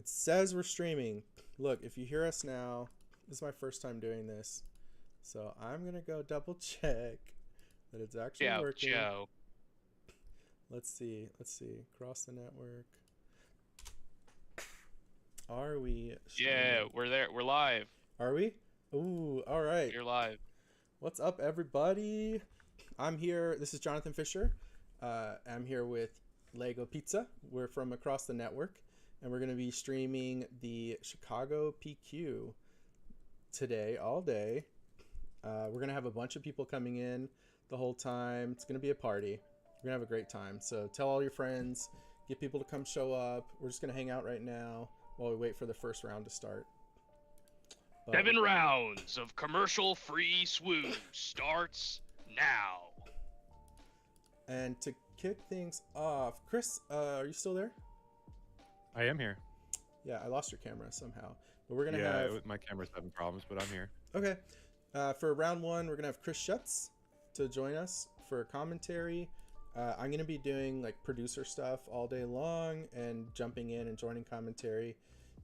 It says we're streaming. Look, if you hear us now, this is my first time doing this. So I'm going to go double check that it's actually Ciao, working. ciao. Let's see. Across the network. Are we streaming? Yeah, we're there. We're live. Are we? Ooh, all right. You're live. What's up, everybody? I'm here. This is Jonathan Fisher. I'm here with Lego Pizza. We're from across the network, and we're going to be streaming the Chicago PQ today, all day. We're going to have a bunch of people coming in the whole time. It's going to be a party. We're going to have a great time. So tell all your friends, get people to come show up. We're just going to hang out right now while we wait for the first round to start. 7 rounds of commercial-free swoo starts now. And to kick things off, Chris, are you still there? I am here. Yeah, I lost your camera somehow. But we're going to have... my camera's having problems, but I'm here. Okay. For round one, we're going to have Chris Schutz to join us for commentary. I'm going to be doing like producer stuff all day long and jumping in and joining commentary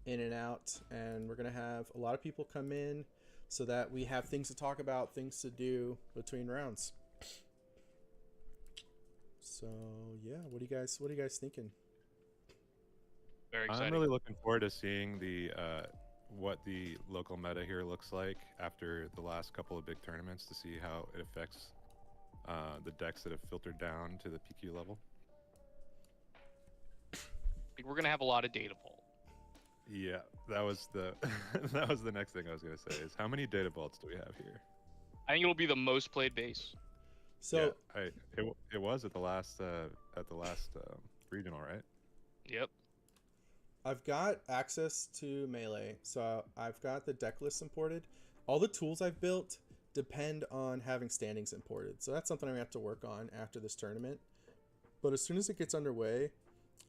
in and out. And we're going to have a lot of people come in so that we have things to talk about, things to do between rounds. So yeah, what are you guys thinking? Very exciting. I'm really looking forward to seeing the what the local meta here looks like after the last couple of big tournaments to see how it affects the decks that have filtered down to the PQ level. I think we're gonna have a lot of data vault. Yeah, that was the that was the next thing I was gonna say is how many data vaults do we have here? I think it'll be the most played base. So yeah, it was at the last regional, right? Yep. I've got access to Melee, so I've got the deck list imported. All the tools I've built depend on having standings imported, so that's something I'm gonna have to work on after this tournament. But as soon as it gets underway,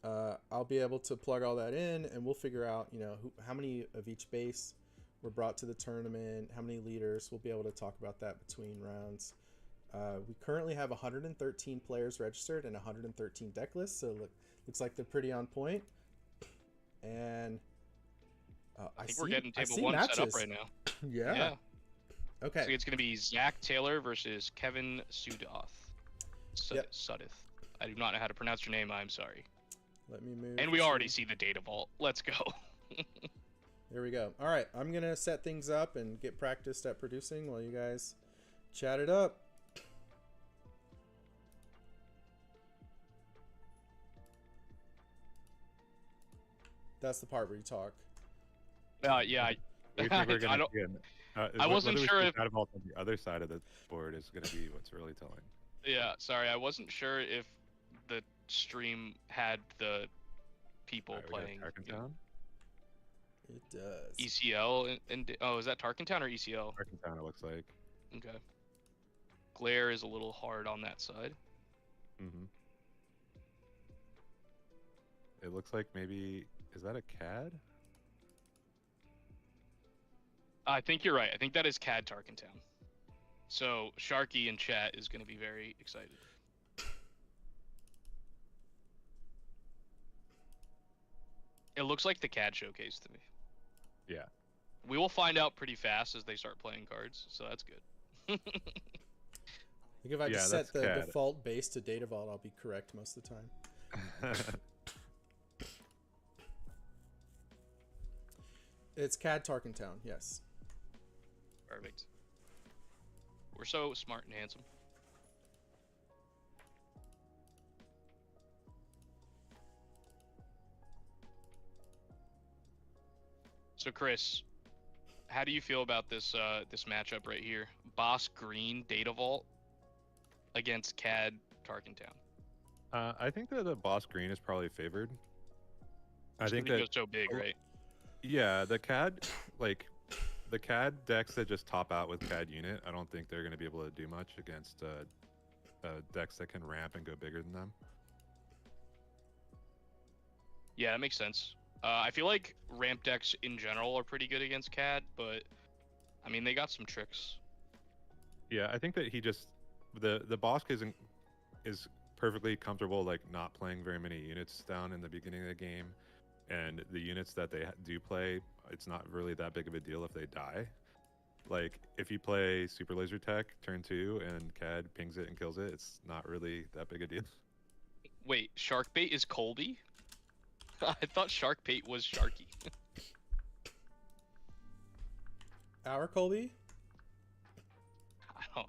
I'll be able to plug all that in, and we'll figure out, how many of each base were brought to the tournament, how many leaders. We'll be able to talk about that between rounds. We currently have 113 players registered and 113 deck lists, so looks like they're pretty on point. And I think we're getting table one set up right now. Yeah. Okay. So it's going to be Zach Taylor versus Kevin Sudoth. Sudith. I do not know how to pronounce your name. I'm sorry. Let me move. And we already see the data vault. Let's go. There we go. All right. I'm going to set things up and get practiced at producing while you guys chat it up. That's the part where you talk. Yeah. I wasn't sure if on the other side of the board is going to be what's really telling. Yeah, sorry, I wasn't sure if the stream had the people playing. It does. ECL and oh, is that Tarkentown or ECL? Tarkentown, it looks like. Okay. Glare is a little hard on that side. Mm-hmm. It looks like maybe is that a CAD? I think you're right. I think that is CAD Tarkentown. So Sharky in chat is going to be very excited. It looks like the CAD showcase to me. Yeah. We will find out pretty fast as they start playing cards, so that's good. I think if I just set the default base to data vault, I'll be correct most of the time. It's CAD Tarkentown, yes. Perfect. We're so smart and handsome. So Chris, how do you feel about this this matchup right here? Boss Green Data Vault against CAD Tarkentown. I think that the Boss Green is probably favored. I think that goes so big, right? Yeah, the CAD the CAD decks that just top out with CAD unit, I don't think they're going to be able to do much against decks that can ramp and go bigger than them. Yeah, that makes sense. I feel like ramp decks in general are pretty good against CAD, but I mean they got some tricks. Yeah, I think that he just the boss is perfectly comfortable like not playing very many units down in the beginning of the game, and the units that they do play, it's not really that big of a deal if they die. Like, if you play Super Laser Tech turn 2 and CAD pings it and kills it, it's not really that big a deal. Wait, Sharkbait is Colby? I thought Sharkbait was Sharky. Our Colby?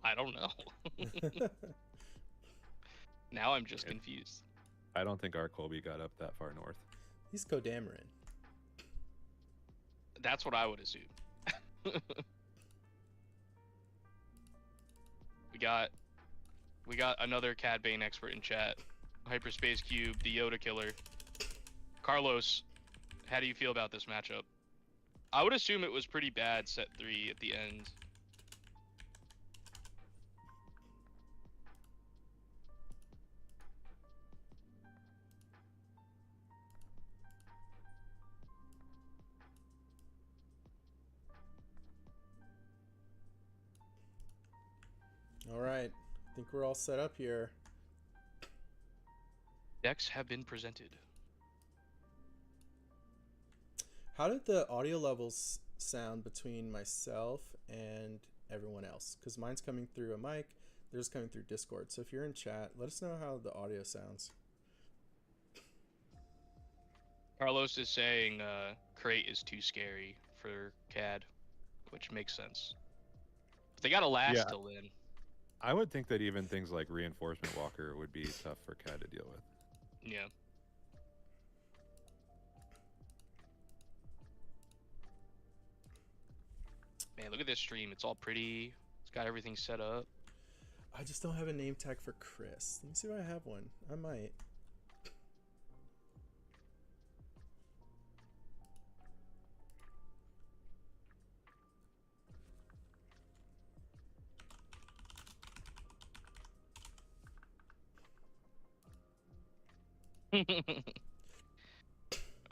I don't know. Now I'm just confused. I don't think our Colby got up that far north. He's Kodamarin. That's what I would assume. We got another Cad Bane expert in chat. Hyperspace Cube, the Yoda killer. Carlos, how do you feel about this matchup? I would assume it was pretty bad set 3 at the end. All right. I think we're all set up here. Decks have been presented. How did the audio levels sound between myself and everyone else? Because mine's coming through a mic, theirs coming through Discord. So if you're in chat, let us know how the audio sounds. Carlos is saying Crate is too scary for CAD, which makes sense. But they gotta last till then. I would think that even things like Reinforcement Walker would be tough for CAD to deal with. Yeah. Man, look at this stream. It's all pretty. It's got everything set up. I just don't have a name tag for Chris. Let me see if I have one. I might.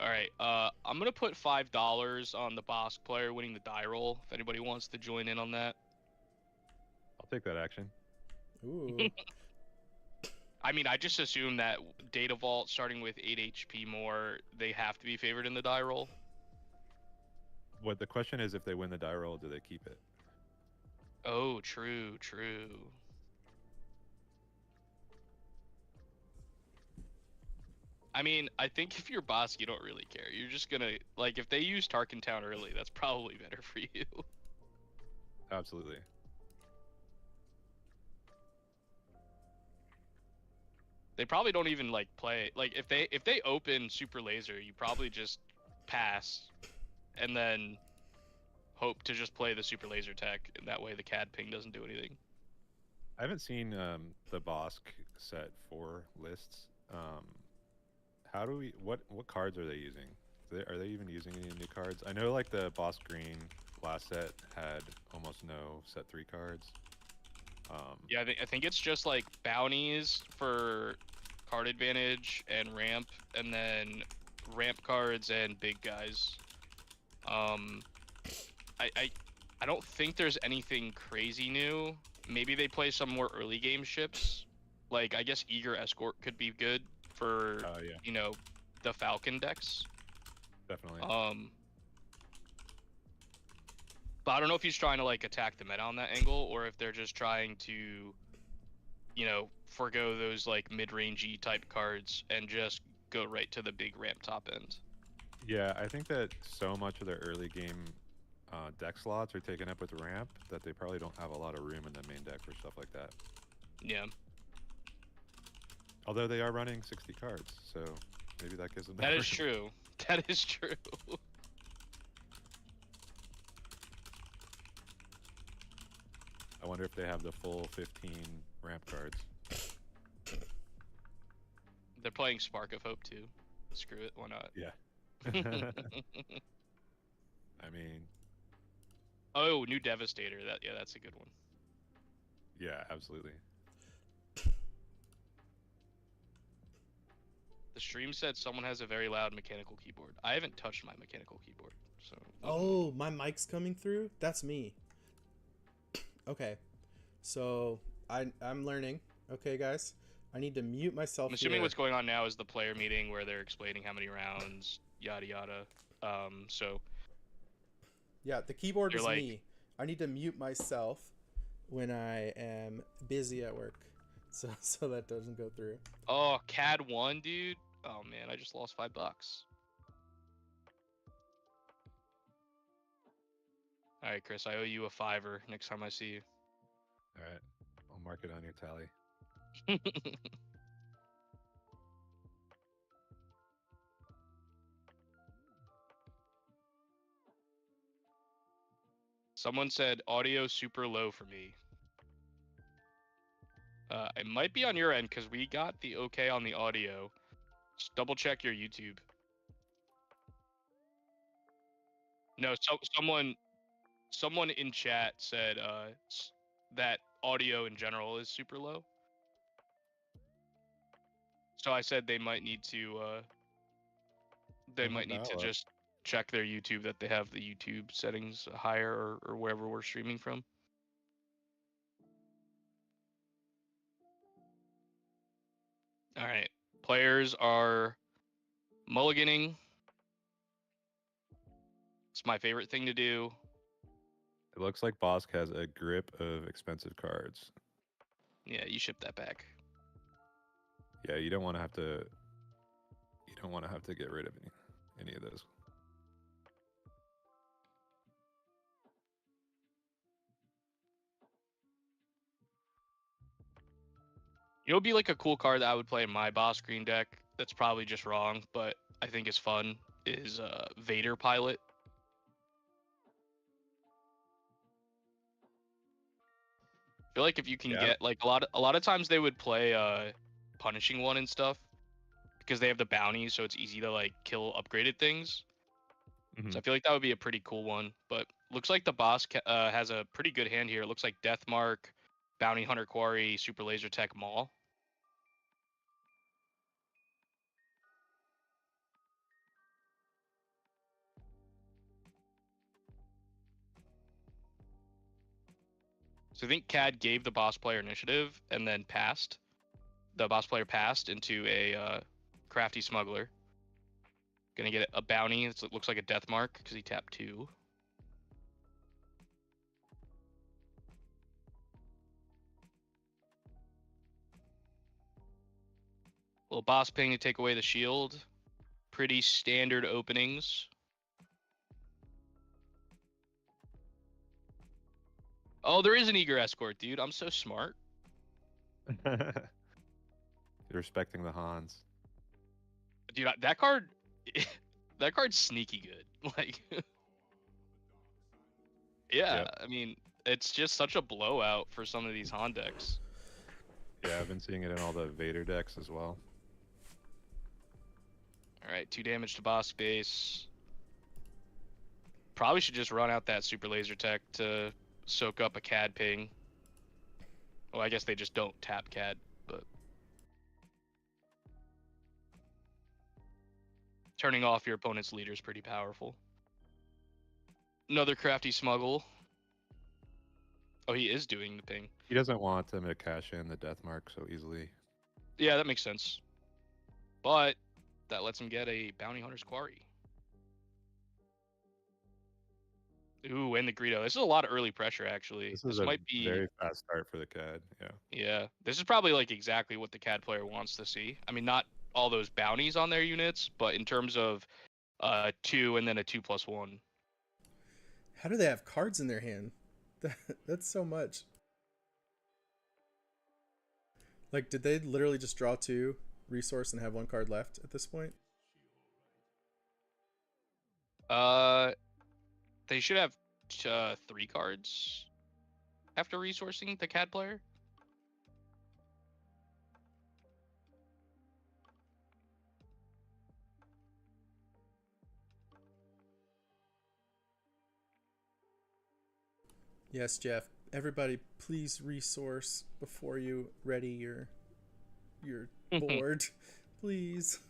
All right, I'm gonna put $5 on the Bosk player winning the die roll. If anybody wants to join in on that. I'll take that action. Ooh. I mean, I just assume that Data Vault starting with 8 HP more, they have to be favored in the die roll. What the question is, if they win the die roll, do they keep it? Oh, true, true. I mean, I think if you're Bosk, you don't really care. You're just gonna, like, if they use Tarkin Town early, that's probably better for you. Absolutely. They probably don't even like play, like, if they open Super Laser, you probably just pass and then hope to just play the Super Laser tech, and that way the CAD ping doesn't do anything. I haven't seen the Bosk set 4 lists. How do we? What cards are they using? Are they even using any new cards? I know like the Boss Green last set had almost no set 3 cards. Yeah, I think it's just like bounties for card advantage and ramp, and then ramp cards and big guys. I don't think there's anything crazy new. Maybe they play some more early game ships. Like, I guess Eager Escort could be good for you know, the Falcon decks. Definitely. But I don't know if he's trying to like attack the meta on that angle, or if they're just trying to, you know, forgo those like mid-rangey type cards and just go right to the big ramp top end. Yeah, I think that so much of their early game deck slots are taken up with ramp that they probably don't have a lot of room in the main deck for stuff like that. Yeah. Although they are running 60 cards, so maybe that gives them that is true. That is true. I wonder if they have the full 15 ramp cards. They're playing Spark of Hope too. Screw it, why not? Yeah. I mean. Oh, new Devastator. That's a good one. Yeah, absolutely. The stream said someone has a very loud mechanical keyboard. I haven't touched my mechanical keyboard, so. Oh, my mic's coming through? That's me. Okay. So, I'm learning. Okay, guys. I need to mute myself I'm assuming here. what's going on now is the player meeting where they're explaining how many rounds, yada yada. So Yeah, the keyboard they're is like, me. I need to mute myself when I am busy at work, so that doesn't go through. oh, CAD 1, dude. Oh man, I just lost $5. All right, Chris, I owe you a $5 next time I see you. All right, I'll mark it on your tally. Someone said audio super low for me. It might be on your end because we got the okay on the audio. Just double check your YouTube. No, so someone in chat said that audio in general is super low. So I said they might need to just check their YouTube, that they have the YouTube settings higher, or wherever we're streaming from. All right, players are mulliganing. It's my favorite thing to do. It looks like Bosk has a grip of expensive cards. Yeah, you ship that back. Yeah, you don't want to have to. You don't want to have to get rid of any of those. It would be like a cool card that I would play in my boss green deck. That's probably just wrong, but I think is fun. Is Vader Pilot. I feel like if you can get like a lot of times they would play Punishing One and stuff because they have the bounties, so it's easy to like kill upgraded things. Mm-hmm. So I feel like that would be a pretty cool one. But looks like the boss has a pretty good hand here. It looks like Deathmark, Bounty Hunter Quarry, Super Laser Tech Maul. So I think CAD gave the boss player initiative and then passed. The boss player passed into a crafty smuggler. Gonna get a bounty. It looks like a death mark because he tapped 2. Little boss ping to take away the shield. Pretty standard openings. Oh, there is an eager escort, dude. I'm so smart. You're respecting the Hans. Dude, that card, that card's sneaky good. Like, yeah, Yep. I mean, it's just such a blowout for some of these Han decks. Yeah, I've been seeing it in all the Vader decks as well. All right, 2 damage to boss base. Probably should just run out that super laser tech to soak up a CAD ping. Well, I guess they just don't tap CAD, but turning off your opponent's leader is pretty powerful. Another crafty smuggle. Oh, he is doing the ping. He doesn't want them to cash in the death mark so easily. Yeah, that makes sense. But that lets him get a Bounty Hunter's Quarry. Ooh, and the Greedo. This is a lot of early pressure, actually. This might be very fast start for the CAD. Yeah. Yeah, this is probably like exactly what the CAD player wants to see. I mean, not all those bounties on their units, but in terms of 2 and then a 2+1. How do they have cards in their hand? That's so much. Like, did they literally just draw 2 resource and have 1 card left at this point? They should have 3 cards after resourcing the CAD player. Yes, Jeff. Everybody, please resource before you ready your board, please.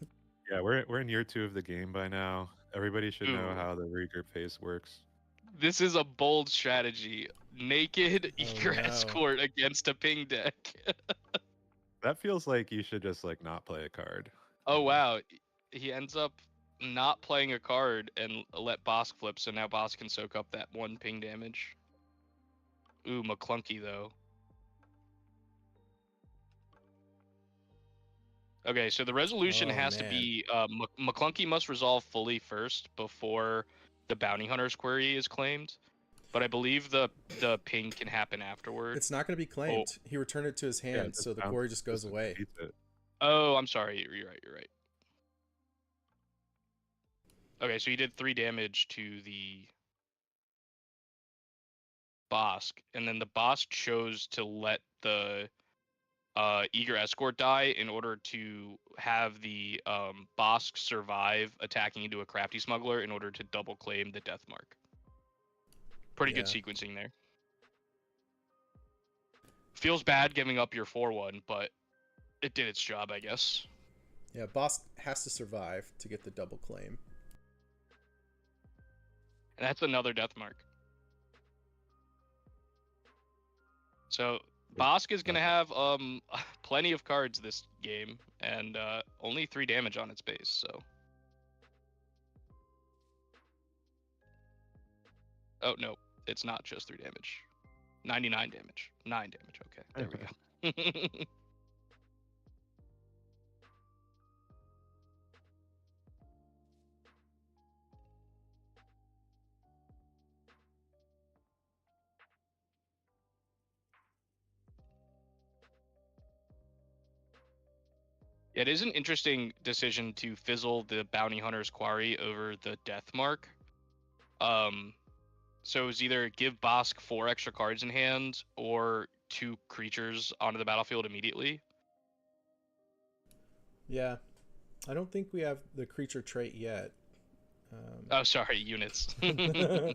Yeah, we're in year 2 of the game by now. Everybody should know Ooh. how the regroup phase works. This is a bold strategy. Naked Oh, Eager no. Escort against a ping deck. That feels like you should just like not play a card. Oh wow, he ends up not playing a card and let Bosk flip, so now Bosk can soak up that 1 ping damage. Ooh, McClunky though. Okay, so the resolution Oh, has to man. be McClunky must resolve fully first before the bounty hunter's query is claimed. But I believe the ping can happen afterward. It's not going to be claimed. He returned it to his Yeah, hand, so the quarry just goes away. Oh, I'm sorry. You're right. You're right. Okay, so he did 3 damage to the Bosk, and then the Bosk chose to let the Eager Escort die in order to have the Bosk survive attacking into a Crafty Smuggler in order to double claim the Death Mark. Pretty good sequencing there. Feels bad giving up your 4-1, but it did its job, I guess. Yeah, Boss has to survive to get the double claim. And that's another Death Mark. So Bosk is gonna have plenty of cards this game, and only 3 damage on its base. So, oh no, it's not just 3 damage. 99 damage. 9 damage. Okay, there we go. It is an interesting decision to fizzle the Bounty Hunter's Quarry over the Death Mark. So it was either give Bosk 4 extra cards in hand or 2 creatures onto the battlefield immediately. Yeah, I don't think we have the creature trait yet. Oh, sorry, units.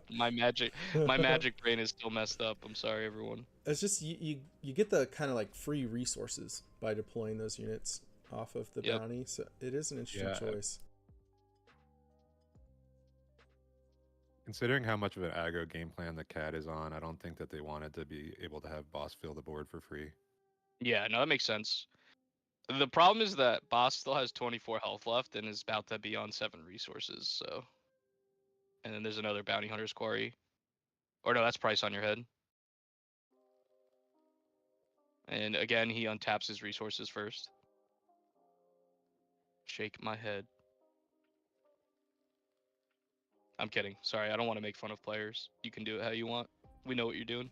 my magic brain is still messed up. I'm sorry, everyone. It's just you get the kind of like free resources by deploying those units off of the bounty, so it is an interesting choice. Considering how much of an aggro game plan the cat is on, I don't think that they wanted to be able to have Boss fill the board for free. Yeah, no, that makes sense. The problem is that Boss still has 24 health left and is about to be on 7 resources, so. And then there's another Bounty Hunter's Quarry. Or no, that's Price on your head. And again, he untaps his resources first. Shake my head. I'm kidding. Sorry, I don't want to make fun of players. You can do it how you want. We know what you're doing.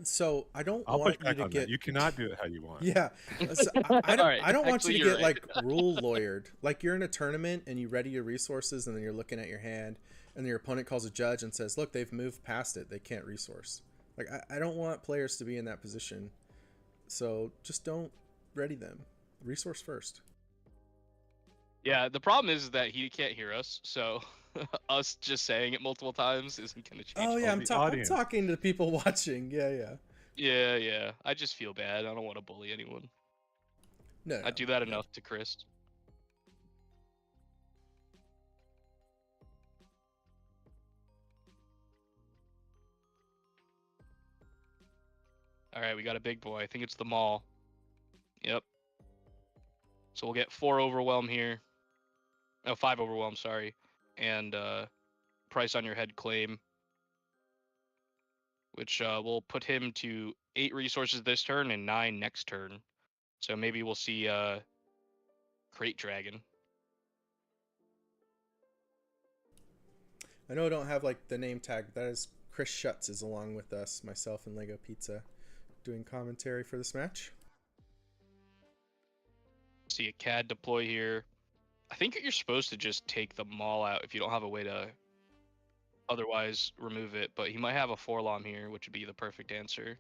So I don't I'll want push back you to on get. that. You cannot do it how you want. Yeah, so I don't. Right. I don't want Actually, you to you're get right. like rule lawyered. Like you're in a tournament and you ready your resources, and then you're looking at your hand, and your opponent calls a judge and says, "Look, they've moved past it. They can't resource." Like I don't want players to be in that position. So just don't ready them. Resource first. Yeah, the problem is that he can't hear us, so us just saying it multiple times isn't going to change. Oh yeah, I'm audience. talking to the people watching. Yeah. Yeah. I just feel bad. I don't want to bully anyone. No, I do that enough to Chris. All right, we got a big boy. I think it's the Maul. Yep. So we'll get 4 Overwhelm here. No, 5 Overwhelm, sorry. And Price on your head claim. Which will put him to 8 resources this turn and 9 next turn. So maybe we'll see Crate Dragon. I know I don't have like the name tag, but that is Chris Schutz is along with us, myself and Lego Pizza, doing commentary for this match. See a CAD deploy here. I think you're supposed to just take the Maul out if you don't have a way to otherwise remove it, but he might have a Forlom here, which would be the perfect answer.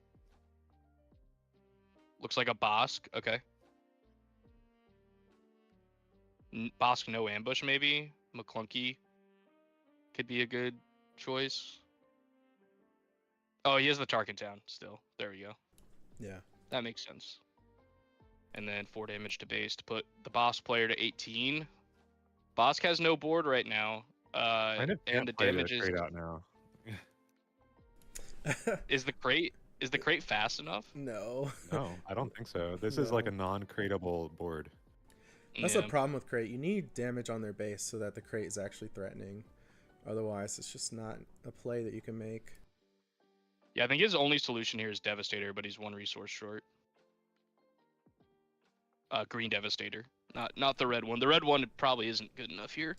Looks like a Bosk. Okay. Bosk no ambush maybe. McClunky could be a good choice. Oh, he has the Tarkin Town still. There we go. Yeah. That makes sense. And then 4 damage to base to put the Bosk player to 18. Bosk has no board right now. And the damage is out now. is the crate Is the crate fast enough? No. No, I don't think so. This is like a No. non-crateable board. That's Yeah. the problem with crate. You need damage on their base so that the crate is actually threatening. Otherwise, it's just not a play that you can make. Yeah, I think his only solution here is Devastator, but he's 1 resource short. Green Devastator, not the red one. The red one probably isn't good enough here.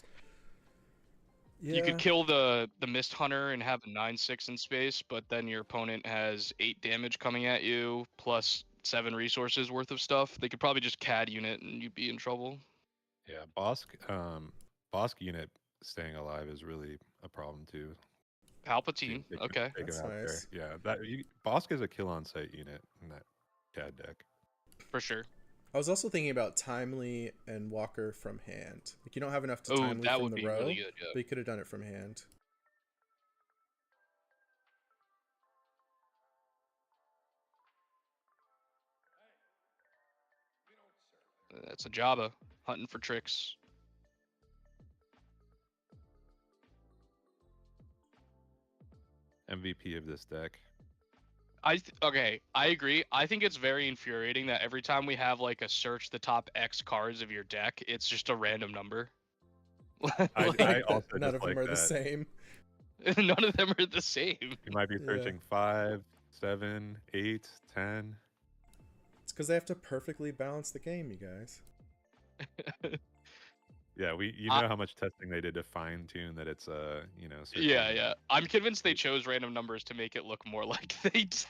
Yeah. You could kill the Mist Hunter and have a 9/6 in space, but then your opponent has 8 damage coming at you plus 7 resources worth of stuff. They could probably just CAD unit and you'd be in trouble. Yeah, Bosk unit staying alive is really a problem too. Palpatine, They can okay. take That's him out nice. there. Yeah, Bosk is a kill on sight unit in that CAD deck. For sure. I was also thinking about Timely and Walker from hand. Like, you don't have enough to Oh, Timely that from would the be row, really good, yeah. but you could have done it from hand. That's a Jabba hunting for tricks. MVP of this deck. Okay, I agree. I think it's very infuriating that every time we have like a search the top X cards of your deck, it's just a random number. I That also none just of them like are the that. same. None of them are the same. You might be Yeah. searching 5, 7, 8, 10. It's because they have to perfectly balance the game, you guys. Yeah, you know how much testing they did to fine tune that it's searching. Yeah. I'm convinced they chose random numbers to make it look more like it's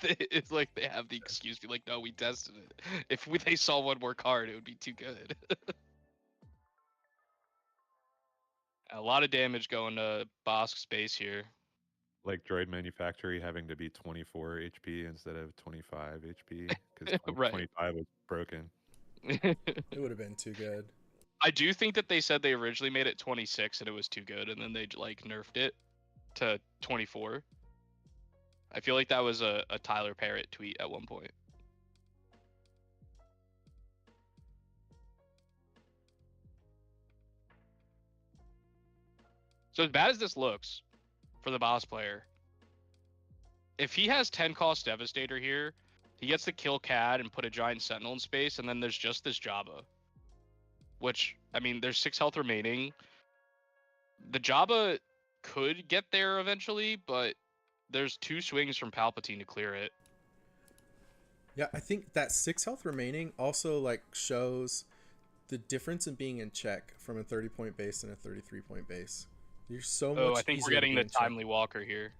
like they have the excuse to be like, no, we tested it. If they saw one more card, it would be too good. A lot of damage going to Bosk's base here. Like Droid Manufactory having to be 24 HP instead of 25 HP because Right. 25 was broken. It would have been too good. I do think that they said they originally made it 26 and it was too good, and then they like nerfed it to 24. I feel like that was a Tyler Parrott tweet at one point. So as bad as this looks for the boss player, if he has 10 cost Devastator here, he gets to kill CAD and put a giant Sentinel in space, and then there's just this Jabba. Which, I mean, there's 6 health remaining. The Jabba could get there eventually, but there's 2 swings from Palpatine to clear it. Yeah, I think that 6 health remaining also like shows the difference in being in check from a 30-point base and a 33-point base. You're so much. I think we're easier to getting be the in check. Timely Walker here.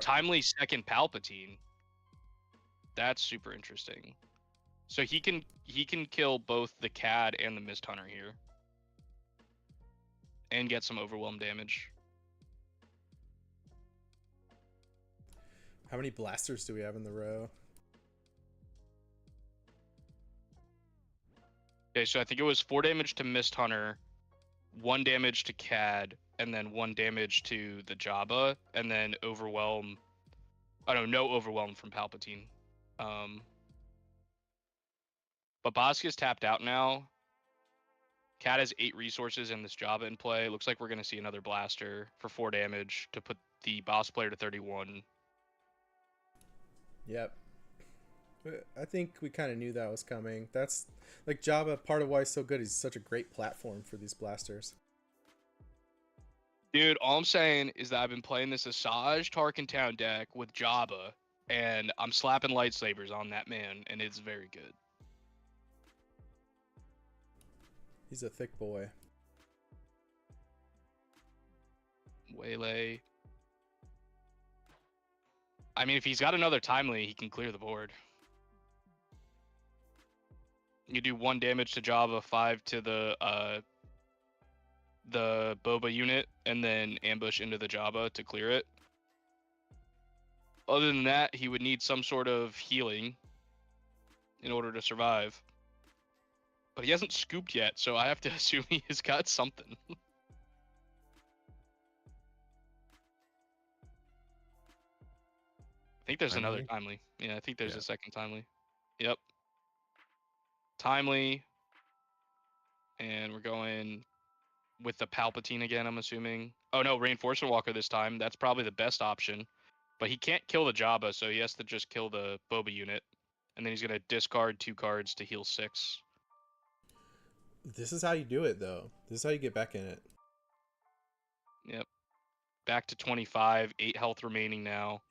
Timely second Palpatine. That's super interesting. So he can kill both the CAD and the Mist Hunter here. And get some overwhelm damage. How many blasters do we have in the row? Okay, so I think it was 4 damage to Mist Hunter, 1 damage to CAD, and then 1 damage to the Jabba, and then overwhelm. I don't know, no overwhelm from Palpatine. But Bosk is tapped out now. CAD has 8 resources in this Jabba in play. Looks like we're going to see another blaster for 4 damage to put the boss player to 31. Yep. I think we kind of knew that was coming. That's like Jabba, part of why he's so good. He's such a great platform for these blasters. Dude, all I'm saying is that I've been playing this Asajj Tarkin Town deck with Jabba, and I'm slapping lightsabers on that man, and it's very good. He's a thick boy. Waylay. I mean, if he's got another Timely, he can clear the board. You do 1 damage to Jabba, 5 to the Boba unit, and then ambush into the Jabba to clear it. Other than that, he would need some sort of healing in order to survive. But he hasn't scooped yet, so I have to assume he has got something. I think there's another Timely. Yeah, I think there's a second Timely. Yep. Timely. And we're going with the Palpatine again, I'm assuming. Oh no, Reinforcement Walker this time. That's probably the best option. But he can't kill the Jabba, so he has to just kill the Boba unit. And then he's going to discard 2 cards to heal 6. This is how you do it, though. This is how you get back in it. Yep. Back to 25, 8 health remaining now.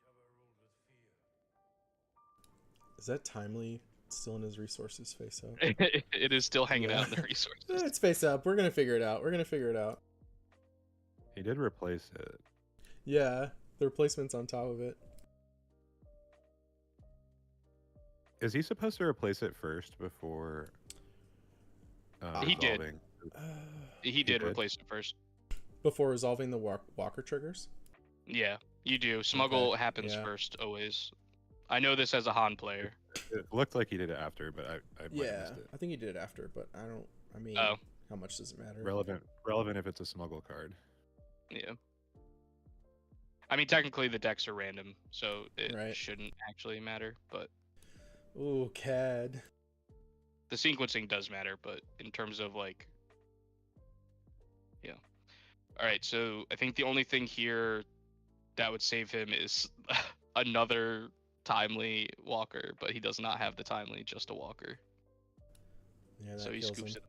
Is that Timely still in his resources face up? It is still hanging Yeah. out in the resources. It's face up. We're going to figure it out. We're going to figure it out. He did replace it. Yeah, the replacement's on top of it. Is he supposed to replace it first before He did. resolving? He did did? replace it first. Before resolving the walker triggers? Yeah, you do. Smuggle Okay, happens yeah. first, always. I know this as a Han player. It looked like he did it after, but I might have Yeah, missed it. I think he did it after, but I mean, Oh. how much does it matter? Relevant if it's a smuggle card. Yeah. I mean, technically the decks are random, so it Right. shouldn't actually matter, but Ooh, CAD. the sequencing does matter, but in terms of like, yeah. All right, so I think the only thing here that would save him is another timely walker, but he does not have the timely, just a walker. Yeah, that So he kills scoops him. it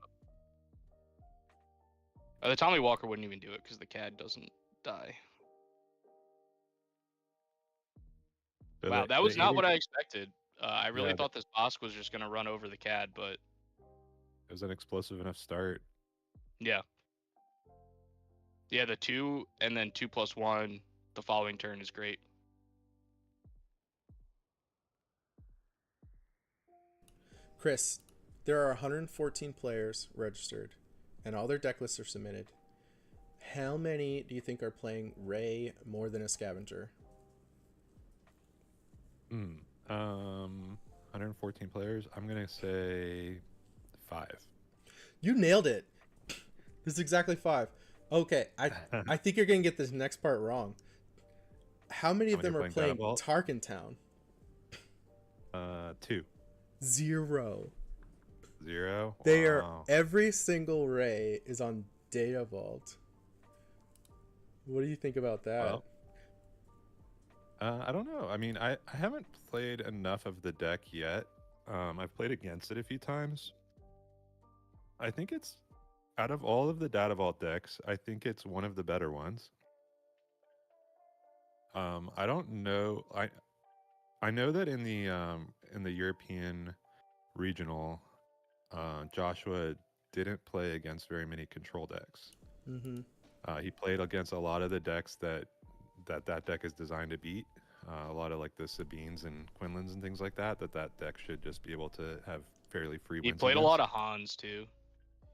up. The timely walker wouldn't even do it because the CAD doesn't die. So Wow, the- that was the not 80 what I expected. I really Yeah, thought this boss was just gonna run over the CAD, but It was an explosive enough start. yeah. Yeah, the 2 and then 2+1 the following turn is great. Chris, there are 114 players registered, and all their deck lists are submitted. How many do you think are playing Ray more than a scavenger? 114 players. I'm gonna say 5. You nailed it. This is exactly 5. Okay, I think you're gonna get this next part wrong. How many of How many them are are playing playing Data Tarkentown? 2. 0. 0. They are Wow. every single Ray is on Data Vault. What do you think about that? Well, I don't know. I mean, I haven't played enough of the deck yet. I've played against it a few times. I think it's out of all of the Data Vault decks, I think it's one of the better ones. I don't know. I know that in the European regional, Joshua didn't play against very many control decks. Mm-hmm. He played against a lot of the decks that deck is designed to beat. A lot of like the Sabines and Quinlans and things like that. That deck should just be able to have fairly free He wins. played a against. lot of Hans too.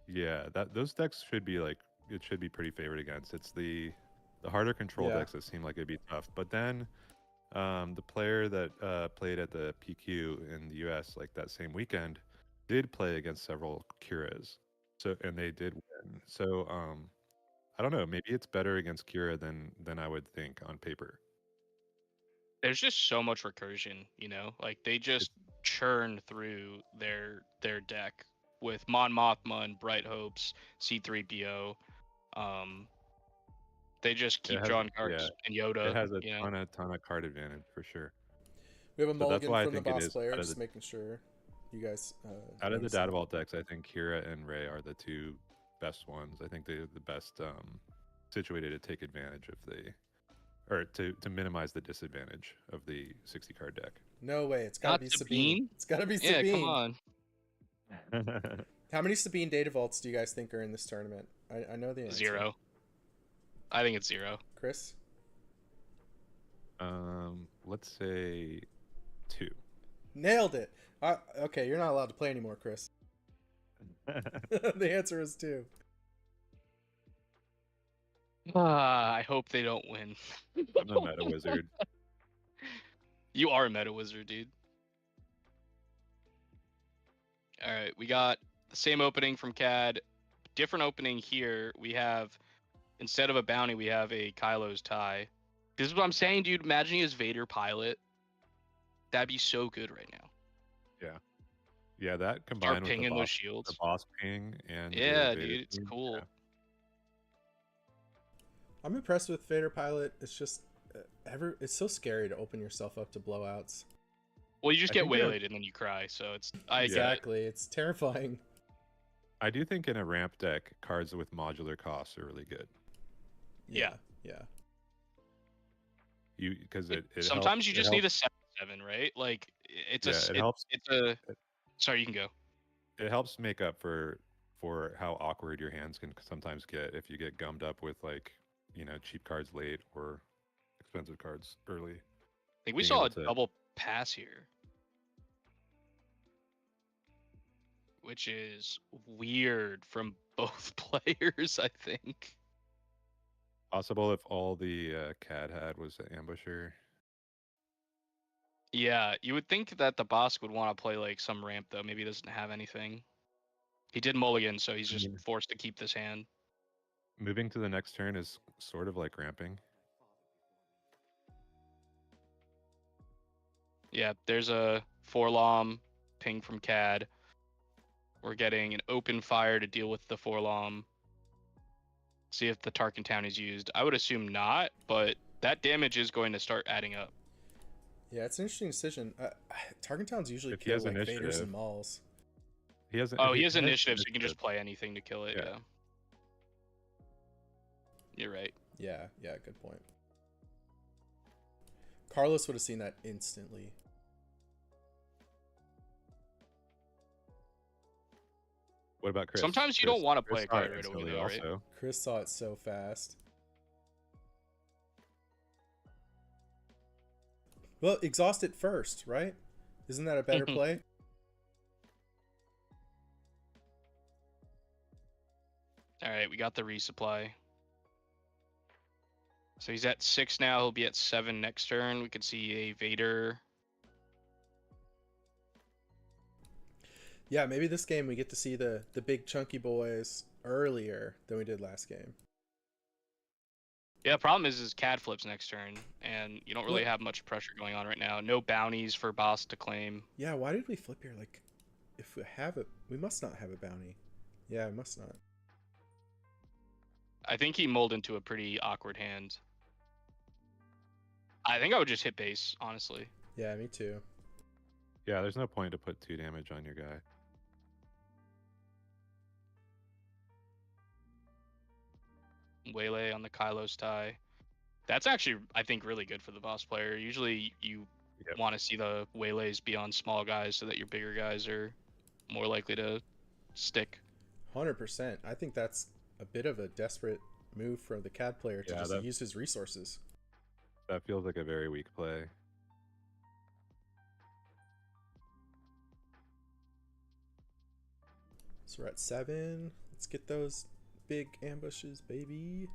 Yeah, those decks should be like it should be pretty favored against. It's the harder control Yeah. decks that seem like it'd be tough. But then the player that played at the PQ in the US like that same weekend did play against several Kiras. And they did win. So I don't know, maybe it's better against Kira than I would think on paper. There's just so much recursion, you know? Like they just churn through their deck with Mon Mothma and Bright Hopes, C3PO. They just keep has- drawing cards yeah, and Yoda. It has a you know? ton of card advantage for sure. We have a So that's mulligan why I from the think it boss is player, out of just the- making sure you guys. Out of the notice Data that. Vault decks, I think Kira and Ray are the 2 best ones. I think they're the best situated to take advantage of or to minimize the disadvantage of the 60 card deck. No way, it's gotta Not be Sabine? Sabine. It's gotta be Yeah, Sabine. come on. How many Sabine Data Vaults do you guys think are in this tournament? I know the answer. 0. I think it's 0. Chris? Let's say 2. Nailed it. Okay, you're not allowed to play anymore, Chris. The answer is 2. I hope they don't win. I'm a meta wizard. You are a meta wizard, dude. All right, we got the same opening from CAD. Different opening here. We have, instead of a bounty, we have a Kylo's tie. This is what I'm saying, dude. Imagine he is Vader pilot. That'd be so good right now. Yeah, that Start combined with pinging the those boss, shields. ping and the Yeah, Vader dude, it's ping, cool. yeah. I'm impressed with Vader Pilot. It's just it's so scary to open yourself up to blowouts. Well, you just I get think that- waylaid and then you cry, so it's I get it. Exactly. It's terrifying. I do think in a ramp deck, cards with modular costs are really good. Yeah. Yeah. Because it Sometimes helps, you it just need a helps, 7/7, right? Like it's yeah, it helps. it's a. Sorry, you can go. It helps make up for how awkward your hands can sometimes get if you get gummed up with like cheap cards late or expensive cards early. I think we Being saw a able to- double pass here, which is weird from both players, I think. Possible if all the CAD had was the ambusher. Yeah, you would think that the boss would want to play like some ramp though. Maybe he doesn't have anything. He did mulligan, so he's just forced to keep this hand. Moving to the next turn is sort of like ramping. Yeah, there's a 4-lom ping from CAD. We're getting an open fire to deal with the 4-lom. See if the Tarkin Town is used. I would assume not, but that damage is going to start adding up. Yeah, it's an interesting decision. Target Towns usually If he kill has like Vaders initiative. and Mauls. He has. Oh, if he has has initiative, so you can just play anything to kill it. Yeah. You're right. Yeah, good point. Carlos would have seen that instantly. What about Chris? Sometimes you don't want to play a card right away, instantly though, right? also. Chris saw it so fast. Well, exhaust it first, right? Isn't that a better play? All right, we got the resupply. So he's at 6 now. He'll be at 7 next turn. We could see a Vader. Yeah, maybe this game we get to see the big chunky boys earlier than we did last game. Yeah, problem is CAD flips next turn, and you don't really have much pressure going on right now. No bounties for boss to claim. Yeah, why did we flip here? Like, if we have it, we must not have a bounty. Yeah, we must not. I think he mulled into a pretty awkward hand. I think I would just hit base, honestly. Yeah, me too. Yeah, there's no point to put 2 damage on your guy. Waylay on the Kylo's tie. That's actually, I think, really good for the boss player. Usually you want to see the Waylays be on small guys so that your bigger guys are more likely to stick. 100%. I think that's a bit of a desperate move for the CAD player to just use his resources. That feels like a very weak play. So we're at 7. Let's get those big ambushes, baby.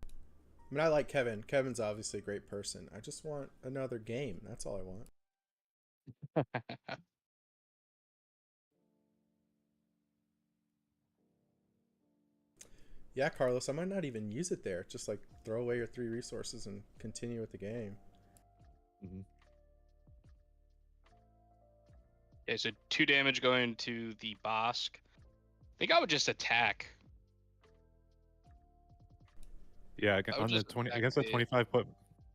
I mean, I like Kevin. Kevin's obviously a great person. I just want another game. That's all I want. Yeah, Carlos, I might not even use it there. Just like throw away your 3 resources and continue with the game. Mm-hmm. Okay, so 2 damage going to the Bosk. I think I would just attack. Yeah, on the 20 against the 25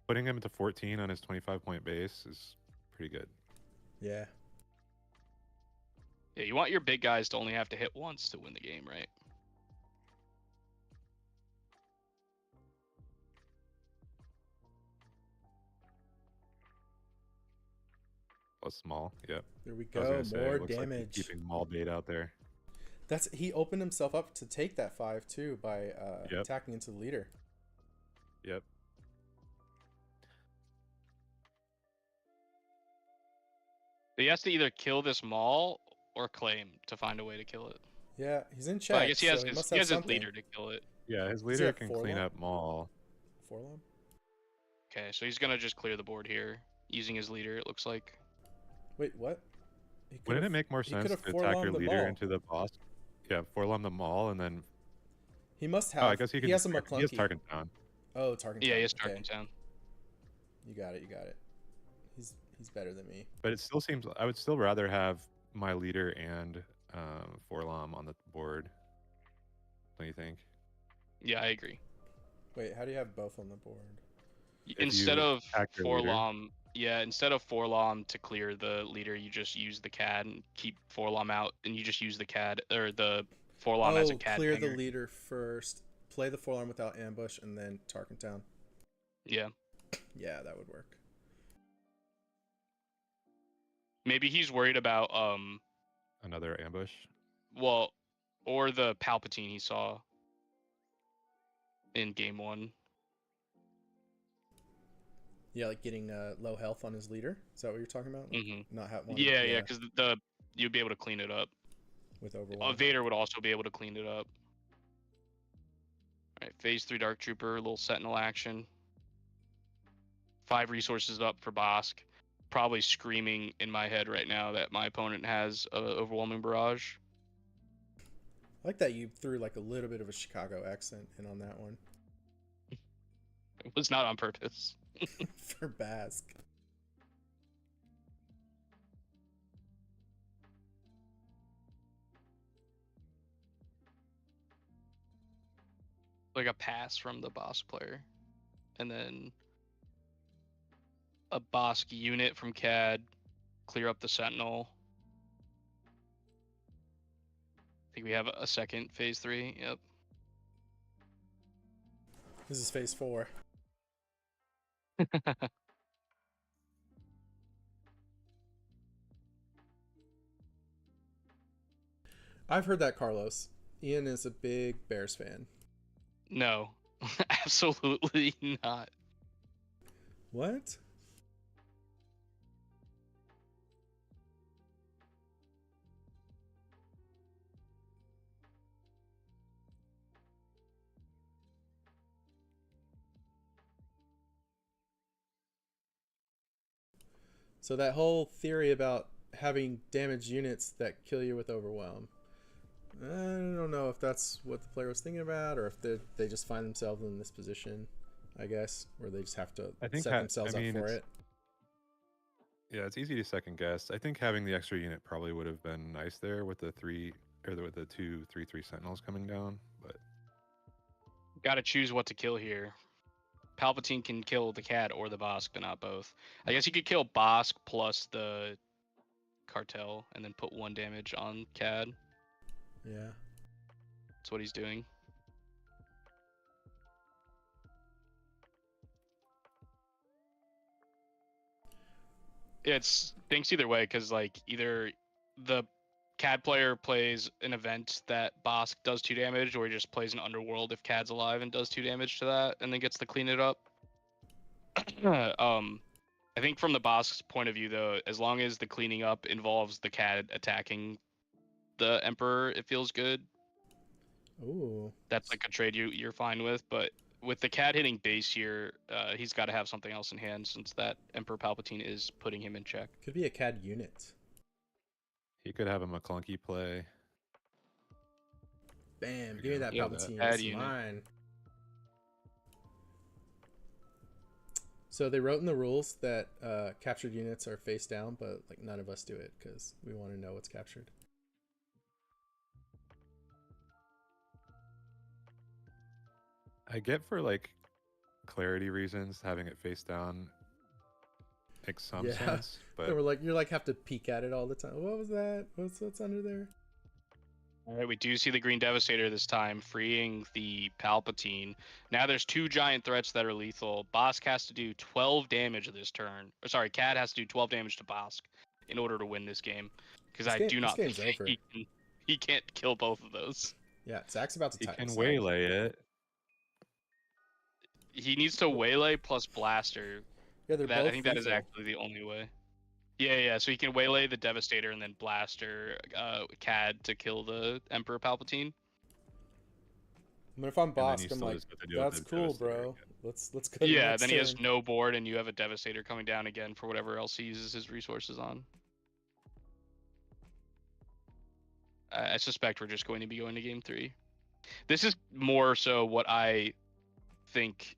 putting him to 14 on his 25-point base is pretty good. Yeah. Yeah, you want your big guys to only have to hit once to win the game, right? Plus small, yep. There we go. More damage. Like keeping Maul bait out there. He opened himself up to take that 5 too by attacking into the leader. Yep. But he has to either kill this Maul or claim to find a way to kill it. Yeah, he's in check. But I guess he has, so his leader to kill it. Yeah, his leader can clean up Maul. 4-lom? Okay, so he's gonna just clear the board here using his leader, it looks like. Wait, what? Wouldn't it make more sense to attack your leader into the boss? Yeah, 4-lom the Maul and then. He must have. Oh, I guess he has a McClunky. He has Tarkin Town. Oh, Tarkin Town. Yeah, he has Tarkin Town. You got it. He's better than me. But it still seems I would still rather have my leader and 4-lom on the board. Don't you think? Yeah, I agree. Wait, how do you have both on the board? Instead you of attack your leader. instead of Forlom to clear the leader, you just use the CAD and keep Forlom out, and you just use the CAD or the Forlom as a Oh, CAD clear the banger. leader first. Play the forearm without ambush, and then Tarkin Town. Yeah. Yeah, that would work. Maybe he's worried about Another ambush. well, or the Palpatine he saw in game 1. Yeah, like getting low health on his leader. Is that what you're talking about? Like not wanting, Yeah, because you'd be able to clean it up. with overwhelm. Vader would also be able to clean it up. All right, phase 3 Dark Trooper, a little Sentinel action. 5 resources up for Bosk. Probably screaming in my head right now that my opponent has a overwhelming barrage. I like that you threw like a little bit of a Chicago accent in on that one. It was not on purpose. For Bask. Like a pass from the Bosk player. And then a Bosk unit from CAD. Clear up the Sentinel. I think we have a second phase 3. Yep. This is phase 4. I've heard that, Carlos. Ian is a big Bears fan. No, absolutely not. What? So that whole theory about having damaged units that kill you with overwhelm, I don't know if that's what the player was thinking about, or if they just find themselves in this position, I guess, where they just have to set themselves up for it. Yeah, it's easy to second guess. I think having the extra unit probably would have been nice there with the 2 3/3 Sentinels coming down, but Got to choose what to kill here. Palpatine can kill the CAD or the Bosk, but not both. I guess you could kill Bosk plus the Cartel and then put 1 damage on CAD. Yeah. That's what he's doing. It stinks either way, because like either the CAD player plays an event that Bosk does 2 damage, or he just plays an Underworld if CAD's alive and does 2 damage to that, and then gets to clean it up. I think from the Bosk's point of view, though, as long as the cleaning up involves the CAD attacking the Emperor, it feels good. Ooh. That's like a trade you're fine with, but with the CAD hitting base here, he's got to have something else in hand, since that Emperor Palpatine is putting him in check. Could be a CAD unit. he could have a McClunky play. Bam, give me that Yeah, Palpatine. CAD It's unit. mine. So they wrote in the rules that captured units are face down, but like none of us do it because we want to know what's captured. I get for like clarity reasons having it face down makes some sense, but They were like, you're like have to peek at it all the time. What was that? What's under there? All right, we do see the Green Devastator this time, freeing the Palpatine. Now there's 2 giant threats that are lethal. Bosk has to do 12 damage this turn. Or sorry, CAD has to do 12 damage to Bosk in order to win this game. Because I do not think over. he can't kill both of those. Yeah, Zach's about to he Titan can Slam. waylay it. He needs to waylay plus blaster. Yeah, they're both I think that is lethal. actually the only way. Yeah. So he can waylay the Devastator and then blaster CAD to kill the Emperor Palpatine. I mean, if I'm And then Bosk, you I'm still like, just have to deal with that's the cool, Devastator bro. again. Let's go to the Yeah, next then he has turn. no board, and you have a Devastator coming down again for whatever else he uses his resources on. I suspect we're just going to be going to game 3. This is more so what I think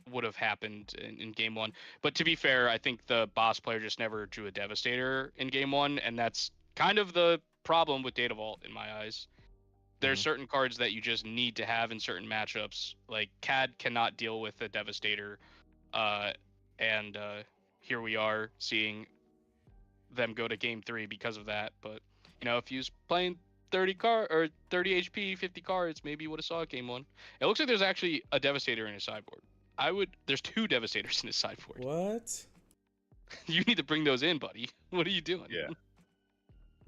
would have happened in game 1. But to be fair, I think the boss player just never drew a Devastator in game 1, and that's kind of the problem with Data Vault in my eyes. There's certain cards that you just need to have in certain matchups. Like CAD cannot deal with the Devastator, and here we are seeing them go to game 3 because of that. But if he was playing 30 HP, 50 cards, maybe you would have saw it game 1. It looks like there's actually a Devastator in his sideboard. There's 2 Devastators in his sideboard. What? You need to bring those in, buddy. What are you doing?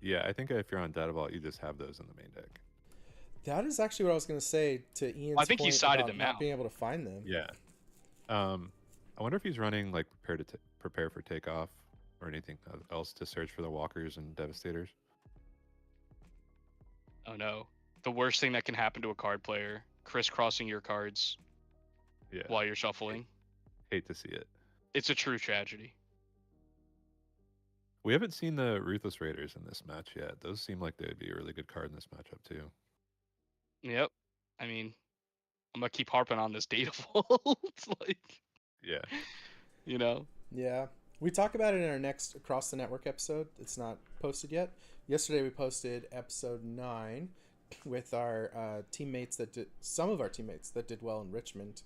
Yeah, I think if you're on Data Vault, you just have those in the main deck. That is actually what I was going to say to Ian's I think he point sided about them not out. being able to find them. Yeah. I wonder if he's running like prepare for takeoff or anything else to search for the walkers and devastators. Oh no. The worst thing that can happen to a card player, crisscrossing your cards while you're shuffling. Hate to see it. It's a true tragedy. We haven't seen the Ruthless Raiders in this match yet. Those seem like they'd be a really good card in this matchup too. Yep. I mean, I'm gonna keep harping on this data vault. Yeah. Yeah. We talk about it in our next Across the Network episode. It's not posted yet. Yesterday we posted episode 9 with our some of our teammates that did well in Richmond.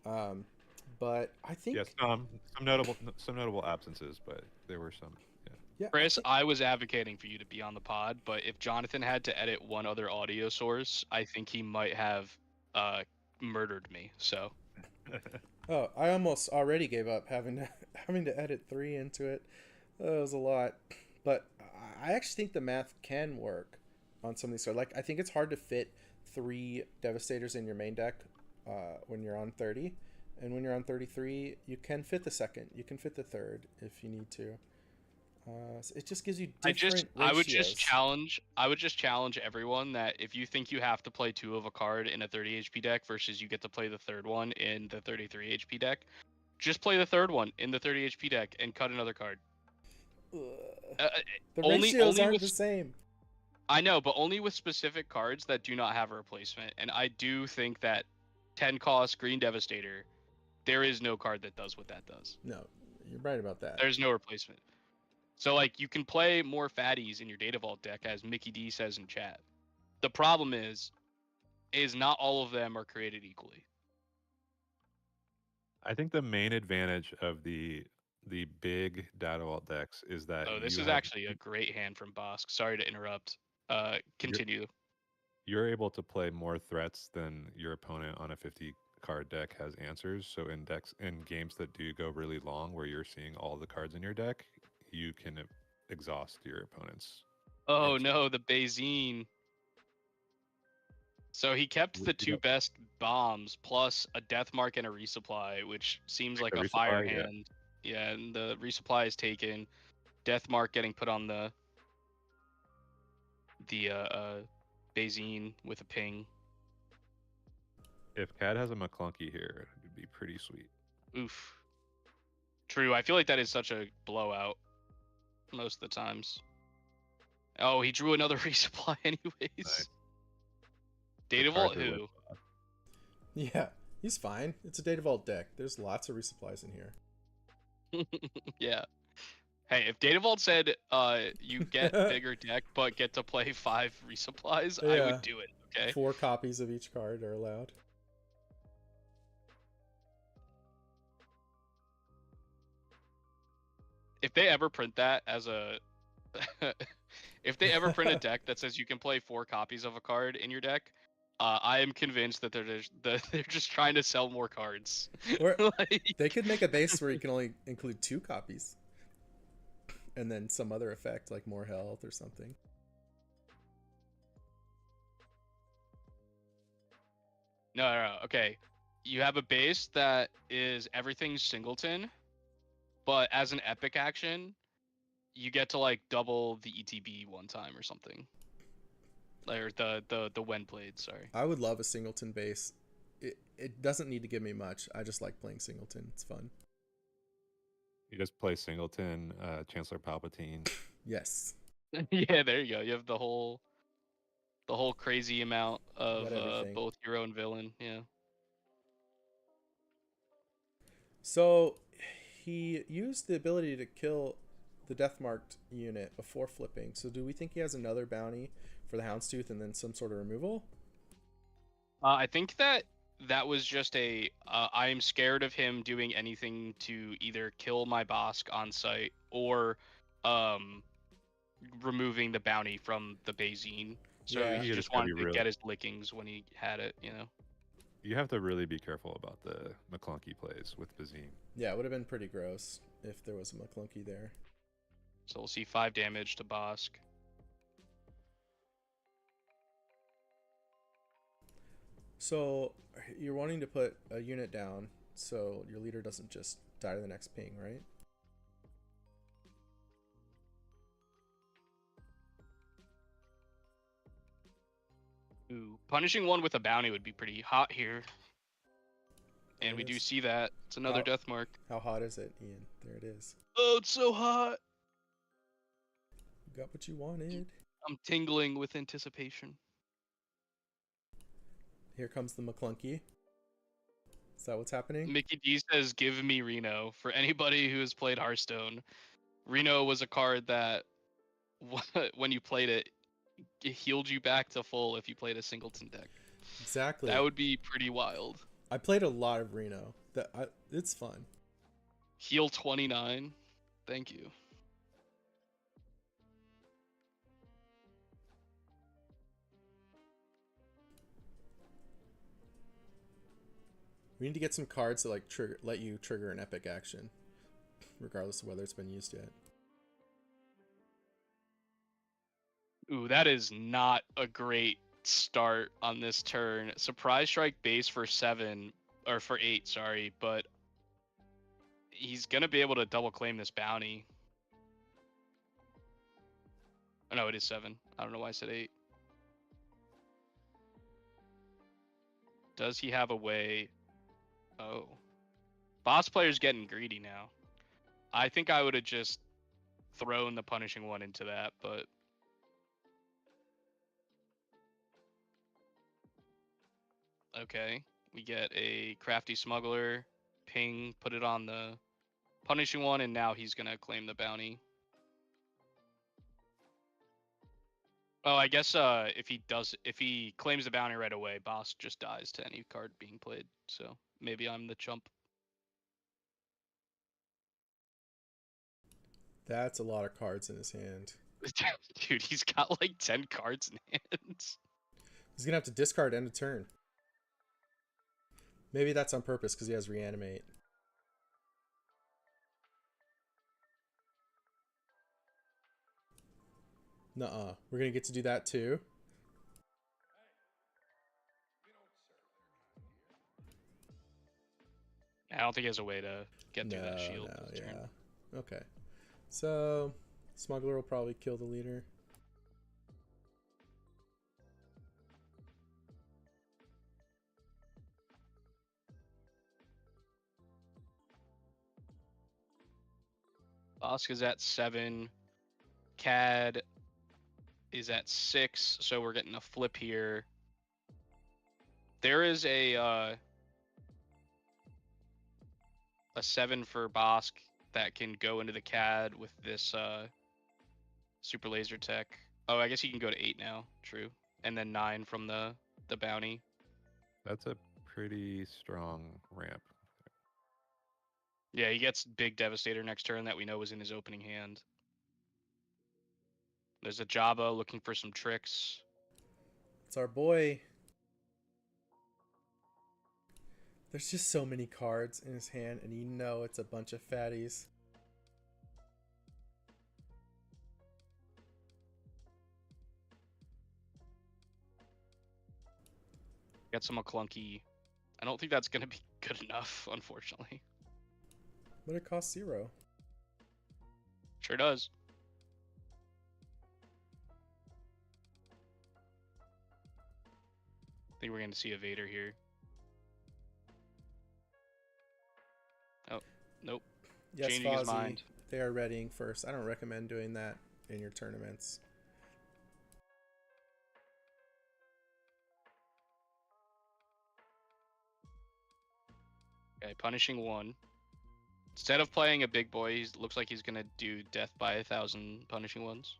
But I think some notable absences, but there were some. Yeah, Chris, I was advocating for you to be on the pod, but if Jonathan had to edit one other audio source, I think he might have murdered me. So. Oh, I almost already gave up having to edit 3 into it. That was a lot, but I actually think the math can work on some of these cards. Like, I think it's hard to fit 3 Devastators in your main deck when you're on 30, and when you're on 33, you can fit the second, you can fit the third if you need to. So it just gives you different I would just challenge everyone that if you think you have to play 2 of a card in a 30 HP deck versus you get to play the third one in the 33 HP deck, just play the third one in the 30 HP deck and cut another card. The ratios aren't the same. I know, but only with specific cards that do not have a replacement. And I do think that 10 cost Green Devastator, there is no card that does what that does. No, you're right about that. There's no replacement. So, you can play more fatties in your Data Vault deck, as Mickey D says in chat. The problem is not all of them are created equally. I think the main advantage of the big Data Vault decks is that... Oh, this is actually a great hand from Bosk. Sorry to interrupt. Continue. You're able to play more threats than your opponent on a 50-card deck has answers. So in games that do go really long, where you're seeing all the cards in your deck, you can exhaust your opponent's. Oh no, the Bazine. So he kept the 2 best bombs plus a Death Mark and a Resupply, which seems like a fire hand. Yeah, and the Resupply is taken. Death Mark getting put on the Bazine with a ping. If CAD has a McClunky here, it'd be pretty sweet. Oof. True, I feel like that is such a blowout most of the times. Oh, he drew another resupply anyways. Nice. Data Vault who? Yeah, he's fine. It's a Data Vault deck. There's lots of resupplies in here. Yeah. Hey, if Data Vault said you get bigger deck but get to play 5 resupplies, yeah. I would do it, okay? 4 copies of each card are allowed. If they ever print that as a if they ever print a deck that says you can play 4 copies of a card in your deck, I am convinced that they're just trying to sell more cards. Or they could make a base where you can only include 2 copies, and then some other effect like more health or something. No. Okay, you have a base that is everything singleton. But as an epic action, you get to double the ETB one time or something. Or the when played, sorry. I would love a singleton base. It doesn't need to give me much. I just like playing singleton. It's fun. You just play singleton, Chancellor Palpatine. Yes. Yeah, there you go. You have the whole crazy amount of both hero and villain. Yeah. So he used the ability to kill the Death Marked unit before flipping. So do we think he has another bounty for the Houndstooth and then some sort of removal. I think that was just a I am scared of him doing anything to either kill my Bosk on site or removing the bounty from the Bazine. So Yeah. he You just just gotta wanted be to real. get his lickings when he had it, you know. You have to really be careful about the McClunky plays with Bazine. Yeah, it would have been pretty gross if there was a McClunky there. So we'll see 5 damage to Bosk. So you're wanting to put a unit down so your leader doesn't just die to the next ping, right? Ooh, punishing one with a bounty would be pretty hot here. And we do Is. see that. It's another How- death mark. How hot is it, Ian? There it is. Oh, it's so hot. You got what you wanted. I'm tingling with anticipation. Here comes the McClunky. Is that what's happening? Mickey D says, "Give me Reno." For anybody who has played Hearthstone, Reno was a card that, when you played it, it healed you back to full if you played a singleton deck. Exactly. That would be pretty wild. I played a lot of Reno. It's fun. Heal 29. Thank you. We need to get some cards that like let you trigger an epic action, regardless of whether it's been used yet. Ooh, that is not a great start on this turn. Surprise strike base for 7, or for 8, sorry, but he's gonna be able to double claim this bounty. Oh no, it is 7. I don't know why I said 8. Does he have a way? Oh. Boss player's getting greedy now. I think I would have just thrown the punishing one into that, but okay. We get a crafty smuggler, ping, put it on the punishing one, and now he's gonna claim the bounty. Oh, I guess if he claims the bounty right away, boss just dies to any card being played. So maybe I'm the chump. That's a lot of cards in his hand. Dude, he's got like 10 cards in hand. He's gonna have to discard end of turn. Maybe that's on purpose because he has reanimate. Nuh-uh. We're gonna get to do that too. I don't think he has a way to get through that shield. No, this turn. yeah. Okay. So, Smuggler will probably kill the leader. Bosk is at 7. Cad is at 6, so we're getting a flip here. There is a 7 for Bosk that can go into the Cad with this super laser tech. Oh, I guess he can go to 8 now. True. And then 9 from the bounty. That's a pretty strong ramp. Yeah, he gets big Devastator next turn that we know was in his opening hand. There's a Jabba looking for some tricks. It's our boy. There's just so many cards in his hand, and you know it's a bunch of fatties. Got some McClunky. I don't think that's going to be good enough, unfortunately. But it costs 0. Sure does. I think we're going to see a Vader here. Oh, nope. Yes, Changing his Fozzie, mind. they are readying first. I don't recommend doing that in your tournaments. Okay, punishing 1. Instead of playing a big boy, he looks like he's going to do death by 1,000 punishing 1s.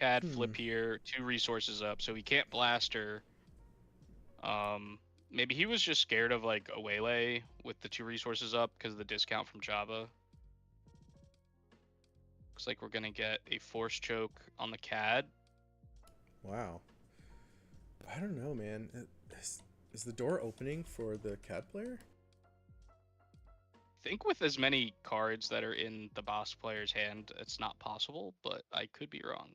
CAD flip here, 2 resources up, so he can't blast her. Maybe he was just scared of like a waylay with the 2 resources up because of the discount from Java. Looks like we're gonna get a force choke on the CAD. Wow. I don't know, man. Is the door opening for the CAD player? I think with as many cards that are in the boss player's hand, it's not possible, but I could be wrong.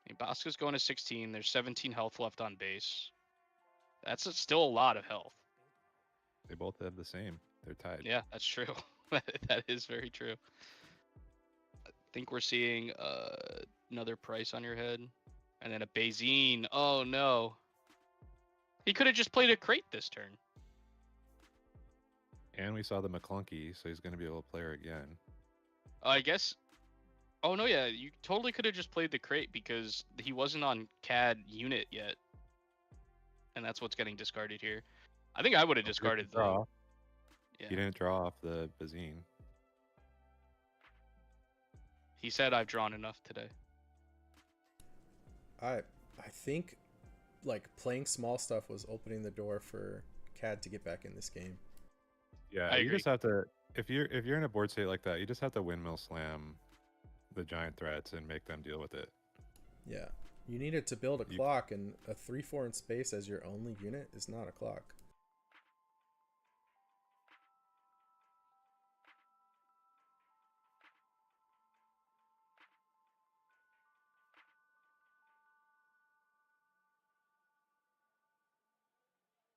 I mean, Bosco's going to 16. There's 17 health left on base. That's still a lot of health. They both have the same. They're tied. Yeah, that's true. That is very true. I think we're seeing another price on your head. And then a Bazine. Oh, no. He could have just played a crate this turn. And we saw the McClunky, so he's going to be able to play her again. I guess. Oh, no, yeah. You totally could have just played the crate because he wasn't on CAD unit yet. And that's what's getting discarded here. I think I would have discarded the draw. Yeah. He didn't draw off the Bazine. He said I've drawn enough today. I think like playing small stuff was opening the door for CAD to get back in this game. Yeah, you just have to if you're in a board state like that, you just have to windmill slam the giant threats and make them deal with it. Yeah. You needed to build a clock, and a 3/4 in space as your only unit is not a clock.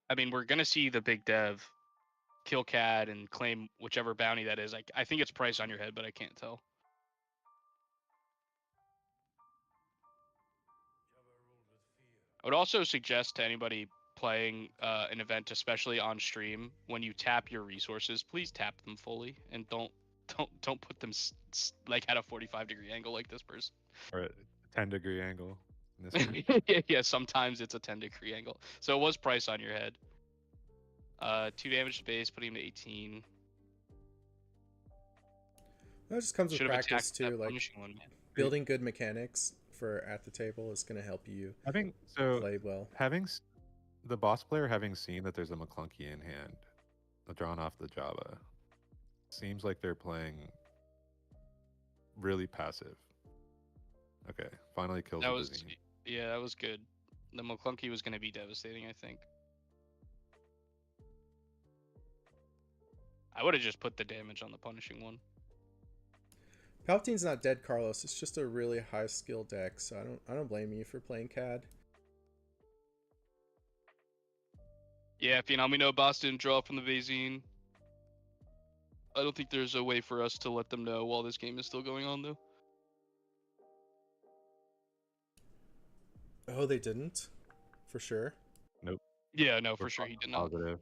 I mean, we're gonna see the big dev kill CAD and claim whichever bounty that is. I think it's price on your head, but I can't tell. I would also suggest to anybody playing an event, especially on stream, when you tap your resources, please tap them fully and don't put them like at a 45-degree angle like this person. Or a 10-degree angle. In this Yeah, sometimes it's a 10-degree angle. So it was price on your head. 2 damage to base, putting him to 18. That just comes with practice too. Like one. building good mechanics for at the table is going to help you play well. Having the boss player having seen that there's a McClunky in hand, drawn off the Java, seems like they're playing really passive. Okay, finally kills the Bazine. Yeah, that was good. The McClunky was going to be devastating, I think. I would have just put the damage on the punishing one. Palpatine's not dead, Carlos. It's just a really high skill deck, so I don't blame you for playing CAD. Yeah, Phenomeno Boss didn't draw from the Bazine. I don't think there's a way for us to let them know while this game is still going on, though. Oh, they didn't? For sure? Nope. Yeah, no, for sure he did not. Positive.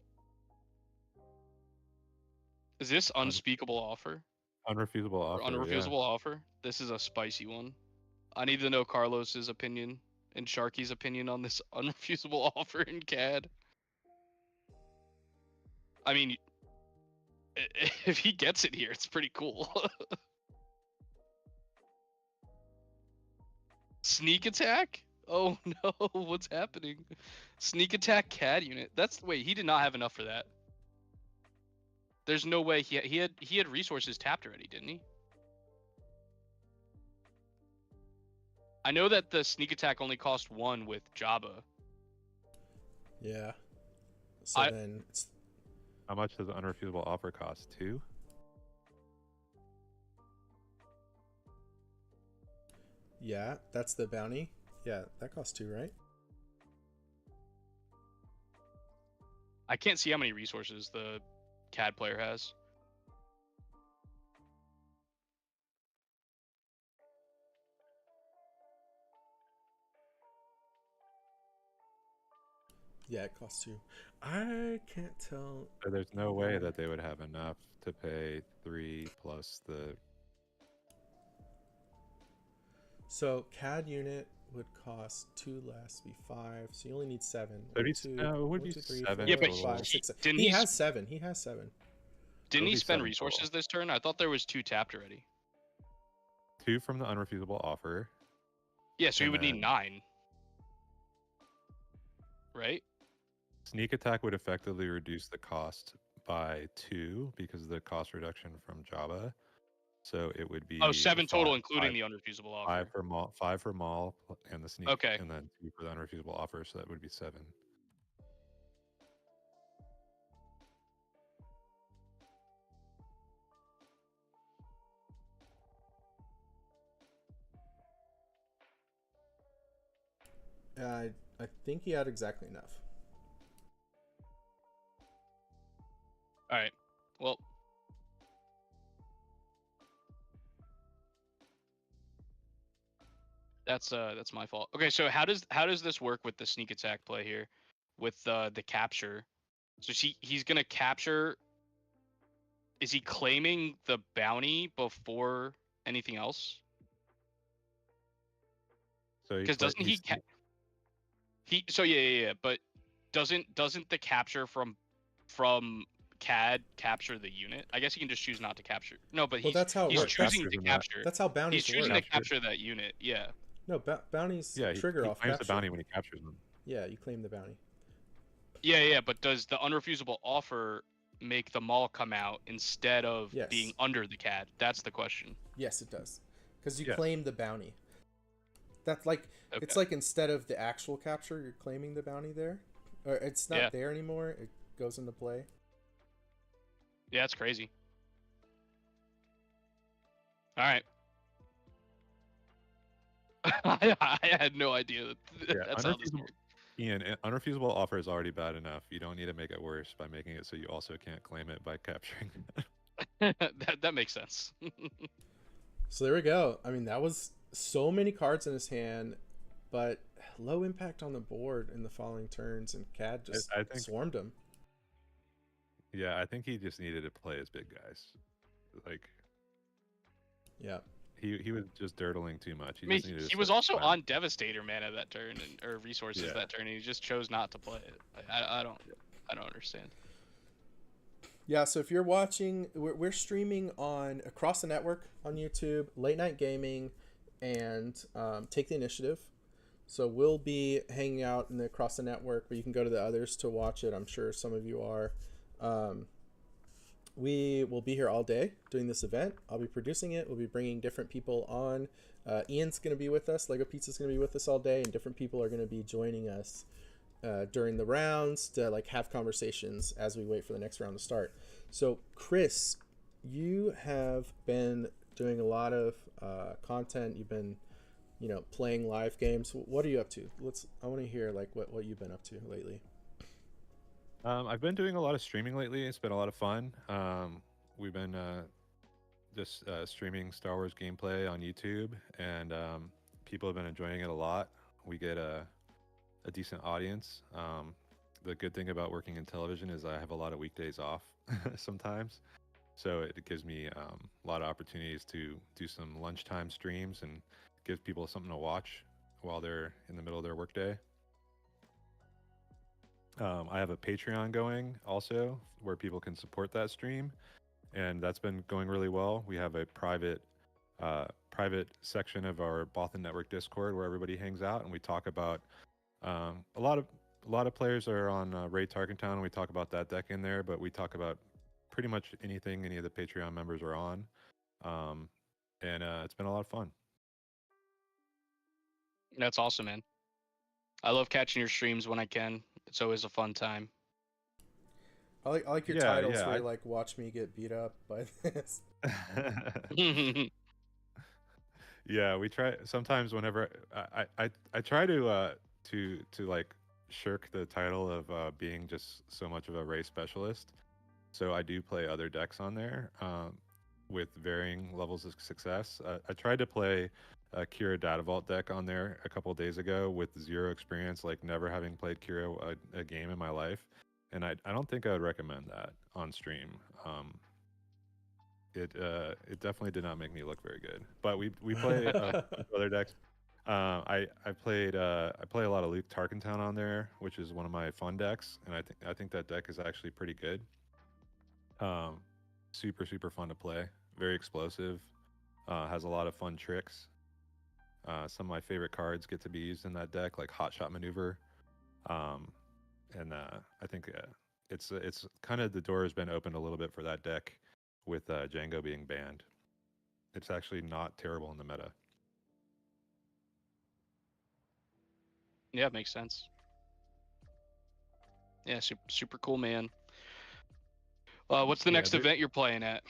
Is this unspeakable offer? Unrefusable offer. Unrefusable offer? This is a spicy one. I need to know Carlos's opinion and Sharky's opinion on this unrefusable offer in CAD. I mean, if he gets it here, it's pretty cool. Sneak attack? Oh no, what's happening? Sneak attack CAD unit. Wait, he did not have enough for that. There's no way he had resources tapped already, didn't he? I know that the sneak attack only cost 1 with Jabba. Yeah. So then it's... How much does the unrefusable offer cost? 2? Yeah, that's the bounty. Yeah, that costs 2, right? I can't see how many resources the CAD player has. Yeah, it costs 2. I can't tell. So there's no way that they would have enough to pay 3 plus the... So CAD unit would cost 2 less, be 5. So you only need 7. So 1, 2, it would 1, be 2, 3, 7 Yeah, 4, but total. 5, 6, 7. didn't He he? has 7. He has 7. Didn't he be spend 7 resources total. this turn? I thought there was 2 tapped already. 2 from the unrefusable offer. Yeah, so he And would need then 9. Right? Sneak attack would effectively reduce the cost by 2 because of the cost reduction from Java. So it would be Oh, 7 total, 5, including the unrefusable offer. 5 for Maul, 5 for Maul, and the sneak, Okay. and then 2 for the unrefusable offer. So that would be 7. I think he had exactly enough. All right. Well, that's my fault. Okay, so how does this work with the sneak attack play here, with the capture? So he's gonna capture. Is he claiming the bounty before anything else? So Because doesn't he? So yeah. But doesn't the capture from CAD capture the unit? I guess he can just choose not to capture. No, but Well, that's how it he's works. choosing to Captures in that. capture. That's how bounties He's choosing work. to capture that unit. Yeah. No, bounties Yeah, trigger he off claims capture. the bounty when he captures them. Yeah, you claim the bounty. Yeah. But does the unrefusable offer make the mall come out instead of Yes. being under the CAD? That's the question. Yes, it does. Because you Yes. claim the bounty. That's like it's like instead of the actual capture, you're claiming the bounty there, or it's not there anymore. It goes into play. Yeah, it's crazy. All right. I had no idea that's how this works. Ian, unrefusable offer is already bad enough. You don't need to make it worse by making it so you also can't claim it by capturing. that makes sense. So there we go. I mean, that was so many cards in his hand, but low impact on the board in the following turns, and CAD just I think swarmed him. Yeah, I think he just needed to play his big guys. Like, yeah, he was just dirtling too much. He was also on Devastator mana that turn, or resources that turn, and he just chose not to play it. I don't understand. Yeah, so if you're watching, we're streaming on across the network on YouTube, Late Night Gaming, and Take the Initiative. So we'll be hanging out in the across the network, but you can go to the others to watch it. I'm sure some of you are. We will be here all day doing this event. I'll be producing it. We'll be bringing different people on. Ian's going to be with us. Lego Pizza's going to be with us all day, and different people are going to be joining us during the rounds to like have conversations as we wait for the next round to start. So Chris, you have been doing a lot of content. You've been, playing live games. What are you up to? I want to hear like what you've been up to lately. I've been doing a lot of streaming lately. It's been a lot of fun. We've been just streaming Star Wars gameplay on YouTube, and people have been enjoying it a lot. We get a decent audience. The good thing about working in television is I have a lot of weekdays off sometimes, so it gives me a lot of opportunities to do some lunchtime streams and give people something to watch while they're in the middle of their workday. I have a Patreon going also where people can support that stream, and that's been going really well. We have a private section of our Bothan Network Discord where everybody hangs out, and we talk about a lot of players are on Raid Tarkentown, and we talk about that deck in there, but we talk about pretty much anything any of the Patreon members are on, and it's been a lot of fun. That's awesome, man. I love catching your streams when I can. It's always a fun time. I like your titles where you like watch me get beat up by this. Yeah, we try sometimes whenever I try to like shirk the title of being just so much of a race specialist. So I do play other decks on there with varying levels of success. I tried to play a Kira Data Vault deck on there a couple days ago with 0 experience, like never having played Kira a game in my life, and I don't think I would recommend that on stream. It definitely did not make me look very good. But we play other decks. I played I play a lot of Luke Tarkentown on there, which is one of my fun decks, and I think that deck is actually pretty good. Um, super fun to play. Very explosive. Has a lot of fun tricks. Some of my favorite cards get to be used in that deck, like Hot Shot Maneuver. Um, and I think it's kind of the door has been opened a little bit for that deck with Django being banned. It's actually not terrible in the meta. Yeah, it makes sense. Yeah, super cool, man. What's the Yeah, next event you're playing at?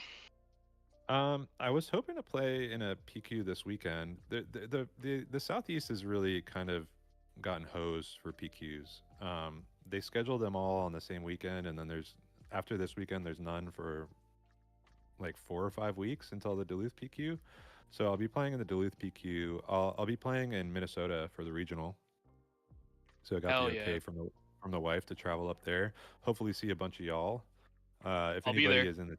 I was hoping to play in a PQ this weekend. The Southeast has really kind of gotten hosed for PQs. They schedule them all on the same weekend, and then there's after this weekend there's none for like 4 or 5 weeks until the Duluth PQ. So I'll be playing in the Duluth PQ. I'll be playing in Minnesota for the regional. So I got the Hell okay yeah, from the wife to travel up there. Hopefully see a bunch of y'all. If I'll be anybody there. is in the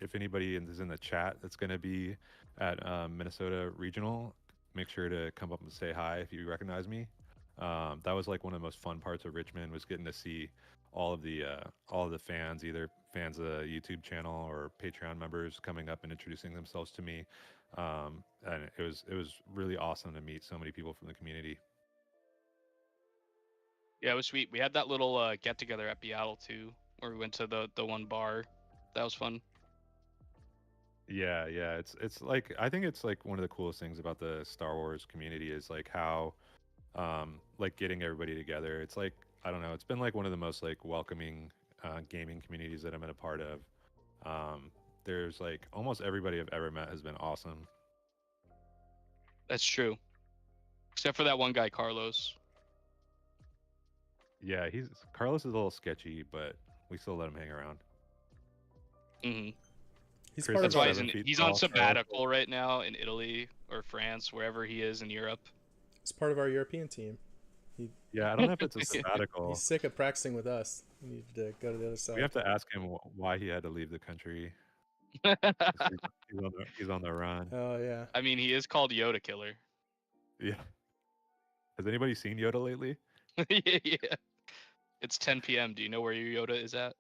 if anybody is in the chat that's going to be at Minnesota Regional, make sure to come up and say hi if you recognize me. That was like one of the most fun parts of Richmond was getting to see all of the fans, either fans of the YouTube channel or Patreon members, coming up and introducing themselves to me. And it was really awesome to meet so many people from the community. Yeah, it was sweet. We had that little get together at Beattle too, where we went to the one bar. That was fun. Yeah, yeah. It's like I think it's like one of the coolest things about the Star Wars community is like how like getting everybody together. It's like I don't know, it's been like one of the most like welcoming gaming communities that I've been a part of. There's like almost everybody I've ever met has been awesome. That's true, except for that one guy, Carlos. Yeah, he's Carlos is a little sketchy, but we still let him hang around. Hmm He's Chris part That's of why our. he's on sabbatical right now in Italy or France, wherever he is in Europe. He's part of our European team. He Yeah, I don't know if it's a he's sabbatical. sick of practicing with us. We need to go to the other side. We have to ask him why he had to leave the country. He's on the run. Oh yeah. I mean, he is called Yoda Killer. Yeah. Has anybody seen Yoda lately? Yeah, yeah. It's 10 p.m. Do you know where your Yoda is at?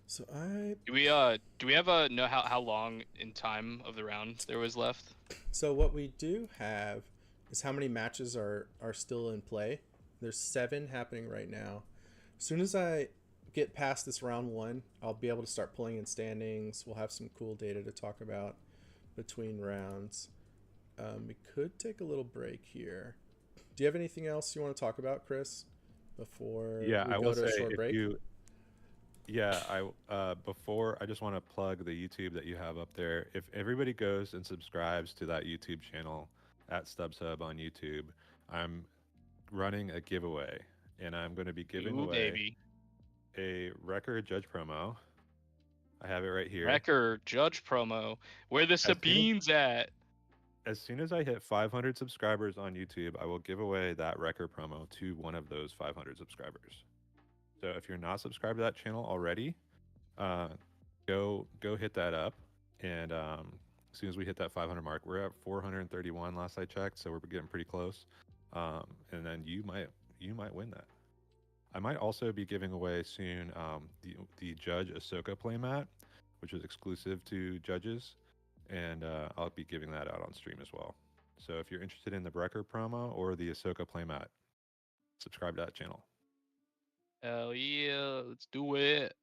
So I. Do we have a know how long in time of the round there was left? So what we do have is how many matches are still in play. There's 7 happening right now. As soon as I get past this round 1, I'll be able to start pulling in standings. We'll have some cool data to talk about between rounds. We could take a little break here. Do you have anything else you want to talk about, Chris, before Yeah, we I go will to a say short if break? yeah, before I just want to plug the YouTube that you have up there. If everybody goes and subscribes to that YouTube channel at StubSub on YouTube, I'm running a giveaway, and I'm going to be giving Ooh, away baby. a Wrecker Judge promo. I have it right here. Wrecker Judge promo. Where the Sabines at? As soon as I hit 500 subscribers on YouTube, I will give away that Wrecker promo to one of those 500 subscribers. So if you're not subscribed to that channel already, go hit that up. And as soon as we hit that 500 mark, we're at 431 last I checked, so we're getting pretty close. And then you might win that. I might also be giving away soon the Judge Ahsoka playmat, which is exclusive to judges, and I'll be giving that out on stream as well. So if you're interested in the Brecker promo or the Ahsoka playmat, subscribe to that channel. Hell yeah, let's do it.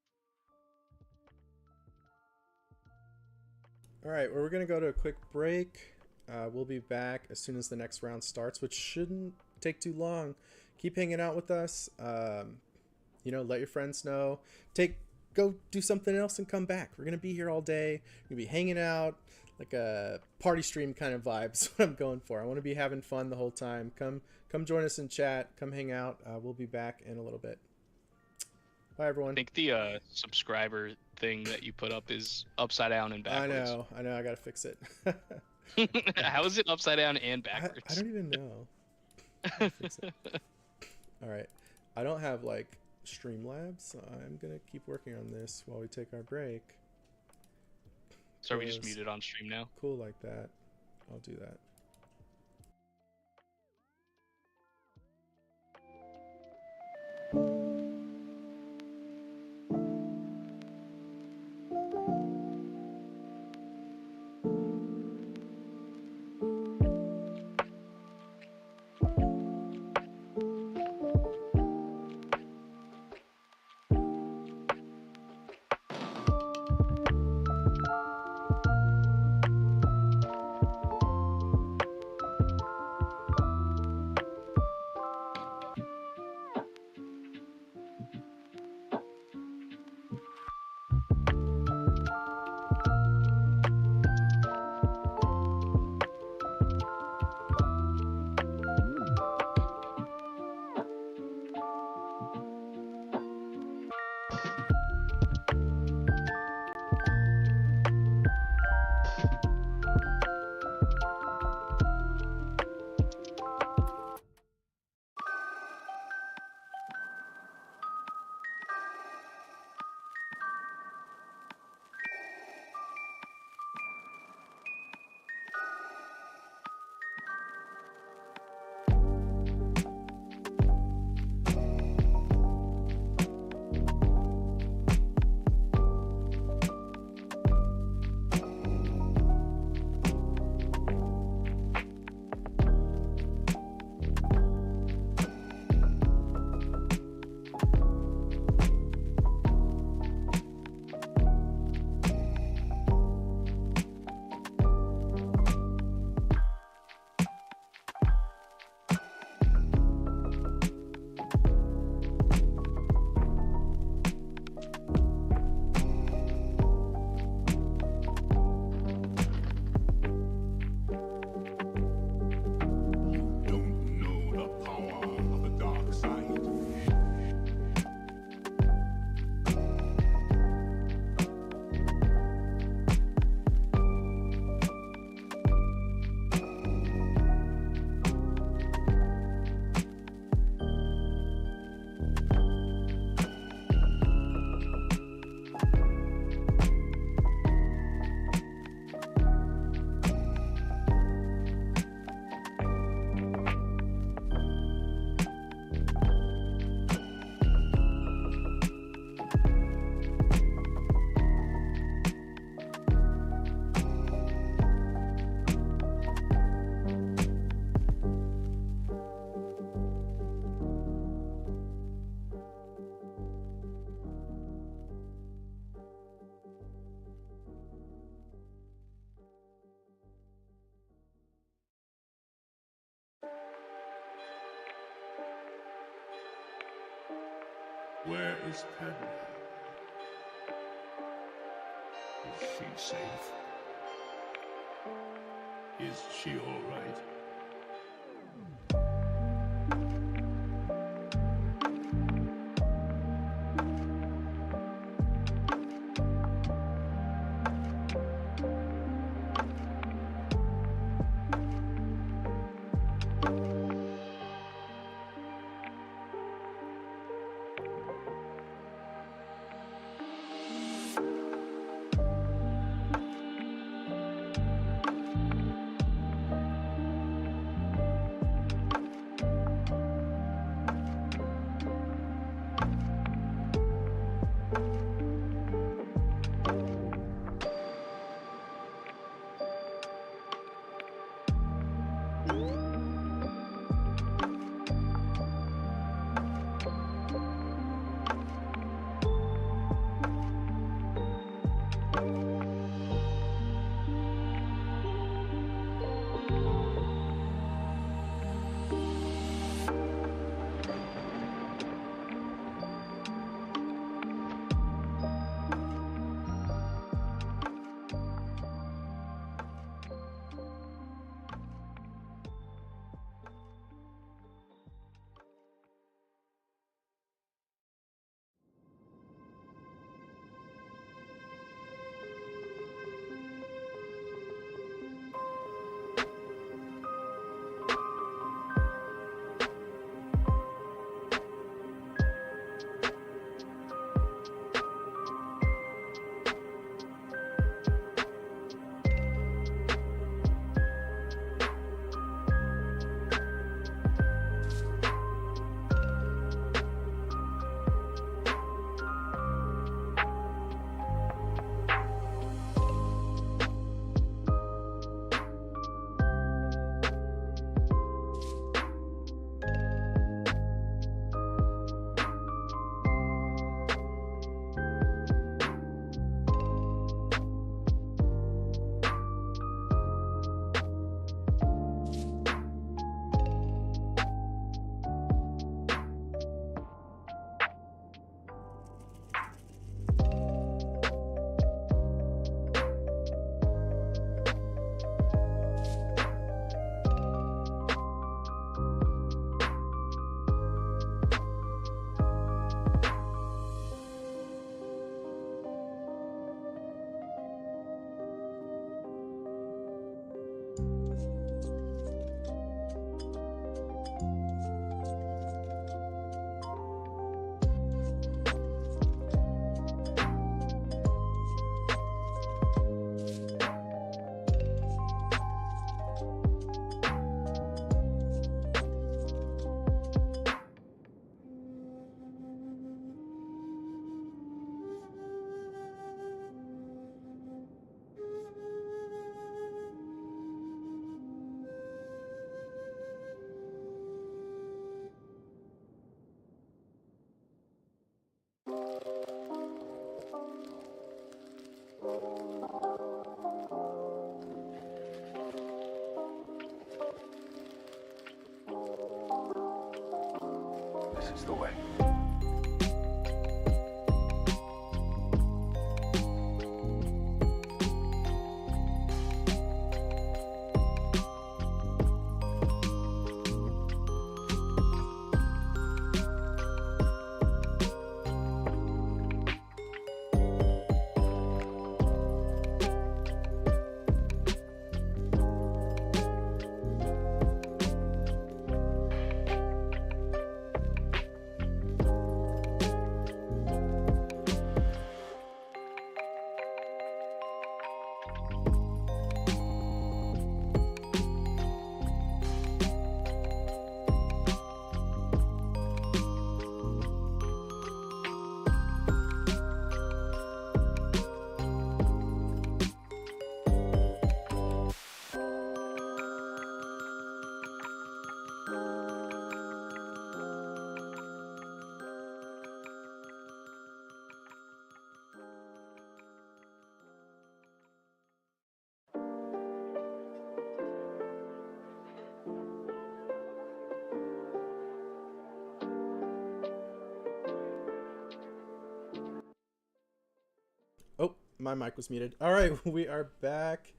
All right, well, we're going to go to a quick break. We'll be back as soon as the next round starts, which shouldn't take too long. Keep hanging out with us. Let your friends know. Go do something else and come back. We're going to be here all day. We're going to be hanging out, like a party stream kind of vibe. That's what I'm going for. I want to be having fun the whole time. Come join us in chat. Come hang out. We'll be back in a little bit. Bye, everyone. I think the subscriber thing that you put up is upside down and backwards. I know. I got to fix it. How is it upside down and backwards? I don't even know. Fix it. All right. I don't have like Streamlabs, so I'm going to keep working on this while we take our break. So are we just was muted on stream now? cool like that. I'll do that. Where is Padme? Is she safe? Is she all right? This is the way. Oh, my mic was muted. All right, we are back,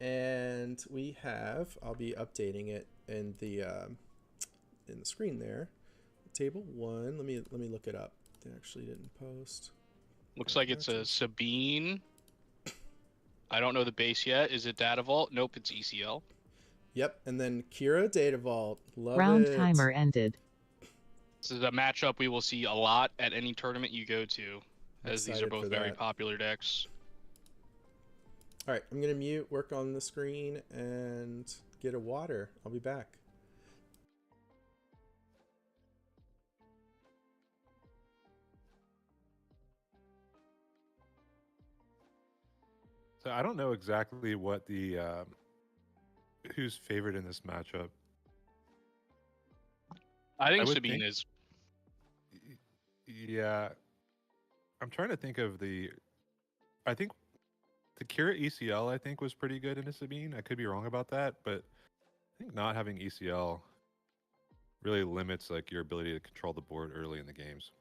and we have. I'll be updating it in the screen there. Table 1. Let me look it up. They actually didn't post. Looks like it's a Sabine. I don't know the base yet. Is it Data Vault? Nope, it's ECL. Yep, and then Kira Data Vault. Love Round it. timer ended. This is a matchup we will see a lot at any tournament you go to, as these are Excited both for very that. popular decks. All right, I'm gonna mute, work on the screen, and get a water. I'll be back. So I don't know exactly what the who's favored in this matchup. I think would Sabine think- is. Yeah, I'm trying to think of the. I think the Kira ECL I think was pretty good in a Sabine. I could be wrong about that, but I think not having ECL really limits like your ability to control the board early in the games.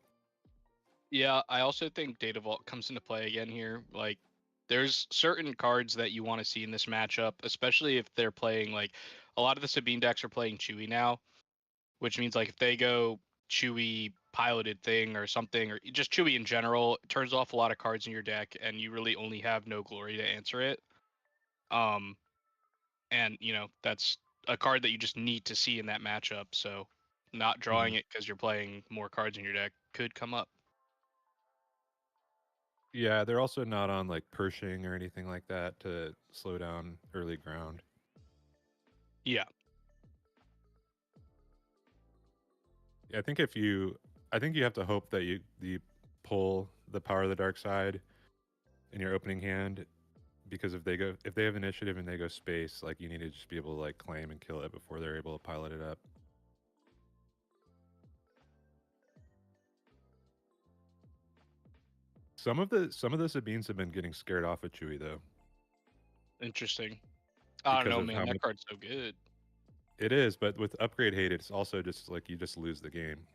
Yeah, I also think Data Vault comes into play again here. Like, there's certain cards that you want to see in this matchup, especially if they're playing, like, a lot of the Sabine decks are playing Chewy now, which means, like, if they go Chewy piloted thing or something, or just Chewy in general, it turns off a lot of cards in your deck, and you really only have no glory to answer it. And, you know, that's a card that you just need to see in that matchup, so not drawing it because you're playing more cards in your deck could come up. Yeah, they're also not on like Pershing or anything like that to slow down early ground. Yeah. I think you have to hope that you pull the Power of the Dark Side in your opening hand, because if they have initiative and they go space, like you need to just be able to like claim and kill it before they're able to pilot it up. Some of the Sabines have been getting scared off of Chewy though. Interesting. I don't Because know, of man. how That much- card's so good. It is, but with upgrade hate, it's also just like you just lose the game.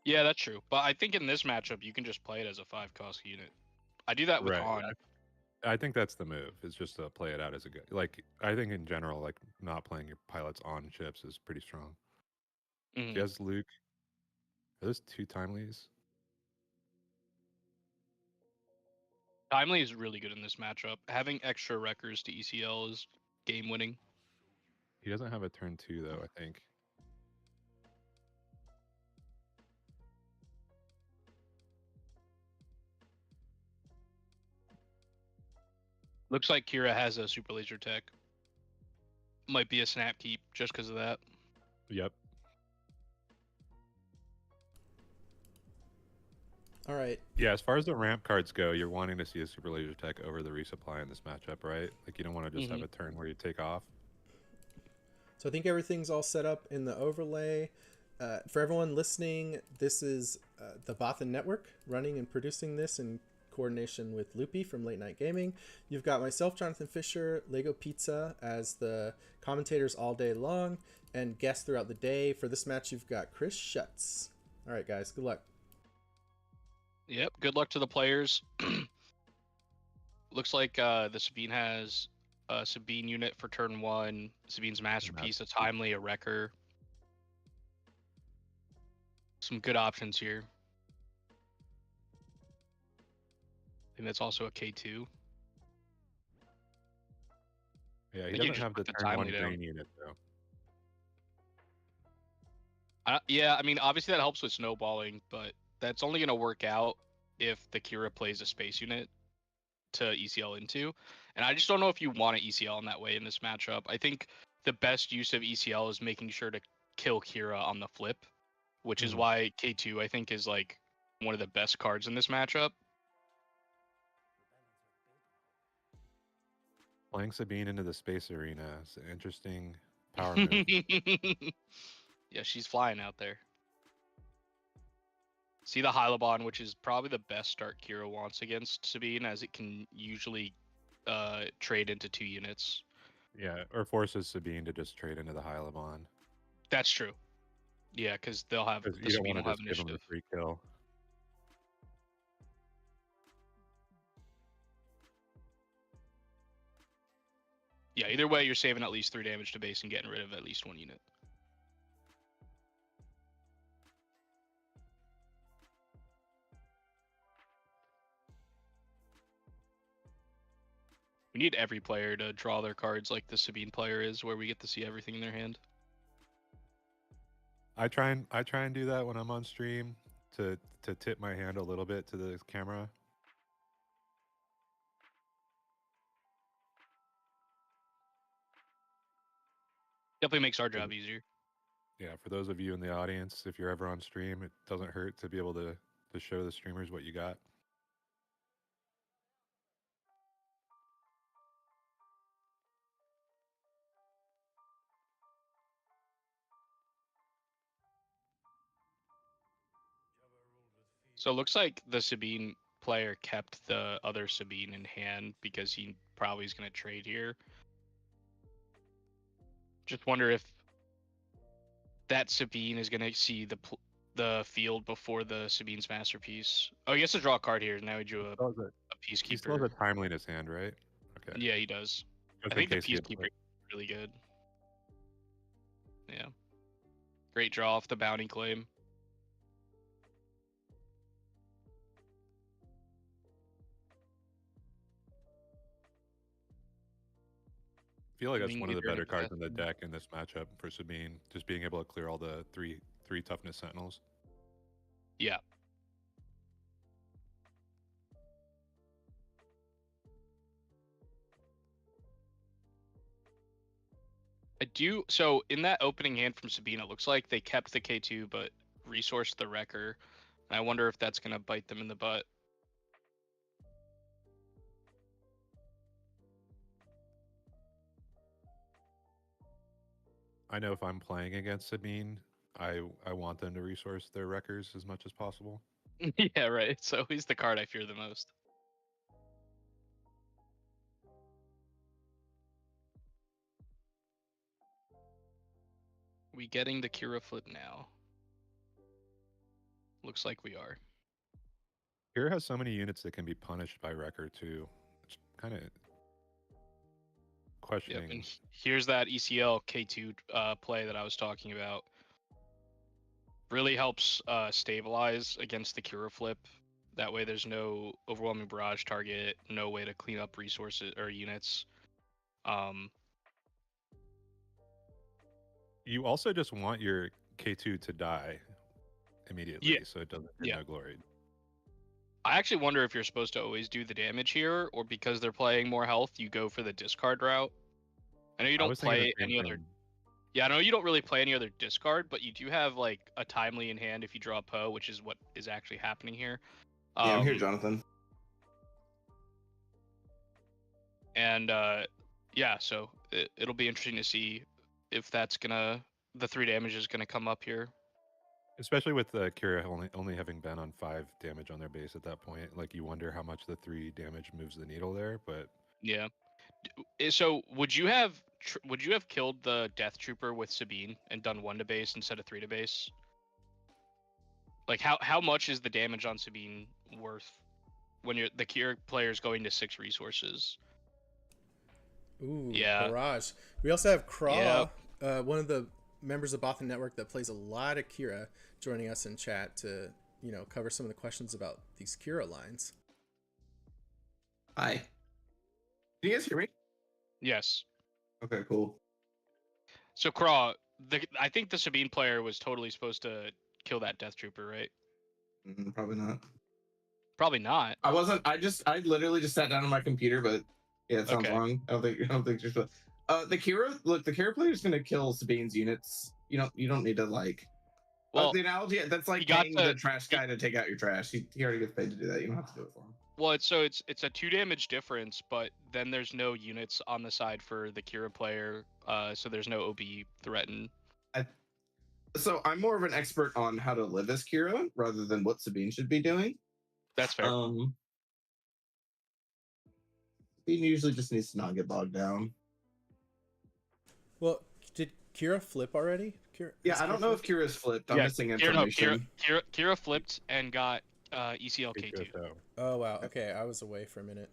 Yeah, that's true. But I think in this matchup, you can just play it as a 5-cost unit. I do that with Right. Han. I think that's the move. Is just to play it out as a good. Like I think in general, like not playing your pilots on ships is pretty strong. Mhm. She has Luke. Are those 2 timelies? Timely is really good in this matchup. Having extra wreckers to ECL is game winning. He doesn't have a turn 2 though. I think. Looks like Kira has a super laser tech. Might be a snap keep just because of that. Yep. All right. Yeah. As far as the ramp cards go, you're wanting to see a super laser tech over the resupply in this matchup, right? Like you don't want to just have a turn where you take off. So I think everything's all set up in the overlay. For everyone listening, this is the Bothan Network running and producing this in coordination with Loopy from Late Night Gaming. You've got myself, Jonathan Fisher, Lego Pizza as the commentators all day long, and guests throughout the day. For this match, you've got Chris Schutz. All right, guys. Good luck. Yep. Good luck to the players. Looks like the Sabine has a Sabine unit for turn 1. Sabine's masterpiece, a timely, a wrecker. Some good options here. And that's also a K2. Yeah, I he think you doesn't just have the put the turn 1 timely down. green unit though. Yeah, I mean, obviously that helps with snowballing, but that's only going to work out if the Kira plays a space unit to ECL into. And I just don't know if you want to ECL in that way in this matchup. I think the best use of ECL is making sure to kill Kira on the flip, which is why K2 I think is like one of the best cards in this matchup. Playing Sabine into the space arena is an interesting power move. Yeah, she's flying out there. See the Hylabon, which is probably the best start Kira wants against Sabine, as it can usually trade into 2 units. Yeah, or forces Sabine to just trade into the Hylabon. That's true. Yeah, because they'll have the You don't Sabine want will to have just give him the initiative. free kill. Yeah, either way, you're saving at least 3 damage to base and getting rid of at least 1 unit. We need every player to draw their cards like the Sabine player is, where we get to see everything in their hand. I try and do that when I'm on stream to tip my hand a little bit to the camera. Definitely makes our job easier. Yeah, for those of you in the audience, if you're ever on stream, it doesn't hurt to be able to show the streamers what you got. So it looks like the Sabine player kept the other Sabine in hand because he probably is going to trade here. Just wonder if that Sabine is going to see the field before the Sabine's masterpiece. Oh, he has to draw a card here. Now he drew a He still has Peacekeeper. a timely in his hand, right? Okay. Yeah, he does. Just I in think the case he had Peacekeeper is really good. Yeah. Great draw off the bounty claim. I feel like that's Doing one of the either better of cards that. in the deck in this matchup for Sabine. Just being able to clear all the three toughness sentinels. Yeah. I do. So in that opening hand from Sabine, it looks like they kept the K2 but resourced the Wrecker. I wonder if that's going to bite them in the butt. I know if I'm playing against Sabine, I want them to resource their wreckers as much as possible. Yeah, right. It's always the card I fear the most. We getting the Kira flip now? Looks like we are. Here has so many units that can be punished by wrecker too. It's kind of Yep, questioning. and here's that ECL K2 play that I was talking about. Really helps stabilize against the Kira flip. That way there's no overwhelming barrage target, no way to clean up resources or units. You also just want your K2 to die immediately, Yeah. so it doesn't get no glory. I actually wonder if you're supposed to always do the damage here, or because they're playing more health, you go for the discard route. I know you don't play any other. Yeah, I know you don't really play any other discard, but you do have like a timely in hand if you draw a Poe, which is what is actually happening here. Yeah, I'm here, Jonathan. And yeah, so it'll be interesting to see if that's the 3 damage is gonna come up here. Especially with Kira only having been on 5 damage on their base at that point, like you wonder how much the 3 damage moves the needle there. But yeah. So would you have killed the Death Trooper with Sabine and done 1 to base instead of 3 to base? Like how much is the damage on Sabine worth when the Kira player is going to 6 resources? Ooh, Yeah. Barrage. We also have Craw, Yep. one of the members of Bothan Network that plays a lot of Kira, joining us in chat to, cover some of the questions about these Kira lines. Hi. Can you guys hear me? Yes. Okay, cool. So Craw, I think the Sabine player was totally supposed to kill that Death Trooper, right? Probably not. Probably not. I wasn't. I literally just sat down on my computer, but yeah, it sounds Okay. wrong. I don't think you're supposed. The Kira player is gonna kill Sabine's units. You don't need to like. Well, the analogy that's like got paying to- the trash guy to take out your trash. He already gets paid to do that. You don't have to do it for him. Well, it's a 2 damage difference, but then there's no units on the side for the Kira player, so there's no OB threatened. So I'm more of an expert on how to live as Kira rather than what Sabine should be doing. That's fair. Sabine usually just needs to not get bogged down. Well, did Kira flip already? Yeah, I don't know if Kira's flipped. I'm missing information. Kira flipped and got ECLK2. Oh wow. Okay, I was away for a minute.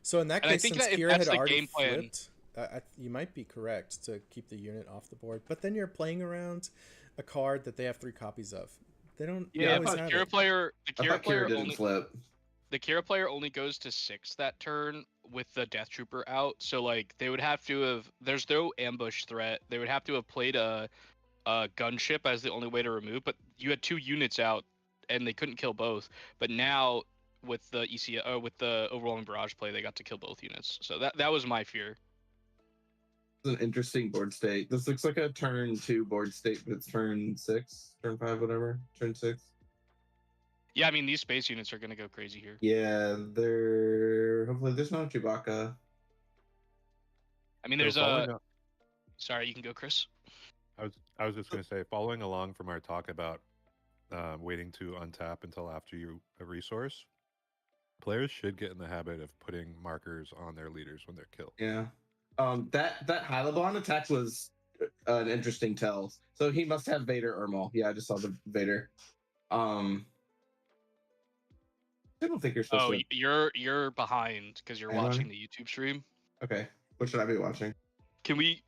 So in that And I case, think since that if Kira that's had the already game plan- flipped, you might be correct to keep the unit off the board. But then you're playing around a card that they have 3 copies of. They don't. Yeah, always but have Kira it. player, the I Kira thought player Kira didn't only flip. the Kira player only goes to 6 that turn with the Death Trooper out. So like they would have to have. There's no ambush threat. They would have to have played a gunship as the only way to remove. But you had 2 units out, and they couldn't kill both. But now with the with the overwhelming barrage play, they got to kill both units. So that was my fear. It's an interesting board state. This looks like a turn 2 board state, but it's turn 6, turn 5, whatever. Turn 6. Yeah, I mean these space units are gonna go crazy here. Yeah, hopefully there's no Chewbacca. I mean So there's following a. up- Sorry, you can go, Chris. I was just going to say, following along from our talk about waiting to untap until after you a resource, players should get in the habit of putting markers on their leaders when they're killed. Yeah. That Hylabon attack was an interesting tell. So he must have Vader Ermal. Yeah, I just saw the Vader. I don't think you're supposed Oh, to. you're behind because you're Am I? watching the YouTube stream. Okay. What should I be watching? Can we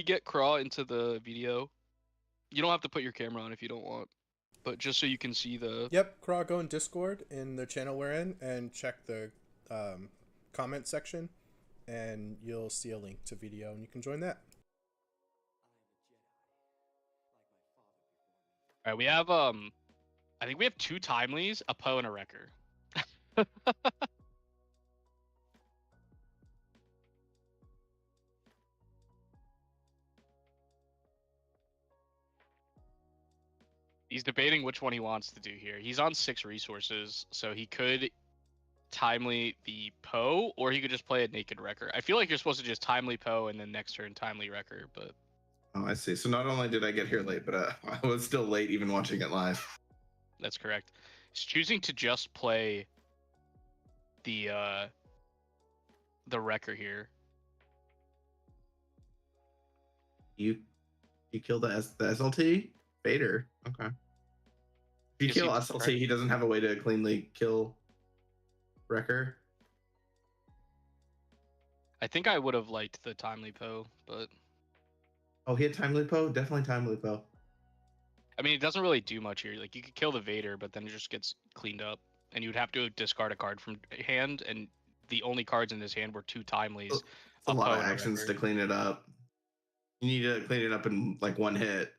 get Craw into the video? You don't have to put your camera on if you don't want, but just so you can see the. Yep, Craw, go in Discord in the channel we're in and check the comment section, and you'll see a link to video, and you can join that. All right, we have I think we have 2 timelies, a Poe, and a Wrecker. He's debating which one he wants to do here. He's on 6 resources, so he could timely the Poe, or he could just play a naked Wrecker. I feel like you're supposed to just timely Poe and then next turn timely Wrecker, but Oh, I see. So not only did I get here late, but I was still late even watching it live. that's correct. He's choosing to just play the Wrecker here. You kill the SLT? Vader. Okay. If you Yes, kill he- SLT, he doesn't have a way to cleanly kill Wrecker. I think I would have liked the timely Poe, but Oh, he had Timely Poe? Definitely Timely Poe. I mean, it doesn't really do much here. Like, you could kill the Vader, but then it just gets cleaned up, and you would have to discard a card from hand, and the only cards in his hand were 2 timelies. It's a lot Poe of and a actions Wrecker. to clean it up. You need to clean it up in like 1 hit.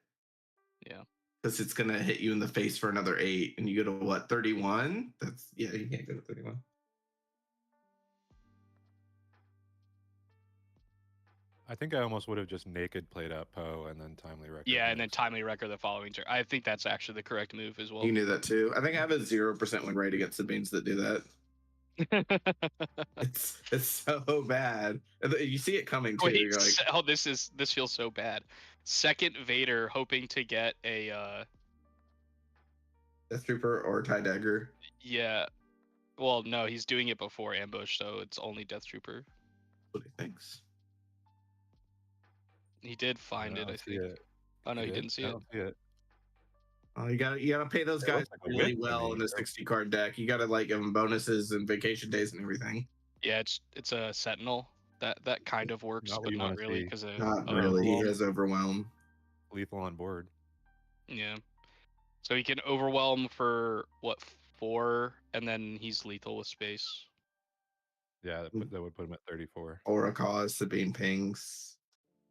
Yeah. Because it's gonna hit you in the face for another 8, and you go to what, 31? That's you can't go to 31. I think I almost would have just naked played out Poe and then timely record. Yeah, and then timely Wrecker the following turn. I think that's actually the correct move as well. You can do that too. I think I have a 0% win rate against the beans that do that. It's so bad. You see it coming too. Wait, You're like, oh, this feels so bad. Second Vader hoping to get a Death Trooper or TIE Dagger. yeah. Well, no, he's doing it before ambush, so it's only Death Trooper. What he thinks. He did find it, I think. Oh no, he didn't see I it. don't see it. You gotta pay those It guys looks like a really whip to well me, in the bro. 60 card deck. You gotta like give them bonuses and vacation days and everything. Yeah, it's a Sentinel. That kind of works, Not what but you not wanna really see. because of Not No. really. He overwhelm. has overwhelm. Lethal on board. Yeah. So he can overwhelm for what 4, and then he's lethal with space. Yeah, that would put him at 34. Aura cause, Sabine pings.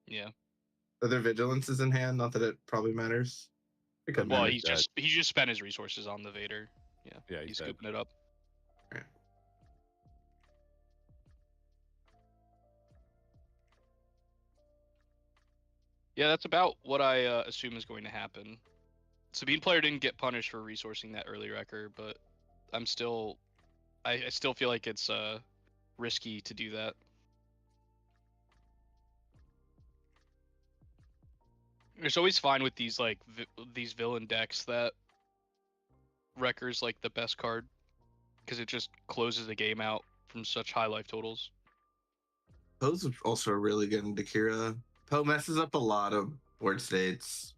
Yeah. Are there vigilances in hand? Not that it probably matters. It could Well, matter. he just spent his resources on the Vader. Yeah. Yeah, He's dead. scooping it up. Right. Yeah, that's about what I assume is going to happen. Sabine player didn't get punished for resourcing that early record, but I still feel like it's risky to do that. It's always fine with these like these villain decks that Wrecker's like the best card because it just closes the game out from such high life totals. Poe's also really good into Kira. Poe messes up a lot of board states.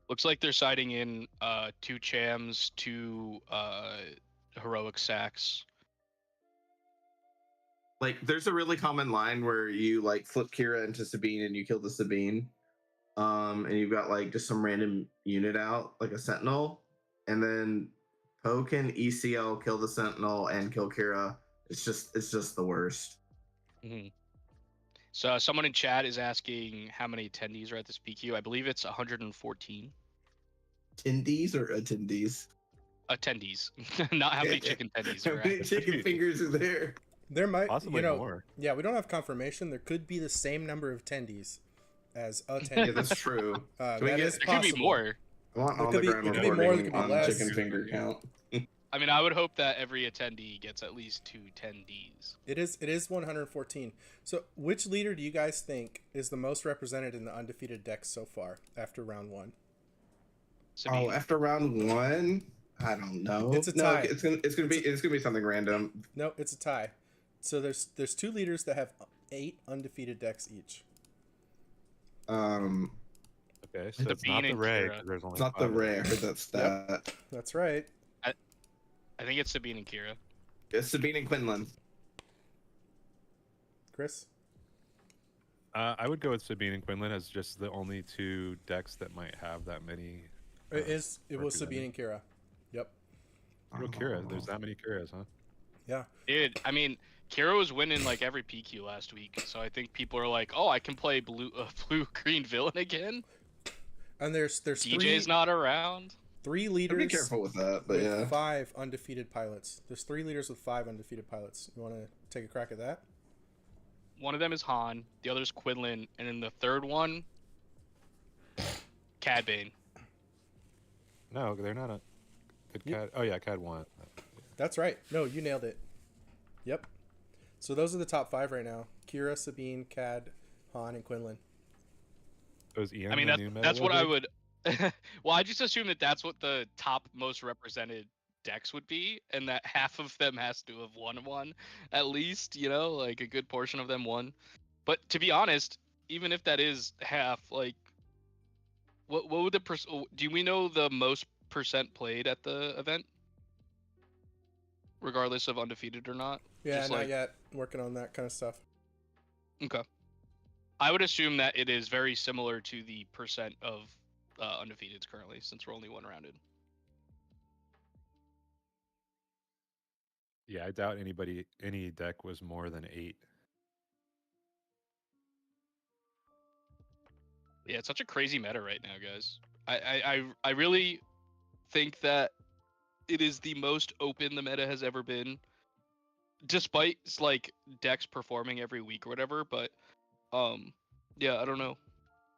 Looks like they're siding in 2 Chams, 2 heroic sacks. Like, there's a really common line where you like flip Kira into Sabine and you kill the Sabine. And you've got like just some random unit out, like a Sentinel, and then Poe can ECL kill the Sentinel and kill Kira. It's just the worst. Mm-hmm. So someone in chat is asking how many attendees are at this PQ. I believe it's 114 Attendees or attendees? attendees, not how many chicken tendies How are many at. chicken fingers are there? There might, Possibly more. Yeah, we don't have confirmation. There could be the same number of attendees as Yeah, attendees. that's true. That we get- is There could be possible. more. I want There on could the be- ground it could be more, recording there could be on less. chicken finger count. I mean, I would hope that every attendee gets at least 2 attendees. It is 114. So, which leader do you guys think is the most represented in the undefeated decks so far after round 1? Sabine. Oh, after round 1, I don't know. It's a tie. It's gonna be something random. No, it's a tie. So there's 2 leaders that have 8 undefeated decks each. Okay, so it's Sabine not the and Ray. Kira. 'Cause there's only It's not 5 the of them. rare. That's that. That's right. I think it's Sabine and Kira. It's Sabine and Quinlan. Chris? I would go with Sabine and Quinlan as just the only 2 decks that might have that many. It was represented. Sabine and Kira. Yep. No Kira. There's that many Kiras, huh? Yeah. Dude, I mean, Kira was winning like every PQ last week, so I think people are like, "Oh, I can play blue green villain again." And there's DJ's not around. 3 So leaders be careful with that, but with yeah. 5 undefeated pilots. There's 3 leaders with 5 undefeated pilots. You want to take a crack at that? One of them is Han, the other's Quinlan, and then the third one, Cad Bane. No, they're not a. Did Yep. Cad? Oh yeah, Cad won. That's right. No, you nailed it. Yep. So those are the top 5 right now. Kira, Sabine, Cad, Han, and Quinlan. Was Ian I mean, the new meta that's what I wizard? would. Well, I just assume that that's what the top most represented decks would be, and that half of them has to have won one, at least. You know, like a good portion of them won. But to be honest, even if that is half, like, what would the do we know the most percent played at the event, regardless of undefeated or not? Yeah, Just not like- yet. Working on that kind of stuff. Okay. I would assume that it is very similar to the percent of undefeateds currently, since we're only 1 rounded. Yeah, I doubt any deck was more than 8. Yeah, it's such a crazy meta right now, guys. I really think that it is the most open the meta has ever been, despite like decks performing every week or whatever. But yeah, I don't know.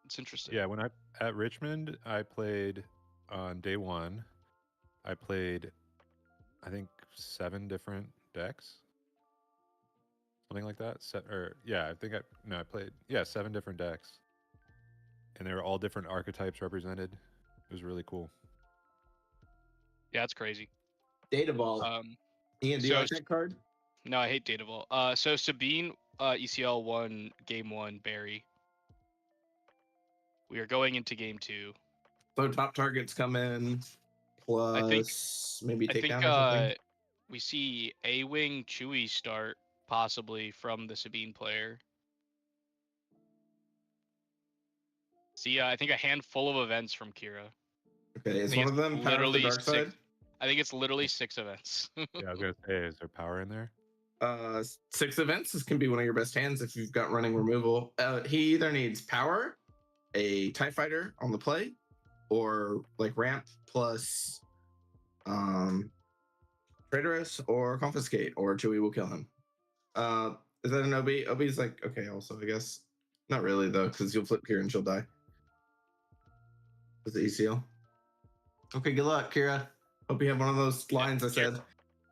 It's interesting. Yeah, when at Richmond, I played on day 1. I played, I think 7 different decks, something like that. I played 7 different decks, and they were all different archetypes represented. It was really cool. Yeah, it's crazy. Data ball. Ian, do you so- like that card? No, I hate Data Vault. So Sabine ECL won game 1, Barry. We are going into game 2. So top targets come in plus maybe I think takedown or something. we see A-Wing Chewie start possibly from the Sabine player. See, I think a handful of events from Kira. Okay, is think one it's of them Power of the literally Dark Side? I think it's literally 6 events. Yeah, I was gonna say, is there power in there? 6 events. This can be one of your best hands if you've got running removal. He either needs power, a TIE fighter on the play, or like ramp plus traitorous or confiscate, or Chewie will kill him. Is that an OB? OB's like okay, also I guess. Not really though, because you'll flip Kira and she'll die. Is it ECL? Okay, good luck, Kira. Hope you have one of those lines I said.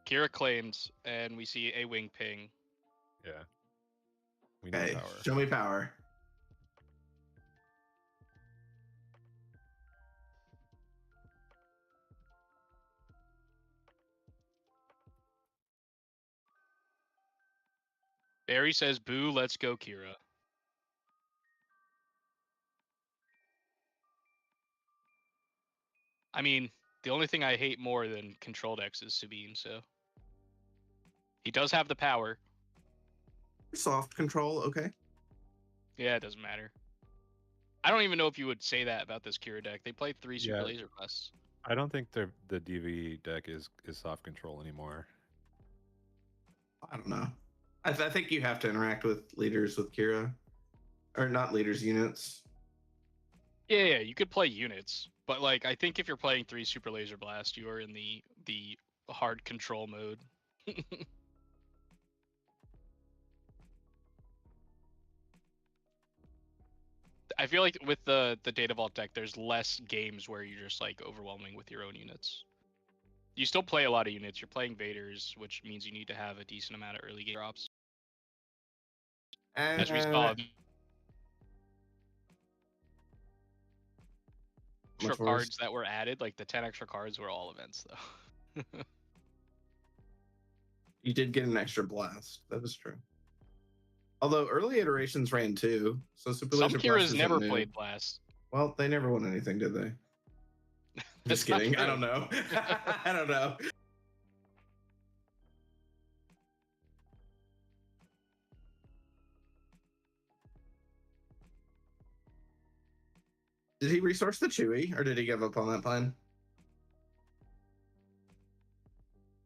Kira claims, and we see A-Wing ping. Yeah. We need Okay, power. show me power. Barry says, "Boo, let's go, Kira." I mean, the only thing I hate more than control decks is Sabine, so he does have the power. Soft control, okay. Yeah, it doesn't matter. I don't even know if you would say that about this Kira deck. They play 3 Super Yeah. Laser Blasts. I don't think the DV deck is soft control anymore. I don't know. I think you have to interact with leaders with Kira, or not leaders, units. Yeah, you could play units, but like I think if you're playing 3 Super Laser Blast, you are in the hard control mode. I feel like with the Data Vault deck, there's less games where you're just like overwhelming with your own units. You still play a lot of units. You're playing Vaders, which means you need to have a decent amount of early game drops. As we saw, extra cards that were added, like the 10 extra cards, were all events though. You did get an extra blast. That is true. Although early iterations ran 2, so Super Some Laser Blast Kiras isn't never new. played Blast. Well, they never won anything, did they? Just That's not kidding. I true. don't know. I don't know. Did he resource the Chewie, or did he give up on that plan?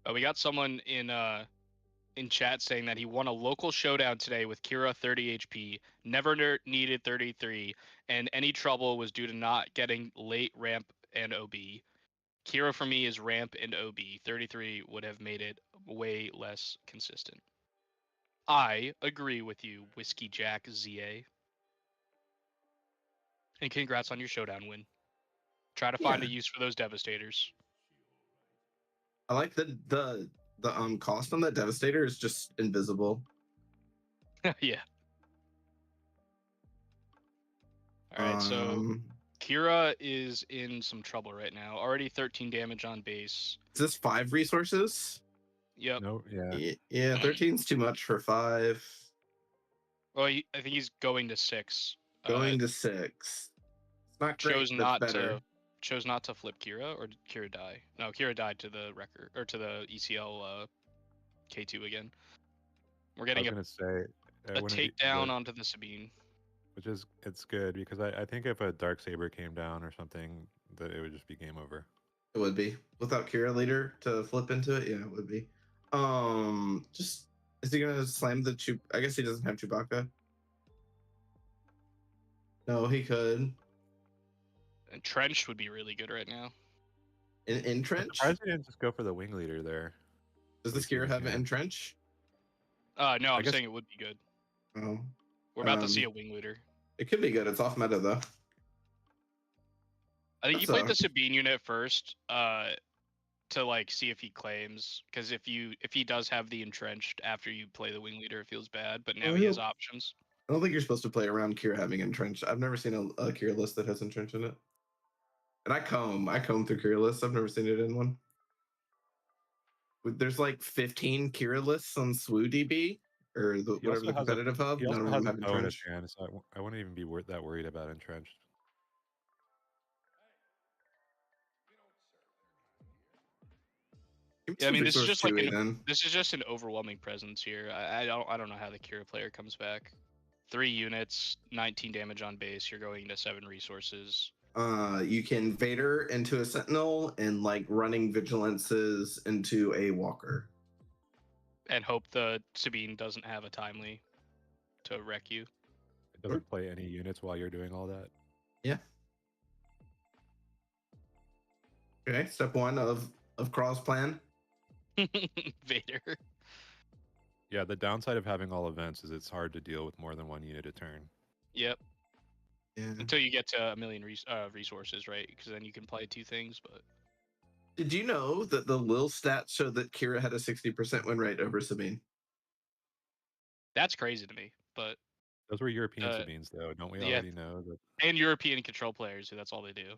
Oh, we got someone in chat saying that he won a local showdown today with Kira 30 HP, never needed 33, and any trouble was due to not getting late ramp and OB. Kira for me is ramp and OB. 33 would have made it way less consistent. I agree with you, Whiskey Jack ZA. And congrats on your showdown win. Try to find a use for those Devastators. I like the cost on that Devastator is just invisible. Yeah. All right, so Kira is in some trouble right now. Already 13 damage on base. Is this 5 resources? Yep. No, yeah. Yeah, 13's too much for 5. Well, I think he's going to 6. Going to 6. It's not great. Chose not to flip Kira, or did Kira die? No, Kira died to the record or to the ECL K2 again. We're getting a takedown onto the Sabine. Which is, it's good because I think if a Dark Saber came down or something, that it would just be game over. It would be. Without Kira leader to flip into it, yeah, it would be. Just, is he gonna slam the Chew? I guess he doesn't have Chewbacca. No, he could. Entrenched would be really good right now. Entrench? Surprised he didn't just go for the wing leader there. Does this Kira have an entrench? No, I'm saying it would be good. Oh. We're about to see a wing leader. It could be good. It's off meta though. I think you played the Sabine unit first, to like see if he claims, because if he does have the entrenched after you play the wing leader, it feels bad. But now he has options. I don't think you're supposed to play around Kira having entrenched. I've never seen a Kira list that has entrenched in it. And I comb through Kira lists. I've never seen it in one. There's like 15 Kira lists on SWODB or whatever the competitive hub. He also None of has them have a bow in his entrenched. hand, so I wouldn't even be that worried about entrenched. Yeah, I mean, this is Resource just like 2-8 then. this is just an overwhelming presence here. I don't know how the Kira player comes back. 3 units, 19 damage on base. You're going to 7 resources. You can Vader into a Sentinel and like running Vigilances into a Walker. And hope the Sabine doesn't have a timely to wreck you. It doesn't play any units while you're doing all that. Yeah. Okay, step 1 of Crawl's plan. Vader. Yeah, the downside of having all events is it's hard to deal with more than 1 unit a turn. Yep. Yeah. Until you get to a million resources, right? Because then you can play 2 things. But Did you know that the Lil stats show that Kira had a 60% win rate over Sabine? that's crazy to me. But Those were European Sabines, though. Don't we yeah. already know that? And European control players, who that's all they do.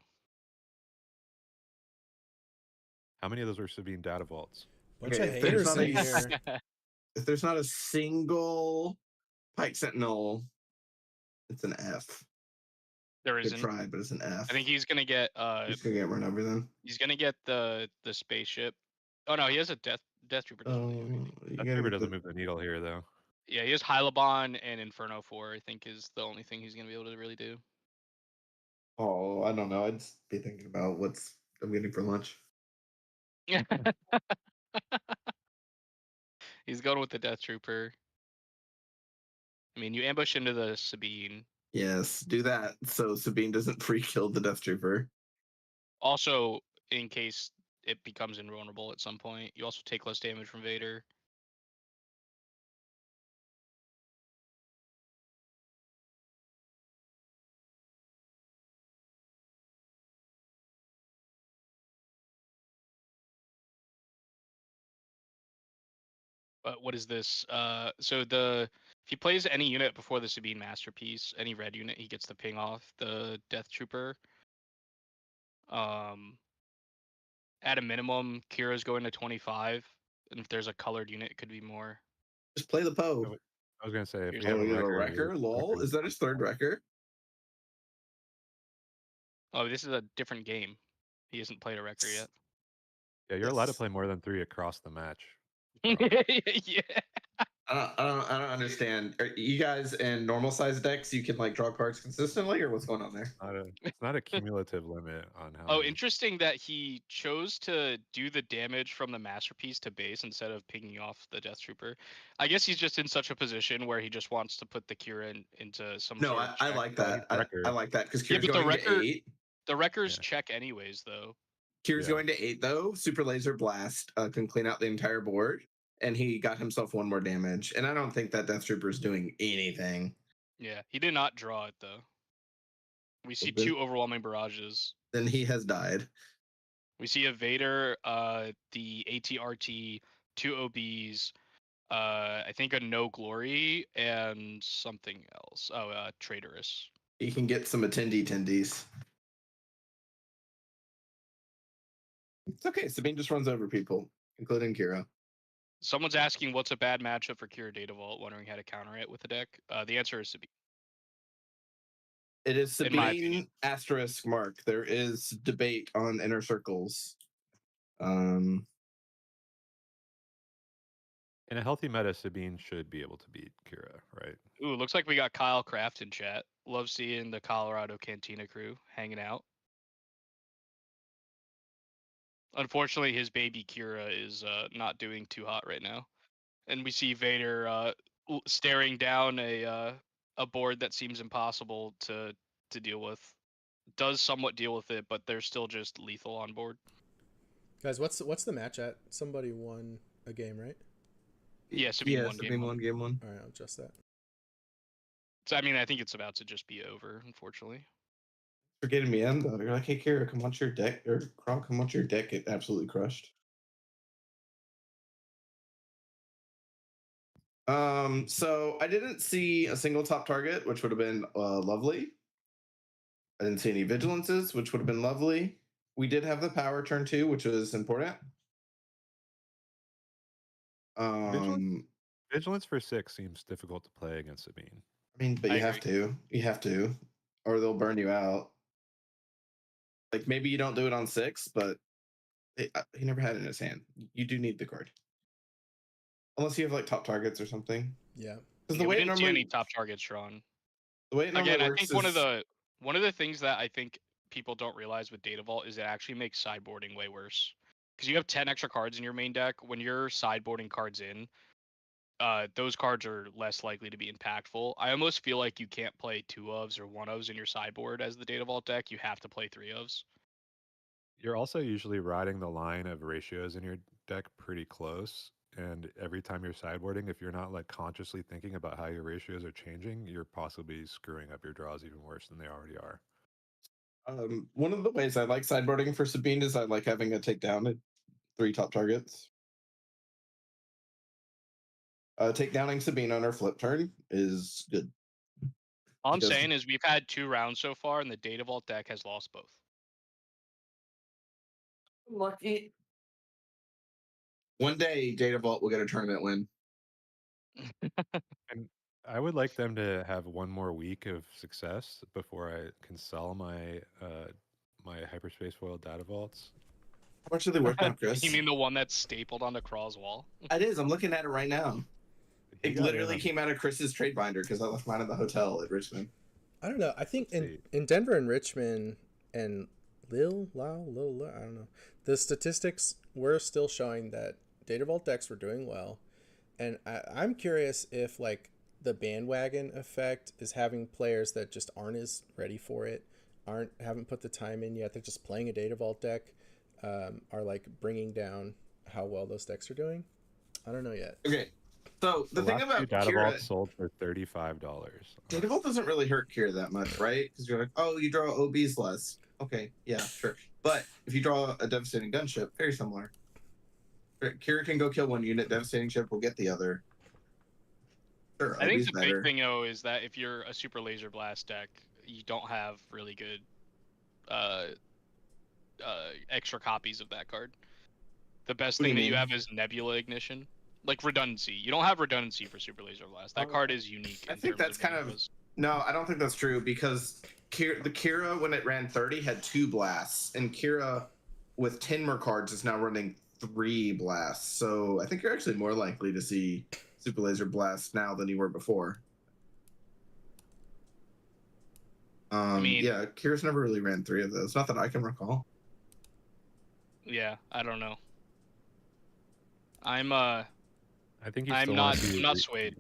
How many of those were Sabine data vaults? Bunch Okay, of if there's haters not in a- here. If there's not a single Pike Sentinel, it's an F. There Good isn't. try, but it's an F. I think he's gonna get He's gonna get run over then. he's gonna get the spaceship. Oh no, he has a death trooper. Doesn't really do anything. You That gotta Trooper get doesn't the- move the needle here, though. Yeah, he has Hylabon and Inferno 4. I think is the only thing he's gonna be able to really do. Oh, I don't know. I'd just be thinking about what's I'm getting for lunch. He's going with the death trooper. I mean, you ambush into the Sabine. Yes, do that so Sabine doesn't pre-kill the Death Trooper. Also, in case it becomes invulnerable at some point, you also take less damage from Vader. But what is this? So if he plays any unit before the Sabine Masterpiece, any red unit, he gets the ping off the Death Trooper. At a minimum, Kira's going to 25, and if there's a colored unit, it could be more. Just play the Poe. I was gonna say if we Oh, have you got a a wrecker? Lol. Is that his 3rd wrecker? Oh, this is a different game. He hasn't played a wrecker yet. Yeah, you're allowed to Yes. play more than 3 across the match. Yeah. I don't understand. Are you guys in normal size decks? You can like draw cards consistently, or what's going on there? It's not a cumulative limit on how. Oh, many. interesting that he chose to do the damage from the Masterpiece to base instead of pinging off the Death Trooper. I guess he's just in such a position where he just wants to put the Kira into some No, sort of I check. like Well, that. he's wrecker. I like that because Yeah, Kira's but the going wrecker- to 8. The Wreckers Yeah. check anyways, though. Kira's Yeah. going to 8 though. Super Laser Blast can clean out the entire board, and he got himself 1 more damage. And I don't think that Death Trooper is doing anything. Yeah, he did not draw it, though. We see then- 2 overwhelming barrages. Then he has died. We see a Vader, the ATRT, 2 OBs, I think a No Glory, and something else. Oh, Traitorous. He can get some attendees. It's okay. Sabine just runs over people, including Kira. Someone's asking what's a bad matchup for Kira Data Vault, wondering how to counter it with the deck. The answer is Sabine. It is In my Sabine opinion. asterisk mark. There is debate on inner circles. In a healthy meta, Sabine should be able to beat Kira, right? Ooh, looks like we got Kyle Kraft in chat. Love seeing the Colorado Cantina crew hanging out. Unfortunately, his baby Kira is not doing too hot right now, and we see Vader staring down a board that seems impossible to deal with. Does somewhat deal with it, but they're still just lethal on board. Guys, what's the match at? Somebody won a game, right? Yeah, Sabine won Sabine game won one. game 1. All right, I'll adjust that. So I mean, I think it's about to just be over, unfortunately. For getting me in, though. You're like, hey, Kira, come watch your deck. Or Kronk, come watch your deck get absolutely crushed. So I didn't see a single top target, which would have been lovely. I didn't see any vigilances, which would have been lovely. We did have the power turn 2, which was important. Vigilance for 6 seems difficult to play against Sabine. I mean, but I you have to. You have to. Or they'll burn you out. Like maybe you don't do it on 6, but He never had it in his hand. You do need the card, unless you have like top targets or something. Yeah. Because Yeah, we didn't see any top targets drawn. the way it normally Again, I works think is one of the things that I think people don't realize with Data Vault is it actually makes sideboarding way worse. Because you have 10 extra cards in your main deck. When you're sideboarding cards in, those cards are less likely to be impactful. I almost feel like you can't play 2-ofs or 1-ofs in your sideboard as the Data Vault deck. You have to play 3-ofs. You're also usually riding the line of ratios in your deck pretty close. And every time you're sideboarding, if you're not like consciously thinking about how your ratios are changing, you're possibly screwing up your draws even worse than they already are. one of the ways I like sideboarding for Sabine is I like having a takedown at 3 top targets. Takedowning Sabine on her flip turn is good. All I'm Because- saying is we've had 2 rounds so far, and the Data Vault deck has lost both. Lucky. One day, Data Vault will get a tournament win. And I would like them to have one more week of success before I can sell my my hyperspace foil data vaults. How much are they worth now, Chris? You mean the one that's stapled onto Craw's wall? It is. I'm looking at it right now. He It got in literally on- came out of Chris's trade binder because I left mine at the hotel at Richmond. I don't know. I think See. in Denver and Richmond and I don't know. The statistics were still showing that Data Vault decks were doing well. And I'm curious if like the bandwagon effect is having players that just aren't as ready for it, haven't put the time in yet. They're just playing a Data Vault deck, are like bringing down how well those decks are doing. I don't know yet. Okay. So the thing last about few data Kira, vaults sold for $35. Data Vault doesn't really hurt Kira that much, right? Because you're like, oh, you draw OBs less. Okay, yeah, sure. But if you draw a devastating gunship, very similar. Kira can go kill one unit, devastating ship will get the other. Sure, I think OB's the better. big thing though is that if you're a Super Laser Blast deck, you don't have really good extra copies of that card. The best What do thing you that you mean? have is Nebula Ignition. Like redundancy. You don't have redundancy for Super Laser Blast. That card is unique. I in think terms that's kind of Nebulas. no. I don't think that's true because the Kira when it ran 30 had 2 blasts, and Kira with 10 more cards is now running 3 blasts. So I think you're actually more likely to see Super Laser Blast now than you were before. mean- Yeah, Kira's never really ran 3 of those. Not that I can recall. Yeah, I don't know. I'm I think you I'm still not wanna see I'm not swayed.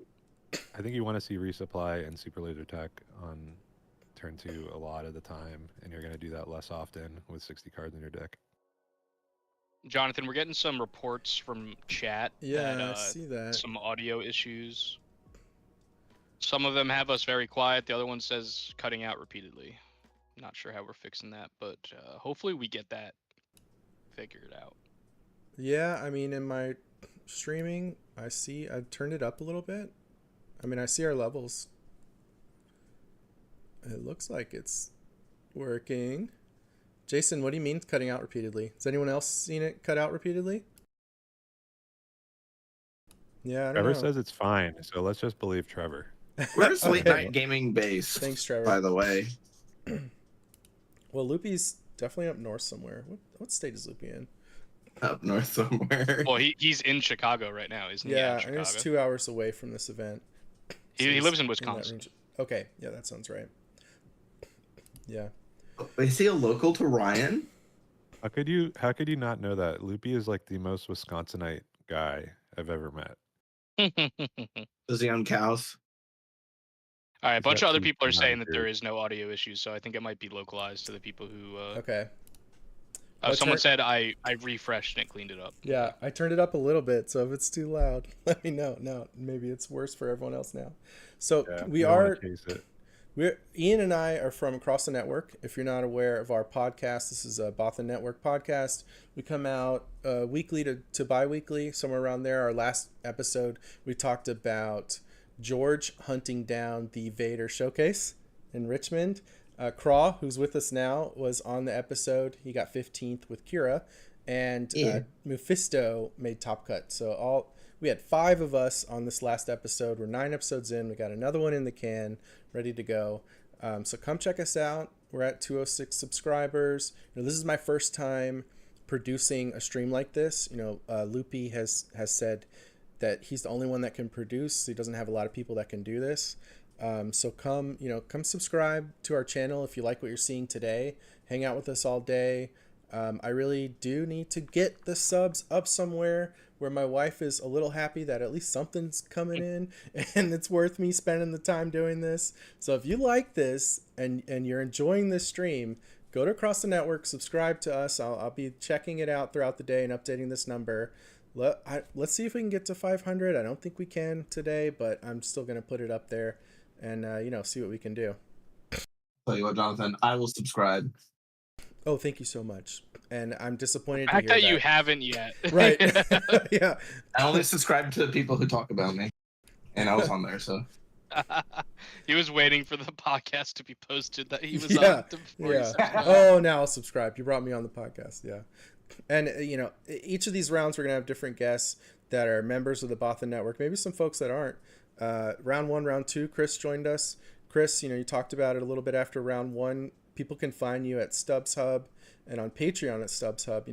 I think you want to see resupply and super laser tech on turn 2 a lot of the time, and you're going to do that less often with 60 cards in your deck. Jonathan, we're getting some reports from chat. Yeah, that, I see that. Some audio issues. Some of them have us very quiet. The other one says cutting out repeatedly. Not sure how we're fixing that, but hopefully we get that figured out. Yeah, I mean, in my streaming, I turned it up a little bit. I mean, I see our levels. It looks like it's working. Jason, what do you mean cutting out repeatedly? Has anyone else seen it cut out repeatedly? Yeah, I don't Trevor know. says it's fine, so let's just believe Trevor. Where's Late Okay. Night Gaming base? Thanks, Trevor. By the way, Well, Loopy's definitely up north somewhere. What state is Loopy in? up north somewhere. Well, he's in Chicago right now, isn't he? Yeah, in I Chicago. think it's 2 hours away from this event. He he's lives in that Wisconsin. region. Okay, yeah, that sounds right. Yeah. Is he a local to Ryan? How could you not know that? Loopy is like the most Wisconsinite guy I've ever met. Does he own cows? All right, a He's bunch got of other some people are fun saying that there ideas. is no audio issues, so I think it might be localized to the people who. Okay. Someone said I refreshed and it cleaned it up. Yeah, I turned it up a little bit, so if it's too loud, let me know. No, maybe it's worse for everyone else now. So Yeah, we you don't wanna are. chase it. Ian and I are from across the network. If you're not aware of our podcast, this is a Bothan Network podcast. We come out weekly to bi-weekly, somewhere around there. Our last episode, we talked about George hunting down the Vader showcase in Richmond. Craw, who's with us now, was on the episode. He got 15th with Kira, and Mephisto made top cut. So we had 5 of us on this last episode. We're 9 episodes in. We got another one in the can, ready to go. So come check us out. We're at 206 subscribers. This is my first time producing a stream like this. Loopy has said that he's the only one that can produce. He doesn't have a lot of people that can do this. So come subscribe to our channel if you like what you're seeing today. Hang out with us all day. I really do need to get the subs up somewhere where my wife is a little happy that at least something's coming in and it's worth me spending the time doing this. So if you like this and you're enjoying this stream, go to Across the Network, subscribe to us. I'll be checking it out throughout the day and updating this number. Let's see if we can get to 500. I don't think we can today, but I'm still going to put it up there and, see what we can do. Tell you what, Jonathan, I will subscribe. Oh, thank you so much. And I'm disappointed The to fact hear that you haven't yet. Right. Yeah. I only subscribe to people who talk about me, and I was on there, so. He was waiting for the podcast to be posted that he was Yeah, on before he subscribed. Oh, now I'll subscribe. You brought me on the podcast. Yeah. And, each of these rounds, we're going to have different guests that are members of the Bothan Network. Maybe some folks that aren't. Round 1, round 2, Chris joined us. Chris, you talked about it a little bit after round 1. People can find you at Stubbs Hub and on Patreon at Stubbs Hub.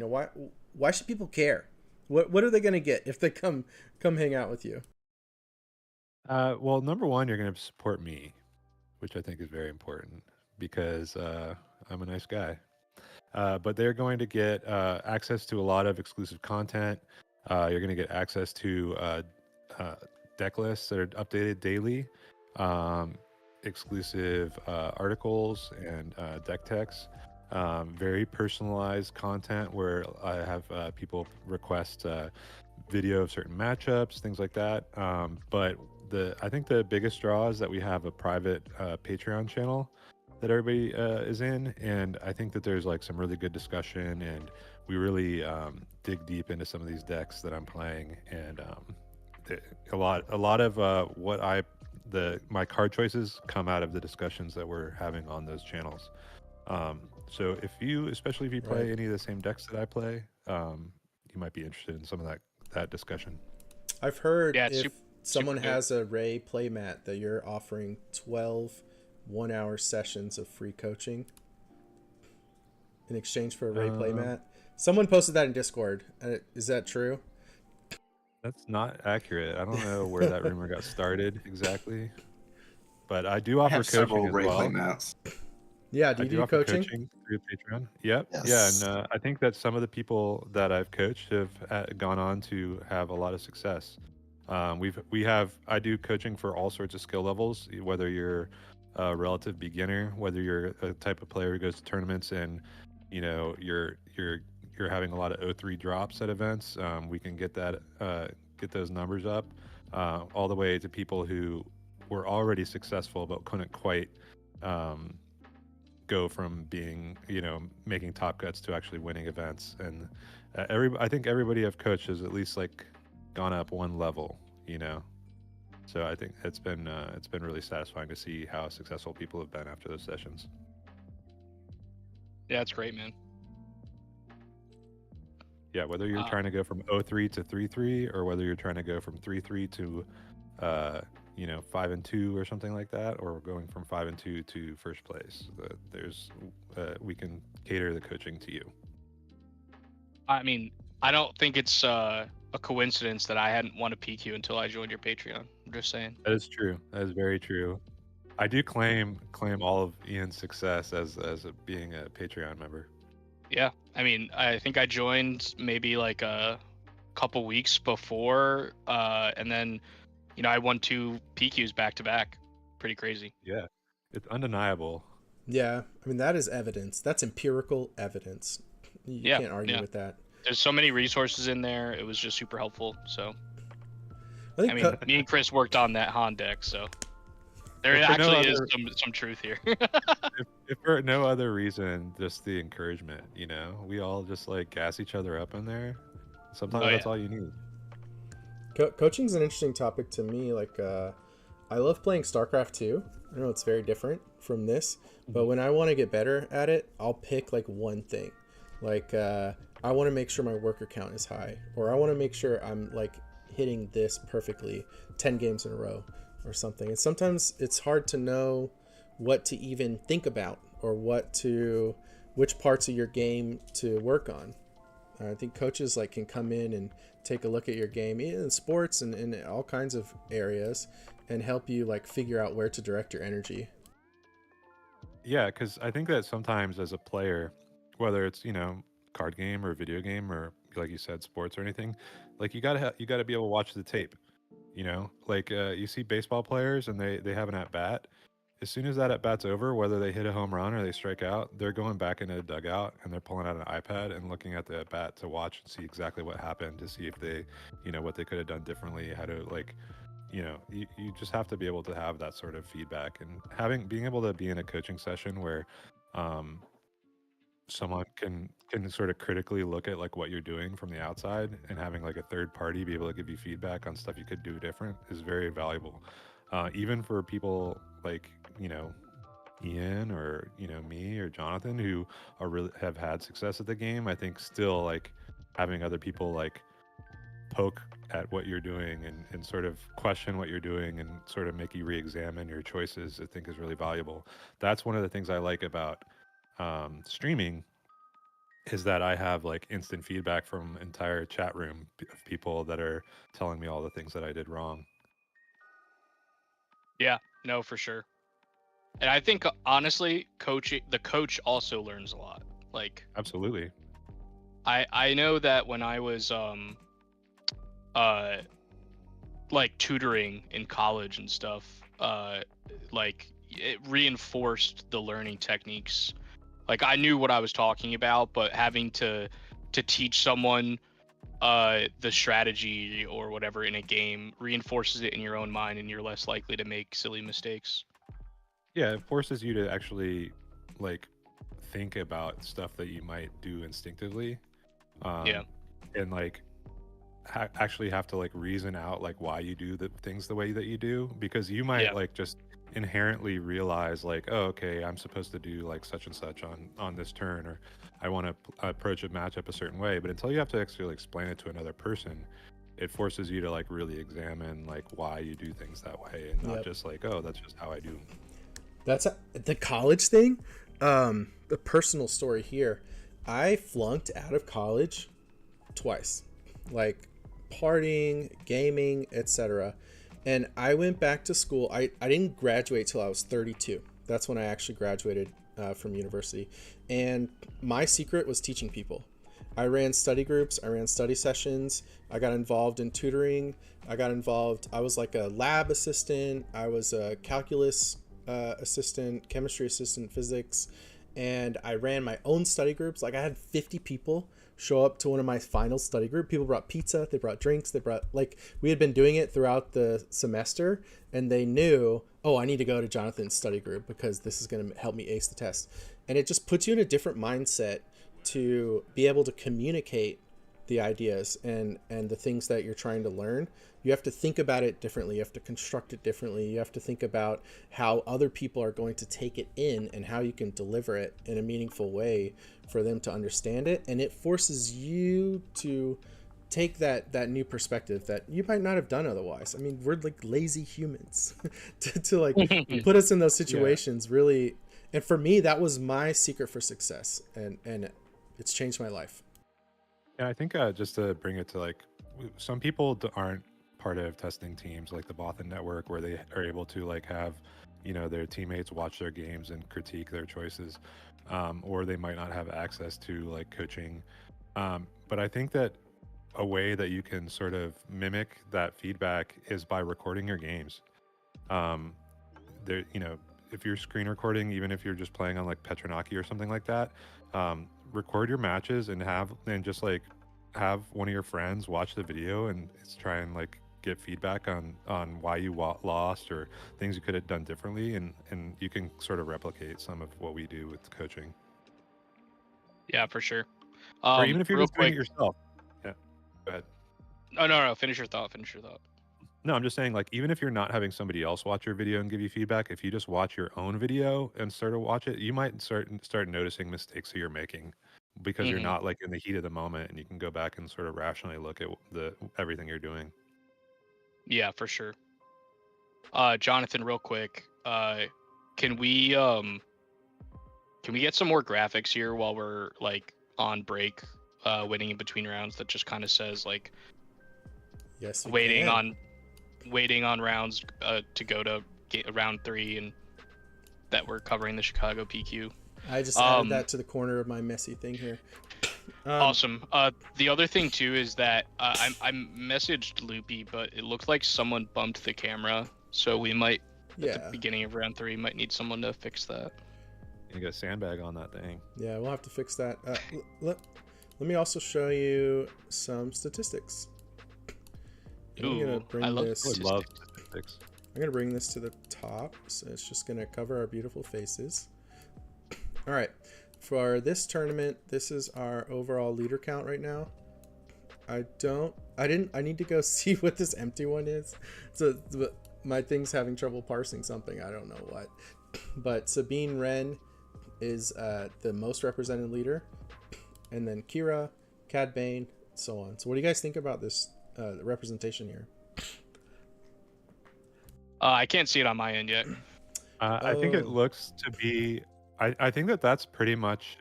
Why should people care? What are they going to get if they come hang out with you? Well, number one, you're going to support me, which I think is very important because I'm a nice guy. But they're going to get access to a lot of exclusive content. You're going to get access to deck lists that are updated daily, exclusive articles and deck techs, very personalized content where I have people request video of certain matchups, things like that. But I think the biggest draw is that we have a private Patreon channel that everybody is in, and I think that there's like some really good discussion, and we really dig deep into some of these decks that I'm playing, and a lot of my card choices come out of the discussions that we're having on those channels. So especially if you play Right. any of the same decks that I play, you might be interested in some of that discussion. I've heard Yeah, it's if someone has a Ray playmat that you're offering 12 1-hour sessions of free coaching in exchange for a Ray playmat. Someone posted that in Discord. Is that true? That's not accurate. I don't know where that rumor got started exactly, but I do offer have several coaching as Ray well. playmats. Yeah, do I you do do offer coaching? through Patreon. Yep. Yes. Yeah, and I think that some of the people that I've coached have gone on to have a lot of success. I do coaching for all sorts of skill levels, whether you're a relative beginner, whether you're a type of player who goes to tournaments and you're having a lot of O3 drops at events. We can get those numbers up, all the way to people who were already successful but couldn't quite go from being making top cuts to actually winning events. And I think everybody I've coached has at least like gone up one level, so I think it's been really satisfying to see how successful people have been after those sessions. Yeah, it's great, man. Yeah, whether you're trying to go from 0-3 to 3-3, or whether you're trying to go from 3-3 to 5-2 or something like that, or going from 5-2 to first place, we can cater the coaching to you. I mean, I don't think it's a coincidence that I hadn't won a PQ until I joined your Patreon. I'm just saying. That is true. That is very true. I do claim all of Ian's success as being a Patreon member. Yeah, I mean, I think I joined maybe like a couple weeks before, and then, I won 2 PQs back to back. Pretty crazy. Yeah, it's undeniable. Yeah, I mean, that is evidence. That's empirical evidence. You can't argue with that. There's so many resources in there. It was just super helpful. So, I mean, me and Chris worked on that Han deck, so there actually is some truth here. if for no other reason, just the encouragement. We all just like gas each other up in there. Sometimes that's all you need. Coaching is an interesting topic to me. Like, I love playing StarCraft 2. I know it's very different from this, but when I want to get better at it, I'll pick like one thing. Like, I want to make sure my worker count is high, or I want to make sure I'm like hitting this perfectly 10 games in a row or something. And sometimes it's hard to know what to even think about or which parts of your game to work on. I think coaches like can come in and take a look at your game in sports and in all kinds of areas and help you like figure out where to direct your energy. Yeah, because I think that sometimes as a player, whether it's card game or video game or like you said, sports or anything, like you gotta be able to watch the tape. Like you see baseball players and they have an at bat. As soon as that at bat's over, whether they hit a home run or they strike out, they're going back into the dugout and they're pulling out an iPad and looking at the at bat to watch and see exactly what happened, to see if they, what they could have done differently, how to like, you just have to be able to have that sort of feedback, and being able to be in a coaching session where um, someone can sort of critically look at like what you're doing from the outside, and having like a third party be able to give you feedback on stuff you could do different is very valuable. Even for people like Ian or me or Jonathan, who are really have had success at the game, I think still like having other people like poke at what you're doing and sort of question what you're doing and sort of make you re-examine your choices, I think is really valuable. That's one of the things I like about streaming, is that I have like instant feedback from entire chat room of people that are telling me all the things that I did wrong. Yeah, no, for sure. And I think honestly, the coach also learns a lot. Like, Absolutely. I know that when I was like tutoring in college and stuff, like it reinforced the learning techniques. Like I knew what I was talking about, but having to teach someone the strategy or whatever in a game reinforces it in your own mind, and you're less likely to make silly mistakes. Yeah, it forces you to actually like think about stuff that you might do instinctively, Yeah. and like actually have to like reason out like why you do the things the way that you do, because you might Yeah. like just inherently realize like, oh, okay, I'm supposed to do like such and such on this turn, or I want to approach a matchup a certain way, but until you have to actually explain it to another person, it forces you to like really examine like why you do things that way, and not just like, oh, that's just how I do. That's the college thing. The personal story here. I flunked out of college twice, like partying, gaming, etc. And I went back to school. I didn't graduate till I was 32. That's when I actually graduated from university. And my secret was teaching people. I ran study groups. I ran study sessions. I got involved in tutoring. I was like a lab assistant. I was a calculus assistant, chemistry assistant, physics. And I ran my own study groups. Like I had 50 people show up to one of my final study group. People brought pizza, they brought drinks, they brought, like, we had been doing it throughout the semester, and they knew, oh, I need to go to Jonathan's study group because this is going to help me ace the test. And it just puts you in a different mindset to be able to communicate the ideas and the things that you're trying to learn. You have to think about it differently. You have to construct it differently. You have to think about how other people are going to take it in and how you can deliver it in a meaningful way for them to understand it. And it forces you to take that new perspective that you might not have done otherwise. I mean, we're like lazy humans to like put us in those situations. Really. And for me, that was my secret for success, and it's changed my life. And I think just to bring it to like, some people aren't part of testing teams like the Bothan Network, where they are able to like have their teammates watch their games and critique their choices, or they might not have access to like coaching. But I think that a way that you can sort of mimic that feedback is by recording your games. There, if you're screen recording, even if you're just playing on like Petronaki or something like that, record your matches and just like have one of your friends watch the video and try and like get feedback on why you lost or things you could have done differently, and you can sort of replicate some of what we do with coaching. Yeah, for sure. Or even if you're real just doing quick. it yourself. Yeah, go ahead. Oh no, finish your thought. No, I'm just saying, like, even if you're not having somebody else watch your video and give you feedback, if you just watch your own video and sort of watch it, you might start noticing mistakes that you're making, because you're not like in the heat of the moment, and you can go back and sort of rationally look at everything you're doing. Yeah, for sure. Jonathan, real quick, can we get some more graphics here while we're like on break? waiting in between rounds that just kind of says like Yes, we waiting can. on rounds to go to round 3, and that we're covering the Chicago PQ. I just added that to the corner of my messy thing here. Awesome. The other thing too is that I messaged Loopy, but it looked like someone bumped the camera, so we might at the beginning of round 3 might need someone to fix that. You got a sandbag on that thing. Yeah, we'll have to fix that. Let me also show you some statistics. Ooh, I love statistics. I would love statistics. I'm gonna bring this to the top, so it's just gonna cover our beautiful faces. All right, for this tournament, this is our overall leader count right now. I need to go see what this empty one is. So my thing's having trouble parsing something. I don't know what. But Sabine Wren is the most represented leader, and then Kira, Cad Bane, so on. So what do you guys think about this representation here? I can't see it on my end yet. I think it looks to be. I think that's pretty much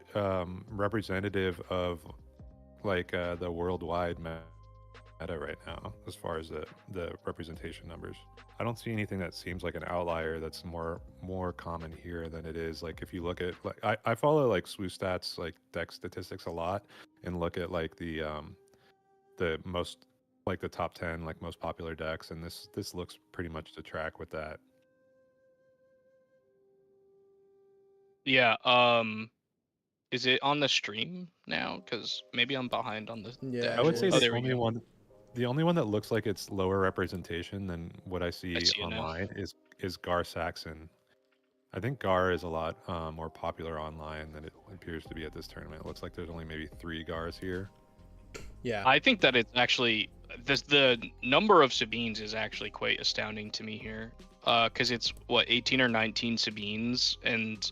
representative of like the worldwide meta right now, as far as the representation numbers. I don't see anything that seems like an outlier that's more common here than it is. Like if you look at like I follow like SWOStats like deck statistics a lot, and look at like the most like the top 10 like most popular decks, and this looks pretty much to track with that. Yeah. Is it on the stream now? Because maybe I'm behind on the. Yeah, I would say Oh, the there we go. the only one that looks like it's lower representation than what I see see it now. online is Gar Saxon. I think Gar is a lot more popular online than it appears to be at this tournament. It looks like there's only maybe 3 Gars here. Yeah. I think that it's actually the number of Sabines is actually quite astounding to me here. Because it's what 18 or 19 Sabines, and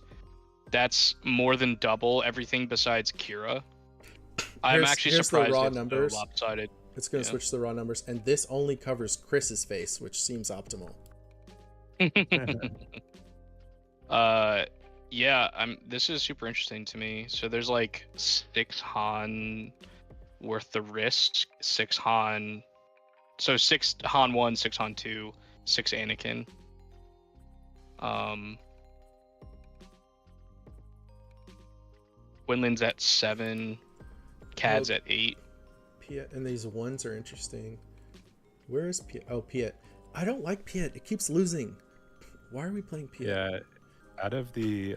that's more than double everything besides Kira. I'm actually surprised the raw it's numbers. so lopsided. It's going to switch to the raw numbers, and this only covers Chris's face, which seems optimal. Yeah, this is super interesting to me. So there's like 6 Han worth the risk, 6 Han. So 6 Han 1, 6 Han 2, 6 Anakin. Quinlan's at 7, Cad's at 8. Piet, and these ones are interesting. Where is Piet? Oh, Piet. I don't like Piet. It keeps losing. Why are we playing Piet? Yeah, out of the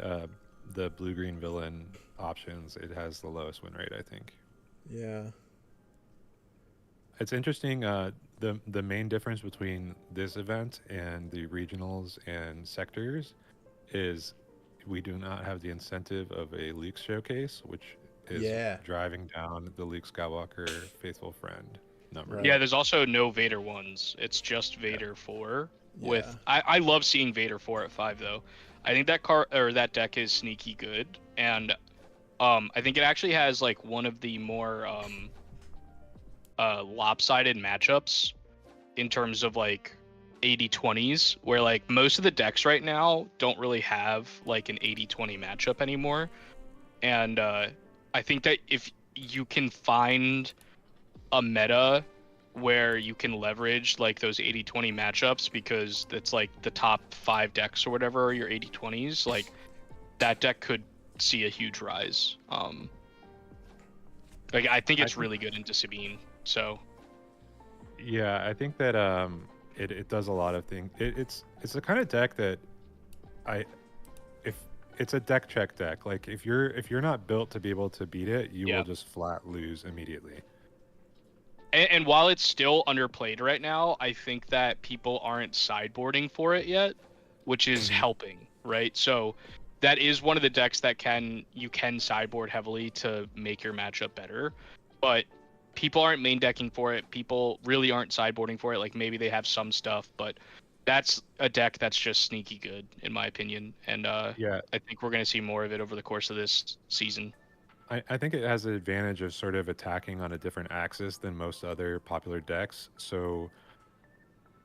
blue-green villain options, it has the lowest win rate, I think. Yeah. It's interesting. The main difference between this event and the regionals and sectors is we do not have the incentive of a Luke showcase, which is driving down the Luke Skywalker faithful friend number. Right. Yeah, there's also no Vader ones. It's just Vader 4. With I love seeing Vader 4 at 5 though. I think that deck is sneaky good, and I think it actually has like one of the more lopsided matchups in terms of like 80-20s, where like most of the decks right now don't really have like an 80-20 matchup anymore. And I think that if you can find a meta where you can leverage like those 80-20 matchups, because it's like the top 5 decks or whatever are your 80-20s, like that deck could see a huge rise. Like I think it's really good into Sabine. So yeah, I think that it does a lot of things. It's the kind of deck that if it's a deck check deck. Like if you're not built to be able to beat it, you will just flat lose immediately. And while it's still underplayed right now, I think that people aren't sideboarding for it yet, which is helping, right? So that is one of the decks that you can sideboard heavily to make your matchup better, but people aren't main decking for it. People really aren't sideboarding for it. Like maybe they have some stuff, but that's a deck that's just sneaky good in my opinion. And I think we're going to see more of it over the course of this season. I think it has the advantage of sort of attacking on a different axis than most other popular decks. So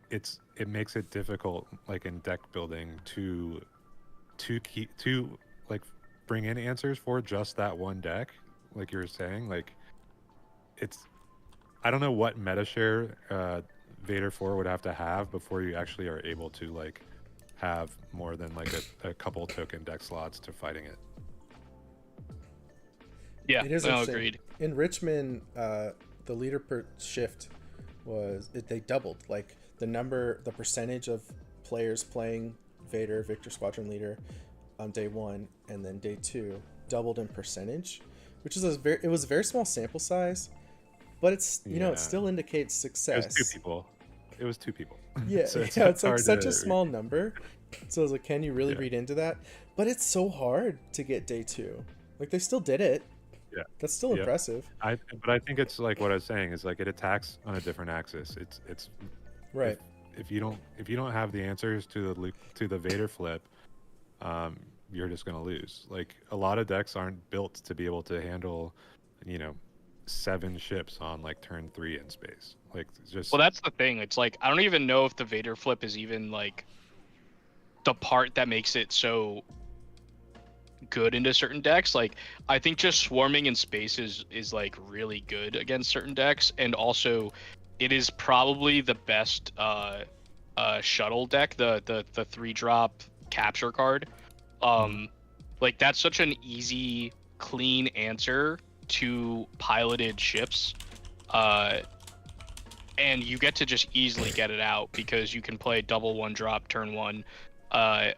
it makes it difficult, like in deck building, to like bring in answers for just that one deck. Like you were saying, like it's I don't know what meta share Vader 4 would have to have before you actually are able to like have more than like a couple token deck slots to fighting it. Yeah, It is no, interesting. agreed. In Richmond, the leader per shift they doubled. Like the percentage of players playing Vader, Victor Squadron Leader, on day 1, and then day 2 doubled in percentage, which is it was a very small sample size, but it's it still indicates success. It was 2 people. It was 2 people. Yeah, So it's like such a small number. So I was like, can you really read into that? But it's so hard to get day 2. Like they still did it. Yeah, that's still impressive. But I think it's like what I was saying is like it attacks on a different axis. It's right. If you don't have the answers to the Vader flip, you're just gonna lose. Like a lot of decks aren't built to be able to handle, 7 ships on like turn 3 in space. Like just Well, that's the thing. It's like I don't even know if the Vader flip is even like the part that makes it so good into certain decks. Like I think just swarming in space is like really good against certain decks, and also it is probably the best shuttle deck, the 3-drop capture card. Like that's such an easy, clean answer to piloted ships, and you get to just easily get it out because you can play double 1-drop turn 1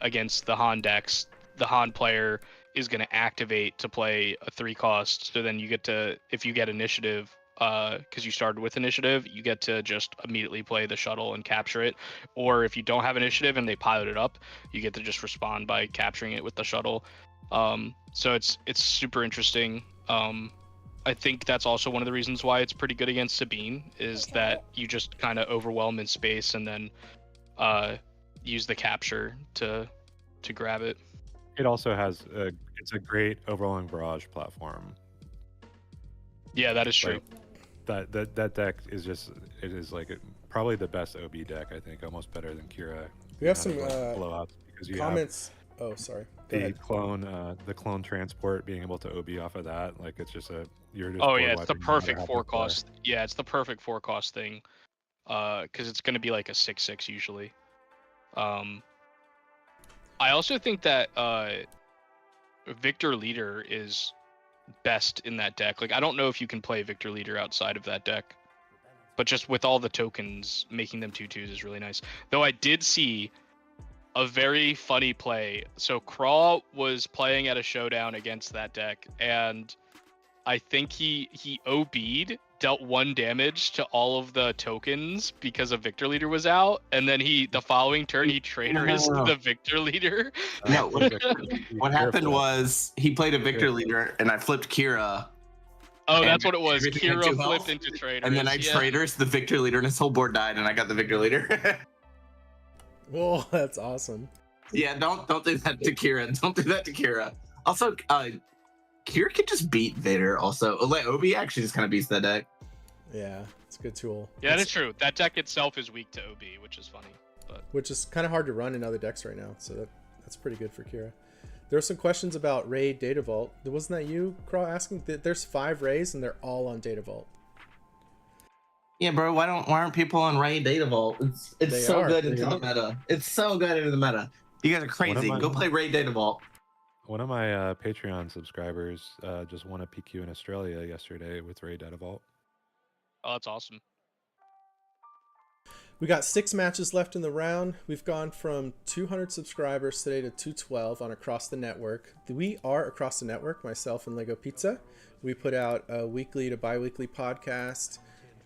against the Han decks. The Han player is going to activate to play a 3-cost, so then you get to, if you get initiative, because you started with initiative, you get to just immediately play the shuttle and capture it. Or if you don't have initiative and they pilot it up, you get to just respond by capturing it with the shuttle. So it's super interesting. I think that's also one of the reasons why it's pretty good against Sabine, is that you just kind of overwhelm in space and then use the capture to grab it. It also has it's a great overwhelming barrage platform. Yeah, that is true. Like, that deck is just like probably the best OB deck. I think almost better than Kira. We have some blowouts because you comments. Oh, sorry. The clone transport, being able to OB off of that, like it's just you're just. Oh yeah, it's the perfect 4-cost. Yeah, it's the perfect 4-cost thing, because it's going to be like a 6/6 usually. I also think that Victor Leader is best in that deck. Like I don't know if you can play Victor Leader outside of that deck, but just with all the tokens, making them 2/2s is really nice. Though I did see a very funny play. So Craw was playing at a showdown against that deck, and I think he OB'd, dealt 1 damage to all of the tokens because a Victor Leader was out, and then the following turn he traitors the Victor Leader. No, what happened was he played a Victor Leader, and I flipped Kira. Oh, that's what it was. everything had Kira 2 health, flipped into traitors. and then I traitors the Victor Leader, and his whole board died, and I got the Victor Leader. Whoa, that's awesome. Yeah, don't do that to Kira. Don't do that to Kira. Also, Kira can just beat Vader. Also, like Obi actually just kind of beats that deck. Yeah, it's a good tool. Yeah, that is true. That deck itself is weak to OB, which is funny. But which is kind of hard to run in other decks right now, so that's pretty good for Kira. There are some questions about Raid Data Vault. Wasn't that you, Craw, asking? There's 5 Rays and they're all on Data Vault. Yeah, bro. Why aren't people on Raid Data Vault? It's so good into the meta. It's so good into the meta. You guys are crazy. Go play Raid Data Vault. One of my Patreon subscribers just won a PQ in Australia yesterday with Raid Data Vault. Oh, that's awesome. We got 6 matches left in the round. We've gone from 200 subscribers today to 212 on Across the Network. We are Across the Network, myself and Lego Pizza. We put out a weekly to bi-weekly podcast.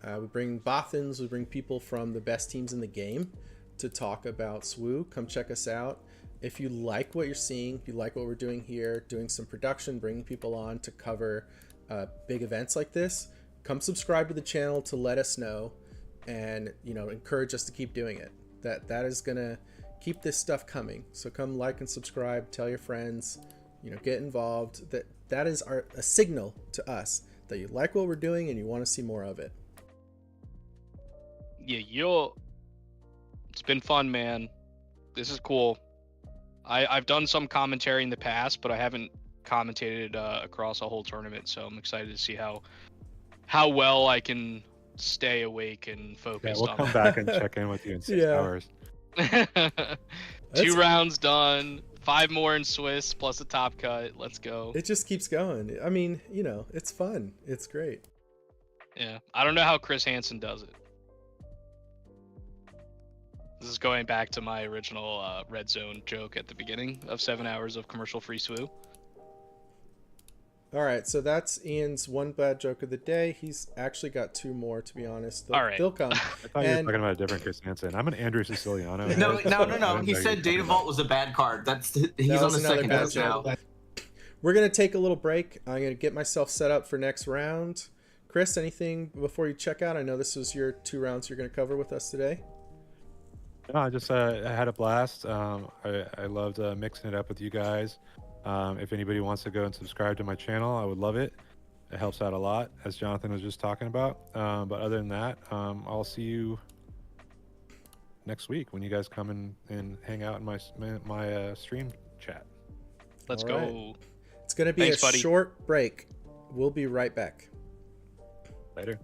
We bring Bothans, we bring people from the best teams in the game to talk about SWU. Come check us out. If you like what you're seeing, if you like what we're doing here, doing some production, bringing people on to cover big events like this, come subscribe to the channel to let us know and encourage us to keep doing it. That is gonna keep this stuff coming. So come like and subscribe, tell your friends, get involved. That is a signal to us that you like what we're doing and you want to see more of it. Yeah, it's been fun, man. This is cool. I've done some commentary in the past, but I haven't commentated across a whole tournament, so I'm excited to see how how well I can stay awake and Yeah, focused we'll on come back and check in with you in 6 Yeah. hours. that. That's- 2 rounds done. 5 more in Swiss plus a top cut. Let's go. It just keeps going. I mean, you know, it's fun. It's great. Yeah. I don't know how Chris Hansen does it. This is going back to my original red zone joke at the beginning of 7 hours of commercial-free SWU. All right, so that's Ian's one bad joke of the day. He's actually got 2 more, to be honest. All right. They'll come. I thought you were And- talking about a different Chris Hansen. I'm an Andrew Siciliano. No, head, no, so no, I no. didn't He know you said were Data talking Vault about- was a bad card. He's That on was the another second bad desk now. joke. We're going to take a little break. I'm going to get myself set up for next round. Chris, anything before you check out? I know this was your 2 rounds you're going to cover with us today. No, I just I had a blast. I loved mixing it up with you guys. If anybody wants to go and subscribe to my channel, I would love it. It helps out a lot, as Jonathan was just talking about. But other than that, I'll see you next week when you guys come and hang out in my stream chat. Let's All go. right. It's going to be Thanks, a buddy. short break. We'll be right back. Later.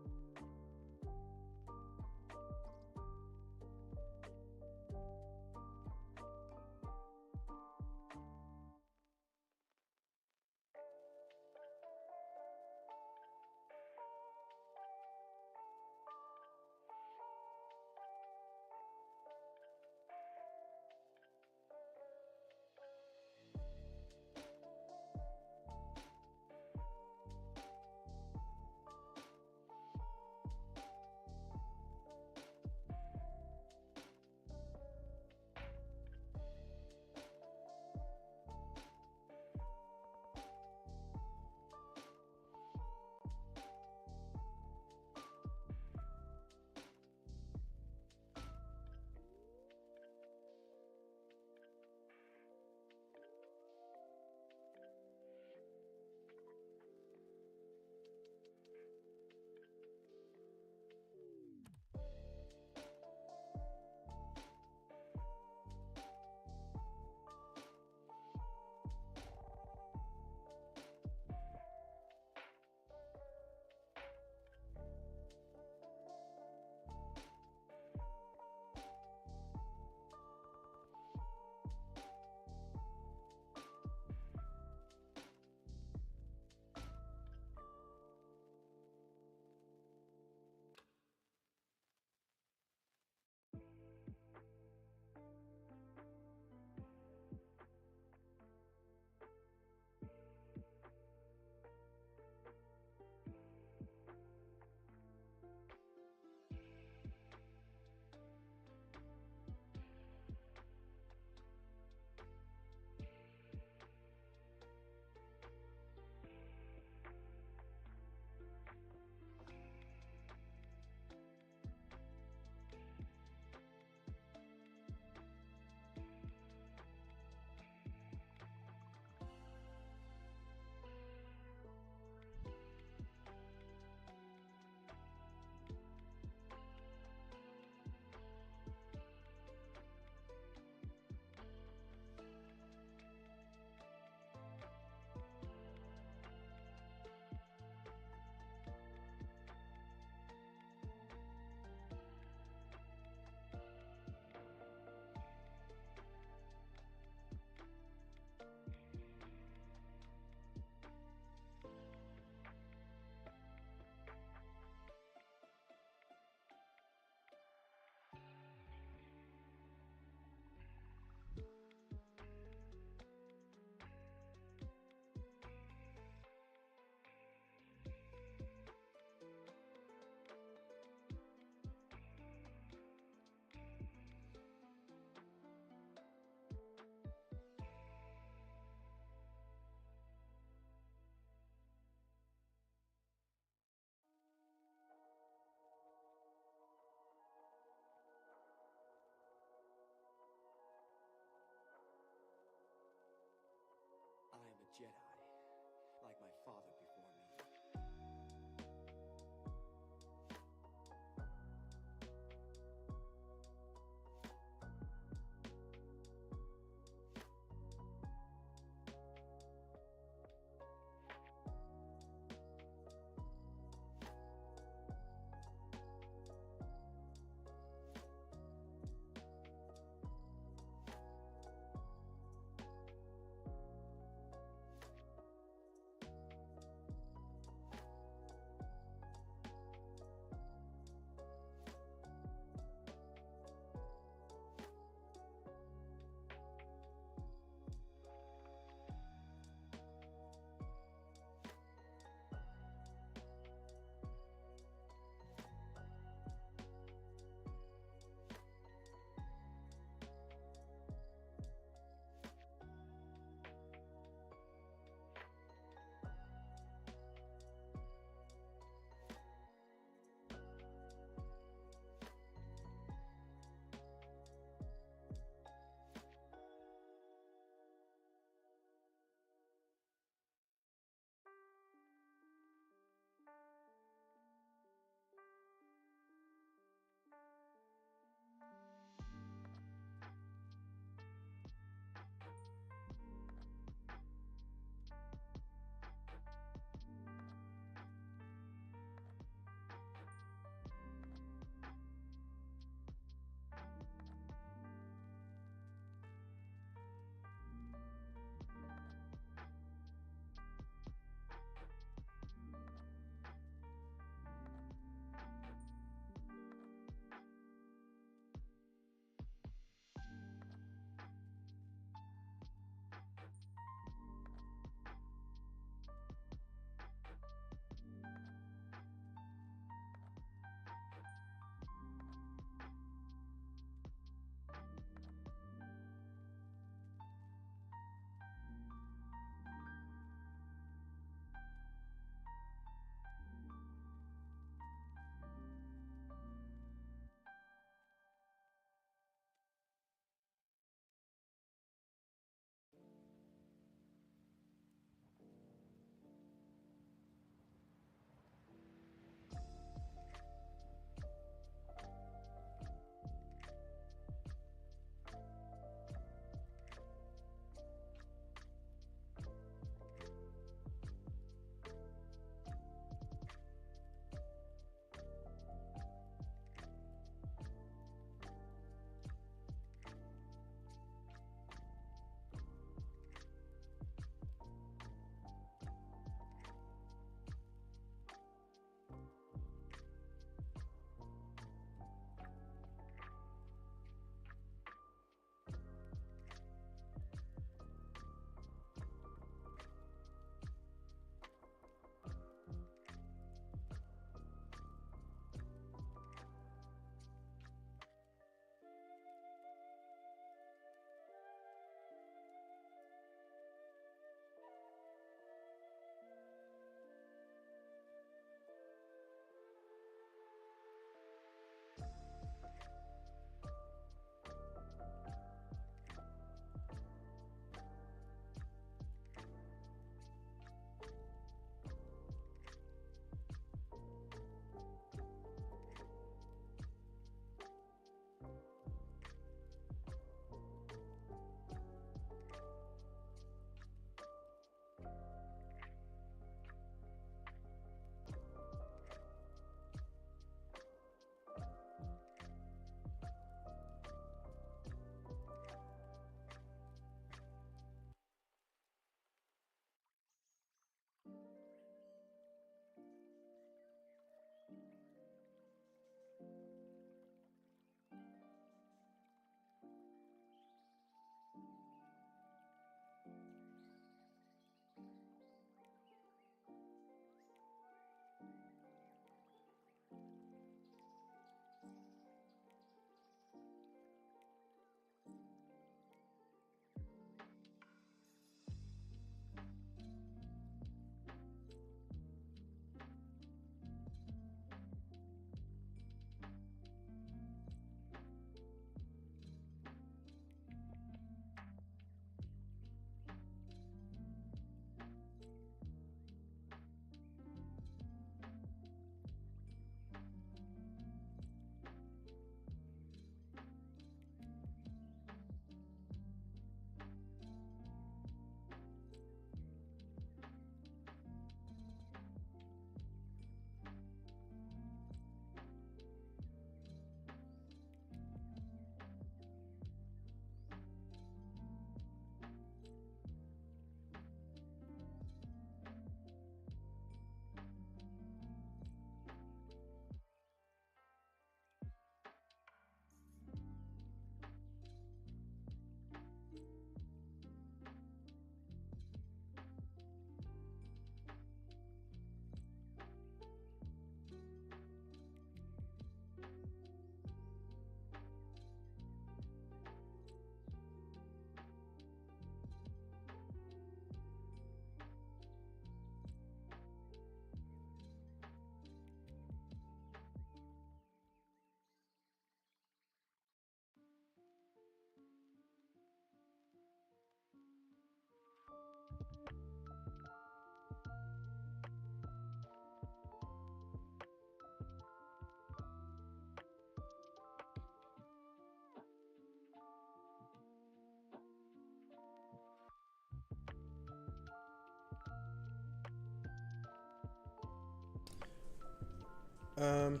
Um,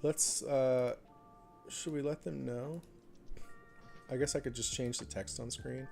let's. Should we let them know? I guess I could just change the text on screen.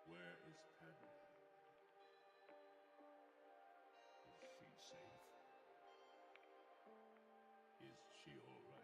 Where is Padme? Is she safe? Is she all right?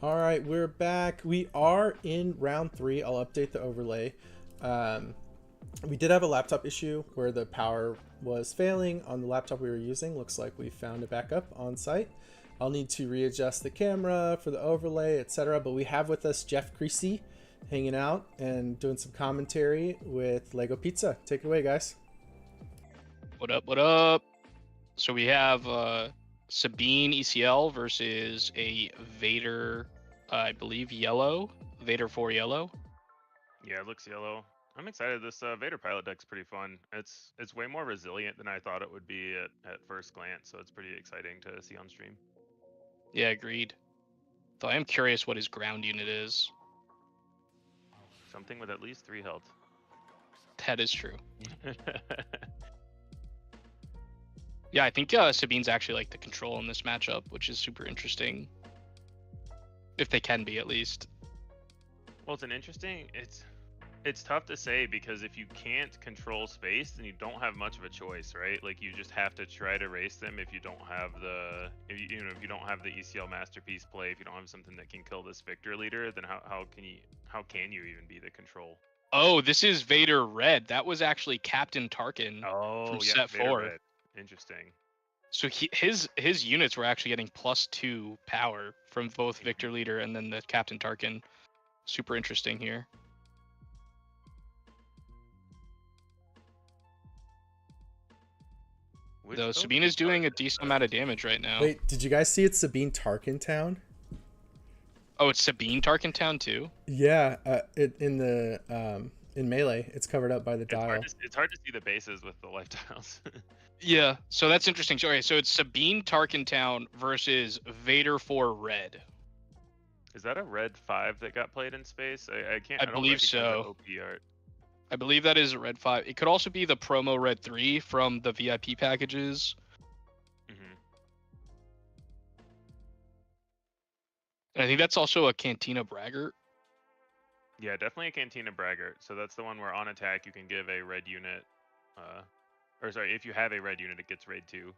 All right, we're back. We are in round 3. I'll update the overlay. We did have a laptop issue where the power was failing on the laptop we were using. Looks like we found a backup on site. I'll need to readjust the camera for the overlay, etc. But we have with us Jeff Creasy hanging out and doing some commentary with Lego Pizza. Take it away, guys. What up? What up? So we have Sabine ECL versus a Vader, I believe yellow. Vader 4 yellow. Yeah, it looks yellow. I'm excited. This Vader pilot deck's pretty fun. It's way more resilient than I thought it would be at first glance, so it's pretty exciting to see on stream. Yeah, agreed. Though I am curious what his ground unit is. Something with at least 3 health. That is true. Yeah, I think Sabine's actually like the control in this matchup, which is super interesting. If they can be, at least. Well, it's an interesting. It's tough to say because if you can't control space, then you don't have much of a choice, right? Like you just have to try to race them if you don't have the if you don't have the ECL masterpiece play, if you don't have something that can kill this victor leader, then how can you even be the control? Oh, this is Vader Red. That was actually Captain Tarkin Oh, from yeah, set Vader 4. Red. Interesting. So his units were actually getting +2 power from both Victor Leader and then the Captain Tarkin. Super interesting here. Though Sabine is doing a decent amount of damage right now. Wait, did you guys see it's Sabine Tarkin Town? Oh, it's Sabine Tarkin Town too? Yeah, in Melee, it's covered up by the dial. It's hard to see the bases with the life tiles. Yeah, so that's interesting. So, okay, so it's Sabine Tarkin Town versus Vader 4 Red. Is that a red 5 that got played in space? I can't. I don't believe recognize that so. OP art. I believe that is a red 5. It could also be the promo red 3 from the VIP packages. And I think that's also a Cantina Braggart. Yeah, definitely a Cantina Braggart. So that's the one where on attack you can give a red unit, or sorry, if you have a red unit, it gets raid 2.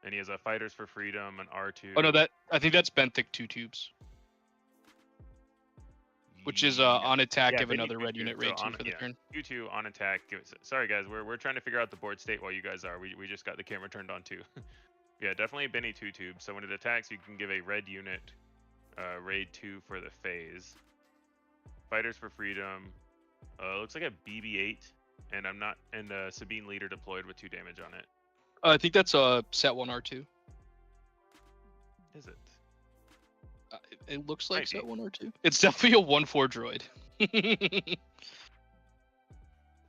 And he has a Fighters for Freedom, an R2. Oh no, I think that's Benthic 2 tubes. Which is on attack, give another red unit raid 2 for the turn. 2/2 on attack. Sorry guys, we're trying to figure out the board state while you guys are. We just got the camera turned on too. Yeah, definitely Benny 2 tubes. So when it attacks, you can give a red unit raid 2 for the phase. Fighters for Freedom. Looks like a BB-8, and Sabine leader deployed with 2 damage on it. I think that's a set 1 R2. Is it? It looks like set 1 R2. It's definitely a 1/4 droid.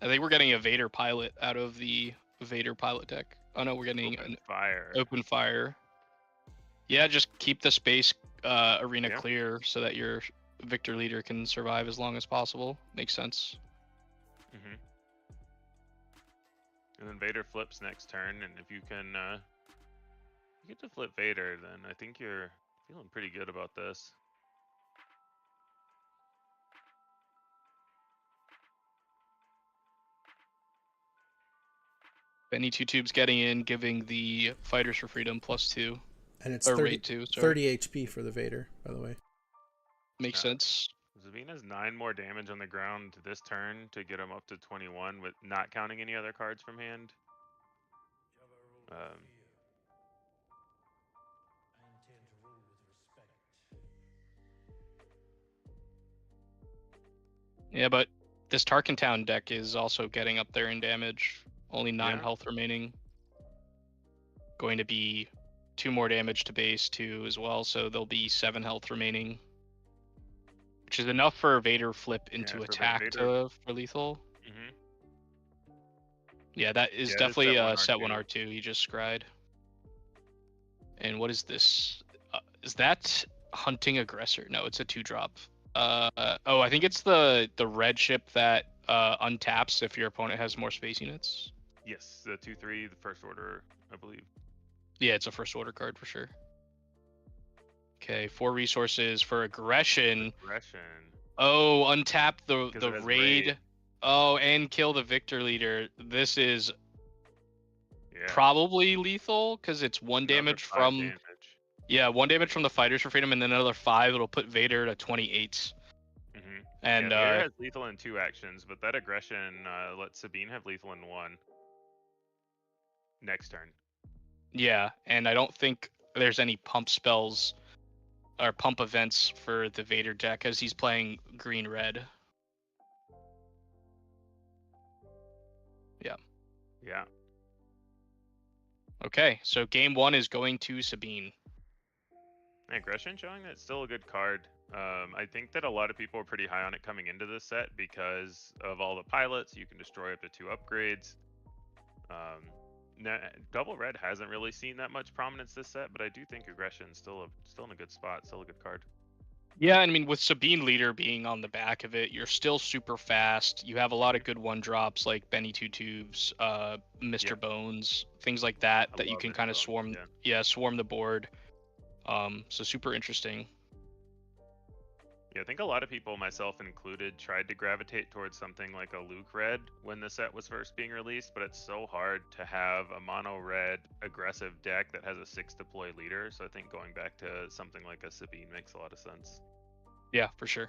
I think we're getting a Vader pilot out of the Vader pilot deck. Oh no, we're getting an open fire. Yeah, just keep the space arena clear so that your Victor leader can survive as long as possible. Makes sense. And then Vader flips next turn, and if you can get to flip Vader, then I think you're feeling pretty good about this. Benny 2 tubes getting in, giving the Fighters for Freedom +2. And it's 30 HP for the Vader, by the way. Makes sense. Sabine has 9 more damage on the ground this turn to get him up to 21, with not counting any other cards from hand. Yeah, but this Tarkin Town deck is also getting up there in damage. Only 9 health remaining. Going to be 2 more damage to base 2 as well, so there'll be 7 health remaining. Which is enough for Vader flip into attack for lethal. Yeah, that is definitely set 1 R2. He just scryed. And what is this? Is that Hunting Aggressor? No, it's a 2-drop. I think it's the red ship that untaps if your opponent has more space units. Yes, the 2/3, the first order, I believe. Yeah, it's a first order card for sure. Okay, 4 resources for aggression. Oh, untap the raid. Oh, and kill the Victor leader. This is probably lethal because it's 1 damage from. Yeah, 1 damage from the Fighters for Freedom, and then another 5. It'll put Vader to 28. Mm-hmm. And yeah, Vader has lethal in 2 actions, but that aggression lets Sabine have lethal in 1 next turn. yeah, and I don't think there's any pump spells or pump events for the Vader deck as he's playing green-red. Yeah. Yeah. Okay, so game 1 is going to Sabine. Aggression showing that's still a good card. I think that a lot of people are pretty high on it coming into this set because of all the pilots. You can destroy up to 2 upgrades. Double red hasn't really seen that much prominence this set, but I do think aggression's still in a good spot, still a good card. Yeah, I mean, with Sabine Leader being on the back of it, you're still super fast. You have a lot of good one-drops like Benny Two Tubes, Mr. Bones, things like that I that you love can Mr. kind of Bones, swarm the board. So super interesting. Yeah, I think a lot of people, myself included, tried to gravitate towards something like a Luke Red when the set was first being released, but it's so hard to have a mono red aggressive deck that has a 6 deploy leader. So I think going back to something like a Sabine makes a lot of sense. Yeah, for sure.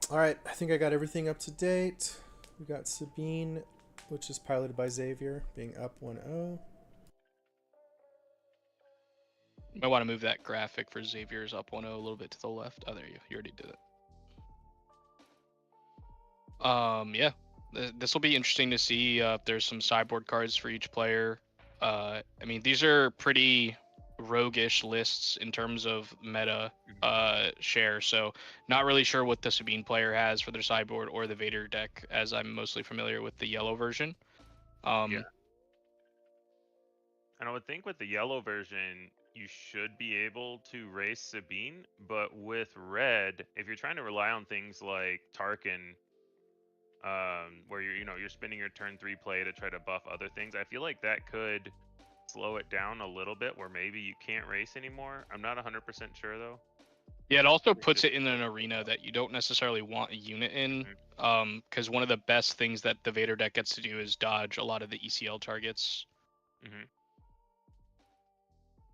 All right, I think I got everything up to date. We got Sabine, which is piloted by Xavier, being up 1-0. You might want to move that graphic for Xavier's up 1-0 a little bit to the left. Oh, there you go. You already did it. Yeah, this will be interesting to see if there's some sideboard cards for each player. I mean, these are pretty roguish lists in terms of meta share, so not really sure what the Sabine player has for their sideboard or the Vader deck, as I'm mostly familiar with the yellow version. Yeah. And I would think with the yellow version, you should be able to race Sabine, but with red, if you're trying to rely on things like Tarkin, where you're spending your turn 3 play to try to buff other things, I feel like that could slow it down a little bit, where maybe you can't race anymore. I'm not 100% sure though. Yeah, it also puts it in an arena that you don't necessarily want a unit in, because one of the best things that the Vader deck gets to do is dodge a lot of the ECL targets. Mm-hmm.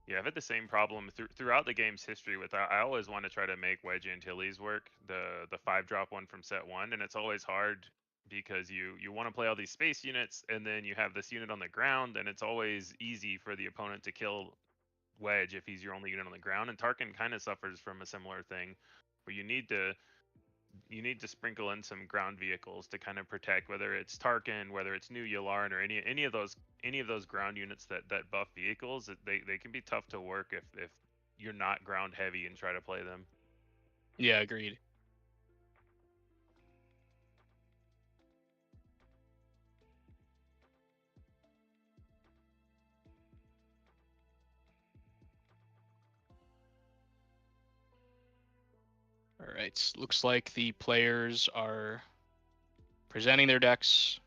Yeah, I've had the same problem throughout the game's history with I always want to try to make Wedge Antilles work, the 5-drop one from set 1, and it's always hard because you want to play all these space units and then you have this unit on the ground, and it's always easy for the opponent to kill Wedge if he's your only unit on the ground, and Tarkin kind of suffers from a similar thing where you need to sprinkle in some ground vehicles to kind of protect, whether it's Tarkin, whether it's New Yularen, or any of those ground units that buff vehicles. They can be tough to work if you're not ground heavy and try to play them. Yeah, agreed. All right, looks like the players are presenting their decks.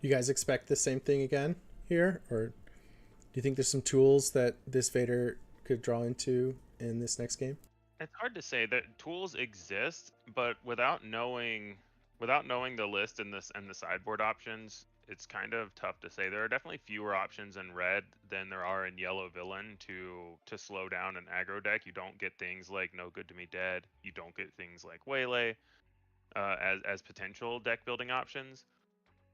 You guys expect the same thing again here? Or do you think there's some tools that this Vader could draw into in this next game? It's hard to say. That tools exist, but without knowing the list and the sideboard options, it's kind of tough to say. There are definitely fewer options in red than there are in yellow villain to slow down an aggro deck. You don't get things like No Good to Me Dead. You don't get things like Waylay as potential deck building options.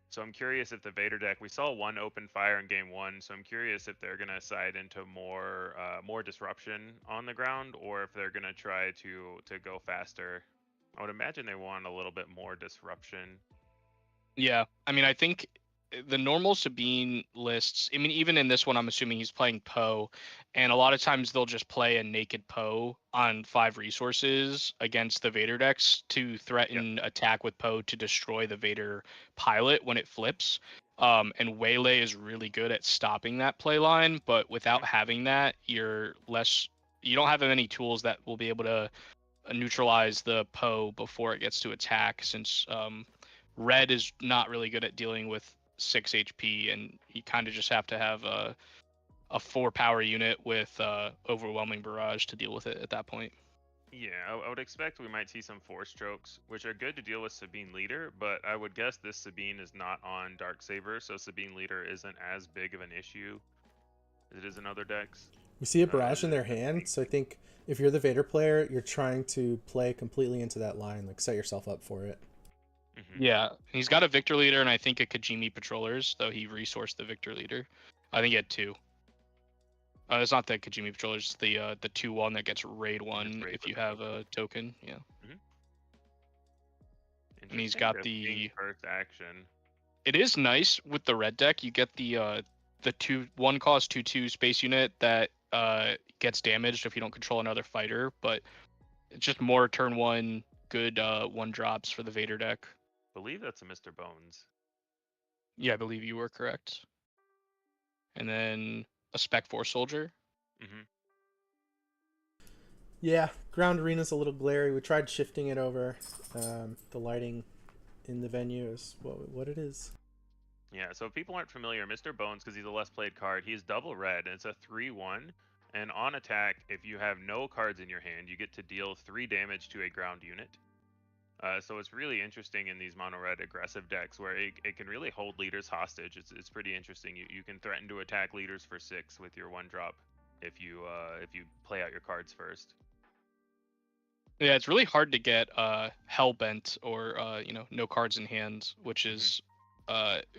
So I'm curious if the Vader deck, we saw one open fire in game 1, so I'm curious if they're gonna side into more disruption on the ground, or if they're gonna try to go faster. I would imagine they want a little bit more disruption. Yeah, I mean, I think the normal Sabine lists, I mean, even in this one, I'm assuming he's playing Poe, and a lot of times they'll just play a naked Poe on 5 resources against the Vader decks to threaten attack with Poe to destroy the Vader pilot when it flips. And Waylay is really good at stopping that play line, but without having that, you don't have many tools that will be able to neutralize the Poe before it gets to attack, since red is not really good at dealing with 6 HP, and you kind of just have to have a 4-power unit with overwhelming barrage to deal with it at that point. Yeah, I would expect we might see some Force Strokes, which are good to deal with Sabine Leader, but I would guess this Sabine is not on Darksaber, so Sabine Leader isn't as big of an issue as it is in other decks. We see a barrage in their hand, so I think if you're the Vader player, you're trying to play completely into that line, like set yourself up for it. Yeah, he's got a Victor Leader and I think a Kajimi Patrollers, though he resourced the Victor Leader. I think he had 2. It's not the Kajimi Patrollers, it's the 2/1 that gets raid 1 if you have a token. Yeah. And he's got the first action. It is nice with the red deck. You get the 1 cost 2/2 space unit that gets damaged if you don't control another fighter, but it's just more turn 1 good 1 drops for the Vader deck. I believe that's a Mr. Bones. Yeah, I believe you were correct. And then a Spec Force Soldier. Yeah, ground arena's a little glary. We tried shifting it over. The lighting in the venue is what it is. Yeah, so if people aren't familiar, Mr. Bones, because he's a less played card, he's double red, and it's a 3/1. And on attack, if you have no cards in your hand, you get to deal 3 damage to a ground unit. So it's really interesting in these mono red aggressive decks where it can really hold leaders hostage. It's pretty interesting. You can threaten to attack leaders for 6 with your 1 drop if you play out your cards first. Yeah, it's really hard to get Hellbent or no cards in hand, which is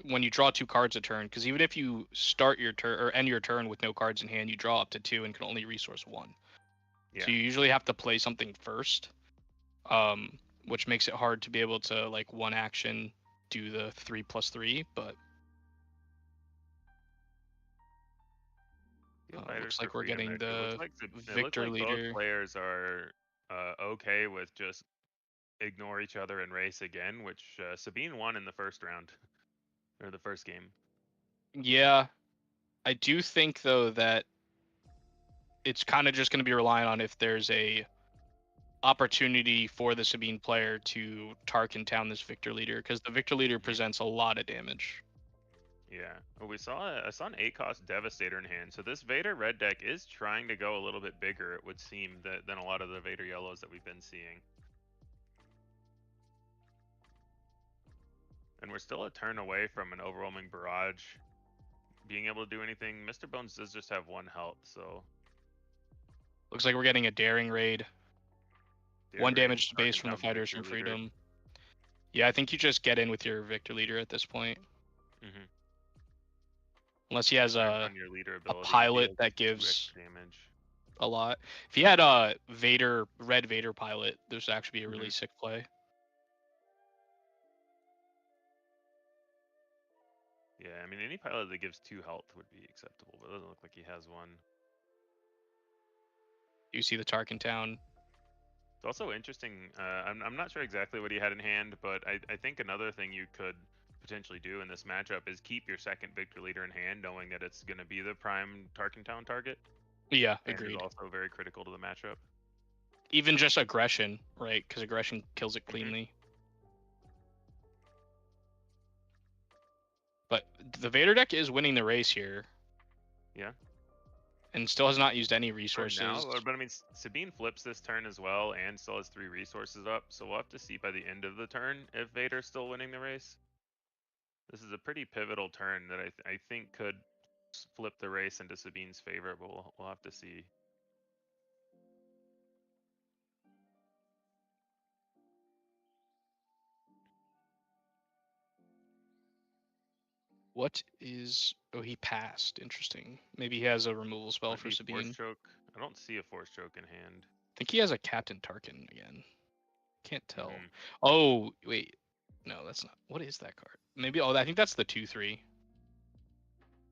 when you draw 2 cards a turn, because even if you start your turn or end your turn with no cards in hand, you draw up to 2 and can only resource 1. Yeah. So you usually have to play something first, which makes it hard to be able to like 1 action do the 3+3, but looks like we're getting the Victor Leader. Both players are okay with just ignore each other and race again, which Sabine won in the first round or the first game. Yeah, I do think though that it's kind of just going to be relying on if there's a opportunity for the Sabine player to Tarkin down this Victor Leader, because the Victor Leader presents a lot of damage. Yeah, well, I saw an 8-cost Devastator in hand, so this Vader red deck is trying to go a little bit bigger, it would seem, than a lot of the Vader yellows that we've been seeing. And we're still a turn away from an overwhelming barrage being able to do anything. Mr. Bones does just have 1 health, so looks like we're getting a daring raid. 1 damage to base from the fighters from Freedom. Yeah, I think you just get in with your Victor Leader at this point. Unless he has a pilot that gives damage a lot. If he had a red Vader pilot, this would actually be a really sick play. Yeah, I mean, any pilot that gives 2 health would be acceptable, but it doesn't look like he has 1. You see the Tarkin Town. It's also interesting. I'm not sure exactly what he had in hand, but I think another thing you could potentially do in this matchup is keep your second Victor Leader in hand, knowing that it's going to be the prime Tarkin Town target. Yeah, and agreed. It's also very critical to the matchup. Even just aggression, right? Because aggression kills it cleanly. But the Vader deck is winning the race here. Yeah. And still has not used any resources. Now, but I mean, Sabine flips this turn as well and still has 3 resources up, so we'll have to see by the end of the turn if Vader's still winning the race. This is a pretty pivotal turn that I think could flip the race into Sabine's favor, but we'll have to see. What is... Oh, he passed. Interesting. Maybe he has a removal spell for Sabine. Force choke? I don't see a force choke in hand. I think he has a Captain Tarkin again. Can't tell. Oh, wait. No, that's not. What is that card? Maybe... Oh, I think that's the 2/3.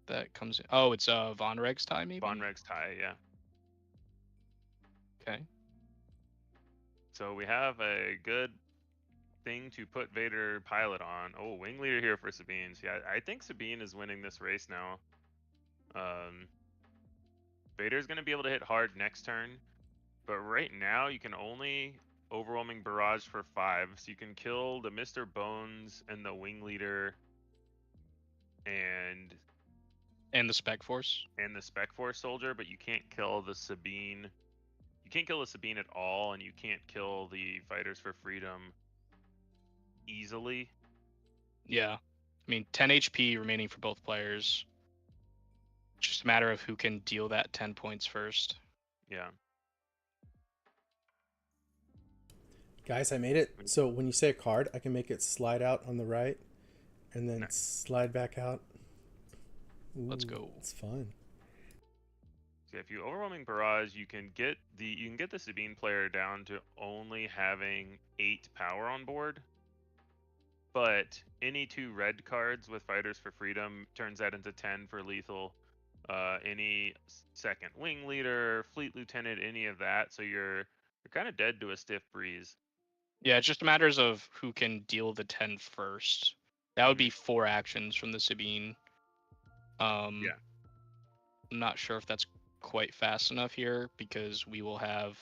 That comes in. Oh, it's Von Reg's tie, maybe? Von Reg's tie, yeah. Okay. So we have a good thing to put Vader pilot on. Oh, wing leader here for Sabine. So yeah, I think Sabine is winning this race now. Vader's going to be able to hit hard next turn, but right now you can only overwhelming barrage for 5, so you can kill the Mr. Bones and the wing leader and And the Spec Force. and the Spec Force soldier, but you can't kill the Sabine. You can't kill the Sabine at all, and you can't kill the Fighters for Freedom easily. Yeah. I mean, 10 HP remaining for both players. Just a matter of who can deal that 10 points first. Yeah. Guys, I made it. So when you say a card, I can make it slide out on the right and then Nice. slide back out. Let's Ooh, go. It's fun. So if you overwhelming barrage, you can get the Sabine player down to only having 8 power on board. But any 2 red cards with Fighters for Freedom turns that into 10 for lethal. Any second wing leader, fleet lieutenant, any of that, so you're kind of dead to a stiff breeze. Yeah, it just matters of who can deal the 10 first. That would be 4 actions from the Sabine. Yeah. I'm not sure if that's quite fast enough here because we will have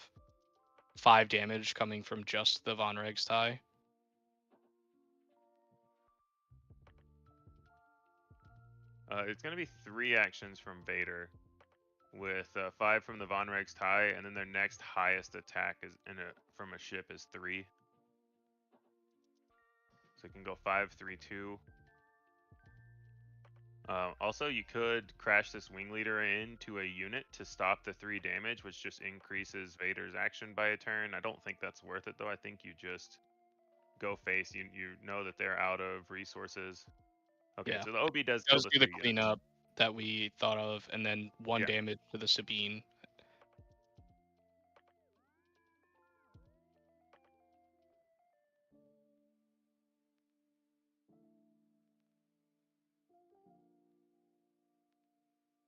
5 damage coming from just the Von Reg's tie. It's going to be 3 actions from Vader, with 5 from the Von Reg's tie, and then their next highest attack is from a ship is 3. So it can go 5, 3, 2. Also, you could crash this wing leader into a unit to stop the 3 damage, which just increases Vader's action by a turn. I don't think that's worth it, though. I think you just go face. You know that they're out of resources. Okay, Yeah. so the OB does It kill does the do the 3 units. cleanup that we thought of, and then 1 Yeah. damage to the Sabine.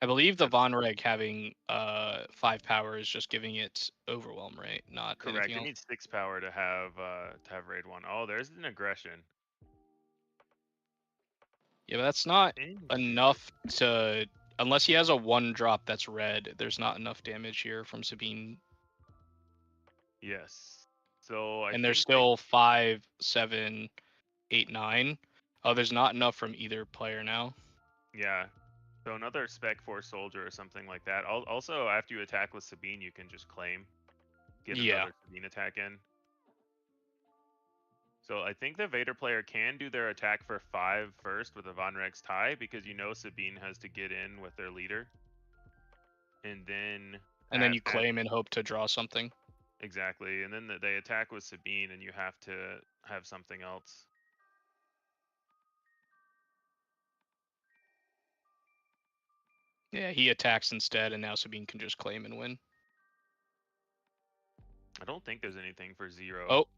I believe the Von Reg having 5 power is just giving it overwhelm, right? Not Correct. anything It else. needs 6 power to have raid 1. Oh, there's an aggression. Yeah, but that's not Interesting. enough to, unless he has a 1-drop that's red, there's not enough damage here from Sabine. Yes. So I And there's think still 5, 7, 8, 9. Oh, there's not enough from either player now. yeah. So another Spec Force soldier or something like that. Also, after you attack with Sabine, you can just claim, get Yeah. another Sabine attack in. So I think the Vader player can do their attack for 5 first with a Von Rex tie, because you know Sabine has to get in with their leader. And then You claim and hope to draw something. Exactly. And then they attack with Sabine, and you have to have something else. Yeah, he attacks instead, and now Sabine can just claim and win. I don't think there's anything for 0. Oh,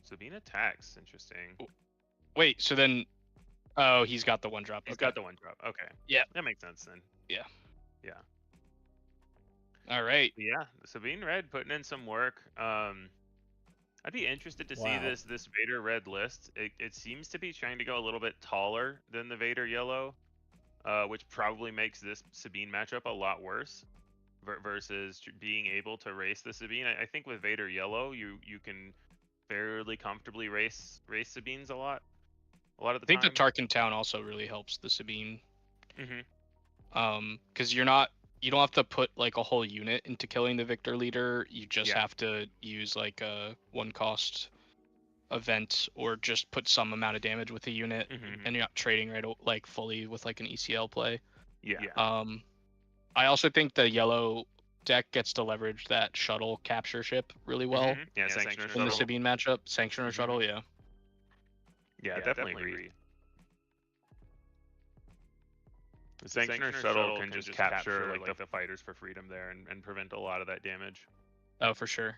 Sabine attacks. Interesting. wait, so then, oh, he's got the 1-drop. He's Okay. got the 1-drop. Okay. Yeah. That makes sense then. Yeah. Yeah. All right. Yeah. Sabine Red putting in some work. I'd be interested to see Wow. this Vader Red list. It seems to be trying to go a little bit taller than the Vader Yellow, which probably makes this Sabine matchup a lot worse versus being able to race the Sabine. I think with Vader Yellow, you can fairly comfortably race Sabines a lot of the I think time. the Tarkin Town also really helps the Sabine. Mm-hmm. Because you don't have to put like a whole unit into killing the Victor leader. You just have to use like a 1-cost event, or just put some amount of damage with a unit, and you're not trading like fully with like an ECL play. Yeah. I also think the yellow deck gets to leverage that shuttle capture ship really well Yeah, Sanctioner in the Shuttle. Sabine matchup. Sanctioner Shuttle, yeah. Yeah, definitely agree. The Sanctioner Shuttle can just capture like the Fighters for Freedom there and prevent a lot of that damage. Oh, for sure.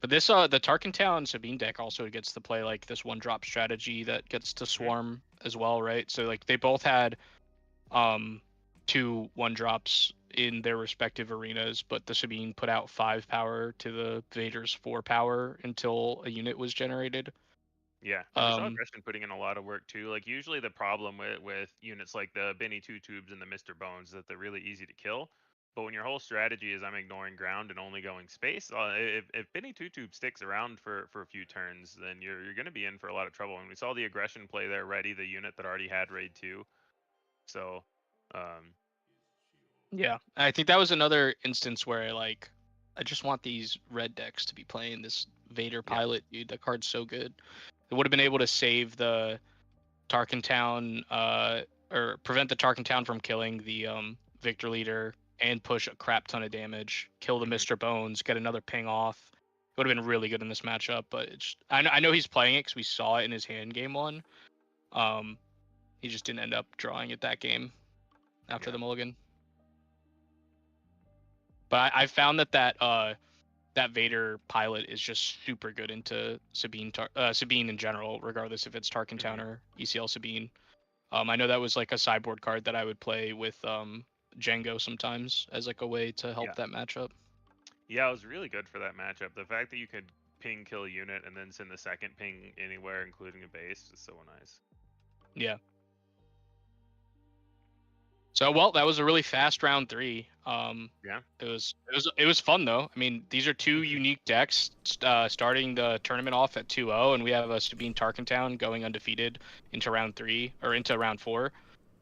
But this the Tarkin Town Sabine deck also gets to play like this 1-drop strategy that gets to swarm as well, right? So like they both had 2 1-drops in their respective arenas, but the Sabine put out 5 power to the Vader's 4 power until a unit was generated. Yeah, and we saw Aggression putting in a lot of work too. Like usually the problem with units like the Benny 2 Tubes and the Mr. Bones is that they're really easy to kill. But when your whole strategy is I'm ignoring ground and only going space, if Benny 2 Tube sticks around for a few turns, then you're going to be in for a lot of trouble. And we saw the Aggression play there ready, the unit that already had Raid 2. So, Yeah, I think that was another instance where I just want these red decks to be playing this Vader pilot, dude. That card's so good. It would have been able to save the Tarkin Town, or prevent the Tarkin Town from killing the Victor Leader and push a crap ton of damage, kill the Mhm. Mr. Bones, get another ping off. It would have been really good in this matchup, but I know he's playing it because we saw it in his hand game one. He just didn't end up drawing it that game after Yeah. the mulligan. But I found that Vader pilot is just super good into Sabine in general, regardless if it's Tarkin Town or ECL Sabine. I know that was like a sideboard card that I would play with Django sometimes as like a way to help Yeah. that matchup. Yeah, it was really good for that matchup. The fact that you could ping kill a unit and then send the second ping anywhere, including a base, is so nice. Yeah. So well, that was a really fast round 3. Yeah. It was fun though. I mean, these are two unique decks starting the tournament off at 2-0, and we have a Sabine Tarkentown going undefeated into round 3 or into round 4,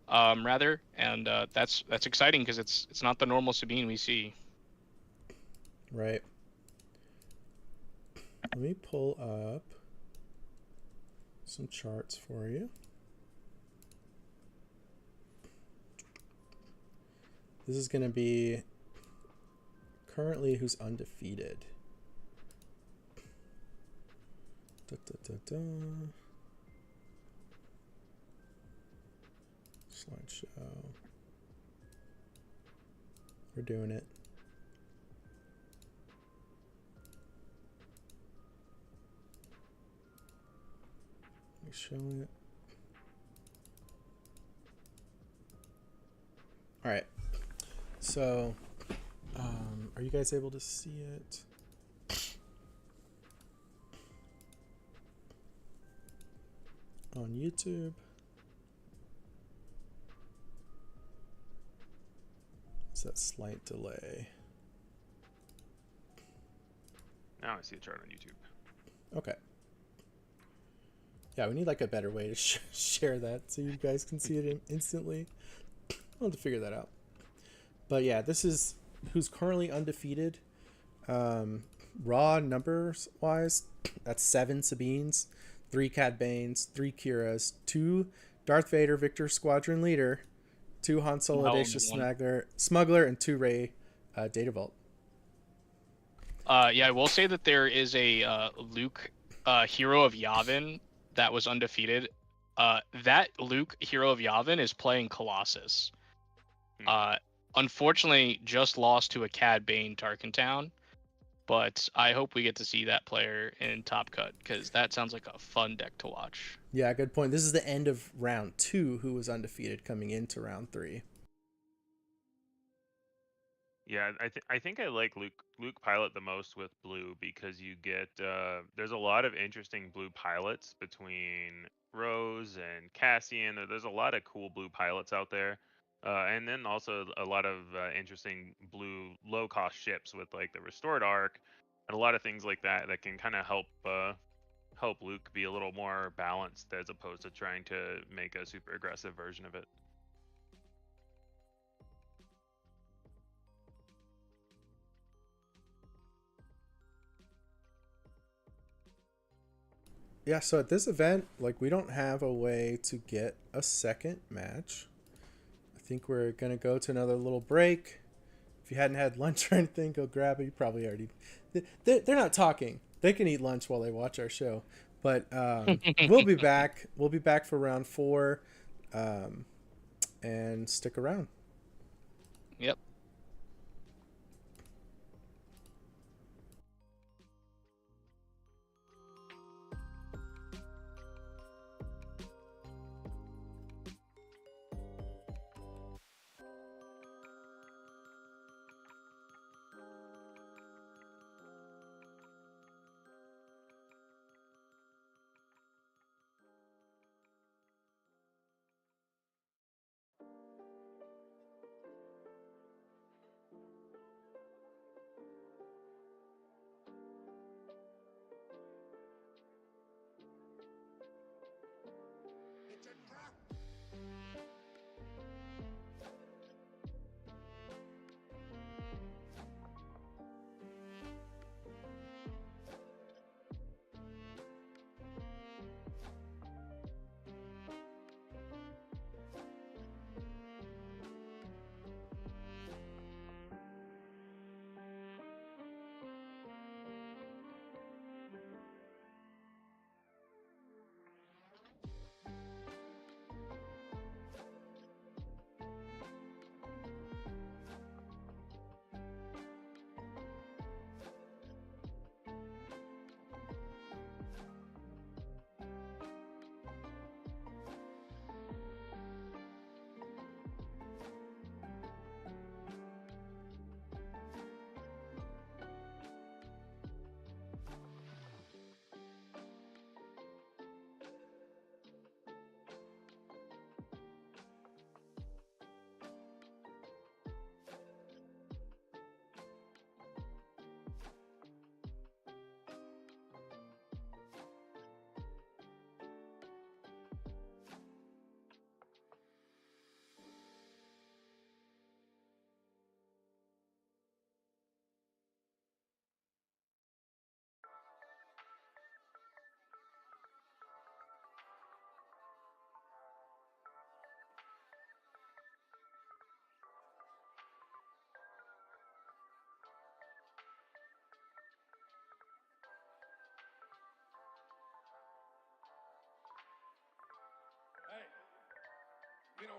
rather, and that's exciting because it's not the normal Sabine we see. Right. Let me pull up some charts for you. This is going to be currently who's undefeated. Da, da, da, da. Slideshow. We're doing it. Let me show it. All right. So, are you guys able to see it? On YouTube? It's that slight delay. Now I see a chart on YouTube. Okay. Yeah, we need like a better way to share that so you guys can see it instantly. I'll have to figure that out. But yeah, this is who's currently undefeated. Raw numbers wise, that's 7 Sabines, 3 Cad Banes, 3 Kiras, 2 Darth Vader Victor Squadron Leader, 2 Han Solo Audacious Smuggler, and 2 Rey Data Vault. Yeah, I will say that there is a Luke Hero of Yavin that was undefeated. That Luke Hero of Yavin is playing Colossus. Unfortunately, just lost to a Cad Bane Tarkentown, but I hope we get to see that player in Top Cut because that sounds like a fun deck to watch. Yeah, good point. This is the end of round 2, who was undefeated coming into round 3. Yeah, I think I like Luke Pilot the most with blue because you get there's a lot of interesting blue pilots between Rose and Cassian. There's a lot of cool blue pilots out there, and then also a lot of interesting blue low cost ships with like the Restored Arc and a lot of things like that that can kind of help Luke be a little more balanced as opposed to trying to make a super aggressive version of it. Yeah, so at this event, like, we don't have a way to get a second match. I think we're going to go to another little break. If you hadn't had lunch or anything, go grab it. You probably already... They're not talking. They can eat lunch while they watch our show. But we'll be back. We'll be back for round 4. And stick around. Yep.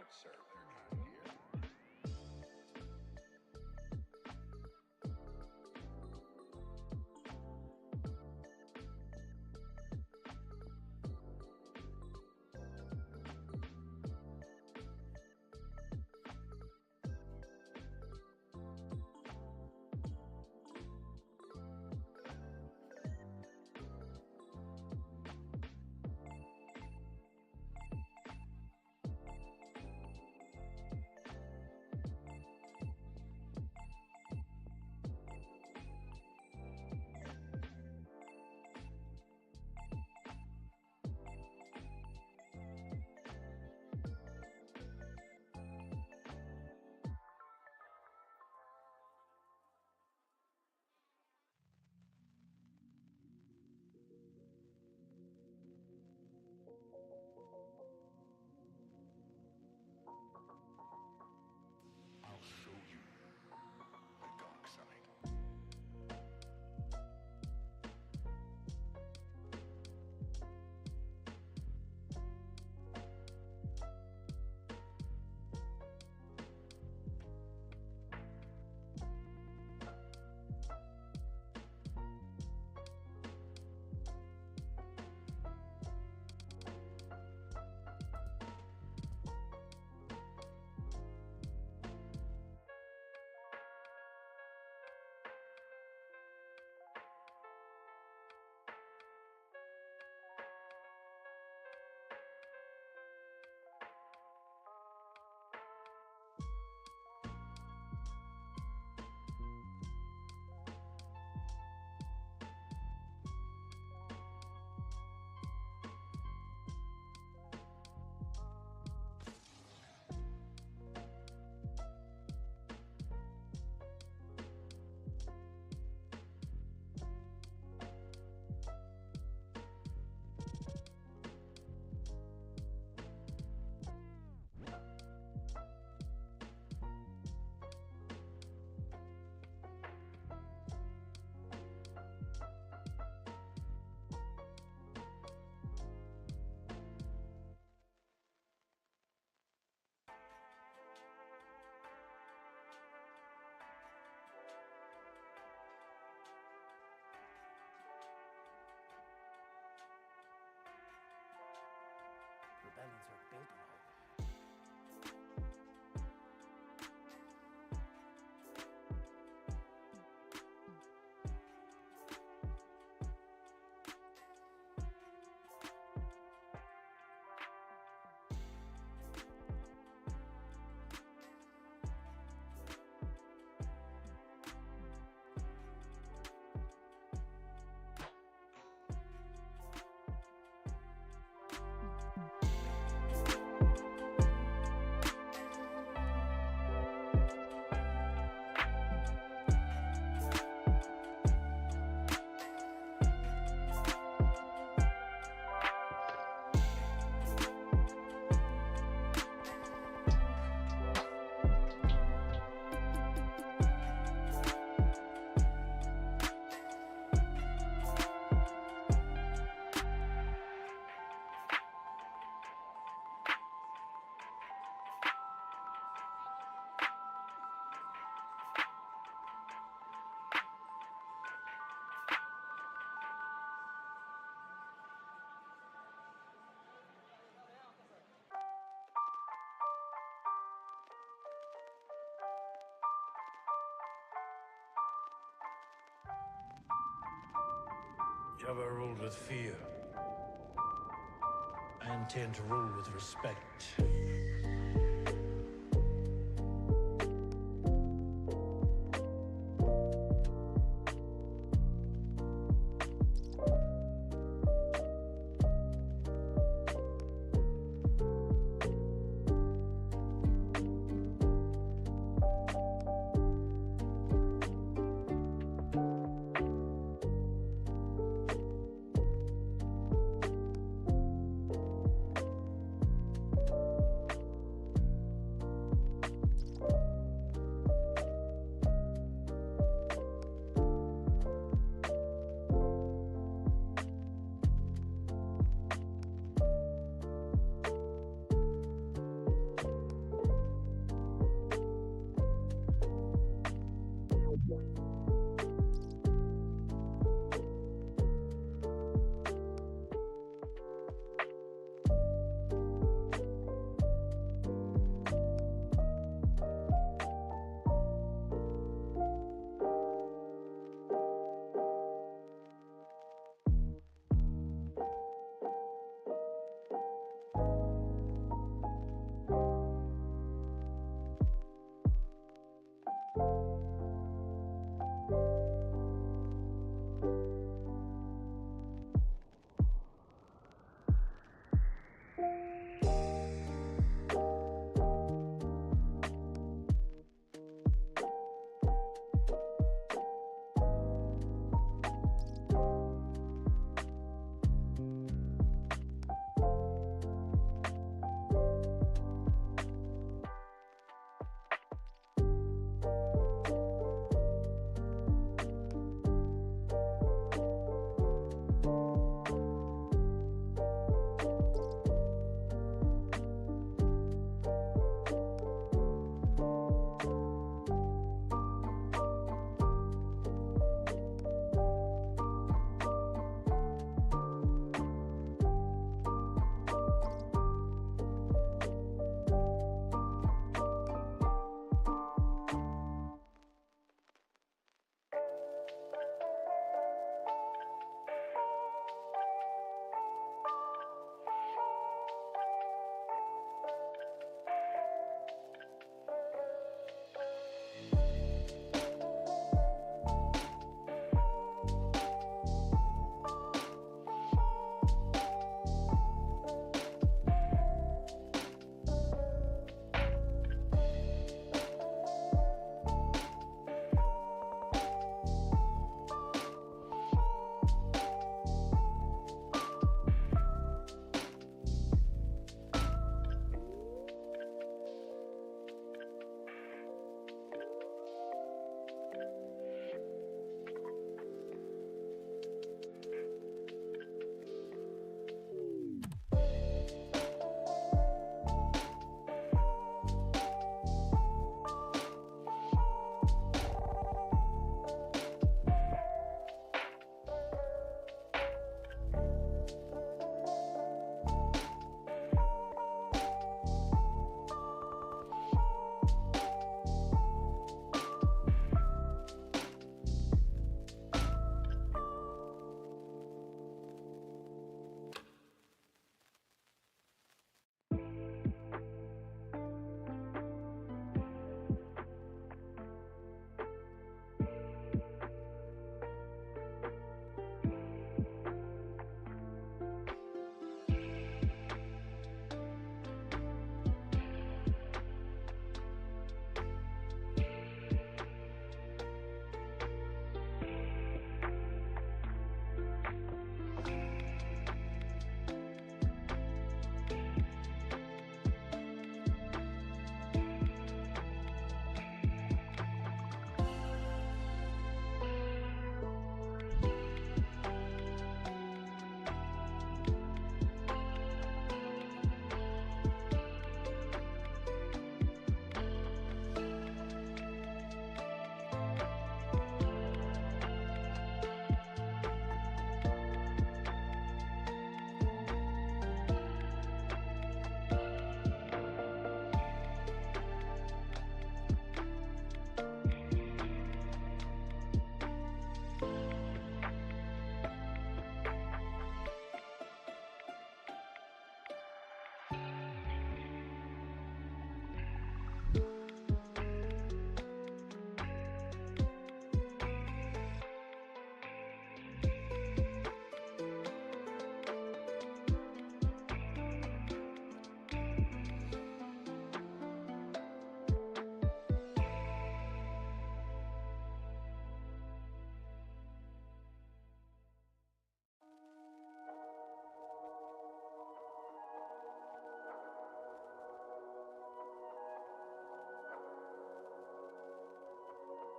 would serve their kind here. I'll show you the dark side. Rebellions are built on hope. Jabba ruled with fear. I intend to rule with respect.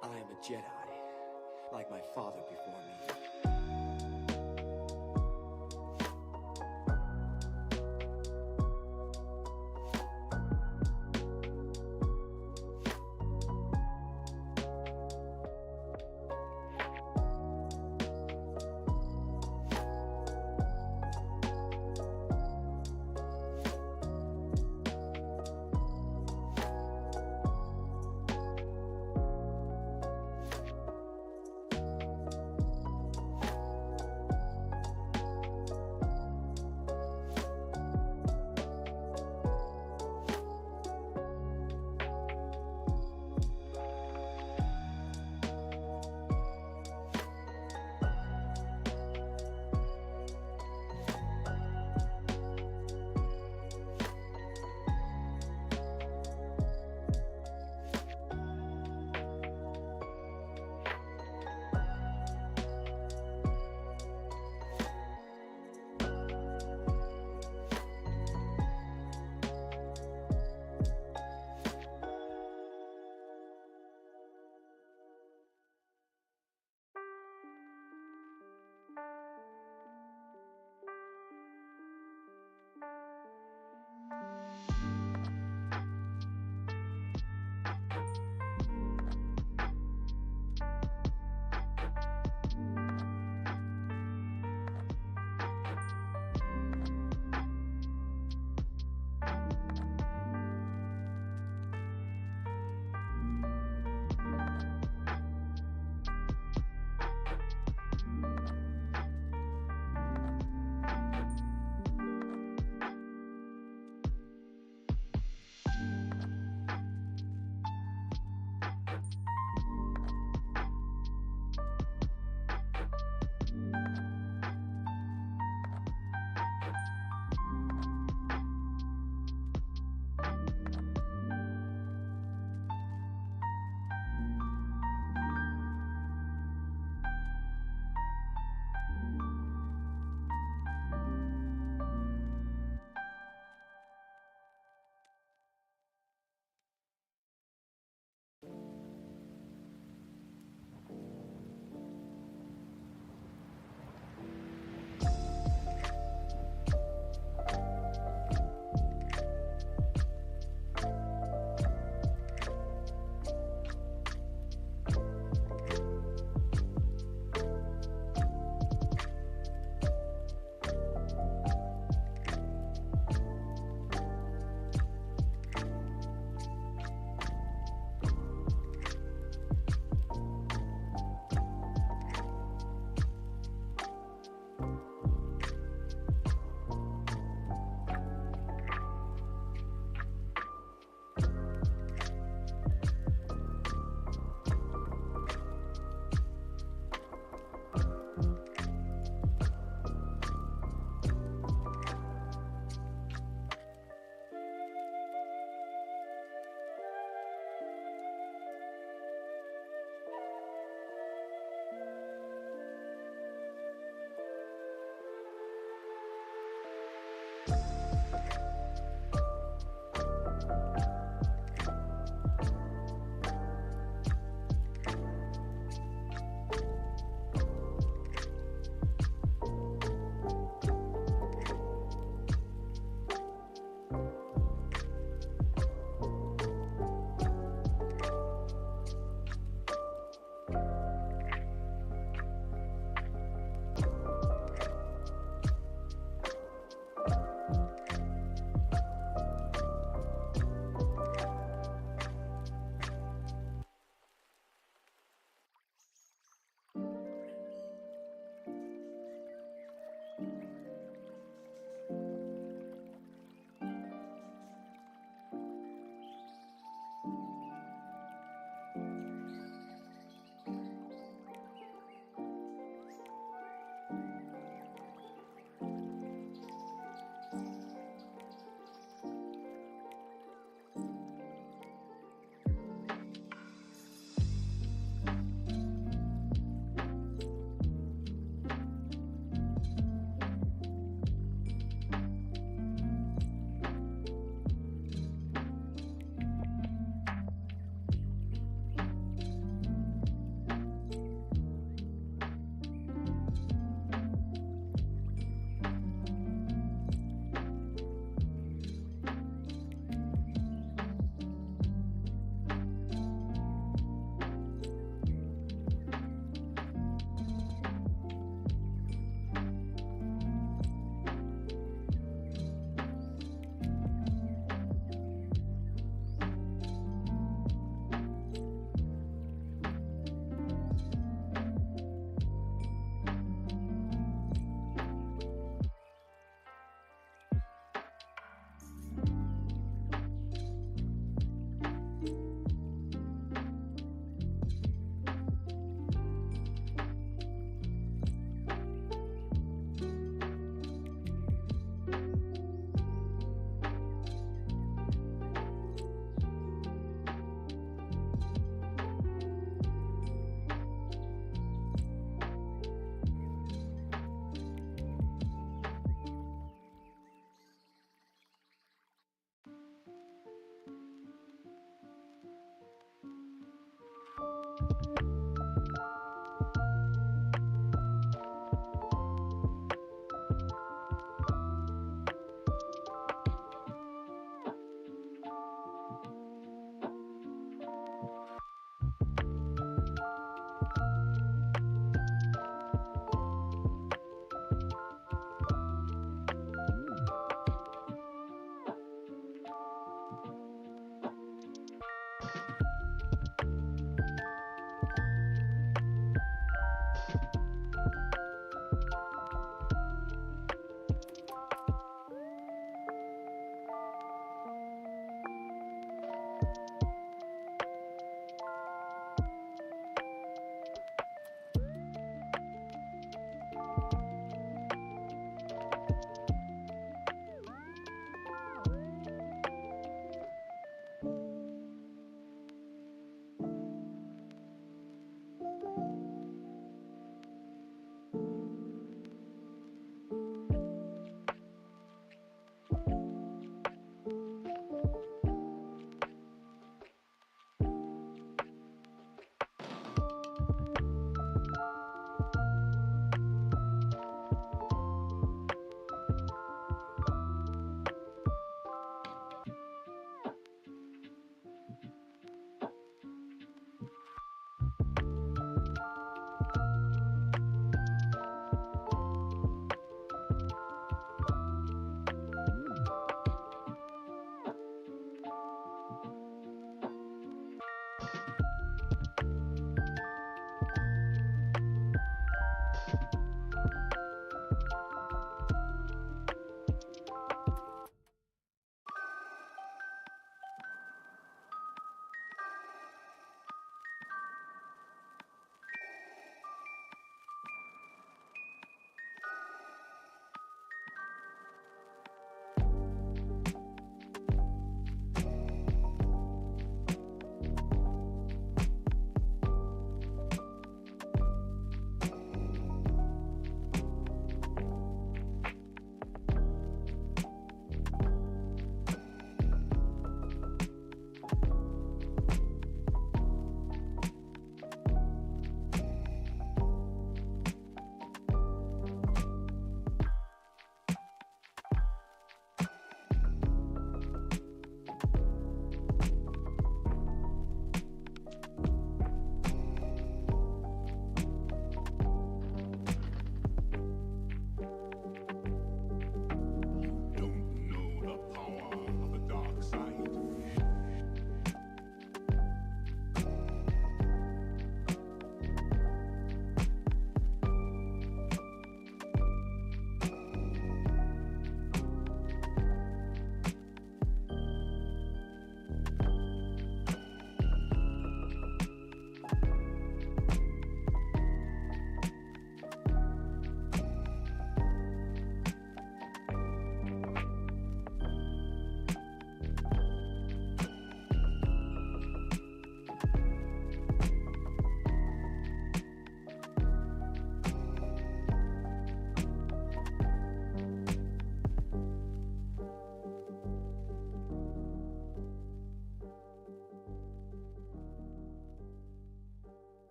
I am a Jedi, like my father before me.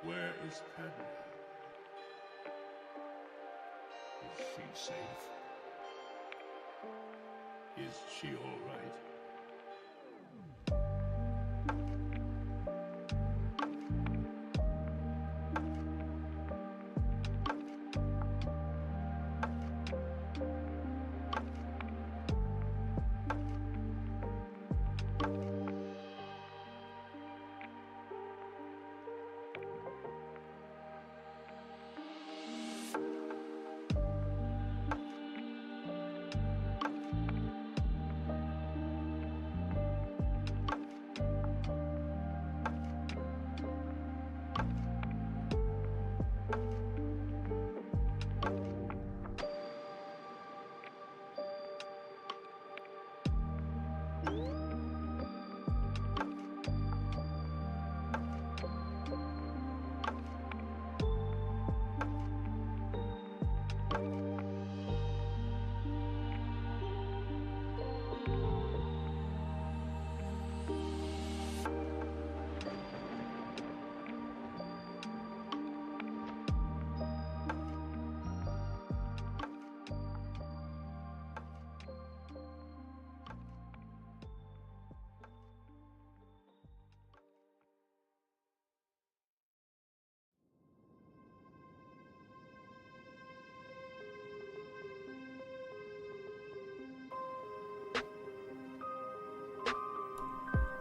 Where is Padme? Is she safe? Is she all right?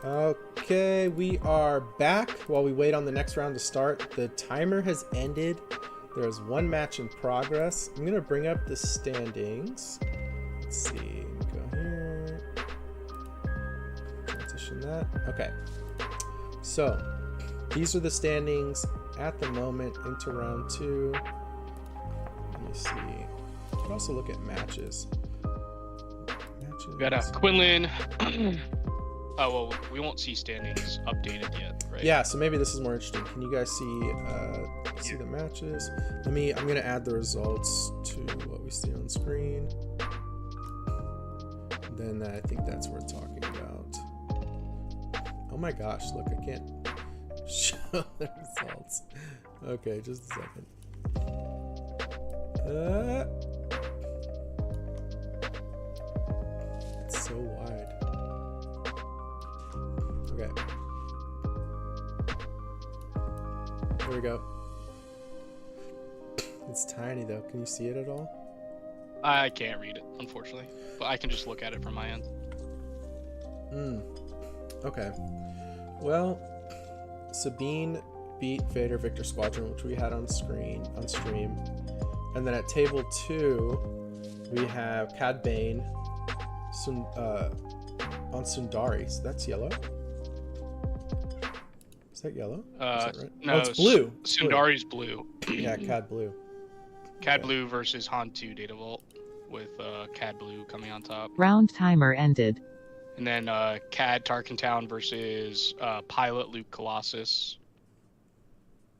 Okay, we are back while we wait on the next round to start. The timer has ended. There is one match in progress. I'm going to bring up the standings. Let's see. Go here. Transition that. Okay. So, these are the standings at the moment into round 2. Let me see. I can also look at matches. We got Quinlan. Oh, well, we won't see standings updated yet, right? Yeah, so maybe this is more interesting. Can you guys see the matches? I'm gonna add the results to what we see on screen. Then I think that's what we're talking about. Oh my gosh, look, I can't show the results. Okay, just a second. It's so wide. Okay. There we go. It's tiny though. Can you see it at all? I can't read it, unfortunately, but I can just look at it from my end. Okay. Well, Sabine beat Vader Victor Squadron, which we had on stream. And then at table 2, we have Cad Bane on Sundari. So that's yellow. Is that yellow? Is that right? No, oh, it's blue. Sundari's blue. Yeah, Cad Blue. Cad Blue versus Han 2 Data Vault, with Cad Blue coming on top. Round timer ended. And then Cad Tarkentown versus Pilot Luke Colossus.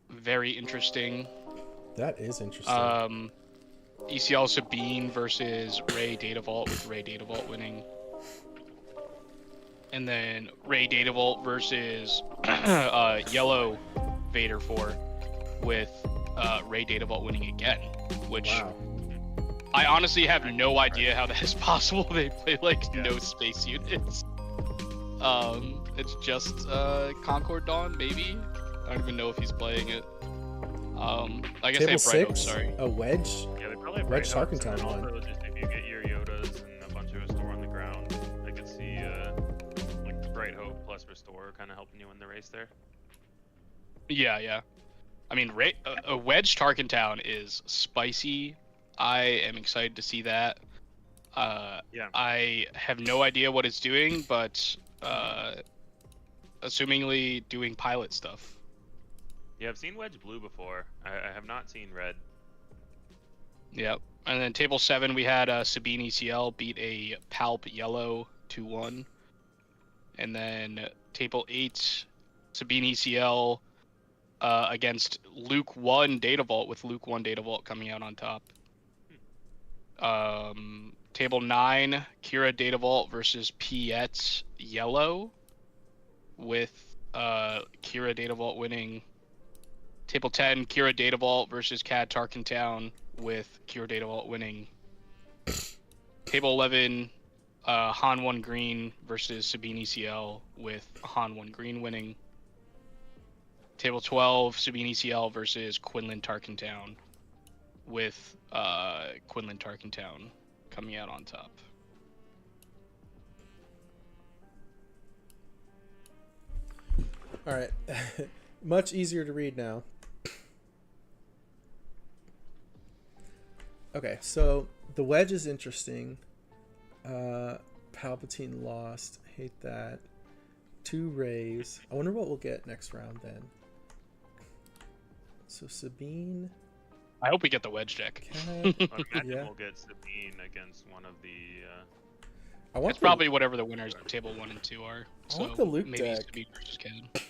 Very interesting. That is interesting. ECL Sabine versus Ray Data Vault, with Ray Data Vault winning. And then Ray Data Vault versus Yellow Vader 4, with Ray Data Vault winning again. Which I honestly have no idea how that is possible. They play like no space units. It's just Concord Dawn, maybe. I don't even know if he's playing it. I guess Table they have Bright Hope, 6, sorry. a wedge. Yeah, they probably have Wedge Bright Hopes, Tarkentown and one. also just if you get your Yodas and a bunch of Restore on the ground, I could see like Bright Hope plus Restore kind of helping you win the race there. Yeah. I mean, a Wedge Tarkentown is spicy. I am excited to see that. Yeah. I have no idea what it's doing, but assumingly doing pilot stuff. Yeah, I've seen Wedge Blue before. I have not seen Red. Yep. And then table 7, we had Sabine ECL beat a Palp Yellow 2-1. And then table 8, Sabine ECL against Luke 1 Data Vault, with Luke 1 Data Vault coming out on top. Table 9, Kira Data Vault versus Piet Yellow, with Kira Data Vault winning. Table 10, Kira Data Vault versus Cad Tarkin Town, with Kira Data Vault winning. Table 11, Han 1 Green versus Sabine ECL, with Han 1 Green winning. Table 12, Sabine ECL versus Quinlan Tarkin Town, with Quinlan Tarkin Town coming out on top. All right. Much easier to read now. Okay, so the wedge is interesting. Palpatine lost. Hate that. 2 rays. I wonder what we'll get next round then. So Sabine. I hope we get the wedge deck. I would imagine Yeah. we'll get Sabine against one of the. I want It's probably whatever the winners of table 1 and 2 are. I want the Luke maybe deck. Sabine versus Cad.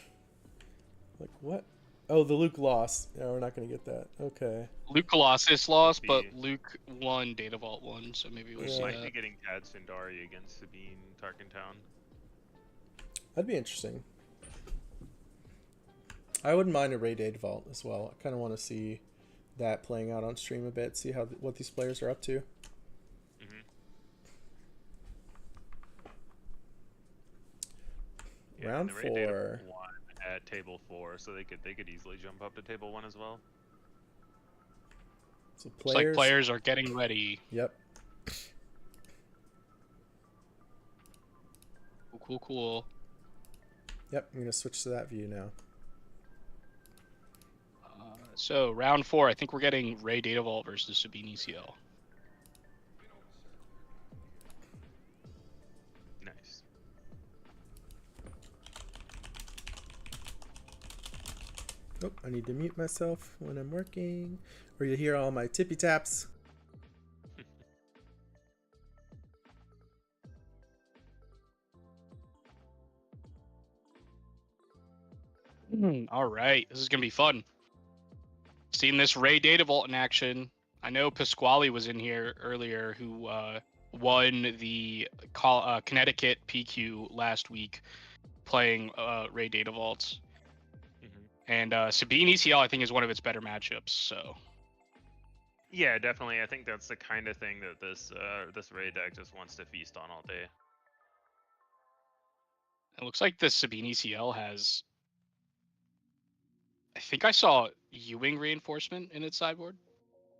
Like what? Oh, the Luke lost. Yeah, we're not gonna get that. Okay. Luke Colossus lost, Be- but Luke won Data Vault 1, so maybe we'll We see might be that. getting Cad Sundari against Sabine Tarkin Town. That'd be interesting. I wouldn't mind a Ray Data Vault as well. I kind of want to see that playing out on stream a bit. See how what these players are up to. Yeah, Round and the Ray Data 4. won at table 4, so they could easily jump up to table 1 as well. So It's like players. players are getting ready. Yep. Cool. Yep. I'm gonna switch to that view now. So round 4, I think we're getting Ray Data Vault versus Sabine ECL. Nice. Oh, I need to mute myself when I'm working, or you hear all my tippy taps. All right, this is gonna be fun. Seeing this Ray Data Vault in action. I know Pasquale was in here earlier, who won the Connecticut PQ last week, playing Ray Data Vaults. And Sabine ECL, I think, is one of its better matchups. So Yeah, definitely. I think that's the kind of thing that this Ray deck just wants to feast on all day. it looks like the Sabine ECL has. I think I saw Ewing reinforcement in its sideboard.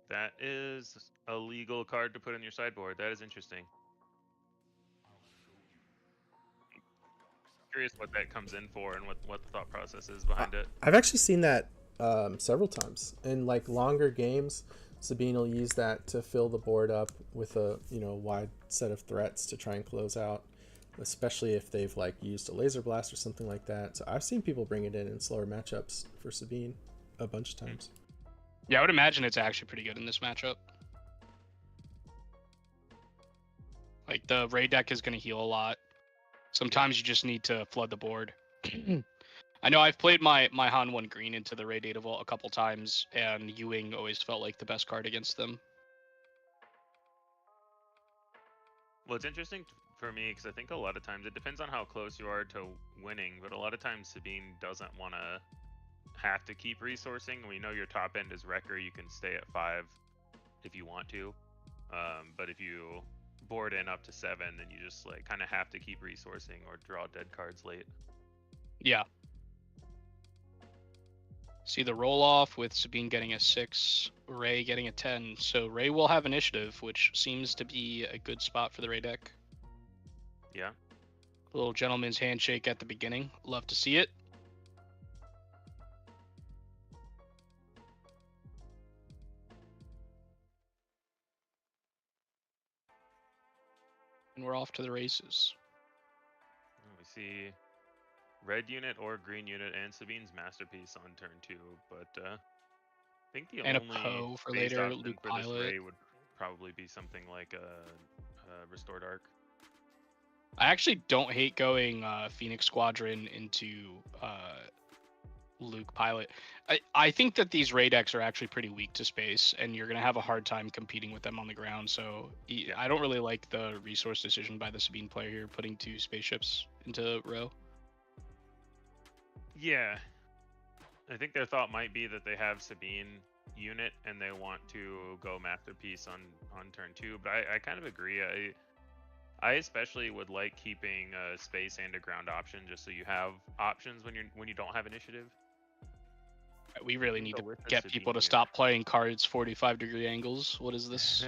That is a legal card to put in your sideboard. That is interesting. Curious what that comes in for and what the thought process is behind it. I've actually seen that several times in like longer games. Sabine will use that to fill the board up with a wide set of threats to try and close out, especially if they've like used a laser blast or something like that. So I've seen people bring it in slower matchups for Sabine a bunch of times. Yeah, I would imagine it's actually pretty good in this matchup. Like the Ray deck is going to heal a lot. Sometimes you just need to flood the board. I know I've played my Han 1 Green into the Ray Data Vault a couple times, and Ewing always felt like the best card against them. Well, it's interesting for me because I think a lot of times it depends on how close you are to winning, but a lot of times Sabine doesn't want to have to keep resourcing. We know your top end is Wrecker. You can stay at 5 if you want to, but if you board in up to 7, then you just like kind of have to keep resourcing or draw dead cards late. Yeah. See the roll off with Sabine getting a 6, Ray getting a 10. So Ray will have initiative, which seems to be a good spot for the Ray deck. Yeah. Little gentleman's handshake at the beginning. Love to see it. And we're off to the races. We see red unit or green unit and Sabine's masterpiece on turn 2, but I think the And a only Poe for phased later, option Luke for this Pilot. Ray would probably be something like a Restored Arc. I actually don't hate going Phoenix Squadron into Luke Pilot. I think that these Ray decks are actually pretty weak to space, and you're going to have a hard time competing with them on the ground. So I don't really like the resource decision by the Sabine player here, putting 2 spaceships into row. Yeah. I think their thought might be that they have Sabine unit and they want to go Masterpiece on turn 2, but I kind of agree. I especially would like keeping a space and a ground option just so you have options when you don't have initiative. We really need Go to with the get Sabine people to unit. stop playing cards 45-degree angles. What is this?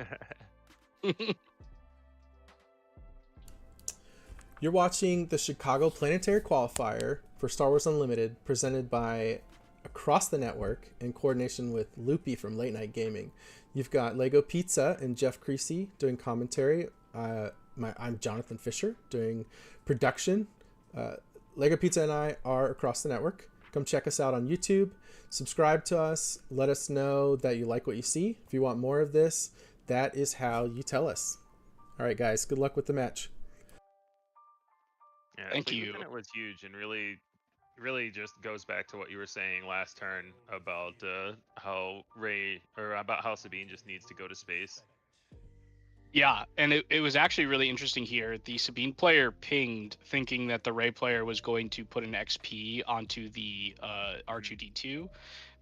You're watching the Chicago Planetary Qualifier for Star Wars Unlimited, presented by Across the Network in coordination with Loopy from Late Night Gaming. You've got Lego Pizza and Jeff Creasy doing commentary. I'm Jonathan Fisher doing production. Lego Pizza and I are Across the Network. Come check us out on YouTube. Subscribe to us. Let us know that you like what you see. If you want more of this, that is how you tell us. All right, guys. Good luck with the match. Yeah, Thank Fleet you. Lieutenant was huge and really just goes back to what you were saying last turn about how Sabine just needs to go to space. Yeah, and it was actually really interesting here. The Sabine player pinged thinking that the Ray player was going to put an XP onto the R2D2,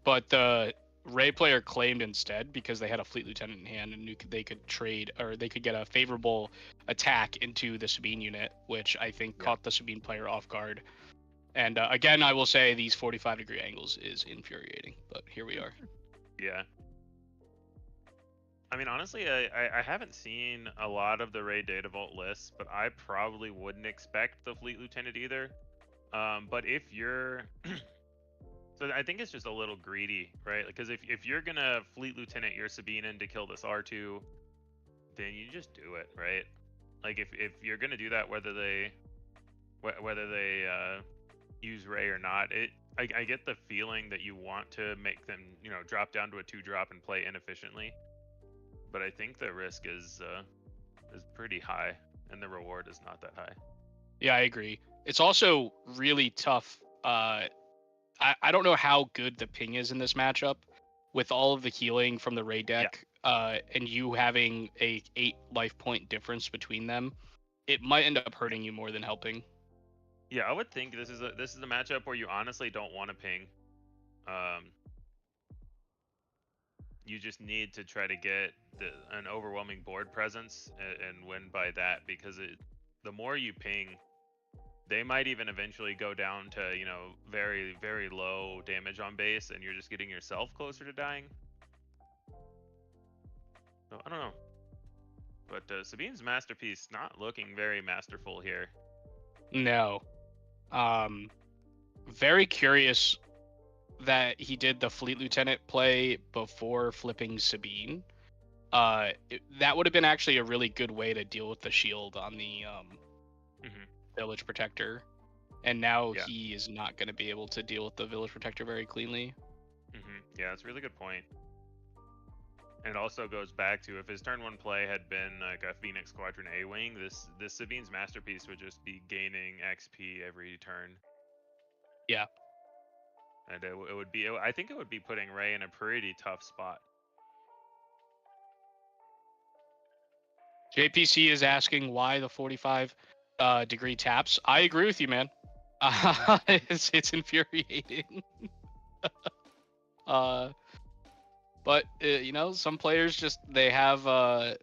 but the Ray player claimed instead because they had a Fleet Lieutenant in hand and knew they could trade, or they could get a favorable attack into the Sabine unit, which I think caught the Sabine player off guard. And again, I will say these 45-degree angles is infuriating, but here we are. Yeah. I mean, honestly, I haven't seen a lot of the Ray Data Vault lists, but I probably wouldn't expect the Fleet Lieutenant either. But if you're... So I think it's just a little greedy, right? Because if you're going to Fleet Lieutenant your Sabine in to kill this R2, then you just do it, right? Like, if you're going to do that, whether they use Ray or not, I get the feeling that you want to make them, drop down to a 2-drop and play inefficiently. But I think the risk is pretty high, and the reward is not that high. Yeah, I agree. It's also really tough. I don't know how good the ping is in this matchup, with all of the healing from the Ray deck, and you having a 8 life point difference between them. It might end up hurting you more than helping. Yeah, I would think this is a matchup where you honestly don't want to ping. You just need to try to get an overwhelming board presence and win by that, because the more you ping, they might even eventually go down to very, very low damage on base, and you're just getting yourself closer to dying. So I don't know, but Sabine's Masterpiece not looking very masterful here. No. Very curious that he did the Fleet Lieutenant play before flipping Sabine. That would have been actually a really good way to deal with the shield on the Village Protector. And now he is not going to be able to deal with the Village Protector very cleanly. Yeah, that's a really good point. And it also goes back to, if his turn 1 play had been like a Phoenix Squadron A-Wing, this Sabine's Masterpiece would just be gaining XP every turn. Yeah. And I think it would be putting Ray in a pretty tough spot. JPC is asking why the 45-degree taps. I agree with you, man. It's infuriating. But some players they have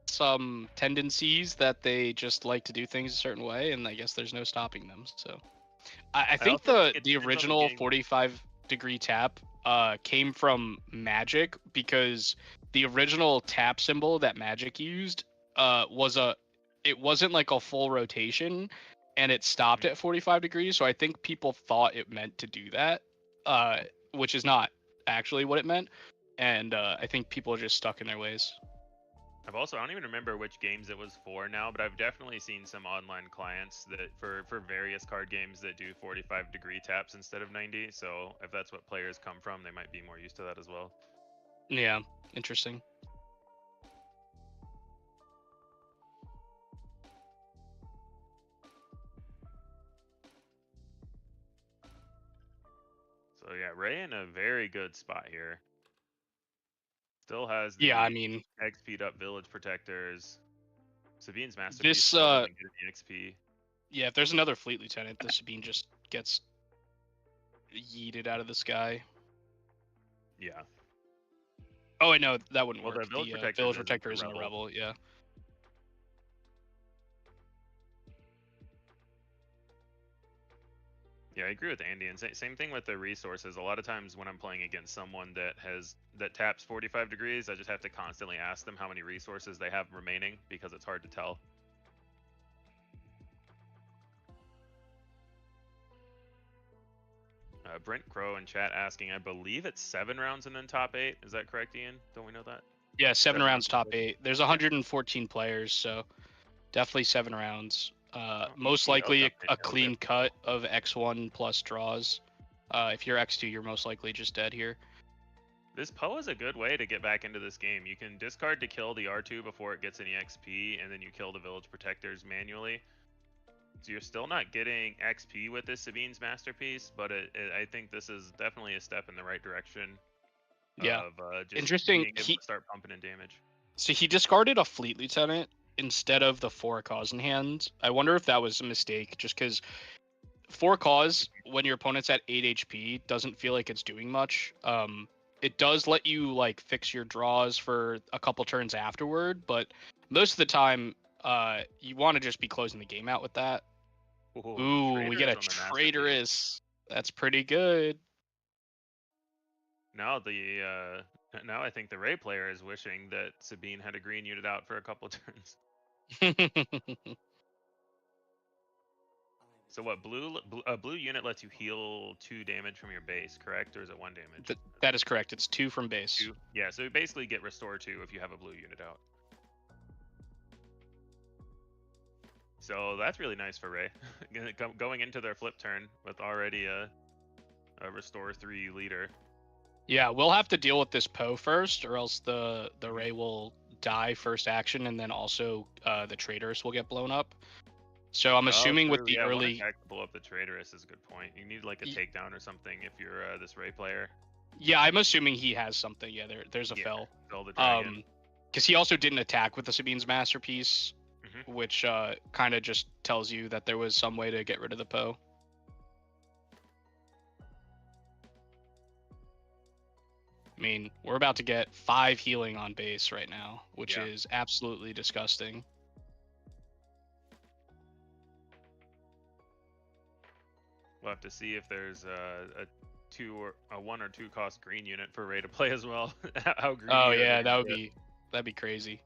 some tendencies that they just like to do things a certain way, and I guess there's no stopping them. So I think the original 45-degree tap came from Magic, because the original tap symbol that Magic used it wasn't like a full rotation, and it stopped at 45 degrees. So I think people thought it meant to do that, which is not actually what it meant. And I think people are just stuck in their ways. I don't even remember which games it was for now, but I've definitely seen some online clients that for various card games that do 45-degree taps instead of 90. So if that's what players come from, they might be more used to that as well. Yeah, interesting. So yeah, Ray in a very good spot here. Still has XP'd up Village Protectors. Sabine's Masterpiece doesn't get any XP. Yeah, if there's another Fleet Lieutenant, the Sabine just gets yeeted out of the sky. Yeah. Oh, wait, no, that wouldn't Well, work. the Village The Protector Village isn't Protector a isn't a rebel. rebel, yeah. Yeah, I agree with Andy. And same thing with the resources. A lot of times when I'm playing against someone that taps 45 degrees, I just have to constantly ask them how many resources they have remaining because it's hard to tell. Brent Crow in chat asking, I believe it's 7 rounds and then top 8. Is that correct, Ian? Don't we know that? Yeah, 7 rounds, rounds top total. 8. There's 114 players, so definitely 7 rounds. Most easy. I'll likely jump in, a yeah, we'll clean get- cut of X1 plus draws. If you're X2, you're most likely just dead here. This Poe is a good way to get back into this game. You can discard to kill the R2 before it gets any XP, and then you kill the Village Protectors manually. So you're still not getting XP with this Sabine's Masterpiece, but I think this is definitely a step in the right direction. Yeah. Of just Interesting, being able to start pumping in damage. So he discarded a Fleet Lieutenant instead of the 4 Cause in hand. I wonder if that was a mistake, just because 4 Cause, when your opponent's at 8 HP, doesn't feel like it's doing much. It does let you like fix your draws for a couple turns afterward, but most of the time, you want to just be closing the game out with that. Ooh, we get a Traitorous. That's pretty good. Now now I think the Ray player is wishing that Sabine had a green unit out for a couple turns. So what, a blue unit lets you heal 2 damage from your base, correct? Or is it 1 damage? That is correct. It's 2 from base. 2? Yeah, so you basically get restore 2 if you have a blue unit out. So that's really nice for Ray. Going into their flip turn with already a restore 3 leader. Yeah, we'll have to deal with this Poe first, or else the Ray will die first action, and then also the Traitorous will get blown up. So I'm assuming with the early... One attack to blow up the Traitorous is a good point. You need like a takedown or something if you're this Ray player. Yeah, I'm assuming he has something. Yeah, there's a fell. Fell the dragon. Because he also didn't attack with the Sabine's Masterpiece, which kind of just tells you that there was some way to get rid of the Poe. I mean, we're about to get 5 healing on base right now, which is absolutely disgusting. We'll have to see if there's a 1 or 2 cost green unit for Ray to play as well. How green? Oh yeah, that'd be crazy.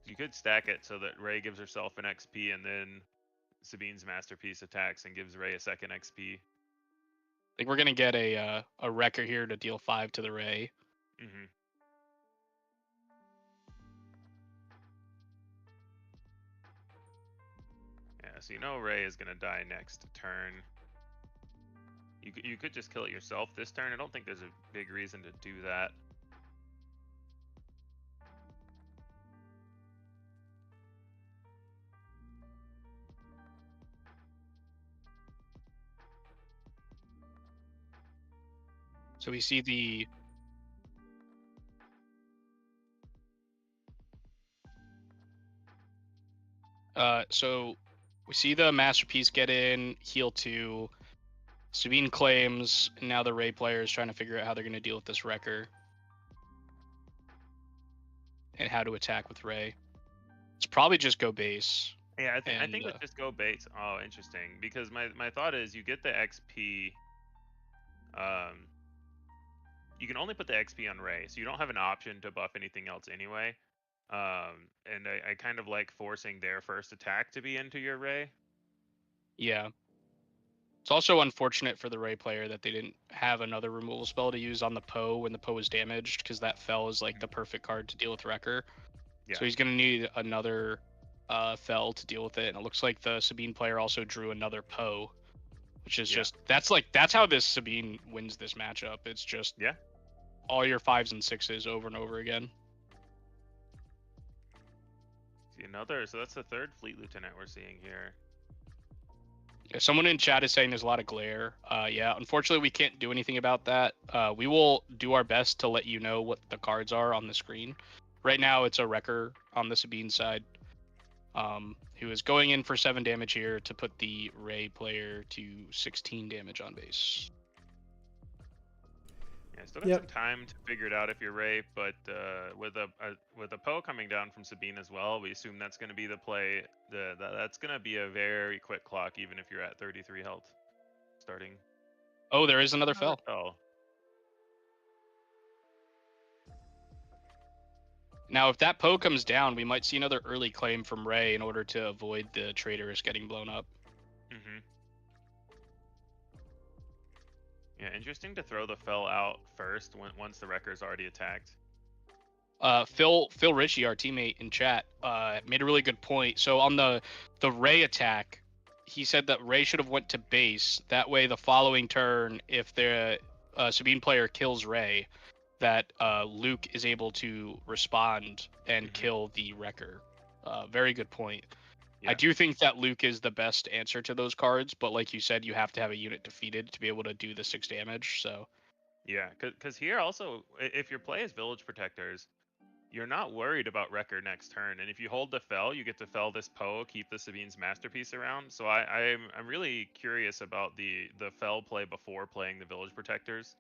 You could stack it so that Ray gives herself an XP, and then Sabine's Masterpiece attacks and gives Ray a second XP. I think we're gonna get a wrecker here to deal 5 to the Ray. Yeah, so you know Ray is gonna die next turn. You could just kill it yourself this turn. I don't think there's a big reason to do that. So we see the Masterpiece get in, heal 2. Sabine claims, and now the Ray player is trying to figure out how they're going to deal with this wrecker and how to attack with Ray. It's probably just go base. Yeah, I think let's just go base. Oh, interesting. Because my thought is you get the XP. You can only put the XP on Ray, so you don't have an option to buff anything else anyway. And I kind of like forcing their first attack to be into your Ray. Yeah. It's also unfortunate for the Ray player that they didn't have another removal spell to use on the Poe when the Poe was damaged, because that fell is like the perfect card to deal with Wrecker. Yeah. So he's going to need another fell to deal with it, and it looks like the Sabine player also drew another Poe, which is just that's how this Sabine wins this matchup. It's just all your 5s and 6s over and over again. See so that's the 3rd Fleet Lieutenant we're seeing here. Yeah, someone in chat is saying there's a lot of glare. Yeah, unfortunately we can't do anything about that. We will do our best to let you know what the cards are on the screen. Right now it's a Wrecker on the Sabine side. who is going in for 7 damage here to put the Ray player to 16 damage on base. Yeah, still got some time to figure it out if you're Ray, but with a Poe coming down from Sabine as well, we assume that's going to be the play. That's going to be a very quick clock, even if you're at 33 health starting. Oh, there is another fell. Now, if that Poe comes down, we might see another early claim from Ray in order to avoid the Traitorous getting blown up. Mm-hmm. Yeah, interesting to throw the fell out first once the Wrecker's already attacked. Phil Ritchie, our teammate in chat, made a really good point. So on the Ray attack, he said that Ray should have went to base. That way, the following turn, if the Sabine player kills Ray, that Luke is able to respond and kill the Wrecker. Very good point. Yeah. I do think that Luke is the best answer to those cards, but like you said, you have to have a unit defeated to be able to do the 6 damage. So yeah, because here also, if your play is Village Protectors, you're not worried about Wrecker next turn, and if you hold the fell, you get to fell this Poe, keep the Sabine's Masterpiece around. So I'm really curious about the fell play before playing the Village Protectors,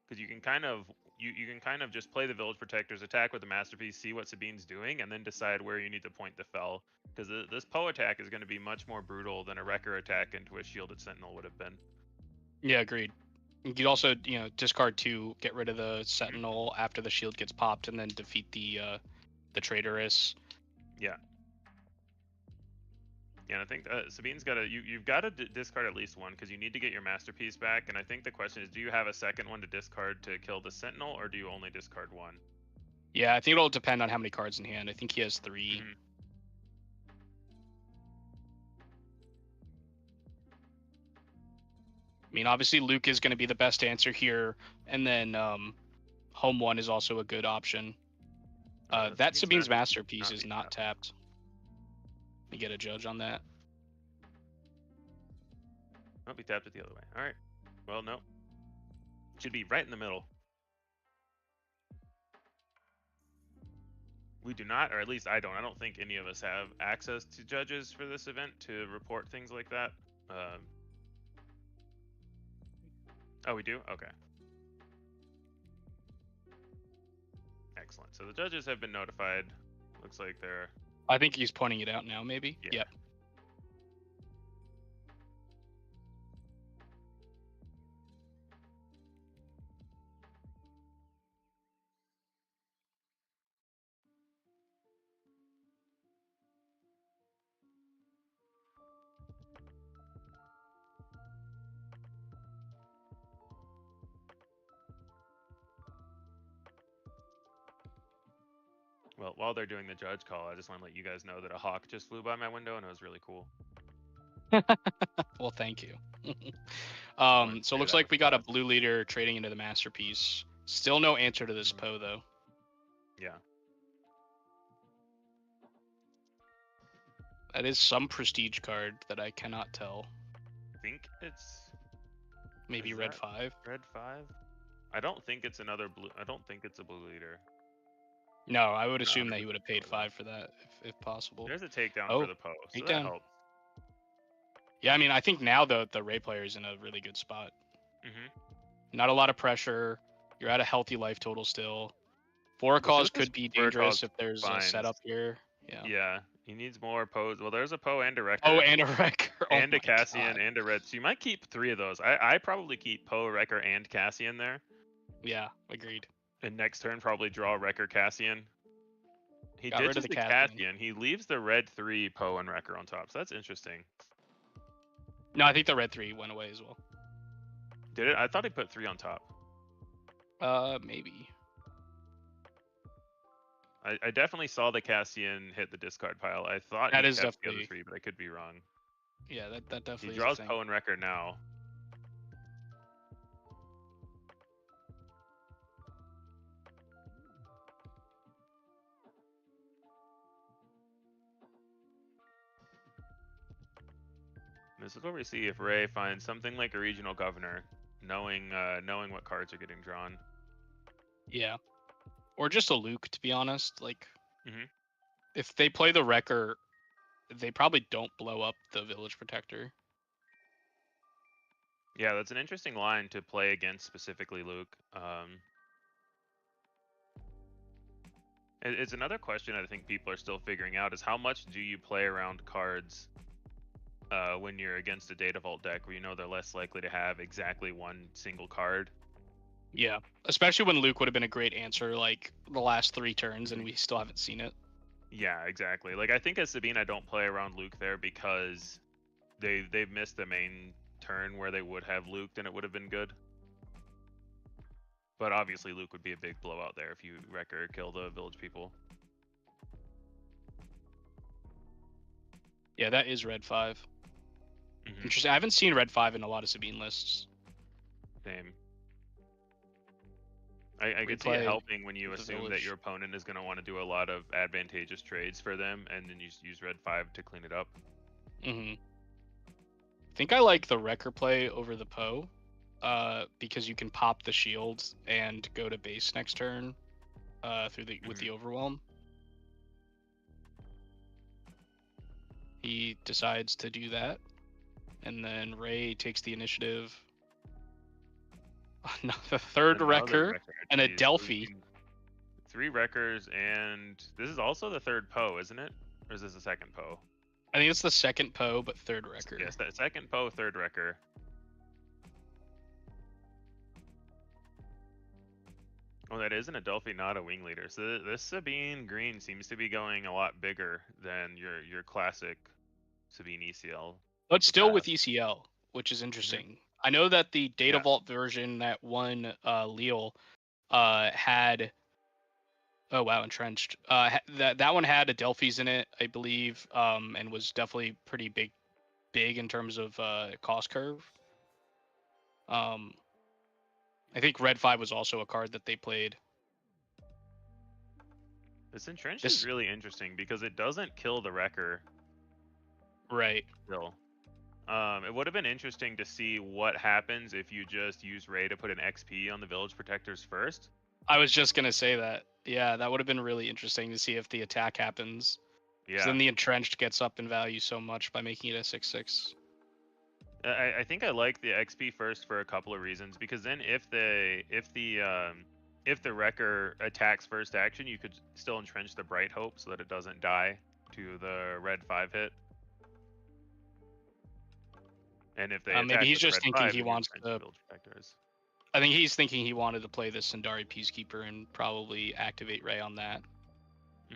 because you can kind of just play the Village Protectors, attack with the Masterpiece, see what Sabine's doing, and then decide where you need to point the fell. Because this Poe attack is going to be much more brutal than a Wrecker attack into a Shielded Sentinel would have been. Yeah, agreed. You could also, discard 2, get rid of the Sentinel after the shield gets popped, and then defeat the Traitorous. Yeah. Yeah, and I think Sabine's got to you've got to discard at least one, because you need to get your Masterpiece back. And I think the question is, do you have a second one to discard to kill the Sentinel, or do you only discard 1? Yeah, I think it'll depend on how many cards in hand. I think he has 3. Mm-hmm. I mean, obviously Luke is going to be the best answer here, and then Home 1 is also a good option. That Sabine's Masterpiece is not tapped. You get a judge on that. Might be tapped it the other way. All right. Well, no. Should be right in the middle. We do not, or at least I don't. I don't think any of us have access to judges for this event to report things like that. Oh, we do? Okay. Excellent. So the judges have been notified. Looks like they're... I think he's pointing it out now, maybe? Yeah. Yep. Well, while they're doing the judge call, I just want to let you guys know that a hawk just flew by my window and it was really cool. Well, thank you. So it looks like we got a blue leader trading into the Masterpiece. Still no answer to this Poe, though. Yeah. That is some prestige card that I cannot tell. I think it's... Maybe red 5? Red 5? I don't think it's another blue... I don't think it's a blue leader. No, I would assume that he would have paid 5 for that, if possible. There's a takedown for the Poe, so that helps. Yeah, I mean, I think now the Ray player is in a really good spot. Not a lot of pressure. You're at a healthy life total still. Cause could be dangerous if there's a setup here. Yeah. Yeah, he needs more Poes. Well, there's a Poe and a Wrecker. Oh, and a Wrecker. And a Cassian and a Red. So you might keep 3 of those. I probably keep Poe, Wrecker, and Cassian there. Yeah, agreed. And next turn, probably draw Wrecker, Cassian. He ditches the Cassian. He leaves the red 3 Poe and Wrecker on top. So that's interesting. No, I think the red 3 went away as well. Did it? I thought he put 3 on top. Maybe. I definitely saw the Cassian hit the discard pile. I thought that he is kept definitely the other 3, but I could be wrong. Yeah, that definitely. He draws Poe and Wrecker now. This is where we see if Ray finds something like a regional governor, knowing what cards are getting drawn. Yeah, or just a Luke, to be honest. Like, if they play the Wrecker, they probably don't blow up the village protector. Yeah, that's an interesting line to play against specifically, Luke. It's another question I think people are still figuring out is how much do you play around cards when you're against a Data Vault deck where you know they're less likely to have exactly one single card. Yeah, especially when Luke would have been a great answer like the last 3 turns, and we still haven't seen it. Yeah, exactly. Like I think as Sabine, I don't play around Luke there because they've missed the main turn where they would have Luked and it would have been good. But obviously Luke would be a big blowout there if you wreck or kill the village people. Yeah, that is red 5. Mhm. Interesting. I haven't seen red 5 in a lot of Sabine lists. Same. I could see play it helping when you the assume that village. your opponent is going to want to do a lot of advantageous trades for them, and then you use red 5 to clean it up. I think I like the Wrecker play over the Poe, because you can pop the shield and go to base next turn, with the Overwhelm. He decides to do that, and then Ray takes the initiative. The third Another Wrecker and a Jeez, Delphi. 3 Wreckers, and this is also the third Poe, isn't it? Or is this the second Poe? I think it's the second Poe, but third Wrecker. Yes, that second Poe, third Wrecker. Oh, that isn't a Delphi, not a wing leader. So this Sabine green seems to be going a lot bigger than your classic Sabine ECL. But still with ECL, which is interesting. I know that the Data Vault version that won Leal had. Oh wow, entrenched. That one had a Delphis in it, I believe, and was definitely pretty big in terms of cost curve. I think Red 5 was also a card that they played. This entrenched is really interesting because it doesn't kill the Wrecker. Right. Still. It would have been interesting to see what happens if you just use Ray to put an XP on the village protectors first. I was just gonna say that. Yeah, that would have been really interesting to see if the attack happens. Yeah. Then the entrenched gets up in value so much by making it a 6/6. I think I like the XP first for a couple of reasons, because then if the Wrecker attacks first action, you could still entrench the Bright Hope so that it doesn't die to the red 5 hit. And if they maybe he's just thinking he wants to. I think he's thinking he wanted to play the Sundari Peacekeeper and probably activate Ray on that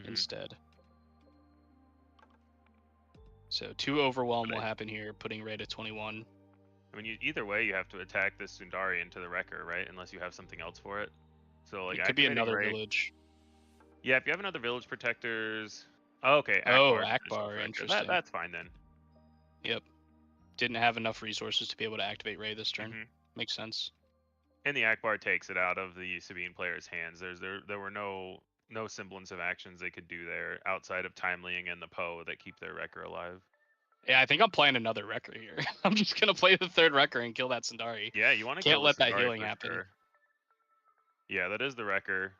instead. So 2 Overwhelm will happen here, putting Ray to 21. I mean, either way, you have to attack this Sundari into the Wrecker, right? Unless you have something else for it. So like, it could be another Ray... village. Yeah, if you have another village protectors. Oh, okay. Akbar. Interesting. That's fine then. Yep. Didn't have enough resources to be able to activate Ray this turn. Makes sense. And the Akbar takes it out of the Sabine player's hands. There were no semblance of actions they could do there outside of Timelying and the Poe that keep their Wrecker alive. Yeah, I think I'm playing another Wrecker here. I'm just gonna play the third Wrecker and kill that Sundari. Yeah, you want to can't let that healing happen. Sure. Yeah, that is the Wrecker.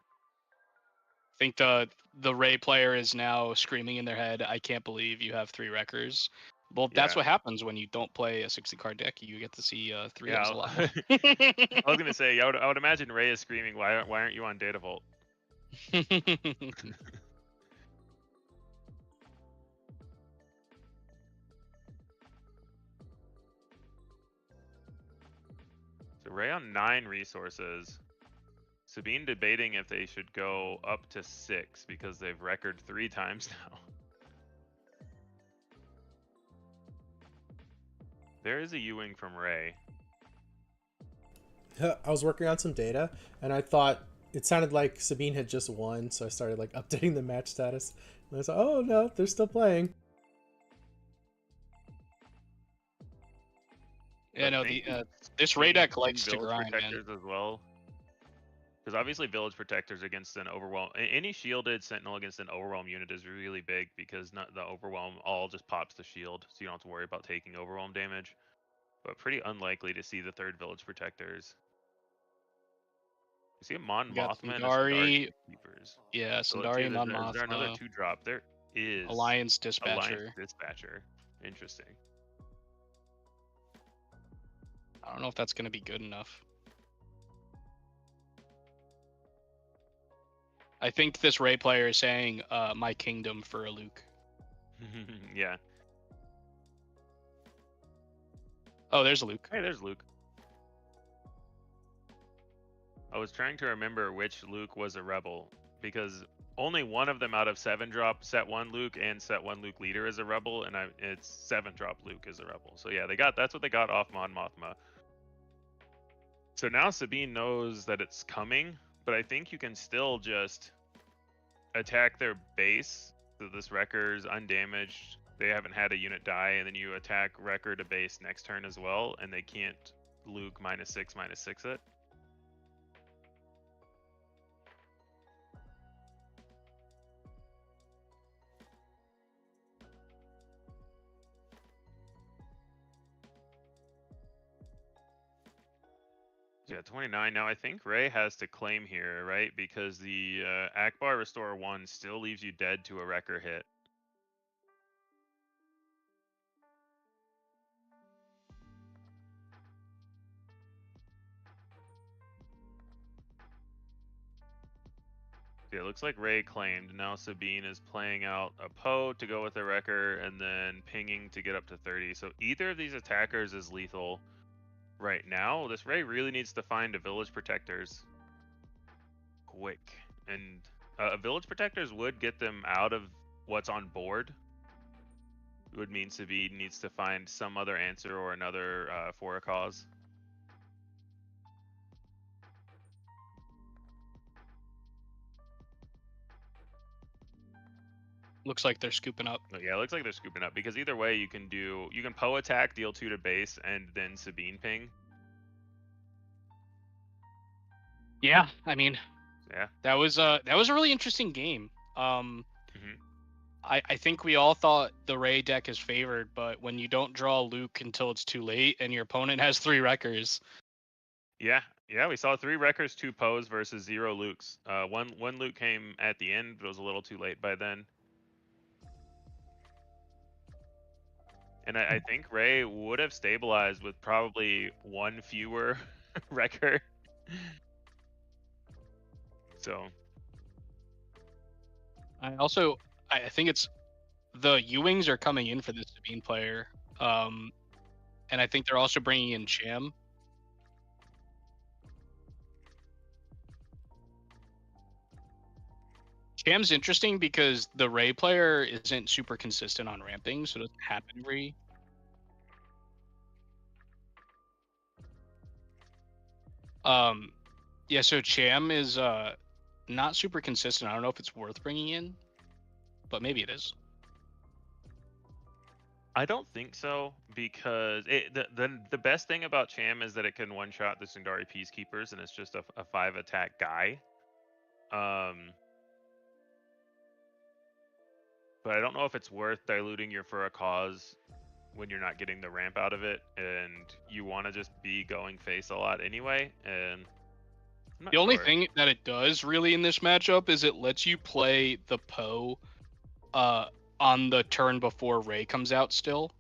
I think the Ray player is now screaming in their head, "I can't believe you have 3 Wreckers." Well, that's what happens when you don't play a 60-card deck. You get to see 3 of a lot. I was gonna say, I would imagine Ray is screaming, "Why aren't you on Data Vault?" So Ray on 9 resources. Sabine debating if they should go up to 6 because they've recorded 3 times now. There is a U-wing from Ray. I was working on some data, and I thought it sounded like Sabine had just won, so I started like updating the match status. And I was like, oh no, they're still playing. Yeah, no, this Ray deck likes to grind, protectors as well. Because obviously village protectors against an overwhelm, any shielded sentinel against an overwhelm unit is really big because the overwhelm all just pops the shield, so you don't have to worry about taking overwhelm damage. But pretty unlikely to see the third village protectors. You see a Mon Mothma and a Sundari Keepers. Yeah, Sundari and Mon Mothma. Is there another 2-drop there? is Alliance Dispatcher. Alliance Dispatcher. Interesting. I don't know if that's going to be good enough. I think this Ray player is saying, my kingdom for a Luke. Yeah. Oh, there's a Luke. Hey, there's Luke. I was trying to remember which Luke was a rebel, because only one of them out of 7-drop set 1 Luke and set 1 Luke leader is a rebel, and it's 7-drop Luke is a rebel. So yeah, that's what they got off Mon Mothma. So now Sabine knows that it's coming, but I think you can still just attack their base. So this Wrecker's undamaged. They haven't had a unit die, and then you attack Wrecker to base next turn as well, and they can't Luke -6/-6 it. Yeah, 29. Now I think Ray has to claim here, right? Because the Akbar Restore 1 still leaves you dead to a Wrecker hit. Yeah, it looks like Ray claimed. Now Sabine is playing out a Poe to go with the Wrecker, and then pinging to get up to 30. So either of these attackers is lethal right now. This Ray really needs to find a Village Protectors quick. And Village Protectors would get them out of what's on board. It would mean Sabine needs to find some other answer or another for a cause. Looks like they're scooping up. But yeah, it looks like they're scooping up, because either way you can Poe attack, deal 2 to base, and then Sabine ping. Yeah, I mean, Yeah. that was a really interesting game. I think we all thought the Ray deck is favored, but when you don't draw Luke until it's too late and your opponent has 3 Wreckers. Yeah, we saw 3 Wreckers, 2 Poes versus 0 Lukes. One Luke came at the end, but it was a little too late by then. And I think Ray would have stabilized with probably 1 fewer Wrecker. So. I think it's the U-Wings are coming in for this Sabine player. And I think they're also bringing in Cham. Cham's interesting because the Ray player isn't super consistent on ramping, so it doesn't happen every. Yeah, so Cham is not super consistent. I don't know if it's worth bringing in, but maybe it is. I don't think so, because the best thing about Cham is that it can one-shot the Sundari Peacekeepers, and it's just a 5-attack guy. But I don't know if it's worth diluting your for a cause when you're not getting the ramp out of it, and you want to just be going face a lot anyway. And the only thing that it does really in this matchup is it lets you play the Poe on the turn before Ray comes out still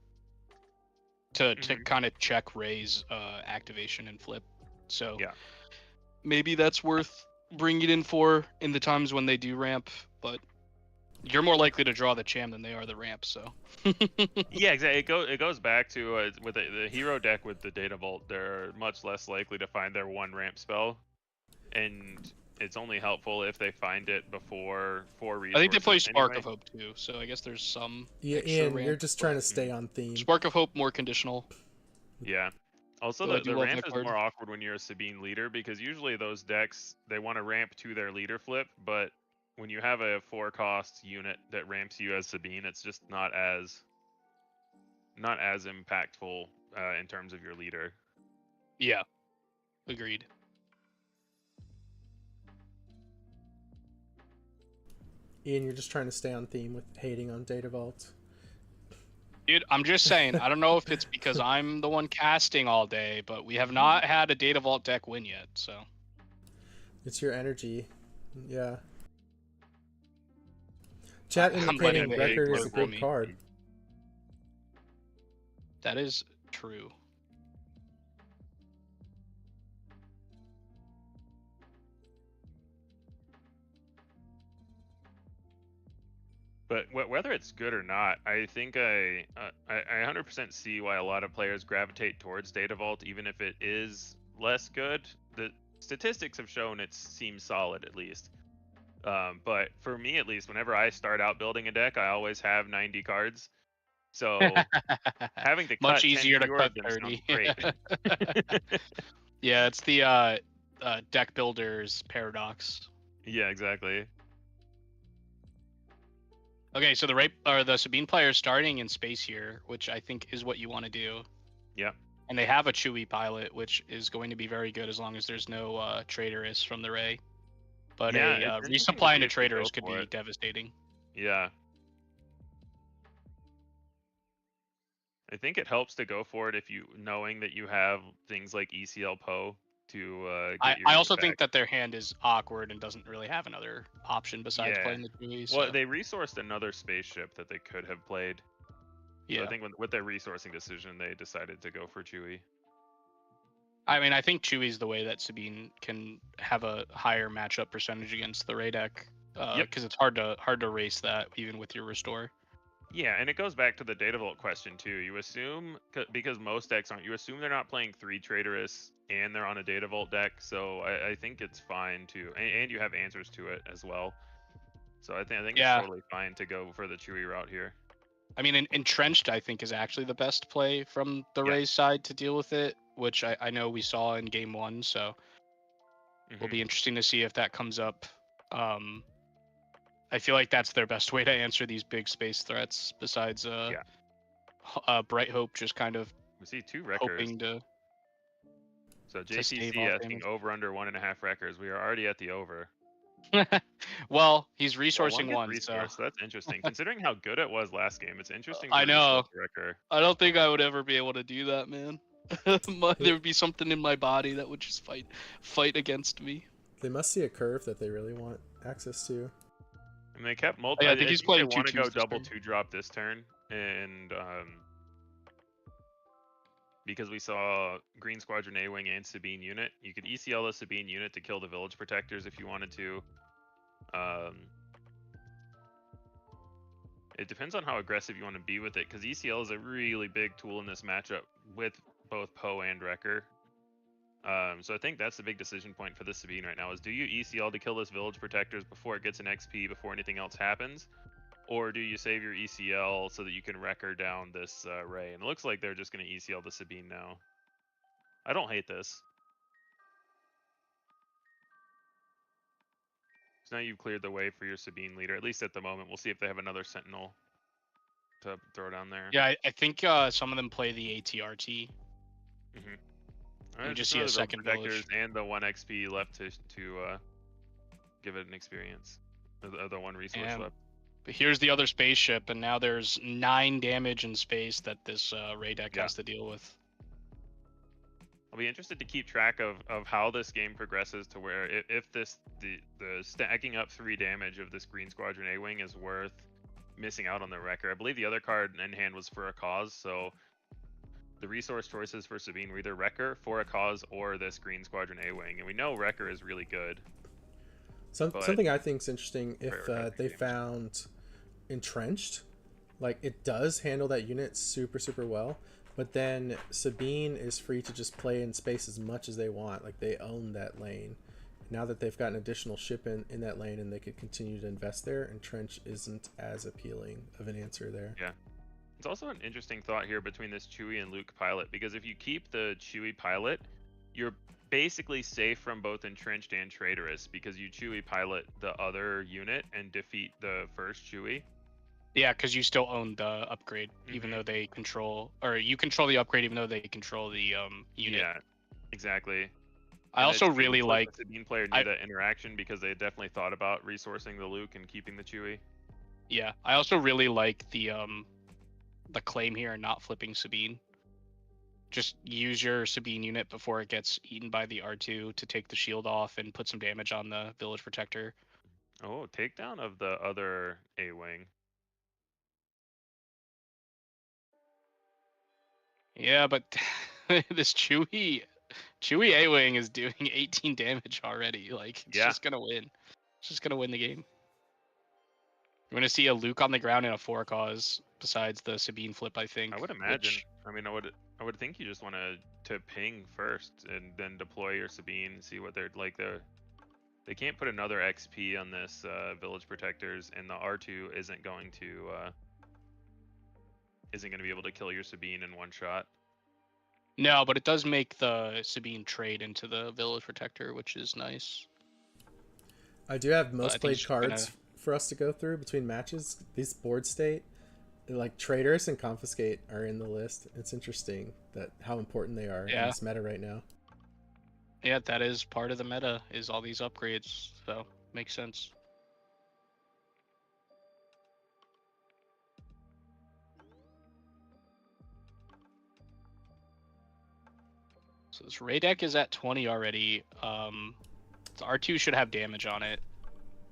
to kind of check Ray's activation and flip. So yeah, maybe that's worth bringing in for in the times when they do ramp, but you're more likely to draw the Cham than they are the ramp, so. Yeah, exactly. It goes back to with the hero deck with the Data Vault, they're much less likely to find their 1 ramp spell, and it's only helpful if they find it before 4 resources. I think they play Spark anyway. of Hope too, so I guess there's some. Yeah, Ian, you're just trying to stay on theme. Spark of Hope more conditional. Yeah. Also, the ramp is more awkward when you're a Sabine leader, because usually those decks, they want to ramp to their leader flip, but when you have a 4-cost unit that ramps you as Sabine, it's just not as impactful in terms of your leader. Yeah, agreed. Ian, you're just trying to stay on theme with hating on Data Vault. Dude, I'm just saying, I don't know if it's because I'm the one casting all day, but we have not had a Data Vault deck win yet, so. It's your energy. Yeah. Chat I'm indicating letting the Wrecker hate is a flow good me. card. That is true. But whether it's good or not, I think I 100% see why a lot of players gravitate towards Data Vault, even if it is less good. The statistics have shown it seems solid at least. But for me, at least, whenever I start out building a deck, I always have 90 cards. So having to Much cut 10 easier to fewer cut of them 30. sounds great. Yeah, it's the deck builder's paradox. Yeah, exactly. Okay, so the Sabine player is starting in space here, which I think is what you want to do. Yeah. And they have a Chewie pilot, which is going to be very good as long as there's no traitorous from the Ray. But Yeah, a it's interesting to resupply see into if they go traitors could for be it. devastating. Yeah. I think it helps to go for it if you knowing that you have things like ECL Poe to get your I unit also back. think that their hand is awkward and doesn't really have another option besides Yeah. playing the Chewie. Well, So. they resourced another spaceship that they could have played. Yeah. So I think with their resourcing decision, they decided to go for Chewie. I mean, I think Chewie's the way that Sabine can have a higher matchup percentage against the Ray deck, because it's hard to race that even with your restore. Yeah, and it goes back to the Data Vault question too. You assume, because most decks aren't, you assume they're not playing 3 Traitorous and they're on a Data Vault deck, so I think it's fine to, and you have answers to it as well. So I think Yeah. it's totally fine to go for the Chewie route here. I mean, Entrenched, I think, is actually the best play from the Yeah. Rays side to deal with it, which I know we saw in Game 1, so it'll be interesting to see if that comes up. I feel like that's their best way to answer these big space threats, besides Bright Hope just kind of We see 2 Wreckers. hoping to... So to stave JTC off asking damage. over under 1.5 Wreckers. We are already at the over. Well, he's Well, resourcing gets one, resourced, so... that's interesting. Considering how good it was last game, it's interesting I to know. resource a Wrecker. I don't think I would ever be able to do that, man. There would be something in my body that would just fight against me. They must see a curve that they really want access to. And they kept multi. Yeah, I think he's playing they want to 2/2s go this double turn. 2-drop this turn, and because we saw Green Squadron A-Wing and Sabine unit, you could ECL the Sabine unit to kill the Village Protectors if you wanted to. It depends on how aggressive you want to be with it, because ECL is a really big tool in this matchup with both Poe and Wrecker. So I think that's the big decision point for this Sabine right now, is do you ECL to kill this Village Protectors before it gets an XP, before anything else happens? Or do you save your ECL so that you can Wrecker down this Ray? And it looks like they're just going to ECL the Sabine now. I don't hate this. So now you've cleared the way for your Sabine leader, at least at the moment. We'll see if they have another Sentinel to throw down there. Yeah, I think some of them play the ATRT. You just see a second Protectors village. and the 1 XP left to give it an experience. The 1 resource left. But here's the other spaceship, and now there's 9 damage in space that this Ray deck has to deal with. I'll be interested to keep track of how this game progresses, to where if the stacking up 3 damage of this Green Squadron A-Wing is worth missing out on the Wrecker. I believe the other card in hand was For a Cause, so the resource choices for Sabine were either Wrecker, For a Cause, or this Green Squadron A-Wing, and we know Wrecker is really good. Something I think is interesting, if they found Entrenched, like, it does handle that unit super well, but then Sabine is free to just play in space as much as they want. Like, they own that lane. Now that they've got an additional ship in that lane and they could continue to invest there, Entrenched isn't as appealing of an answer there. Yeah. It's also an interesting thought here between this Chewie and Luke pilot, because if you keep the Chewie pilot, you're basically safe from both Entrenched and Traitorous, because you Chewie pilot the other unit and defeat the first Chewie. Yeah, because you still own the upgrade, even though they control, or you control the upgrade even though they control the unit. Yeah, exactly. I also really like the Sabine player knew that interaction, because they definitely thought about resourcing the Luke and keeping the Chewie. Yeah, I also really like the claim here and not flipping Sabine. Just use your Sabine unit before it gets eaten by the R2 to take the shield off and put some damage on the Village Protector. Oh, takedown of the other A-wing. Yeah, but this Chewie A-wing is doing 18 damage already. Like, it's Yeah. just gonna win. It's just gonna win the game. You're gonna see a Luke on the ground and a 4-cause besides the Sabine flip, I think. I would imagine. Which, I mean, I would think you just want to ping first and then deploy your Sabine and see what they're like. They can't put another XP on this village protectors, and the R2 isn't going to be able to kill your Sabine in one shot. no, but it does make the Sabine trade into the village protector, which is nice. I do have I most think played it's cards gonna- for us to go through between matches. These board state, like Traitors and Confiscate, are in the list. It's interesting that how important they are in this meta right now. Yeah, that is part of the meta, is all these upgrades, so makes sense. So this Ray deck is at 20 already. The R2 should have damage on it.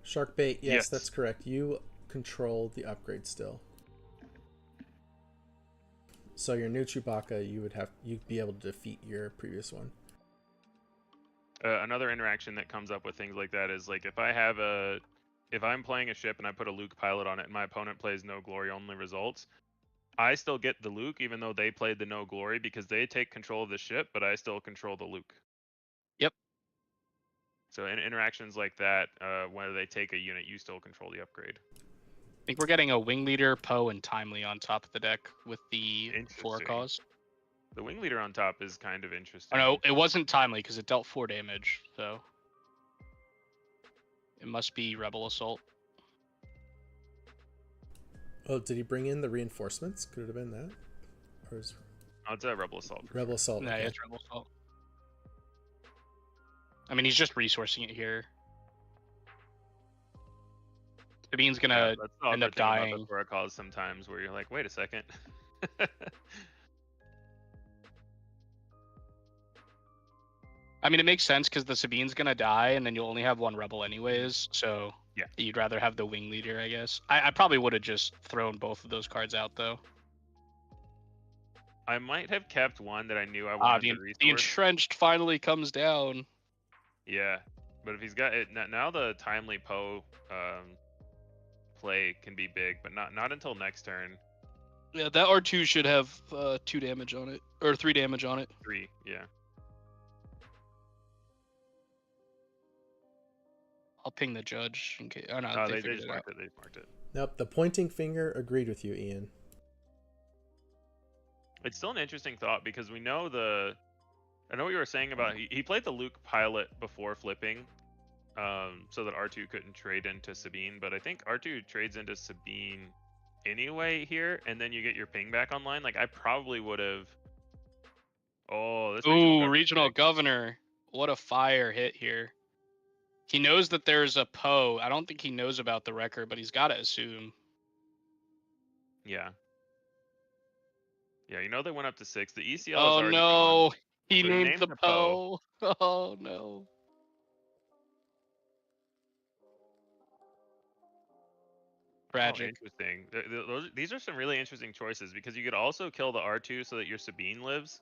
Shark bait, yes, Yes. that's correct. You control the upgrade still. So your new Chewbacca, you'd be able to defeat your previous one. Another interaction that comes up with things like that is like if I'm playing a ship and I put a Luke pilot on it and my opponent plays no glory only results, I still get the Luke even though they played the no glory because they take control of the ship, but I still control the Luke. Yep. So in interactions like that, whether they take a unit, you still control the upgrade. I think we're getting a Wing Leader, Poe, and Timely on top of the deck with the Interesting. 4-cause. The wing leader on top is kind of Oh interesting. no, it wasn't Timely because it dealt 4 damage, so it must be Rebel Assault. Oh, did he bring in the reinforcements? Could it have been that? Or is Oh, it's a rebel assault. For Rebel sure. Assault? No, Okay. it's Rebel Assault. I mean, he's just resourcing it here. Sabine's gonna That's the end other up thing about dying. the for a cause sometimes where you're like, wait a second. I mean, it makes sense because the Sabine's gonna die, and then you'll only have one Rebel anyways. So Yeah. you'd rather have the Wing Leader, I guess. I probably would have just thrown both of those cards out though. I might have kept one that I knew I wanted to The resource. Entrenched finally comes down. Yeah, but if he's got it now, the timely Poe play can be big, but not until next turn. Yeah, that R2 should have 2 damage on it, or 3 damage on it. 3, yeah. I'll ping the judge in case. Oh no, Oh, they they figured just it out. marked it. They just marked it. Nope, the pointing finger agreed with you, Ian. It's still an interesting thought because we know I know what you were saying about he played the Luke pilot before flipping, so that R2 couldn't trade into Sabine, but I think R2 trades into Sabine anyway here, and then you get your ping back online. Like I probably would have. Oh, this Regional Governor. What a fire hit here. He knows that there's a Poe. I don't think he knows about the record, but he's got to assume. Yeah. Yeah, you know they went up to 6. The ECL is Oh already no, gone. he So he named named the the Poe. Poe. Oh no. Tragic. Oh, interesting. These are some really interesting choices because you could also kill the R2 so that your Sabine lives.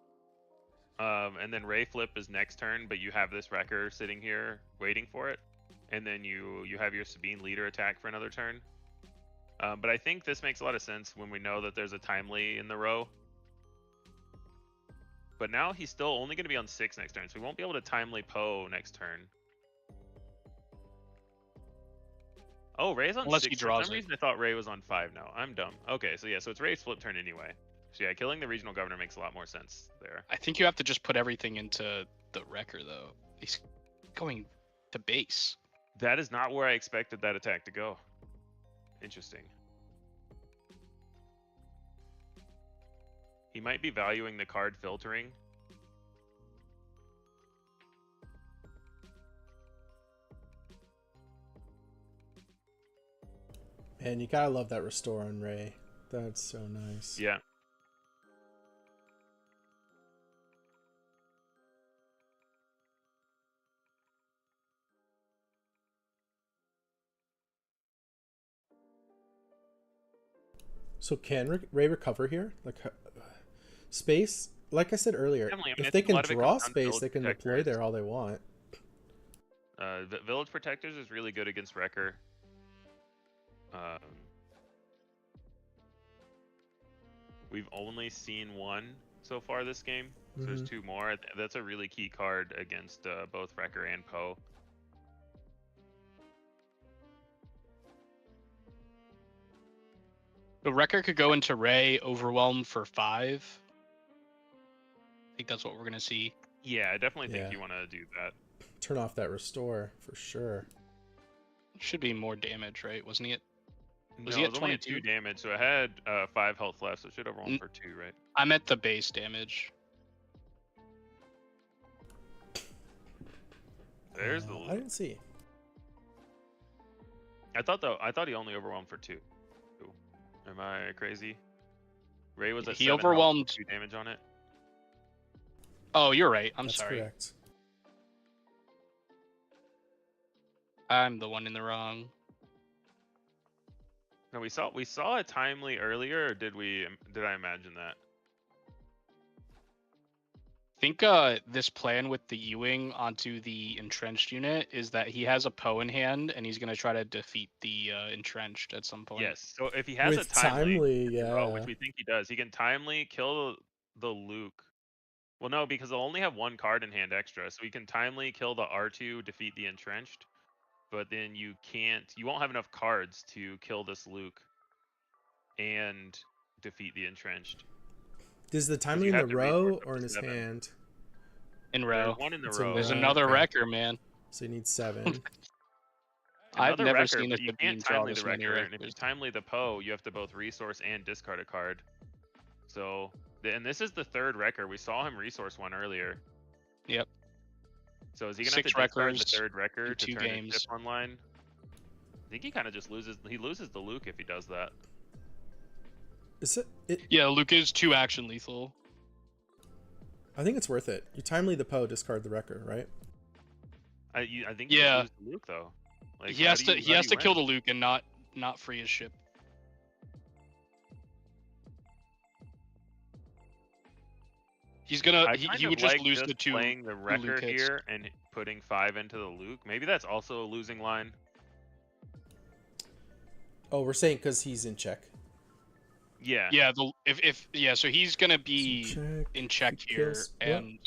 And then Ray flip is next turn, but you have this wrecker sitting here waiting for it. And then you have your Sabine leader attack for another turn. But I think this makes a lot of sense when we know that there's a timely in the row. But now he's still only going to be on 6 next turn, so we won't be able to timely Poe next turn. Oh, Ray's on Unless 6. he For draws some it. reason, I thought Ray was on 5 now. I'm dumb. Okay, so yeah, so it's Ray's flip turn anyway. So yeah, killing the regional governor makes a lot more sense there. I think you have to just put everything into the wrecker though. He's going to base. That is not where I expected that attack to go. Interesting. He might be valuing the card filtering. Man, you gotta love that restore on Ray. That's so nice. Yeah. So can Ray recover here? Like space? Like I said earlier, Definitely, I mean, I if they think a can lot of it draw comes down to space, village they can deploy protectors. there all they want. Village Protectors is really good against Wrecker. We've only seen one so far this game, so there's 2 more. That's a really key card against both Wrecker and Poe. The Wrecker could go into Ray, overwhelm for 5. I think that's what we're gonna see. Yeah, I definitely think Yeah. you want to do that. Turn off that restore for sure. Should be more damage, right? Wasn't he at? Was No, he it at was only at 22? 2 damage, so it had 5 health left, so it should overwhelm for 2, right? I meant the base damage. There's the I loot. didn't see. I thought he only overwhelmed for 2. Am I crazy? Ray was at He 7 health, overwhelmed- 2 damage on it. Oh, you're right. I'm That's sorry. correct. I'm the one in the wrong. No, we saw it timely earlier, or did I imagine that? I think this plan with the Ewing onto the entrenched unit is that he has a Poe in hand, and he's gonna try to defeat the entrenched at some point. Yes. So if he has With a timely, yeah. which we think he does, he can timely kill the Luke. Well, no, because they'll only have 1 card in hand extra, so he can timely kill the R2, defeat the entrenched. But then you won't have enough cards to kill this Luke and defeat the entrenched. Is the timely you in have the to row resource up or in to his 7. hand? In row. There's 1 in the It's in row. There's row. another Okay. Wrecker, man. So you need 7. I've Another never Wrecker, seen a but you Sabine can't draw timely this the many Wrecker, and if you Wreckers. timely the Poe, you have to both resource and discard a card. So, and this is the 3rd Wrecker. We saw him resource 1 earlier. Yep. So is he gonna 6 have to discard Wreckers the 3rd Wrecker in to 2 turn his games. ship online? I think he kind of just loses the Luke if he does that. Is it? Yeah, Luke is 2 action lethal. I think it's worth it. You timely the Poe, discard the Wrecker, right? I think you Yeah. lose the Luke though. Like, he how has do to you- he how has do to you kill the win? Luke and not free his ship. He's gonna I he, kind he of would just like lose the 2 playing the Wrecker Luke hits. here and putting 5 into the Luke. Maybe that's also a losing line. Oh, we're saying because he's in check. Yeah. Yeah, so he's gonna be Check. in check He here, kills- what? and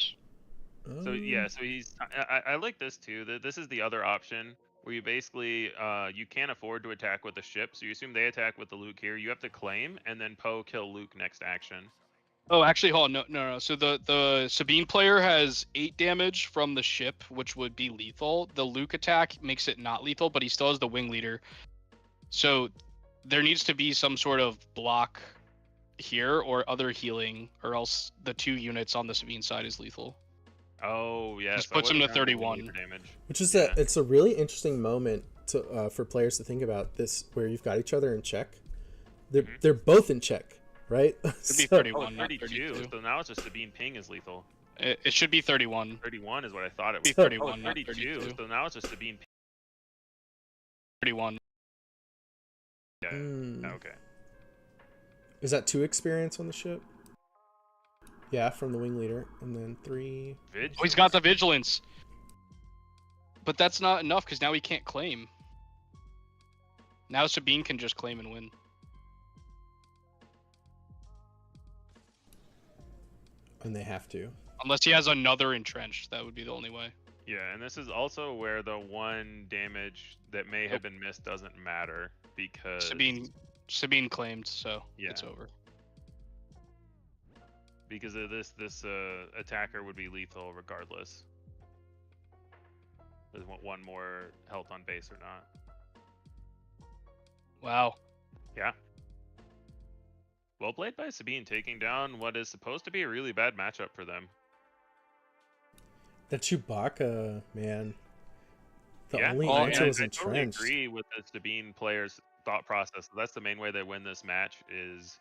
So yeah, so I like this too. This is the other option where you basically you can't afford to attack with the ship, so you assume they attack with the Luke here. You have to claim, and then Poe kill Luke next action. oh, actually, hold on, no. So the Sabine player has 8 damage from the ship, which would be lethal. The Luke attack makes it not lethal, but he still has the wing leader. So there needs to be some sort of block here or other healing, or else the 2 units on the Sabine side is lethal. Oh yeah, Just puts him to 31. damage. Which is Yeah. it's a really interesting moment to for players to think about this, where you've got each other in check. They're both in check, right? Should be So- 31, not 32. 32. So now it's just Sabine ping is lethal. It should be 31. 31 is what I thought it Be was. 31, Oh, not 32. 32. So now it's just Sabine ping. 31. Yeah. Hmm. Okay. Is that 2 experience on the ship? Yeah, from the wing leader, and then 3. Oh, he's got the vigilance. But that's not enough because now he can't claim. Now Sabine can just claim and win. And they have to. Unless he has another entrenched, that would be the only way. Yeah, and this is also where the 1 damage that may have been missed doesn't matter because Sabine claimed, so Yeah. it's over. because of this attacker would be lethal regardless. There's 1 more health on base or not. Wow. Yeah. Well played by Sabine, taking down what is supposed to be a really bad matchup for them. That Chewbacca, man. The Yeah, only Oh, answer and was I totally entrenched. agree with the Sabine players' thought process. That's the main way they win this match is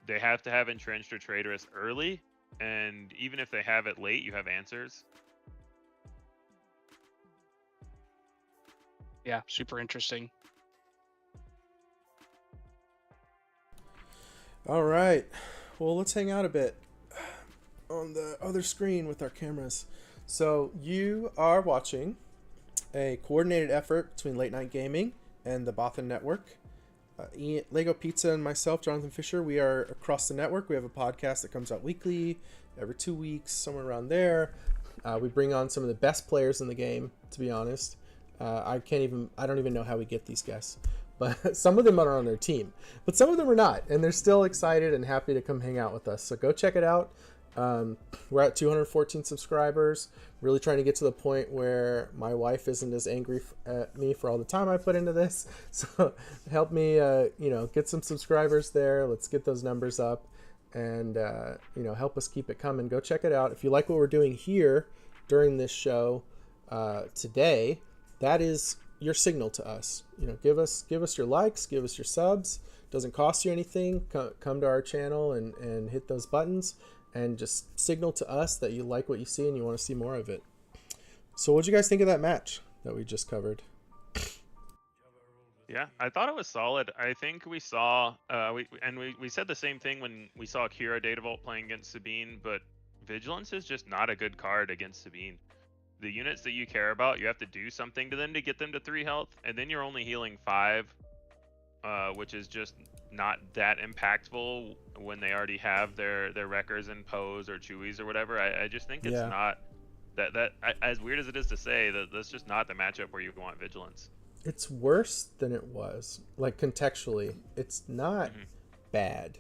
they have to have entrenched or traitorous early, and even if they have it late, you have answers. Yeah, super interesting. All right. Well, let's hang out a bit on the other screen with our cameras. So you are watching a coordinated effort between Late Night Gaming and the Bothan Network. Lego Pizza and myself, Jonathan Fisher, we are across the network. We have a podcast that comes out weekly, every 2 weeks, somewhere around there. We bring on some of the best players in the game, to be honest. I don't even know how we get these guys. But some of them are on their team. But some of them are not. And they're still excited and happy to come hang out with us. So go check it out. We're at 214 subscribers. Really trying to get to the point where my wife isn't as angry at me for all the time I put into this. So help me, get some subscribers there. Let's get those numbers up. And, help us keep it coming. Go check it out. If you like what we're doing here during this show today, that is your signal to us. Give us your likes, give us your subs. Doesn't cost you anything. Come to our channel and hit those buttons and just signal to us that you like what you see and you want to see more of it. So what'd you guys think of that match that we just covered? Yeah, I thought it was solid. I think we saw we said the same thing when we saw Kira Datavault playing against Sabine, but Vigilance is just not a good card against Sabine. The units that you care about, you have to do something to them to get them to 3 health, and then you're only healing 5, which is just not that impactful when they already have their wreckers and Poes or Chewies or whatever. I just think it's not that as weird as it is to say, that's just not the matchup where you want Vigilance. It's worse than it was. Like, contextually, it's not bad.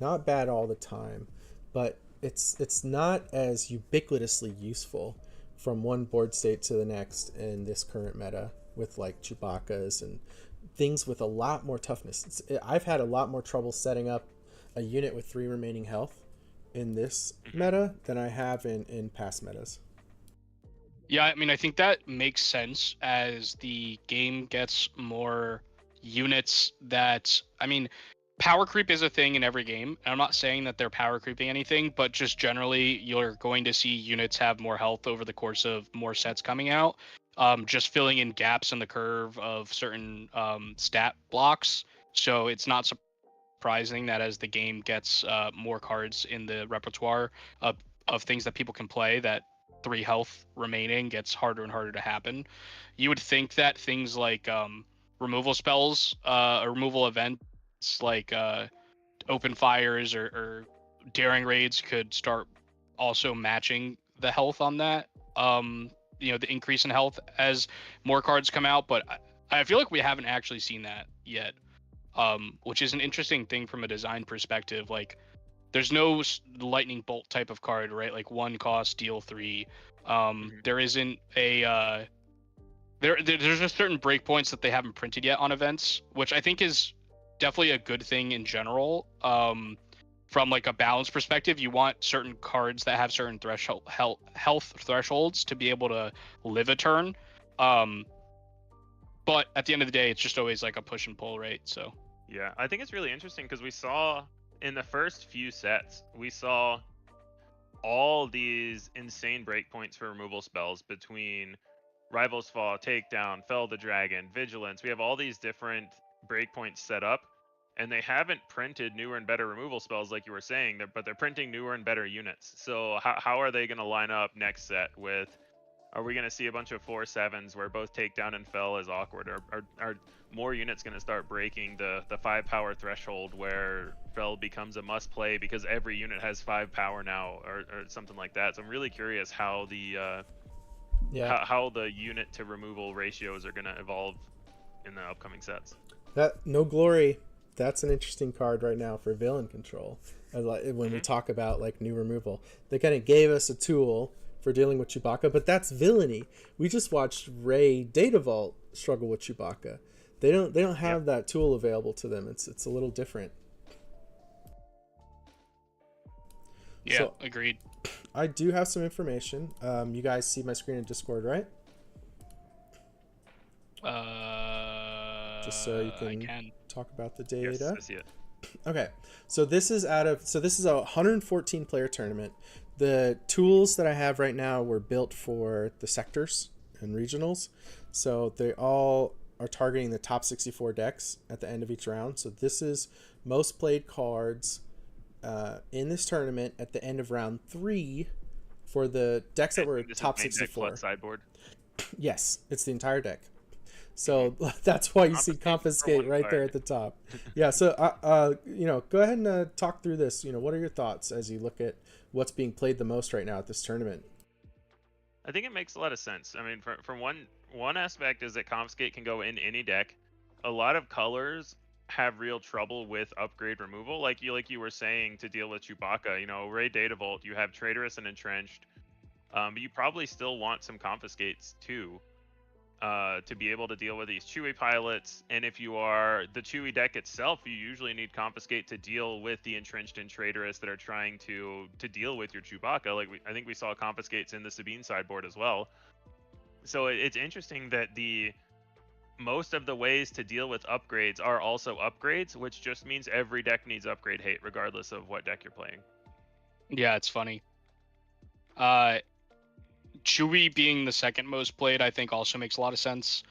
Not bad all the time, but it's not as ubiquitously useful from one board state to the next in this current meta with like Chewbacca's and things with a lot more toughness. I've had a lot more trouble setting up a unit with 3 remaining health in this meta than I have in past metas. Yeah, I mean, I think that makes sense as the game gets more units that, I mean, power creep is a thing in every game. And I'm not saying that they're power creeping anything, but just generally you're going to see units have more health over the course of more sets coming out. Just filling in gaps in the curve of certain stat blocks. So it's not surprising that as the game gets more cards in the repertoire of things that people can play, that 3 health remaining gets harder and harder to happen. You would think that things like removal spells, removal events like open fires or daring raids could start also matching the health on that. The increase in health as more cards come out, but I feel like we haven't actually seen that yet, which is an interesting thing from a design perspective. Like, there's no lightning bolt type of card, right? Like 1 cost, deal 3. There isn't a there's just certain breakpoints that they haven't printed yet on events, which I think is definitely a good thing in general. From like a balance perspective, you want certain cards that have certain health thresholds to be able to live a turn. But at the end of the day, it's just always like a push and pull, right? So yeah, I think it's really interesting because we saw in the first few sets, we saw all these insane breakpoints for removal spells between Rival's Fall, Takedown, Fell the Dragon, Vigilance. We have all these different breakpoints set up, and they haven't printed newer and better removal spells like you were saying, but they're printing newer and better units. So how are they going to line up next set with? Are we going to see a bunch of 4/7s where both Takedown and Fell is awkward? Are more units going to start breaking the 5 power threshold where Fell becomes a must play because every unit has 5 power now, or something like that? So I'm really curious how the how the unit to removal ratios are going to evolve in the upcoming sets. That No Glory, that's an interesting card right now for villain control. When we talk about like new removal, they kind of gave us a tool for dealing with Chewbacca, but that's villainy. We just watched Ray Datavault struggle with Chewbacca. They don't have that tool available to them. It's a little different. Yeah, so, agreed. I do have some information. You guys see my screen in Discord, right? Just so you can talk about the data. Yes, I see it. Okay, so this is a 114 player tournament. The tools that I have right now were built for the sectors and regionals, so they all are targeting the top 64 decks at the end of each round. So this is most played cards in this tournament at the end of round 3 for the decks that were This top is main deck 64. plus sideboard. Yes, it's the entire deck. So that's why you see confiscate right there at the top. Yeah. So go ahead and talk through this. What are your thoughts as you look at what's being played the most right now at this tournament? I think it makes a lot of sense. I mean, from one aspect is that confiscate can go in any deck. A lot of colors have real trouble with upgrade removal, like you were saying, to deal with Chewbacca. Ray Data Vault, you have Traitorous and Entrenched, but you probably still want some confiscates too, to be able to deal with these Chewie pilots. And if you are the Chewie deck itself, you usually need confiscate to deal with the Entrenched and Traitorous that are trying to deal with your Chewbacca. Like I think we saw confiscates in the Sabine sideboard as well. So it's interesting that most of the ways to deal with upgrades are also upgrades, which just means every deck needs upgrade hate regardless of what deck you're playing. Yeah, it's funny. Chewie being the second most played, I think also makes a lot of sense.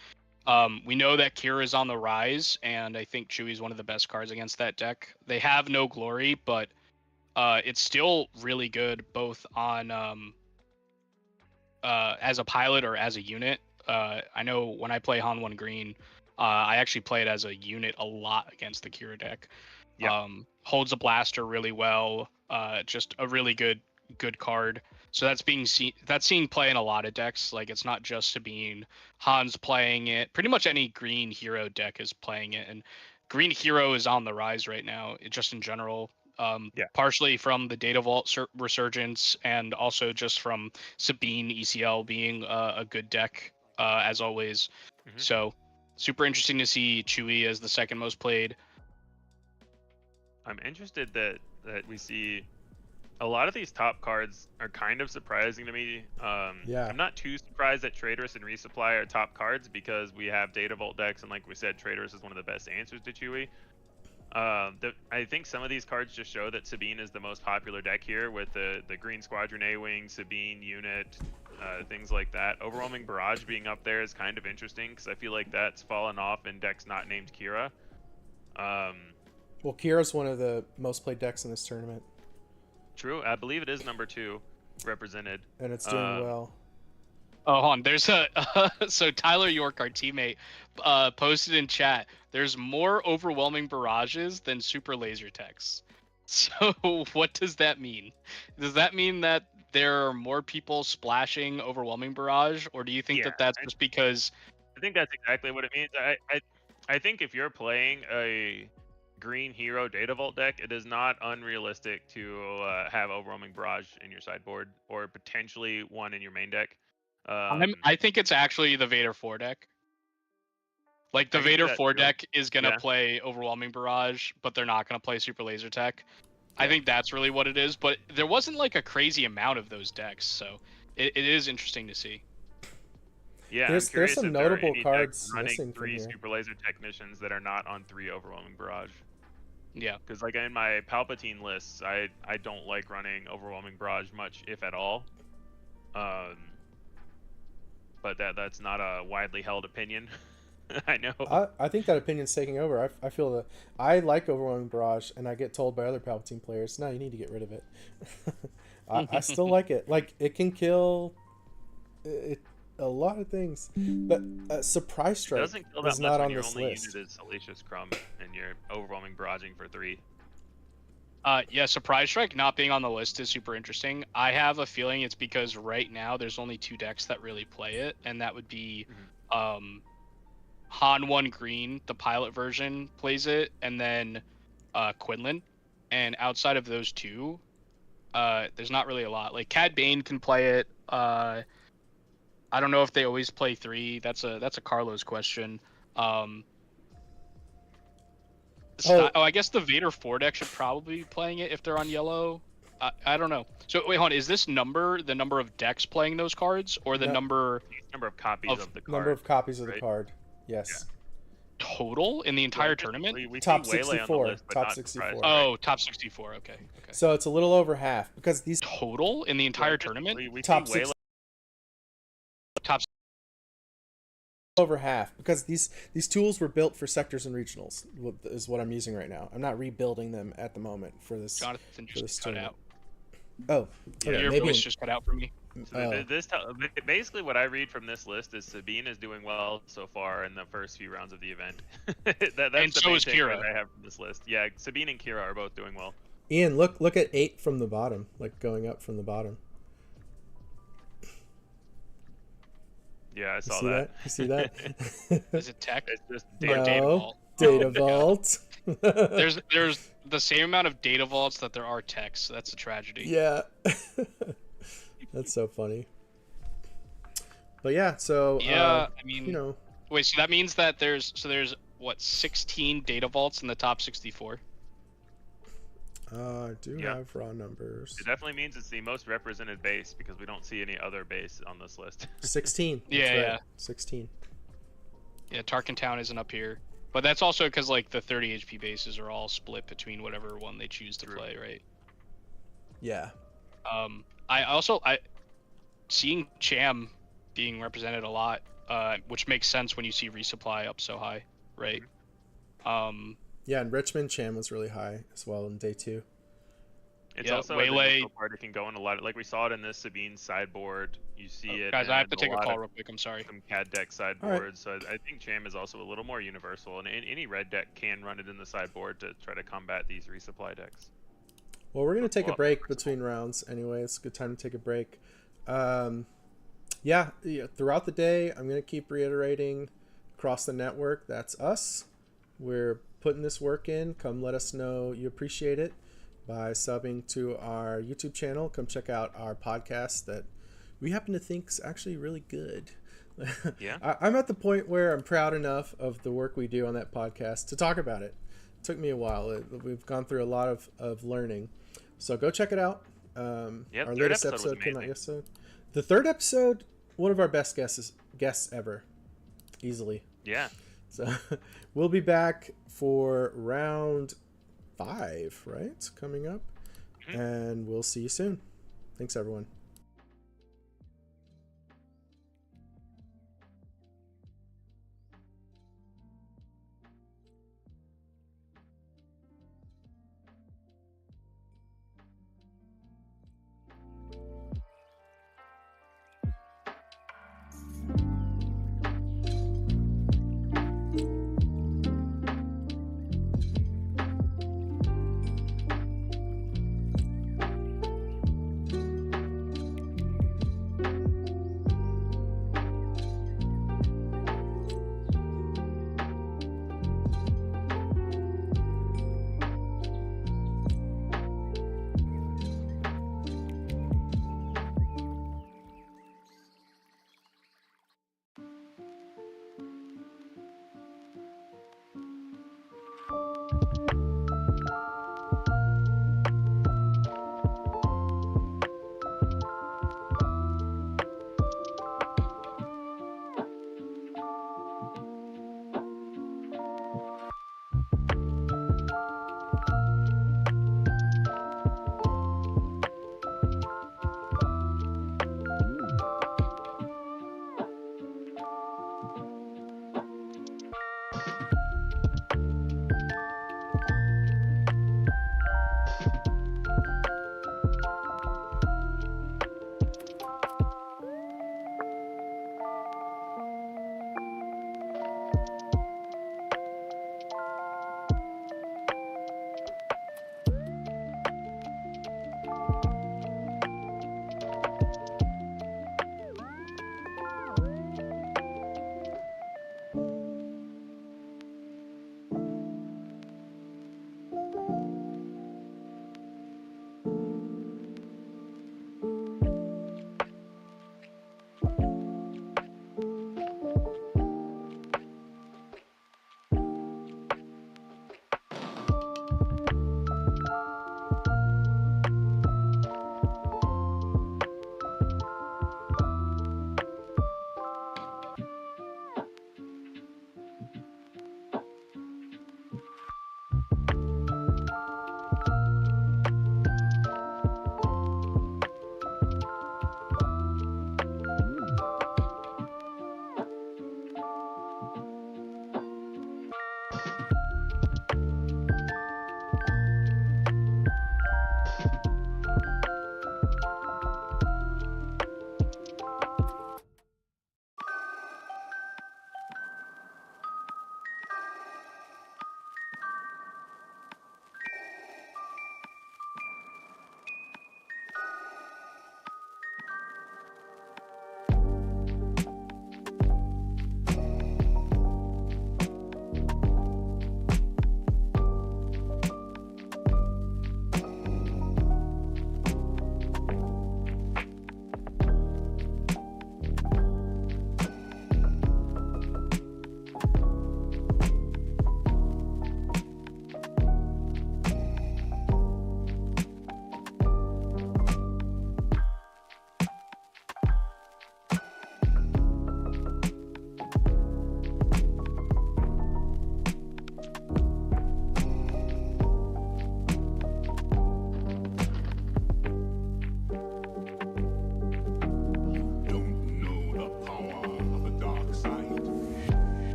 We know that Kira is on the rise, and I think Chewie is one of the best cards against that deck. They have no glory, but it's still really good both on as a pilot or as a unit. I know when I play Han 1 green, I actually play it as a unit a lot against the Kira deck. Yep. Holds a blaster really well. Just a really good card. So that's seeing play in a lot of decks. Like, it's not just Sabine. Han's playing it. Pretty much any green hero deck is playing it, and green hero is on the rise right now, just in general. Partially from the Data Vault resurgence, and also just from Sabine ECL being a good deck, as always. Mm-hmm. So super interesting to see Chewie as the second most played. I'm interested that we see a lot of these top cards are kind of surprising to me. I'm not too surprised that Traitorous and Resupply are top cards, because we have Data Vault decks, and like we said, Traitorous is one of the best answers to Chewie. I think some of these cards just show that Sabine is the most popular deck here, with the Green Squadron A-Wing, Sabine unit, things like that. Overwhelming Barrage being up there is kind of interesting, because I feel like that's fallen off in decks not named Kira. Well, Kira's one of the most played decks in this tournament. True, I believe it is number 2 represented. And it's doing well. Oh, hold on. There's so Tyler York, our teammate, posted in chat, there's more overwhelming barrages than super laser techs. So what does that mean? Does that mean that there are more people splashing overwhelming barrage, or do you think that that's just because... I think that's exactly what it means. I think if you're playing a green hero Data Vault deck, it is not unrealistic to have overwhelming barrage in your sideboard, or potentially one in your main deck. I think it's actually the Vader 4 deck. Like, the Vader 4 deck is going to play Overwhelming Barrage, but they're not going to play Super Laser Tech. I think that's really what it is, but there wasn't like a crazy amount of those decks, so it is interesting to see. Yeah, there's some notable cards missing from 3 here. Super Laser Technicians that are not on 3 Overwhelming Barrage. Yeah. Because like in my Palpatine lists, I don't like running Overwhelming Barrage much, if at all. But that's not a widely held opinion. I know. I think that opinion's taking over. I feel that I like Overwhelming Barrage, and I get told by other Palpatine players, no, you need to get rid of it. I still like it. Like, it can kill a lot of things. But Surprise Strike is not on this list. Your only unit is Salacious Crumb, and you're Overwhelming Barraging for 3. Yeah, Surprise Strike not being on the list is super interesting. I have a feeling it's because right now there's only 2 decks that really play it, and that would be Han 1 green, the pilot version, plays it, and then Quinlan. And outside of those 2, there's not really a lot. Like, Cad Bane can play it. I don't know if they always play 3. That's a Carlos question. I guess the Vader 4 deck should probably be playing it if they're on yellow. I don't know. So wait, hold on. Is this number the number of decks playing those cards, or the number of copies of the card? Number of copies of the card. Yes. Yeah. Total in the entire tournament? We top see Waylay 64. On the list, but top not 64. Surprise. Oh, top 64. Okay. So it's a little over half, because these total in the entire tournament. We top see Waylay over half because these tools were built for sectors and regionals. Is what I'm using right now. I'm not rebuilding them at the moment for this. Jonathan for this just cut tournament. out. Oh, Yeah, okay, Your maybe voice just cut out for me. So basically what I read from this list is Sabine is doing well so far in the first few rounds of the event. That's And the so main is takeaway Kira. I have from this list. Yeah, Sabine and Kira are both doing well. Ian, look at 8 from the bottom, like going up from the bottom. Yeah, I saw see that. You see that? Is it tech? It's just Or data. data No, vault? data Oh, God. vault. There's the same amount of data vaults that there are techs. That's a tragedy. Yeah. That's so funny. But yeah, so Yeah, I mean, you know, wait, so that means that there's what, 16 data vaults in the top 64? I do Yeah. have raw numbers. It definitely means it's the most represented base because we don't see any other base on this list. 16. That's Yeah, right. yeah. 16. Yeah, Tarkin Town isn't up here. But that's also because like the 30 HP bases are all split between whatever one they choose to True. play, right? Yeah. I seeing Cham being represented a lot, which makes sense when you see resupply up so high, right? Yeah, and Richmond Cham was really high as well in day 2. It's Yeah, also Waylay- a neutral part. It can go in a lot. Like we saw it in this Sabine sideboard. You see it. Guys, I have to in take a lot call of real quick. I'm sorry. some CAD deck All right. sideboards. So I think Cham is also a little more universal, and any red deck can run it in the sideboard to try to combat these resupply decks. Well, we're going to take a Well, break between rounds anyway. It's a good time to take a break. Yeah, throughout the day, I'm going to keep reiterating across the network, that's us. We're putting this work in. Come let us know you appreciate it by subbing to our YouTube channel. Come check out our podcast that we happen to think is actually really good. Yeah. I'm at the point where I'm proud enough of the work we do on that podcast to talk about it. It took me a while. We've gone through a lot of learning. So go check it out. Yep, Our third latest episode was episode came out amazing. yesterday. The third episode, one of our best guests ever. Easily. Yeah. So we'll be back for round 5, right? Coming up. Mhm. And we'll see you soon. Thanks, everyone.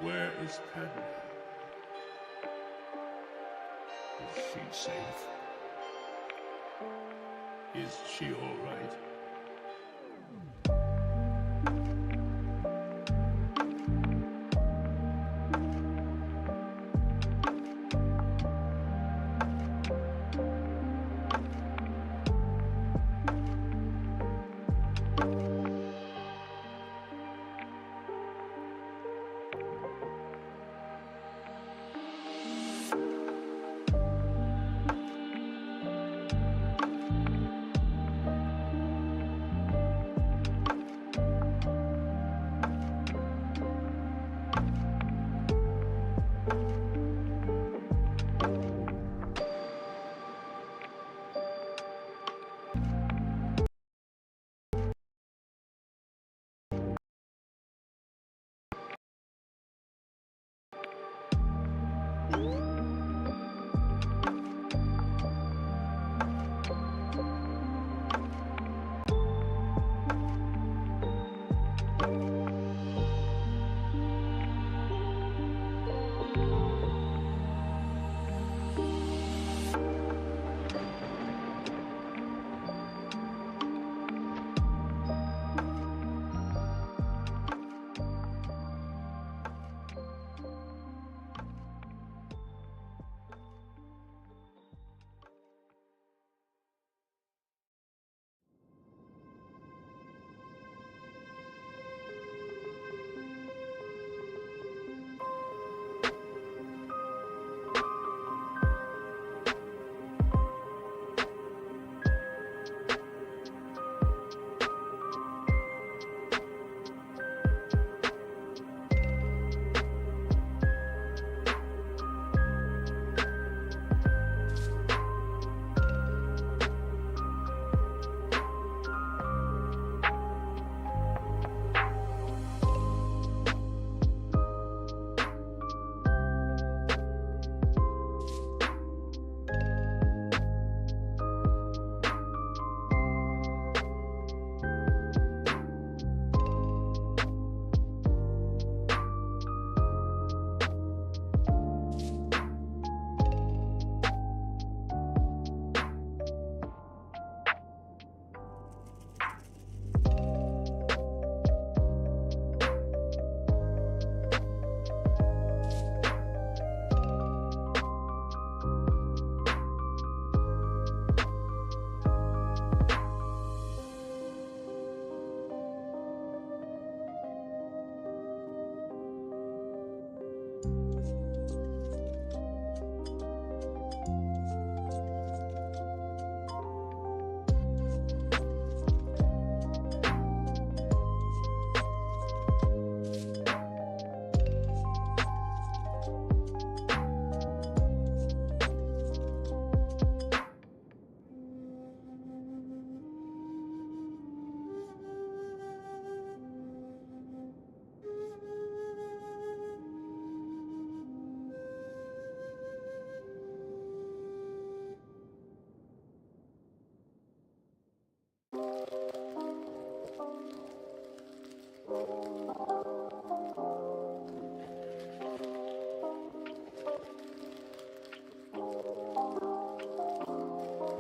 Where is Padme? Is she safe? Is she all right?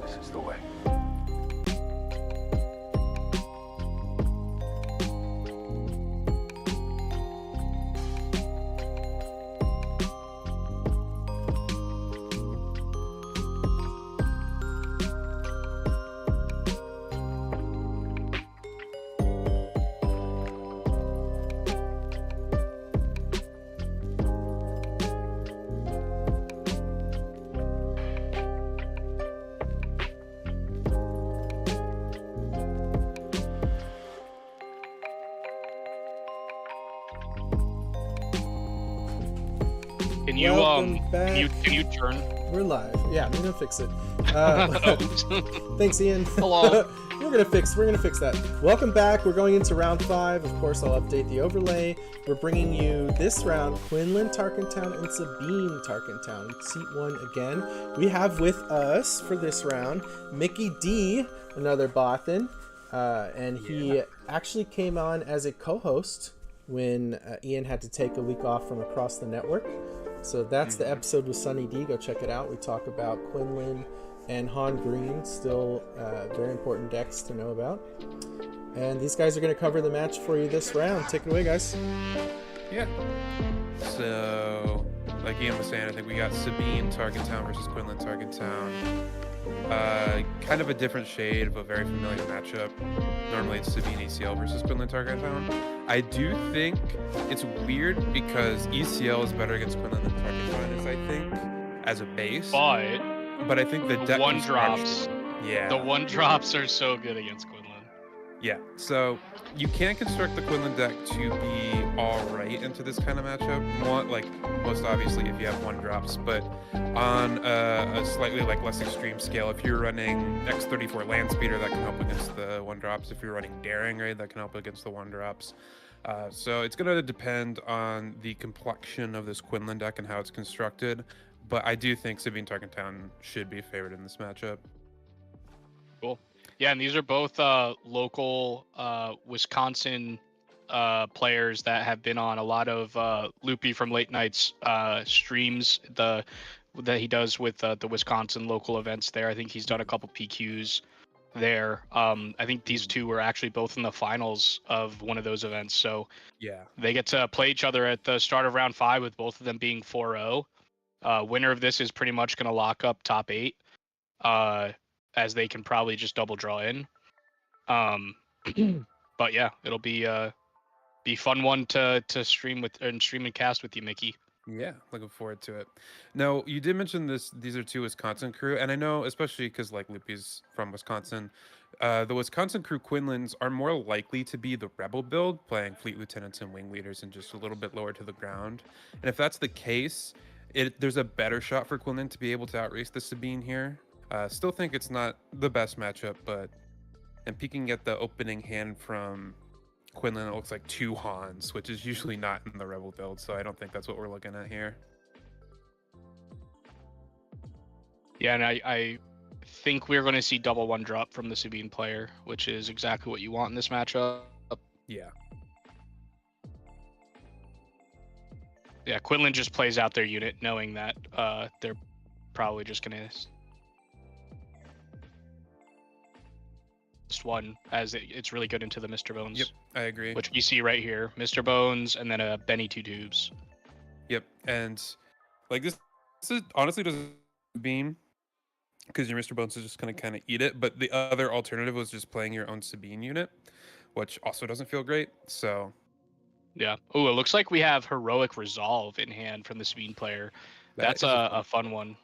This is the way. Can you Welcome back. can you turn? We're live. Yeah, I'm gonna fix it. Thanks, Ian. Hello. We're gonna fix that. Welcome back. We're going into round 5. Of course, I'll update the overlay. We're bringing you this round Quinlan Tarkentown and Sabine Tarkentown. Seat 1 again. We have with us for this round Mickey D, another Bothan, and he actually came on as a co-host when Ian had to take a week off from across the network. So that's the episode with Sunny D. Go check it out. We talk about Quinlan and Han Green, still very important decks to know about. And these guys are going to cover the match for you this round. Take it away, guys. Yeah. So, like Ian was saying, I think we got Sabine Tarkentown versus Quinlan Tarkentown. Kind of a different shade of a very familiar matchup. Normally it's Sabine ECL versus Quinlan Tarkentown. I do think it's weird because ECL is better against Quinlan than Tarkentown is, I think, as a base. But I think the deck one drops. Yeah. The one drops are so good against Quinlan. Yeah, so you can construct the Quinlan deck to be alright into this kind of matchup. Like, most obviously if you have one drops, but on a slightly like less extreme scale, if you're running X34 Land Speeder, that can help against the one drops. If you're running Daring Raid, that can help against the one drops. So it's going to depend on the complexion of this Quinlan deck and how it's constructed, but I do think Sabine Tarkentown should be favored in this matchup. Cool. Yeah, and these are both local Wisconsin players that have been on a lot of Loopy from Late Night's streams that he does with the Wisconsin local events there. I think he's done a couple PQs there. I think these two were actually both in the finals of one of those events. So yeah, they get to play each other at the start of round 5 with both of them being 4-0. Winner of this is pretty much going to lock up top 8. As they can probably just double draw in. But yeah, it'll be fun one to stream and cast with you, Mickey. Yeah, looking forward to it. Now, you did mention these are two Wisconsin crew, and I know, especially because like Loopy's from Wisconsin, the Wisconsin crew Quinlans are more likely to be the rebel build, playing fleet lieutenants and wing leaders and just a little bit lower to the ground. And if that's the case, there's a better shot for Quinlan to be able to outrace the Sabine here. Still think it's not the best matchup, but and peeking at the opening hand from Quinlan, it looks like 2 Hans, which is usually not in the Rebel build, so I don't think that's what we're looking at here. Yeah, and I think we're going to see double one drop from the Sabine player, which is exactly what you want in this matchup. Yeah. Yeah, Quinlan just plays out their unit knowing that they're probably just going to one as it's really good into the Mr. Bones. Yep, I agree. Which we see right here, Mr. Bones, and then a Benny Two Tubes. Yep, and like this is, honestly doesn't beam because your Mr. Bones is just gonna kind of eat it. But the other alternative was just playing your own Sabine unit, which also doesn't feel great. So yeah. Oh, it looks like we have Heroic Resolve in hand from the Sabine player. That's a fun one.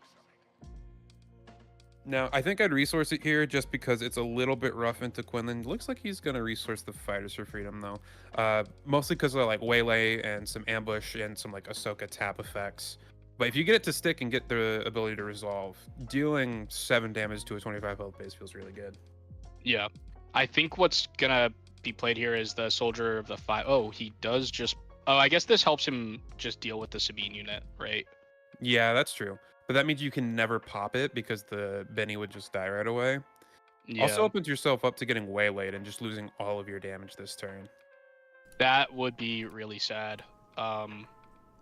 Now, I think I'd resource it here just because it's a little bit rough into Quinlan. Looks like he's going to resource the Fighters for Freedom, though. Mostly because of, like, Waylay and some Ambush and some, like, Ahsoka tap effects. But if you get it to stick and get the ability to resolve, dealing 7 damage to a 25 health base feels really good. Yeah. I think what's going to be played here is the Soldier of the 5. Oh, he does just... Oh, I guess this helps him just deal with the Sabine unit, right? Yeah, that's true. But that means you can never pop it because the Benny would just die right away. Yeah. Also opens yourself up to getting waylaid and just losing all of your damage this turn. That would be really sad.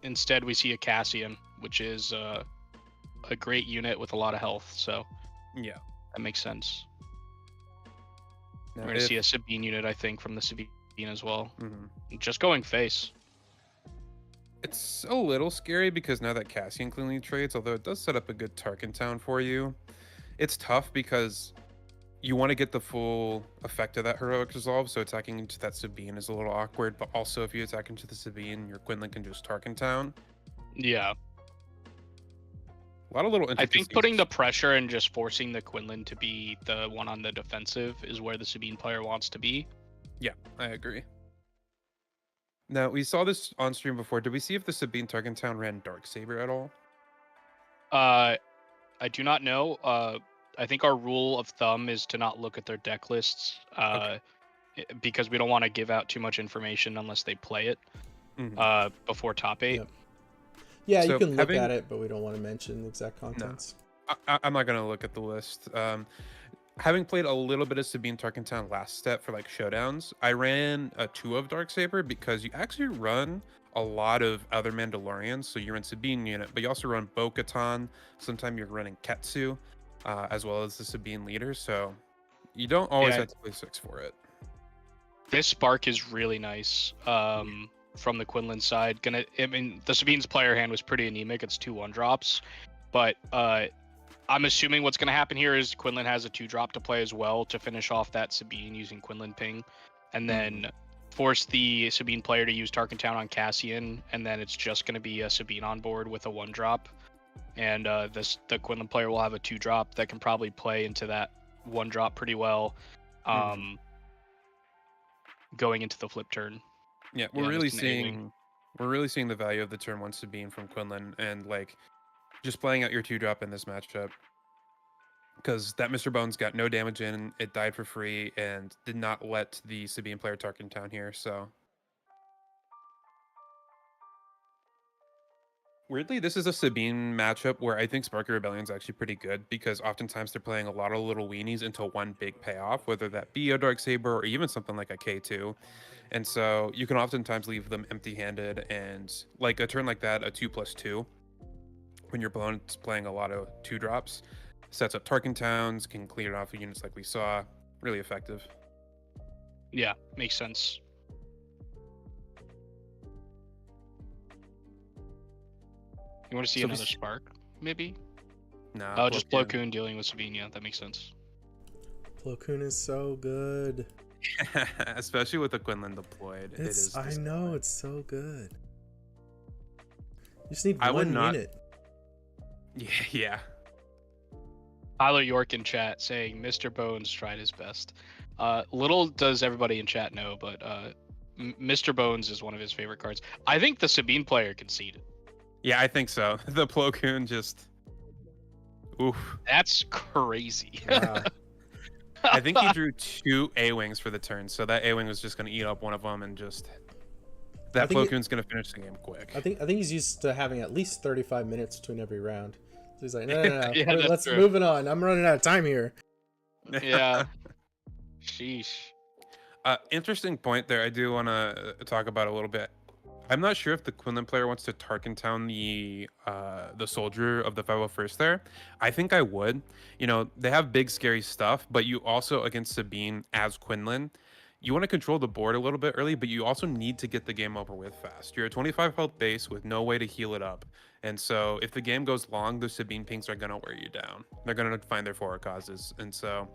Instead, we see a Cassian, which is a great unit with a lot of health. So yeah, that makes sense. Now, we're going to see a Sabine unit, I think, from the Sabine as well. Mm-hmm. Just going face. It's a little scary because now that Cassian cleanly trades, although it does set up a good Tarkentown for you, it's tough because you want to get the full effect of that Heroic Resolve, so attacking into that Sabine is a little awkward, but also if you attack into the Sabine, your Quinlan can just Tarkentown. Yeah. A lot of little I think putting the pressure and just forcing the Quinlan to be the one on the defensive is where the Sabine player wants to be. Yeah, I agree. Now, we saw this on stream before. Did we see if the Sabine Tarkentown ran Darksaber at all? I do not know. I think our rule of thumb is to not look at their deck lists because we don't want to give out too much information unless they play it before top 8. Yep. Yeah, So you can look at it, but we don't want to mention the exact contents. No, I'm not going to look at the list. having played a little bit of Sabine Tarkentown last step for like showdowns, I ran a 2 of Darksaber because you actually run a lot of other Mandalorians. So you run Sabine unit, but you also run Bo-Katan. Sometimes you're running Ketsu, as well as the Sabine leader. So you don't always Yeah. have to play 6 for it. This spark is really nice. From the Quinlan side, I mean, the Sabine's player hand was pretty anemic. It's 2 1-drops, but I'm assuming what's gonna happen here is Quinlan has a 2-drop to play as well to finish off that Sabine using Quinlan ping, and then force the Sabine player to use Tarkentown on Cassian, and then it's just gonna be a Sabine on board with a 1-drop, and the Quinlan player will have a 2-drop that can probably play into that 1-drop pretty well. Going into the flip turn. Yeah, Yeah, we're really just an A-wing. seeing the value of the turn 1 Sabine from Quinlan, and like just playing out your 2-drop in this matchup, because that Mr. Bones got no damage in, it died for free, and did not let the Sabine player Tarkentown here. So weirdly, this is a Sabine matchup where I think Sparky Rebellion is actually pretty good, because oftentimes they're playing a lot of little weenies into one big payoff, whether that be a Darksaber or even something like a K2. And so you can oftentimes leave them empty-handed, and like a turn like that, a 2+2, when your opponent's playing a lot of 2-drops, sets up Tarkentowns, can clear off units like we saw. Really effective. Yeah, makes sense. You want to see So another this- spark, maybe? Nah. Oh, just Plo Plo Koon dealing with Sabine. Yeah, that makes sense. Plo Koon is so good. Koon. Especially with the Quinlan deployed. I know, it's so good. You just need I would one not- unit. Yeah. Tyler York in chat saying Mr. Bones tried his best. Little does everybody in chat know, but Mr. Bones is one of his favorite cards. I think the Sabine player conceded. Yeah, I think so. The Plo Koon just... Oof. That's crazy. Wow. I think he drew 2 A-Wings for the turn, so that A-Wing was just going to eat up one of them, and just... That think Plo it- Koon's going to finish the game quick. I think he's used to having at least 35 minutes between every round. So he's like, no. Yeah, that's let's true. move it on. I'm running out of time here. Yeah. Sheesh. Interesting point there. I do want to talk about a little bit. I'm not sure if the Quinlan player wants to Tarkentown the soldier of the 501st there. I think I would. You know, they have big scary stuff, but you also, against Sabine as Quinlan, you want to control the board a little bit early, but you also need to get the game over with fast. You're a 25 health base with no way to heal it up. And so if the game goes long, those Sabine pings are going to wear you down. They're going to find their forward causes. And so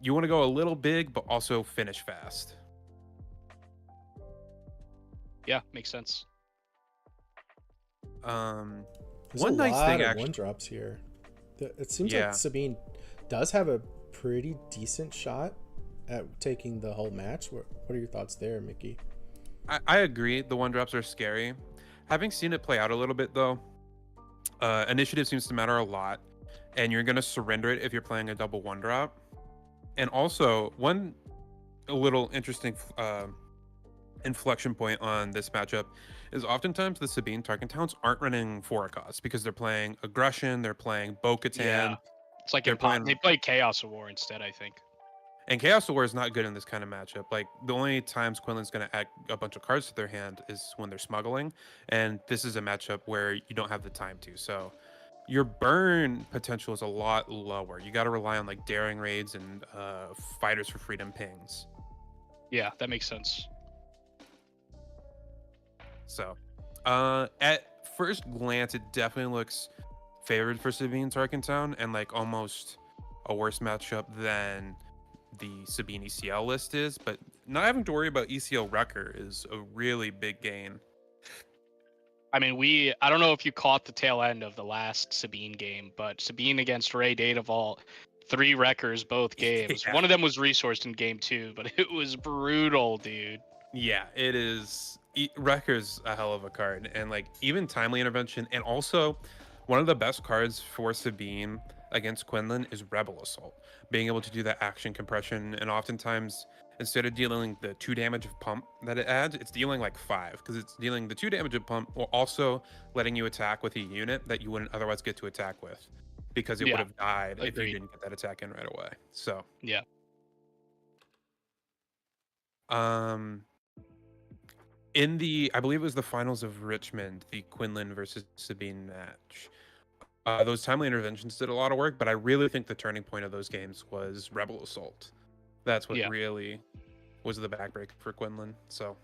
you want to go a little big, but also finish fast. Yeah, makes sense. There's One a nice lot thing, of actually. 1-drops here. It seems Yeah. like Sabine does have a pretty decent shot at taking the whole match. What are your thoughts there, Mickey? I agree. The 1-drops are scary. Having seen it play out a little bit, though, initiative seems to matter a lot, and you're going to surrender it if you're playing a double 1-drop. And also, a little interesting inflection point on this matchup is oftentimes the Sabine Tarkentowns aren't running Forecast because they're playing Aggression, they're playing Bo-Katan, Yeah. It's like They're playing- they play Chaos of War instead, I think. and Chaos War is not good in this kind of matchup. Like, the only times Quinlan's going to add a bunch of cards to their hand is when they're smuggling, and this is a matchup where you don't have the time to. So your burn potential is a lot lower. You got to rely on like daring raids and fighters for freedom pings. Yeah, that makes sense. So at first glance, it definitely looks favored for Sabine Tarkentown, and like almost a worse matchup than the Sabine ECL list is, but not having to worry about ECL Wrecker is a really big gain. I mean, I don't know if you caught the tail end of the last Sabine game, but Sabine against Ray Data Vault, 3 wreckers both games. Yeah. One of them was resourced in game 2, but it was brutal, dude. Yeah, it is. Wrecker's a hell of a card, and like even timely intervention, and also one of the best cards for Sabine against Quinlan is Rebel Assault, being able to do that action compression, and oftentimes instead of dealing the 2 damage of pump that it adds, it's dealing like 5, because it's dealing the 2 damage of pump while also letting you attack with a unit that you wouldn't otherwise get to attack with. because it Yeah, would have died if agreed. you didn't get that attack in right away. So Yeah. In the, I believe it was the finals of Richmond, the Quinlan versus Sabine match. Those timely interventions did a lot of work, but I really think the turning point of those games was Rebel Assault. That's what Yeah. really was the backbreaker for Quinlan. So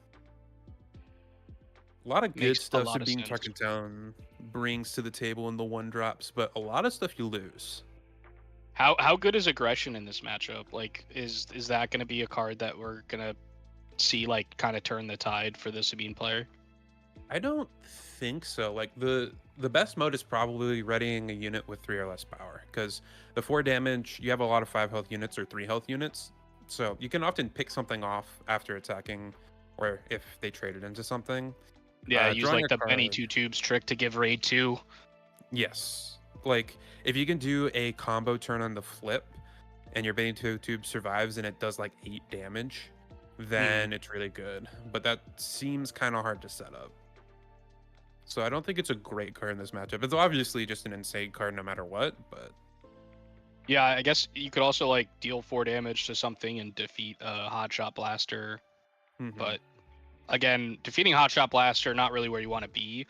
a lot of good Makes a stuff lot of Sabine sense. Tarkentown brings to the table in the one drops, but a lot of stuff you lose. How good is aggression in this matchup? Like, is that going to be a card that we're gonna see like kind of turn the tide for the Sabine player? I don't think so. Like the best mode is probably readying a unit with 3 or less power, because the 4 damage, you have a lot of 5 health units or 3 health units, so you can often pick something off after attacking, or if they trade it into something. Yeah, use drawing like a the Benny card- 2 tubes trick to give raid 2. Yes, like if you can do a combo turn on the flip, and your Benny 2 tube survives and it does like 8 damage, then it's really good. But that seems kind of hard to set up. So I don't think it's a great card in this matchup. It's obviously just an insane card no matter what, but Yeah, I guess you could also like deal 4 damage to something and defeat a Hotshot Blaster. But again, defeating Hotshot Blaster, not really where you want to be,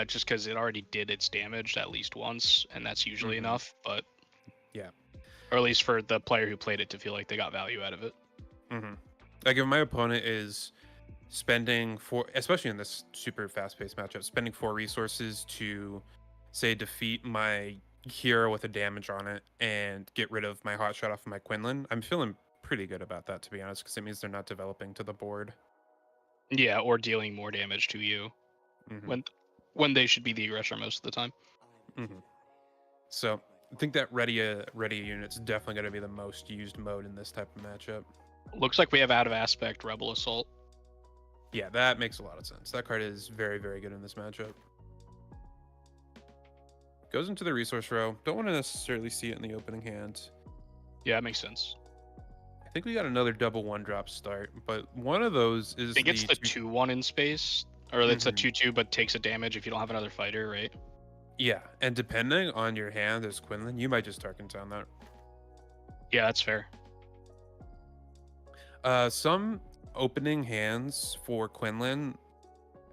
just because it already did its damage at least once, and that's usually enough. But yeah, or at least for the player who played it to feel like they got value out of it. like if my opponent is spending 4, especially in this super fast-paced matchup, spending 4 resources to say defeat my hero with a damage on it and get rid of my hotshot off of my Quinlan, I'm feeling pretty good about that, to be honest, because it means they're not developing to the board. Yeah, or dealing more damage to you when they should be the aggressor most of the time. So I think that ready unit's definitely going to be the most used mode in this type of matchup. Looks like we have out of aspect Rebel Assault. Yeah, that makes a lot of sense. That card is very, very good in this matchup. Goes into the resource row. Don't want to necessarily see it in the opening hand. Yeah, that makes sense. I think we got another double 1-drop start, but one of those is I think it's the 2/1 in space, or it's a 2/2 but takes a damage if you don't have another fighter, right? Yeah, and depending on your hand as Quinlan, you might just Tarkentown that. Yeah, that's fair. Some opening hands for Quinlan,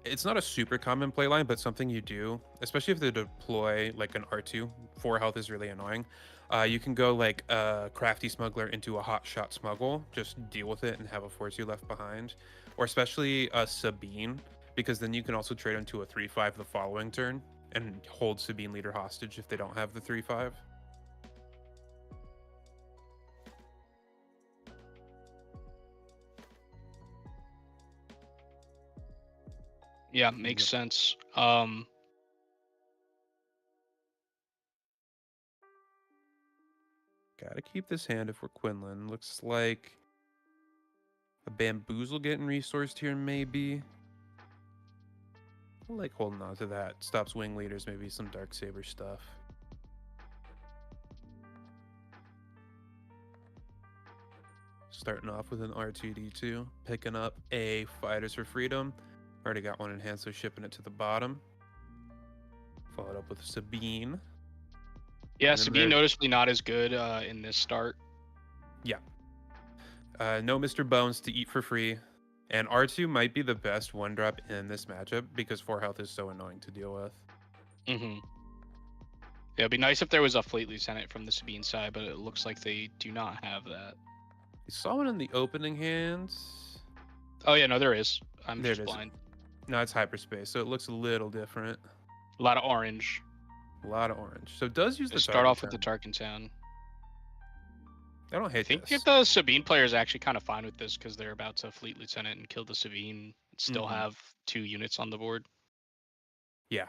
it's not a super common playline, but something you do, especially if they deploy like an R2. 4 health is really annoying. You can go like a Crafty Smuggler into a Hot Shot Smuggle, just deal with it and have a 4/2 left behind. Or especially a Sabine, because then you can also trade into a 3/5 the following turn and hold Sabine leader hostage if they don't have the 3/5. Yeah, makes sense. Gotta keep this hand if we're Quinlan. Looks like a Bamboozle getting resourced here, maybe. I like holding on to that. Stops wing leaders, maybe some Darksaber stuff. Starting off with an R2D2, picking up a Fighters for Freedom. Already got one in hand, so shipping it to the bottom. Followed up with Sabine. Yeah, Sabine noticeably not as good in this start. Yeah. No Mr. Bones to eat for free. And R2 might be the best 1-drop in this matchup because 4 health is so annoying to deal with. Yeah, it'd be nice if there was a Fleet Lieutenant from the Sabine side, but it looks like they do not have that. You saw one in the opening hands. Oh yeah, no, there is. I'm There just it is. blind. No, it's hyperspace, so it looks a little different. A lot of orange. A lot of orange. So it does use the Start off with the Tarkentown. Tarkentown. I don't hate I think this. if the Sabine player is actually kind of fine with this because they're about to Fleet Lieutenant and kill the Sabine, still have 2 units on the board. Yeah.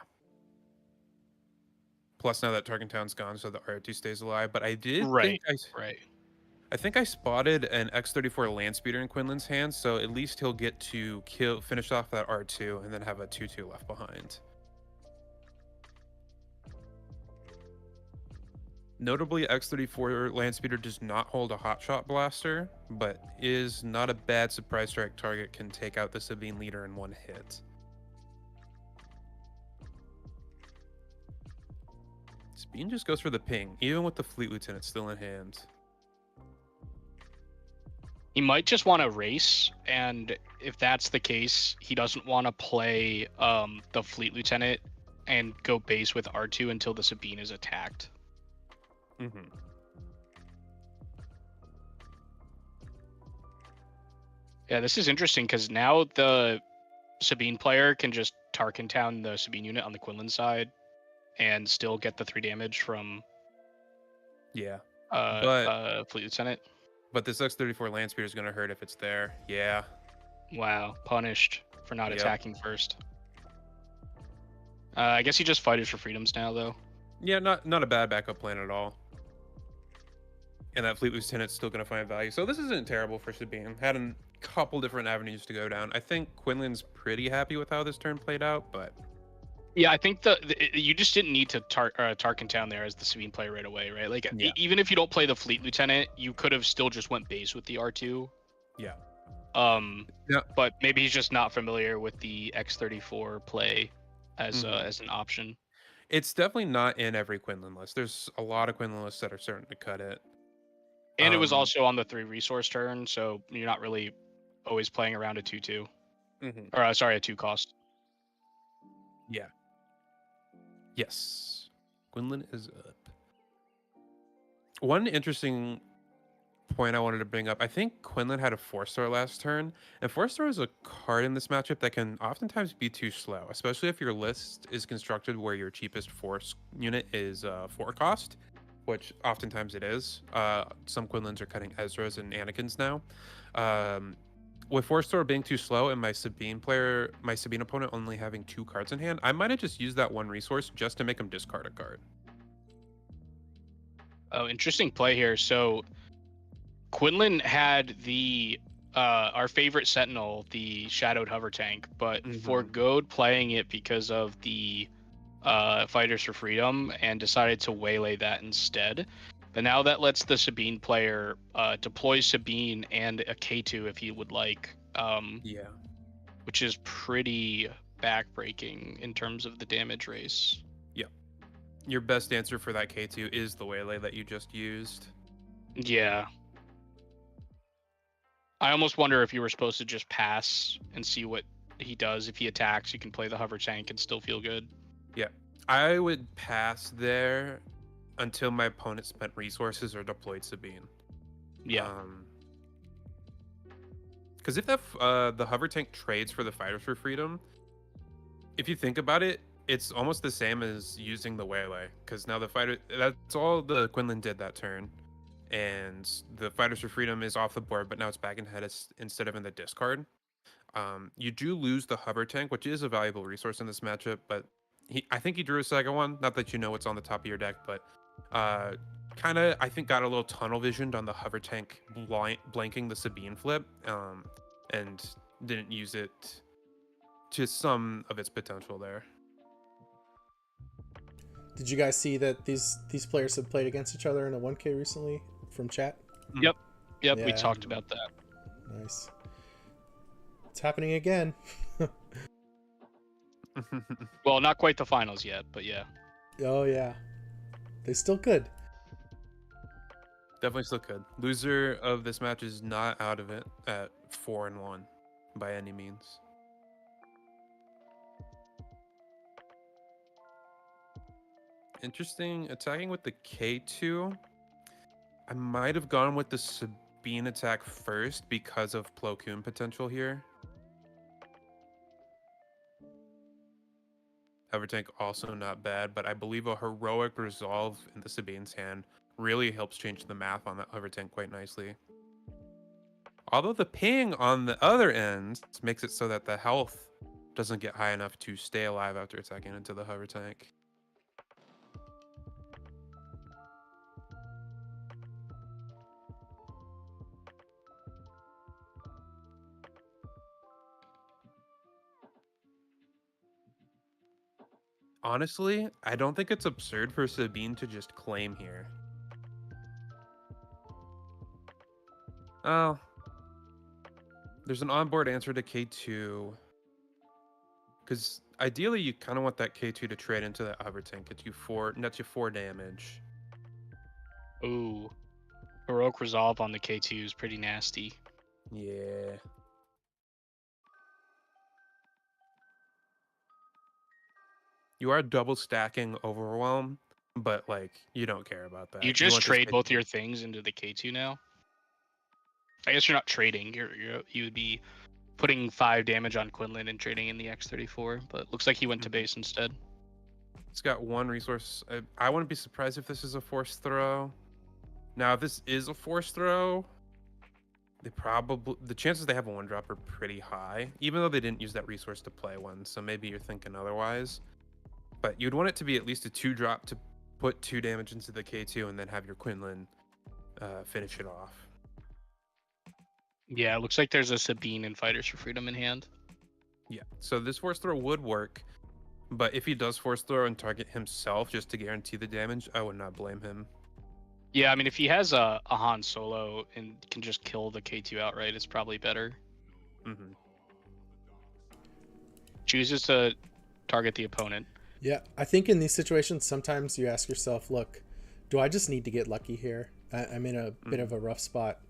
Plus now that Tarkentown's gone, so the R2 stays alive. But I did think I think I spotted an X-34 Landspeeder in Quinlan's hands, so at least he'll get to finish off that R2 and then have a 2/2 left behind. Notably, X-34 Landspeeder does not hold a Hotshot Blaster, but is not a bad surprise strike target, can take out the Sabine leader in 1 hit. Sabine just goes for the ping, even with the Fleet Lieutenant still in hand. He might just want to race, and if that's the case, he doesn't want to play the Fleet Lieutenant and go base with R2 until the Sabine is attacked. Mm-hmm. Yeah, this is interesting because now the Sabine player can just Tarkin Town the Sabine unit on the Quinlan side and still get the 3 damage from Yeah. Fleet Lieutenant. But this X-34 land speeder is going to hurt if it's there. Yeah. Wow, punished for not Yep. attacking first. I guess he just fighters for freedoms now, though. Yeah, not a bad backup plan at all. And that Fleet Lieutenant's still going to find value. So this isn't terrible for Sabine. Had a couple different avenues to go down. I think Quinlan's pretty happy with how this turn played out, but... Yeah, I think you just didn't need to Tarkin Town there as the Sabine player right away, right? Like, Yeah. even if you don't play the Fleet Lieutenant, you could have still just went base with the R2. Yeah. Yeah. But maybe he's just not familiar with the X-34 play as an option. It's definitely not in every Quinlan list. There's a lot of Quinlan lists that are starting to cut it. And it was also on the 3 resource turn, so you're not really always playing around a 2/2. Or sorry, a 2 cost. Yeah. Yes. Quinlan is up. One interesting point I wanted to bring up. I think Quinlan had a 4-star last turn, and 4-star is a card in this matchup that can oftentimes be too slow, especially if your list is constructed where your cheapest force unit is 4 cost, which oftentimes it is. Some Quinlans are cutting Ezra's and Anakin's now. With 4-star being too slow and my Sabine opponent only having 2 cards in hand, I might have just used that 1 resource just to make him discard a card. Oh, interesting play here. So Quinlan had the our favorite Sentinel, the Shadowed Hover Tank, but forgoed playing it because of the Fighters for Freedom and decided to waylay that instead. But now that lets the Sabine player deploy Sabine and a K2 if he would like. Yeah. Which is pretty backbreaking in terms of the damage race. Yep. Your best answer for that K2 is the waylay that you just used. Yeah. I almost wonder if you were supposed to just pass and see what he does. If he attacks, you can play the hover tank and still feel good. Yeah. I would pass there until my opponent spent resources or deployed Sabine. Yeah. Because if the hover tank trades for the Fighters for Freedom, if you think about it, it's almost the same as using the waylay. Because now that's all the Quinlan did that turn. And the Fighters for Freedom is off the board, but now it's back in head instead of in the discard. You do lose the hover tank, which is a valuable resource in this matchup, but I think he drew a second one. Not that you know what's on the top of your deck, but kind of, I think, got a little tunnel visioned on the hover tank blanking the Sabine flip, and didn't use it to some of its potential there. Did you guys see that these players have played against each other in a 1K recently from chat? Yep. Yeah. We talked about that. Nice. It's happening again. Well, not quite the finals yet, but yeah. Oh yeah, they still could. Definitely still could. Loser of this match is not out of it at 4-1 by any means. Interesting. Attacking with the K2. I might have gone with the Sabine attack first because of Plo Koon potential here. Hover tank also not bad, but I believe a heroic resolve in the Sabine's hand really helps change the math on that hover tank quite nicely. Although the ping on the other end makes it so that the health doesn't get high enough to stay alive after attacking into the hover tank. Honestly, I don't think it's absurd for Sabine to just claim here. Oh. There's an onboard answer to K2. Because ideally you kind of want that K2 to trade into that hover tank. Nets you 4 damage. Ooh. Heroic Resolve on the K2 is pretty nasty. Yeah. You are double stacking Overwhelm, but like you don't care about that. You just want this trade both K2. your things into the K2 now. I guess you're not trading. You would be putting 5 damage on Quinlan and trading in the X34, but looks like he went to base instead. It's got 1 resource. I wouldn't be surprised if this is a forced throw. Now, if this is a forced throw, the chances they have a 1-drop are pretty high, even though they didn't use that resource to play one. So maybe you're thinking otherwise. But you'd want it to be at least a 2-drop to put 2 damage into the K2 and then have your Quinlan finish it off. Yeah, it looks like there's a Sabine and Fighters for Freedom in hand. Yeah, so this force throw would work, but if he does force throw and target himself just to guarantee the damage, I would not blame him. Yeah, I mean, if he has a Han Solo and can just kill the K2 outright, it's probably better. Mm-hmm. Chooses to target the opponent. Yeah, I think in these situations, sometimes you ask yourself, look, do I just need to get lucky here? I'm in a bit of a rough spot.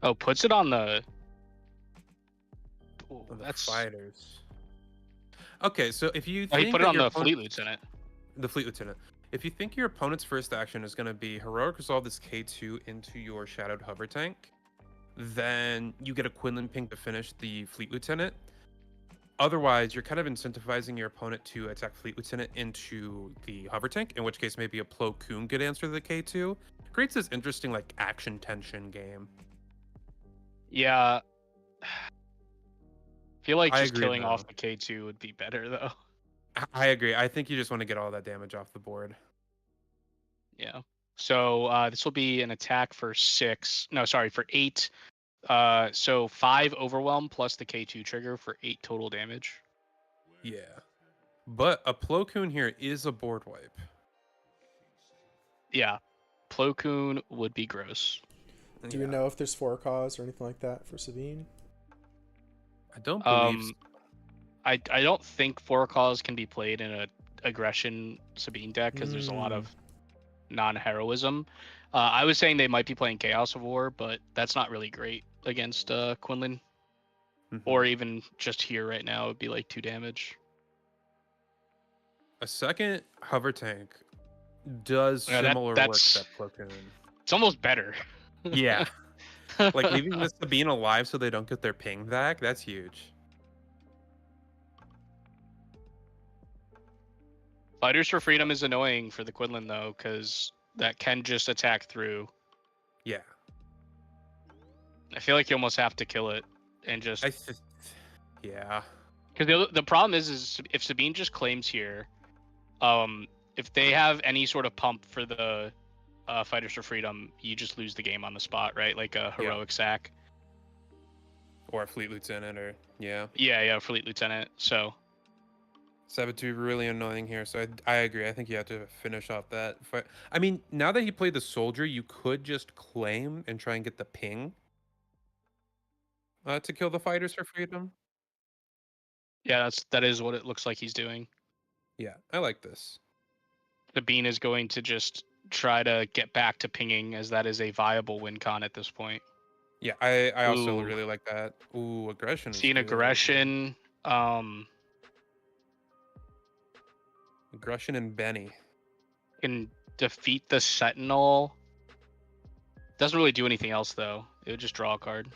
Oh, puts it on the... Ooh, that's fighters. Okay, so if you he put it on the Fleet Lieutenant. The Fleet Lieutenant. If you think your opponent's first action is going to be Heroic Resolve this K2 into your Shadowed Hover Tank, then you get a Quinlan ping to finish the Fleet Lieutenant. Otherwise, you're kind of incentivizing your opponent to attack Fleet Lieutenant into the Hover Tank, in which case maybe a Plo Koon could answer the K2. Creates this interesting like action tension game. Yeah. I feel like just killing though. off the K2 would be better, though. I agree. I think you just want to get all that damage off the board. Yeah. So this will be an attack for 6. No, sorry, for 8. So 5 Overwhelm plus the K2 trigger for 8 total damage. Yeah. But a Plo Koon here is a board wipe. Yeah. Plo Koon would be gross. Do you know if there's 4 cause or anything like that for Sabine? I don't believe so. I don't think 4 cause can be played in a aggression Sabine deck because there's a lot of non-heroism. I was saying they might be playing Chaos of War, but that's not really great against Quinlan. Or even just here right now, it would be like 2 damage. A second hover tank does similar work that Plo Koon. It's almost better. Yeah. Like leaving the Sabine alive so they don't get their ping back, that's huge. Fighters for Freedom is annoying for the Quinlan, though, because that can just attack through. Yeah. I feel like you almost have to kill it and just... Yeah. Because the problem is if Sabine just claims here, if they have any sort of pump for the Fighters for Freedom, you just lose the game on the spot, right? Like a heroic sack. Or a Fleet Lieutenant, or... Yeah. Yeah, Fleet Lieutenant, so... Saboteur really annoying here, so I agree. I think you have to finish off that fight. I mean, now that he played the soldier, you could just claim and try and get the ping to kill the Fighters for Freedom. Yeah, that is what it looks like he's doing. Yeah, I like this. The Bean is going to just try to get back to pinging, as that is a viable win con at this point. Yeah, I also really like that. Ooh, aggression. Seeing aggression. Aggression and Benny can defeat the Sentinel. Doesn't really do anything else though. It would just draw a card.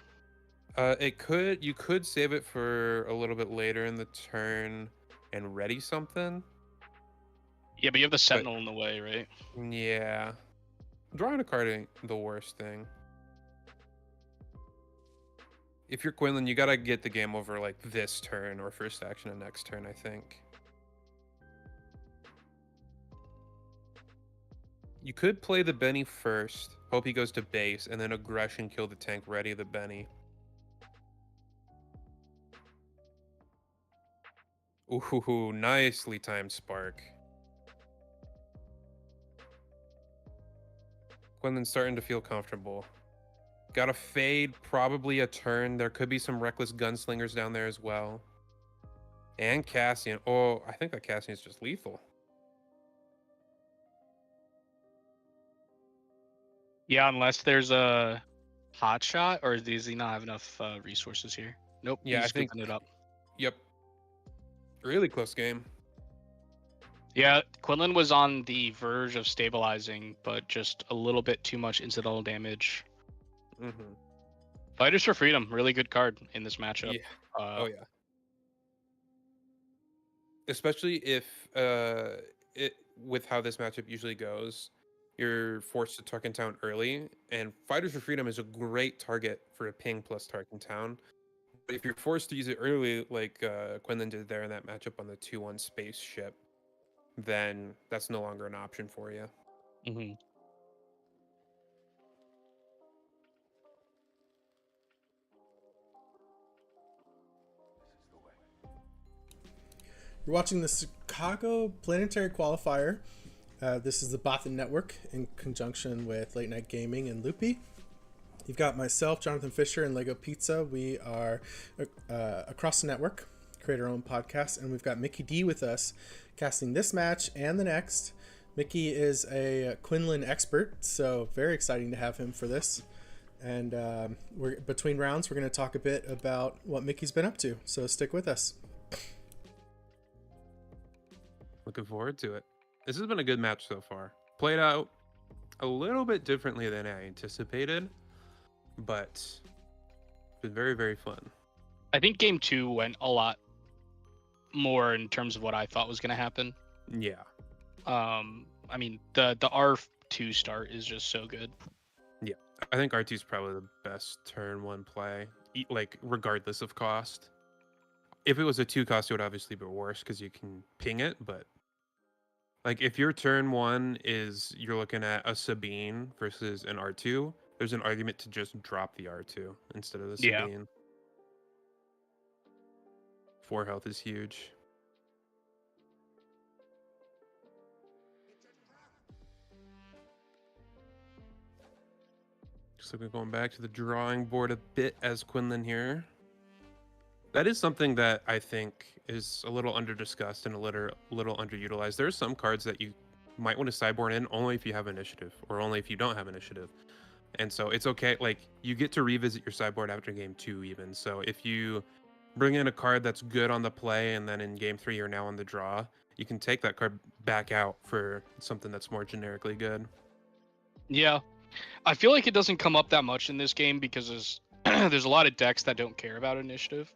You could save it for a little bit later in the turn and ready something. Yeah, but you have the Sentinel in the way, right? Yeah. Drawing a card ain't the worst thing. If you're Quinlan, you gotta get the game over like this turn or first action and next turn, I think. You could play the Benny first, hope he goes to base, and then aggression, kill the tank, ready the Benny. Ooh, nicely timed Spark. Quinlan's starting to feel comfortable. Got a fade, probably a turn. There could be some reckless gunslingers down there as well. And Cassian. Oh, I think that Cassian is just lethal. Yeah, unless there's a hot shot, or does he not have enough resources here? Nope, Yeah, he's I think. scooping it up. Yep. Really close game. Yeah, Quinlan was on the verge of stabilizing, but just a little bit too much incidental damage. Mm-hmm. Fighters for Freedom, really good card in this matchup. Yeah. Oh yeah. Especially if it with how this matchup usually goes, you're forced to Tarkin Town early, and Fighters for Freedom is a great target for a ping plus Tarkin Town. But if you're forced to use it early, like Quinlan did there in that matchup on the 2-1 spaceship, then that's no longer an option for you. Mm-hmm. You're watching the Chicago Planetary Qualifier. This is the Bothan Network in conjunction with Late Night Gaming and Loopy. You've got myself, Jonathan Fisher, and Lego Pizza. We are across the network, create our own podcast, and we've got Mickey D with us, casting this match and the next. Mickey is a Quinlan expert, so very exciting to have him for this. And we're between rounds, we're going to talk a bit about what Mickey's been up to, so stick with us. Looking forward to it. This has been a good match so far. Played out a little bit differently than I anticipated, but been very, very fun. I think game 2 went a lot more in terms of what I thought was going to happen. Yeah. I mean, the R2 start is just so good. Yeah. I think R2 is probably the best turn 1 play, like regardless of cost. If it was a 2 cost, it would obviously be worse because you can ping it, but like if your turn 1 is you're looking at a Sabine versus an R2, there's an argument to just drop the R2 instead of the Sabine. Yeah. 4 health is huge. Just looking going back to the drawing board a bit as Quinlan here. That is something that I think is a little under-discussed and a little underutilized. There are some cards that you might want to sideboard in only if you have initiative or only if you don't have initiative. And so it's okay. Like, you get to revisit your sideboard after game 2 even. So if you bring in a card that's good on the play and then in game 3 you're now on the draw, you can take that card back out for something that's more generically good. Yeah. I feel like it doesn't come up that much in this game because there's a lot of decks that don't care about initiative.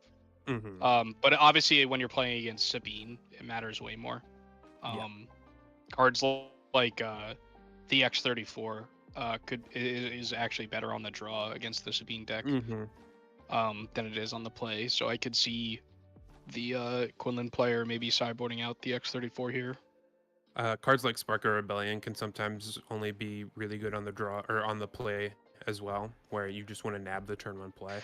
Mm-hmm. But obviously when you're playing against Sabine, it matters way more. Cards like the X34 is actually better on the draw against the Sabine deck than it is on the play. So I could see the Quinlan player maybe sideboarding out the X34 here. Cards like Spark or Rebellion can sometimes only be really good on the draw or on the play as well, where you just want to nab the turn 1 play.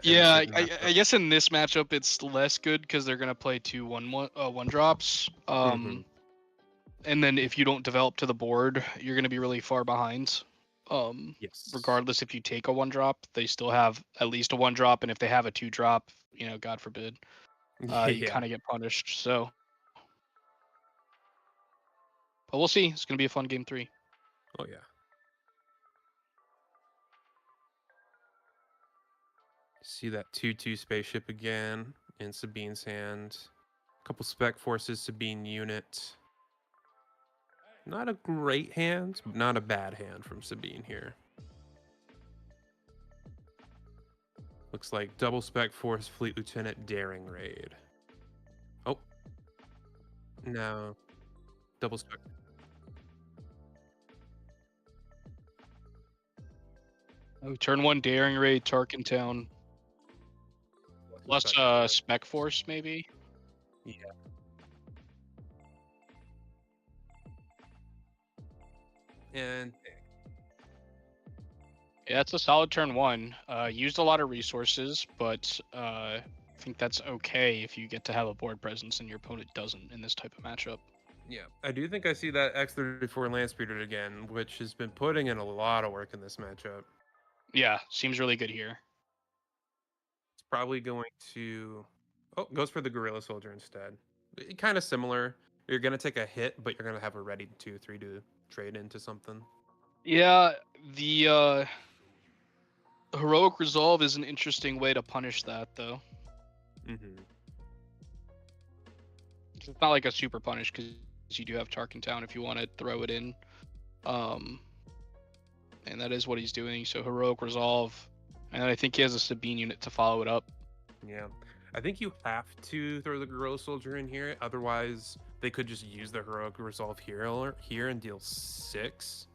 Yeah, I guess in this matchup it's less good because they're gonna play 2 1 drops. And then if you don't develop to the board, you're gonna be really far behind. Yes. Regardless if you take a 1 drop, they still have at least a 1 drop, and if they have a 2 drop, God forbid, you kind of get punished. So, but we'll see. It's gonna be a fun game 3. Oh yeah. See that 2/2 spaceship again in Sabine's hand. A couple spec forces, Sabine unit. Not a great hand, but not a bad hand from Sabine here. Looks like double spec force, Fleet Lieutenant, Daring Raid. Oh. No. Double spec. Oh, turn 1 Daring Raid, Tarkin Town. Plus spec force maybe. Yeah. And yeah, it's a solid turn 1. Used a lot of resources, but I think that's okay if you get to have a board presence and your opponent doesn't in this type of matchup. Yeah, I do think I see that X34 Landspeeder again, which has been putting in a lot of work in this matchup. Yeah, seems really good here. It's probably going to... Oh, goes for the Gorilla Soldier instead. Kind of similar. You're gonna take a hit, but you're gonna have a ready 2/3 to trade into something. Yeah, the heroic resolve is an interesting way to punish that, though. Mm-hmm. It's not like a super punish because you do have Tarkin Town if you want to throw it in. And that is what he's doing. So heroic resolve, and I think he has a Sabine unit to follow it up. Yeah, I think you have to throw the Gorilla Soldier in here. Otherwise, they could just use the heroic resolve here and deal 6.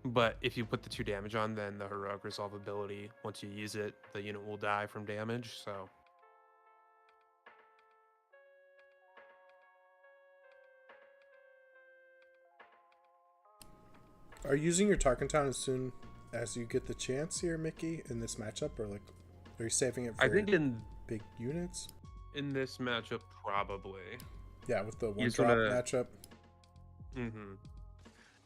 But if you put the 2 damage on, then the heroic resolve ability, once you use it, the unit will die from damage. So. Are you using your Tarkin Town as soon as you get the chance here, Mickey, in this matchup, or like, are you saving it for I think in big units? In this matchup, probably. Yeah, with the He's one-drop gonna- matchup. Mm-hmm.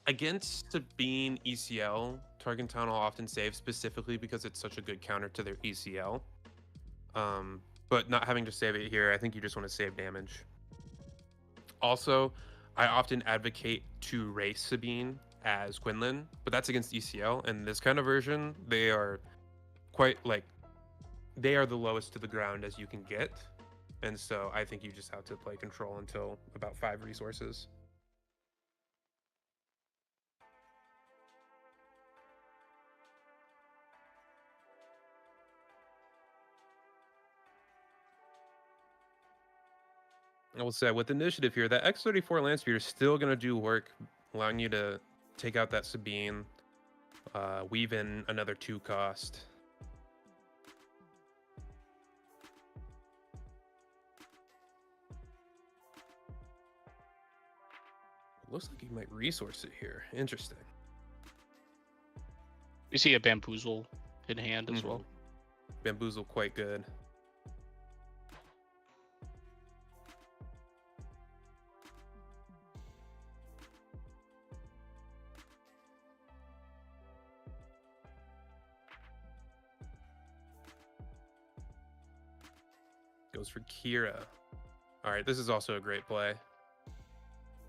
Against Sabine ECL, Tarkin Town will often save specifically because it's such a good counter to their ECL. But not having to save it here, I think you just want to save damage. Also, I often advocate to race Sabine as Quinlan, but that's against ECL. And this kind of version, they are quite like, they are the lowest to the ground as you can get. And so I think you just have to play control until about 5 resources. I will say with initiative here, that X-34 land speeder is still going to do work, allowing you to take out that Sabine, weave in another 2 cost. Looks like you might resource it here. Interesting. We see a bamboozle in hand as well. Bamboozle quite good. Goes for Kira. All right, this is also a great play.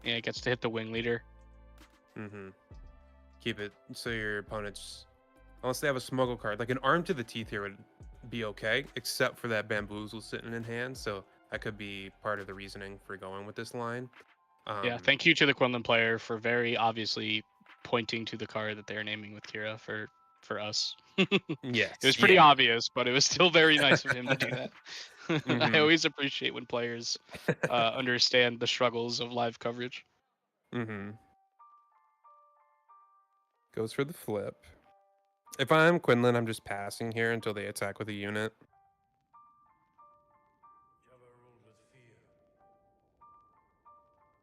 Yeah, it gets to hit the wing leader. Mm-hmm. Keep it so your opponents, unless they have a smuggle card, like an arm to the teeth here would be okay, except for that bamboozle sitting in hand. So that could be part of the reasoning for going with this line. Yeah, thank you to the Quinlan player for very obviously pointing to the card that they're naming with Kira for us. Yes, It was pretty obvious, but it was still very nice of him to do that. I always appreciate when players understand the struggles of live coverage. Mm-hmm. Goes for the flip. If I'm Quinlan, I'm just passing here until they attack with a unit. Jabba ruled with fear.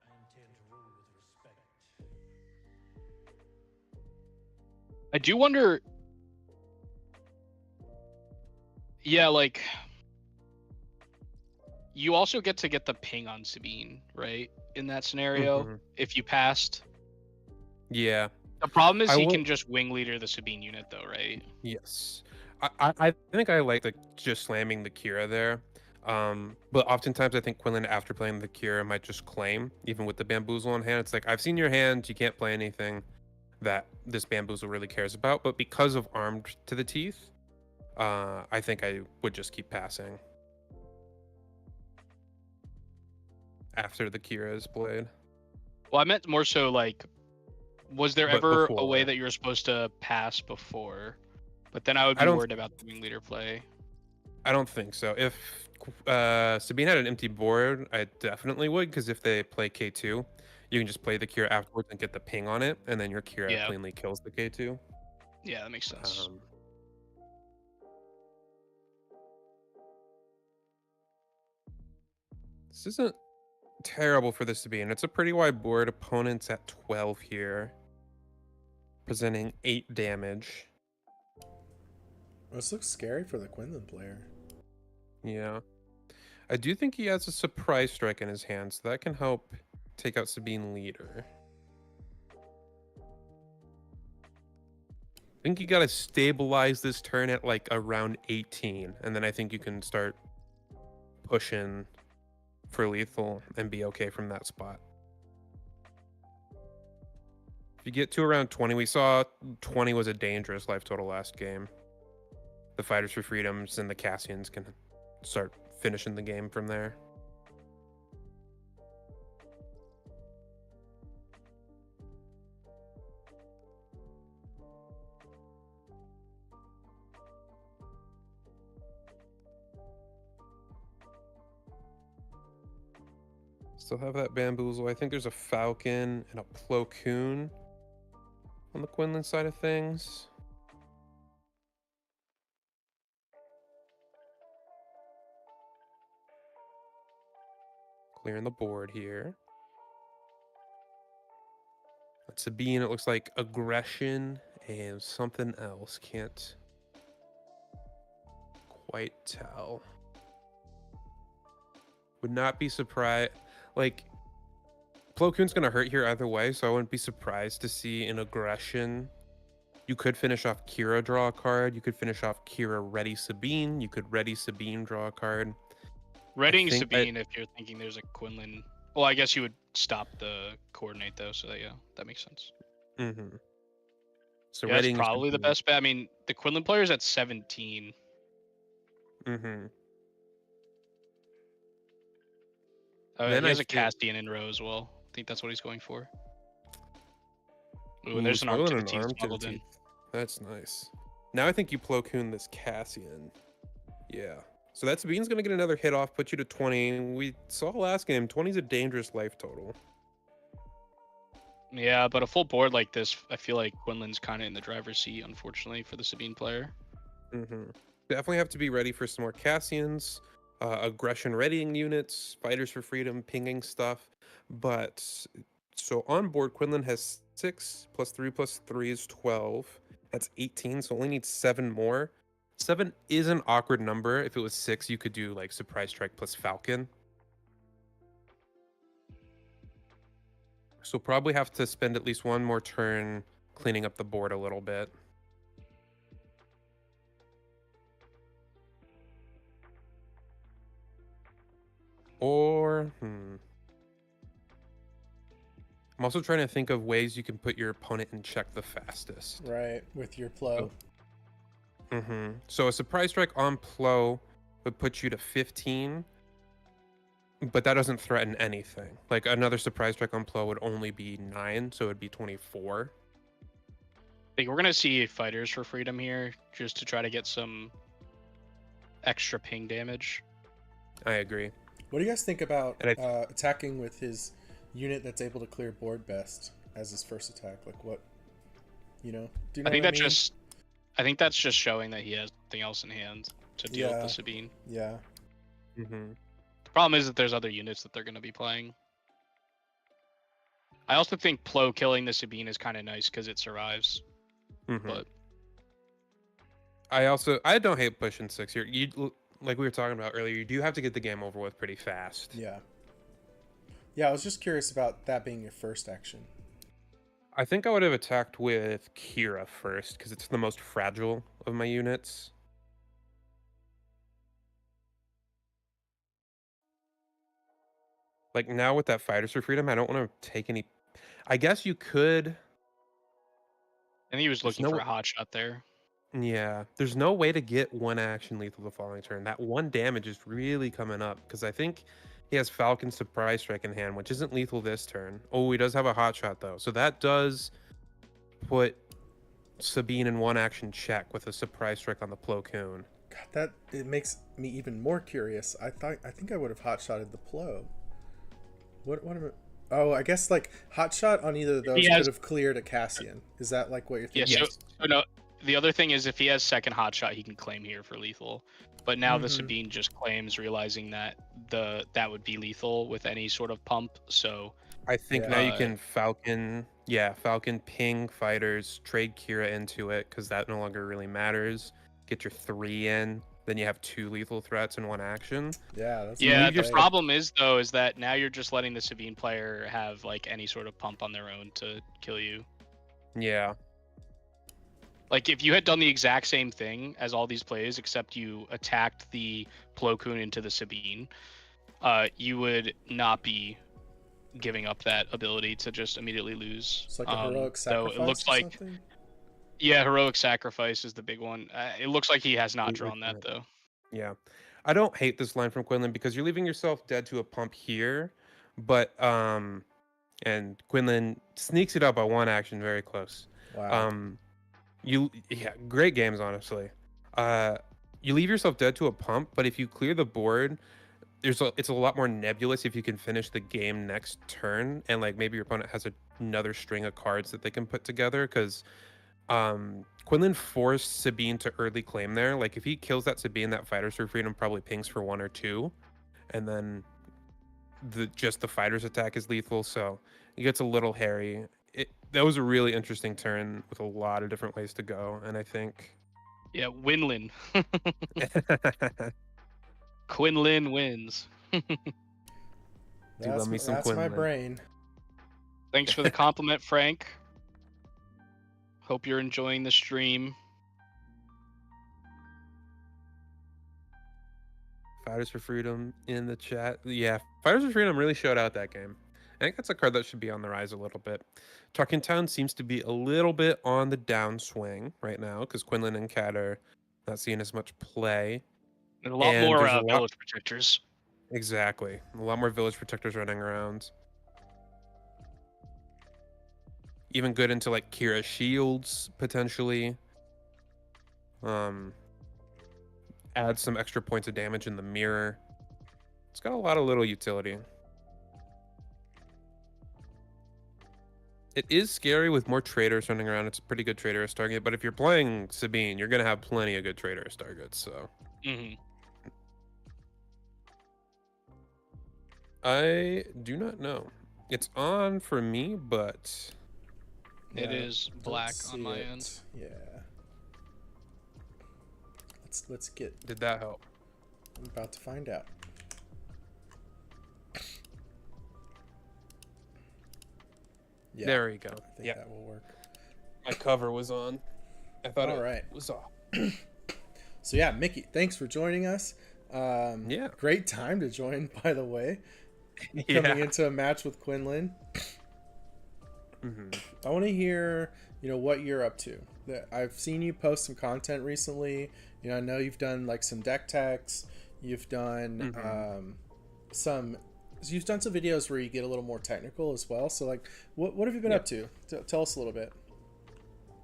I intend to rule with respect. I do wonder. Yeah, like you also get to get the ping on Sabine, right? In that scenario, if you passed. Yeah. The problem is he can just wing leader the Sabine unit, though, right? Yes. I think I like just slamming the Kira there. But oftentimes I think Quinlan, after playing the Kira, might just claim, even with the bamboozle in hand. It's like, I've seen your hand, you can't play anything that this bamboozle really cares about. But because of armed to the teeth, I think I would just keep passing after the Kira is played. Well, I meant more so like, was there ever a way that you were supposed to pass before? But then I would be worried about the wing leader play. I don't think so. If Sabine had an empty board, I definitely would, because if they play K2, you can just play the Kira afterwards and get the ping on it, and then your Kira cleanly kills the K2. Yeah, that makes sense. This isn't terrible for this to be, and it's a pretty wide board. Opponents at 12 here, presenting 8 damage. This looks scary for the Quinlan player. Yeah. I do think he has a surprise strike in his hand, so that can help take out Sabine leader. I think you gotta stabilize this turn at like around 18, and then I think you can start push in for lethal and be okay from that spot. If you get to around 20, we saw 20 was a dangerous life total last game. The Fighters for Freedoms and the Cassians can start finishing the game from there. Still have that Bamboozle. I think there's a Falcon and a Plo Koon on the Quinlan side of things. Clearing the board here. That's Sabine. It looks like aggression and something else. Can't quite tell. Would not be surprised. Like, Plo Koon's going to hurt here either way, so I wouldn't be surprised to see an aggression. You could finish off Kira, draw a card. You could finish off Kira, ready Sabine. You could ready Sabine, draw a card. Readying Sabine if you're thinking there's a Quinlan. Well, I guess you would stop the coordinate though, so yeah, that makes sense. Mm-hmm. So yeah, that's readying probably the Sabine. best bet. I mean, the Quinlan player's at 17. Mm-hmm. He has a Castian in row as well. I think that's what he's going for. Ooh, and there's an arm to the teeth smuggled in. That's nice. Now I think you Plo Koon this Cassian. Yeah. So that Sabine's going to get another hit off, put you to 20. We saw last game, 20 is a dangerous life total. Yeah, but a full board like this, I feel like Quinlan's kind of in the driver's seat, unfortunately, for the Sabine player. Mm-hmm. Definitely have to be ready for some more Cassians, aggression readying units, Fighters for Freedom, pinging stuff. But so on board, Quinlan has 6 plus 3 plus 3 is 12. That's 18, so only needs 7 more. 7 is an awkward number. If it was 6, you could do like Surprise Strike plus Falcon. So probably have to spend at least one more turn cleaning up the board a little bit. Or, I'm also trying to think of ways you can put your opponent in check the fastest. Right, with your Plo. Mm-hmm. So a Surprise Strike on Plo would put you to 15, but that doesn't threaten anything. Like another Surprise Strike on Plo would only be 9, so it'd be 24. I think we're going to see Fighters for Freedom here, just to try to get some extra ping damage. I agree. What do you guys think about attacking with his unit that's able to clear board best as his first attack? Like what, do you know I think what that's I think that's just showing that he has something else in hand to deal with the Sabine. Yeah. Mm-hmm. The problem is that there's other units that they're going to be playing. I also think Plo killing the Sabine is kind of nice because it survives. Mm-hmm. But I don't hate pushing 6 here. Like we were talking about earlier, you do have to get the game over with pretty fast. Yeah. Yeah, I was just curious about that being your first action. I think I would have attacked with Kira first because it's the most fragile of my units. Like now with that Fighters for Freedom, I don't want to take any. I guess you could. I think he was looking for a hot shot there. Yeah, there's no way to get one action lethal the following turn. That 1 damage is really coming up because I think he has Falcon Surprise Strike in hand, which isn't lethal this turn. Oh, he does have a hot shot though, so that does put Sabine in 1 action check with a Surprise Strike on the Plo Koon. God, it makes me even more curious. I think I would have hot shotted the Plo. What am I? Oh, I guess like hot shot on either of those could have cleared a Cassian. Is that like what you're thinking? Yeah, so no. The other thing is if he has second hot shot, he can claim here for lethal. But now the Sabine just claims, realizing that that would be lethal with any sort of pump. So I think now you can Falcon ping Fighters, trade Kira into it because that no longer really matters. Get your 3 in, then you have 2 lethal threats in 1 action. Yeah, that's the problem is that now you're just letting the Sabine player have like any sort of pump on their own to kill you. Yeah. Like if you had done the exact same thing as all these plays, except you attacked the Plo Koon into the Sabine, you would not be giving up that ability to just immediately lose. It's like a heroic Though sacrifice it looks or like, something. yeah, heroic sacrifice is the big one. It looks like he has not Completely drawn that different. though. Yeah. I don't hate this line from Quinlan because you're leaving yourself dead to a pump here, but and Quinlan sneaks it up by one action very close. Wow. Great games honestly. You leave yourself dead to a pump, but if you clear the board, it's a lot more nebulous if you can finish the game next turn, and like maybe your opponent has another string of cards that they can put together because Quinlan forced Sabine to early claim there. Like if he kills that Sabine, that Fighters for Freedom probably pings for 1 or 2, and then the fighters attack is lethal, so it gets a little hairy. That was a really interesting turn with a lot of different ways to go, and I think Yeah, Winlin. Quinlan wins. love me some That's my Quinlan. brain. Thanks for the compliment, Frank. Hope you're enjoying the stream. Fighters for Freedom in the chat. Yeah, Fighters for Freedom really showed out that game. I think that's a card that should be on the rise a little bit. Talking Town seems to be a little bit on the downswing right now because Quinlan and Cat are not seeing as much play. There's a lot And more there's a lot- village protectors. Exactly. A lot more village protectors running around. Even good into like Kira shields potentially. Add some extra points of damage in the mirror. It's got a lot of little utility. It is scary with more traders running around. It's a pretty good Traitorous target, but if you're playing Sabine, you're gonna have plenty of good Traitorous targets. So I do not know. It's on for me, but it is black Let's on see my it. end. Yeah. Let's get. did that help? I'm about to find out. Yeah. There we go. I think that will work. My cover was on. I thought All it right. was off. So yeah, Mickey, thanks for joining us. Yeah. Great time to join, by the way. Coming into a match with Quinlan. I want to hear, what you're up to. I've seen you post some content recently. I know you've done like some deck techs. You've done some videos where you get a little more technical as well. So like, what have you been up to? Tell us a little bit.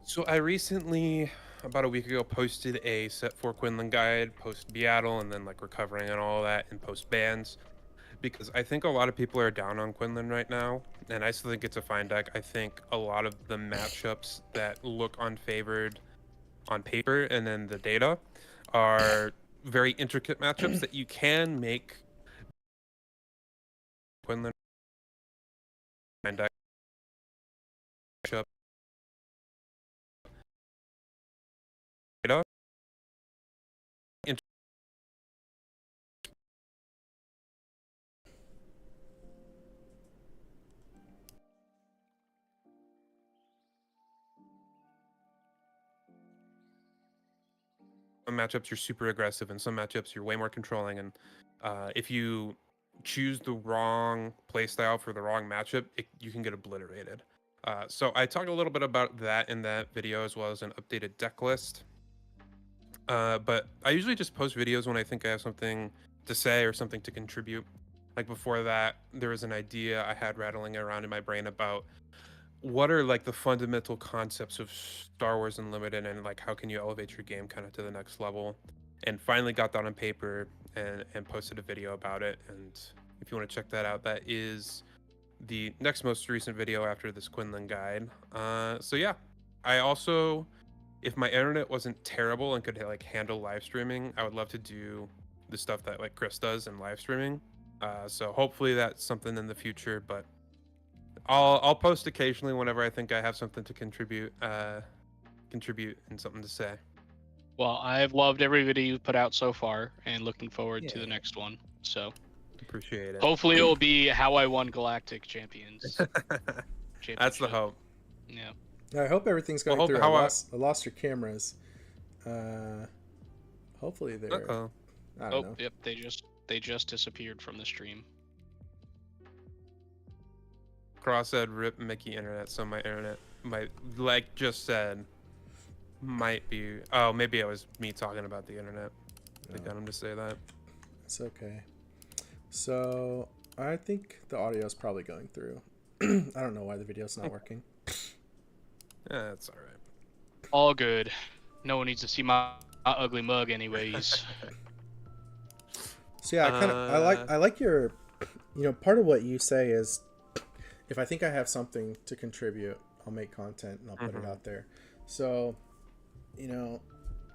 So I recently, about a week ago, posted a set 4 Quinlan guide, post Beatle, and then like recovering and all that, and post bans. Because I think a lot of people are down on Quinlan right now, and I still think it's a fine deck. I think a lot of the matchups that look unfavored on paper and then the data are very intricate matchups that you can make Quinlan fine deck matchup data. Some matchups you're super aggressive, and some matchups you're way more controlling. And if you choose the wrong playstyle for the wrong matchup, you can get obliterated. So I talked a little bit about that in that video, as well as an updated deck list. But I usually just post videos when I think I have something to say or something to contribute. Like before that, there was an idea I had rattling around in my brain about what are like the fundamental concepts of Star Wars Unlimited, and like how can you elevate your game kind of to the next level, and finally got that on paper and posted a video about it. And if you want to check that out, that is the next most recent video after this Quinlan guide. So yeah, I also, if my internet wasn't terrible and could like handle live streaming, I would love to do the stuff that like Chris does in live streaming. So hopefully that's something in the future, but I'll post occasionally whenever I think I have something to contribute and something to say. Well, I've loved every video you've put out so far, and looking forward to the next one. So appreciate it. Hopefully it will be how I won Galactic Champions. That's the hope. Yeah. I hope everything's going Well, through. how I lost your cameras. Hopefully they're. Uh-oh. I don't know. Yep, they just disappeared from the stream. Cross said rip Mickey internet, so my internet might, like just said, might be. Oh, maybe it was me talking about the internet. I got him to say that. It's okay. So I think the audio is probably going through. I don't know why the video's not working. Yeah, that's all right. All good. No one needs to see my ugly mug, anyways. So yeah, I like your, part of what you say is, if I think I have something to contribute, I'll make content and I'll put it out there. So, Ian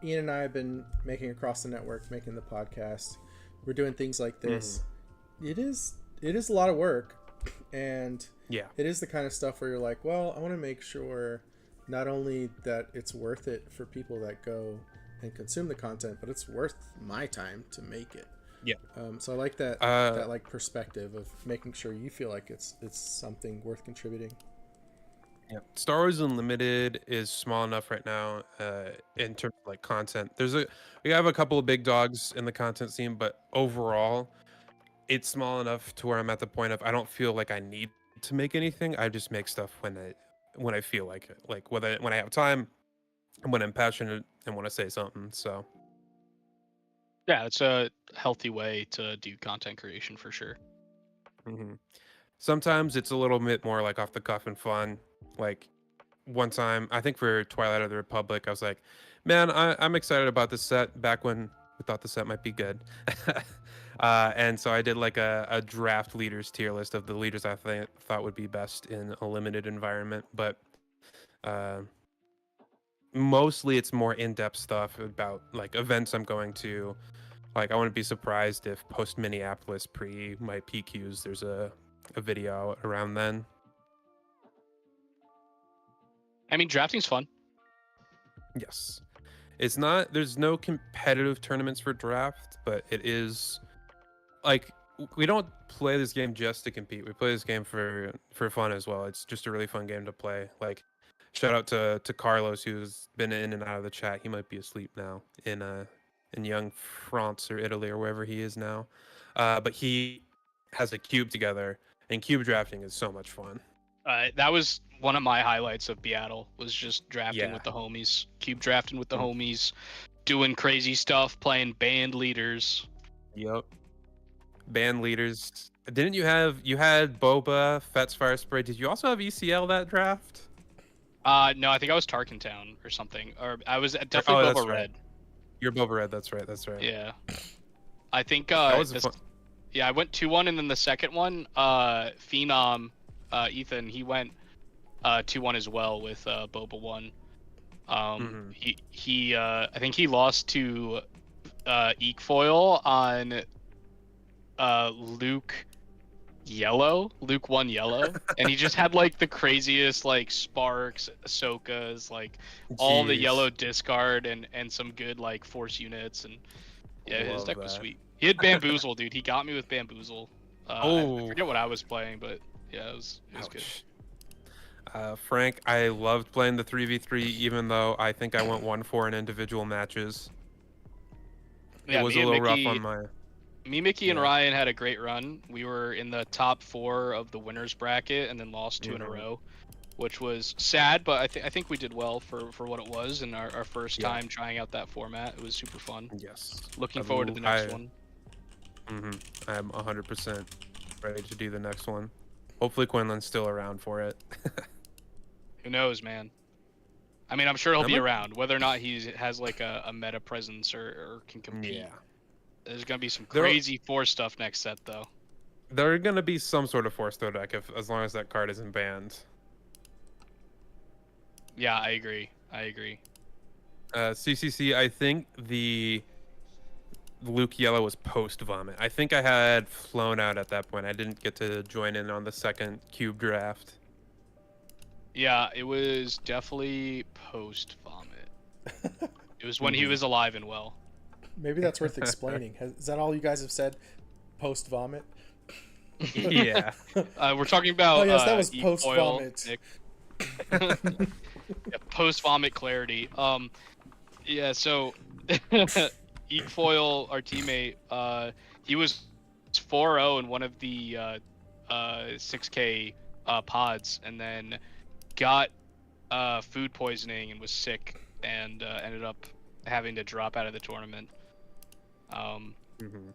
and I have been making Across the Network, making the podcast. We're doing things like this. It is a lot of work, and yeah, it is the kind of stuff where you're like, well, I want to make sure not only that it's worth it for people that go and consume the content, but it's worth my time to make it. Yeah. So I like that that like perspective of making sure you feel like it's something worth contributing. Yeah. Star Wars Unlimited is small enough right now in terms of like content. We have a couple of big dogs in the content scene, but overall, it's small enough to where I'm at the point of I don't feel like I need to make anything. I just make stuff when I feel like it, like when I have time, and when I'm passionate and want to say something. So. Yeah, it's a healthy way to do content creation for sure. Sometimes it's a little bit more like off the cuff and fun. Like one time, I think for Twilight of the Republic, I was like, man, I'm excited about this set back when we thought the set might be good. And so I did like a draft leaders tier list of the leaders I thought would be best in a limited environment. But mostly it's more in-depth stuff about like events I'm going to. Like, I wouldn't be surprised if post Minneapolis pre my PQs, there's a video around then. I mean, drafting's fun. Yes. There's no competitive tournaments for draft, but it is like, we don't play this game just to compete. We play this game for fun as well. It's just a really fun game to play. Like, shout out to Carlos, who's been in and out of the chat. He might be asleep now in young France or Italy or wherever he is now. But he has a cube together, and cube drafting is so much fun. That was one of my highlights of Beatle, was just drafting with the homies, cube drafting with the homies, doing crazy stuff, playing band leaders. Yep. Band leaders. Didn't you had Boba, Fet's Fire Spray? Did you also have ECL that draft? No, I think I was Tarkintown or something, or I was definitely Boba Red. Right. You're Boba Red. That's right. Yeah. I think that was fun. Yeah, I went 2-1, and then the second one, Phenom, Ethan, he went 2-1 as well with Boba 1. He I think he lost to Eekfoil on Luke 1 yellow, and he just had like the craziest like Sparks, Ahsokas, like all the yellow discard and some good like force units, and yeah, his deck was sweet. He had Bamboozle, dude. He got me with Bamboozle. I forget what I was playing, but yeah, it was good. Frank, I loved playing the 3v3, even though I think I went 1-4 in individual matches. Yeah, it was a little rough on my... Me, Mickey, and Ryan had a great run. We were in the top 4 of the winners bracket, and then lost 2 in a row, which was sad. But I think we did well for what it was, and our first time trying out that format. It was super fun. Yes. Looking forward to the next one. I'm 100% ready to do the next one. Hopefully Quinlan's still around for it. Who knows, man? I mean, I'm sure he'll be around. Whether or not he has like a meta presence or can compete. Yeah. There's gonna be some crazy Force stuff next set, though. There's gonna be some sort of Force throw deck as long as that card isn't banned. Yeah, I agree. CCC, I think the Luke Yellow was post Vomit. I think I had flown out at that point. I didn't get to join in on the second cube draft. Yeah, it was definitely post Vomit. It was when he was alive and well. Maybe that's worth explaining. Is that all you guys have said? Post Vomit? Yeah. We're talking about. Oh yes, that was post Vomit. Post vomit clarity. Yeah. So, Eekfoil, our teammate, he was 4-0 in one of the 6K pods, and then got food poisoning and was sick, and ended up having to drop out of the tournament. Mhm.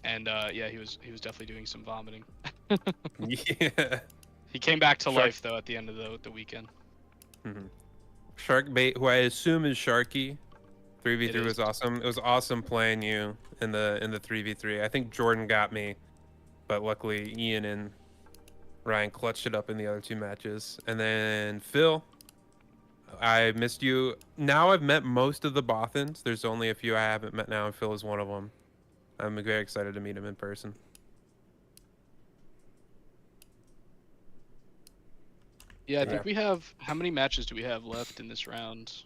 And yeah, he was definitely doing some vomiting. Yeah. He came back to Shark- life though at the end of the weekend. Mhm. Sharkbait, who I assume is Sharky. 3v3 It was is. awesome. It was awesome playing you in the 3v3. I think Jordan got me, but luckily Ian and Ryan clutched it up in the other 2 matches. And then Phil, I missed you. Now I've met most of the Bothans. There's only a few I haven't met now, and Phil is one of them. I'm very excited to meet him in person. Yeah, I Yeah. think we have. How many matches do we have left in this round?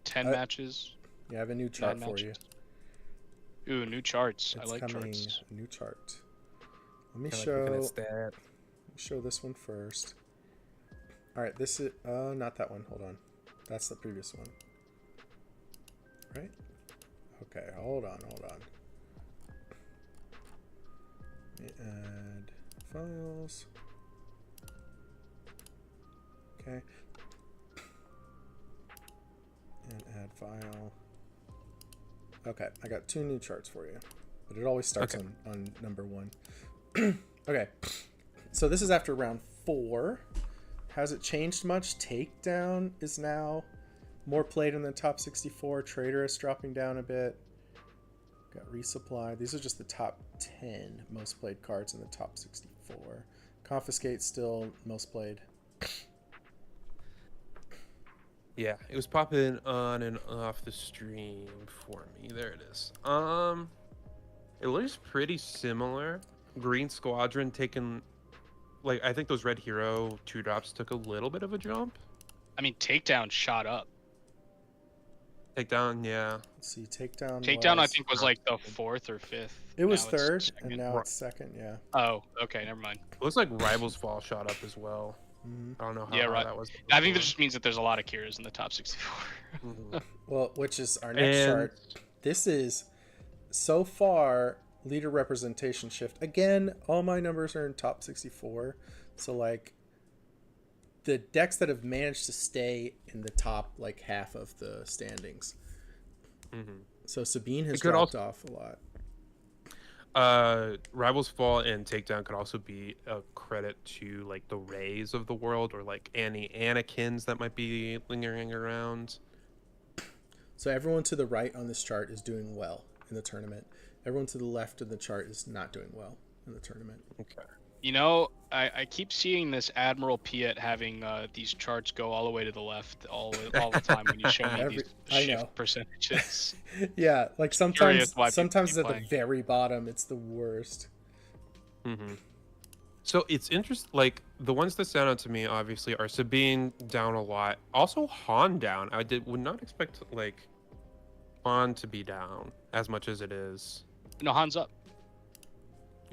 10 matches. Yeah, I have a new chart 9 for you. matches. Ooh, new charts. I It's like coming. charts. New chart. Let me I like looking at show. stat. Show this one first. All right, this is not that one. Hold on, that's the previous one. Right? Okay, hold on. Let me add files. Okay. And add file. Okay, I got 2 new charts for you, but it always starts on number 1. Okay, so this is after round 4. Has it changed much? Takedown is now more played in the top 64. Trader is dropping down a bit. Got resupply. These are just the top 10 most played cards in the top 64. Confiscate still most played. Yeah, it was popping on and off the stream for me. There it is. It looks pretty similar. Green Squadron taking, like, I think those Red Hero 2 drops took a little bit of a jump. I mean, takedown shot up. Takedown, yeah. Let's see, takedown. Takedown, I think, was like the 4th or 5th. It was Now it's 3rd, second. and now it's 2nd. Yeah. Oh, okay, never mind. It looks like Rivals Fall shot up as well. Mm-hmm. I don't know how Yeah, high right. that was. I think that just means that there's a lot of Kiras in the top 64. Mhm. Well, which is our next chart. This is so far leader representation shift. Again, all my numbers are in top 64. So like the decks that have managed to stay in the top like half of the standings. Mhm. So Sabine has It could dropped off a lot. Rivals Fall and Takedown could also be a credit to like the Rays of the world, or like any Anakins that might be lingering around. So everyone to the right on this chart is doing well in the tournament. Everyone to the left of the chart is not doing well in the tournament. Okay. You know, I keep seeing this Admiral Piet having these charts go all the way to the left all the time when you show me these I shift know. percentages. Yeah, like Curious sometimes why people it's keep at the playing. very bottom. It's the worst. Mm-hmm. So it's interesting. Like the ones that stand out to me, obviously, are Sabine down a lot. Also, Han down. Would not expect like Han to be down as much as it is. No, Han's up.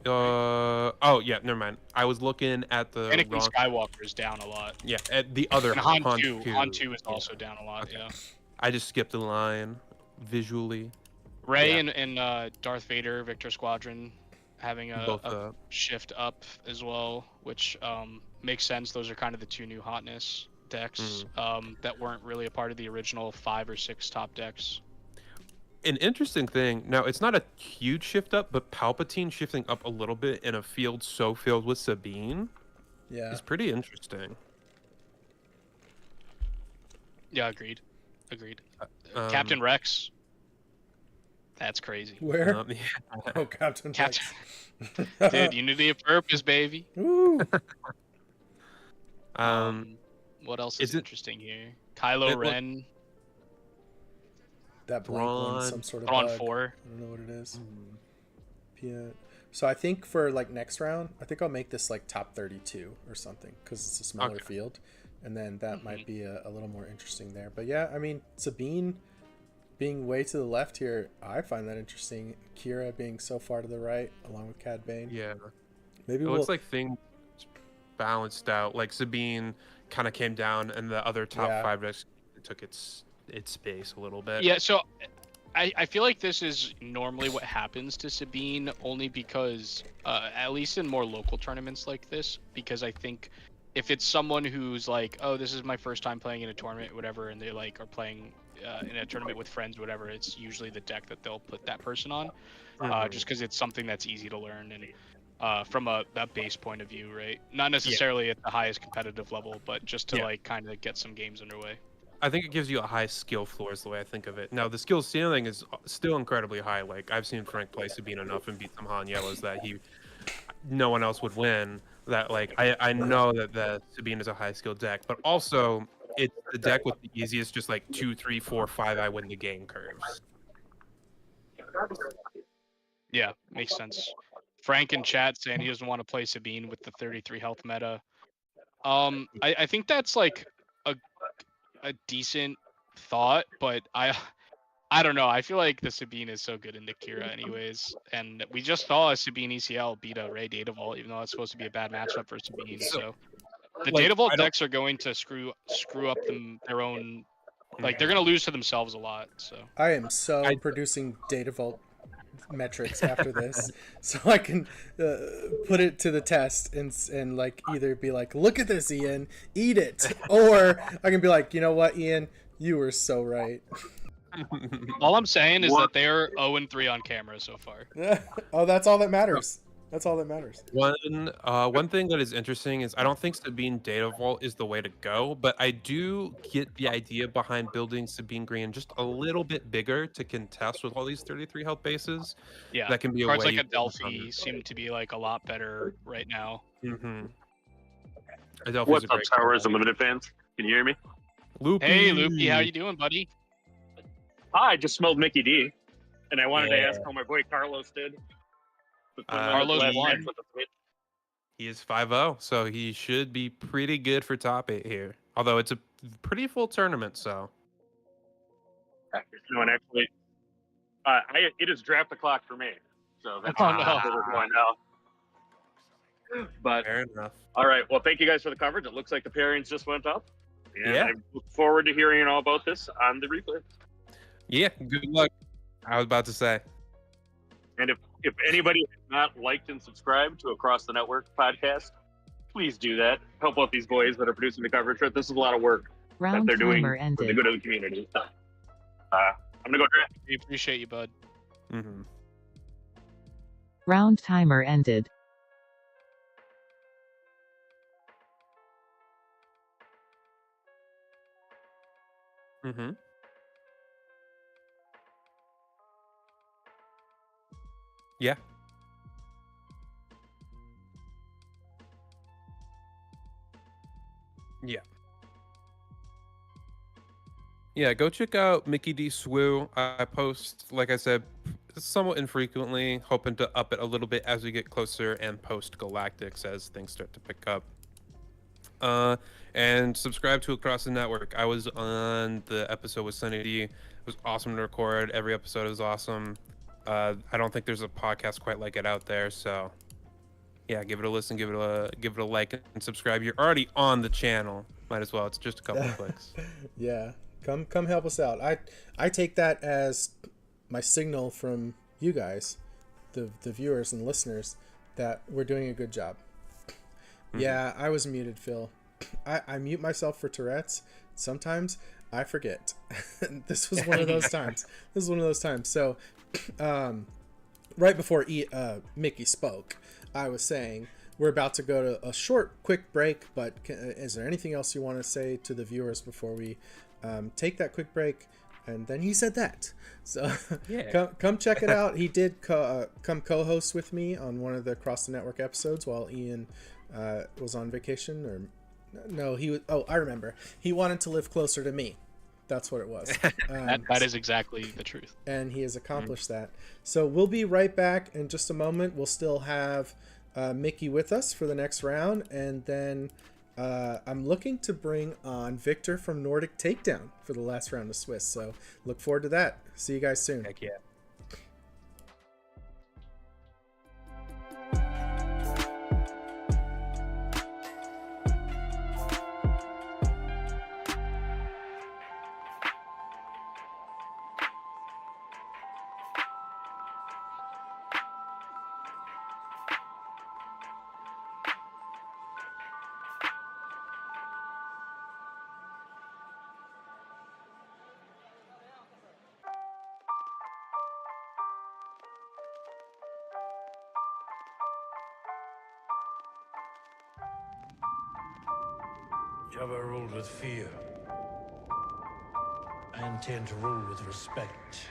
Oh yeah, never mind. I was looking at the Anakin wrong. Skywalker is down a lot. Yeah, at the other And Han, Han 2. 2. Han 2 is Yeah. also down a lot, Okay. yeah. I just skipped a line visually. Rey Yeah. and Darth Vader, Victor Squadron, having Both a shift up as well, which makes sense. Those are kind of the 2 new hotness decks that weren't really a part of the original 5 or 6 top decks. An interesting thing. Now, it's not a huge shift up, but Palpatine shifting up a little bit in a field so filled with Sabine Yeah. is pretty interesting. Yeah, agreed. Captain Rex. That's crazy. Where? Yeah. Oh, Captain Captain. Rex. Dude, Unity of Purpose, baby. Woo. What else is is it- interesting here? Kylo it- Ren, That blank one, Thrawn. some sort of Thrawn bug. 4. I don't know what it is. Yeah. So I think for like next round, I think I'll make this like top 32 or something because it's a smaller Okay. field, and then that might be a little more interesting there. But yeah, I mean Sabine being way to the left here, I find that interesting. Kira being so far to the right, along with Cad Bane. Yeah. Maybe It we'll. looks like things. balanced out. Like Sabine kind of came down, and the other top Yeah. 5 decks took its space a little bit. Yeah, so I feel like this is normally what happens to Sabine, only because, at least in more local tournaments like this, because I think if it's someone who's like, oh, this is my first time playing in a tournament, whatever, and they like are playing in a tournament with friends, whatever, it's usually the deck that they'll put that person on, just because it's something that's easy to learn and from a base point of view, right? Not necessarily at the highest competitive level, but just to like kind of get some games underway. I think it gives you a high skill floor is the way I think of it. Now, the skill ceiling is still incredibly high. Like, I've seen Frank play Sabine enough and beat some Han Yellows that no one else would win. That, like, I know that Sabine is a high skill deck, but also it's the deck with the easiest, just like 2, 3, 4, 5 I win the game curves. Yeah, makes sense. Frank in chat saying he doesn't want to play Sabine with the 33 health meta. I think that's like a decent thought, but I don't know. I feel like the Sabine is so good in Kira anyways, and we just saw a Sabine ECL beat a Ray Data Vault, even though it's supposed to be a bad matchup for Sabine. So the like, Data Vault decks are going to screw up their own. Like, they're gonna lose to themselves a lot. So I am producing Data Vault metrics after this, so I can put it to the test and like either be like, look at this, Ian, eat it, or I can be like, you know what, Ian, you were so right. all I'm saying is that they're 0-3 on camera so far. Oh, that's all that matters. That's all that matters. One thing that is interesting is I don't think Sabine Data Vault is the way to go, but I do get the idea behind building Sabine Green just a little bit bigger to contest with all these 33 health bases. Yeah, that can be a cards way like Adelphi seem to be like a lot better right now. What's up, Towers and Limited fans? Can you hear me? Loopy. Hey, Loopy, how you doing, buddy? I just smelled Mickey D, and I wanted to ask how my boy Carlos did. Carlos won. He is 5-0, so he should be pretty good for top 8 here. Although it's a pretty full tournament, so. No, and actually, it is draft o'clock for me, so that's no. what we're going now. But Fair enough. All right, well, thank you guys for the coverage. It looks like the pairings just went up. And Yeah. I look forward to hearing all about this on the replay. Yeah, good luck. I was about to say. And if anybody has not liked and subscribed to Across the Network podcast, please do that. Help out these boys that are producing the coverage. This is a lot of work that they're doing for the good of the community. So, I'm gonna go draft. We appreciate you, bud. Round timer ended. Yeah. Yeah, go check out Mickey D. Swoo. I post, like I said, somewhat infrequently, hoping to up it a little bit as we get closer and post Galactics as things start to pick up. And subscribe to Across the Network. I was on the episode with Sunny D. It was awesome to record. Every episode is awesome. I don't think there's a podcast quite like it out there, so yeah, give it a listen, give it a like, and subscribe. You're already on the channel. Might as well. It's just a couple of clicks. Yeah, come help us out. I take that as my signal from you guys, the viewers and listeners, that we're doing a good job. Yeah, I was muted, Phil. I mute myself for Tourette's. Sometimes I forget. This was one of those times. So, right before Mickey spoke, I was saying we're about to go to a short, quick break, but is there anything else you want to say to the viewers before we take that quick break? And then he said that. So yeah. come check it out. He did come co-host with me on one of the Across the Network episodes while Ian was on vacation. Or no, he was. Oh, I remember. He wanted to live closer to me. That's what it was. That is exactly the truth. And he has accomplished that. So we'll be right back in just a moment. We'll still have Mickey with us for the next round. And then I'm looking to bring on Victor from Nordic Takedown for the last round of Swiss. So look forward to that. See you guys soon. Heck yeah. Jabba ruled with fear. I intend to rule with respect.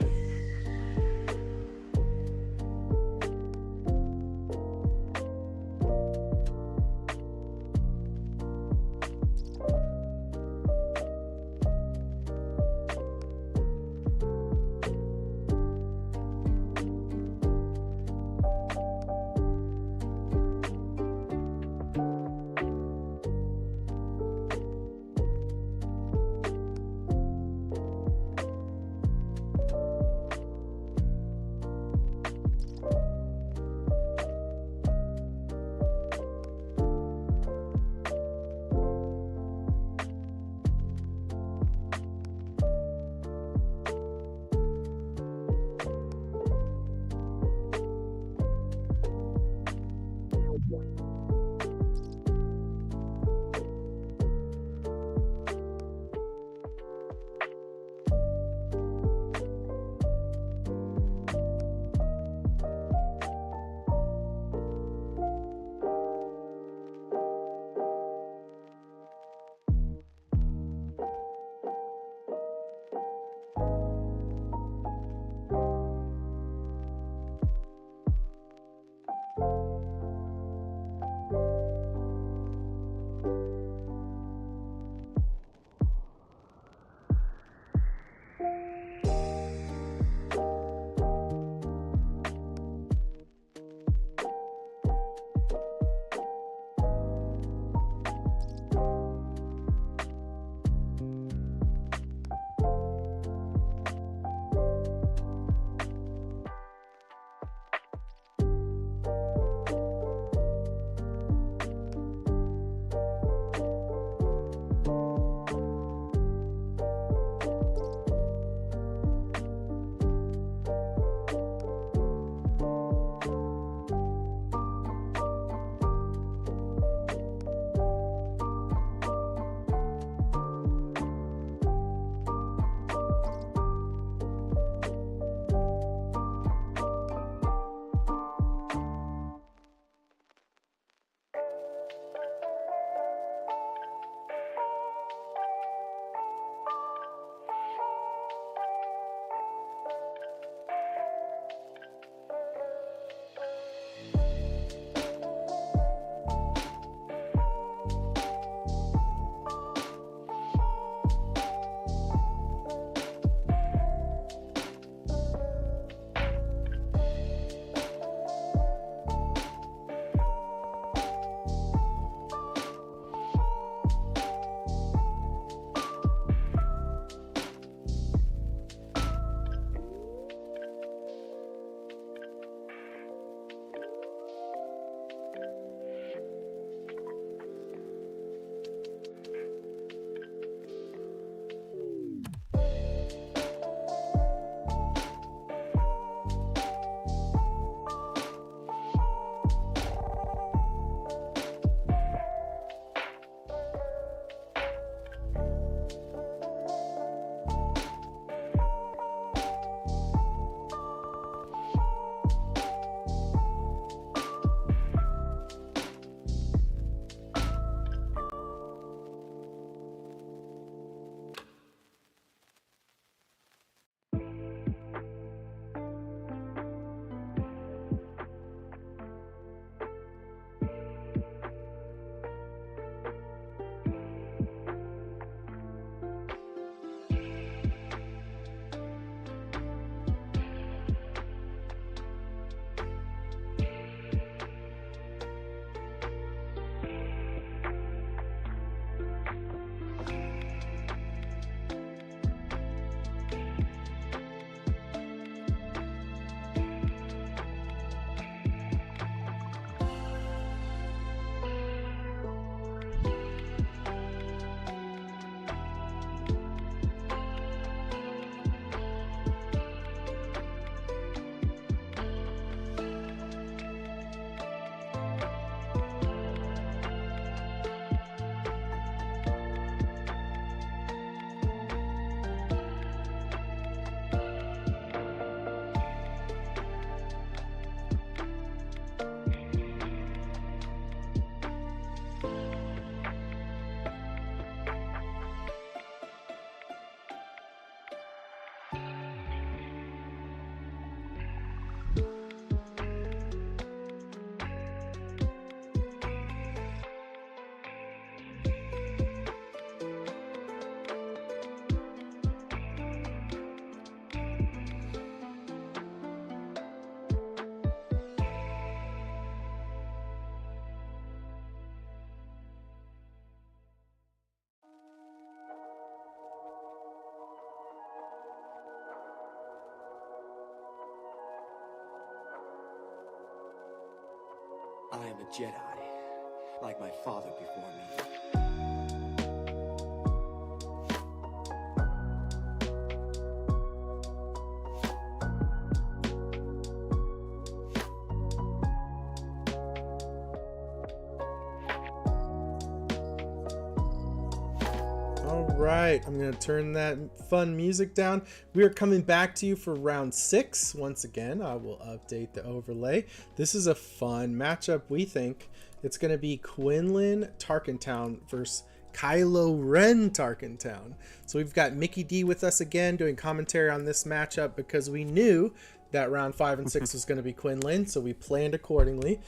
I'm a Jedi, like my father before me. Right, I'm going to turn that fun music down. We are coming back to you for round 6. Once again, I will update the overlay. This is a fun matchup, we think. It's going to be Quinlan Tarkentown versus Kylo Ren Tarkentown. So we've got Mickey D with us again doing commentary on this matchup because we knew that round 5 and 6 was going to be Quinlan, so we planned accordingly.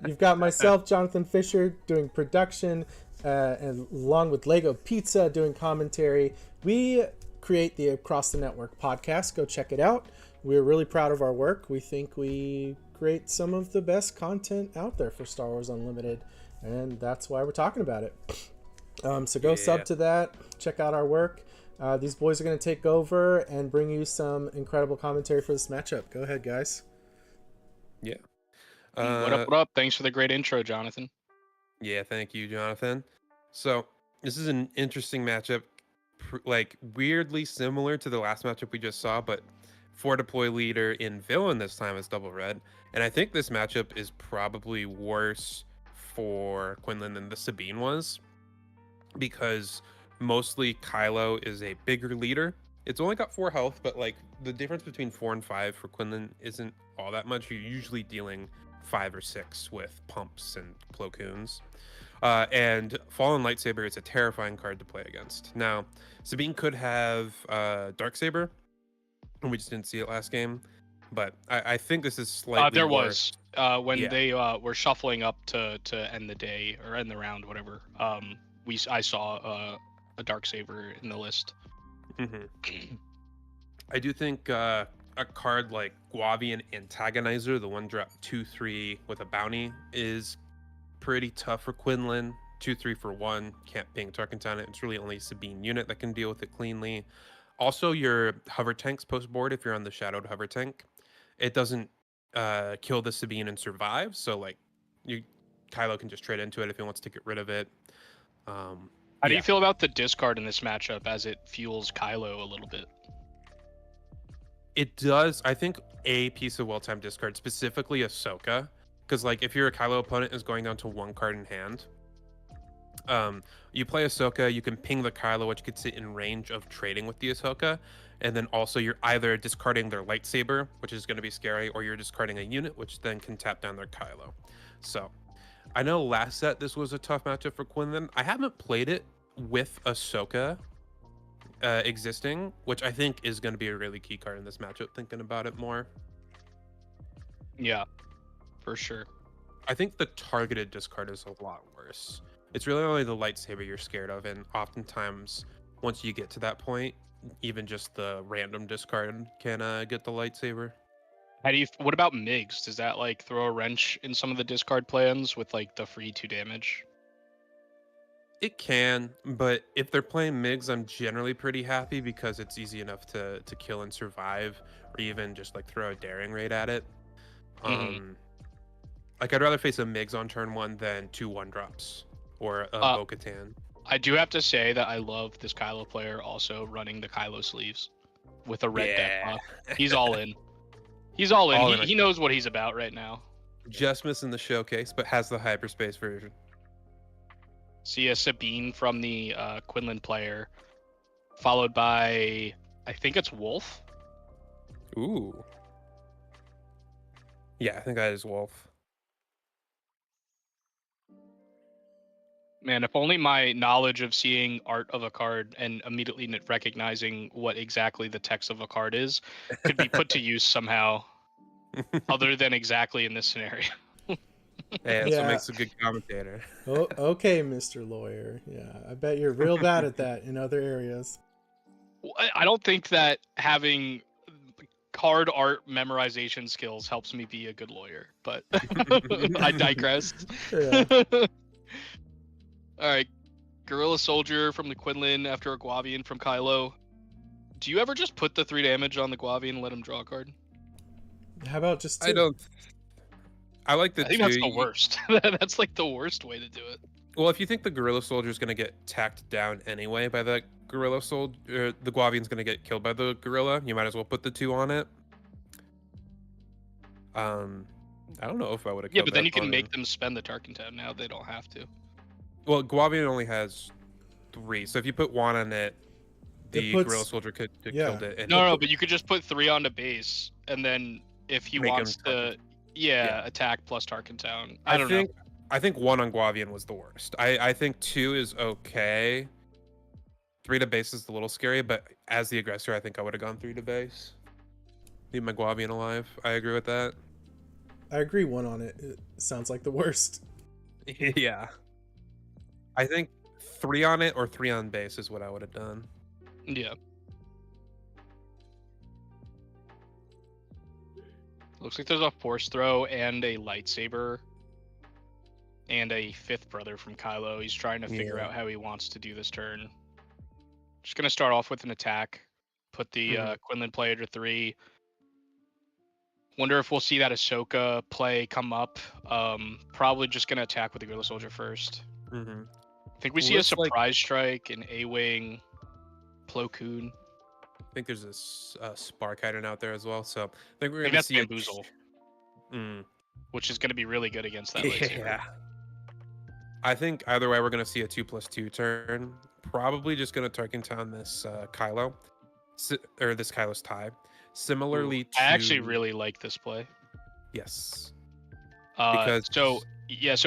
You've got myself, Jonathan Fisher, doing production, and along with Lego Pizza doing commentary. We create the Across the Network podcast. Go check it out. We're really proud of our work. We think we create some of the best content out there for Star Wars Unlimited, and that's why we're talking about it. So go sub to that. Check out our work. These boys are going to take over and bring you some incredible commentary for this matchup. Go ahead, guys. Yeah. What up, what up? Thanks for the great intro, Jonathan. Yeah, thank you, Jonathan. So this is an interesting matchup, like weirdly similar to the last matchup we just saw, but 4 deploy leader in villain this time is double red. And I think this matchup is probably worse for Quinlan than the Sabine was, because mostly Kylo is a bigger leader. It's only got 4 health, but like the difference between 4 and 5 for Quinlan isn't all that much. You're usually dealing 5 or 6 with pumps and Plo Koons. And Fallen Lightsaber is a terrifying card to play against. Now, Sabine could have Darksaber, and we just didn't see it last game. But I think this is slightly there worse. was when they were shuffling up to end the day or end the round, whatever. I saw a Darksaber in the list. Mm-hmm. I do think a card like Guavian Antagonizer, the 1-drop 2/3 with a bounty, is pretty tough for Quinlan. 2/3 for 1, can't ping Tarkentown. It's really only Sabine unit that can deal with it cleanly. Also, your hover tanks post board, if you're on the shadowed hover tank, it doesn't kill the Sabine and survive. So like, Kylo can just trade into it if he wants to get rid of it. How do you feel about the discard in this matchup as it fuels Kylo a little bit? It does. I think a piece of well-timed discard, specifically Ahsoka, because like if your Kylo opponent is going down to 1 card in hand, you play Ahsoka, you can ping the Kylo, which could sit in range of trading with the Ahsoka, and then also you're either discarding their lightsaber, which is going to be scary, or you're discarding a unit, which then can tap down their Kylo. So I know last set this was a tough matchup for Quinlan. I haven't played it with Ahsoka existing, which I think is going to be a really key card in this matchup, thinking about it more. Yeah, for sure. I think the targeted discard is a lot worse. It's really only the lightsaber you're scared of, and oftentimes once you get to that point, even just the random discard can get the lightsaber. What about MIGs? Does that like throw a wrench in some of the discard plans with like the free 2 damage? It can, but if they're playing MIGs, I'm generally pretty happy because it's easy enough to kill and survive, or even just like throw a daring raid at it. Like I'd rather face a MIGs on turn 1 than 2 1-drops or a Bo-Katan. I do have to say that I love this Kylo player also running the Kylo sleeves with a red deck buff. He's all in. He's all in. He knows what he's about right now. Just missing the showcase, but has the hyperspace version. See a Sabine from the Quinlan player, followed by, I think it's Wolf. Ooh. Yeah, I think that is Wolf. Man, if only my knowledge of seeing art of a card and immediately recognizing what exactly the text of a card is could be put to use somehow, other than exactly in this scenario. Hey, that's what makes a good commentator. Oh, okay, Mr. Lawyer. Yeah, I bet you're real bad at that in other areas. I don't think that having card art memorization skills helps me be a good lawyer, but I digress. Yeah. All right, Guerrilla Soldier from the Quinlan after a Guavian from Kylo. Do you ever just put the 3 damage on the Guavian and let him draw a card? How about just 2? I like the I think two. that's the worst. That's like the worst way to do it. Well, if you think the Gorilla Soldier is going to get tacked down anyway by the Gorilla Soldier, the Guavian's going to get killed by the Gorilla, you might as well put the 2 on it. I don't know if I would have. Yeah, but then you can make them spend the Tarkentown. Now they don't have to. Well, Guavian only has 3, so if you put 1 on it, the Gorilla Soldier could have killed it. And No, but you could just put 3 on the base, and then if he wants to, attack plus Tarkentown. I don't know. I think 1 on Guavian was the worst. I think 2 is okay. 3 to base is a little scary, but as the aggressor, I think I would have gone 3 to base. Leave my Guavian alive. I agree with that. I agree 1 on it. It sounds like the worst. Yeah. I think 3 on it or 3 on base is what I would have done. Yeah. Looks like there's a Force Throw and a Lightsaber and a 5th brother from Kylo. He's trying to figure out how he wants to do this turn. Just going to start off with an attack. Put the Quinlan player to 3. Wonder if we'll see that Ahsoka play come up. Probably just going to attack with the Gorilla Soldier first. I think we see a Surprise Strike, an A-Wing, Plo Koon. I think there's a Spark Hider out there as well. So I think we're going to see Bamboozle. Which is going to be really good against that lightsaber. Yeah. I think either way, we're going to see a 2+2 turn. Probably just going to Tarkentown this Kylo. Or this Kylo's tie. Similarly to... I actually really like this play. Yes. Because... So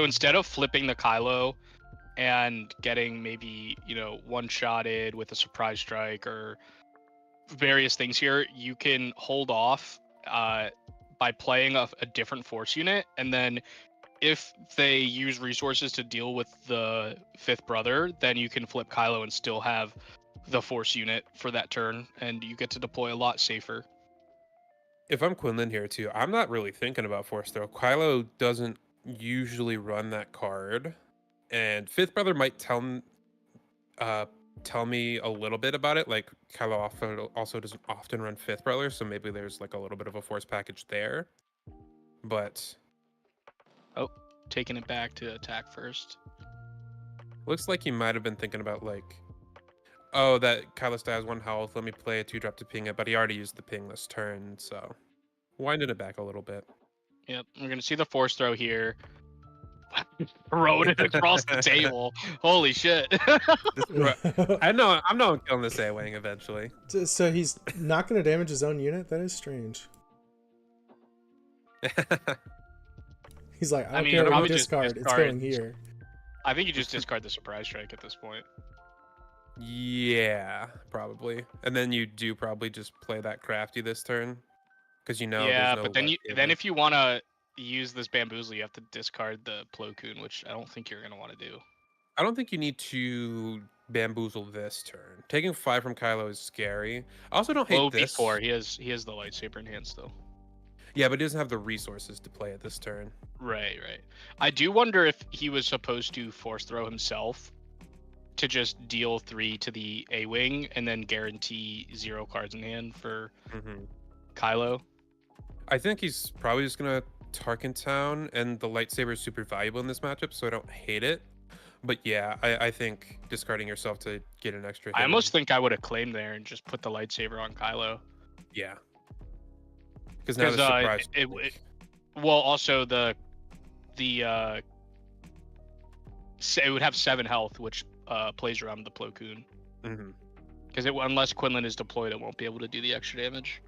instead of flipping the Kylo and getting maybe, one-shotted with a Surprise Strike or various things here, you can hold off by playing a different Force unit, and then if they use resources to deal with the 5th brother, then you can flip Kylo and still have the Force unit for that turn, and you get to deploy a lot safer. If I'm Quinlan here too, I'm not really thinking about Force Throw. Kylo doesn't usually run that card, and 5th brother might tell me a little bit about it. Like Kylo also doesn't often run 5th brother, so maybe there's like a little bit of a Force package there. But taking it back to attack first. Looks like he might have been thinking about like, oh, that Kylo still has 1 health. Let me play a 2-drop to ping it, but he already used the ping this turn, so winding it back a little bit. Yep, we're gonna see the Force Throw here. Throwing it across the table. Holy shit! I know I'm killing this A-Wing eventually. So he's not going to damage his own unit? That is strange. He's like, I don't care what you discard. It's going here. I think you just discard the Surprise Strike at this point. Yeah, probably. And then you do probably just play that crafty this turn, because Yeah, there's no but then if you want to use this Bamboozle, you have to discard the Plo Koon, which I don't think you're gonna want to do. I don't think you need to Bamboozle this turn. Taking 5 from Kylo is scary. I also don't hate this. Before he has the lightsaber in hand still. Yeah, but he doesn't have the resources to play it this turn. Right. I do wonder if he was supposed to Force Throw himself to just deal 3 to the A-Wing and then guarantee 0 cards in hand for Kylo. I think he's probably just gonna Tarkentown, and the lightsaber is super valuable in this matchup, so I don't hate it. But yeah, I think discarding yourself to get an extra hit. I almost think I would have claimed there and just put the lightsaber on Kylo. Yeah. Because now the surprise. Well, also it would have 7 health, which plays around the Plo Koon. Because unless Quinlan is deployed, it won't be able to do the extra damage.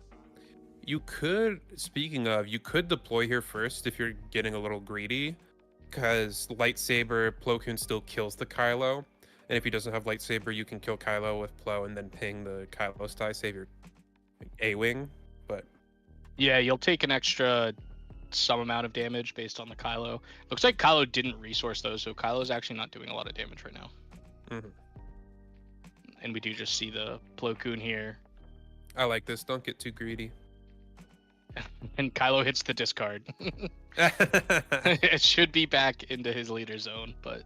You could, speaking of, you could deploy here first if you're getting a little greedy, because lightsaber Plo Koon still kills the Kylo, and if he doesn't have lightsaber, you can kill Kylo with Plo and then ping the Kylo's tie, save your A-Wing. But yeah, you'll take an extra some amount of damage based on the Kylo. Looks like Kylo didn't resource those, so Kylo's actually not doing a lot of damage right now. And we do just see the Plo Koon here. I like this. Don't get too greedy. And Kylo hits the discard. It should be back into his leader zone, but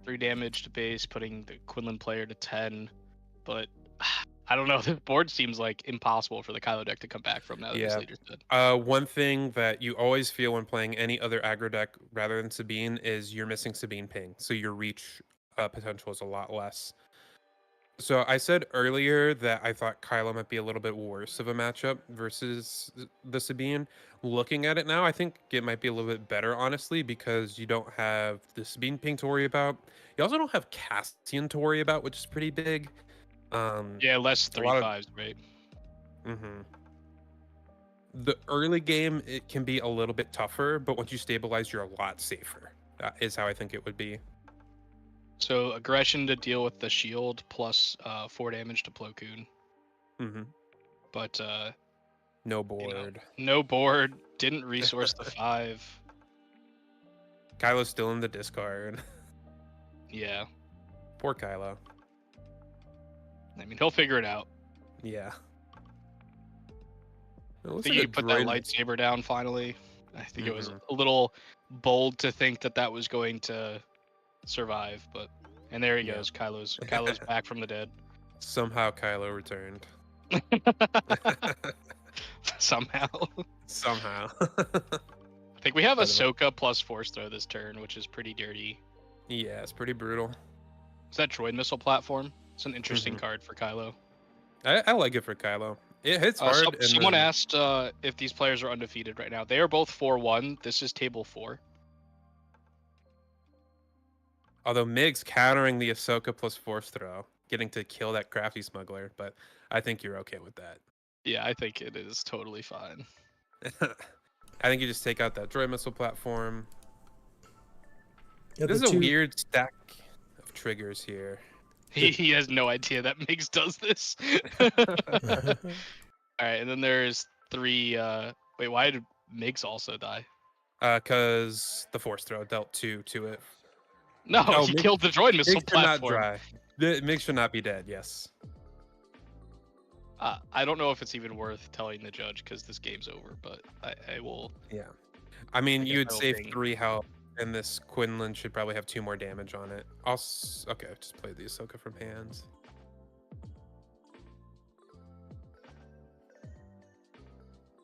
3 damage to base, putting the Quinlan player to 10. But I don't know. The board seems like impossible for the Kylo deck to come back from now that his Yeah. leader's dead. One thing that you always feel when playing any other aggro deck rather than Sabine is you're missing Sabine ping, so your reach potential is a lot less. So I said earlier that I thought Kylo might be a little bit worse of a matchup versus the Sabine. Looking at it now, I think it might be a little bit better, honestly, because you don't have the Sabine ping to worry about. You also don't have Cassian to worry about, which is pretty big. Yeah, less a lot of- 3/5s, right? The early game, it can be a little bit tougher, but once you stabilize, you're a lot safer. That is how I think it would be. So aggression to deal with the shield plus 4 damage to Plo Koon. But no board. No board. Didn't resource the 5. Kylo's still in the discard. Yeah. Poor Kylo. I mean, he'll figure it out. Yeah. I think you put that lightsaber down finally. I think it was a little bold to think that was going to survive, but and there he goes. Kylo's back from the dead. Somehow Kylo returned. Somehow. I think we have Ahsoka plus Force Throw this turn, which is pretty dirty. Yeah, it's pretty brutal. Is that droid missile platform? It's an interesting card for Kylo. I like it for Kylo. It hits hard. Someone asked if these players are undefeated right now. They are both 4-1. This is table 4. Although Mig's countering the Ahsoka plus Force Throw, getting to kill that crafty smuggler, but I think you're okay with that. Yeah, I think it is totally fine. I think you just take out that droid missile platform. Yeah, this is a weird stack of triggers here. He has no idea that Migs does this. All right, and then there's 3. Wait, why did Migs also die? Because the Force Throw dealt 2 to it. No, he killed the droid missile platform. Not dry. Migs should not be dead. Yes. I don't know if it's even worth telling the judge because this game's over, but I will. Yeah. I mean, you'd save 3 health, and this Quinlan should probably have 2 more damage on it. Okay, just play the Ahsoka from hands.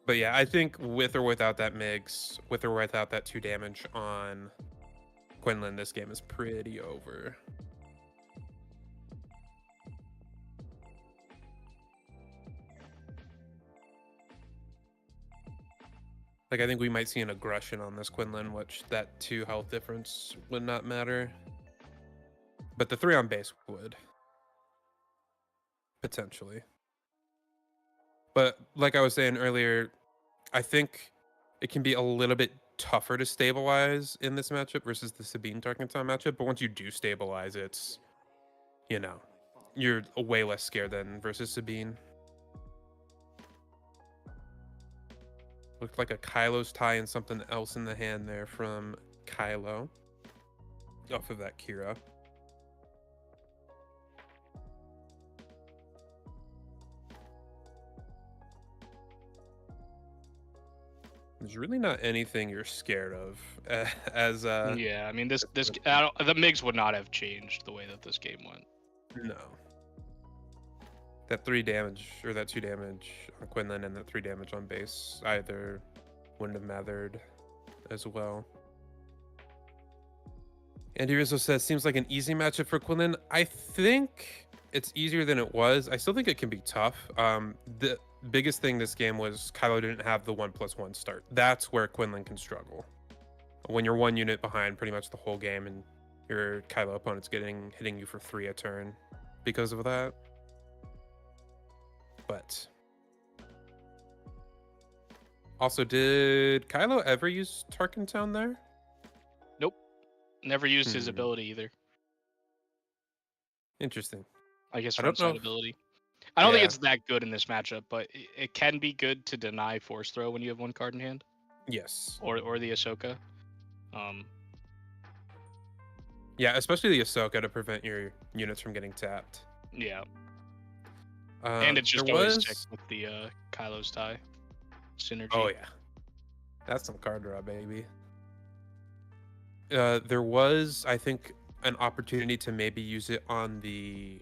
But yeah, I think with or without that Migs, with or without that 2 damage on Quinlan, this game is pretty over. Like, I think we might see an aggression on this Quinlan, which that 2 health difference would not matter. But the 3 on base would. Potentially. But like I was saying earlier, I think it can be a little bit tougher to stabilize in this matchup versus the Sabine Tarkenton matchup. But once you do stabilize, it's, you're way less scared than versus Sabine. Looked like a Kylo's tie and something else in the hand there from Kylo. Off of that Kira. There's really not anything you're scared of, as Yeah, I mean the Migs would not have changed the way that this game went. No. That 3 damage or that 2 damage on Quinlan and that 3 damage on base either wouldn't have mattered as well. Andy Rizzo says, seems like an easy matchup for Quinlan. I think it's easier than it was. I still think it can be tough. The biggest thing this game was Kylo didn't have the 1+1 start. That's where Quinlan can struggle. When you're 1 unit behind pretty much the whole game and your Kylo opponent's hitting you for 3 a turn because of that. But also, did Kylo ever use Tarkenton there? Nope. Never used his ability either. Interesting. I guess front side ability. I don't think it's that good in this matchup, but it can be good to deny Force Throw when you have 1 card in hand. Yes. Or the Ahsoka. Yeah, especially the Ahsoka to prevent your units from getting tapped. Yeah. And it's just always sick with the Kylo's tie synergy. Oh yeah, that's some card draw, baby. There was, I think, an opportunity to maybe use it on the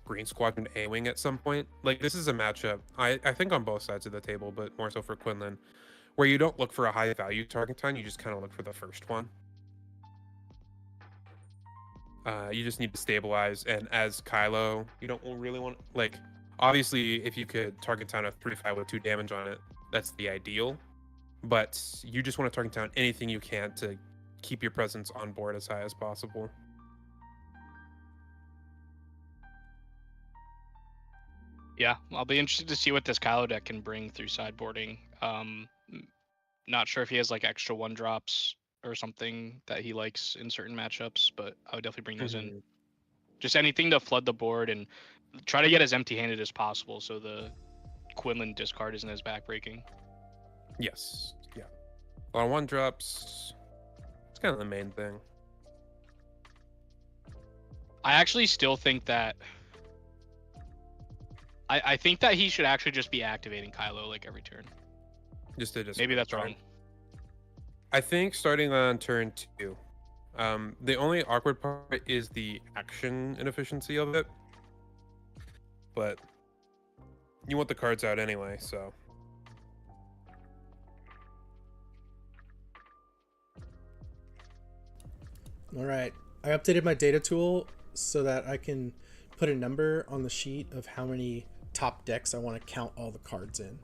Green Squadron A-Wing at some point. Like, this is a matchup, I think on both sides of the table, but more so for Quinlan, where you don't look for a high value Tarkington, you just kind of look for the first one. You just need to stabilize, and as Kylo, you don't really want, like, obviously, if you could target down a 3-5 with 2 damage on it, that's the ideal. But you just want to target down anything you can to keep your presence on board as high as possible. Yeah, I'll be interested to see what this Kylo deck can bring through sideboarding. Not sure if he has like extra 1-drops or something that he likes in certain matchups, but I would definitely bring those in. Just anything to flood the board and try to get as empty-handed as possible so the Quinlan discard isn't as backbreaking. Yes, yeah. A lot of 1-drops. It's kind of the main thing. I actually still think that I think that he should actually just be activating Kylo like every turn. Just to Maybe that's wrong. I think starting on turn 2. The only awkward part is the action inefficiency of it. But you want the cards out anyway, so. All right. I updated my data tool so that I can put a number on the sheet of how many top decks I want to count all the cards in.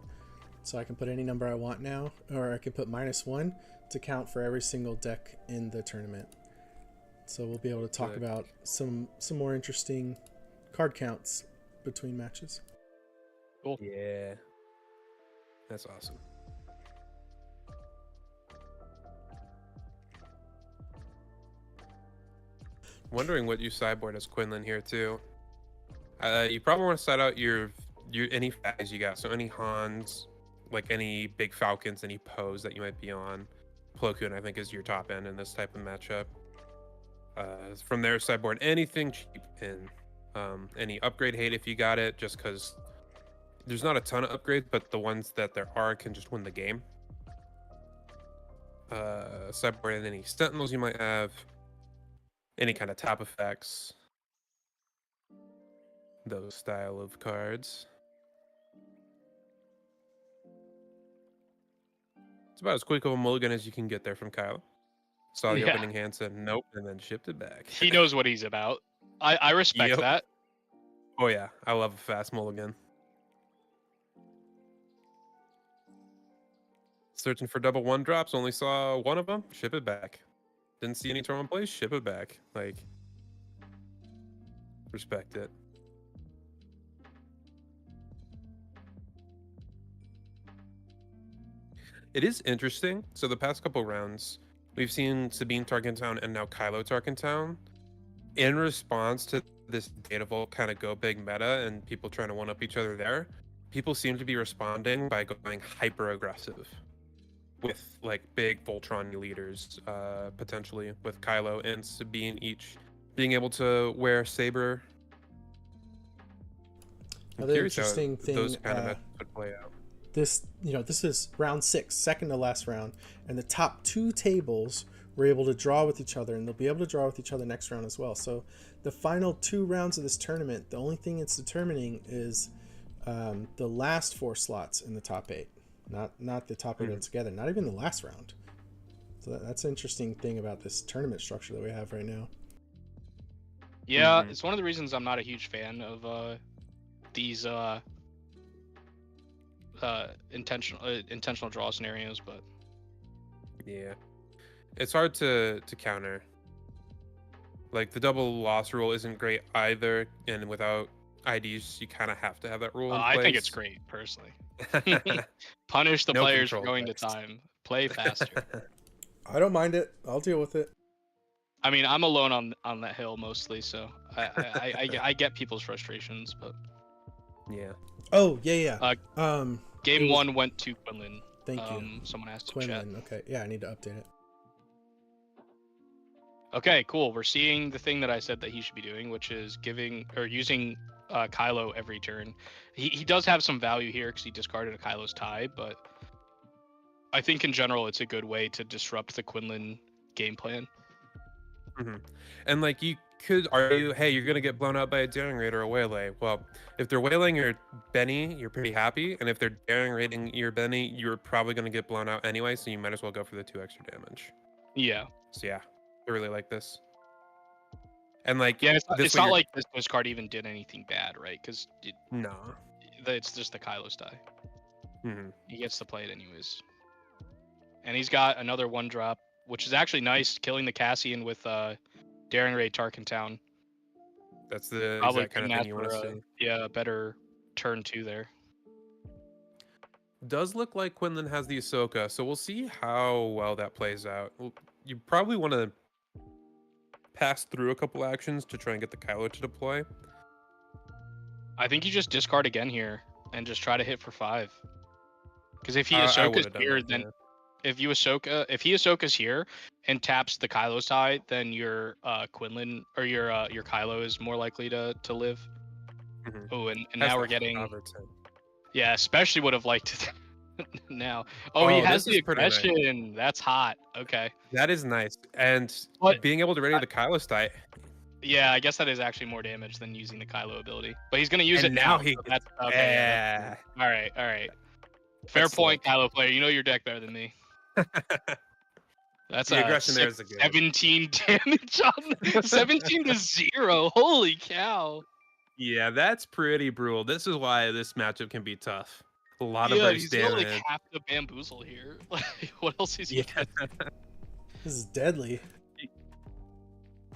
So I can put any number I want now, or I can put -1 to count for every single deck in the tournament. So we'll be able to talk about some more interesting card counts between matches. Cool. Yeah. That's awesome. Wondering what you sideboard as Quinlan here too. You probably want to side out your any fags you got. So any Hans, like any big Falcons, any Poes that you might be on. Plo Koon, I think, is your top end in this type of matchup. From there, sideboard anything cheap in. Any upgrade hate if you got it, just because there's not a ton of upgrades, but the ones that there are can just win the game. Sideboard any Sentinels you might have. Any kind of tap effects. Those style of cards. It's about as quick of a mulligan as you can get there from Kyle. Saw the opening hand, said nope, and then shipped it back. He knows what he's about. I respect that. Oh yeah, I love a fast mulligan. Searching for double 1-drops, only saw one of them, ship it back. Didn't see any turn one plays, ship it back. Like, respect it. It is interesting. So the past couple rounds, we've seen Sabine Tarkentown and now Kylo Tarkentown. In response to this Data Vault kind of go big meta and people trying to one-up each other there, people seem to be responding by going hyper-aggressive with like big Voltron leaders, potentially with Kylo and Sabine each being able to wear saber. Another interesting thing, those kind of would play out. This is round 6, second to last round, and the top 2 tables were able to draw with each other, and they'll be able to draw with each other next round as well. So the final 2 rounds of this tournament, the only thing it's determining is the last 4 slots in the top 8, not the top 8 altogether, not even the last round. So that's an interesting thing about this tournament structure that we have right now. Yeah, it's one of the reasons I'm not a huge fan of these intentional draw scenarios, but yeah, it's hard to counter. Like the double loss rule isn't great either, and without IDs, you kind of have to have that rule in place. I think it's great personally. Punish the players for going to time. Play faster. I don't mind it. I'll deal with it. I mean, I'm alone on that hill mostly, so I get people's frustrations, but yeah. Oh yeah. Game 1 went to Quinlan. Thank you. Someone asked Quinlan. in chat. Okay, yeah, I need to update it. Okay, cool. We're seeing the thing that I said that he should be doing, which is using Kylo every turn. He does have some value here because he discarded a Kylo's tie, but I think in general it's a good way to disrupt the Quinlan game plan. And like you hey, you're gonna get blown out by a daring raid or a waylay. Well, if they're waylaying your Benny, you're pretty happy, and if they're daring raiding your Benny, you're probably gonna get blown out anyway, so you might as well go for the 2 extra damage. Yeah. So yeah, I really like this. And like, yeah, it's not you're... like this card even did anything bad, right? Because no, it's just the Kylos die. Mm-hmm. He gets to play it anyways. And he's got another 1-drop, which is actually nice, killing the Cassian with Daring Raid Tarkin Town. That's the Probably exact kind of thing you want to see. Yeah, a better turn 2 there. Does look like Quinlan has the Ahsoka, so we'll see how well that plays out. You probably want to pass through a couple actions to try and get the Kylo to deploy. I think you just discard again here and just try to hit for 5. Because if he Ahsoka's here, then yeah. if he Ahsoka's here and taps the Kylo's tie, then your Quinlan or your Kylo is more likely to live. Mm-hmm. Oh, and now we're getting. Yeah, especially would have liked it now. Oh, he has the aggression. Nice. That's hot. Okay. That is nice. And being able to ready the Kylo tie. Yeah, I guess that is actually more damage than using the Kylo ability. But he's gonna use it now. So that's okay. Yeah. All right. Fair point, Kylo player. You know your deck better than me. That's the aggression there is a good 17 damage on 17 to 0. Holy cow. Yeah, that's pretty brutal. This is why this matchup can be tough. A lot of burst damage. He's like half the bamboozle here. Like, what else is he doing? This is deadly.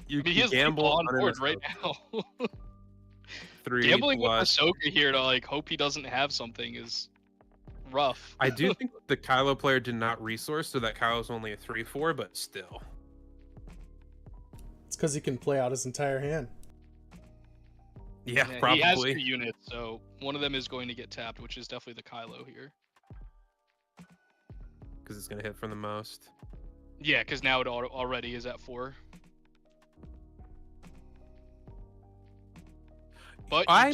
You he is gamble on board right now. 3 Gambling plus. with Ahsoka here to like hope he doesn't have something is rough. I do think the Kylo player did not resource, so that Kylo's only a 3/4, but still. It's because he can play out his entire hand. Yeah, probably. He has 2 units, so one of them is going to get tapped, which is definitely the Kylo here. Because it's going to hit from the most. Yeah, because now it already is at 4. But I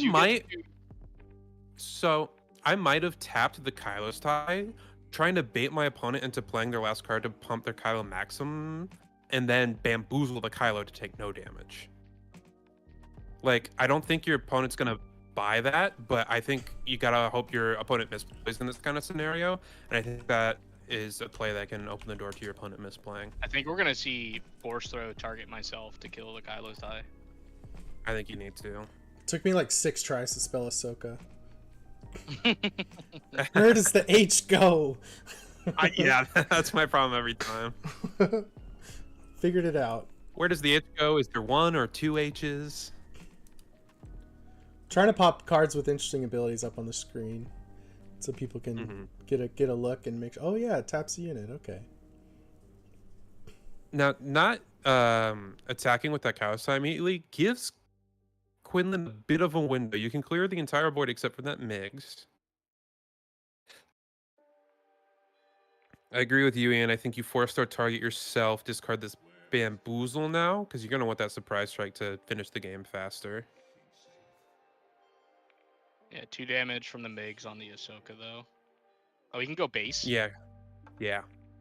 might have tapped the Kylo's tie, trying to bait my opponent into playing their last card to pump their Kylo Maximum, and then bamboozle the Kylo to take no damage. Like, I don't think your opponent's gonna buy that, but I think you gotta hope your opponent misplays in this kind of scenario, and I think that is a play that can open the door to your opponent misplaying. I think we're gonna see Force Throw target myself to kill the Kylo's tie. I think you need to. It took me like 6 tries to spell Ahsoka. Where does the H go? Yeah, that's my problem every time. Figured it out. Where does the H go? Is there 1 or 2 H's? Trying to pop cards with interesting abilities up on the screen so people can get a look and make sure. Oh yeah, it taps a unit. Okay. Now, not attacking with that Kylo tie immediately gives Quinlan a bit of a window. You can clear the entire board except for that Migs. I agree with you, Ian. I think you force-start target yourself, discard this Bamboozle now, because you're going to want that Surprise Strike to finish the game faster. Yeah, 2 damage from the Migs on the Ahsoka, though. Oh, he can go base? Yeah.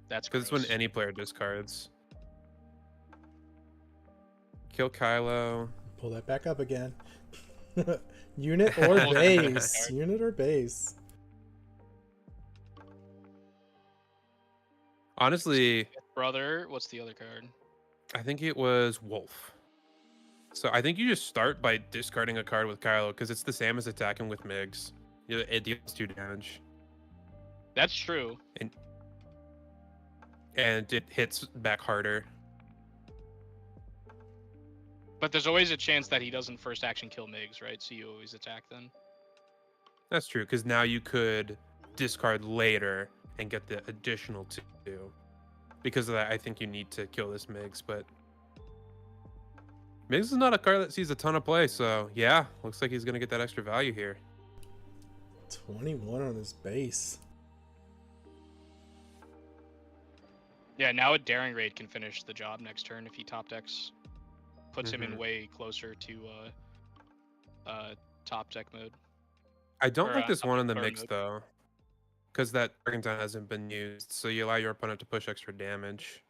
That's because it's when any player discards. Kill Kylo. Pull that back up again. Unit or base. Unit or base. Honestly, brother, what's the other card? I think it was Wolf. So I think you just start by discarding a card with Kylo because it's the same as attacking with Migs. It deals 2 damage. That's true. And it hits back harder. But there's always a chance that he doesn't first action kill Migs, right? So you always attack then. That's true, because now you could discard later and get the additional 2. Because of that, I think you need to kill this Migs, but Migs is not a card that sees a ton of play, so yeah, looks like he's going to get that extra value here. 21 on his base. Yeah, now a Daring Raid can finish the job next turn if he top decks. Puts him in way closer to top deck mode. I don't like this one in the mix, though, because that Argentine hasn't been used, so you allow your opponent to push extra damage.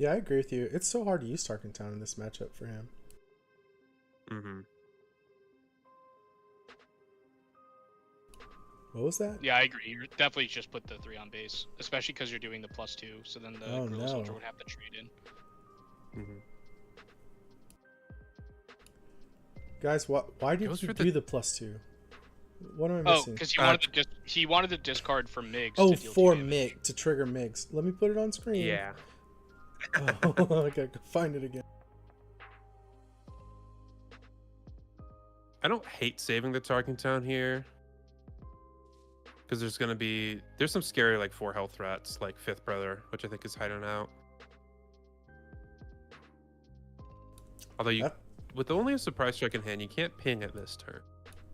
Yeah, I agree with you. It's so hard to use Tarkin Town in this matchup for him. Mm-hmm. What was that? Yeah, I agree. You definitely just put the 3 on base, especially because you're doing the +2. So then the Oh, Guerrilla no. Soldier would have to trade in. Mm-hmm. Guys, why did Goes he for do the +2? What am I Oh, missing? because he wanted to discard for Migs. Oh, to deal for 2 damage. Mig, to trigger Migs. Let me put it on screen. Yeah. Oh, I gotta go find it again. I don't hate saving the Tarkin Town here. Because there's some scary like 4 health threats, like Fifth Brother, which I think is hiding out. Although with only a surprise strike in hand, you can't ping it this turn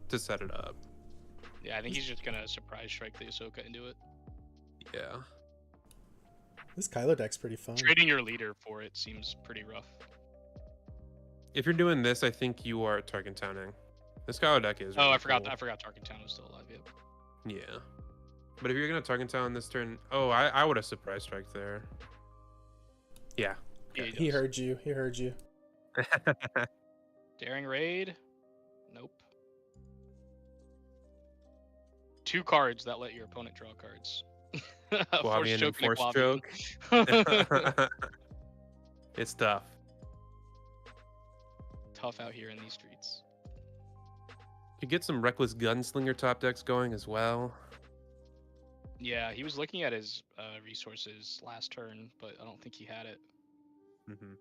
to set it up. Yeah, I think he's just gonna surprise strike the Ahsoka into it. Yeah. This Kylo deck's pretty fun. Trading your leader for it seems pretty rough. If you're doing this, I think you are Tarkin Towning. This Kylo deck is. Oh, really I forgot. cool. I forgot Tarkin Town was still alive. Yep. Yeah. But if you're gonna Tarkin Town this turn, I would have surprise strike there. Yeah. Yeah, He heard you. He heard you. Daring raid. Nope. 2 cards that let your opponent draw cards. Guavian and Force Choke. It's tough. Tough out here in these streets. Could get some Reckless Gunslinger top decks going as well. Yeah, he was looking at his resources last turn, but I don't think he had it. Mm-hmm.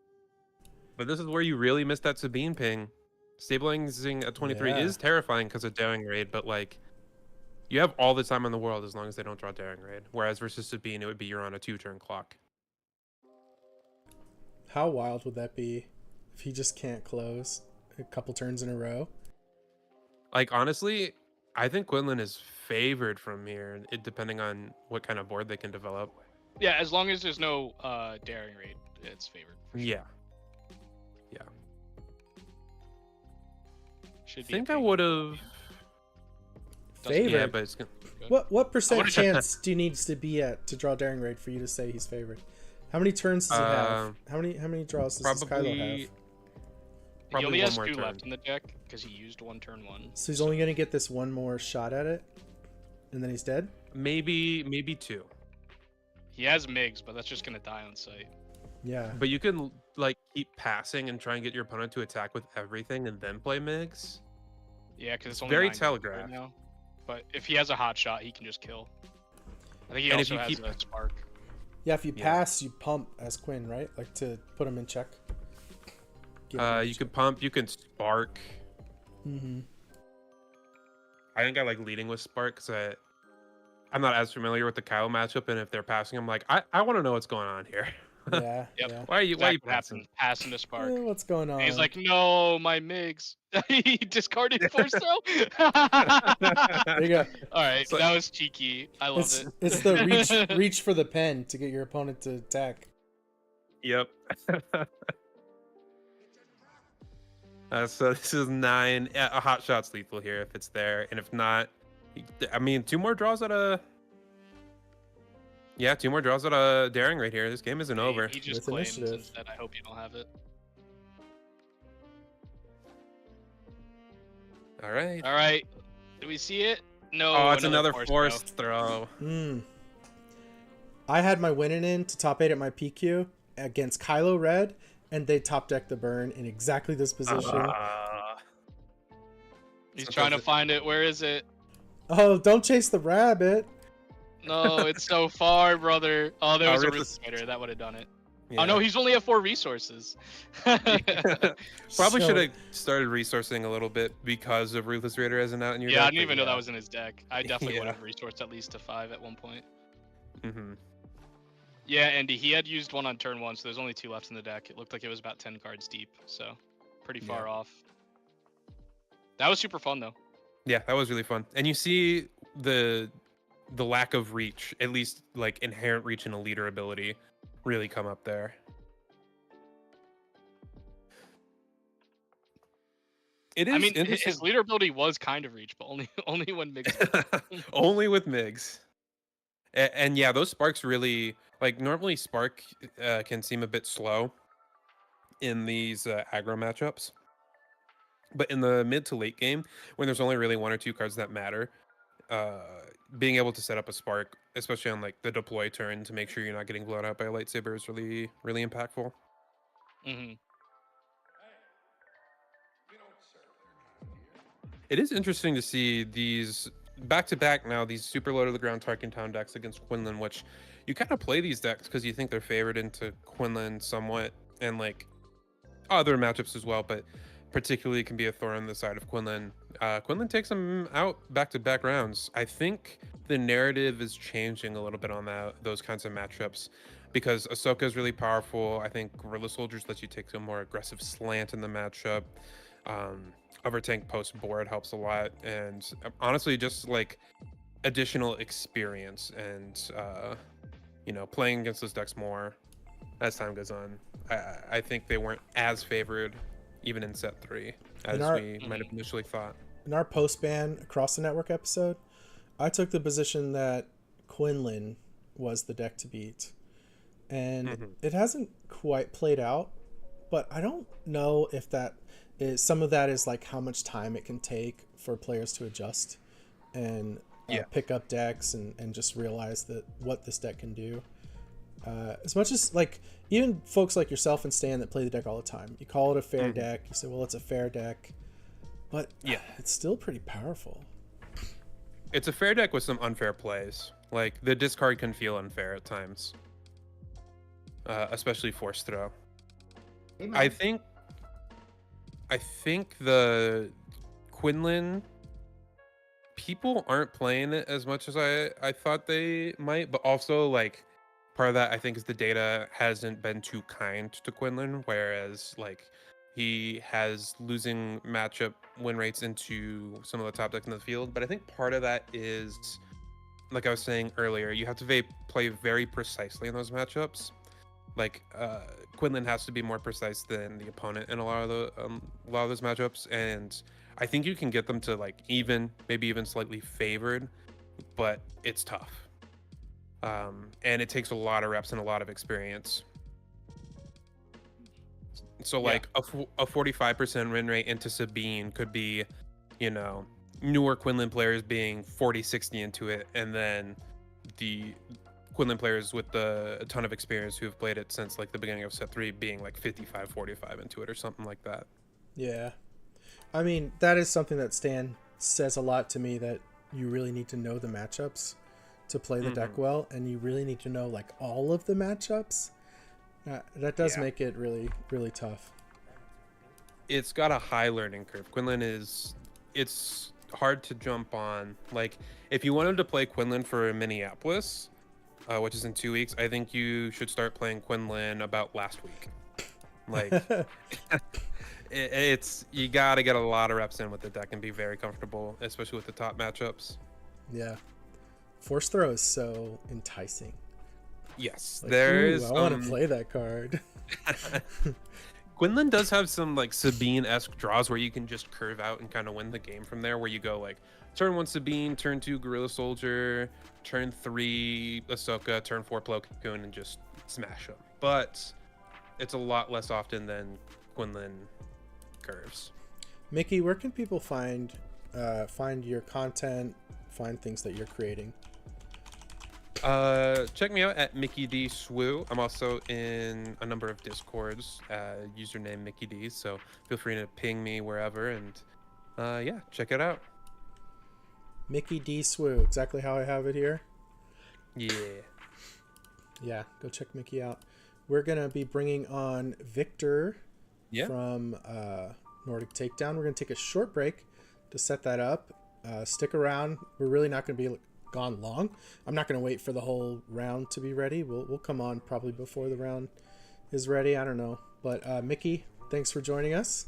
But this is where you really miss that Sabine ping. Stabilizing at 23 Yeah. is terrifying because of Daring Raid, but like, you have all the time in the world as long as they don't draw Daring Raid. Whereas versus Sabine, it would be you're on a 2-turn clock. How wild would that be if he just can't close a couple turns in a row? Like, honestly, I think Quinlan is favored from here, depending on what kind of board they can develop. Yeah, as long as there's no Daring Raid, it's favored. For sure. Yeah. Yeah. Should I be think a I ping. would have. Favored. Yeah, but it's gonna. What percent would've- chance do you need to be at to draw Daring Raid for you to say he's favored? How many turns does he have? How many draws does this Kylo have? He Probably only one has more 2 turn. left in the deck because he used 1 turn 1. So he's only gonna get this one more shot at it, and then he's dead. Maybe 2. He has Migs, but that's just gonna die on sight. Yeah. But you can like keep passing and try and get your opponent to attack with everything and then play Migs. Yeah, because it's It's only very 9 telegraphed. right now. But if he has a hot shot, he can just kill. I think he And if also you has keep- a spark. Yeah, if you Yeah. pass, you pump as Quinn, right? Like to put him in check. Get him in You check. can pump, you can spark. Mm-hmm. I think I like leading with spark because I'm not as familiar with the Kyle matchup, and if they're passing, I'm like, I want to know what's going on here. Yeah. Yep. Yeah. Why are you Exactly what passing? happened. Pass him to spark. What's going on? And he's like, no, my Migs. He discarded force throw. there you go. All right, So- that was cheeky. I love It's it. it's the reach for the pen to get your opponent to attack. Yep. So this is 9. Yeah, a hot shot's lethal here if it's there, and if not, I mean, 2 more draws at a. Yeah, 2 more draws at a Daring right here. This game isn't over. He just With claims initiative. instead. I hope you don't have it. All right. All right. Do we see it? No. Oh, it's another force forced throw. I had my winning in to top 8 at my PQ against Kylo Red, and they top decked the burn in exactly this position. He's trying to find it. Where is it? Oh, don't chase the rabbit. No, it's so far, brother. Oh, there was a Ruthless- Ruthless Raider. That would have done it. Yeah. Oh no, he's only at 4 resources. Probably So- should have started resourcing a little bit because of Ruthless Raider as an out in your Yeah, I deck, didn't even but know that was in his deck. I definitely would Yeah. have resourced at least to 5 at one point. Mm-hmm. Yeah, Andy, he had used 1 on turn 1, so there's only 2 left in the deck. It looked like it was about 10 cards deep, so pretty far Yeah. off. That was super fun though. Yeah, that was really fun. And you see the lack of reach, at least like inherent reach in a leader ability, really come up there. It is I mean, his interesting. leader ability was kind of reach, but only when mixed. Only with Migs. And yeah, those sparks really, Like normally Spark can seem a bit slow in these aggro matchups, but in the mid to late game, when there's only really one or two cards that matter, uh, being able to set up a Spark, especially on like the deploy turn, to make sure you're not getting blown out by a lightsaber is really really impactful. Mm-hmm. It is interesting to see these back to back now, these super low to the ground Tarkin Town decks against Quinlan, which you kind of play these decks because you think they're favored into Quinlan somewhat, and like other matchups as well, but particularly can be a thorn on the side of Quinlan. Quinlan takes him out back to back rounds. I think the narrative is changing a little bit on those kinds of matchups because Ahsoka is really powerful. I think Guerrilla Soldiers lets you take a more aggressive slant in the matchup. Overtank post board helps a lot, and honestly, just like additional experience and playing against those decks more as time goes on. I think they weren't as favored even in set 3 as we might have initially thought. In our post-ban Across the Network episode, I took the position that Quinlan was the deck to beat, and it hasn't quite played out, but I don't know if that is, some of that is like how much time it can take for players to adjust and pick up decks and just realize that what this deck can do. As much as like even folks like yourself and Stan that play the deck all the time, you call it a fair deck, you say, well, it's a fair deck, but it's still pretty powerful. It's a fair deck with some unfair plays. Like the discard can feel unfair at times, especially force throw. I think the Quinlan people aren't playing it as much as I thought they might, but also like part of that I think is the data hasn't been too kind to Quinlan, whereas like he has losing matchup win rates into some of the top decks in the field. But I think part of that is, like I was saying earlier, you have to play very precisely in those matchups. Like Quinlan has to be more precise than the opponent in a lot of those matchups, and I think you can get them to like maybe even slightly favored, but it's tough. And it takes a lot of reps and a lot of experience. So like a 45% win rate into Sabine could be, newer Quinlan players being 40-60 into it, and then the Quinlan players with a ton of experience who have played it since like the beginning of set 3 being like 55-45 into it or something like that. Yeah. I mean, that is something that Stan says a lot to me, that you really need to know the matchups to play the deck well, and you really need to know like all of the matchups. That does make it really, really tough. It's got a high learning curve. Quinlan it's hard to jump on. Like if you wanted to play Quinlan for Minneapolis, which is in 2 weeks, I think you should start playing Quinlan about last week. Like you gotta get a lot of reps in with the deck and be very comfortable, especially with the top matchups. Yeah. Force throw is so enticing. Yes, like, there's. I want to play that card. Quinlan does have some like Sabine-esque draws where you can just curve out and kind of win the game from there. Where you go like turn 1 Sabine, turn 2 Guerrilla Soldier, turn 3 Ahsoka, turn 4 Plo Koon, and just smash them. But it's a lot less often than Quinlan curves. Mickey, where can people find your content, find things that you're creating? Check me out at Mickey D Swoo. I'm also in a number of Discords, username Mickey D, so feel free to ping me wherever, and check it out. Mickey D Swoo, exactly how I have it here. Yeah, go check Mickey out. We're gonna be bringing on Victor from Nordic Takedown. We're gonna take a short break to set that up. Stick around. We're really not gonna be gone long. I'm not going to wait for the whole round to be ready. We'll come on probably before the round is ready. I don't know. But Mickey, thanks for joining us.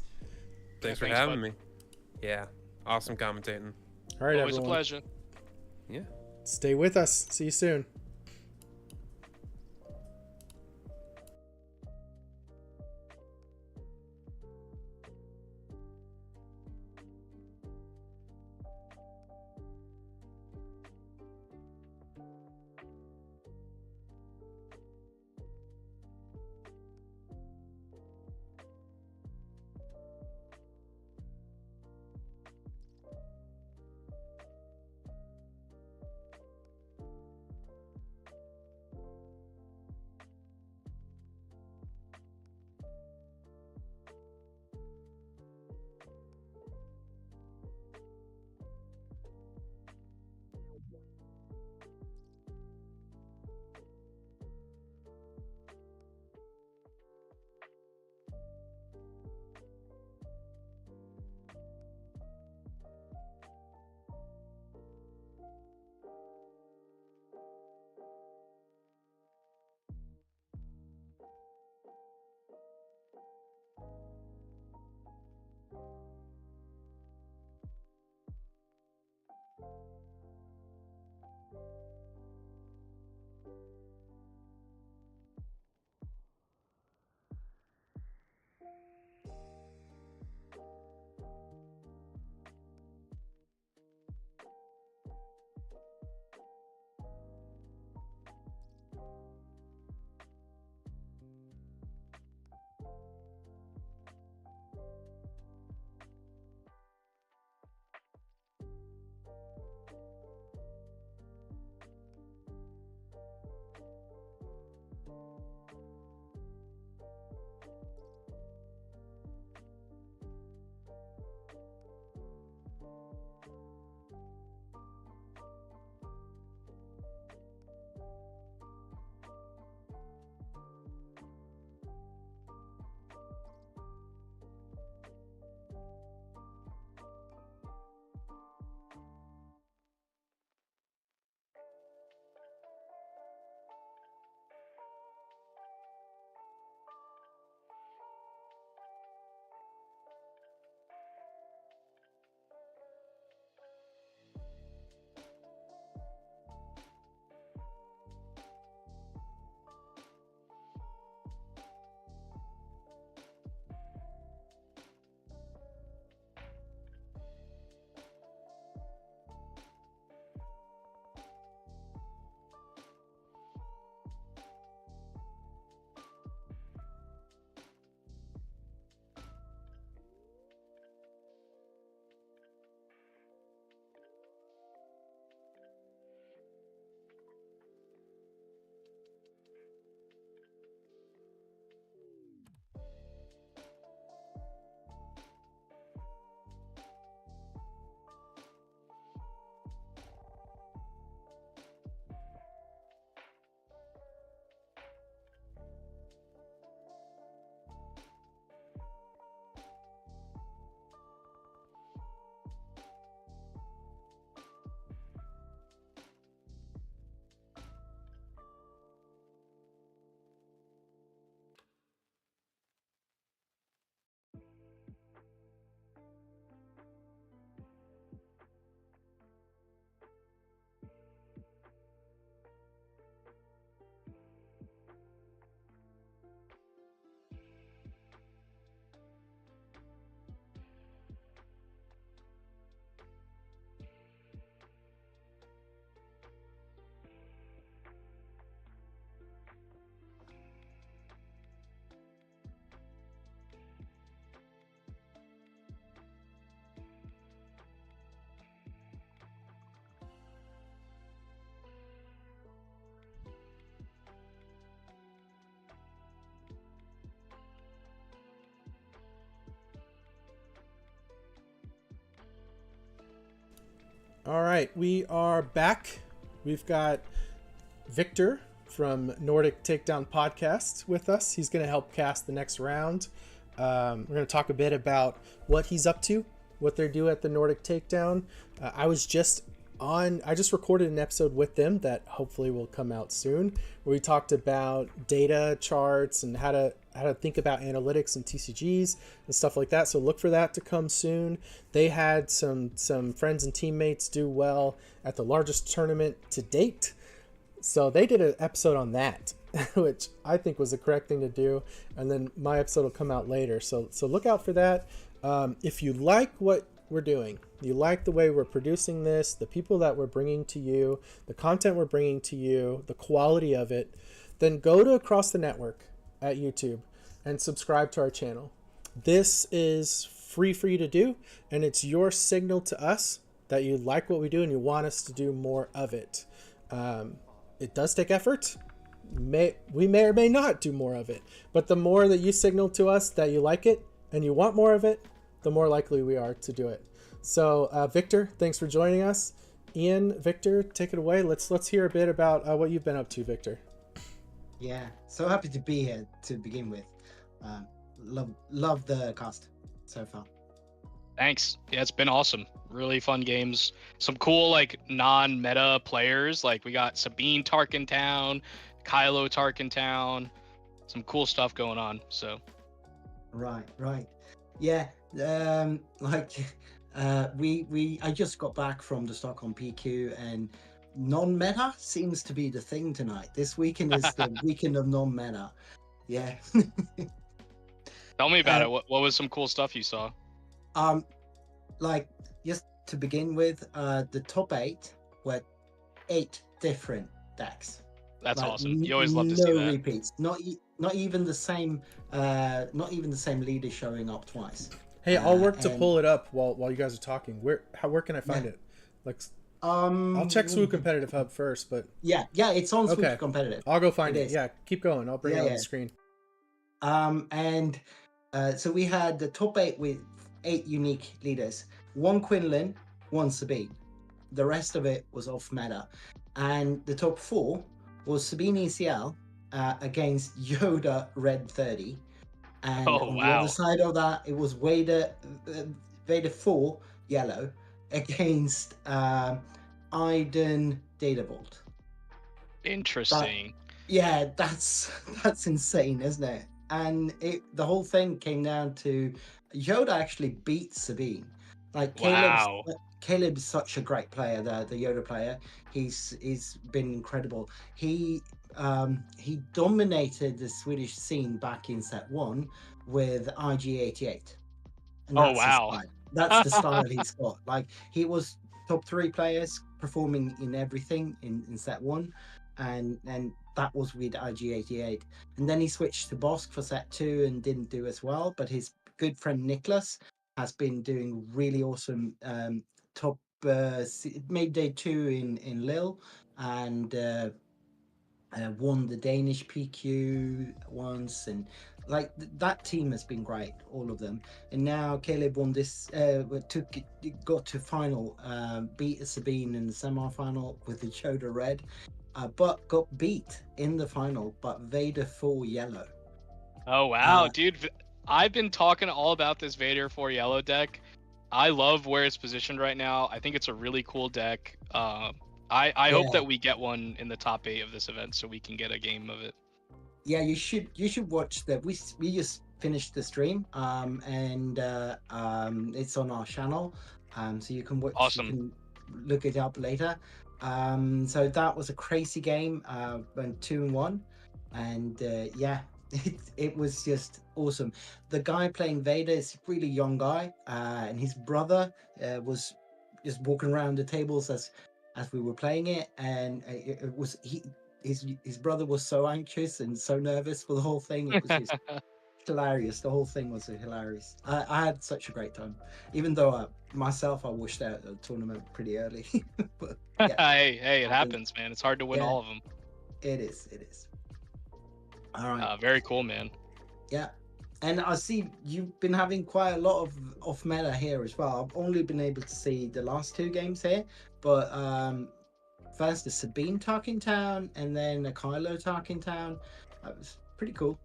Thanks for having me. Yeah, awesome commentating. All right, always everyone. a pleasure. Yeah. Stay with us. See you soon. All right, we are back. We've got Victor from Nordic Takedown Podcast with us. He's going to help cast the next round. We're going to talk a bit about what he's up to, what they do at the Nordic Takedown. I just recorded an episode with them that hopefully will come out soon, where we talked about data charts and how to think about analytics and TCGs and stuff like that. So look for that to come soon. They had some friends and teammates do well at the largest tournament to date. So they did an episode on that, which I think was the correct thing to do. And then my episode will come out later. So look out for that. If you like what we're doing, you like the way we're producing this, the people that we're bringing to you, the content we're bringing to you, the quality of it, then go to Across the Network at YouTube and subscribe to our channel. This is free for you to do, and it's your signal to us that you like what we do and you want us to do more of it. It does take effort. We may or may not do more of it, but the more that you signal to us that you like it and you want more of it, the more likely we are to do it. So Victor, thanks for joining us. Ian, Victor, take it away. Let's hear a bit about what you've been up to, Victor. Yeah, so happy to be here to begin with. Love the cast so far. Thanks. Yeah, it's been awesome. Really fun games. Some cool like non-meta players. Like we got Sabine Tarkentown, Kylo Tarkentown. Some cool stuff going on. So. Right. Yeah. I just got back from the Stockholm PQ, and non-meta seems to be the thing tonight. This weekend is the weekend of non-meta. Yeah. Tell me about it. What was some cool stuff you saw? Just to begin with, the top 8 were 8 different decks. That's awesome. You always love to see that. No repeats. Not even the same. Not even the same leader showing up twice. Hey, I'll work to pull it up while you guys are talking. Where can I find it? I'll check Swoop Competitive Hub first, but yeah, it's on Swoop Competitive. I'll go find it. Yeah, keep going. I'll bring it on the screen. So we had the top 8 with 8 unique leaders. 1 Quinlan, 1 Sabine. The rest of it was off meta, and the top 4 was Sabine ECL against Yoda Red 30. And on the other side of that, it was Vader 4 yellow against Iden Data Vault. Interesting. That's insane, isn't it? And the whole thing came down to Yoda actually beat Sabine. Caleb's such a great player, the Yoda player. He's been incredible. He dominated the Swedish scene back in set 1 with IG88. That's the style he's got. He was top 3 players performing in everything in set 1, and that was with IG88. And then he switched to Bosk for set 2 and didn't do as well. But his good friend Nicholas has been doing really awesome. Top made day 2 in Lille, and won the Danish PQ once, and that team has been great, all of them. And now Caleb won this, got to final, beat Sabine in the semi-final with the Yoda Red, but got beat in the final, but Vader 4 yellow. Oh wow, dude! I've been talking all about this Vader 4 yellow deck. I love where it's positioned right now. I think it's a really cool deck. I hope that we get one in the top 8 of this event so we can get a game of it. Yeah, you should watch that. We just finished the stream, and it's on our channel, so you can watch. Awesome. You can look it up later. So that was a crazy game. Went 2-1, and it was just awesome. The guy playing Vader is a really young guy, and his brother was just walking around the tables as we were playing it, and his brother was so anxious and so nervous for the whole thing. It was just hilarious. The whole thing was hilarious. I had such a great time, even though myself I washed out the tournament pretty early. But, hey, it happens, man. It's hard to win all of them. It is. All right. Very cool, man. Yeah. And I see you've been having quite a lot of off meta here as well. I've only been able to see the last 2 games here, but first the Sabine Tarkintown and then a Kylo Tarkintown. That was pretty cool.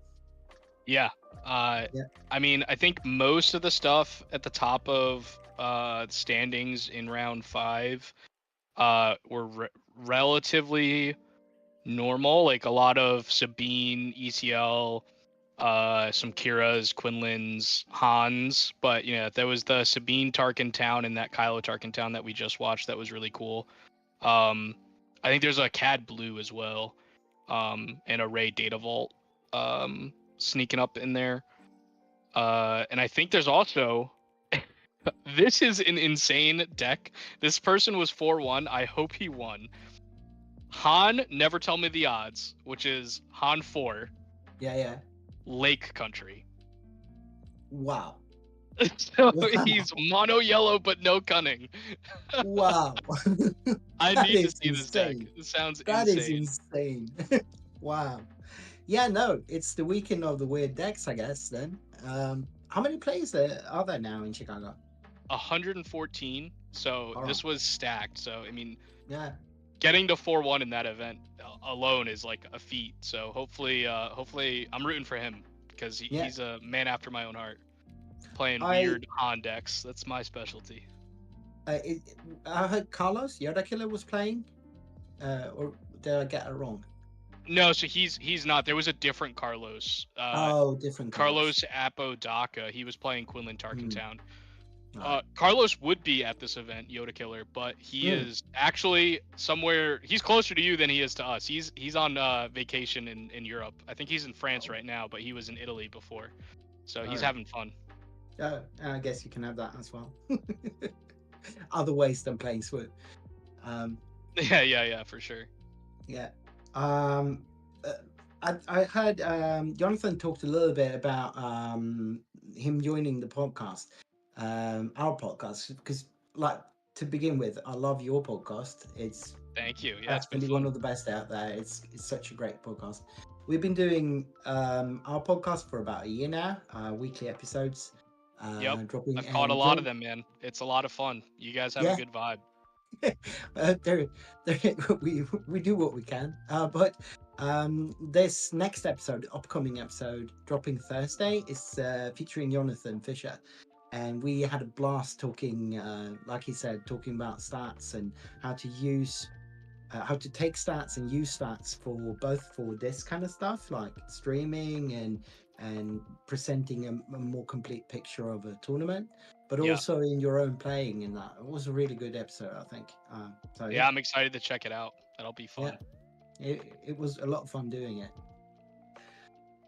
Yeah. Yeah. I mean, I think most of the stuff at the top of standings in round 5 were relatively normal. Like a lot of Sabine, ECL, some Kira's, Quinlan's, Hans. But there was the Sabine Tarkintown and that Kylo Tarkintown that we just watched. That was really cool. I think there's a Cad Blue as well, and a Ray Data Vault sneaking up in there. And I think there's also this is an insane deck. This person was 4-1. I hope he won. Han, never tell me the odds, which is Han 4. Yeah. Lake Country. Wow. So he's mono yellow but no cunning. Wow. I That need to is see this deck. insane. It sounds That is insane. insane. Wow. Yeah, no, it's the weekend of the weird decks, I guess. Then, how many players are there now in Chicago? 114. So All this right. was stacked. So I mean, Yeah. getting to 4-1 in that event alone is like a feat. So hopefully I'm rooting for him because he's a man after my own heart. Playing weird Han decks. That's my specialty. I heard Carlos Yoda Killer was playing, or did I get it wrong? No, so he's not. There was a different Carlos. Different Carlos Apodaca. He was playing Quinlan Tarkintown. Right. Carlos would be at this event, Yoda Killer, but he is actually somewhere. He's closer to you than he is to us. He's on vacation in Europe. I think he's in France right now, but he was in Italy before, so he's having fun. I guess you can have that as well. Other ways than playing Swoop. Yeah, for sure. Yeah. I heard Jonathan talked a little bit about him joining the podcast, our podcast, because like to begin with, I love your podcast. It's thank you. Yeah, it's been one of the best out there. It's such a great podcast. We've been doing our podcast for about a year now, weekly episodes. Yep, I've caught a lot of them, man. It's a lot of fun. You guys have a good vibe. We do what we can, but this next episode, upcoming episode, dropping Thursday, is featuring Jonathan Fisher, and we had a blast talking, like he said, talking about stats and how to use, how to take stats and use stats for this kind of stuff, like streaming and presenting a more complete picture of a tournament, but also in your own playing. And that it was a really good episode, I think. Yeah, I'm excited to check it out. That'll be fun. Yeah. It was a lot of fun doing it.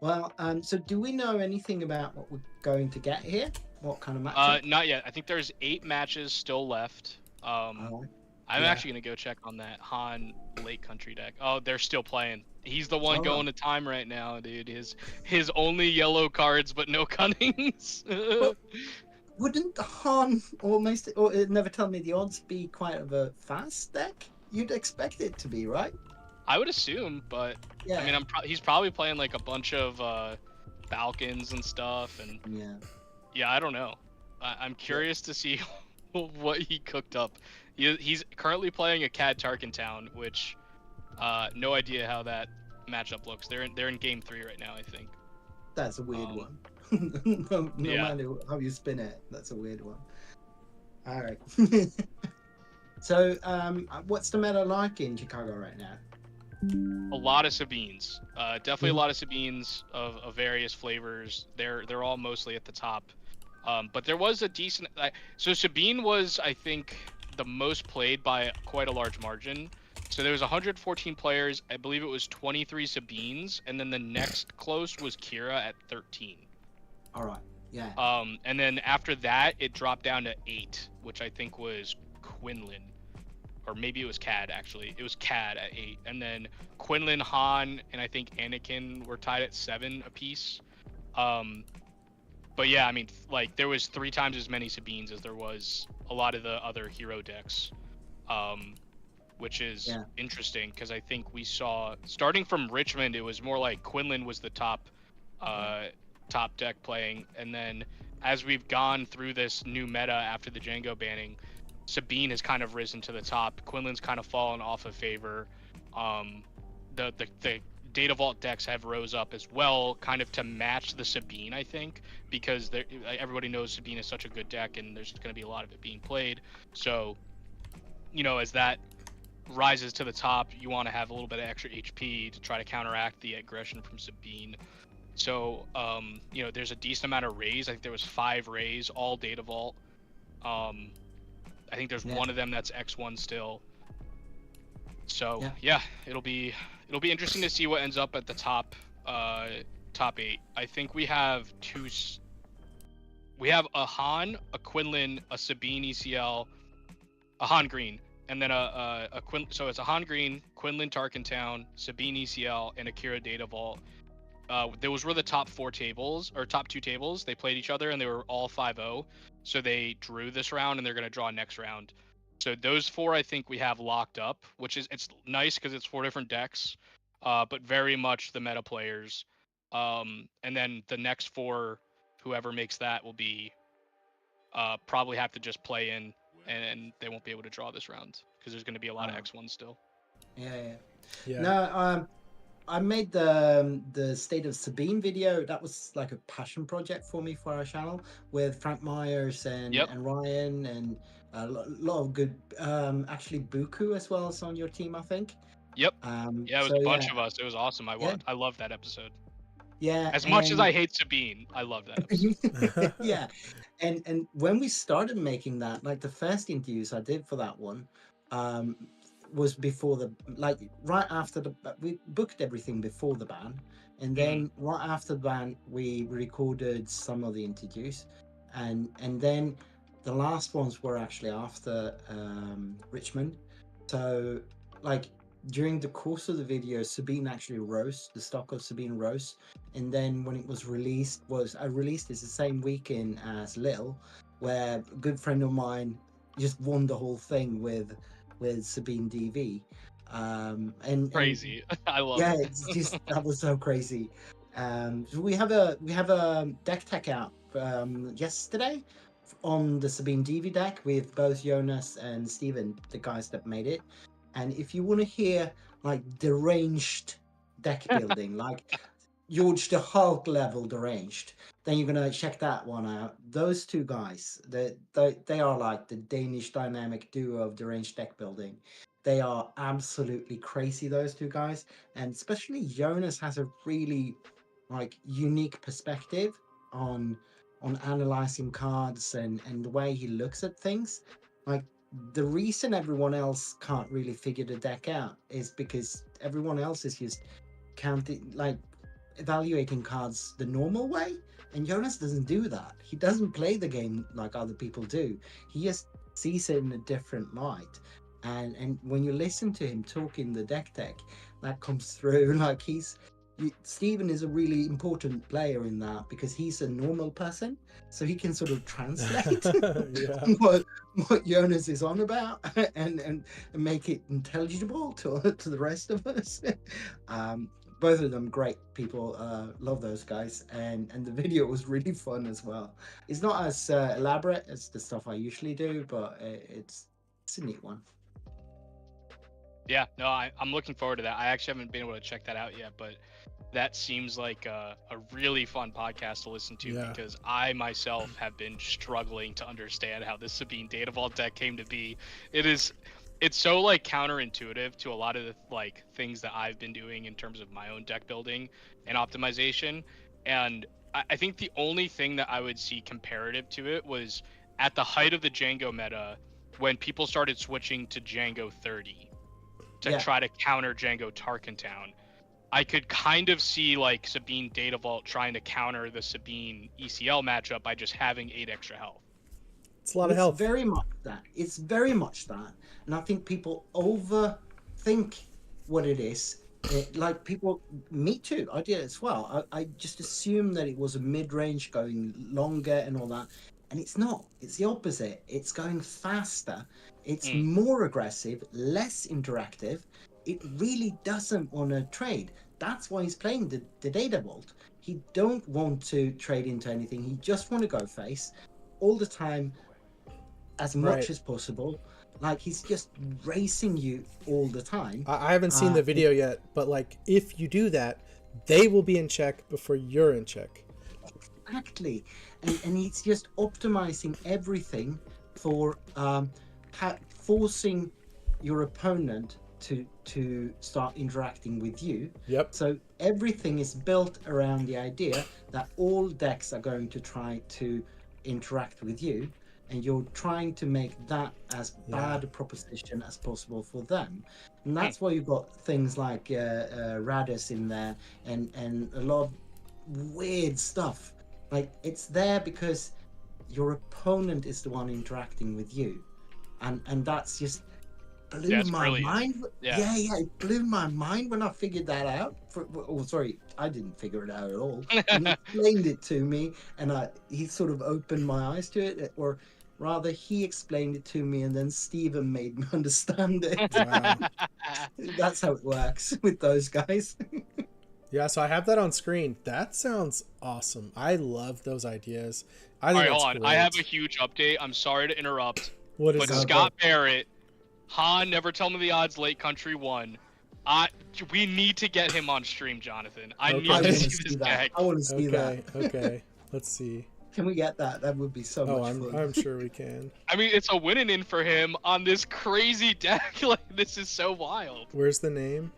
Well, so do we know anything about what we're going to get here? What kind of match? Not yet. I think there's 8 matches still left. I'm actually gonna go check on that Han Lake Country deck. Oh, they're still playing. He's the one going to time right now, dude. His only yellow cards, but no cunnings. Wouldn't Han almost, or Never Tell Me the Odds, be quite of a fast deck? You'd expect it to be, right? I would assume, but I mean, he's probably playing like a bunch of Falcons and stuff, and I don't know. I'm curious to see what he cooked up. He's currently playing a Cad Tarkintown, which no idea how that matchup looks. They're in game 3 right now, I think. That's a weird one. no matter how you spin it, that's a weird one. All right. So, what's the meta like in Chicago right now? A lot of Sabines. Definitely a lot of Sabines of various flavors. They're all mostly at the top. But there was a decent. So Sabine was, I think, the most played by quite a large margin. So there was 114 players. I believe it was 23 Sabines, and then the next close was Kira at 13. All right. Yeah. And then after that, it dropped down to 8, which I think was Quinlan, or maybe it was Cad. Actually, it was Cad at 8, and then Quinlan, Han, and I think Anakin were tied at 7 apiece. But yeah, I mean, like there was 3 times as many Sabines as there was a lot of the other hero decks, which is interesting because I think we saw starting from Richmond, it was more like Quinlan was the top top deck playing. And then as we've gone through this new meta after the Django banning, Sabine has kind of risen to the top. Quinlan's kind of fallen off of favor. The Data Vault decks have rose up as well, kind of to match the Sabine, I think, because everybody knows Sabine is such a good deck, and there's going to be a lot of it being played. So, as that rises to the top, you want to have a little bit of extra HP to try to counteract the aggression from Sabine. So, there's a decent amount of rays. I think there was 5 rays, all Data Vault. I think there's one of them that's X1 still. So it'll be interesting to see what ends up at the top 8. I think we have a Han, a Quinlan, a Sabine ECL, a Han Green, and then a so it's a Han Green, Quinlan Tarkentown, Sabine ECL, and Akira Data Vault. Those were the top 4 tables, or top 2 tables. They played each other and they were all 5-0. So they drew this round and they're going to draw next round. So those 4 I think we have locked up, which is it's nice because it's 4 different decks, but very much the meta players. And then the next 4, whoever makes that will be probably have to just play in, and they won't be able to draw this round because there's going to be a lot of X1 still. Yeah. No, I made the State of Sabine video. That was like a passion project for me for our channel with Frank Myers and Ryan and a lot of good. Actually, Buku as well is on your team, I think. Yep. It was a bunch of us. It was awesome. I loved that episode. Yeah. As much as I hate Sabine, I love that episode. Yeah. And when we started making that, like the first interviews I did for that one, was before right after we booked everything before the ban, and then right after the ban we recorded some of the interviews, and then the last ones were actually after Richmond. So like during the course of the video, Sabine actually rose, the stock of Sabine rose, and then when it was released, I released it the same weekend as Lil, where a good friend of mine just won the whole thing with Sabine DV. And crazy. I love it. it. It's just that was so crazy. So we have a deck tech out yesterday on the Sabine DV deck with both Jonas and Steven, the guys that made it. And if you want to hear like deranged deck building, like George the Hulk level deranged, then you're gonna check that one out. Those 2 guys, they are like the Danish dynamic duo of deranged deck building. They are absolutely crazy, those 2 guys, and especially Jonas has a really like unique perspective on analyzing cards and the way he looks at things. Like the reason everyone else can't really figure the deck out is because everyone else is just counting, like evaluating cards the normal way, and Jonas doesn't do that. He doesn't play the game like other people do. He just sees it in a different light, and when you listen to him talking the deck tech, that comes through. Like Steven is a really important player in that because he's a normal person, so he can sort of translate what Jonas is on about and make it intelligible to the rest of us. Both of them great people. Love those guys, and the video was really fun as well. It's not as elaborate as the stuff I usually do, but it's a neat one. Yeah, no, I'm looking forward to that. I actually haven't been able to check that out yet, but that seems like a really fun podcast to listen to because I myself have been struggling to understand how this Sabine Data Vault deck came to be. It's so like counterintuitive to a lot of the like things that I've been doing in terms of my own deck building and optimization. And I think the only thing that I would see comparative to it was at the height of the Django meta when people started switching to Django 30 to try to counter Django Tarkentown. I could kind of see like Sabine Data Vault trying to counter the Sabine ECL matchup by just having 8 extra health. It's a lot of health. It's very much that. It's very much that. And I think people overthink what it is. Like people, me too, I did as well. I just assumed that it was a mid-range going longer and all that. And it's not. It's the opposite. It's going faster. It's more aggressive, less interactive. It really doesn't want to trade. That's why he's playing the Data Vault. He don't want to trade into anything. He just want to go face all the time, as much Right. as possible. Like he's just racing you all the time. I haven't seen the video yet, but like if you do that, they will be in check before you're in check. Exactly, and he's just optimizing everything for forcing your opponent to start interacting with you. Yep. So everything is built around the idea that all decks are going to try to interact with you, and you're trying to make that as bad a proposition as possible for them. And that's why you've got things like Radis in there and a lot of weird stuff. Like it's there because your opponent is the one interacting with you, and that's just blew my mind. Yeah, it blew my mind when I figured that out. Sorry, I didn't figure it out at all. And he explained it to me, and he sort of opened my eyes to it, or rather, he explained it to me, and then Steven made me understand it. Wow. That's how it works with those guys. Yeah, so I have that on screen. That sounds awesome. I love those ideas. I think All right, that's hold on. great. I have a huge update. I'm sorry to interrupt. What is but that? Scott Barrett, Han, Never Tell Me the Odds, Late Country 1. We need to get him on stream, Jonathan. I need to see this deck. I want to see that. Okay, let's see. Can we get that? That would be so much fun. I'm sure we can. I mean, it's a winning in for him on this crazy deck. Like, this is so wild. Where's the name?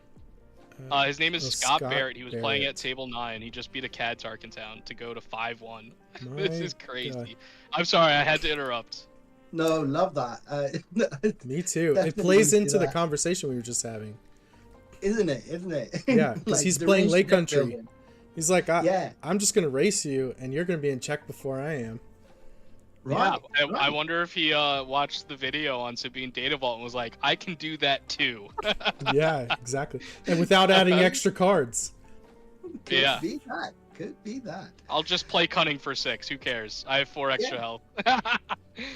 His name is Scott Barrett. He was playing Barrett. at table 9. He just beat a Cad Tarkentown to go to 5-1. My This is crazy. God. I'm sorry, I had to interrupt. No, love that. Me too. It Definitely plays do into the that. conversation we were just having. Isn't it? Yeah, because Like, he's the playing range late deck country. building. He's like, Yeah. I'm just gonna race you, and you're gonna be in check before I am. Right. Yeah, I right. wonder if he watched the video on Sabine Data Vault and was like, I can do that too. Yeah, exactly. And without adding extra cards. Could Yeah. be that. Could be that. I'll just play Cunning for 6. Who cares? I have 4 extra Yeah. health.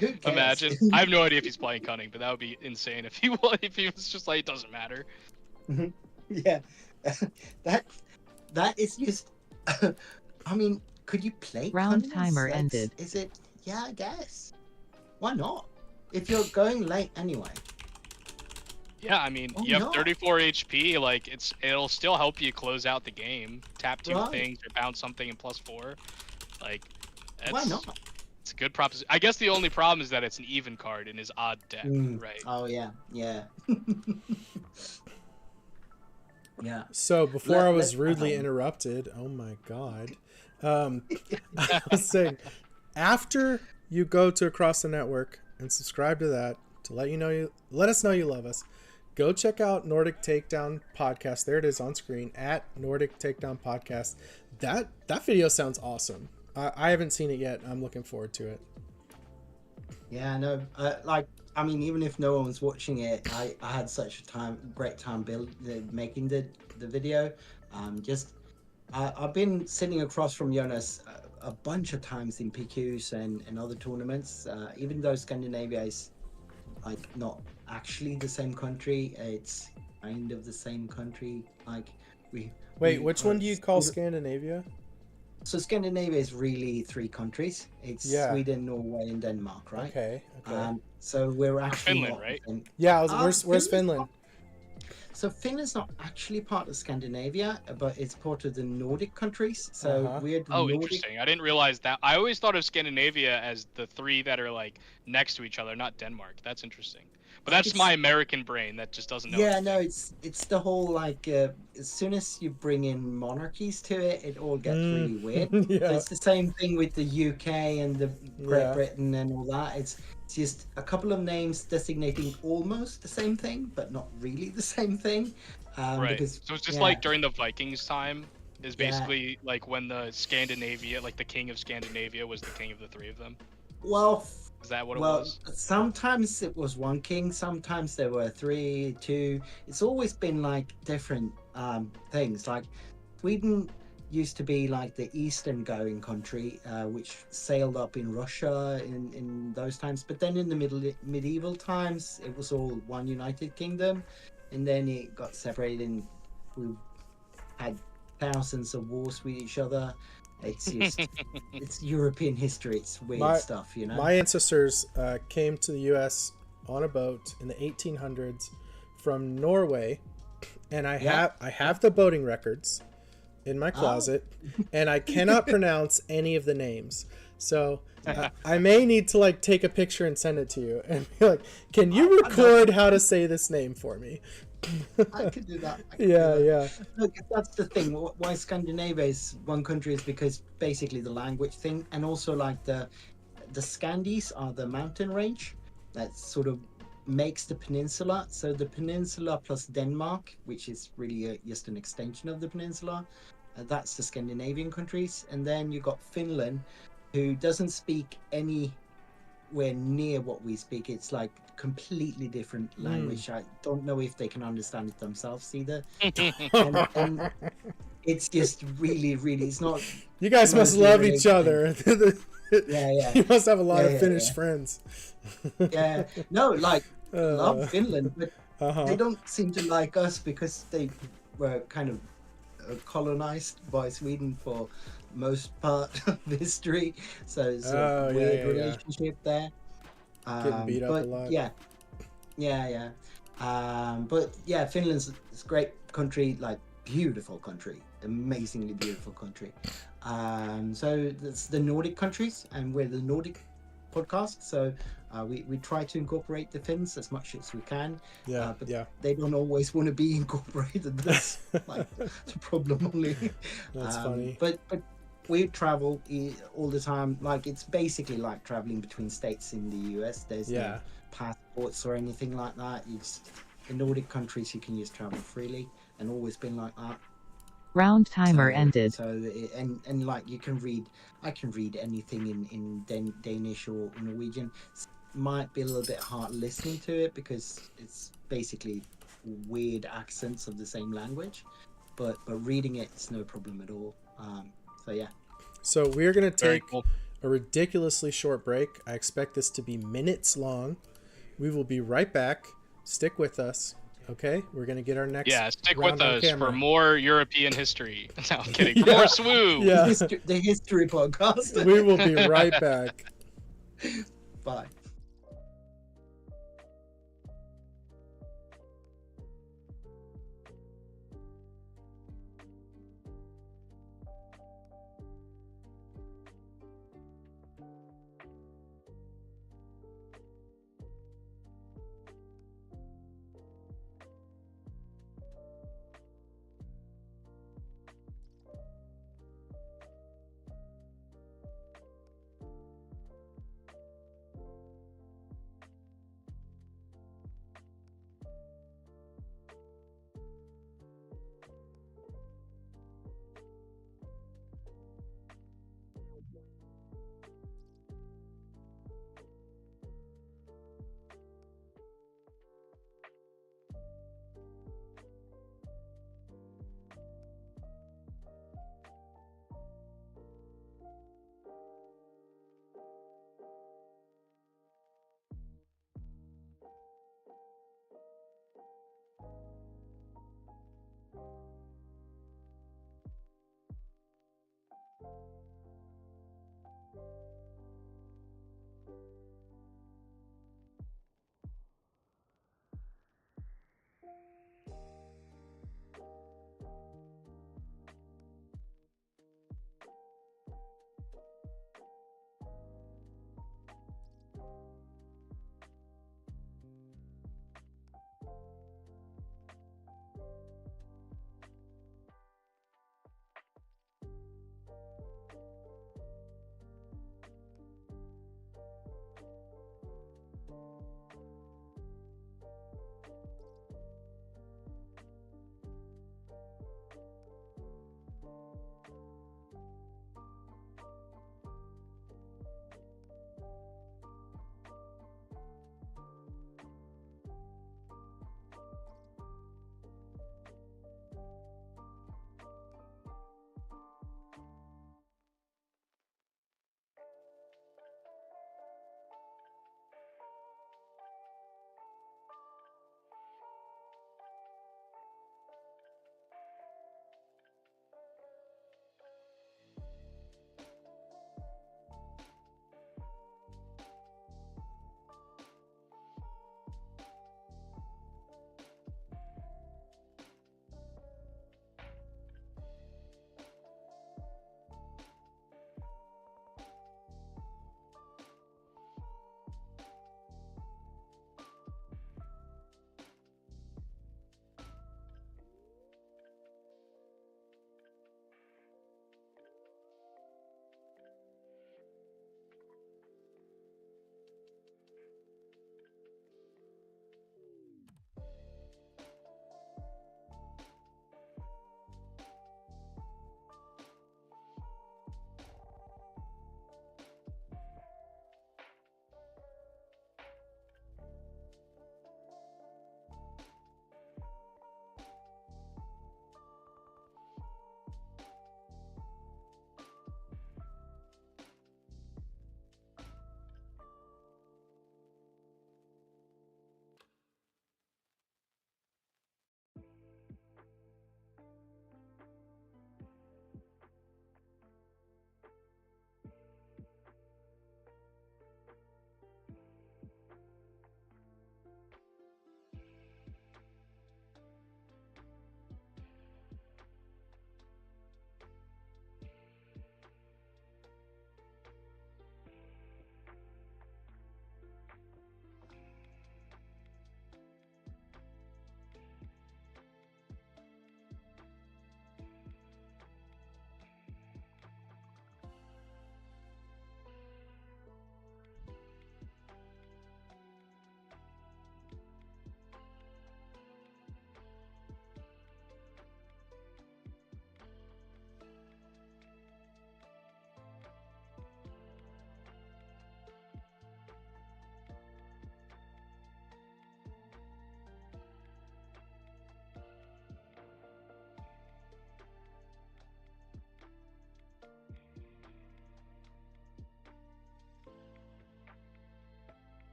Who cares? Imagine. I have no idea if he's playing Cunning, but that would be insane if he was just like, it doesn't matter. Yeah. that is just. I mean, could you play? Round Cunning? timer That's- ended. Is it? Yeah, I guess. Why not? If you're going late anyway. Yeah, I mean, Oh, you have no. 34 HP. Like, it'll still help you close out the game. Tap 2 Right. things or bounce something in +4. Like, Why not? It's a good proposition. I guess the only problem is that it's an even card in his odd deck, right? Oh yeah, yeah. Yeah. So before I was let- rudely interrupted, oh my god, I was saying, after you go to Across the Network and subscribe to that to let us know you love us, go check out Nordic Takedown Podcast. There it is on screen at Nordic Takedown Podcast. That video sounds awesome. I haven't seen it yet. I'm looking forward to it. Yeah, no, I mean, even if no one was watching it, I had such a great time making the video. I've been sitting across from Jonas a bunch of times in PQs and other tournaments. Even though Scandinavia is like not actually the same country, it's kind of the same country. Like Wait, which one do you call Scandinavia? So Scandinavia is really 3 countries. It's Sweden, Norway, and Denmark, right? Okay. So we're actually Finland, not right? in- Yeah, where's Finland? So Finland's not actually part of Scandinavia, but it's part of the Nordic countries. So we're the Nordic. Interesting. I didn't realize that. I always thought of Scandinavia as the 3 that are like next to each other, not Denmark. That's interesting. But that's my American brain that just doesn't know. Yeah, anything. no, it's the whole like as soon as you bring in monarchies to it, it all gets really weird. Yeah. So it's the same thing with the UK and the Great Yeah. Britain and all that. It's just a couple of names designating almost the same thing, but not really the same thing. Right. Because, So it's just yeah. like during the Vikings time is Yeah. basically like when the Scandinavia, like the king of Scandinavia was the king of the 3 of them. Well, Is that what it well, was? sometimes it was 1 king, sometimes there were 3, 2. It's always been like different things. Like Sweden used to be like the eastern going country, which sailed up in Russia in those times. But then in the medieval times, it was all one united kingdom, and then it got separated, and we had thousands of wars with each other. It's just it's European history. It's weird My- stuff, you know. My ancestors came to the U.S. on a boat in the 1800s from Norway, and I have the boating records in my closet, and I cannot pronounce any of the names. So I may need to like take a picture and send it to you, and be like, "Can you record how to say this name for me?" I could do that. Yeah. Look, that's the thing. Why Scandinavia is one country is because basically the language thing, and also like the Scandies are the mountain range that sort of makes the peninsula. So the peninsula plus Denmark, which is really just an extension of the peninsula, that's the Scandinavian countries. And then you got Finland, who doesn't speak anywhere near what we speak. It's like completely different language. I don't know if they can understand it themselves either. and it's just really, it's not. You guys must love each other. Yeah. You must have a lot of Finnish friends. Yeah. No, like love Finland, but Uh-huh. they don't seem to like us because they were kind of colonized by Sweden for most part of history. So it's a weird relationship there. Getting beat up a lot. Yeah. But yeah, Finland's a great country, like beautiful country, amazingly beautiful country. So that's the Nordic countries, and we're the Nordic podcast. So we try to incorporate the Finns as much as we can. But they don't always want to be incorporated. That's like the problem only. That's funny. But we travel all the time. Like it's basically like traveling between states in the US. There's no passports or anything like that. In Nordic countries you can just travel freely, and always been like that. Round timer ended. So and like I can read anything in Danish or Norwegian. Might be a little bit hard listening to it because it's basically weird accents of the same language, but reading it's no problem at all. So yeah. So we're gonna take a ridiculously short break. I expect this to be minutes long. We will be right back. Stick with us. Okay, we're gonna get our next. Yeah, stick round with on us camera. for more European history. No, I'm kidding. For more swoo. Yeah. The history podcast. We will be right back. Bye.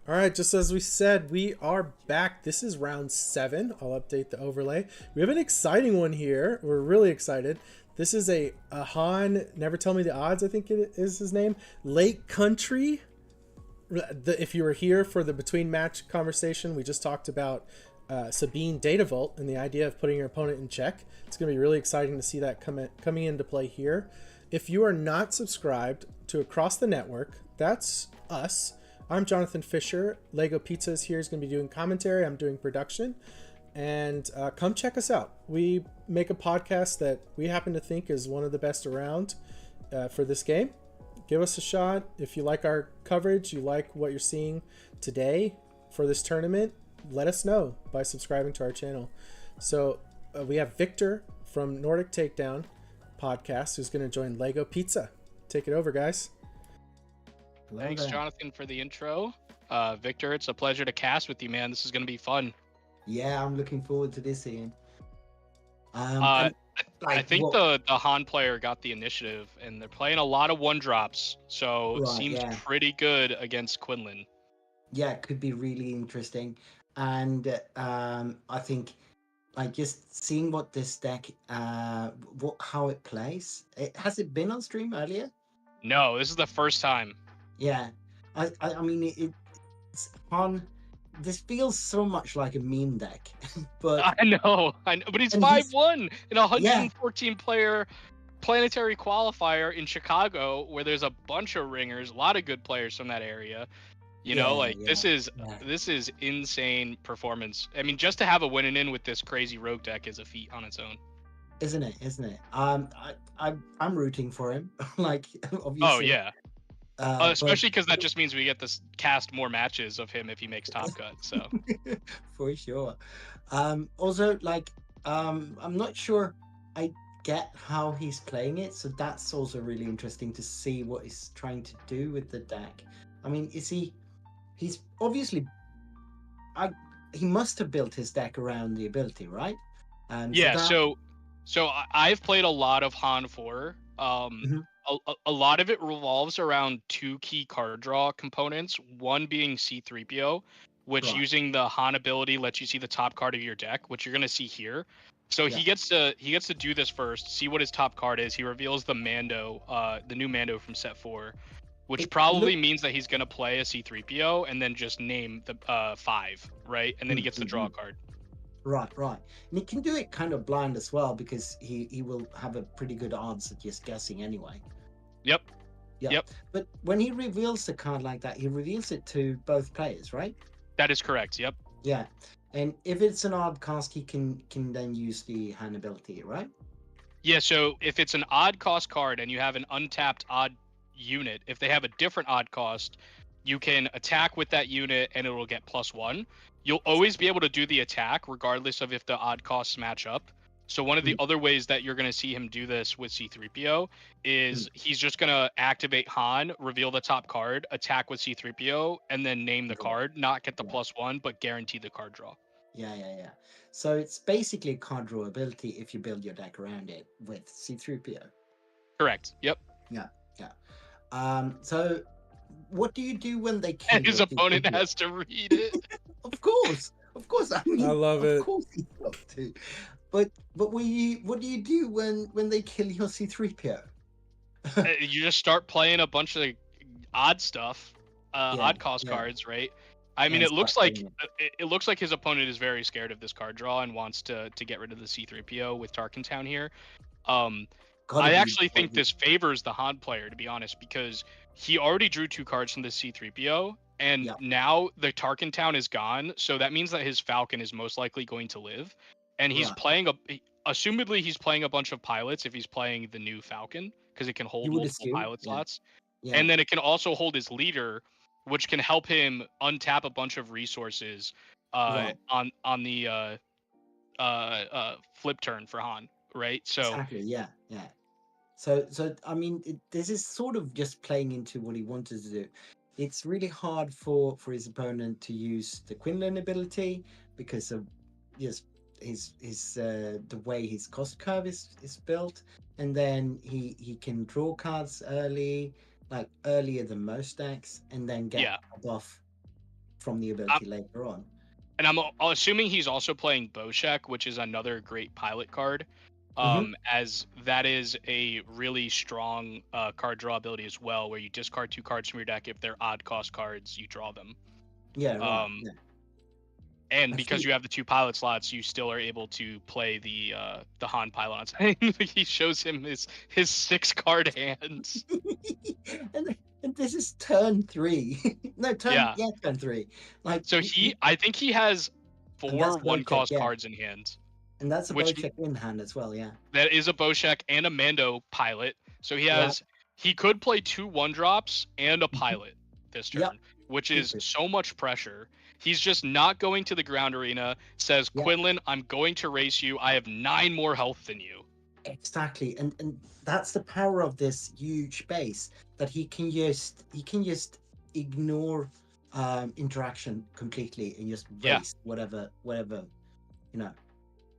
All right, just as we said, we are back. This is round 7. I'll update the overlay. We have an exciting one here. We're really excited. This is a Han, Never Tell Me the Odds, I think it is his name. Lake Country. If you were here for the between match conversation, we just talked about Sabine Data Vault and the idea of putting your opponent in check. It's going to be really exciting to see that coming into play here. If you are not subscribed to Across the Network, that's us. I'm Jonathan Fisher. Lego Pizza is here. He's going to be doing commentary. I'm doing production. And come check us out. We make a podcast that we happen to think is one of the best around for this game. Give us a shot. If you like our coverage, you like what you're seeing today for this tournament, let us know by subscribing to our channel. So we have Victor from Nordic Takedown podcast who's going to join Lego Pizza. Take it over, guys. Thanks, Jonathan, for the intro. Victor, it's a pleasure to cast with you, man. This is going to be fun. Yeah, I'm looking forward to this, Ian. I think the Han player got the initiative, and they're playing a lot of 1-drops, so it seems pretty good against Quinlan. Yeah, it could be really interesting. And I think just seeing what this deck, how it plays. Has it been on stream earlier? No, this is the first time. Yeah, I mean it's Han. This feels so much like a meme deck, but I know, but he's 5-1 in a 114 player Planetary Qualifier in Chicago, where there's a bunch of ringers, a lot of good players from that area. This is insane performance. I mean, just to have a win in with this crazy rogue deck is a feat on its own. Isn't it? I'm rooting for him. Obviously. Oh yeah. Especially because that just means we get to cast more matches of him if he makes Top Cut. So for sure. Also, I'm not sure I get how he's playing it, so that's also really interesting to see what he's trying to do with the deck. I mean, he's obviously he must have built his deck around the ability, right? So I've played a lot of Han 4. A lot of it revolves around 2 key card draw components, one being C-3PO, which using the Han ability lets you see the top card of your deck, which you're going to see here. So he gets to do this first, see what his top card is. He reveals the Mando, the new Mando from set 4, which probably means that he's going to play a C-3PO and then just name the 5, right? And then he gets to draw a card. Right. And he can do it kind of blind as well, because he will have a pretty good odds at just guessing anyway. Yep. But when he reveals the card like that, he reveals it to both players, right? That is correct. Yep. Yeah. And if it's an odd cost, he can then use the Han ability, right? Yeah, so if it's an odd cost card and you have an untapped odd unit, if they have a different odd cost, you can attack with that unit and it will get +1. You'll always be able to do the attack regardless of if the odd costs match up. So one of the other ways that you're going to see him do this with C-3PO is he's just going to activate Han, reveal the top card, attack with C-3PO, and then name the card, not get the +1, but guarantee the card draw. Yeah. So it's basically a card draw ability if you build your deck around it with C-3PO. Correct. Yep. Yeah. So what do you do when they kill his opponent has to read it? Of course. I mean, I love it. Of course he's got to. But what do you do when they kill your C-3PO? You just start playing a bunch of odd stuff, odd cost cards, right? I mean, it looks like his opponent is very scared of this card draw and wants to get rid of the C-3PO with Tarkintown here. I actually think this favors the Han player, to be honest, because he already drew 2 cards from the C-3PO, and now the Tarkintown is gone, so that means that his Falcon is most likely going to live. And he's playing assumedly he's playing a bunch of pilots if he's playing the new Falcon, because it can hold multiple pilot slots. Yeah. And then it can also hold his leader, which can help him untap a bunch of resources on the flip turn for Han, right? So exactly, yeah. So I mean, this is sort of just playing into what he wanted to do. It's really hard for his opponent to use the Quinlan ability because of his the way his cost curve is built, and then he can draw cards early, like earlier than most decks, and then get a buff from the ability later on. And I'm assuming he's also playing Boshek, which is another great pilot card, as that is a really strong card draw ability as well, where you discard 2 cards from your deck. If they're odd cost cards, you draw them. Yeah, right. And because you have the 2 pilot slots, you still are able to play the Han pilot on side. He shows him his 6 card hands. and this is turn 3. No, turn 3. Like so I think he has 4 1-cost Boshek, cards in hand. And that's a Boshek in hand as well, yeah. That is a Boshek and a Mando pilot. So he has he could play 2 1-drops and a pilot this turn, which is so much pressure. He's just not going to the ground arena, says, Quinlan, I'm going to race you. I have 9 more health than you. Exactly. And that's the power of this huge base, that he can just ignore interaction completely and just race whatever, you know.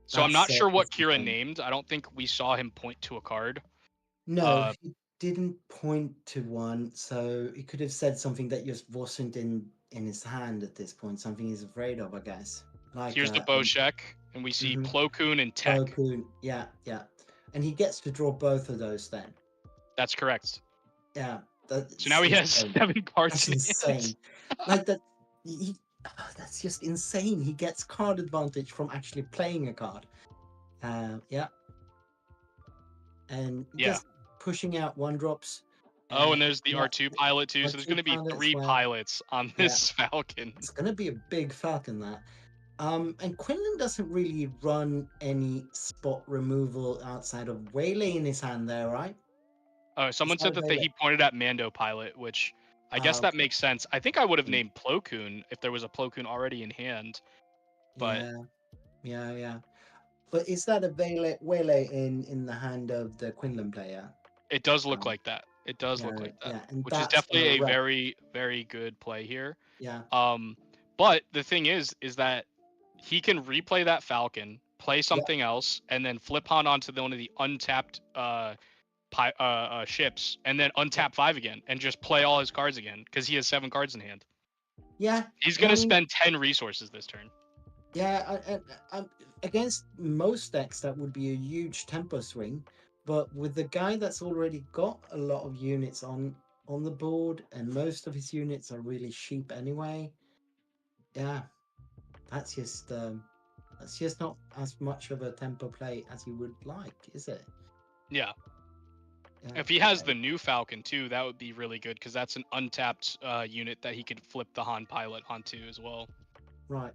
So I'm not sure what Kira named. I don't think we saw him point to a card. No, he didn't point to one, so he could have said something that just wasn't in his hand at this point, something he's afraid of, I guess. Like, here's the Boshek, and we see Plo Koon and Tech. Plo Koon, yeah. And he gets to draw both of those then. That's correct. Yeah. So now he has 7 cards. That's insane. Like that. That's just insane. He gets card advantage from actually playing a card. And just pushing out 1-drops. And there's the R2 pilot too. So there's going to be 3 pilots on this Falcon. It's going to be a big Falcon, that. And Quinlan doesn't really run any spot removal outside of Waylay in his hand there, right? Oh, someone said that he pointed at Mando pilot, which I guess that makes sense. I think I would have named Plo Koon if there was a Plo Koon already in hand. But yeah. But is that a Waylay in the hand of the Quinlan player? It does look like that. It does look like that, which is definitely a very, very good play here. Yeah. But the thing is that he can replay that Falcon, play something else, and then flip Han onto one of the untapped ships, and then untap 5 again, and just play all his cards again because he has 7 cards in hand. Yeah. He's gonna spend 10 resources this turn. Yeah, against most decks that would be a huge tempo swing. But with the guy that's already got a lot of units on the board, and most of his units are really cheap anyway, that's just not as much of a tempo play as you would like, is it? Yeah. If he has the new Falcon too, that would be really good because that's an untapped unit that he could flip the Han pilot onto as well. Right.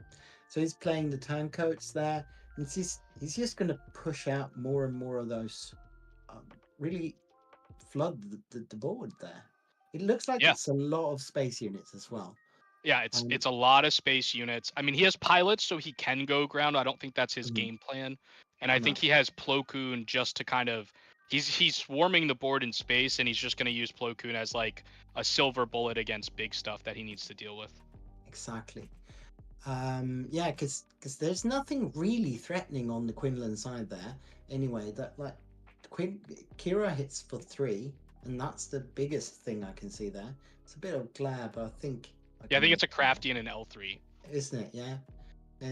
So he's playing the turncoats there, and he's just going to push out more and more of those. Really flood the board there. It looks like it's a lot of space units as well. Yeah, it's a lot of space units. I mean, he has pilots, so he can go ground. I don't think that's his game plan, and I think he has Plo Koon just to kind of he's swarming the board in space, and he's just going to use Plo Koon as like a silver bullet against big stuff that he needs to deal with. Exactly. Because there's nothing really threatening on the Quinlan side there. Anyway, that like. Kira hits for 3, and that's the biggest thing I can see there. It's a bit of glare, but I think I think it's a crafty and an L3, isn't it? Yeah.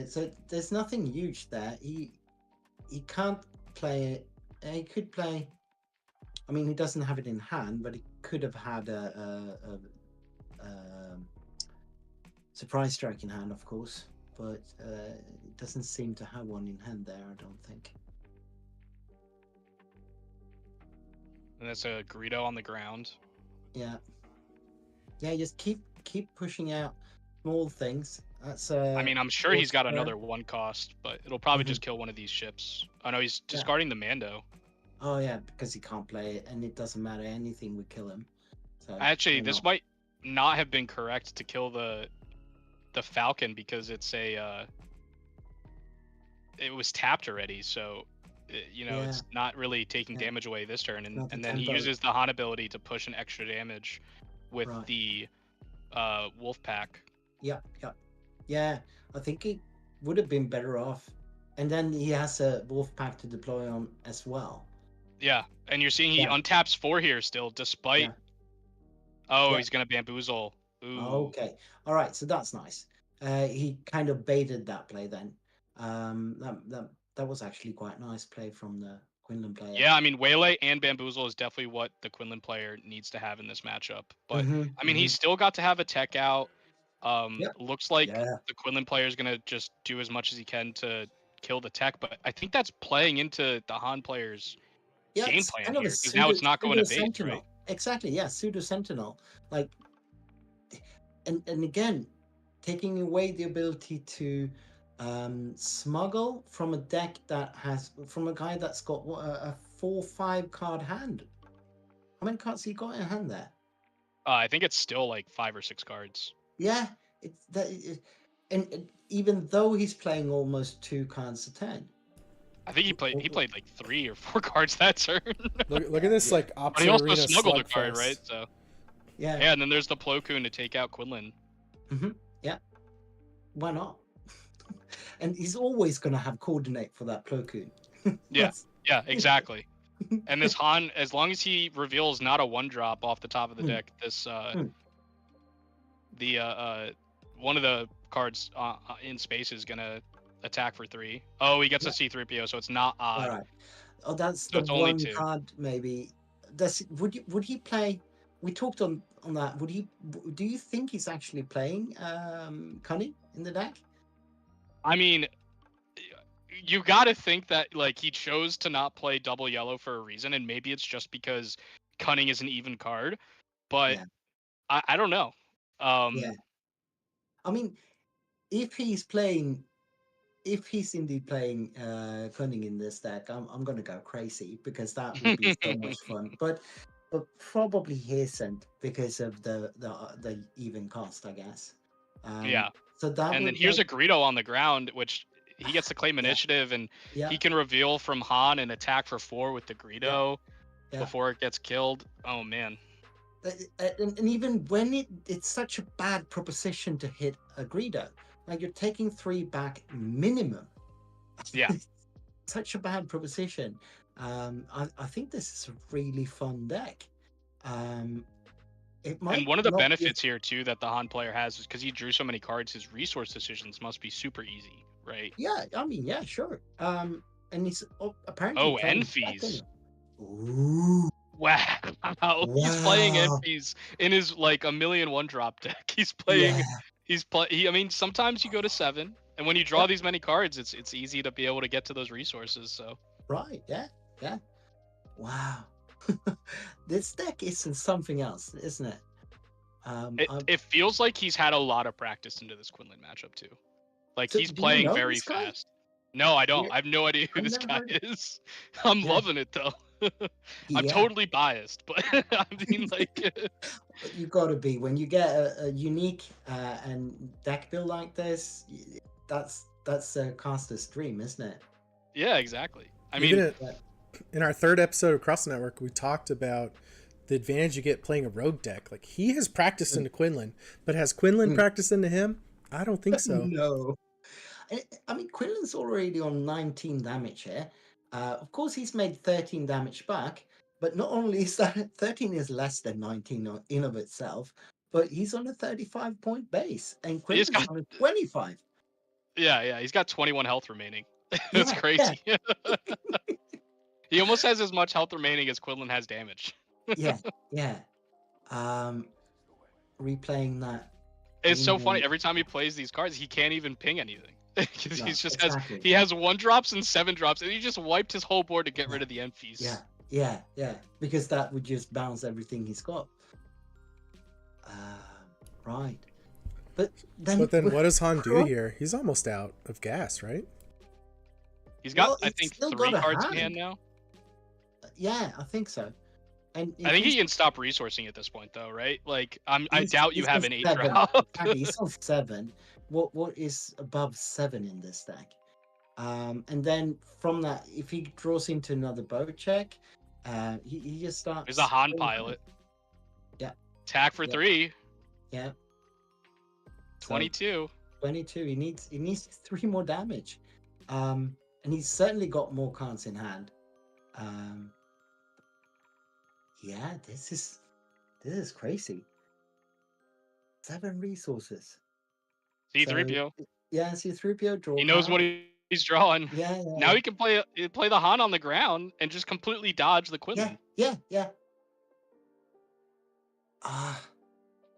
So there's nothing huge there. He can't play it. He could play. I mean, he doesn't have it in hand, but he could have had a surprise strike in hand, of course. But it doesn't seem to have one in hand there. I don't think. And that's a Greedo on the ground. Yeah, just keep pushing out small things. That's I mean, I'm sure he's got another 1-cost, but it'll probably just kill one of these ships. Oh no, he's discarding the Mando. Oh yeah, because he can't play it, and it doesn't matter. Anything would kill him. So actually, this might not have been correct to kill the Falcon because it's it was tapped already, so. It's not really taking damage away this turn, and then he uses the Han ability to push an extra damage with the Wolf Pack. Yeah. I think he would have been better off, and then he has a Wolf Pack to deploy on as well. Yeah, and you're seeing he untaps 4 here still, despite. He's gonna bamboozle. Ooh. Okay. All right. So that's nice. He kind of baited that play then. That was actually quite nice play from the Quinlan player. Yeah, I mean, Waylay and Bamboozle is definitely what the Quinlan player needs to have in this matchup. But I mean, he's still got to have a tech out. Yep. Looks like Yeah. the Quinlan player is gonna just do as much as he can to kill the tech, but I think that's playing into the Han player's Yeah, game it's plan kind of a here because now it's not going to base, sentinel. right? Exactly. Yeah, pseudo sentinel. Like, and again, taking away the ability to smuggle from a deck that has from a guy that's got what a 4-5 card hand. How many cards he got in hand there? I think it's still like 5 or 6 cards. Yeah, it's that, and even though he's playing almost 2 cards a turn. I think he played like 3 or 4 cards that turn. Look at this like But he opposite also arena smuggled a card, slugfest. right? So Yeah. yeah, and then there's the Plo Koon to take out Quinlan. Yeah. Why not? And he's always going to have coordinate for that Plo Koon. Yeah, exactly. And this Han, as long as he reveals not a 1-drop off the top of the deck, this one of the cards in space is gonna attack for 3. Oh, he gets a C-3PO, so it's not odd. All right. Oh, that's So the it's only one 2. card maybe. Would he play? We talked on that. Do you think he's actually playing Cunning in the deck? I mean, you got to think that like he chose to not play double yellow for a reason, and maybe it's just because Cunning is an even card. But I don't know. Yeah. I mean, if he's indeed playing Cunning in this deck, I'm gonna go crazy because that would be so much fun. But probably he isn't because of the even cost, I guess. Yeah. So that and then here's a Greedo on the ground, which he gets to claim initiative, and he can reveal from Han and attack for 4 with the Greedo before it gets killed. Oh man. And even when it's such a bad proposition to hit a Greedo, like you're taking 3 back minimum. Yeah. Such a bad proposition. I think this is a really fun deck. It might and one of the not benefits here too that the Han player has is because he drew so many cards, his resource decisions must be super easy, right? Yeah, I mean, yeah, sure. And he's apparently Oh, playing Enfies. Ooh. Wow. He's playing Enfies in his like a million 1-drop deck. He's playing I mean, sometimes you go to 7, and when you draw these many cards, it's easy to be able to get to those resources. So right, yeah. Wow. This deck is something else, isn't it? It feels like he's had a lot of practice into this Quinlan matchup too. Like So he's do you playing know very this guy? fast. No, I don't. Yeah. I have no idea who I've this never guy heard of is. I'm loving it though. I'm Yeah. totally biased, but I mean, like, You gotta be when you get a unique and deck build like this. That's a caster's dream, isn't it? yeah, exactly. I Even mean, in our 3rd episode of Cross Network, we talked about the advantage you get playing a rogue deck. Like he has practiced into Quinlan, but has Quinlan practiced into him? I don't think so. No. I mean, Quinlan's already on 19 damage here. Of course, he's made 13 damage back, but not only is that 13 is less than 19 in of itself, but he's on a 35-point base, and Quinlan's on a 25. Yeah, he's got 21 health remaining. That's crazy. He almost has as much health remaining as Quinlan has damage. Yeah. Replaying that. It's so funny. Every time he plays these cards, he can't even ping anything. Because No, he's just exactly. he has 1-drops and 7-drops, and he just wiped his whole board to get rid of the Enfies. Yeah. Because that would just bounce everything he's got. Right. But then what does Han do here? He's almost out of gas, right? He's got, Well, I he's think, still 3 got a cards in hand. hand now. Yeah, I think so. And I think he can stop resourcing at this point, though, right? Like, I he's- doubt you he's have on an 7. 8-drop. Exactly, he's on 7. What is above 7 in this deck? And then from that, if he draws into another bow check, he just starts. There's a Han pilot. Yeah. Attack for 3. Yeah. 22. 22. He needs 3 more damage. And he's certainly got more cards in hand. Yeah, this is crazy. 7 resources. C3PO. So, yeah, C3PO draw. He knows card. what he's drawing. Yeah, Now he can play the Han on the ground and just completely dodge the Quinlan. Yeah.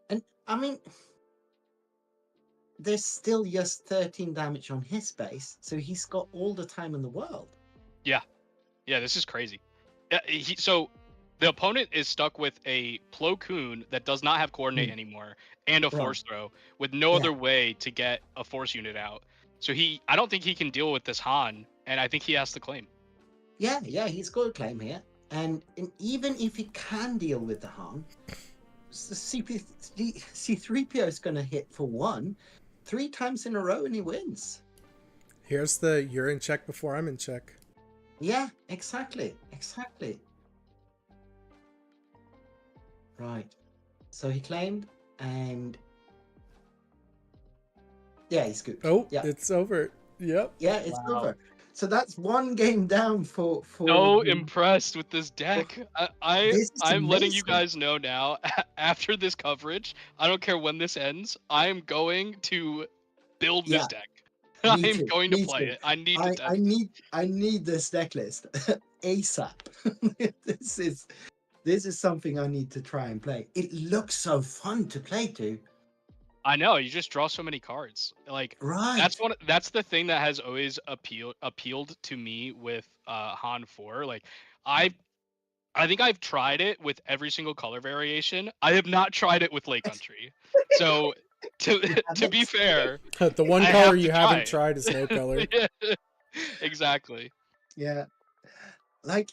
And I mean, there's still just 13 damage on his base, so he's got all the time in the world. Yeah, this is crazy. So the opponent is stuck with a Plo Koon that does not have coordinate anymore and a Right. force throw with no Yeah. other way to get a force unit out. So I don't think he can deal with this Han, and I think he has to claim. Yeah, he's got a claim here. And even if he can deal with the Han, C3PO is going to hit for 1 3 times in a row and he wins. Here's the you're in check before I'm in check. Yeah, exactly. Right. So he claimed, and yeah, he's good. Oh, yeah, it's over. Yep. yeah, it's over. So that's 1 game down for. So impressed with this deck. I'm letting you amazing. guys know now. After this coverage, I don't care when this ends. I'm going to build this deck. I'm too, going to me play too. it. I need to test. I need this deck list ASAP. This is something I need to try and play. It looks so fun to play too. I know, you just draw so many cards. Like Right. that's the thing that has always appealed to me with Han 4. Like I think I've tried it with every single color variation. I have not tried it with Lake Country. So to be fair, The one I color have to you try haven't it. tried is no color. Yeah, exactly. Yeah. Like,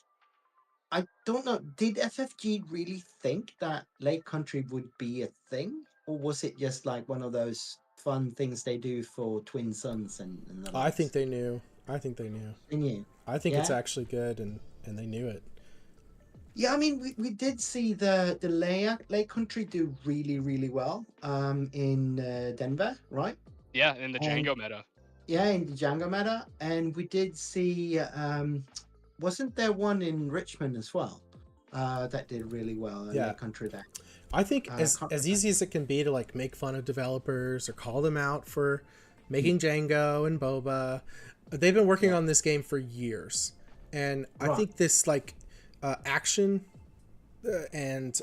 I don't know. Did FFG really think that Lake Country would be a thing? Or was it just like one of those fun things they do for Twin Suns and the I likes? think they knew. They knew. I think it's Yeah? actually good, and they knew it. Yeah, I mean, we did see the Lake Country do really, really well in Denver, right? Yeah, in the And- Django meta. Yeah, in the Django meta. And we did see, wasn't there one in Richmond as well that did really well in Yeah. Lake Country there? I think as can't easy as it can be to like make fun of developers or call them out for making Django and Boba, they've been working on this game for years, and I Right. think this like action and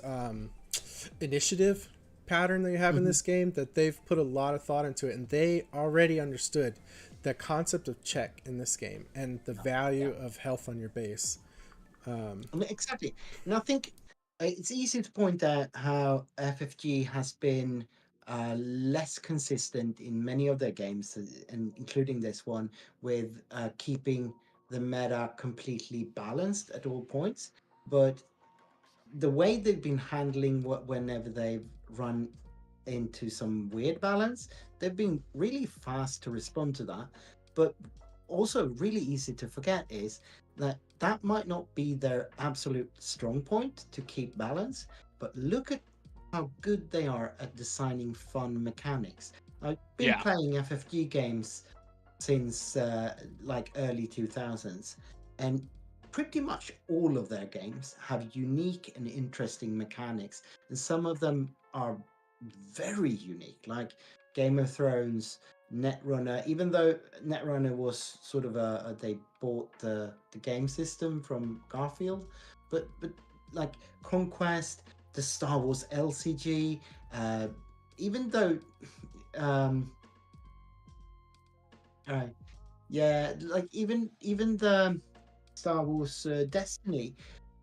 initiative pattern that you have in this game, that they've put a lot of thought into it, and they already understood the concept of check in this game and the value of health on your base. I mean, exactly. And I think it's easy to point out how FFG has been less consistent in many of their games, and including this one, with keeping the meta completely balanced at all points. But the way they've been handling whenever they've run into some weird balance, they've been really fast to respond to that. But also really easy to forget is that might not be their absolute strong point to keep balance, but look at how good they are at designing fun mechanics. I've been playing FFG games since like early 2000s, and pretty much all of their games have unique and interesting mechanics, and some of them are very unique, like Game of Thrones, Netrunner. Even though Netrunner was sort of they bought the game system from Garfield, but like Conquest, the Star Wars LCG, even though like even the Star Wars Destiny,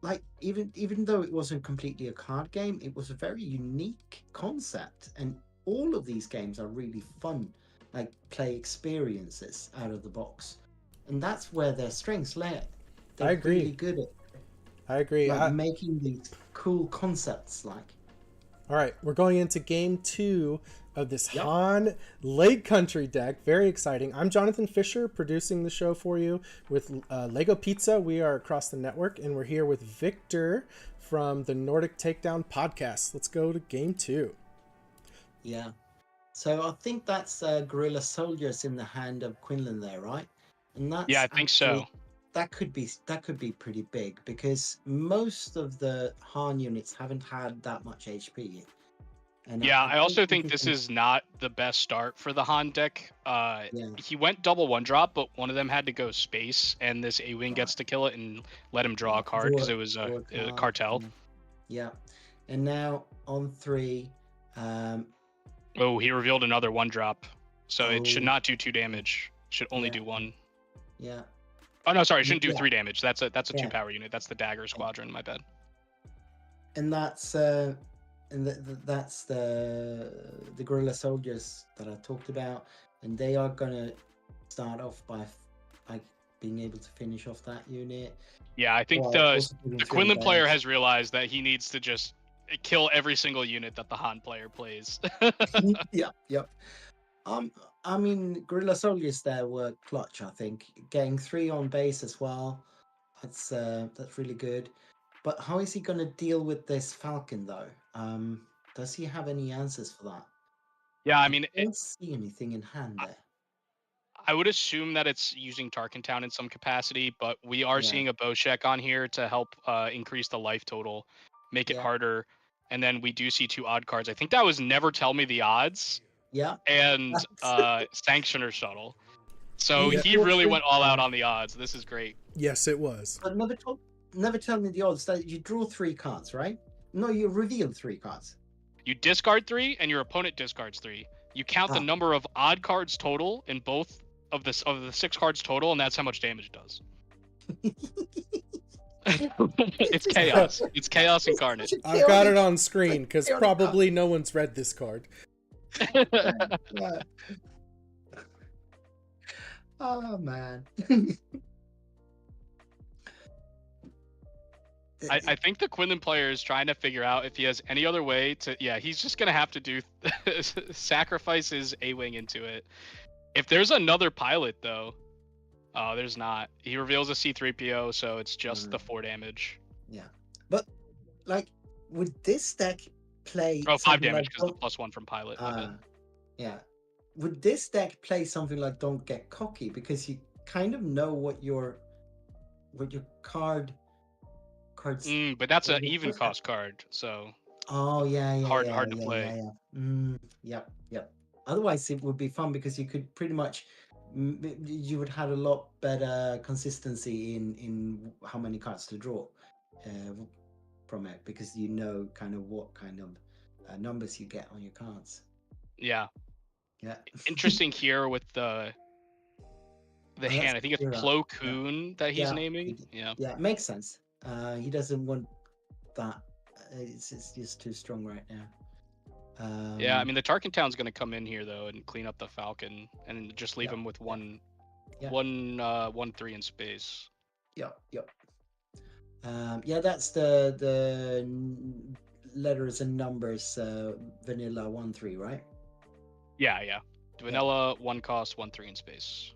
like even though it wasn't completely a card game, it was a very unique concept, and all of these games are really fun, like play experiences out of the box, and that's where their strengths lay. They're I agree. really good at I agree. like making these cool concepts. Like, all right, we're going into game 2 of this Han Lake Country deck. Very exciting. I'm Jonathan Fisher, producing the show for you with Lego Pizza. We are across the network, and we're here with Victor from the Nordic Takedown podcast. Let's go to game 2. Yeah. So I think that's Guerrilla Soldiers in the hand of Quinlan there, right? And that's Yeah, I think so. That could be pretty big, because most of the Han units haven't had that much HP. And Yeah, I also we think can this con- is not the best start for the Han deck. Yeah. He went double one drop, but one of them had to go space, and this A-Wing gets to kill it and let him draw a card because it was draw a card, cartel. Yeah. And now on 3, Oh, he revealed another one drop, so it should Oh. not do 2 damage. Should only Yeah. do 1. yeah. Oh no, sorry, it shouldn't do Yeah. 3 damage. That's a Yeah. 2-power unit. That's the Dagger Squadron. My bad. And that's that's the guerrilla soldiers that I talked about, and they are gonna start off by like being able to finish off that unit. Yeah, I think Well, the also giving the 3 Quinlan player damage. has realized that he needs to just kill every single unit that the Han player plays. Yep. I mean, guerrilla soldiers there were clutch. I think getting 3 on base as well. That's really good. But how is he going to deal with this Falcon though? Does he have any answers for that? Yeah, I mean, I don't see anything in hand there. I would assume that it's using Tarkin Town in some capacity, but we are Yeah. seeing a Boshek on here to help increase the life total, make it Yeah. harder. And then we do see 2 odd cards. I think that was Never Tell Me the Odds Yeah. and Sanctioner Shuttle. So Yeah. he really went all out on the odds. This is great. Yes, it was. But never tell me the odds that you draw 3 cards, right? No, you reveal 3 cards. You discard 3, and your opponent discards 3. You count the Ah. number of odd cards total in both of the 6 cards total, and that's how much damage it does. It's chaos. It's chaos incarnate. I've got it on screen because probably no one's read this card. Yeah. Oh man. I think the Quinlan player is trying to figure out if he has any other way to. Yeah, he's just gonna have to do sacrifice his A-Wing into it. If there's another pilot though, there's not. He reveals a C-3PO, so it's just the 4 damage. Yeah, but like, would this deck play? Oh, 5 something damage like because the +1 from pilot. my bad. Yeah. Would this deck play something like Don't Get Cocky, because you kind of know what your cards. But that's what an your even cards cost card, so. Oh yeah. Hard to play. Yep. Otherwise, it would be fun because you could pretty much you would have a lot better consistency in how many cards to draw from it, because you know kind of what kind of numbers you get on your cards. Yeah. Yeah. Interesting here with the that's hand. I think it's Kira. Plo Koon that he's Yeah. naming. Yeah. Yeah, it makes sense. He doesn't want that. It's just too strong right now. Yeah, I mean the Tarkin Town's gonna come in here though and clean up the Falcon and just leave him with one 1/3 in space. Yep. Yeah, that's the letters and numbers vanilla 1/3, right? Yeah. Vanilla 1 cost 1/3 in space.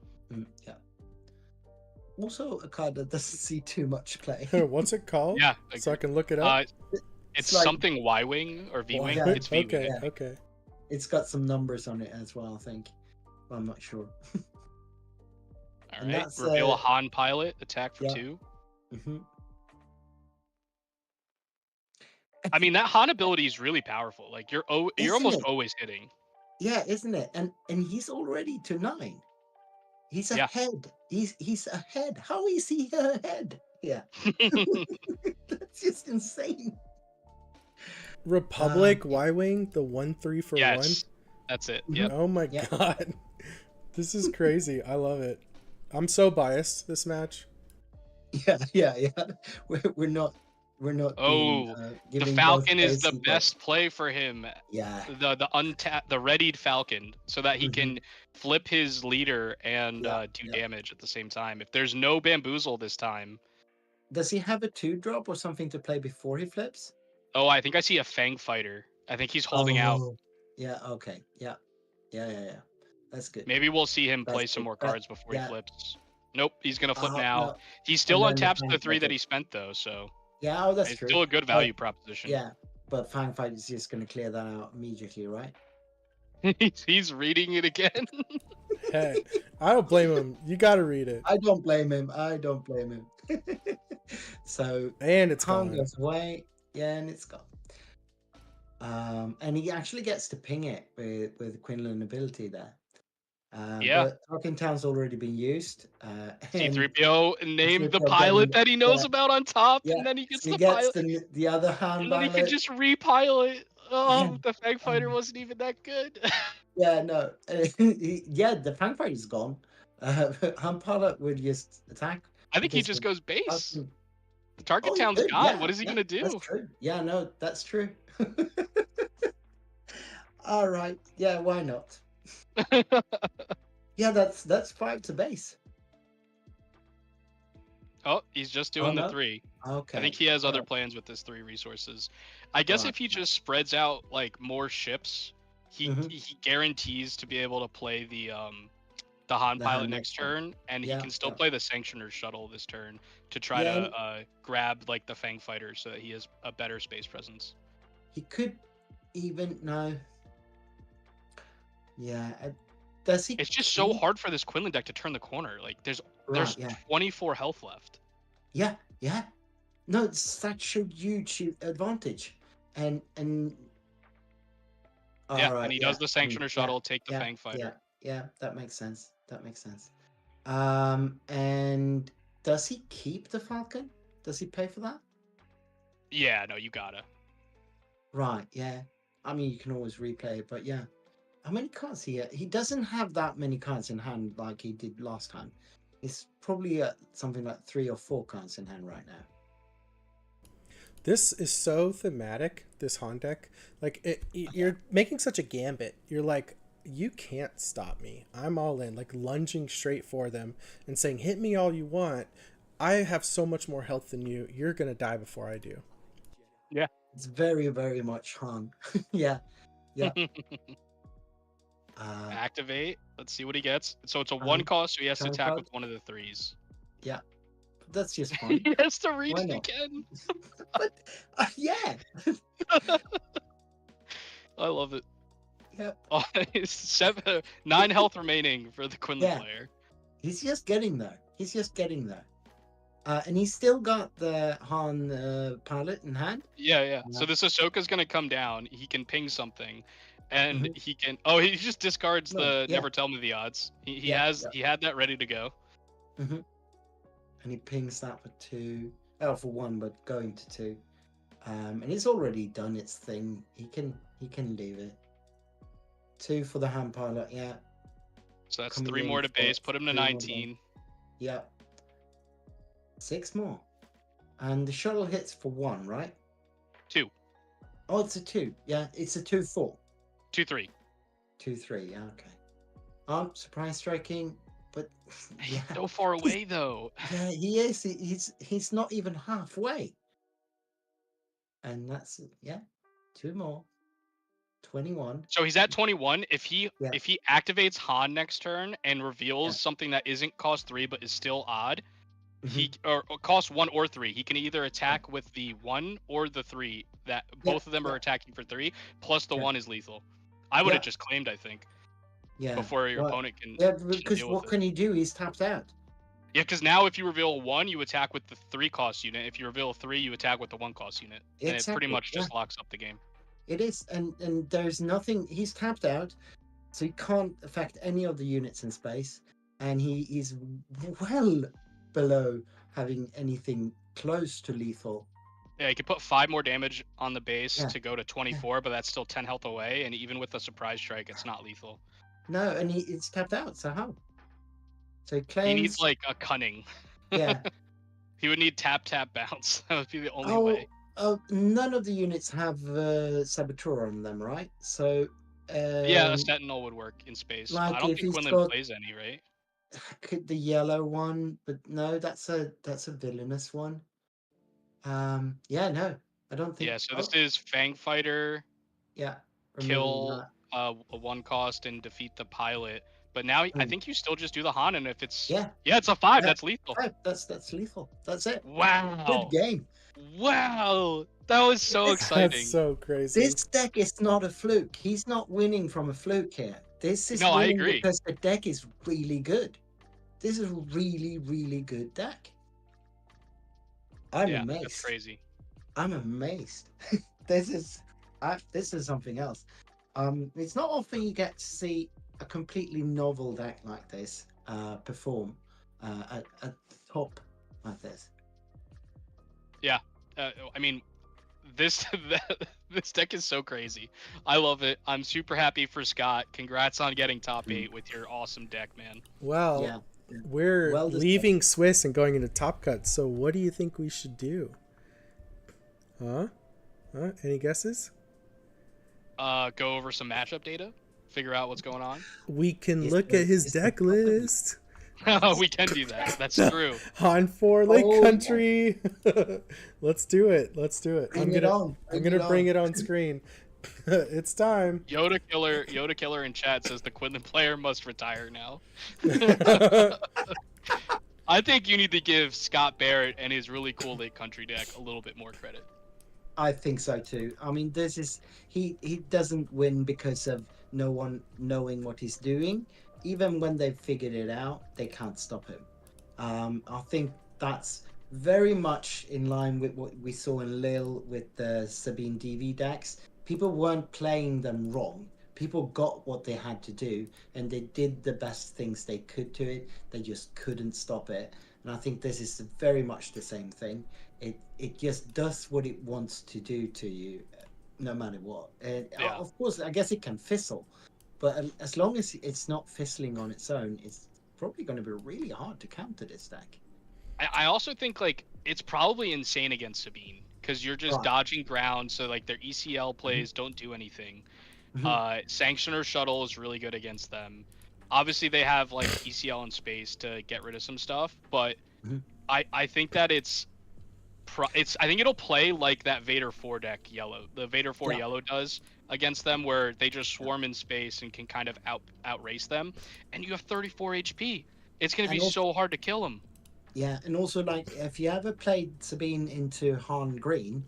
Yeah. Also a card that doesn't see too much play. What's it called? Yeah. So I can look it up. It's like- something Y-wing or V-wing. Yeah, It's V-wing. Okay, Yeah. okay. It's got some numbers on it as well, I think. But I'm not sure. All And right. that's, Reveal a Han pilot. Attack for yeah. 2. Hmm. I mean that Han ability is really powerful. Like you're Isn't almost it? always hitting. Yeah, isn't it? And he's already to 9. He's Yeah. ahead. He's ahead. How is he ahead? Yeah. That's just insane. Republic Y-Wing, the 1/3 for Yes. That's it. Mhm. Yep. one. Oh my Yeah. god. This is crazy. I love it. I'm so biased this match. Yeah. We're not. Oh, being, The giving Falcon both is the plays equal. best play for him. Yeah. The readied Falcon, so that he Mhm. can flip his leader and Yeah, do yeah. damage at the same time. If there's no bamboozle this time, Does he have a 2-drop or something to play before he flips? oh, I think I see a Fang fighter. I think he's holding out. Oh, yeah. Okay. Yeah. That's good. Maybe we'll see him That's play some good. more That- cards before yeah. he flips. Nope, he's gonna flip Oh, now. no. He's still And then the untaps the Fang 3 that fighter. he spent though, so Yeah. Oh, that's it's true. still a good value proposition. Yeah, but Fang Fight is just going to clear that out immediately, right? He's reading it again. Hey, I don't blame him. You got to read it. I don't blame him. So And it's Han gone. goes away. Yeah, and it's gone. And he actually gets to ping it with Quinlan ability there. Yeah. But Talking Town's already been used. C3PO named the C3PO pilot getting- that he knows yeah, about on top, yeah. and then he gets So he the gets pilot, the other hand and then he can pilot. just repilot. Oh, Yeah. the Fang Fighter wasn't even that good. Yeah, no. Yeah, the Fang Fighter's gone. Hand pilot would just attack. I think he because just the goes base. Falcon- The target Oh, he town's could, gone. yeah, What is he yeah, gonna do? That's true. Yeah, no, that's true. All right. Yeah, why not? Yeah, that's 5 to base. Oh, he's just Oh, doing the no? 3. Okay. I think he has other Alright. plans with his 3 resources. I guess Right. if he just spreads out like more ships, he Mhm. he guarantees to be able to play the Han The pilot Han next next one. turn, and he Yeah, can still yeah. play the Sanctioner shuttle this turn to try Yeah, to grab like the Fang Fighter so that he has a better space presence. He could even no. Yeah. Does he? It's just so keep- hard for this Quinlan deck to turn the corner. Like there's Right, yeah. 24 health left. Yeah, yeah. No, it's such a huge advantage. And Yeah, Alright, and he does the Sanctioner yeah, shuttle, take the yeah, Fang Fighter. Yeah, that makes sense. That makes sense. And does he keep the Falcon? Does he pay for that? Yeah, no, you gotta. Right, yeah. I mean, you can always replay it, but yeah. How many cards he doesn't have that many cards in hand like he did last time. It's probably something like 3 or 4 cards in hand right now. This is so thematic, this Han deck. Like, you're making such a gambit. You're like, you can't stop me. I'm all in. Like, lunging straight for them and saying, hit me all you want. I have so much more health than you. You're going to die before I do. Yeah. It's very, very much Han. Yeah. Yeah. Activate. Let's see what he gets. So it's a Um, 1 cost, so he has to time attack card? with one of the 3s. Yeah. That's just fine. He has to read Why it not? again. But yeah. I love it. Yeah. Oh, it's 9 health remaining for the Quinlan Yeah. player. He's just getting there. He's just getting there. And he's still got the Han pilot in hand. Yeah. So Yeah. this Ahsoka's gonna come down. He can ping something, and Mhm. he can. Oh, he just discards No, the yeah. never tell me the odds. He Yeah, has yeah. he had that ready to go. And he pings that for 2. Oh, for 1, but going to 2. And it's already done its thing. He can leave it. 2 for the hand pilot. Yeah. So that's Coming 3 in more to for base. Put him to 3 more 19. Yeah. 6 more. And the shuttle hits for 1, right? 2, Oh, it's a 2. Yeah, it's a 2-4. 2-3. 2-3. Yeah, okay. Surprise striking, but yeah. He's so far away though. Yeah, he is. He's not even halfway. And that's 2 more. 21. So he's at 21. If he Yeah. activates Han next turn and reveals Yeah. something that isn't cost 3 but is still odd, Mhm. he or cost 1 or 3. He can either attack with the 1 or the 3. That both of them are attacking for 3. Plus the Yeah. 1 is lethal. I would have Yeah. just claimed, I think, Yeah. before your Well, opponent can. Yeah, can because deal what with can he do? He's tapped out. Yeah, because now if you reveal 1, you attack with the 3 cost unit. If you reveal 3, you attack with the 1 cost unit, and it pretty Exactly, much just yeah. locks up the game. It is, and there's nothing. He's tapped out, so he can't affect any of the units in space, and he is well below having anything close to lethal. Yeah, you could put 5 more damage on the base Yeah. to go to 24, but that's still 10 health away, and even with the surprise strike, it's not lethal. No, and it's tapped out. So how? So he He claims. needs like a cunning. Yeah. He would need tap bounce. That would be the only Oh, way. none of the units have saboteur on them, right? So. Yeah, a sentinel would work in space. Like I don't if think he's Quinlan got- plays any, right? Could the yellow one, but no, that's a villainous one. Yeah, no, I don't think. Yeah, so this is Fang Fighter, Yeah. kill a 1 cost and defeat the pilot. But now I think you still just do the Han, and if it's Yeah. it's a 5. Yeah, That's lethal. 5, that's lethal. That's it. Wow. Good game. Wow, that was so exciting. That's so crazy. This deck is not a fluke. He's not winning from a fluke here. This is No, I winning agree. because the deck is really good. This is a really, really good deck. I'm Yeah, amazed. that's crazy. I'm amazed. This is This is something else. It's not often you get to see a completely novel deck like this perform at the top like this. Yeah, I mean, this this deck is so crazy. I love it. I'm super happy for Scott. Congrats on getting top 8 with your awesome deck, man. Well, Yeah. we're Well leaving Swiss and going into Top Cut. So what do you think we should do? Huh? Any guesses? Go over some matchup data, figure out what's going on. We can look at his deck list. We can do that. That's true. On 4 Lake Oh, Country. Let's do it. Bring it on. I'm gonna bring it on screen. It's time. Yoda Killer in chat says the Quinlan player must retire now. I think you need to give Scott Barrett and his really cool Lake Country deck a little bit more credit. I think so too. I mean, this is he doesn't win because of no one knowing what he's doing. Even when they've figured it out, they can't stop him. I think that's very much in line with what we saw in Lille with the Sabine DV decks. People weren't playing them wrong. People got what they had to do, and they did the best things they could to it. They just couldn't stop it. And I think this is very much the same thing. It just does what it wants to do to you, no matter what. And of course, I guess it can fizzle, but as long as it's not fizzling on its own, it's probably going to be really hard to counter this deck. I also think like it's probably insane against Sabine because you're just dodging ground, so like their ECL plays don't do anything. Sanctioner Shuttle is really good against them. Obviously, they have like ECL in space to get rid of some stuff, but I think that I think it'll play like that Vader 4 deck yellow. The Vader 4 yellow does against them, where they just swarm in space and can kind of outrace them. And you have 34 HP. It's gonna be so hard to kill them. Yeah, and also like if you ever played Sabine into Han Green,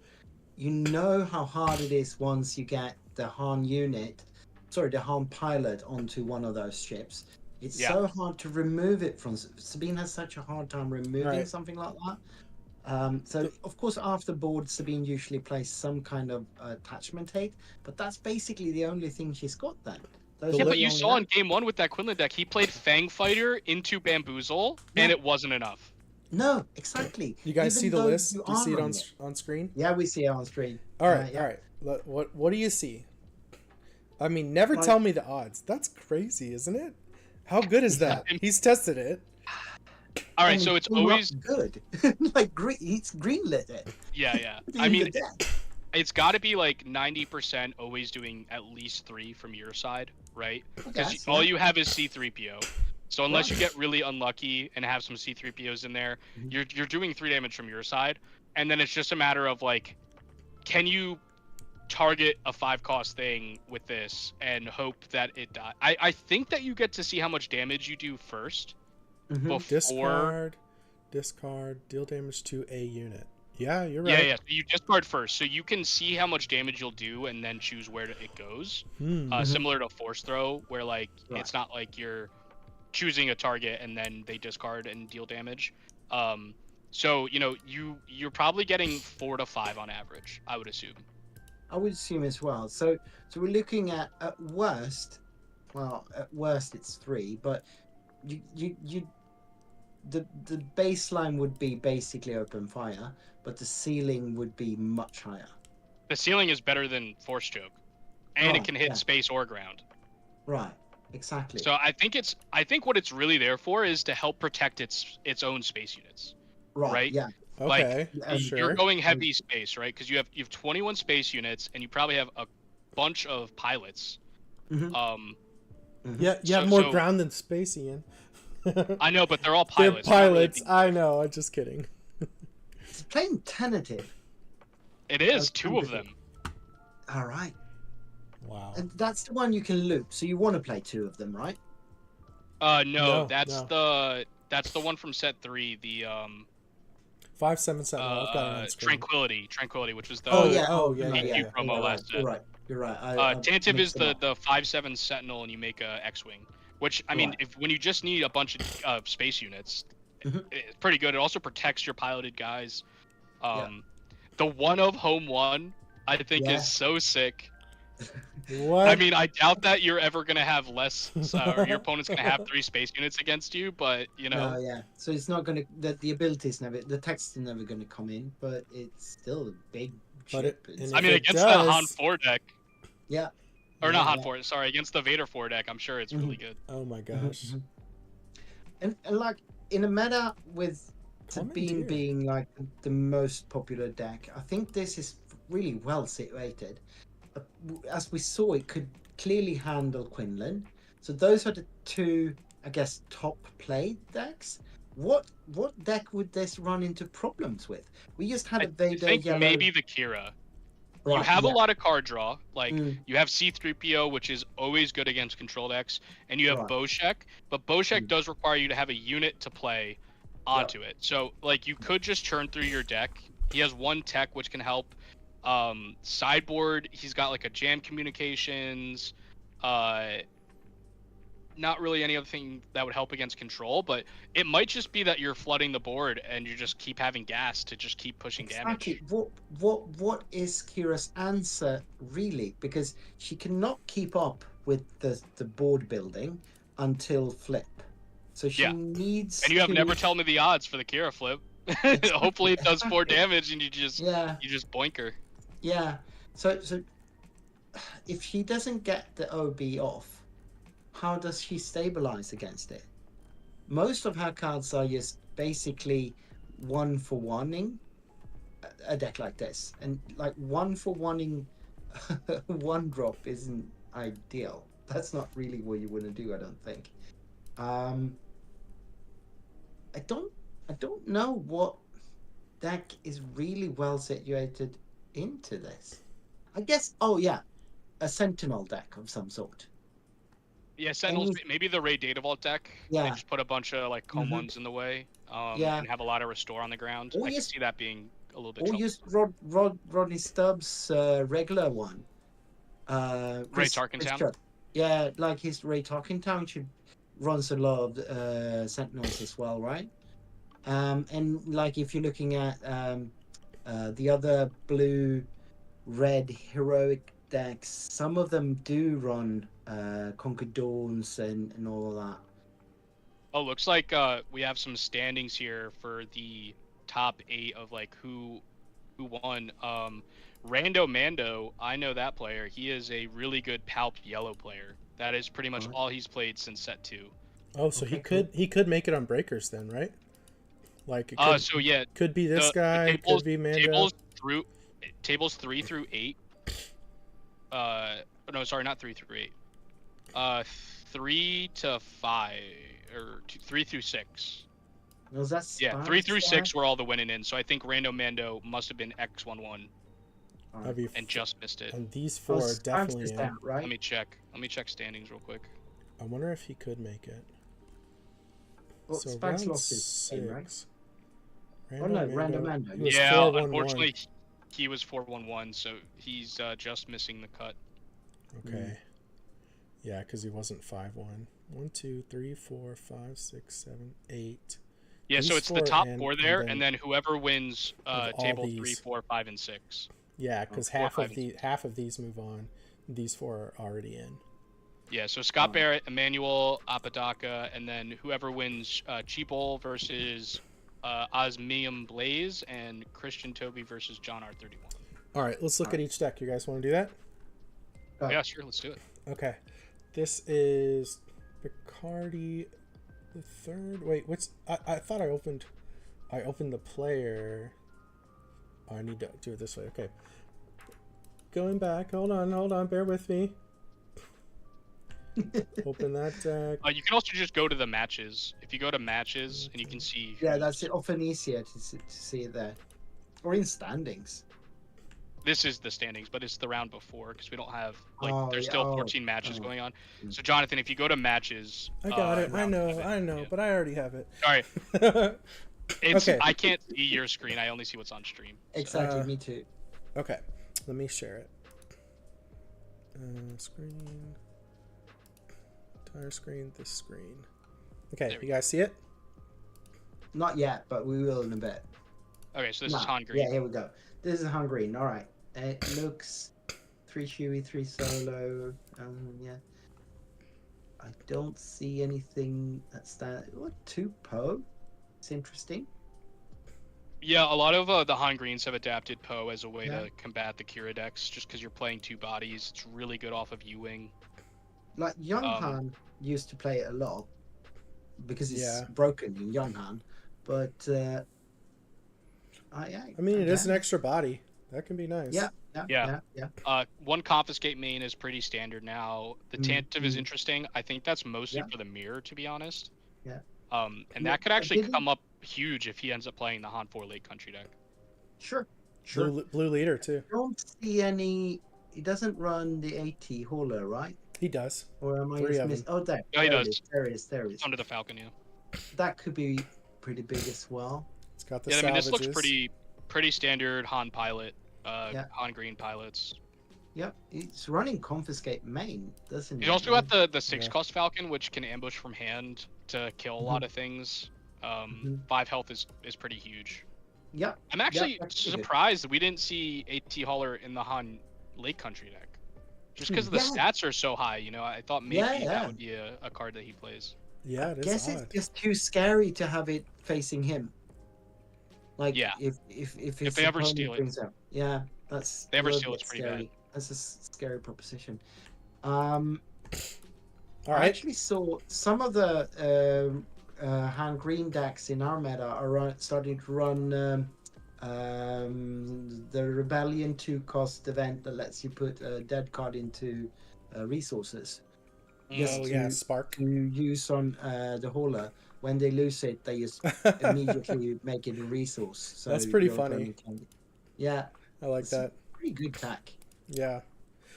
you know how hard it is once you get the Han the Han pilot onto one of those ships. It's so hard to remove it from. Sabine has such a hard time removing something like that. So of course after board Sabine usually plays some kind of attachment hate, but that's basically the only thing she's got then. But you saw in game 1 with that Quinlan deck, he played Fang Fighter into Bamboozle, and it wasn't enough. No, exactly. You guys see the list? Do you see it on screen? Yeah, we see it on screen. All right. What do you see? I mean, never tell me the odds. That's crazy, isn't it? How good is that? He's tested it. All right, so it's always good. Like he's greenlit it. Yeah. I mean, it's got to be like 90% always doing at least 3 from your side, right? Because all you have is C3PO. So unless you get really unlucky and have some C3POs in there, you're doing 3 damage from your side, and then it's just a matter of like, can you target a 5-cost thing with this and hope that it die? I think that you get to see how much damage you do first. Before discard, deal damage to a unit. Yeah, you're right. Yeah. So you discard first, so you can see how much damage you'll do and then choose where it goes. Similar to Force Throw, where like it's not like you're choosing a target and then they discard and deal damage. So you're probably getting 4 to 5 on average, I would assume. I would assume as well. So we're looking at worst it's 3, but the baseline would be basically open fire, but the ceiling would be much higher. The ceiling is better than Force Choke, and it can hit space or ground. Right, exactly. So I think what it's really there for is to help protect its own space units. Right. Yeah. Okay. You're going heavy space, right? Because you have 21 space units, and you probably have a bunch of pilots. Yeah, you have more ground than space, Ian. I know, but they're all pilots. They're pilots. I know. I'm just kidding. It's plain tentative. It is 2 of them. All right. Wow. And that's the one you can loop. So you want to play 2 of them, right? No, that's the one from set 3. The 577. I've got it on screen. Tranquility, which was the promo last set. You're right. Tantive is the 5/7 Sentinel, and you make a X-wing. Which I mean, when you just need a bunch of space units, it's pretty good. It also protects your piloted guys. The one of Home 1 I think Yeah. is so sick. What? I mean, I doubt that you're ever gonna have less, or your opponent's gonna have 3 space units against you. But you know, No, yeah. So it's not gonna the ability's never the text is never gonna come in, but it's still a big But chip. and I if mean, it against the Han does- 4 deck, Yeah. or Yeah, not Han yeah. 4, sorry, against the Vader 4 deck, I'm sure it's really good. Oh my gosh. And like in a meta with Sabine Commandeer. being like the most popular deck, I think this is really well situated. As we saw, it could clearly handle Quinlan. So those are the two, I guess, top played decks. What deck would this run into problems with? We just had a I Vader think yellow. maybe the Kira. You Right, have yeah. a lot of card draw. Like, Mm. you have C-3PO, which is always good against control decks, and you have Right. Boshek, but Boshek does require you to have a unit to play onto it. So, like, you could just churn through your deck. He has 1 tech, which can help. Sideboard, he's got, like, a jam communications, not really any other thing that would help against control, but it might just be that you're flooding the board and you just keep having gas to just keep pushing damage. Exactly. What is Kira's answer really? Because she cannot keep up with the board building until flip. So she Yeah. needs And you have to... never tell me the odds for the Kira flip. Hopefully it does 4 damage and you just boink her. Yeah. So if she doesn't get the OB off, how does she stabilize against it? Most of her cards are just basically 1-for-1ing a deck like this, and like 1-for-1ing 1-drop isn't ideal. That's not really what you want to do, I don't think. I don't know what deck is really well situated into this. I guess a Sentinel deck of some sort. Yeah, Sentinels, maybe the Ray Data Vault deck. Yeah. They just put a bunch of like comb ones in the way. Yeah. And have a lot of restore on the ground. Or I can just- see that being a little bit Or trouble. use Rodney Stubbs' regular one. Ray Tarkentown? Chuck. Yeah, like his Ray Tarkentown should runs a lot of Sentinels as well, right? And like if you're looking at the other blue-red heroic decks, some of them do run Conquered Dawns and all of that. Oh, looks like we have some standings here for the top 8 of like who won. Rando Mando, I know that player. He is a really good Palp yellow player. That is pretty much all he's played since set 2. Oh, so he could make it on breakers then, right? Like it could, so yeah, could be this guy, could be Mando. Tables 3 through 8. No, sorry, not 3 through 8. 3 to 5 or 3 through 6. Was that 3 through 6 were all the winning in. So I think Rando Mando must have been X11 and just missed it. And these 4 are definitely in. Right? Let me check standings real quick. I wonder if he could make it. Well, So Spags round lost his 6. game, right? Random Mando. He was Yeah, 4-1-1. unfortunately, he was 4-1-1, so he's just missing the cut. Okay. Yeah, because he wasn't 5-1. 1, 2, 3, 4, 5, 6, 7, 8. Yeah, These so it's the top 4 there, and and then whoever wins all table 3, these. 4, 5, and 6. Yeah, because 4, half 5, of and half of these move on. These 4 are already in. Yeah, so Scott Barrett, Emmanuel Apodaca, and then whoever wins Cheapol versus Osmium Blaze, and Christian Toby versus John R31. All right, let's look at each deck. You guys want to do that? Yeah, sure, let's do it. Okay. This is Picardi the 3rd. Wait, what's I thought I opened the player. Oh, I need to do it this way. Okay. Going back. Hold on, bear with me. Open that deck. You can also just go to the matches. If you go to matches, and you can see. Yeah, that's often easier to see it there, or in standings. This is the standings, but it's the round before because we don't have there's yeah, still 14 matches going on. So Jonathan, if you go to matches, I got it. I know, but I already have it. All right. Okay. I can't see your screen. I only see what's on stream. Exactly, me too. Okay, let me share it. Screen. Entire screen. This screen. Okay, you guys see it? Not yet, but we will in a bit. Okay, so this is Han Green. Yeah, here we go. This is Han Green. All right. It looks 3 Shui, 3 solo. Yeah. I don't see anything that's that. What, 2 Poe? It's interesting. Yeah, a lot of the Han Greens have adapted Poe as a way Yeah. to combat the Kira decks, just because you're playing 2 bodies. It's really good off of U-Wing. Like Young Han used to play it a lot because it's Yeah. broken in Young Han, but I mean, it is an extra body. That can be nice. Yeah. One confiscate main is pretty standard now. The Tantive is interesting. I think that's mostly for the mirror, to be honest. Yeah. And that could actually come up huge if he ends up playing the Han 4 late country deck. Sure. Blue leader too. I don't see any. He doesn't run the AT hauler, right? He does. Or am I 3 just of missing? them. Oh, there. Yeah, he there does. It is. There it is. There it is. Under the Falcon, yeah. That could be pretty big as well. It's got the Yeah, I mean, salvages. this looks pretty standard Han pilot, Han Green pilots. Yep, it's running confiscate main, doesn't it? He's also got the 6-cost Falcon, which can ambush from hand to kill a lot of things. 5 health is pretty huge. Yep. I'm actually surprised that we didn't see AT Hauler in the Han late country deck. Just because the stats are so high, you know, I thought maybe that would be a card that he plays. Yeah, it is guess odd. it's just too scary to have it facing him. Like, if they ever steal it. Up. Yeah, that's. If they ever steal, it's pretty scary. bad. That's a scary proposition. I right. actually saw some of the Han Green decks in our meta are starting to run the Rebellion 2-cost event that lets you put a dead card into resources. Spark. To use on the hauler. When they lose it, they just immediately make it a resource. So that's pretty funny. Yeah. I like that. Pretty good tack. Yeah.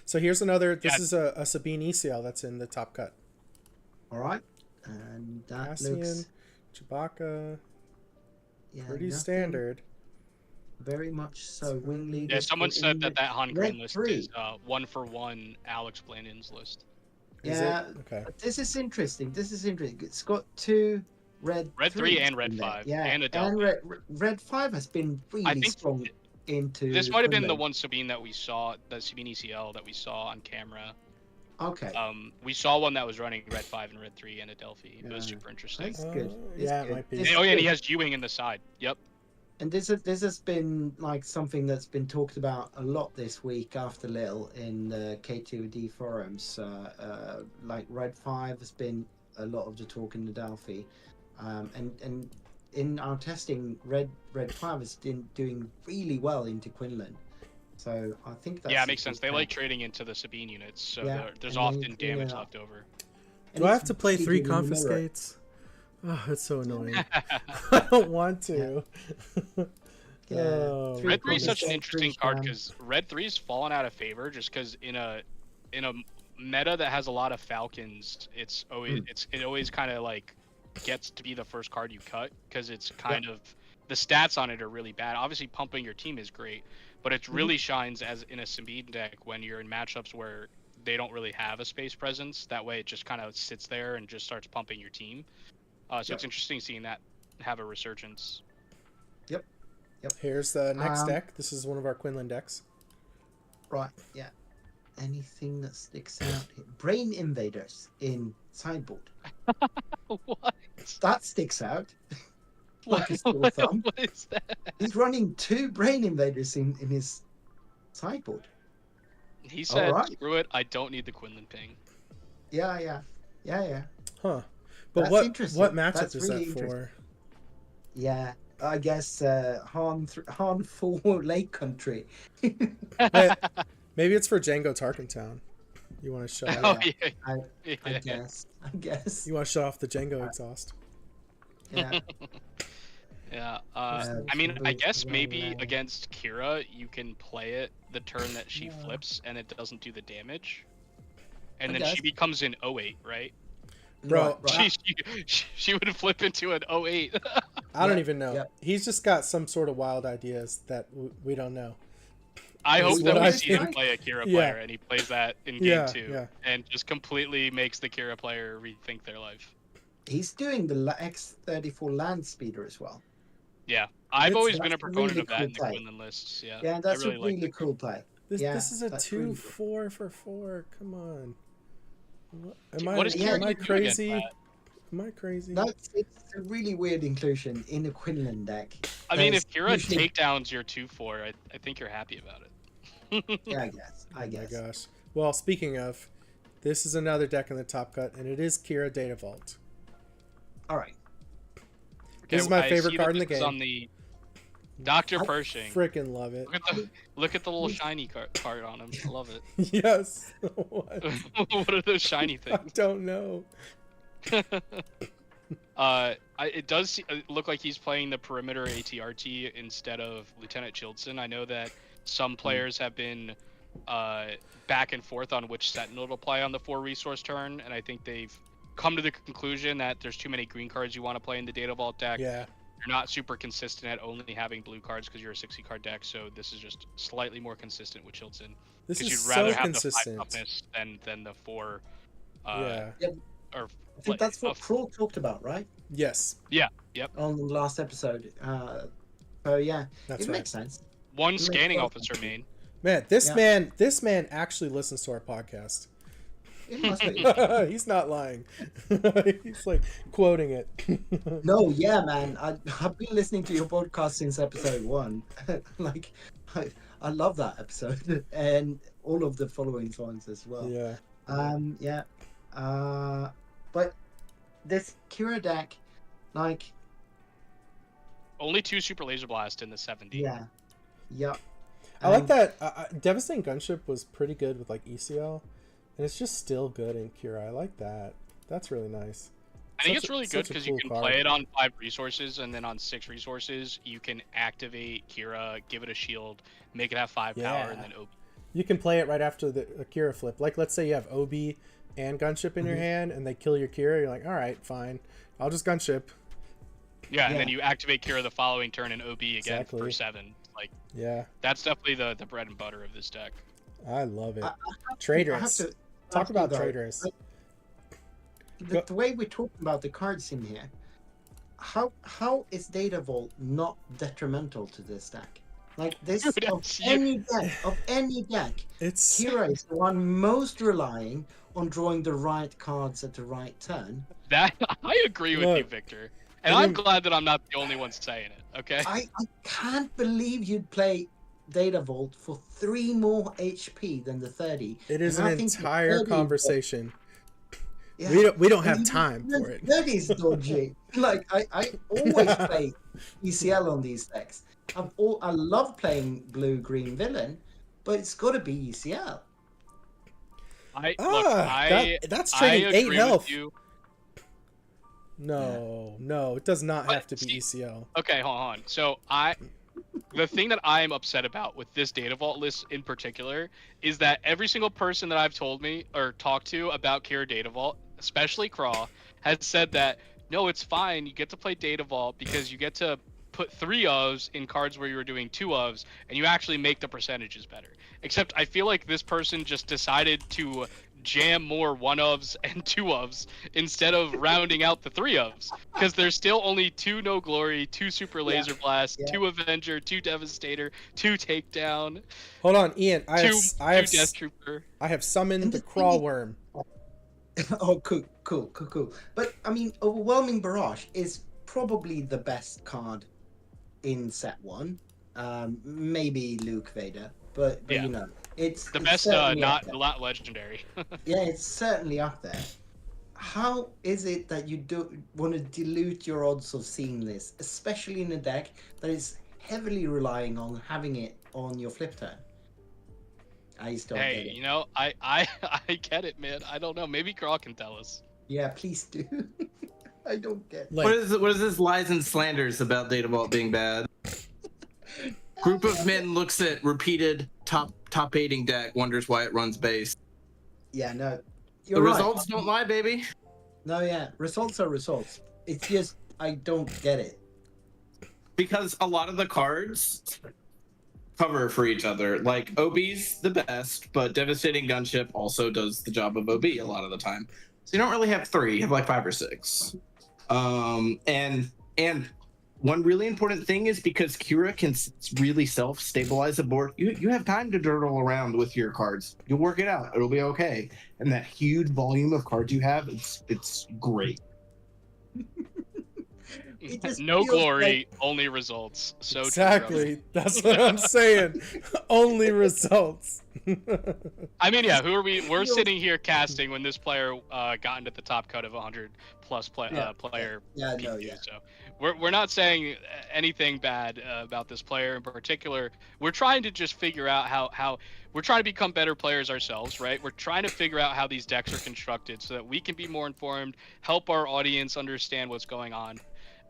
So here's another. This is a Sabine ECL that's in the top cut. All right. And that Cassian, looks... Chewbacca. Yeah, pretty standard. Very much so. Wing leader. Yeah, someone said that Han Green list 3. is 1-for-1 Alex Blandon's list. Yeah. Okay. But this is interesting. It's got 2 red 3 and red 5. Yeah. And a And Delphi. red 5 has been really strong into. This might have been the Quinlan. one Sabine that we saw, the Sabine ECL that we saw on camera. Okay. We saw one that was running red 5 and red 3 and a Delphi. It was super interesting. That's good. Yeah, It's it might be. good. Oh yeah, and he has Ewing in the side. Yep. And this has been like something that's been talked about a lot this week after Lil in the K2D forums. Like Red 5 has been a lot of the talk in the Delphi, and in our testing, Red 5 has been doing really well into Quinlan. So I think that's it makes sense. They like trading into the Sabine units, so there's and often damage left over. Do I have to play 3 confiscates? Oh, that's so annoying. I don't want to. Red 3 is such an interesting card because Red 3's fallen out of favor just because in a meta that has a lot of Falcons, it's always it always kind of like gets to be the first card you cut because it's kind of the stats on it are really bad. Obviously, pumping your team is great, but it really shines as in a Sabine deck when you're in matchups where they don't really have a space presence. That way, it just kind of sits there and just starts pumping your team. So it's interesting seeing that have a resurgence. Yep. Here's the next deck. This is one of our Quinlan decks. Right, yeah. Anything that sticks out here? Brain Invaders in sideboard. What? That sticks out. Like a sore thumb. What is that? He's running 2 Brain Invaders in his sideboard. He said, screw it, I don't need the Quinlan ping. Yeah. Huh. But That's what matchup That's is really that for? Yeah, I guess Han 4 Lake Country. Maybe it's for Django Tarkentown. You want to shut Oh, off? yeah. I guess. You want to shut off the Django exhaust? Yeah. Yeah. I mean, I guess maybe against Kira, you can play it the turn that she flips and it doesn't do the damage. And then she becomes an 08, right? Bro, she would flip into an 08. I don't even know. He's just got some sort of wild ideas that we don't know. I hope that we see him think. play a Kira player and he plays that in game 2 and just completely makes the Kira player rethink their life. He's doing the X34 land speeder as well. Yeah, I've always been a That's proponent really of that cool in the play. Quinlan lists. Yeah, Yeah, that's I really a like really that cool play. This is a that's 2 really 4 for 4. Come on. What is Kira Am I doing against crazy? that? Am I crazy? It's a really weird inclusion in a Quinlan deck. I mean, if There's Kira usually- takedowns your 2/4, I think you're happy about it. Yeah, I guess. Oh my gosh. Well, speaking of, this is another deck in the top cut, and it is Kira Data Vault. All right. This is my I favorite see card that in the this is game. on the Dr. Pershing. Freaking love it. Look at the little shiny card on him. I love it. Yes. What? What are those shiny things? I don't know. It does look like he's playing the perimeter ATRT instead of Lieutenant Childson. I know that some players have been back and forth on which Sentinel to play on the 4 resource turn, and I think they've come to the conclusion that there's too many green cards you want to play in the Data Vault deck. Yeah. You're not super consistent at only having blue cards because you're a 60 card deck, so this is just slightly more consistent with Childson. This is you'd so rather have consistent. the 5 toughness than the 4. Yeah. Or I think that's what Crawl talked about, right? Yes. Yeah. Yep. On the last episode. So yeah, That's it right. makes sense. One It makes scanning total officer main. Man, this Yeah. man actually listens to our podcast. It must be. He's not lying. He's like quoting it. No, yeah, man. I've been listening to your podcast since episode 1. Like, I love that episode and all of the following ones as well. Yeah. Yeah. But this Kira deck, like, Only 2 super laser blast in the 70. yeah, yeah. I like that. Devastating Gunship was pretty good with like ECL, and it's just still good in Kira. I like that. That's really nice. I think Such it's a- really good such a because cool you can card. play it on 5 resources, and then on 6 resources, you can activate Kira, give it a shield, make it have 5 power, and Yeah. then OB. You can play it right after the Kira flip. Like, let's say you have OB and Gunship in your hand, and they kill your Kira. You're like, all right, fine. I'll just Gunship. Yeah, and then you activate Kira the following turn and OB again for Exactly. 7. Like, Yeah, that's definitely the bread and butter of this deck. I love it. I have Traitorous. to Talk ask you about though, Traitorous. the way we're talking about the cards in here, how is Data Vault not detrimental to this deck? Like this Dude, of any deck, It's Kira is the one most relying on drawing the right cards at the right turn. That I agree with you, Look, Victor. And I I'm mean- glad that I'm not the only one saying it, okay? I can't believe you'd play Data Vault for 3 more HP than the 30. It is And an I think the entire 30 conversation. Yeah. We don't have And time even for it. 30 is dodgy. Like I always play ECL on these decks. I love playing blue-green villain, but it's got to be E ECL. That's trading 8 agree health. with you. No, it does not have to be E see- ECL. Okay, hold on. So the thing that I'm upset about with this Data Vault list in particular is that every single person that I've told me or talked to about Kira Data Vault, especially Craw, has said that no, it's fine. You get to play Data Vault because you get to put 3 ofs in cards where you were doing 2 ofs, and you actually make the percentages better. Except I feel like this person just decided to jam more 1 ofs and 2 ofs instead of rounding out the 3 ofs, because there's still only 2 No Glory, 2 Super Laser Blast, 2 Avenger, 2 Devastator, 2 Takedown. Hold on, Ian. I have Death Trooper. I have summoned the Crawl Worm. Oh, cool. But I mean, Overwhelming Barrage is probably the best card in set 1. Maybe Luke Vader, but Yeah. you know, it's The it's best, certainly not up there. not legendary. Yeah, it's certainly up there. How is it that you do want to dilute your odds of seeing this, especially in a deck that is heavily relying on having it on your flip turn? I still get Hey, it. you know, I get it, man. I don't know. Maybe Craw can tell us. Yeah, please do. I don't get it. What is this lies and slanders about Data Vault being bad? Group of men looks at repeated top 8ing deck, wonders why it runs base. Yeah, no. The You're right. results don't lie, baby. No, yeah. Results are results. It's just I don't get it. Because a lot of the cards cover for each other. Like OB's the best, but Devastating Gunship also does the job of OB a lot of the time. So you don't really have 3, you have like 5 or 6. And one really important thing is because Kira can really self-stabilize the board. You have time to durdle around with your cards. You'll work it out. It'll be okay. And that huge volume of cards you have, it's great. No glory, only results. So exactly. That's what I'm saying. Only results. I mean, yeah. Who are we? We're sitting here casting when this player got into the top cut of 100 plus player. PQ, so we're not saying anything bad about this player in particular. We're trying to just figure out how we're trying to become better players ourselves, right? We're trying to figure out how these decks are constructed so that we can be more informed, help our audience understand what's going on.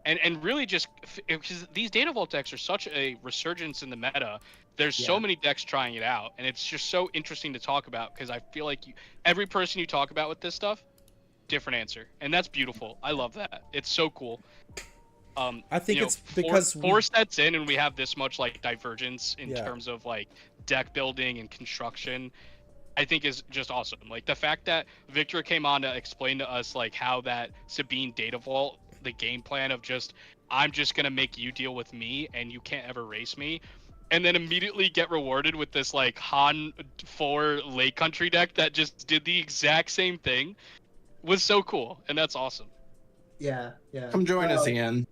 And really just because these Data Vault decks are such a resurgence in the meta, there's so many decks trying it out, and it's just so interesting to talk about because I feel like every person you talk about with this stuff, different answer, and that's beautiful. I love that. It's so cool. I think it's because four sets in and we have this much like divergence in terms of like deck building and construction. I think is just awesome. Like the fact that Victor came on to explain to us like how that Sabine Data Vault, the game plan of just I'm just gonna make you deal with me and you can't ever race me, and then immediately get rewarded with this like Han 4 Lake Country deck that just did the exact same thing was so cool, and that's awesome. Yeah. Come join us again.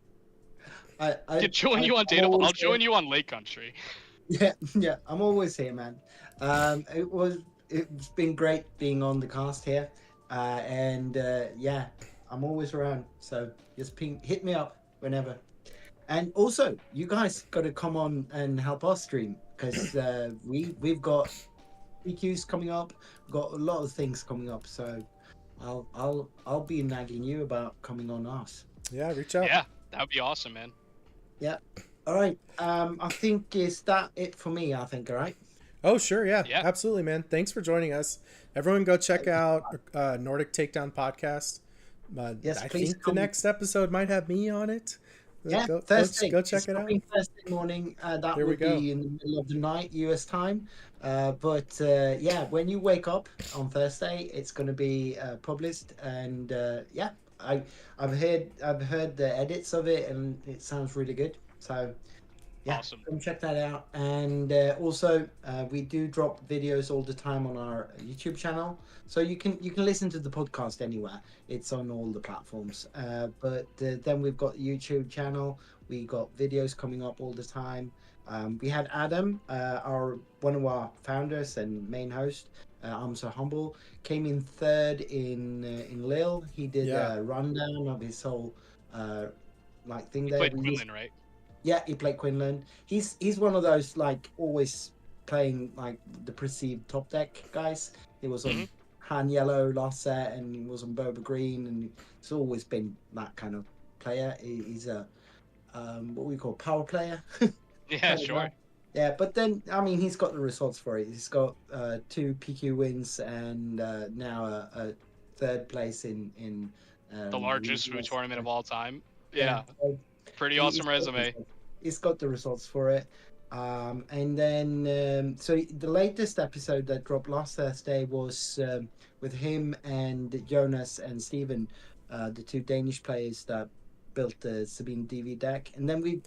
I join you on Data Vault. I'll join you on Lake Country. Yeah. I'm always here, man. It's been great being on the cast here, and I'm always around. So just hit me up whenever. And also, you guys got to come on and help us stream because we've got PQs coming up. We've got a lot of things coming up. So I'll be nagging you about coming on us. Yeah, reach out. Yeah, that would be awesome, man. Yeah. All right. I think is that it for me. I think. All right. Oh, sure. Yeah, absolutely, man. Thanks for joining us. Everyone go check out Nordic Takedown Podcast. Yes, I think the next episode might have me on it. Yeah, Thursday. Go check it out. Thursday morning. That will be in the middle of the night, US time. But when you wake up on Thursday, it's going to be published. And I've heard the edits of it, and it sounds really good. So. Yeah, awesome. Come check that out. And also, we do drop videos all the time on our YouTube channel, so you can listen to the podcast anywhere. It's on all the platforms. But then we've got the YouTube channel. We got videos coming up all the time. We had Adam, one of our founders and main host. I'm so humble. Came in third in Lille. He did a rundown of his whole thing there. Played Quinlan, right? Yeah, he played Quinlan. He's one of those like always playing like the perceived top deck guys. He was on Han Yellow last set, and he was on Boba Green, and he's always been that kind of player. He's a what we call power player. Yeah, sure. Yeah, but then I mean he's got the results for it. He's got 2 PQ wins and now a third place in the largest food tournament of all time. Yeah. Pretty awesome resume. He's got the results for it. And then, so the latest episode that dropped last Thursday was with him and Jonas and Steven, the 2 Danish players that built the Sabine DV deck. And then we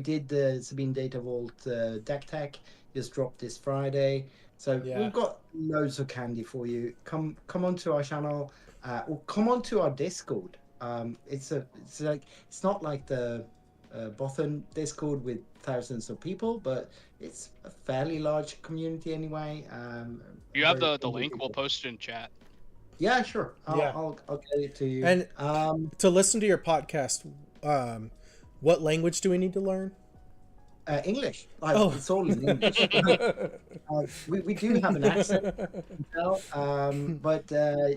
did the Sabine Data Vault deck tech, just dropped this Friday. So we've got loads of candy for you. Come onto our channel, or come onto our Discord. It's not like the Bothan Discord with thousands of people, but it's a fairly large community anyway. You have the link. We'll post it in chat. Yeah, sure. I'll get it to you. And to listen to your podcast, what language do we need to learn? English. It's all in English. We do have an accent, but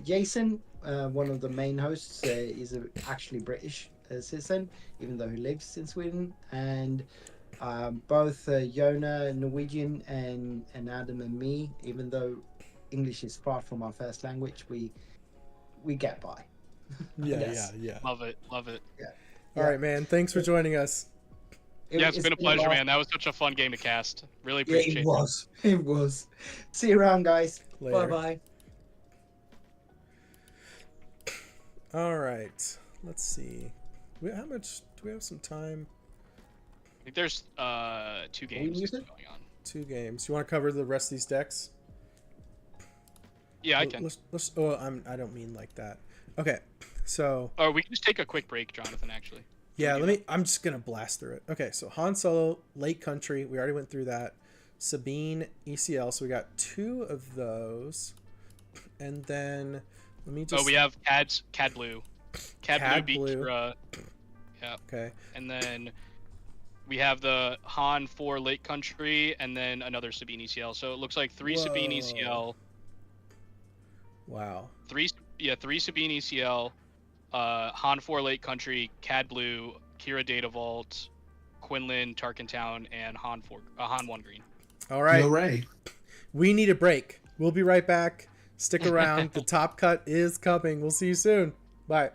Jason, one of the main hosts, is actually British citizen, even though he lives in Sweden. And both Yona, Norwegian, and Adam and me, even though English is far from our first language, we get by. Yeah. Love it. Yeah. All right, man. Thanks for joining us. It's been a pleasure, man. That was such a fun game to cast. Really appreciate it. It was. See you around, guys. Later. Bye-bye. All right. Let's see. How much do we have? Some time? I think there's 2 games going on. 2 games. You want to cover the rest of these decks? Yeah, I can. Let's. Oh, I don't mean like that. Okay, so. Or we can just take a quick break, Jonathan. Actually. Yeah, I'm just gonna blast through it. Okay, so Han Solo, Lake Country. We already went through that. Sabine, ECL. So we got 2 of those, and then let me just. Oh, we have Cad Blue. Cad Blue beat Kira. Yeah. Okay. And then we have the Han 4 Lake Country, and then another Sabine ECL. So it looks like 3 Sabine ECL. Wow. 3 Sabine ECL, Han 4 Lake Country, Cad Blue, Kira Data Vault, Quinlan, Tarkin Town, and Han 1 Green. All right. Hooray. We need a break. We'll be right back. Stick around. The top cut is coming. We'll see you soon. Bye.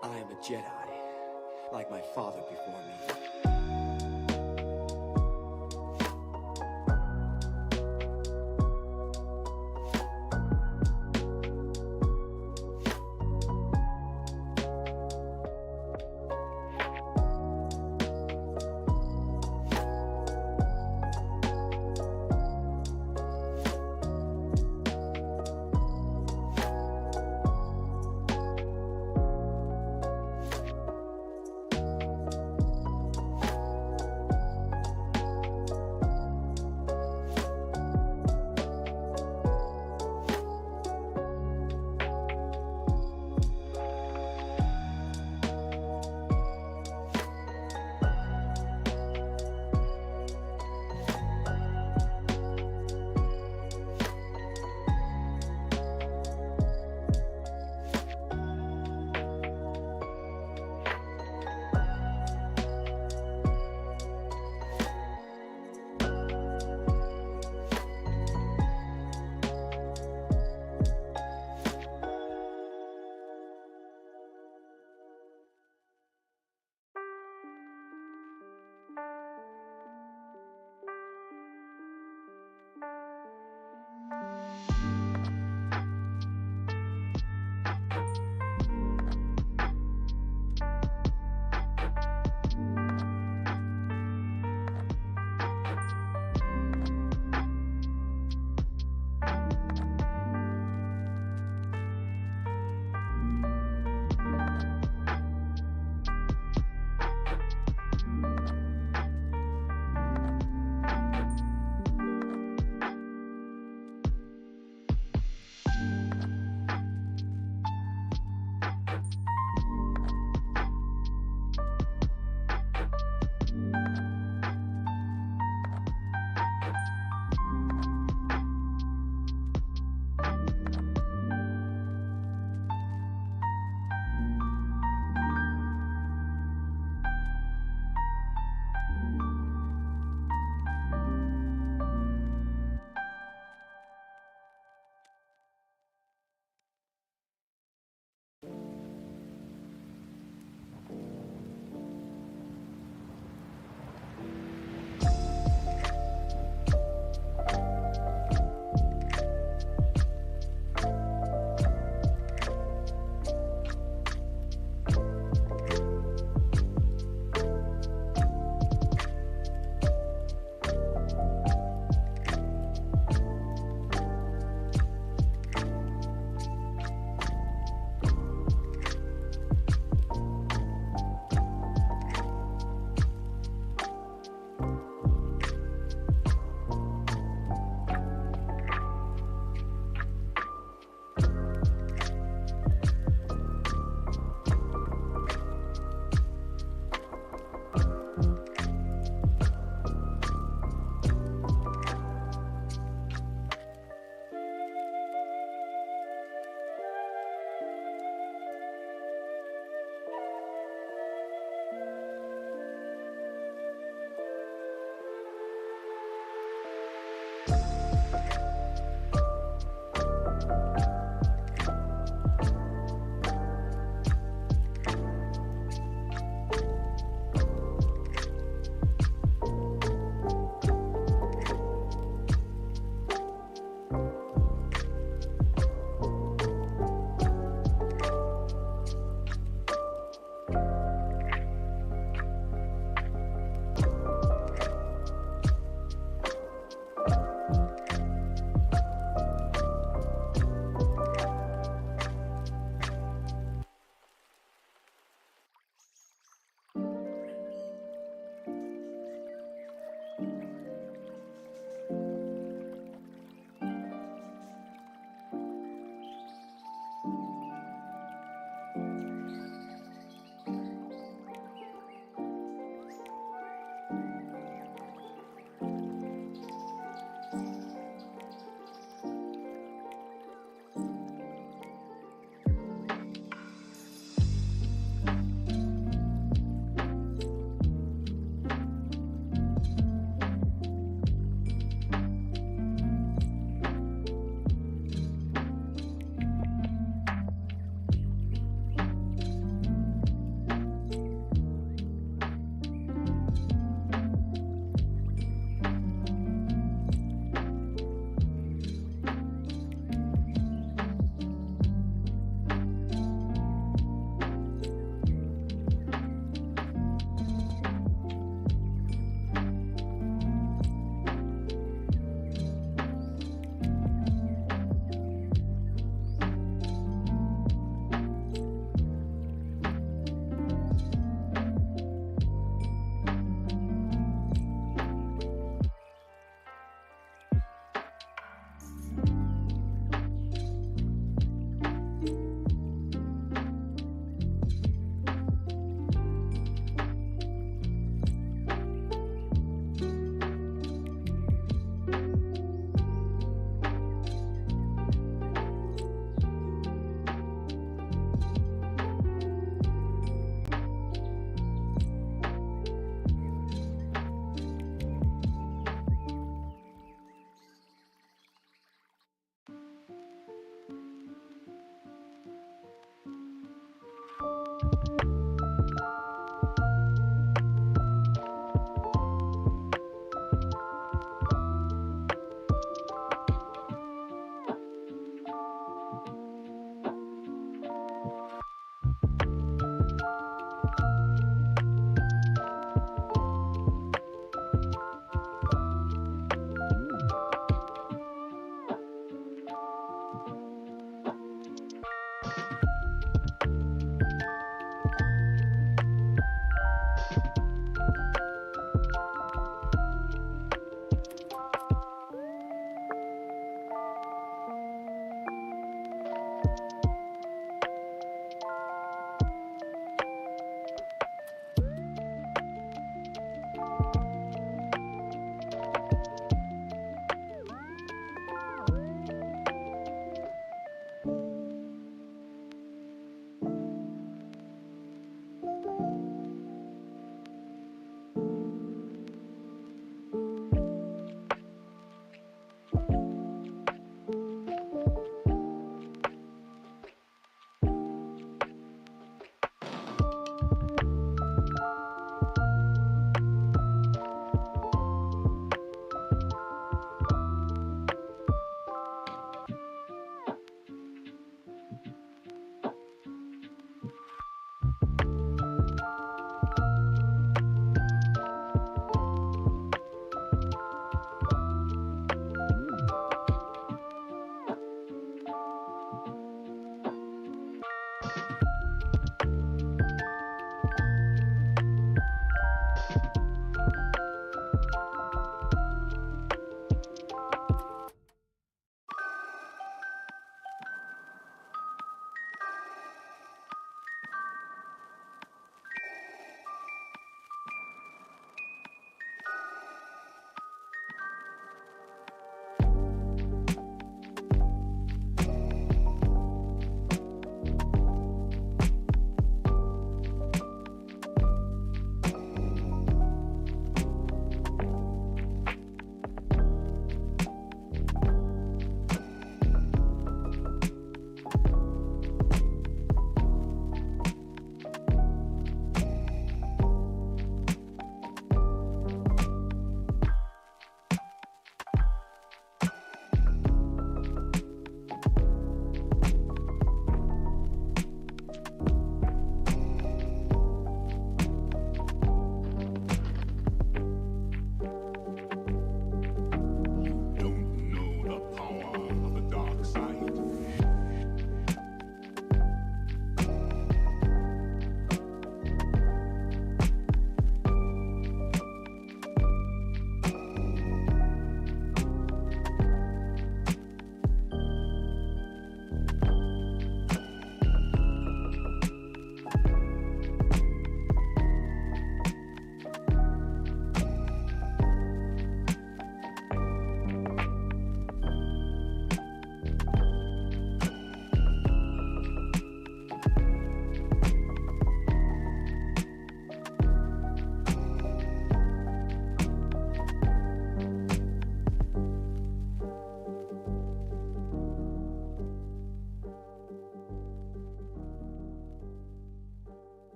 I am a Jedi, like my father before me.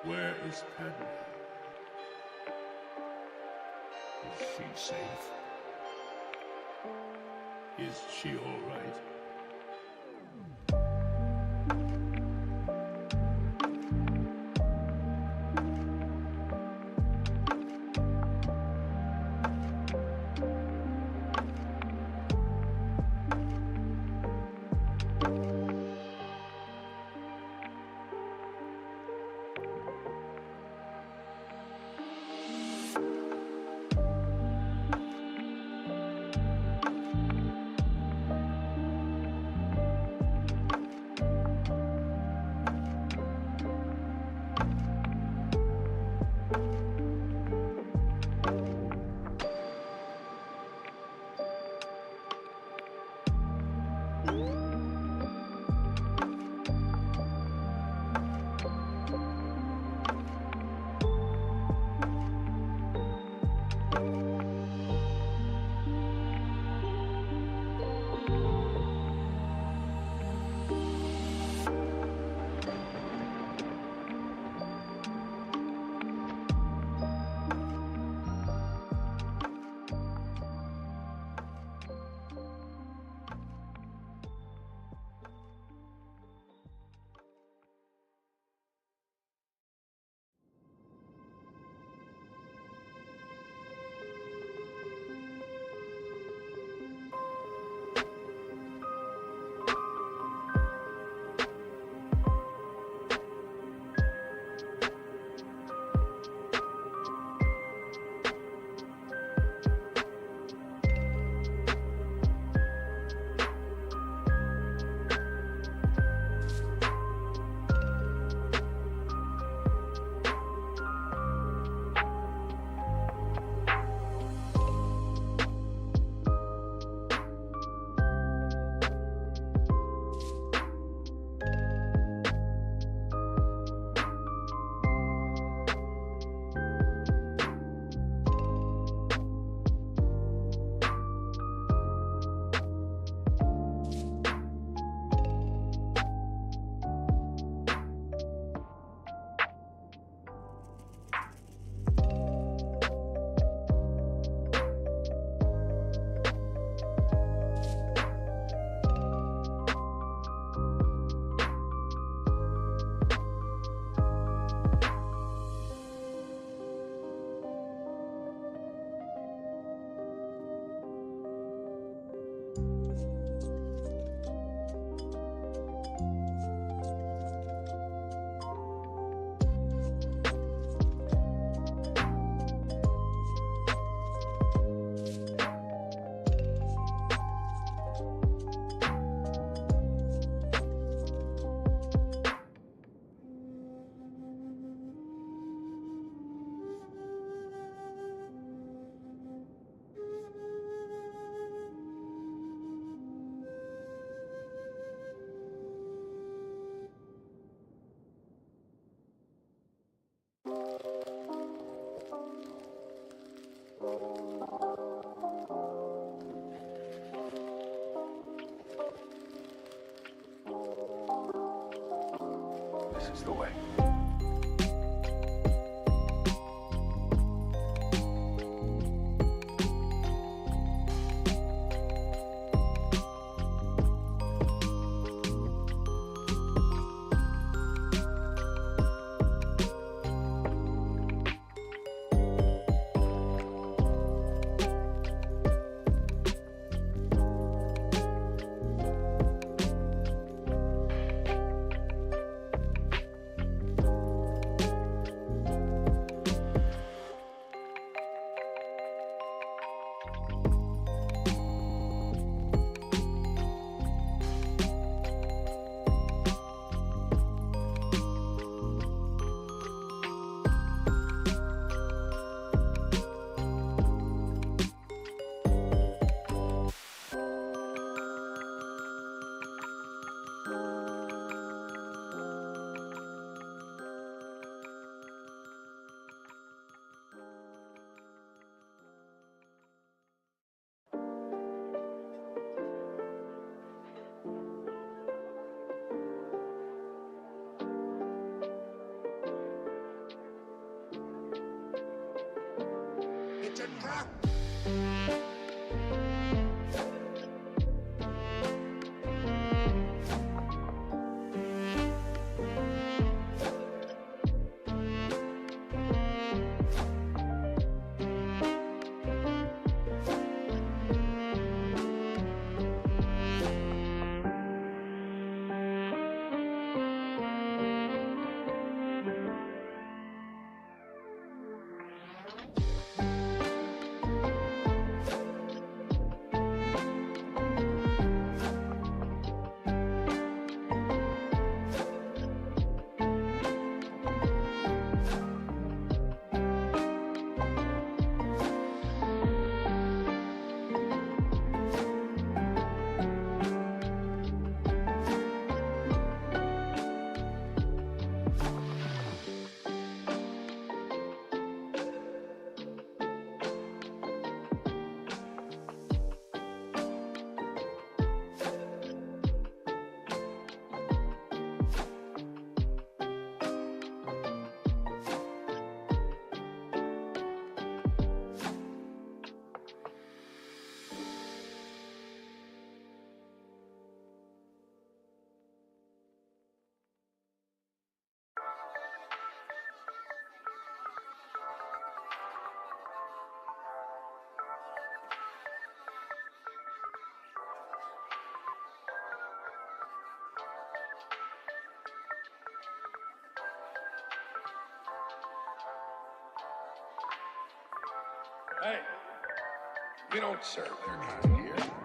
Where is Padme? Is she safe? Is she all right? This is the way. It's a trap! Hey, you don't serve their kind here.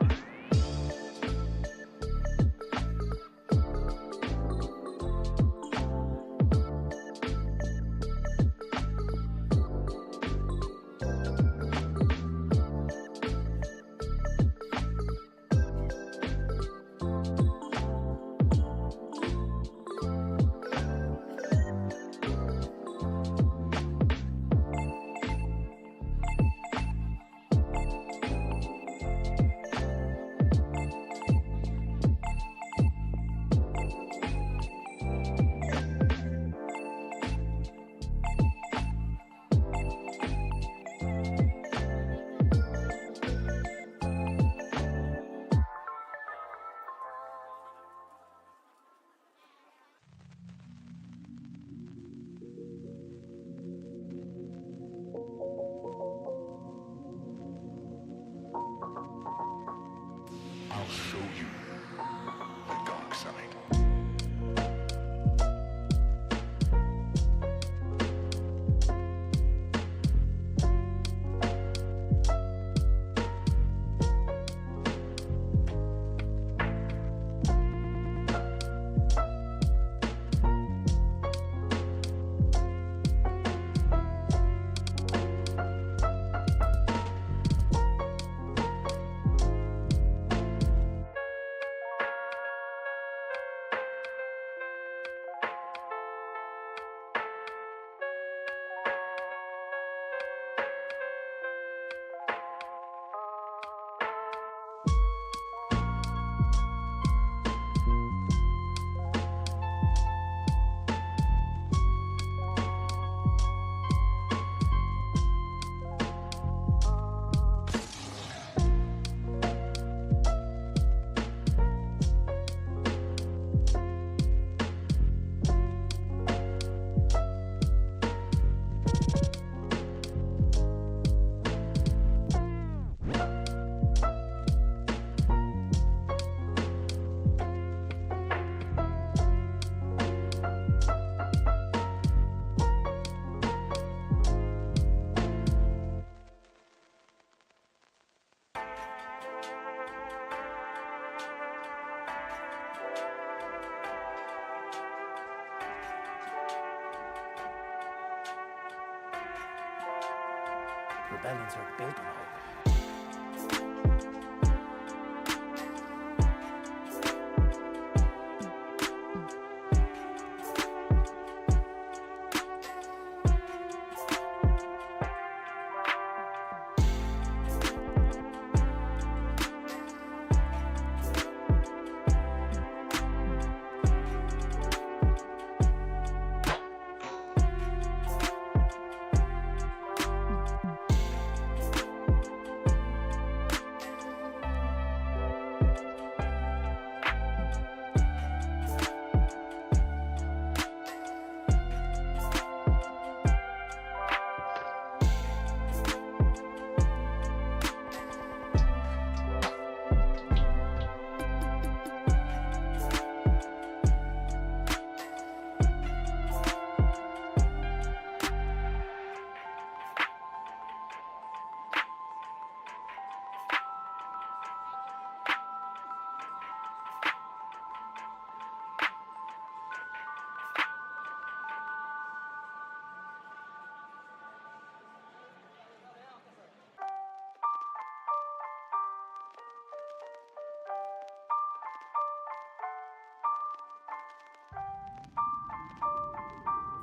Rebellions are built on hope.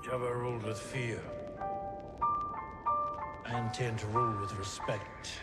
Jabba ruled with fear. I intend to rule with respect.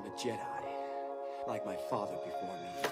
am a Jedi, like my father before me.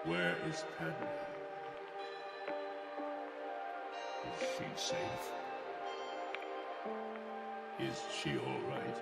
Where is Padme? Is she safe? Is she all right?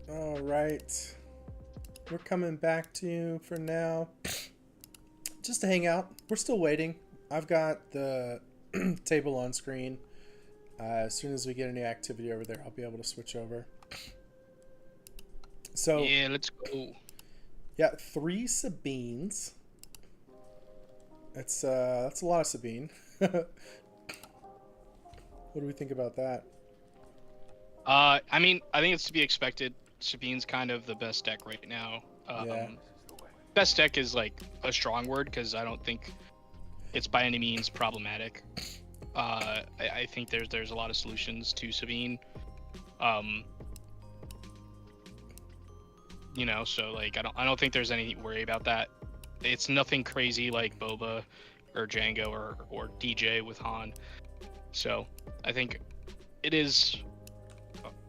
All right. We're coming back to you for now. Just to hang out. We're still waiting. I've got the table on screen. As soon as we get any activity over there, I'll be able to switch over. So yeah, let's go. Yeah, 3 Sabines. That's a lot of Sabine. What do we think about that? I mean, I think it's to be expected. Sabine's kind of the best deck right now. Yeah. Best deck is like a strong word because I don't think it's by any means problematic. I think there's a lot of solutions to Sabine. You know, so like I don't think there's any worry about that. It's nothing crazy like Boba or Django or DJ with Han. So I think it is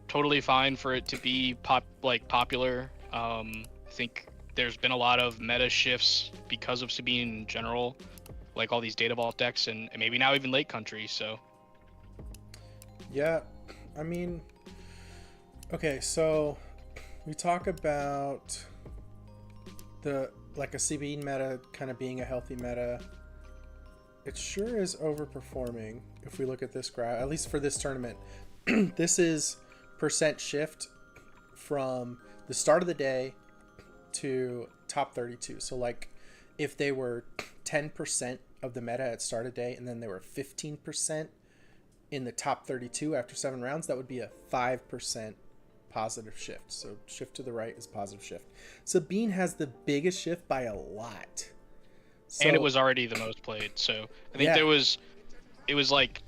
totally fine for it to be popular. I think there's been a lot of meta shifts because of Sabine in general, like all these data vault decks and maybe now even Lake Country. So yeah, I mean, okay, so we talk about a Sabine meta kind of being a healthy meta. It sure is overperforming if we look at this graph, at least for this tournament. This is percent shift from the start of the day to top 32. So like if they were 10% of the meta at start of day and then they were 15% in the top 32 after 7 rounds, that would be a 5% positive shift. So shift to the right is positive shift. Sabine has the biggest shift by a lot. And it So- was already the most played. So I think Yeah. it was like,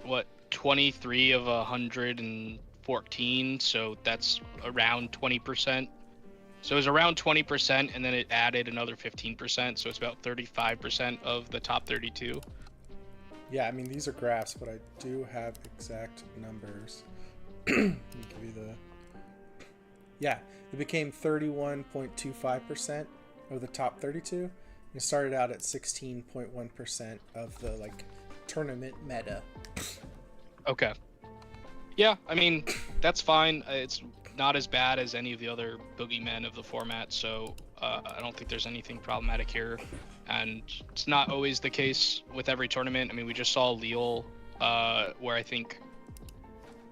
what, 23 of 114. So that's around 20%. So it was around 20%, and then it added another 15%. So it's about 35% of the top 32. Yeah, I mean, these are graphs, but I do have exact numbers. Let me give you the... Yeah, it became 31.25% of the top 32. And it started out at 16.1% of the, like, tournament meta. Okay. Yeah, I mean, that's fine. It's not as bad as any of the other boogeymen of the format, so I don't think there's anything problematic here. And it's not always the case with every tournament. I mean, we just saw Lille, where I think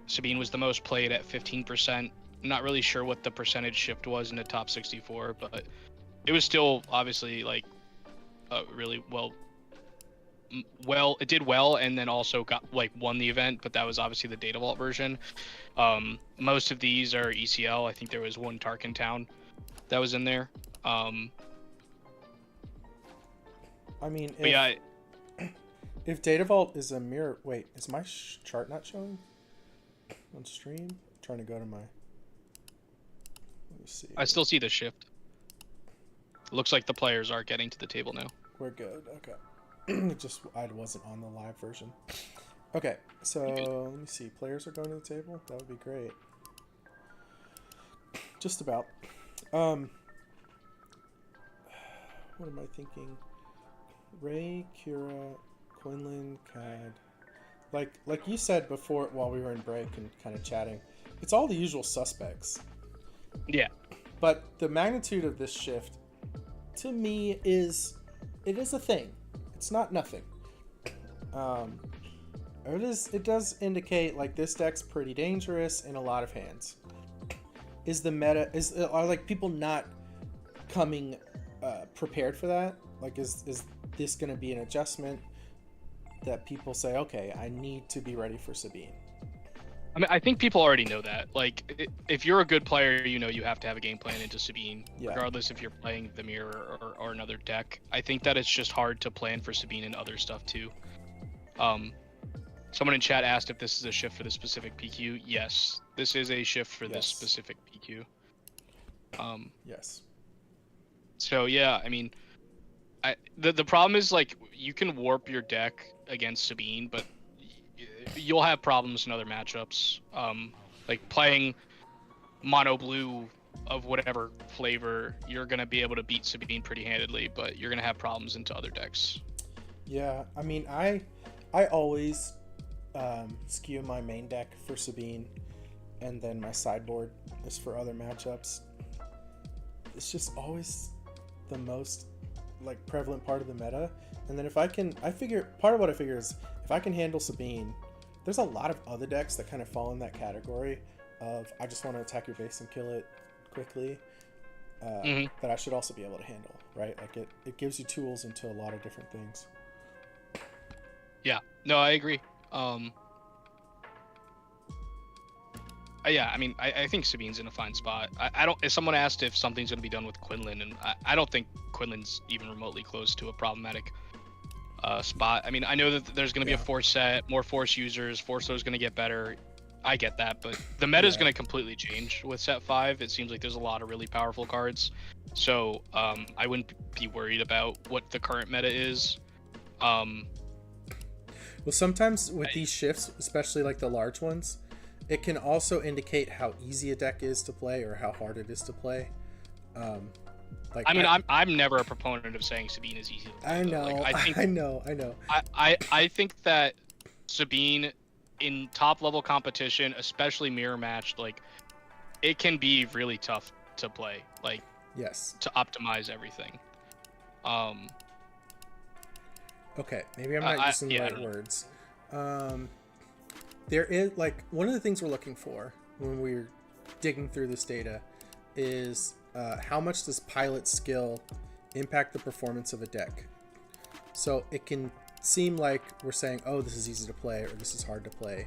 Sabine was the most played at 15%. I'm not really sure what the percentage shift was in the top 64, but it was still obviously like really well. It did well, and then also got won the event, but that was obviously the Data Vault version. Most of these are ECL. I think there was one Tarkin Town that was in there. I mean, But yeah, if Data Vault is a mirror... Wait, is my chart not showing on stream? I'm trying to go to my... Let me see. I still see the shift. Looks like the players are getting to the table now. We're good. Okay. I wasn't on the live version. Okay, so let me see. Players are going to the table. That would be great. Just about. What am I thinking? Ray, Kira, Quinlan, Cad. Like you said before while we were in break and kind of chatting, it's all the usual suspects. Yeah. But the magnitude of this shift, to me, is a thing. It's not nothing. It does indicate like this deck's pretty dangerous in a lot of hands. Are like people not coming prepared for that? Like is this going to be an adjustment that people say, okay, I need to be ready for Sabine? I mean, I think people already know that. Like, if you're a good player, you know you have to have a game plan into Sabine, regardless if you're playing the mirror or another deck. I think that it's just hard to plan for Sabine and other stuff too. Someone in chat asked if this is a shift for the specific PQ. Yes, this is a shift for this specific PQ. Yes. So yeah, I mean, the problem is like you can warp your deck against Sabine, but you'll have problems in other matchups. Like playing mono blue of whatever flavor, you're gonna be able to beat Sabine pretty handedly, but you're gonna have problems into other decks. Yeah, I mean, I always skew my main deck for Sabine, and then my sideboard is for other matchups. It's just always the most like prevalent part of the meta. And then part of what I figure is if I can handle Sabine, there's a lot of other decks that kind of fall in that category of I just want to attack your base and kill it quickly, that I should also be able to handle, right? Like it gives you tools into a lot of different things. Yeah, no, I agree. Yeah, I mean, I think Sabine's in a fine spot. I don't. If someone asked if something's going to be done with Quinlan, and I don't think Quinlan's even remotely close to a problematic spot. I mean, I know that there's going to be a force set, more force users, force throw is going to get better. I get that, but the meta is going to completely change with set 5. It seems like there's a lot of really powerful cards, so I wouldn't be worried about what the current meta is. Well, sometimes with these shifts, especially like the large ones, it can also indicate how easy a deck is to play or how hard it is to play. Like I mean, I'm never a proponent of saying Sabine is easy to play. I know, like, I know. I think that Sabine in top level competition, especially mirror matched, like it can be really tough to play. Like to optimize everything. Okay, maybe I'm not using the right words. There is like one of the things we're looking for when we're digging through this data is how much does pilot skill impact the performance of a deck. So it can seem like we're saying, oh, this is easy to play or this is hard to play,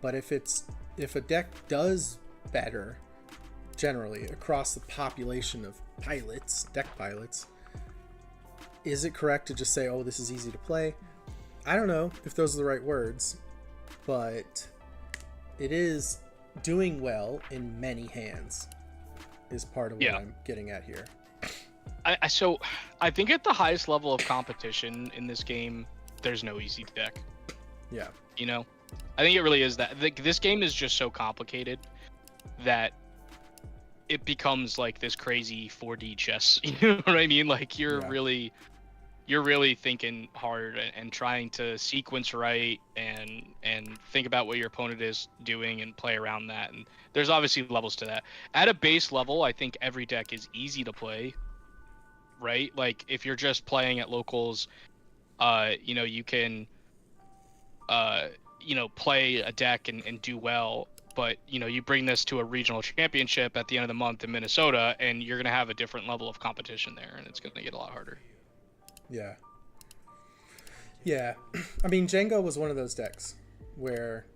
but if a deck does better generally across the population of deck pilots, is it correct to just say, oh, this is easy to play? I don't know if those are the right words, but it is doing well in many hands is part of what I'm getting at here. So I think at the highest level of competition in this game, there's no easy deck. Yeah. You know, I think it really is that. This game is just so complicated that it becomes like this crazy 4D chess. You know what I mean? Like you're really thinking hard and trying to sequence right and think about what your opponent is doing and play around that. And there's obviously levels to that. At a base level, I think every deck is easy to play, right? Like if you're just playing at locals, you know, you can, you know, play a deck and do well. But, you know, you bring this to a regional championship at the end of the month in Minnesota, and you're going to have a different level of competition there, and it's going to get a lot harder. Yeah. Yeah. I mean, Django was one of those decks where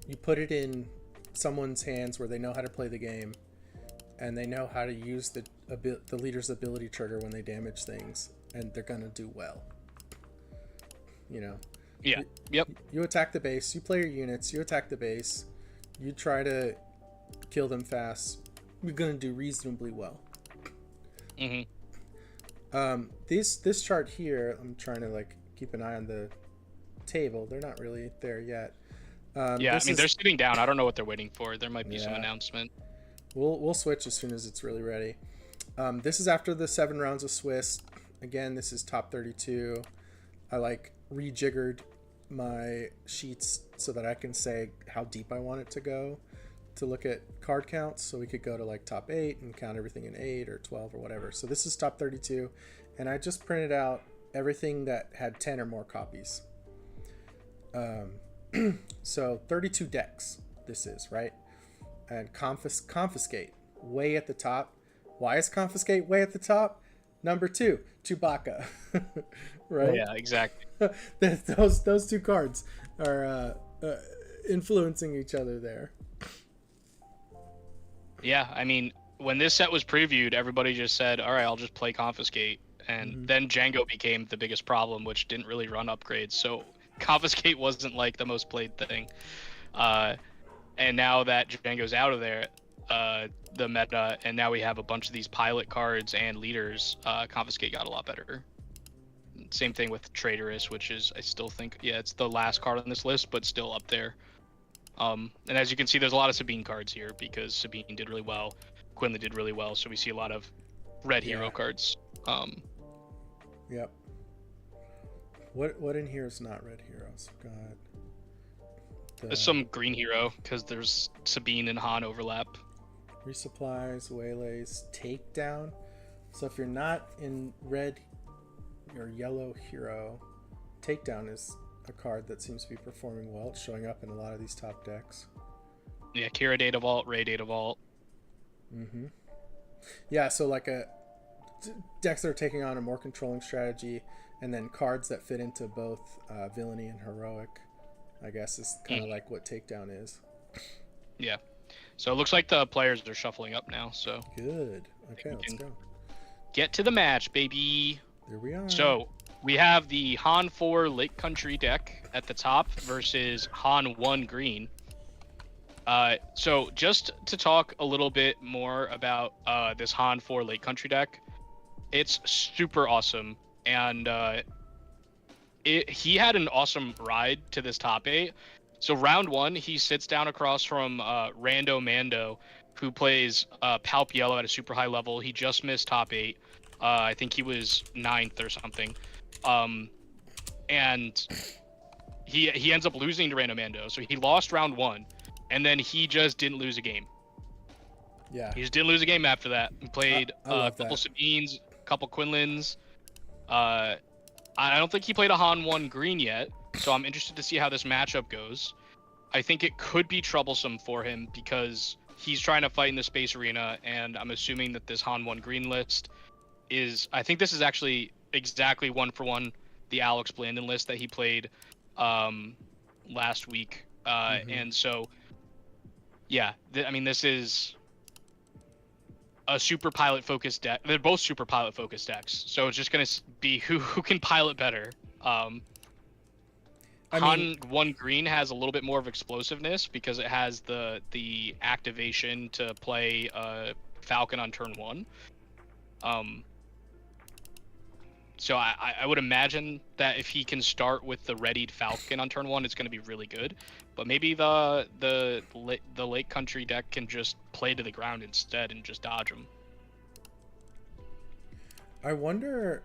you put it in someone's hands where they know how to play the game, and they know how to use the leader's ability trigger when they damage things, and they're going to do well. You know? Yeah. Yep. You attack the base, you play your units, you attack the base, you try to kill them fast, you're going to do reasonably well. This chart here, I'm trying to like keep an eye on the table. They're not really there yet. I mean, they're sitting down. I don't know what they're waiting for. There might be some announcement. We'll switch as soon as it's really ready. This is after the 7 rounds of Swiss. Again, this is top 32. I like rejiggered my sheets so that I can say how deep I want it to go to look at card counts, so we could go to like top 8 and count everything in 8 or 12 or whatever. So this is top 32, and I just printed out everything that had 10 or more copies. So 32 decks this is, right? And Confiscate way at the top. Why is Confiscate way at the top? Number 2, Chewbacca. Right? Yeah, exactly. those two cards are influencing each other there. Yeah, I mean, when this set was previewed, everybody just said, all right, I'll just play Confiscate. And then Django became the biggest problem, which didn't really run upgrades. So Confiscate wasn't like the most played thing. And now that Django's out of there, the meta, and now we have a bunch of these pilot cards and leaders, Confiscate got a lot better. Same thing with Traitorous, which is, I still think, it's the last card on this list, but still up there. And as you can see, there's a lot of Sabine cards here because Sabine did really well. Quinlan did really well, so we see a lot of red hero cards. Yep. What in here is not red heroes? There's some green hero because there's Sabine and Han overlap. Resupplies, waylays, takedown. So if you're not in red or yellow hero, takedown is a card that seems to be performing well. It's showing up in a lot of these top decks. Yeah, Kira Data Vault, Ray Data Vault. Yeah, so like decks that are taking on a more controlling strategy, and then cards that fit into both villainy and heroic, I guess, is kind of like what takedown is. Yeah. So it looks like the players are shuffling up now, so. Good. Okay, let's go. Get to the match, baby. There we are. So we have the Han 4 Lake Country deck at the top versus Han 1 Green. So just to talk a little bit more about this Han 4 Lake Country deck, it's super awesome. And he had an awesome ride to this top 8. So round 1, he sits down across from Rando Mando, who plays Palp Yellow at a super high level. He just missed top 8. I think he was 9th or something. And he ends up losing to Rando Mando. So he lost round 1, and then he just didn't lose a game. Yeah. He just didn't lose a game after that. He played a couple Sabines, a couple Quinlans. I don't think he played a Han 1 Green yet, so I'm interested to see how this matchup goes. I think it could be troublesome for him because he's trying to fight in the space arena, and I'm assuming that this Han 1 Green list is... I think this is actually exactly 1-for-1 the Alex Blandon list that he played last week. And so, yeah, I mean, this is... a super pilot focused deck. They're both super pilot focused decks, so it's just gonna be who can pilot better. Han 1 green has a little bit more of explosiveness because it has the activation to play Falcon on turn 1. So I would imagine that if he can start with the readied Falcon on turn 1, it's going to be really good. But maybe the Lake Country deck can just play to the ground instead and just dodge him. I wonder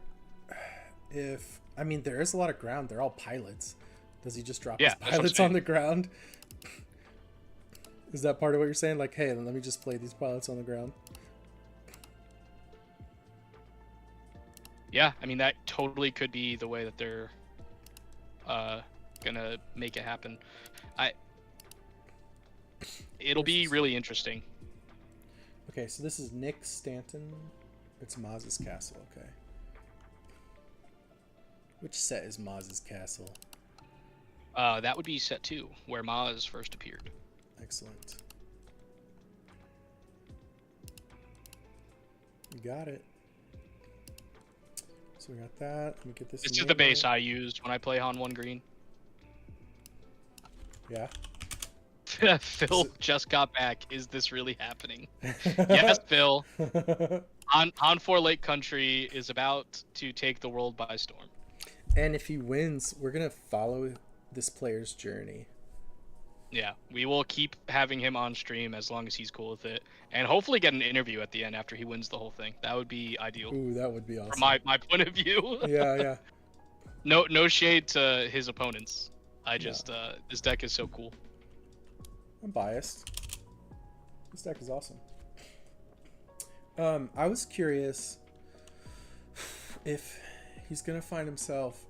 if, I mean, there is a lot of ground. They're all pilots. Does he just drop his pilots on the ground? Is that part of what you're saying? Like, hey, let me just play these pilots on the ground. Yeah, I mean, that totally could be the way that they're gonna make it happen. It'll be really interesting. Okay, so this is Nick Stanton. It's Maz's Castle, okay. Which set is Maz's Castle? That would be set 2, where Maz first appeared. Excellent. You got it. So we got that. Let me get this. This is the base I used when I play Han 1 green. Yeah. Phil just got back. Is this really happening? Yes, Phil. Han 4 Lake Country is about to take the world by storm. And if he wins, we're going to follow this player's journey. Yeah, we will keep having him on stream as long as he's cool with it. And hopefully get an interview at the end after he wins the whole thing. That would be ideal. Ooh, that would be awesome. From my point of view. Yeah. No shade to his opponents. I just, this deck is so cool. I'm biased. This deck is awesome. I was curious if he's going to find himself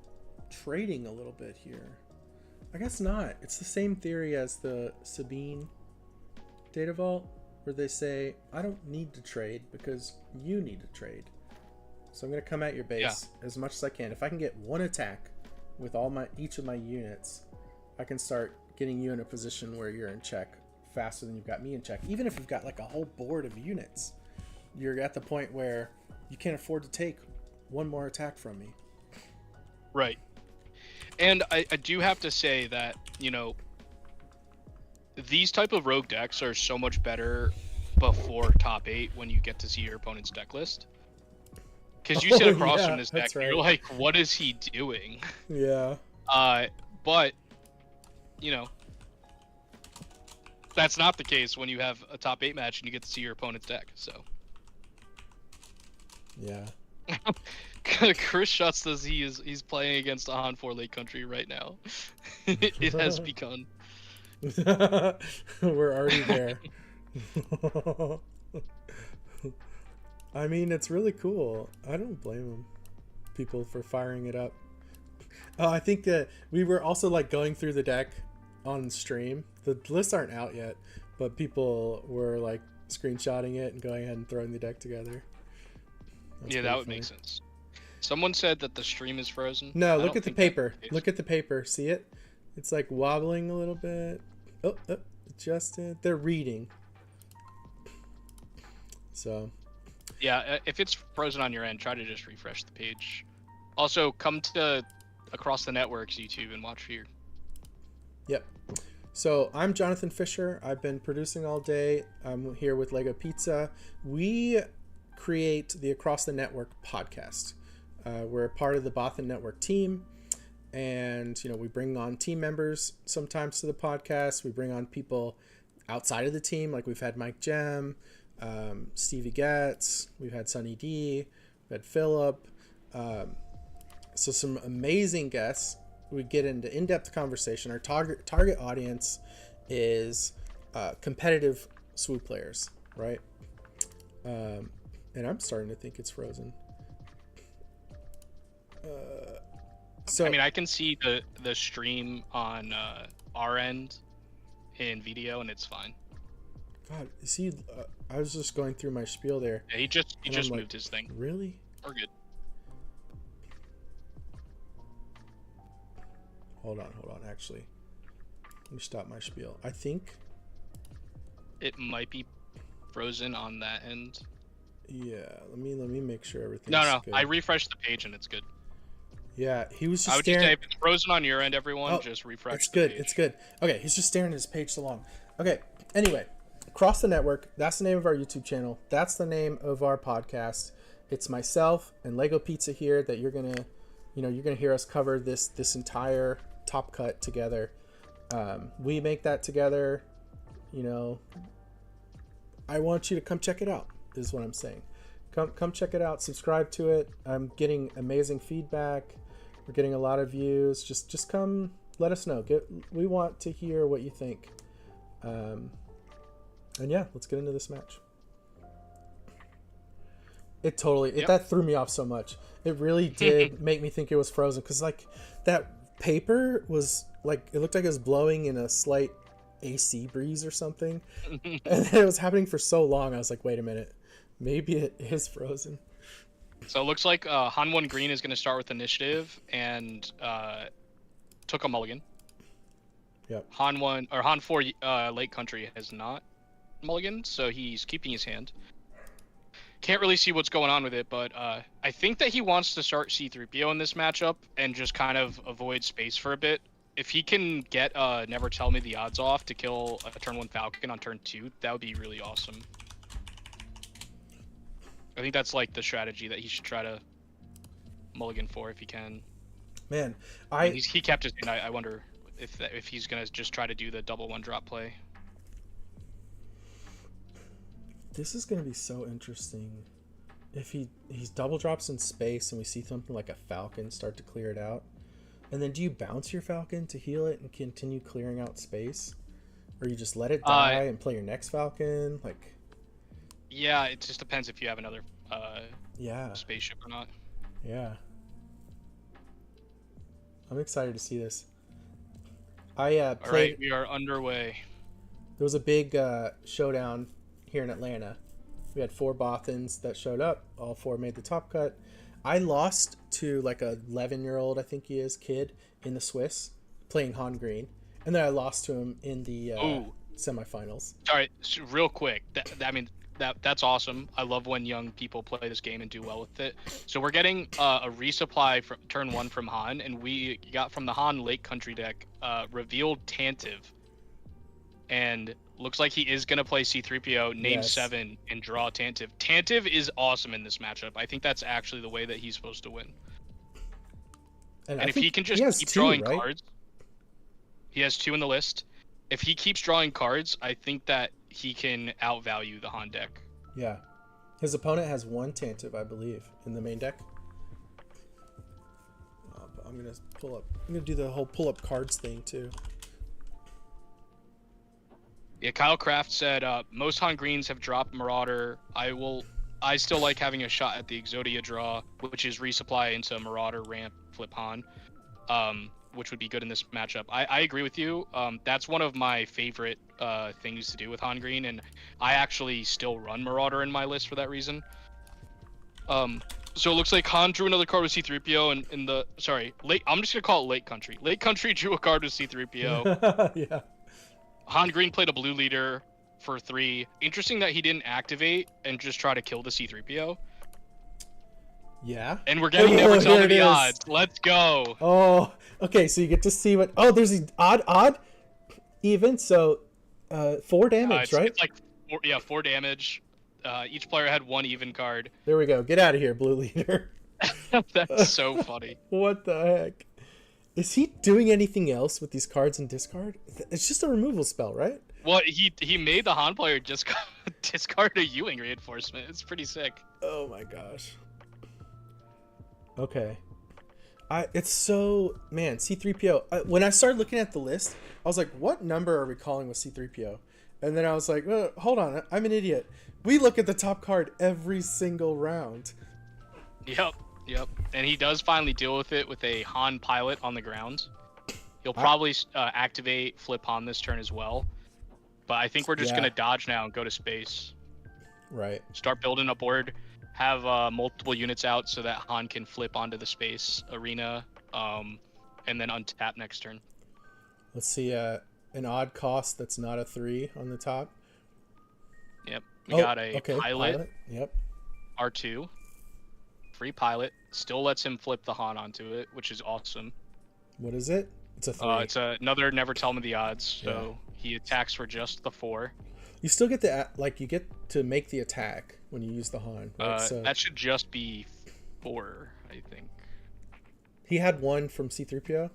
trading a little bit here. I guess not. It's the same theory as the Sabine Data Vault, where they say, I don't need to trade because you need to trade. So I'm going to come at your base as much as I can. If I can get one attack with each of my units, I can start getting you in a position where you're in check faster than you've got me in check. Even if you've got like a whole board of units, you're at the point where you can't afford to take one more attack from me. Right. And I do have to say that, you know, these type of rogue decks are so much better before top 8 when you get to see your opponent's deck list. Because you sit across from this deck, and you're like, what is he doing? Yeah. But, you know, that's not the case when you have a top 8 match and you get to see your opponent's deck, so. Yeah. Chris Schutz says he's playing against a Han 4 Lake Country right now. It has begun. We're already there. I mean, it's really cool. I don't blame people for firing it up. I think we were also like going through the deck on stream. The lists aren't out yet, but people were like screenshotting it and going ahead and throwing the deck together. That's that would make sense. Someone said that the stream is frozen. No, look at the paper. Look at the paper. See it? It's like wobbling a little bit. Oh, adjusted. They're reading. So. Yeah, if it's frozen on your end, try to just refresh the page. Also, come to Across the Networks YouTube and watch here. Yep. So I'm Jonathan Fisher. I've been producing all day. I'm here with Lego Pizza. We create the Across the Network podcast. We're a part of the Bothan Network team, and we bring on team members sometimes to the podcast. We bring on people outside of the team, like we've had Mike Jem, Stevie Getz, we've had Sunny D, we've had Philip. So some amazing guests. We get into in-depth conversation. Our target audience is competitive swoop players, right? And I'm starting to think it's frozen. So I mean, I can see the stream on our end in video, and it's fine. God, is he? I was just going through my spiel there. Yeah, he just moved his thing. Really? We're good. Hold on. Actually, let me stop my spiel. I think it might be frozen on that end. Yeah, let me make sure everything's No, good. I refreshed the page and it's good. Yeah, he was just I would staring. just say if it's frozen on your end, everyone, Oh, just refresh it's the good. page. It's good. Okay, he's just staring at his page so long. Okay. Anyway, Across the Network. That's the name of our YouTube channel. That's the name of our podcast. It's myself and Lego Pizza here that you're gonna hear us cover this entire Top Cut together. We make that together. You know, I want you to come check it out. Is what I'm saying. Come check it out. Subscribe to it. I'm getting amazing feedback. We're getting a lot of views. Just come, let us know. We want to hear what you think. And yeah, let's get into this match. That threw me off so much. It really did make me think it was frozen because like that paper was like it looked like it was blowing in a slight AC breeze or something, and it was happening for so long. I was like, wait a minute, maybe it is frozen. So it looks like Han 1 Green is going to start with initiative and took a mulligan. Yep. Han 4 Lake Country has not mulligan, so he's keeping his hand. Can't really see what's going on with it, but I think that he wants to start C-3PO in this matchup and just kind of avoid space for a bit. If he can get Never Tell Me the Odds off to kill a turn 1 Falcon on turn 2, that would be really awesome. I think that's like the strategy that he should try to mulligan for if he can. Man, he kept his. I wonder if he's gonna just try to do the double 1-drop play. This is gonna be so interesting. If he's double drops in space and we see something like a Falcon start to clear it out, and then do you bounce your Falcon to heal it and continue clearing out space, or you just let it die and play your next Falcon? Like. Yeah, it just depends if you have another spaceship or not. Yeah. I'm excited to see this. All right, we are underway. There was a big showdown here in Atlanta. We had 4 Bothans that showed up. All 4 made the top cut. I lost to like a 11-year-old, I think he is, kid in the Swiss playing Han Green. And then I lost to him in the semifinals. Sorry, real quick. That's awesome. I love when young people play this game and do well with it. So we're getting a resupply from turn 1 from Han, and we got from the Han Lake Country deck revealed Tantive. And looks like he is going to play C-3PO, name 7, and draw Tantive. Tantive is awesome in this matchup. I think that's actually the way that he's supposed to win. And if he can just keep drawing cards, he has 2 in the list. If he keeps drawing cards, I think that he can outvalue the Han deck. Yeah. His opponent has 1 Tantive, I believe, in the main deck. I'm going to pull up. I'm going to do the whole pull up cards thing, too. Yeah, Kyle Kraft said, most Han Greens have dropped Marauder. I still like having a shot at the Exodia draw, which is resupply into Marauder, ramp, flip Han, which would be good in this matchup. I agree with you. That's one of my favorite things to do with Han Green, and I actually still run Marauder in my list for that reason. So it looks like Han drew another card with C-3PO, and I'm just gonna call it Lake Country. Lake Country drew a card with C-3PO. Yeah. Han Green played a blue leader for 3. Interesting that he didn't activate and just try to kill the C-3PO. Yeah. And we're getting Never Tell Me the Odds. Let's go. Oh, okay. So you get to see what. Oh, there's an odd, even. So, 4 damage, right? It's like 4 damage. Each player had 1 even card. There we go. Get out of here, blue leader. That's so funny. What the heck? Is he doing anything else with these cards in discard? It's just a removal spell, right? Well, he made the Han player just discard a Ewing reinforcement. It's pretty sick. Oh my gosh. Okay. It's so, man, C-3PO. When I started looking at the list, I was like, what number are we calling with C-3PO? And then I was like, hold on, I'm an idiot. We look at the top card every single round. Yep. And he does finally deal with it with a Han pilot on the ground. He'll probably activate flip Han this turn as well. But I think we're just going to dodge now and go to space. Right. Start building a board. Have multiple units out so that Han can flip onto the space arena, and then untap next turn. Let's see an odd cost that's not a 3 on the top. Yep, we got a pilot. Yep. R2, free pilot, still lets him flip the Han onto it, which is awesome. What is it? It's a 3. It's another never tell me the odds, so he attacks for just the 4. You still get the you get to make the attack when you use the Han. Right? So That should just be 4, I think. he had 1 from C-3PO,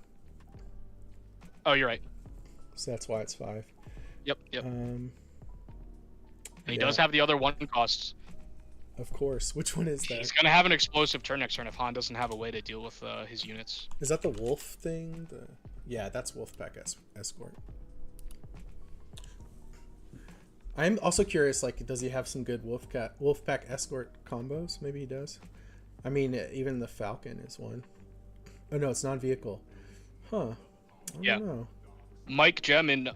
Oh, you're right. so that's why it's 5. Yep. And he yeah. does have the other 1 costs. Of course. Which one is that? He's gonna have an explosive turn next turn if Han doesn't have a way to deal with his units. Is that the wolf thing? Yeah, that's Wolfpack Escort. I'm also curious, does he have some good Wolfpack Escort combos? Maybe he does. I mean, even the Falcon is one. Oh no, it's non-vehicle. Huh. I don't know. Mike Gem in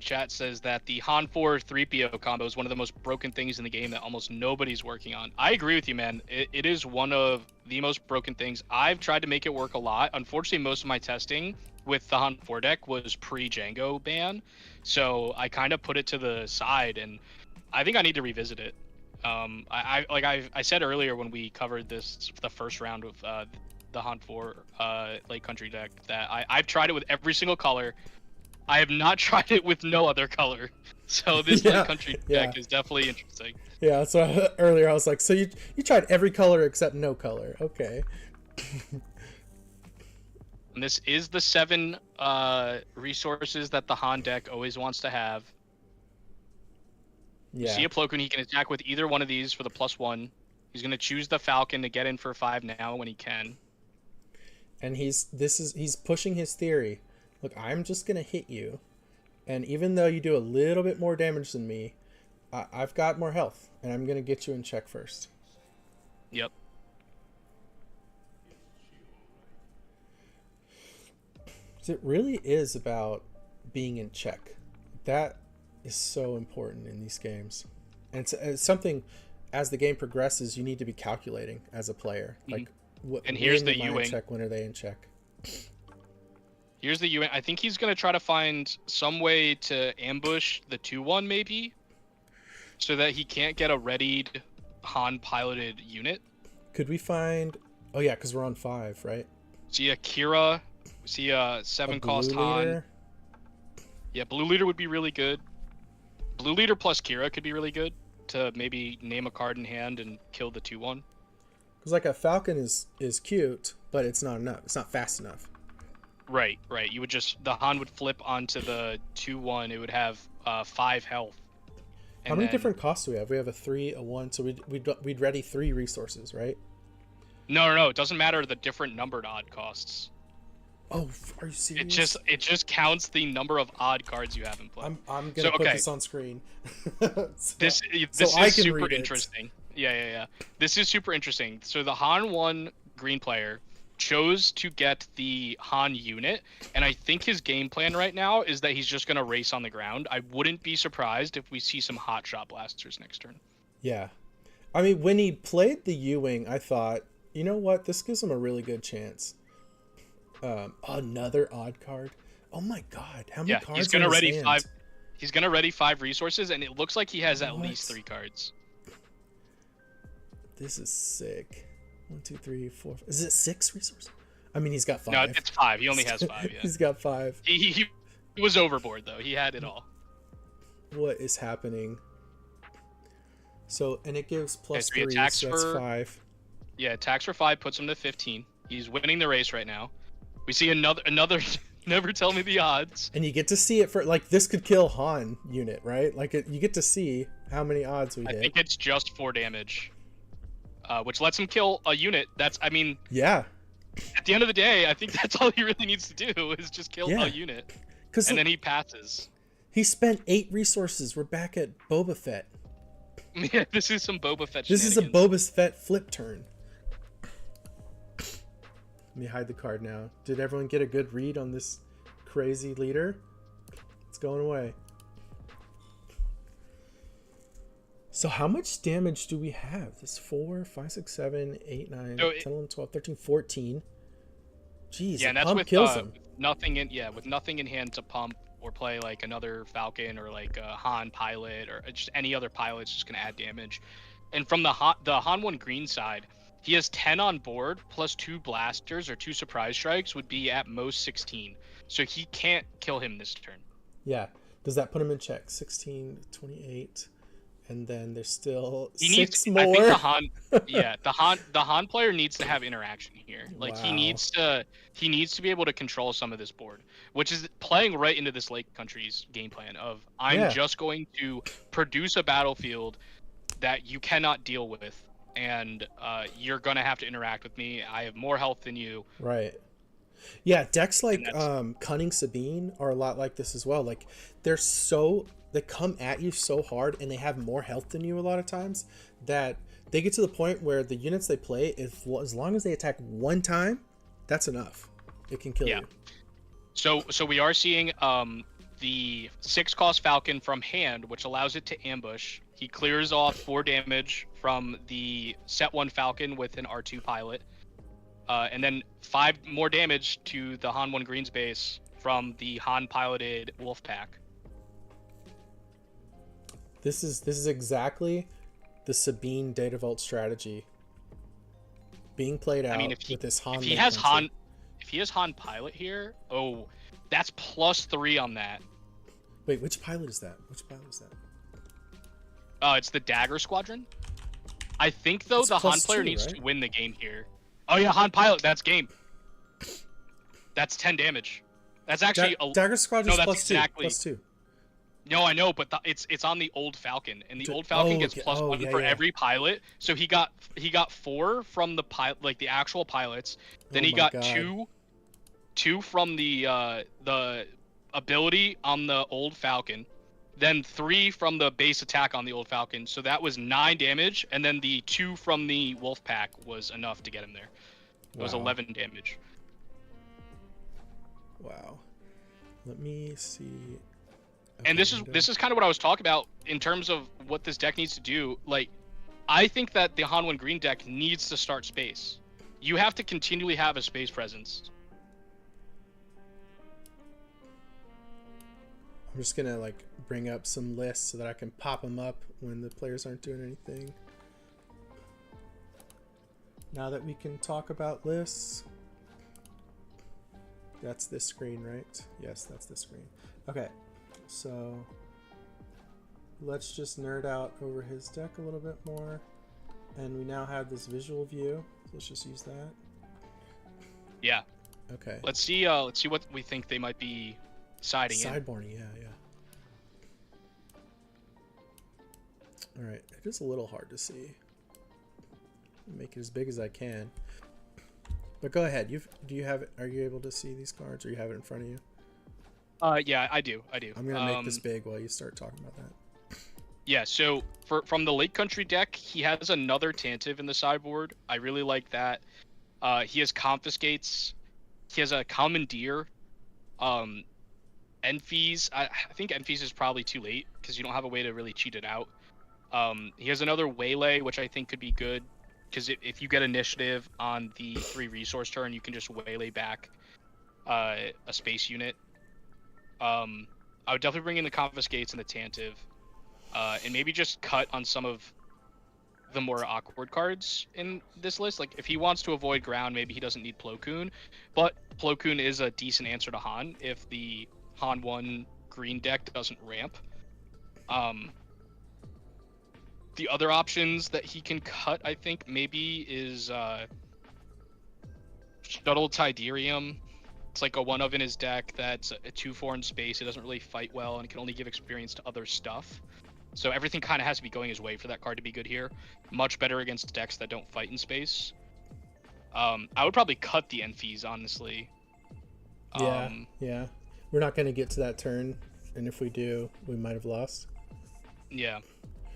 chat says that the Han 4 3PO combo is one of the most broken things in the game that almost nobody's working on. I agree with you, man. It is one of the most broken things. I've tried to make it work a lot. Unfortunately, most of my testing with the Han 4 deck was pre-Django ban, so I kind of put it to the side, and I think I need to revisit it. I said earlier when we covered the first round of the Han 4 Lake Country deck that I've tried it with every single color. I have not tried it with no other color. So this Lake Country deck is definitely interesting. Yeah, so earlier I was like, so you tried every color except no color. Okay. And this is the 7 resources that the Han deck always wants to have. Yeah. You see a Plo Koon, he can attack with either one of these for the +1. He's going to choose the Falcon to get in for 5 now when he can. And he's pushing his theory. Look, I'm just going to hit you. And even though you do a little bit more damage than me, I've got more health. And I'm going to get you in check first. Yep. It really is about being in check. That is so important in these games. And it's something, as the game progresses, you need to be calculating as a player. Like, and here's the U-wing. U-wing. When are they in check? Here's the U-wing. I think he's going to try to find some way to ambush the 2-1 maybe, so that he can't get a readied Han-piloted unit. Could we find... Oh yeah, because we're on 5, right? See a Kira... See a 7-cost Han. Yeah, Blue Leader would be really good. Blue Leader plus Kira could be really good to maybe name a card in hand and kill the 2-1. Because a Falcon is cute, but it's not enough. It's not fast enough. Right. You would the Han would flip onto the 2-1. It would have 5 health. How many different costs do we have? We have a 3, a 1, so we'd ready 3 resources, right? No. It doesn't matter the different numbered odd costs. Oh, are you serious? It just counts the number of odd cards you have in play. I'm gonna put this on screen. This is super interesting. Yeah. This is super interesting. So the Han 1 green player chose to get the Han unit, and I think his game plan right now is that he's just gonna race on the ground. I wouldn't be surprised if we see some hot shot blasters next turn. Yeah, I mean, when he played the U-wing, I thought, you know what, this gives him a really good chance. Another odd card. Oh my god, how many cards? He's gonna ready 5. He's gonna ready 5 resources, and it looks like he has at least 3 cards. This is sick. 1, 2, 3, 4. Is it 6 resources? I mean, he's got 5. No, it's 5. He only has 5. Yeah. He's got 5. He was overboard though. He had it all. What is happening? So, and it gives plus 3, so that's 5. Yeah, attacks for 5 puts him to 15. He's winning the race right now. We see another never tell me the odds. And you get to see it for this could kill Han unit, right? You get to see how many odds we hit. I think it's just 4 damage. Which lets him kill a unit. Yeah. At the end of the day, I think that's all he really needs to do is just kill a unit. And then he passes. He spent 8 resources. We're back at Boba Fett. Yeah, this is some Boba Fett This is a Boba Fett flip turn. Let me hide the card now. Did everyone get a good read on this crazy leader? It's going away. So how much damage do we have? This 4, 5, 6, 7, 8, 9, 10, 11, 12, 13, 14. Jeez, yeah, and that's with kills him. With nothing in hand to pump or play another Falcon or a Han pilot or just any other pilot's just gonna add damage. And from the Han 1 green side, he has 10 on board plus 2 blasters or 2 surprise strikes would be at most 16. So he can't kill him this turn. Yeah. Does that put him in check? 16, 28. And then there's still He 6 needs, more. I think the Han player needs to have interaction here. Like Wow. he needs to be able to control some of this board, which is playing right into this Lake Country's game plan of I'm just going to produce a battlefield that you cannot deal with, and you're gonna have to interact with me. I have more health than you. Right. Yeah, decks like Cunning Sabine are a lot like this as well. Like they come at you so hard and they have more health than you a lot of times that they get to the point where the units they play, as long as they attack one time, that's enough. It can kill you. So we are seeing the 6-cost Falcon from hand, which allows it to ambush. He clears off 4 damage from the set 1 Falcon with an R2 pilot. And then 5 more damage to the Han 1 Green's base from the Han piloted Wolf Pack. This is exactly the Sabine Data Vault strategy being played out with this Han. If he has Han pilot here, that's +3 on that. Wait, which pilot is that? It's the Dagger Squadron. I think though the Han player needs to win the game here. Oh yeah, Han pilot. That's game. That's 10 damage. That's actually Dagger Squadron. No, that's exactly +2. No, I know, but it's on the old Falcon, and the old Falcon gets +1 for every pilot. So he got 4 from the pilot, like the actual pilots. Then he got 2 from the ability on the old Falcon. Then 3 from the base attack on the old Falcon. So that was 9 damage, and then the 2 from the Wolf Pack was enough to get him there. It was 11 damage. Wow. Let me see. And this is kind of what I was talking about in terms of what this deck needs to do. Like, I think that the Han 1 Green deck needs to start space. You have to continually have a space presence. I'm just gonna like bring up some lists so that I can pop them up when the players aren't doing anything. Now that we can talk about lists. That's this screen, right? Yes, that's this screen. Okay. So let's just nerd out over his deck a little bit more. And we now have this visual view. So let's just use that. Yeah. Okay. Let's see what we think they might be sideboarding, yeah. Alright, it is a little hard to see. Make it as big as I can. But go ahead. Are you able to see these cards, or you have it in front of you? Yeah, I do. I'm gonna make this big while you start talking about that. Yeah, so from the Lake Country deck, he has another Tantive in the sideboard. I really like that. He has Confiscates. He has a Commandeer. Enfees. I think Enfees is probably too late because you don't have a way to really cheat it out. He has another Waylay, which I think could be good because if you get initiative on the 3 resource turn, you can just Waylay back a space unit. I would definitely bring in the Confiscates and the Tantive, and maybe just cut on some of the more awkward cards in this list. Like if he wants to avoid ground, maybe he doesn't need Plo Koon, but Plo Koon is a decent answer to Han if the Han 1 green deck doesn't ramp. The other options that he can cut, I think, maybe is Shuttle Tiderium. It's like a 1-of in his deck that's a 2/4 in space. It doesn't really fight well, and it can only give experience to other stuff. So everything kind of has to be going his way for that card to be good here. Much better against decks that don't fight in space. I would probably cut the Enfees, honestly. Yeah. We're not going to get to that turn, and if we do, we might have lost. Yeah,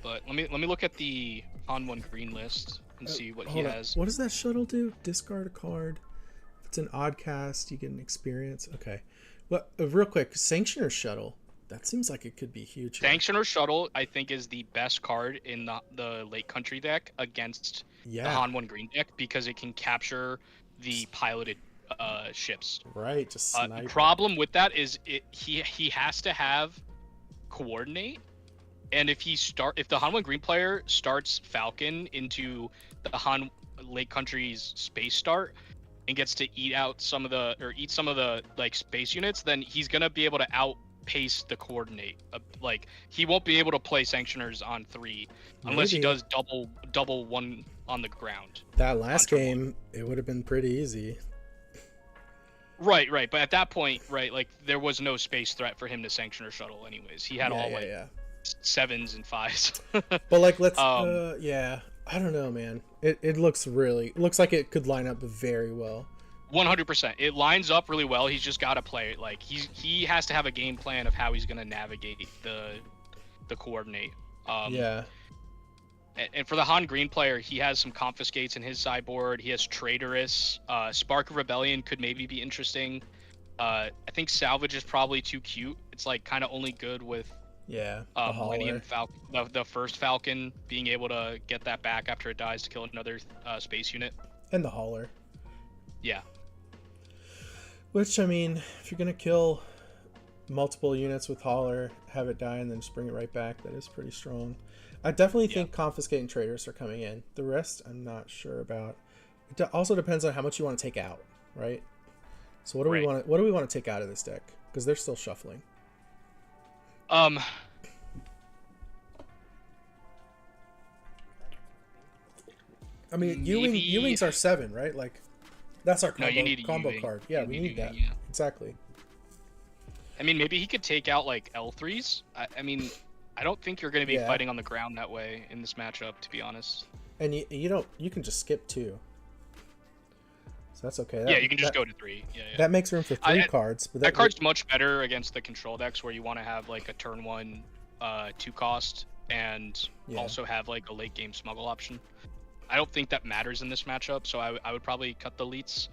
but let me look at the Han 1 green list and see what he has. What does that shuttle do? Discard a card. If it's an odd cast, you get an experience. Okay. Well, real quick, Sanctioner Shuttle. That seems like it could be huge. Sanctioner Shuttle, I think, is the best card in the Lake Country deck against the Han 1 green deck because it can capture the piloted ships. Right, just snipe. The problem with that is he has to have coordinate, And if the Han 1 green player starts Falcon into the Han Lake Country's space start and gets to eat some of the like space units, then he's gonna be able to outpace the coordinate. Like he won't be able to play Sanctioners on 3 unless he does double one on the ground. That last game, it would have been pretty easy. Right. But at that point, right, like there was no space threat for him to Sanctioner shuttle anyways. He had 7s and 5s. But like, let's, yeah, I don't know, man. It looks like it could line up very well. 100%. It lines up really well. He's just got to play it. Like he has to have a game plan of how he's going to navigate the coordinate. Yeah. And for the Han Green player, he has some confiscates in his sideboard. He has Traitorous. Spark of Rebellion could maybe be interesting. I think Salvage is probably too cute. It's like kind of only good with Millennium Falcon, the first Falcon, being able to get that back after it dies to kill another space unit. And the Hauler. Yeah. Which, I mean, if you're going to kill multiple units with Hauler, have it die, and then just bring it right back, that is pretty strong. I definitely think Confiscate and Traitors are coming in. The rest, I'm not sure about. It also depends on how much you want to take out, right? So what do we want? What do we want to take out of this deck? Because they're still shuffling. I mean, Ewings are 7, right? Like, that's our combo card. Yeah, we need that. Yeah. Exactly. I mean, maybe he could take out like L3s. I mean, I don't think you're going to be fighting on the ground that way in this matchup, to be honest. And you can just skip 2. So that's okay. Yeah, you can just go to 3. Yeah. That makes room for 3 cards. But that card's much better against the control decks where you want to have like a turn 1 2 cost and also have like a late game smuggle option. I don't think that matters in this matchup, so I would probably cut the elites.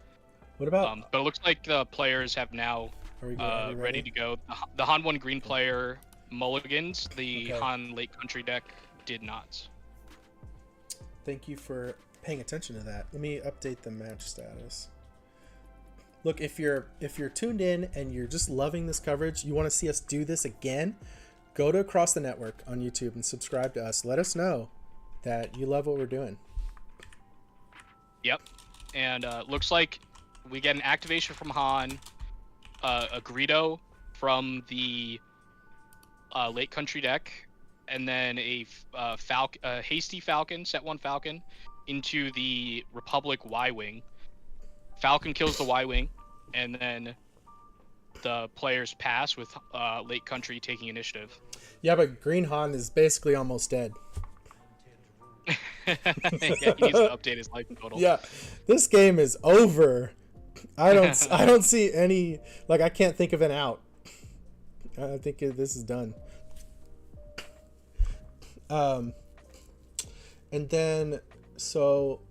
What about? But it looks like the players have now ready to go. The Han 1 green player mulligans. The Han Lake Country deck did not. Thank you for paying attention to that. Let me update the match status. Look, if you're tuned in and you're just loving this coverage, you want to see us do this again, go to Across the Network on YouTube and subscribe to us. Let us know that you love what we're doing. Yep. And looks like we get an activation from Han, a Greedo from the Lake Country deck, and then a Hasty Falcon, set 1 Falcon, into the Republic Y-Wing. Falcon kills the Y-Wing, and then the players pass with Lake Country taking initiative. Yeah, but Green Han is basically almost dead. Yeah, he needs to update his life total. Yeah, this game is over. I don't see any, like, I can't think of an out. I think this is done. And then, so,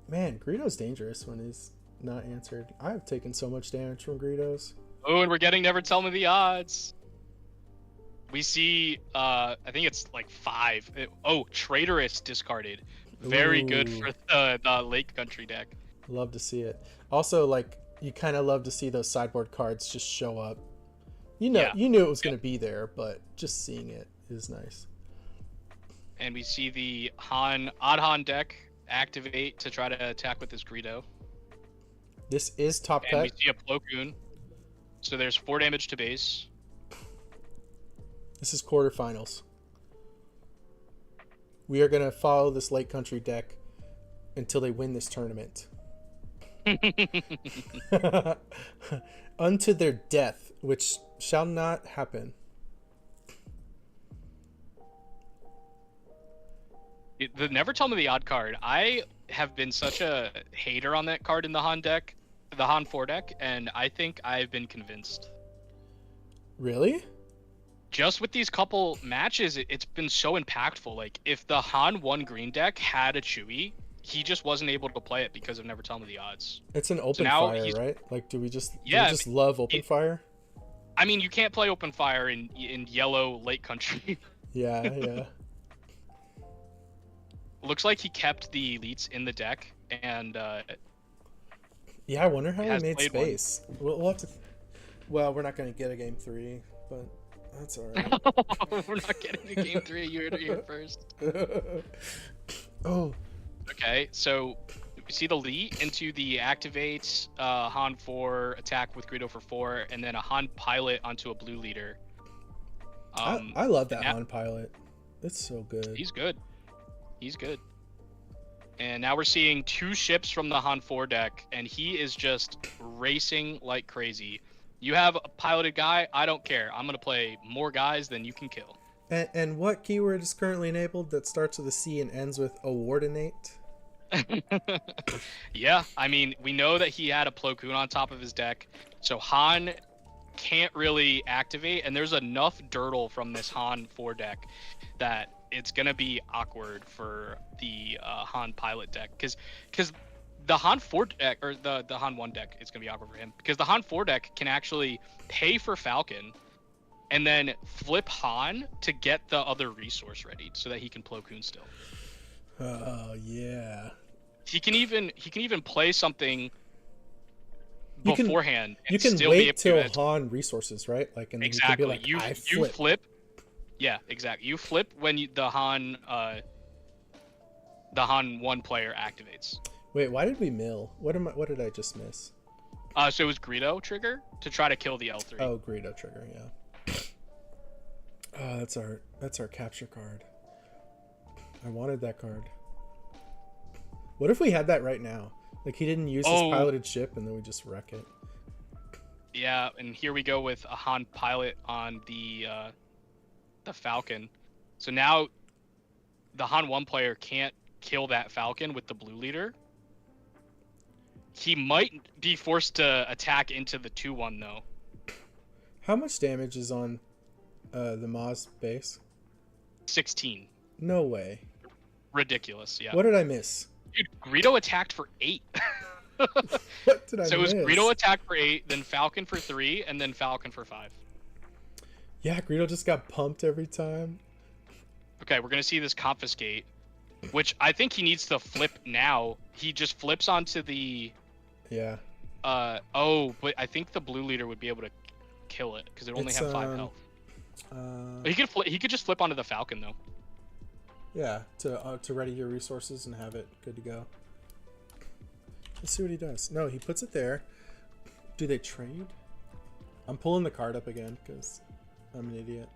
man, Greedo's dangerous when he's not answered. I've taken so much damage from Greedos. Oh, and we're getting Never Tell Me the Odds. We see, I think it's like 5. Traitorous discarded. Very good for the Lake Country deck. Love to see it. Also, like, you kind of love to see those sideboard cards just show up. You knew it was going to be there, but just seeing it is nice. And we see the Odd Han deck activate to try to attack with this Greedo. This is top cut. And we see a Plo Koon. So there's 4 damage to base. This is quarterfinals. We are going to follow this Lake Country deck until they win this tournament. Unto their death, which shall not happen. The Never Tell Me the Odd card. I have been such a hater on that card in the Han deck, the Han 4 deck, and I think I've been convinced. Really? Just with these couple matches, it's been so impactful. Like, if the Han 1 green deck had a Chewie, he just wasn't able to play it because of Never Tell Me the Odds. It's an open fire, right? Like, do we just love open fire? I mean, you can't play open fire in yellow Lake Country. Yeah. Looks like he kept the elites in the deck, and yeah, I wonder how he made space. We'll have to. Well, we're not going to get a game 3, but That's all right. We're not getting a game 3. You heard it here first. Oh. Okay, so you see the lead into the activate Han 4 attack with Greedo for 4, and then a Han pilot onto a blue leader. I love that Han pilot. It's so good. He's good. He's good. And now we're seeing 2 ships from the Han 4 deck, and he is just racing like crazy. You have a piloted guy, I don't care. I'm going to play more guys than you can kill. And what keyword is currently enabled that starts with a C and ends with awardinate? Yeah, I mean, we know that he had a Plo Koon on top of his deck, so Han can't really activate, and there's enough dirtle from this Han 4 deck that it's going to be awkward for the Han pilot deck, because the Han 4 deck, or the Han 1 deck, it's going to be awkward for him, because the Han 4 deck can actually pay for Falcon and then flip Han to get the other resource ready so that he can Plo Koon still. Oh, yeah. He can even play something beforehand. You can wait till Han resources, right? Like, and then exactly. You can be like, you flip. Yeah, exactly. You flip when the Han 1 player activates. Wait, why did we mill? What did I just miss? So it was Greedo trigger to try to kill the L3. Oh, Greedo trigger, yeah. Oh, that's our capture card. I wanted that card. What if we had that right now? Like, he didn't use his piloted ship, and then we just wreck it. Yeah, and here we go with a Han pilot on the Falcon. So now the Han 1 player can't kill that Falcon with the blue leader. He might be forced to attack into the 2-1 though. How much damage is on the Maz base? 16. No way. Ridiculous, yeah. What did I miss? Dude, Greedo attacked for 8. What did I miss? So it was Greedo attacked for 8, then Falcon for 3, and then Falcon for 5. Yeah, Greedo just got pumped every time. Okay, we're going to see this confiscate, which I think he needs to flip now. He just flips onto the... Yeah. But I think the blue leader would be able to kill it, because it only have 5 health. He could just flip onto the Falcon, though. Yeah, to ready your resources and have it good to go. Let's see what he does. No, he puts it there. Do they trade? I'm pulling the card up again because I'm an idiot.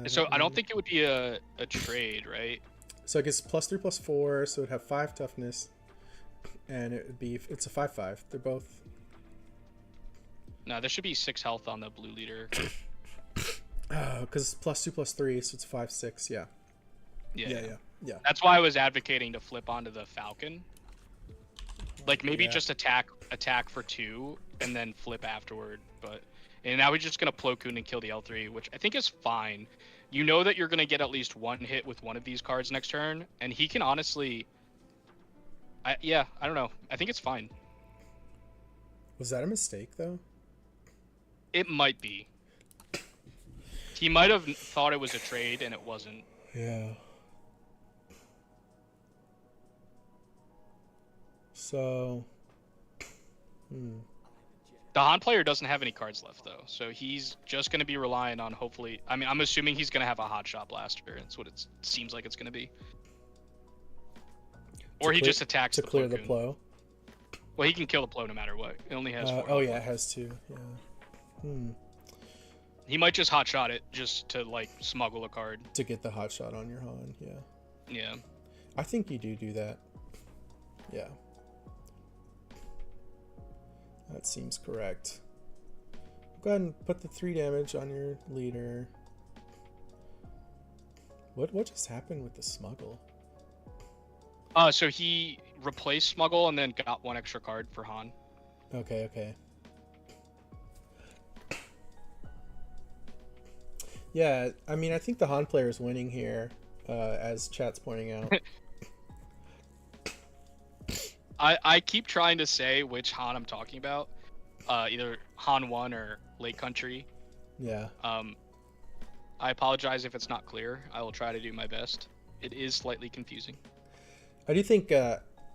So I don't think it would be a trade, right? So I guess +3/+4, so it'd have 5 toughness, and it's a 5/5. They're both. No, there should be 6 health on the blue leader. Because it's +2/+3, so it's 5/6. Yeah. Yeah. That's why I was advocating to flip onto the Falcon. Like maybe just attack for 2 and then flip afterward. And now we're just gonna Plo Koon and kill the L3, which I think is fine. You know that you're gonna get at least 1 hit with one of these cards next turn, and he can honestly. I don't know. I think it's fine. Was that a mistake though? It might be. He might have thought it was a trade and it wasn't. Yeah. So. The Han player doesn't have any cards left though, so he's just going to be relying on hopefully. I mean, I'm assuming he's going to have a hotshot blaster. That's what it seems like it's going to be. Or he just attacks to clear the Plo. Well, he can kill the Plo no matter what. It only has 4. Oh yeah, it has 2. Yeah. He might just hotshot it just to like smuggle a card. To get the hotshot on your Han, yeah. Yeah. I think you do that. Yeah. That seems correct. Go ahead and put the 3 damage on your leader. What just happened with the smuggle? So he replaced smuggle and then got 1 extra card for Han. Okay. Yeah, I mean, I think the Han player is winning here, as chat's pointing out. I keep trying to say which Han I'm talking about, either Han 1 or Lake Country. Yeah. I apologize if it's not clear. I will try to do my best. It is slightly confusing. I do think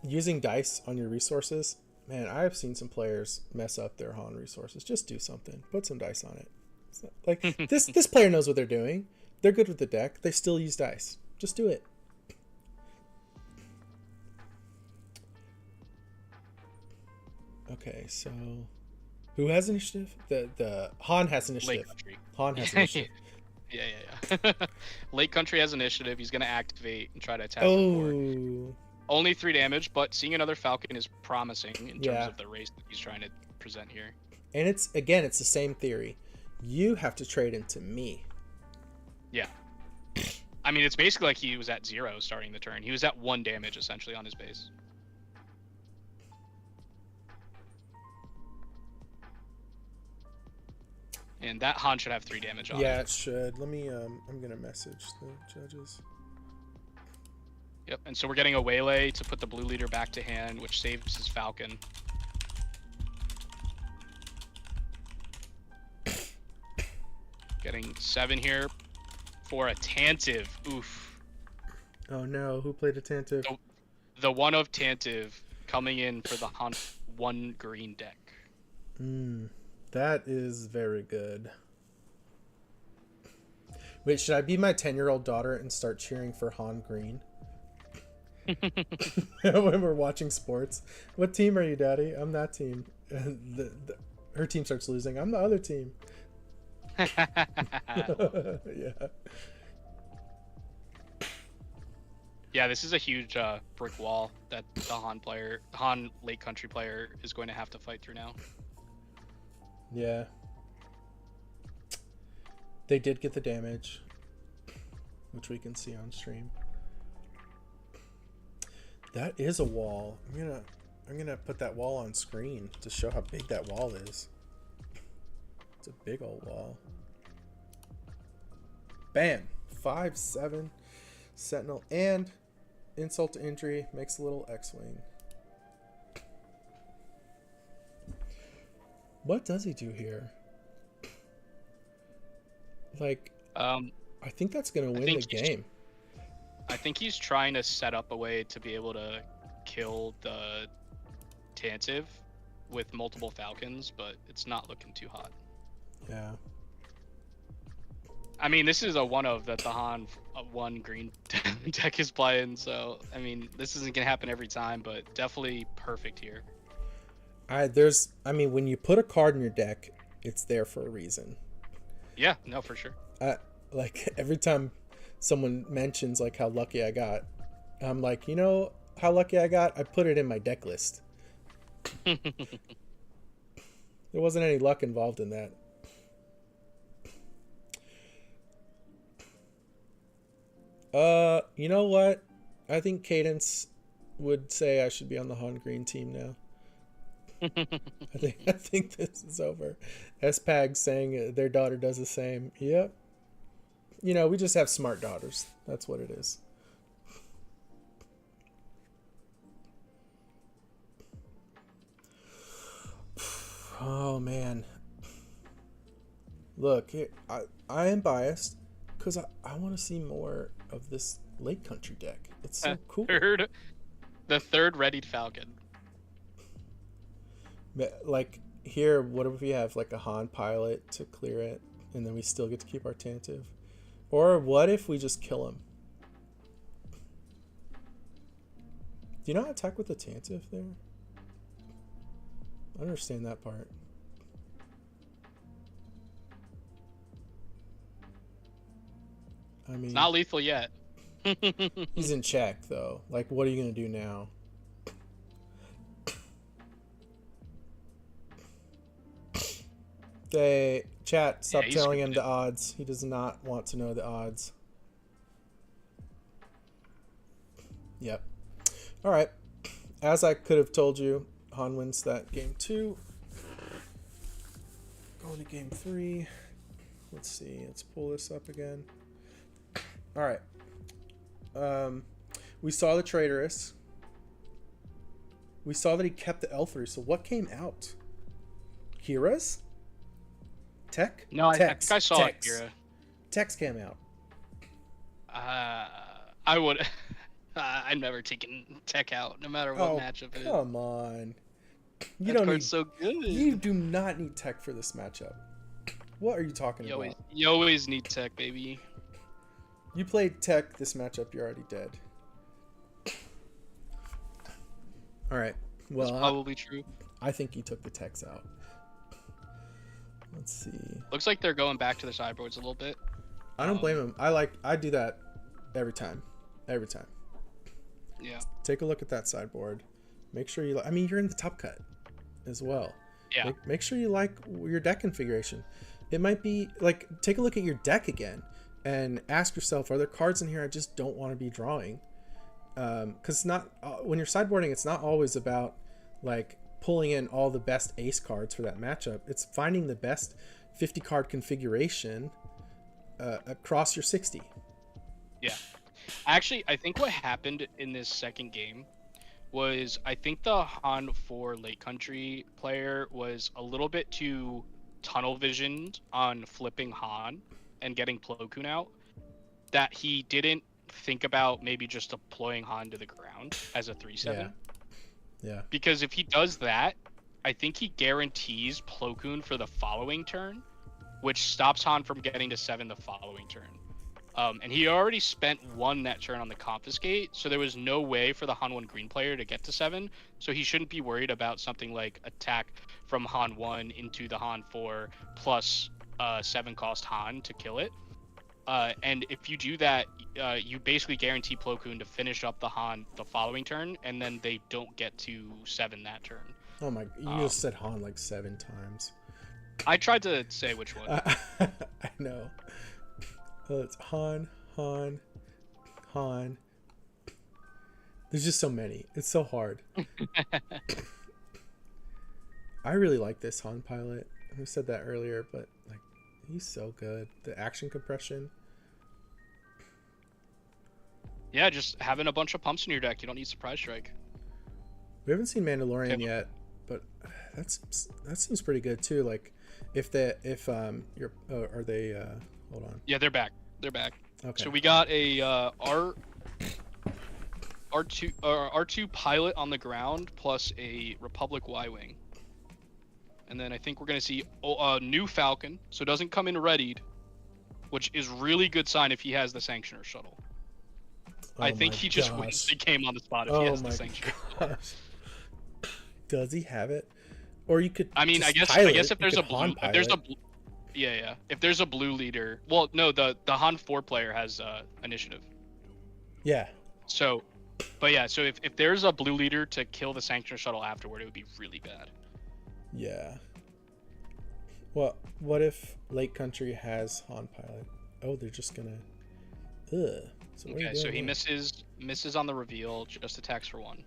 using dice on your resources, man, I have seen some players mess up their Han resources. Just do something. Put some dice on it. Like this player knows what they're doing. They're good with the deck. They still use dice. Just do it. Okay, so who has initiative? The Han has initiative. Lake Country. Han has initiative. Yeah. Lake Country has initiative. He's gonna activate and try to attack the board. Oh, Only 3 damage, but seeing another Falcon is promising in terms Yeah. of the race that he's trying to present here. and it's the same theory. You have to trade into me. Yeah. I mean, it's basically like he was at 0 starting the turn. He was at 1 damage essentially on his base. And that Han should have 3 damage on Yeah, it. it should. Let me. I'm gonna message the judges. Yep, and so we're getting a Waylay to put the blue leader back to hand, which saves his Falcon. Getting 7 here for a Tantive. Oof. Oh no, who played attentive? The one of Tantive coming in for the Han 1 green deck. That is very good. Wait, should I be my 10-year-old daughter and start cheering for Han Green? When we're watching sports. What team are you, Daddy? I'm that team. And her team starts losing. I'm the other team. Yeah. Yeah, this is a huge brick wall that the Han Lake Country player is going to have to fight through now. Yeah. They did get the damage, which we can see on stream. That is a wall. I'm gonna put that wall on screen to show how big that wall is. It's a big old wall. Bam! 5/7 Sentinel and insult to injury makes a little X-wing. What does he do here? Like, I think that's gonna win the game. I think he's trying to set up a way to be able to kill the Tantive with multiple Falcons, but it's not looking too hot. Yeah. I mean, this is a one of that the Han 1 green deck is playing, so I mean, this isn't gonna happen every time, but definitely perfect here. When you put a card in your deck, it's there for a reason. Yeah, no, for sure. Like every time someone mentions like how lucky I got, I'm like, you know how lucky I got? I put it in my deck list. There wasn't any luck involved in that. You know what? I think Cadence would say I should be on the Han Green team now. I think this is over. S-Pag saying their daughter does the same. Yep. You know, we just have smart daughters. That's what it is. Oh man. Look, I am biased because I want to see more of this Lake Country deck. It's so cool. The third readied Falcon. Like here, what if we have like a Han pilot to clear it, and then we still get to keep our Tantive? Or what if we just kill him? Do you not attack with the Tantive there? I understand that part. I mean, it's not lethal yet. He's in check though. Like, what are you gonna do now? Okay, chat, stop telling him the odds. He does not want to know the odds. Yep. All right. As I could have told you, Han wins that game 2. Going to game 3. Let's see. Let's pull this up again. All right. We saw the traitorous. We saw that he kept the L3. So what came out? Kira's? Tech? No, Tex. I think I saw Tex. Kira. Tex came out. I would. I'm never taking Tech out, no matter what matchup it is. Come on. You don't need so good. You do not need Tech for this matchup. What are you talking about? You always need tech, baby. You played tech this matchup, you're already dead. All right. Well, That's probably true. I think he took the techs out. Let's see. Looks like they're going back to the sideboards a little bit. I don't blame him. I do that every time. Every time. Yeah. Take a look at that sideboard. Make sure you. I mean, you're in the top cut as well. Yeah. Make sure you like your deck configuration. It might be like, take a look at your deck again and ask yourself, are there cards in here I just don't want to be drawing? Because not when you're sideboarding, it's not always about like pulling in all the best ace cards for that matchup. It's finding the best 50 card configuration across your 60. Yeah. Actually, I think what happened in this second game was I think the Han 4 Lake Country player was a little bit too tunnel visioned on flipping Han and getting Plo Koon out, that he didn't think about maybe just deploying Han to the ground as a 3/7. Yeah. Because if he does that, I think he guarantees Plo Koon for the following turn, which stops Han from getting to 7 the following turn. And he already spent 1 that turn on the confiscate, so there was no way for the Han 1 green player to get to 7, so he shouldn't be worried about something like attack from Han 1 into the Han 4 plus 7 cost Han to kill it. And if you do that, you basically guarantee Plo Koon to finish up the Han the following turn, and then they don't get to 7 that turn. Oh my, you just said Han like 7 times. I tried to say which one. I know. It's Han. There's just so many. It's so hard. I really like this Han pilot. I said that earlier, but like, he's so good. The action compression. Yeah, just having a bunch of pumps in your deck. You don't need Surprise Strike. We haven't seen Mandalorian yet, but that seems pretty good too. Like, you're are they? Hold on. Yeah, they're back. They're back. Okay. So we got a R2 pilot on the ground plus a Republic Y-wing. And then I think we're going to see a new Falcon, so it doesn't come in readied, which is really good sign if he has the Sanctioner shuttle. I think he just wins the game on the spot if he has the Sanctioner shuttle. Does he have it? Or you could. I mean, I guess if there's a blue, if there's a blue leader. Well, no, the Han 4 player has initiative. Yeah. So, but yeah, so if there's a blue leader to kill the Sanctioner shuttle afterward, it would be really bad. Yeah. Well, what if Lake Country has Han pilot? Oh, they're just gonna. Ugh. So okay, so he misses on the reveal, just attacks for 1.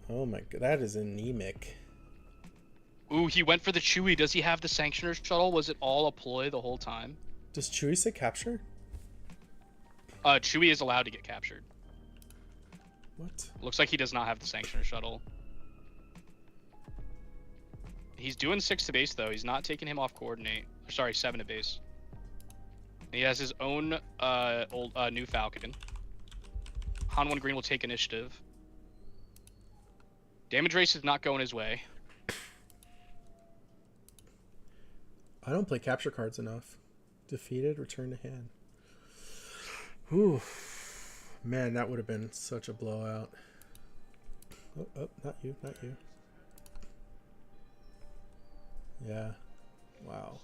Oh my god, that is anemic. Ooh, he went for the Chewie. Does he have the Sanctioner shuttle? Was it all a ploy the whole time? Does Chewie say capture? Chewie is allowed to get captured. What? Looks like he does not have the Sanctioner shuttle. He's doing 6 to base though. He's not taking him off coordinate. Sorry, 7 to base. He has his own new Falcon. Han 1 green will take initiative. Damage race is not going his way. I don't play capture cards enough. Defeated, return to hand. Whew. Man, that would have been such a blowout. Oh, not you. Yeah. Wow.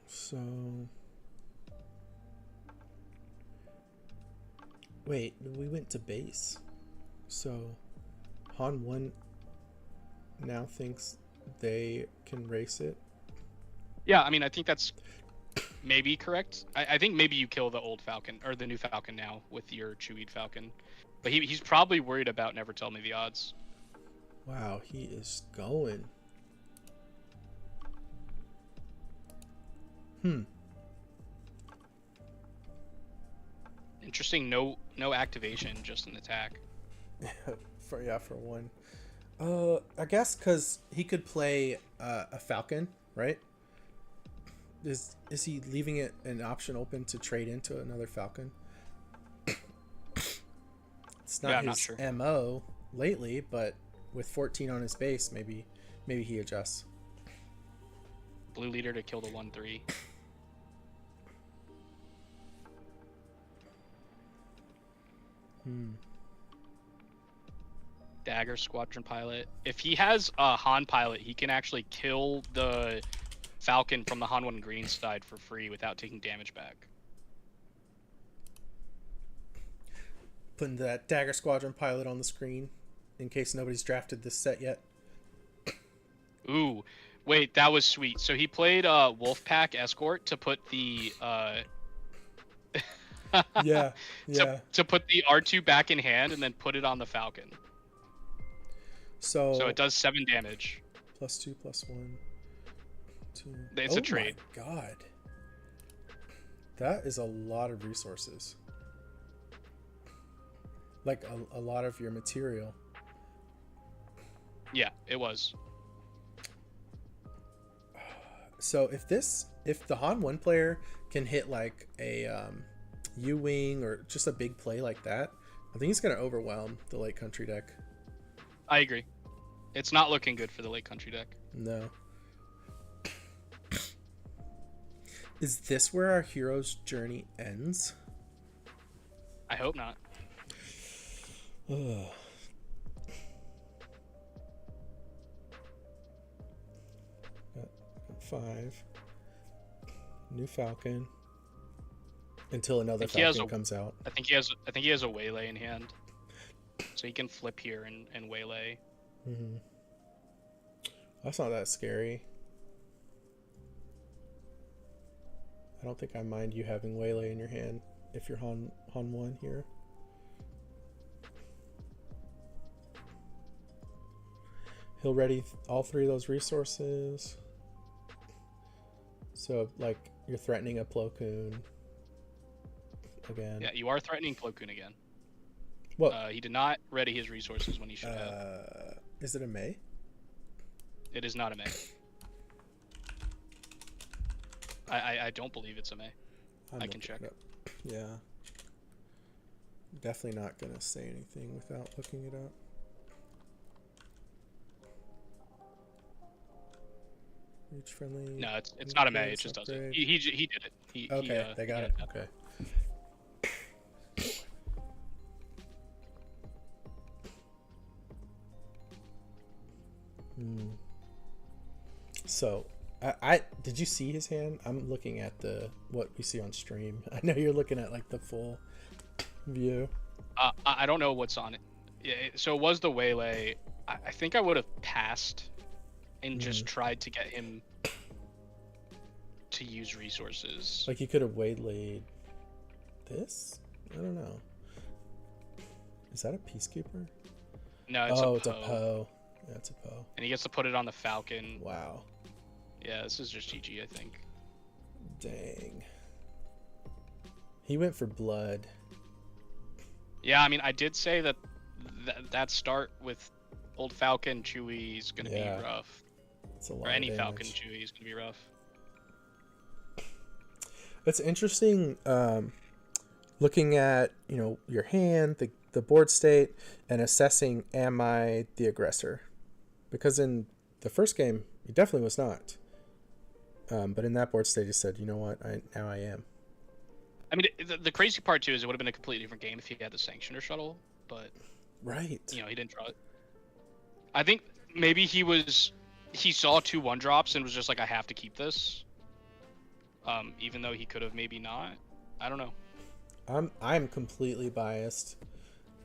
So... Wait, we went to base. So, Han 1 now thinks they can race it? Yeah, I mean, I think that's maybe correct. I think maybe you kill the old Falcon, or the new Falcon now, with your Chewie Falcon. But he's probably worried about never tell me the odds. Wow, he is going. Interesting, no activation, just an attack. for 1. I guess because he could play a Falcon, right? Is he leaving it an option open to trade into another Falcon? It's not his MO lately, but with 14 on his base, maybe Maybe he adjusts. Blue leader to kill the 1/3. Dagger squadron pilot. If he has a Han pilot, he can actually kill the Falcon from the Han 1 green side for free without taking damage back. Putting that Dagger Squadron pilot on the screen in case nobody's drafted this set yet. Ooh, wait, that was sweet. So he played Wolfpack Escort to put the yeah. to put the R2 back in hand and then put it on the Falcon. So it does 7 damage. +2, +1, 2. It's a trade. Oh my god. That is a lot of resources. Like a lot of your material. Yeah, it was. So if the Han 1 player can hit like a U-Wing or just a big play like that, I think he's going to overwhelm the Lake Country deck. I agree. It's not looking good for the Lake Country deck. No. Is this where our hero's journey ends? I hope not. Ugh. Got 5. New Falcon. Until another Falcon comes out. I think he has a waylay in hand. So he can flip here and waylay. Mm-hmm. That's not that scary. I don't think I mind you having waylay in your hand if you're Han 1 here. He'll ready all 3 of those resources. So like you're threatening a Plo Koon again. Yeah, you are threatening Plo Koon again. Well, he did not ready his resources when he should have. Is it a May? It is not a May. I don't believe it's a May. I can check. Yeah. Definitely not gonna say anything without looking it up. Reach friendly. No, it's not a May. It just does it. He did it. Okay, they got it. Okay. So, I did you see his hand? I'm looking at what we see on stream. I know you're looking at like the full view. I don't know what's on it. Yeah, so it was the waylay. I think I would have passed and just tried to get him to use resources. Like you could have waylaid this? I don't know. Is that a Peacekeeper? No, it's it's a Poe. Yeah, it's a Poe. And he gets to put it on the Falcon. Wow. Yeah, this is just GG, I think. Dang. He went for blood. Yeah, I mean, I did say that start with old Falcon Chewie is going to be rough. It's a lot or any of Falcon damage. Chewie is going to be rough. It's interesting looking at, your hand, the board state, and assessing, am I the aggressor? Because in the first game, he definitely was not. But in that board state, he said, you know what, now I am. I mean, the crazy part, too, is it would have been a completely different game if he had the Sanctioner shuttle, but... Right. He didn't draw it. I think maybe he saw 2 1-drops and was just like, I have to keep this. Even though he could have maybe not. I don't know. I'm completely biased.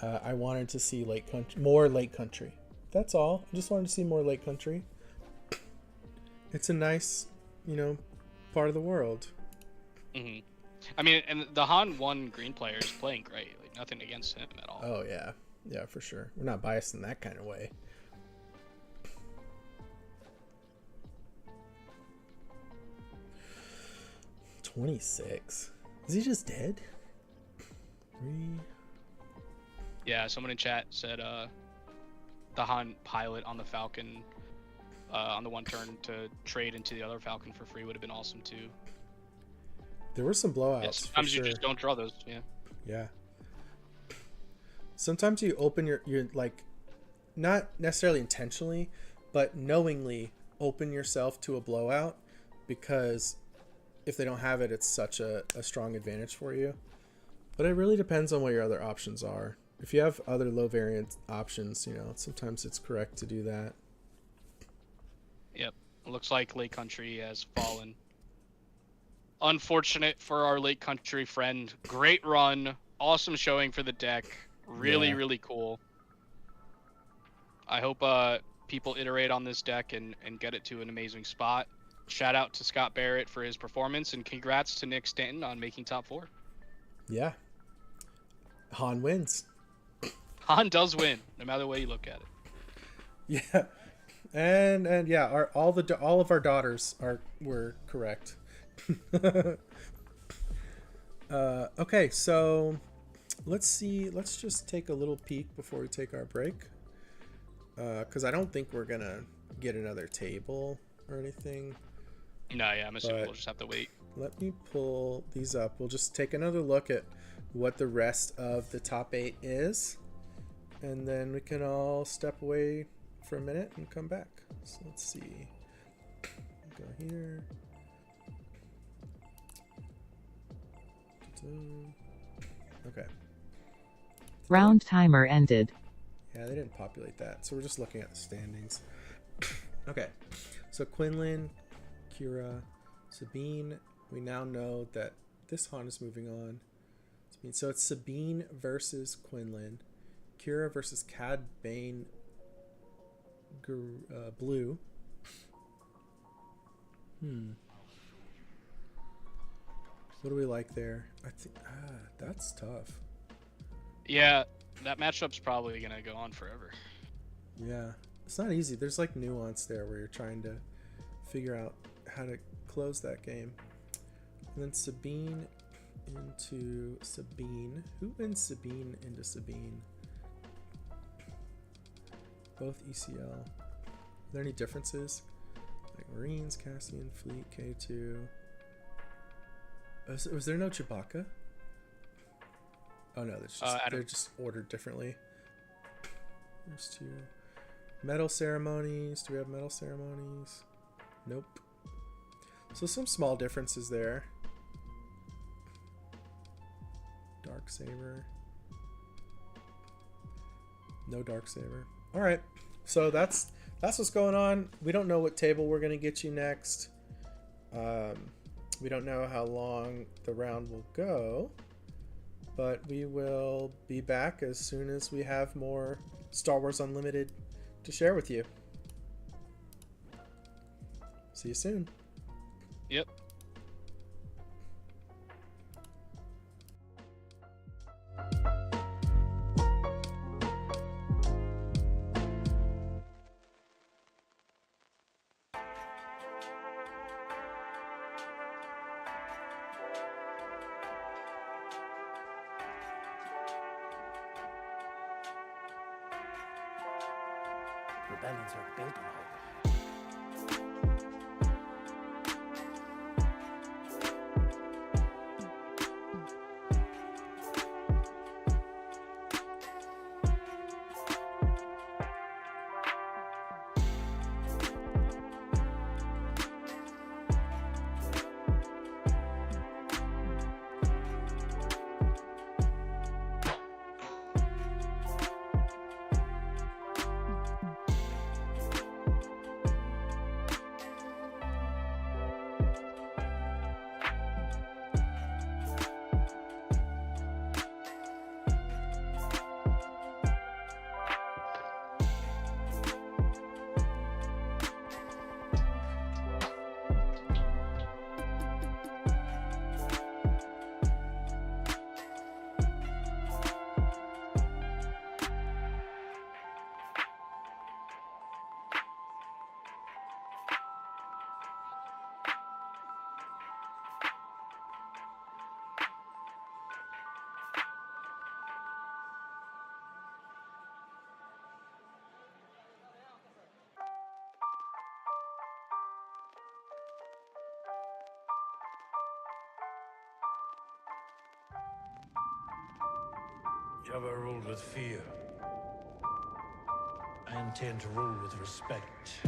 I wanted to see more Lake Country. That's all. I just wanted to see more Lake Country. It's a nice, part of the world. Mm-hmm. I mean, and the Han 1 green player is playing great. Like, nothing against him at all. Oh, yeah. Yeah, for sure. We're not biased in that kind of way. $26. Is he just dead? 3. Yeah, someone in chat said the Han pilot on the Falcon on the 1 turn to trade into the other Falcon for free would have been awesome too. There were some blowouts. Yeah, sometimes you just don't draw those. Yeah. Yeah. Sometimes you open your like, not necessarily intentionally, but knowingly open yourself to a blowout, because if they don't have it, it's such a strong advantage for you. But it really depends on what your other options are. If you have other low variant options, sometimes it's correct to do that. Yep. Looks like Lake Country has fallen. Unfortunate for our Lake Country friend. Great run. Awesome showing for the deck. Really, really cool. I hope people iterate on this deck and get it to an amazing spot. Shout out to Scott Barrett for his performance, and congrats to Nick Stanton on making top 4. Yeah. Han wins. Han does win, no matter the way you look at it. Yeah. And yeah, all of our daughters were correct. Okay, so let's just take a little peek before we take our break. Because I don't think we're gonna get another table or anything. No, yeah, I'm assuming we'll just have to wait. Let me pull these up. We'll just take another look at what the rest of the top 8 is, and then we can all step away for a minute and come back. So let's see. Go here. Okay. Round timer ended. Yeah, they didn't populate that, so we're just looking at the standings. Okay, so Quinlan, Kira, Sabine. We now know that this Han is moving on. So it's Sabine versus Quinlan, Kira versus Cad Bane, Blue. What do we like there? I think that's tough. Yeah, that matchup's probably gonna go on forever. Yeah, it's not easy. There's like nuance there where you're trying to figure out how to close that game. And then Sabine into Sabine. Who wins Sabine into Sabine? Both ECL. Are there any differences? Like Marines, Cassian, Fleet, K2. Was there no Chewbacca? Oh no, they're just ordered differently. There's 2. Medal ceremonies. Do we have medal ceremonies? Nope. So some small differences there. Dark Saber. No Dark Saber. All right. So that's what's going on. We don't know what table we're gonna get you next. We don't know how long the round will go, but we will be back as soon as we have more Star Wars Unlimited to share with you. See you soon. Yep. Rebellions are built on hope. Jabba ruled with fear. I intend to rule with respect.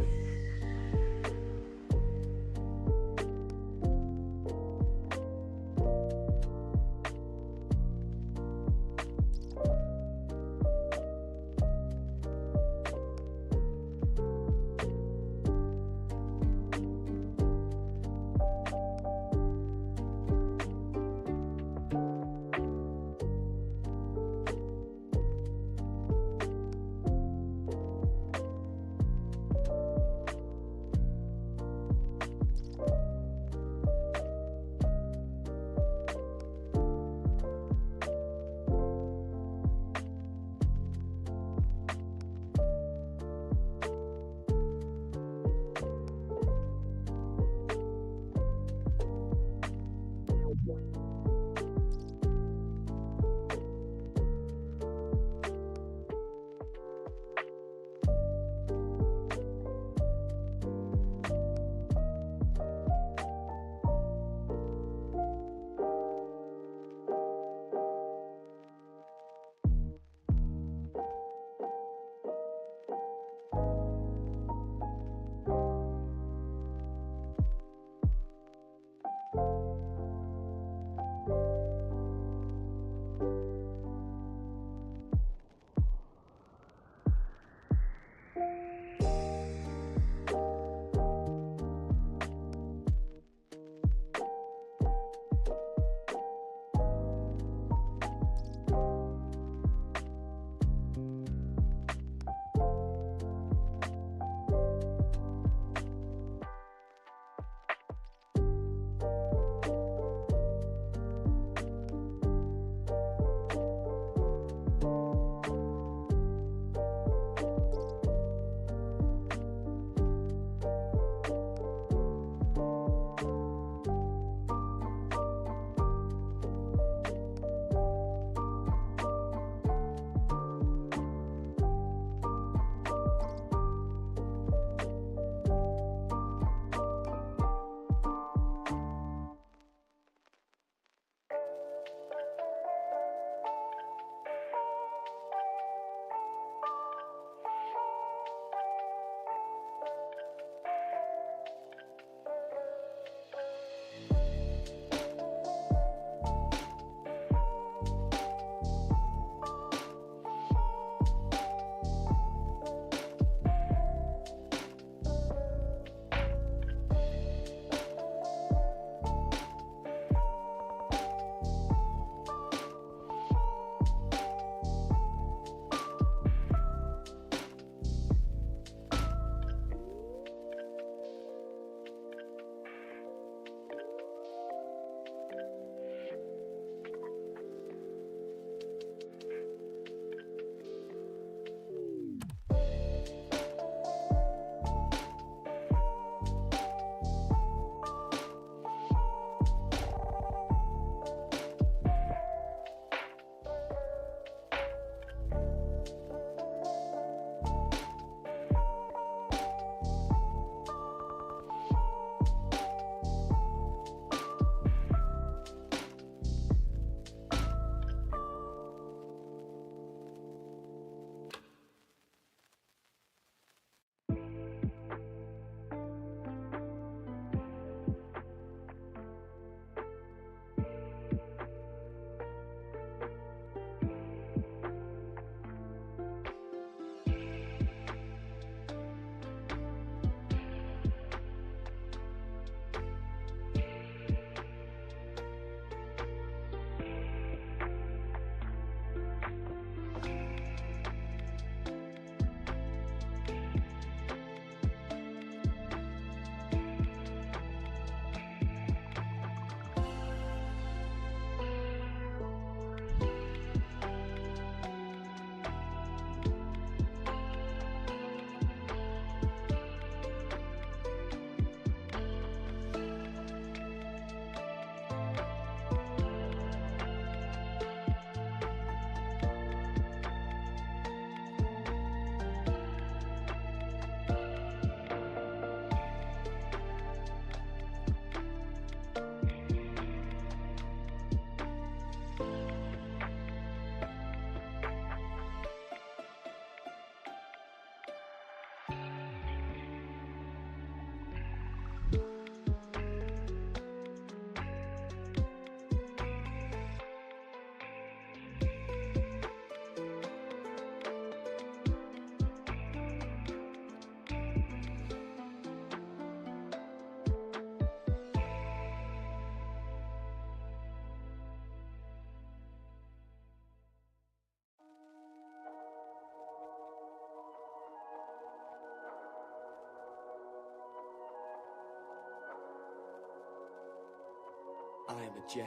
Jedi,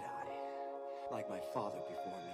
like my father before me.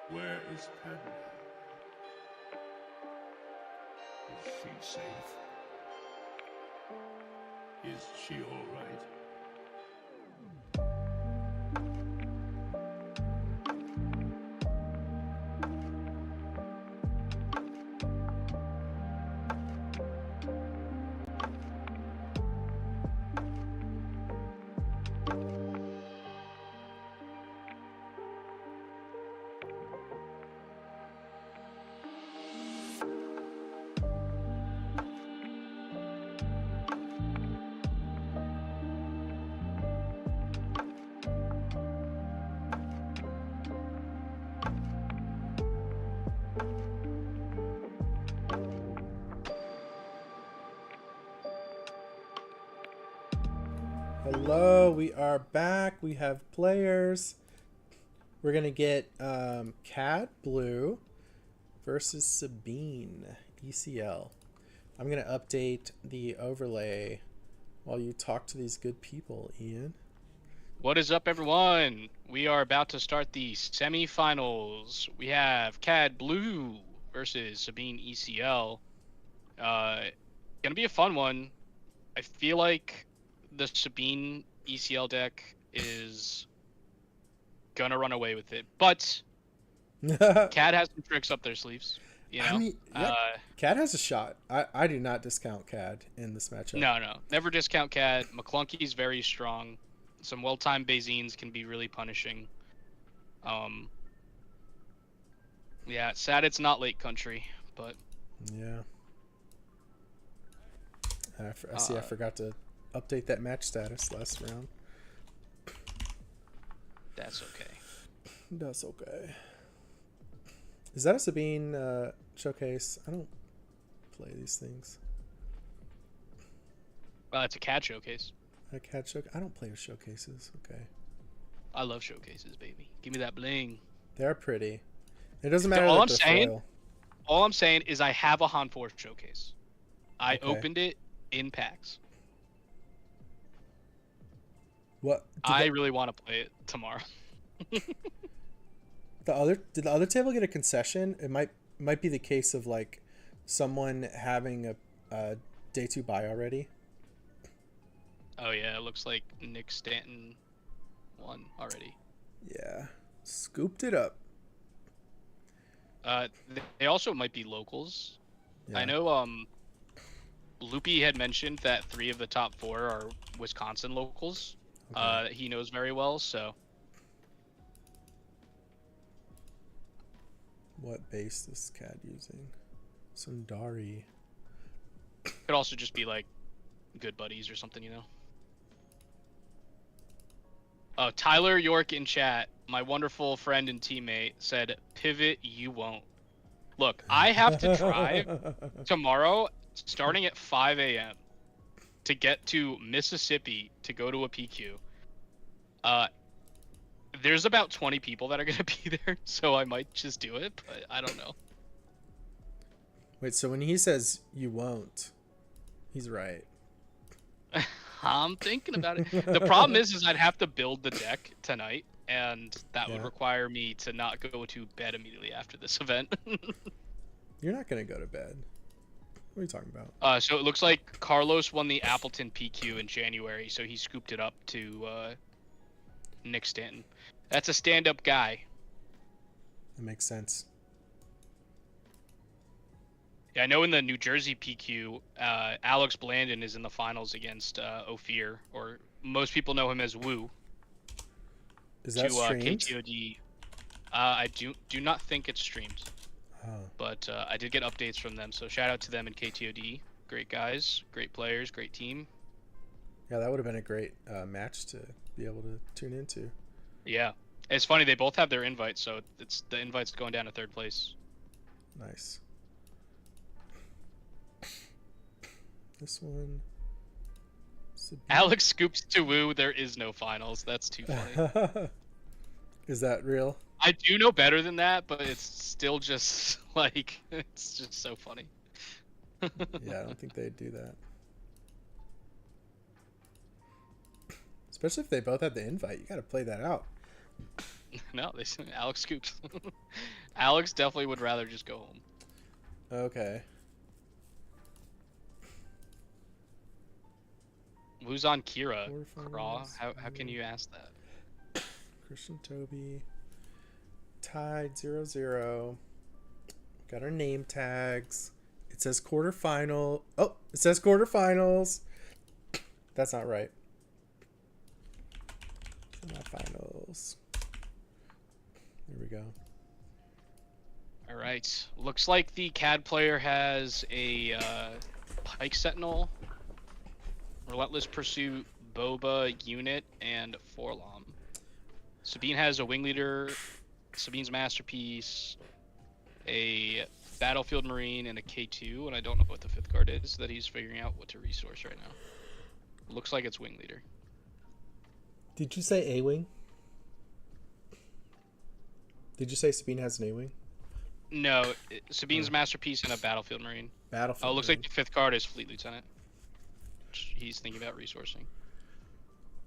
Where is Padme? Is she safe? Is she all right? Hello, we are back. We have players. We're gonna get Cat Blue versus Sabine ECL. I'm gonna update the overlay while you talk to these good people, Ian. What is up, everyone? We are about to start the semifinals. We have Cad Blue versus Sabine ECL. Gonna be a fun one. I feel like the Sabine ECL deck is gonna run away with it, but Cad has some tricks up their sleeves. You know, I mean, yeah, Cad has a shot. I do not discount Cad in this matchup. No, never discount Cad. McClunky's very strong. Some well-timed Bazines can be really punishing. Yeah, sad it's not Lake Country, but yeah. I see. I forgot to update that match status last round. That's okay. That's okay. Is that a Sabine showcase? I don't play these things. It's a Cad showcase. A Cad showcase? I don't play with showcases. Okay. I love showcases, baby. Give me that bling. They're pretty. It doesn't matter. All I'm saying is I have a Han 4 showcase. I opened it in packs. What? I really want to play it tomorrow. Did the other table get a concession? It might be the case of like someone having a day 2 buy already. Oh yeah, it looks like Nick Stanton won already. Yeah, scooped it up. They also might be locals. Yeah. I know Loopy had mentioned that 3 of the top 4 are Wisconsin locals. Okay. That he knows very well, so. What base is Cad using? Sundari. Could also just be like good buddies or something, you know. Oh, Tyler York in chat, my wonderful friend and teammate, said, "Pivot, you won't." Look, I have to drive tomorrow, starting at 5 a.m. to get to Mississippi to go to a PQ. There's about 20 people that are gonna be there, so I might just do it, but I don't know. Wait, so when he says you won't, he's right. I'm thinking about it. The problem is I'd have to build the deck tonight, and that would require me to not go to bed immediately after this event. You're not gonna go to bed. What are you talking about? So it looks like Carlos won the Appleton PQ in January, so he scooped it up to Nick Stanton. That's a stand-up guy. That makes sense. Yeah, I know in the New Jersey PQ, Alex Blandon is in the finals against Ophir, or most people know him as Woo. Is that streamed? KTOD. I do not think it's streamed. Oh. But I did get updates from them, so shout out to them and KTOD. Great guys, great players, great team. Yeah, that would have been a great match to be able to tune into. Yeah, it's funny, they both have their invites, so it's the invite's going down to 3rd place. Nice. This one. Alex scoops to Woo. There is no finals. That's too funny. Is that real? I do know better than that, but it's still just like it's just so funny. Yeah, I don't think they'd do that. Especially if they both had the invite. You got to play that out. No, Alex scoops. Alex definitely would rather just go home. Okay. Who's on Kira? Craw? Quarterfinals, How can you ask that? Christian Toby. Tied 0-0. Got our name tags. It says quarterfinal. Oh, it says quarterfinals. That's not right. Semifinals. There we go. All right. Looks like the CAD player has a Pike Sentinel, Relentless Pursuit, Boba unit, and Forlom. Sabine has a Wing Leader, Sabine's Masterpiece, a Battlefield Marine, and a K2, and I don't know what the 5th card is that he's figuring out what to resource right now. Looks like it's Wing Leader. Did you say A-Wing? Did you say Sabine has an A-Wing? No, Sabine's Masterpiece and a Battlefield Marine. Battlefield Oh, looks Marine. like the 5th card is Fleet Lieutenant. He's thinking about resourcing.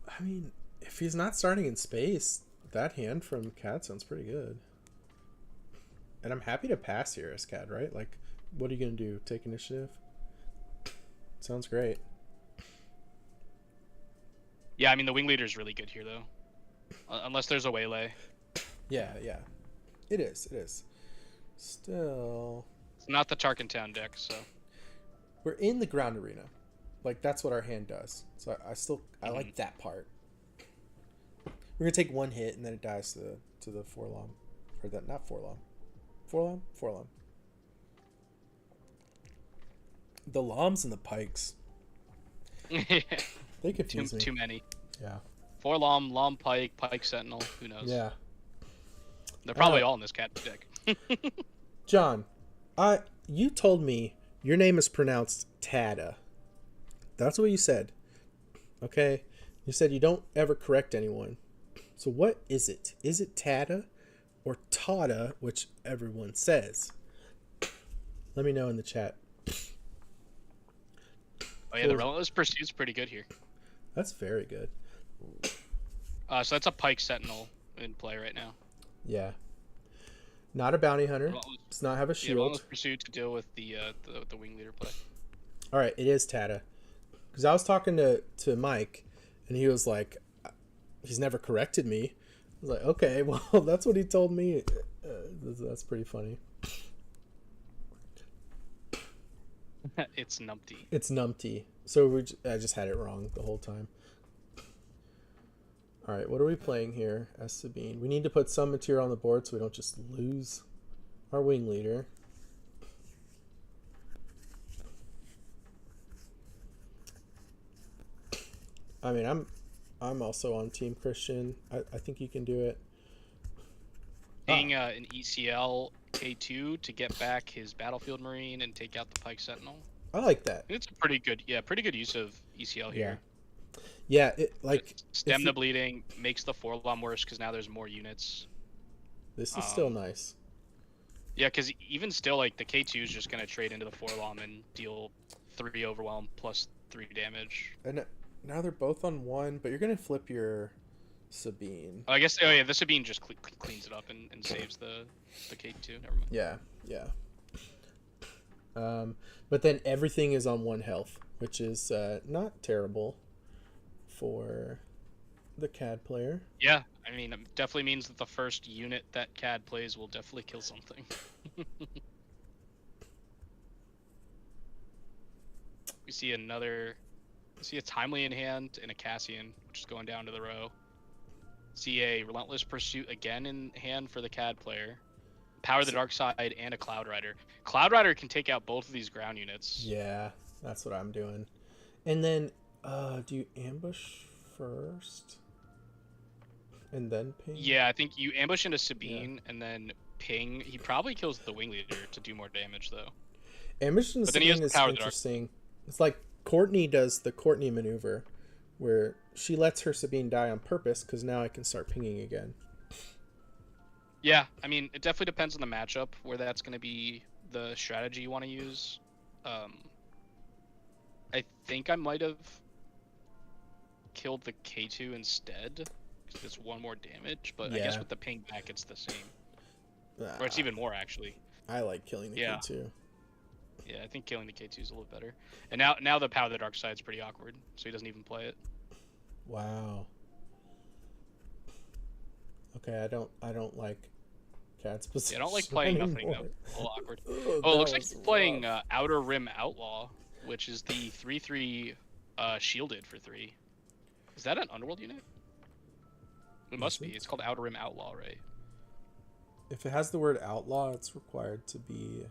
I mean, if he's not starting in space, that hand from CAD sounds pretty good. And I'm happy to pass here as CAD, right? Like, what are you going to do? Take initiative? Sounds great. Yeah, I mean, the Wing Leader is really good here, though. Unless there's a Waylay. Yeah, yeah. It is, it is. Still... It's not the Tarkentown deck, so... We're in the ground arena. Like, that's what our hand does. So I like that part. We're going to take one hit, and then it dies to the Forlom. Or that, not Forlom. Forlom? Forlom. The Loms and the Pikes. They confuse me. Too many. Yeah. Forlom, Lom Pike, Pike Sentinel, who knows? Yeah. They're probably all in this cat deck. John, you told me your name is pronounced Tada. That's what you said. Okay? You said you don't ever correct anyone. So what is it? Is it Tada or Tada, which everyone says? Let me know in the chat. Oh yeah, the Relentless Pursuit's pretty good here. That's very good. So that's a Pike Sentinel in play right now. Yeah. Not a bounty hunter. Does not have a Yeah, shield. Relentless Pursuit to deal with the Wing Leader play. All right, it is Tada. Because I was talking to Mike, and he was like, he's never corrected me. I was like, okay, well, that's what he told me. That's pretty funny. It's numpty. It's numpty. So I just had it wrong the whole time. All right, what are we playing here as Sabine? We need to put some material on the board so we don't just lose our Wing Leader. I mean, I'm also on Team Christian. I think you can do it. Being an ECL K2 to get back his Battlefield Marine and take out the Pike Sentinel. I like that. It's a pretty good use of ECL here. Yeah, it like stem the bleeding, makes the Forlom worse because now there's more units. This is still nice. Yeah, because even still, like the K2 is just gonna trade into the Forlom and deal 3 overwhelm plus 3 damage. And now they're both on 1, but you're gonna flip your Sabine. Oh, I guess. Oh yeah, the Sabine just cleans it up and saves the K2. Never mind. Yeah, yeah. But then everything is on 1 health, which is not terrible for the CAD player. Yeah, I mean, it definitely means that the first unit that CAD plays will definitely kill something. We see a Timely in hand and a Cassian, which is going down to the row. See a Relentless Pursuit again in hand for the CAD player. Power the Dark Side and a Cloud Rider. Cloud Rider can take out both of these ground units. Yeah, that's what I'm doing. And then, do you ambush first? And then ping? Yeah, I think you ambush into Sabine and then ping. He probably kills the Wing Leader to do more damage, though. Ambush into Sabine is interesting. It's like Courtney does the Courtney maneuver, where she lets her Sabine die on purpose, because now I can start pinging again. Yeah, I mean, it definitely depends on the matchup, where that's going to be the strategy you want to use. I think I might have killed the K2 instead, because it's 1 more damage, but I guess with the ping back, it's the same. Or it's even more, actually. I like killing the K2. Yeah, I think killing the K2 is a little better. And now the Power of the Dark Side's pretty awkward, so he doesn't even play it. Wow. Okay, I don't like Cat's position. Yeah, I don't like playing anymore. nothing, though. A little awkward. Oh, Oh, it looks like he's playing Outer Rim Outlaw, which is the 3/3 shielded for 3. Is that an Underworld unit? It must be. It's called Outer Rim Outlaw, right? If it has the word outlaw, it's required to be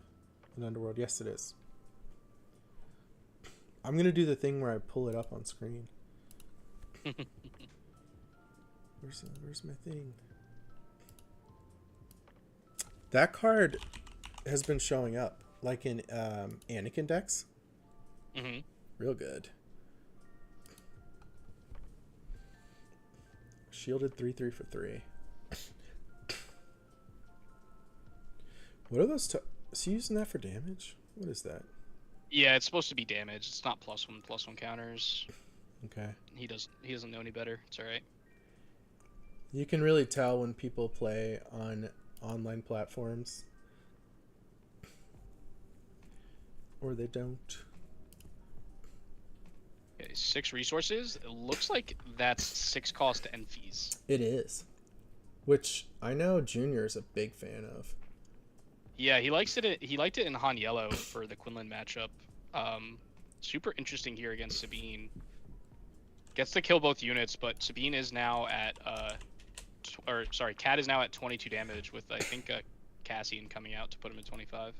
an Underworld. Yes, it is. I'm gonna do the thing where I pull it up on screen. Where's my thing? That card has been showing up, like in Anakin decks. Mm-hmm. Real good. Shielded 3/3 for 3. What are those? Is he using that for damage? What is that? Yeah, it's supposed to be damage. It's not +1/+1 counters. Okay. He doesn't know any better. It's all right. You can really tell when people play on online platforms, or they don't. Okay, 6 resources. It looks like that's 6 cost and fees. It is, which I know Junior is a big fan of. Yeah, he likes it. He liked it in Han Yellow for the Quinlan matchup. Super interesting here against Sabine. Gets to kill both units, but Sabine is now at Cat is now at 22 damage with, I think, Cassian coming out to put him at 25.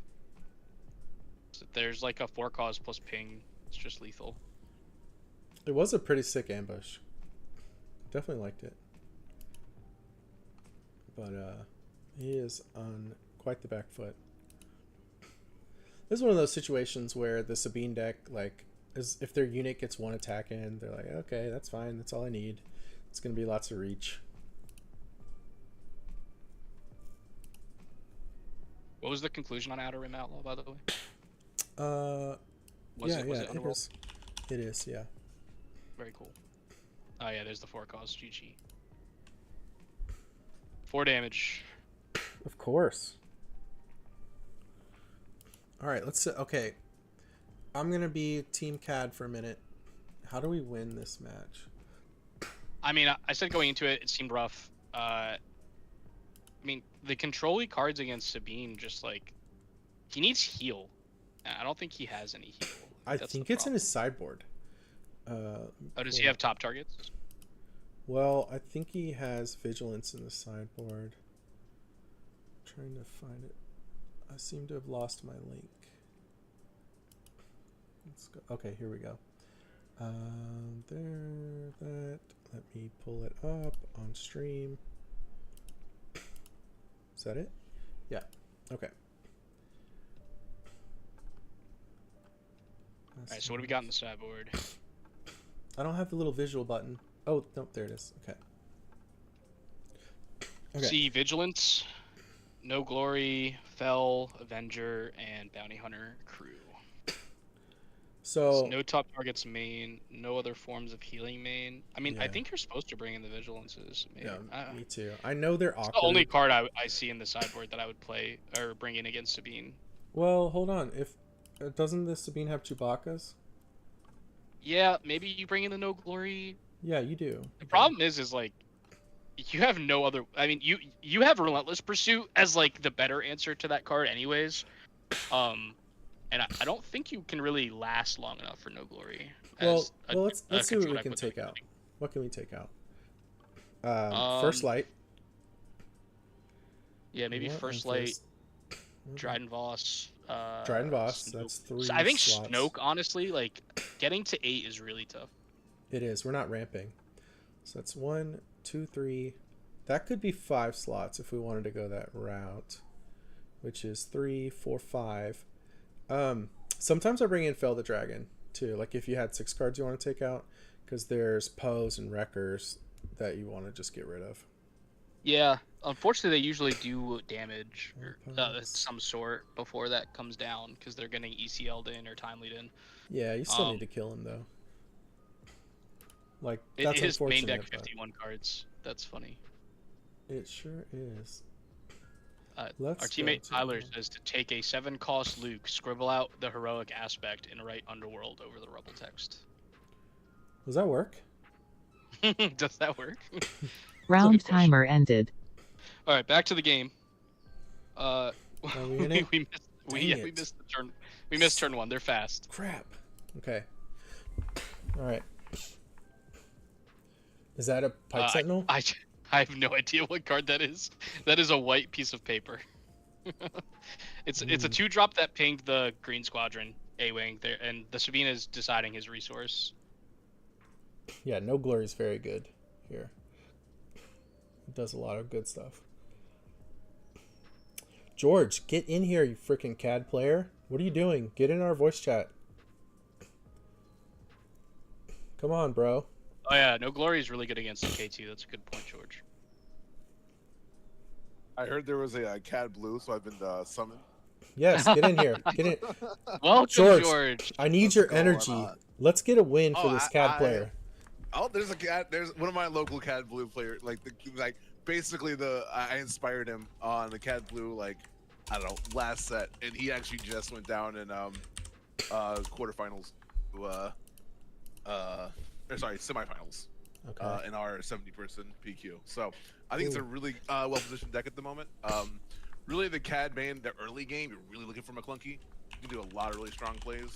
So there's like a 4 cause plus ping. It's just lethal. It was a pretty sick ambush. Definitely liked it. But he is on quite the back foot. This is one of those situations where the Sabine deck, like, is if their unit gets 1 attack in, they're like, okay, that's fine. That's all I need. It's going to be lots of reach. What was the conclusion on Outer Rim Outlaw, by the way? Was it It is, yeah. Very cool. Oh yeah, there's the 4 cause. GG. 4 damage. Of course. All right, let's. Okay, I'm gonna be Team CAD for a minute. How do we win this match? I mean, I said going into it, it seemed rough. I mean, the control-y cards against Sabine, just like, he needs heal. I don't think he has any heal. I think it's in his sideboard. Oh, does he have top targets? Well, I think he has vigilance in the sideboard. I'm trying to find it. I seem to have lost my link. Let's go. Okay, here we go. That. Let me pull it up on stream. Is that it? Yeah. Okay. Alright, so what do we got in the sideboard? I don't have the little visual button. Oh, no, there it is. Okay. See Vigilance, No Glory, Fell, Avenger, and Bounty Hunter crew. So no top targets main, no other forms of healing main. I mean, I think you're supposed to bring in the Vigilances. Maybe. Yeah, me too. I know they're awkward. It's the only card I see in the sideboard that I would play or bring in against Sabine. Well, hold on. If doesn't the Sabine have Chewbacca's? Yeah, maybe you bring in the No Glory. Yeah, you do. The problem is like you have no other. I mean, you have Relentless Pursuit as like the better answer to that card, anyways. And I don't think you can really last long enough for No Glory. Well, let's see what we can take out. What can we take out? First Light. Yeah, maybe First Light. Dryden Voss. Dryden Voss. That's 3. So I think slots. Snoke, honestly, like getting to 8 is really tough. It is. We're not ramping. So that's 1, 2, 3. That could be 5 slots if we wanted to go that route, which is 3, 4, 5. Sometimes I bring in Fell the Dragon too. Like if you had 6 cards you want to take out, because there's Poes and Wreckers that you want to just get rid of. Yeah, unfortunately they usually do damage or some sort before that comes down because they're getting ECL'd in or timelied in. Yeah, you still need to kill him though. Like it that's is main deck unfortunate, 51 cards. That's funny. It sure is. Our teammate Tyler says to take a 7-cost Luke, scribble out the heroic aspect, and write Underworld over the rebel text. Does that work? Does that work? Round timer ended. All right, back to the game. Are we in it? we missed the turn. We missed turn 1. They're fast. Crap. Okay. All right. Is that a Pike Sentinel? I have no idea what card that is. That is a white piece of paper. It's a 2-drop that pinged the Green Squadron A-wing there, and the Sabine is deciding his resource. Yeah, No Glory is very good here. It does a lot of good stuff. George, get in here, you freaking CAD player. What are you doing? Get in our voice chat. Come on, bro. Oh yeah, No Glory is really good against the K2. That's a good point, George. I heard there was a CAD blue, so I've been summoned. Yes, get in here. Get in. Welcome, George. I need your energy. Let's get a win for this CAD player. There's a CAD. There's one of my local CAD blue player. Basically I inspired him on the CAD blue. Like, I don't know, last set, and he actually just went down in quarterfinals. Semifinals. Okay. In our 70-person PQ. So I think it's a really well-positioned deck at the moment. Really, the CAD main, the early game, you're really looking for McClunky. You can do a lot of really strong plays.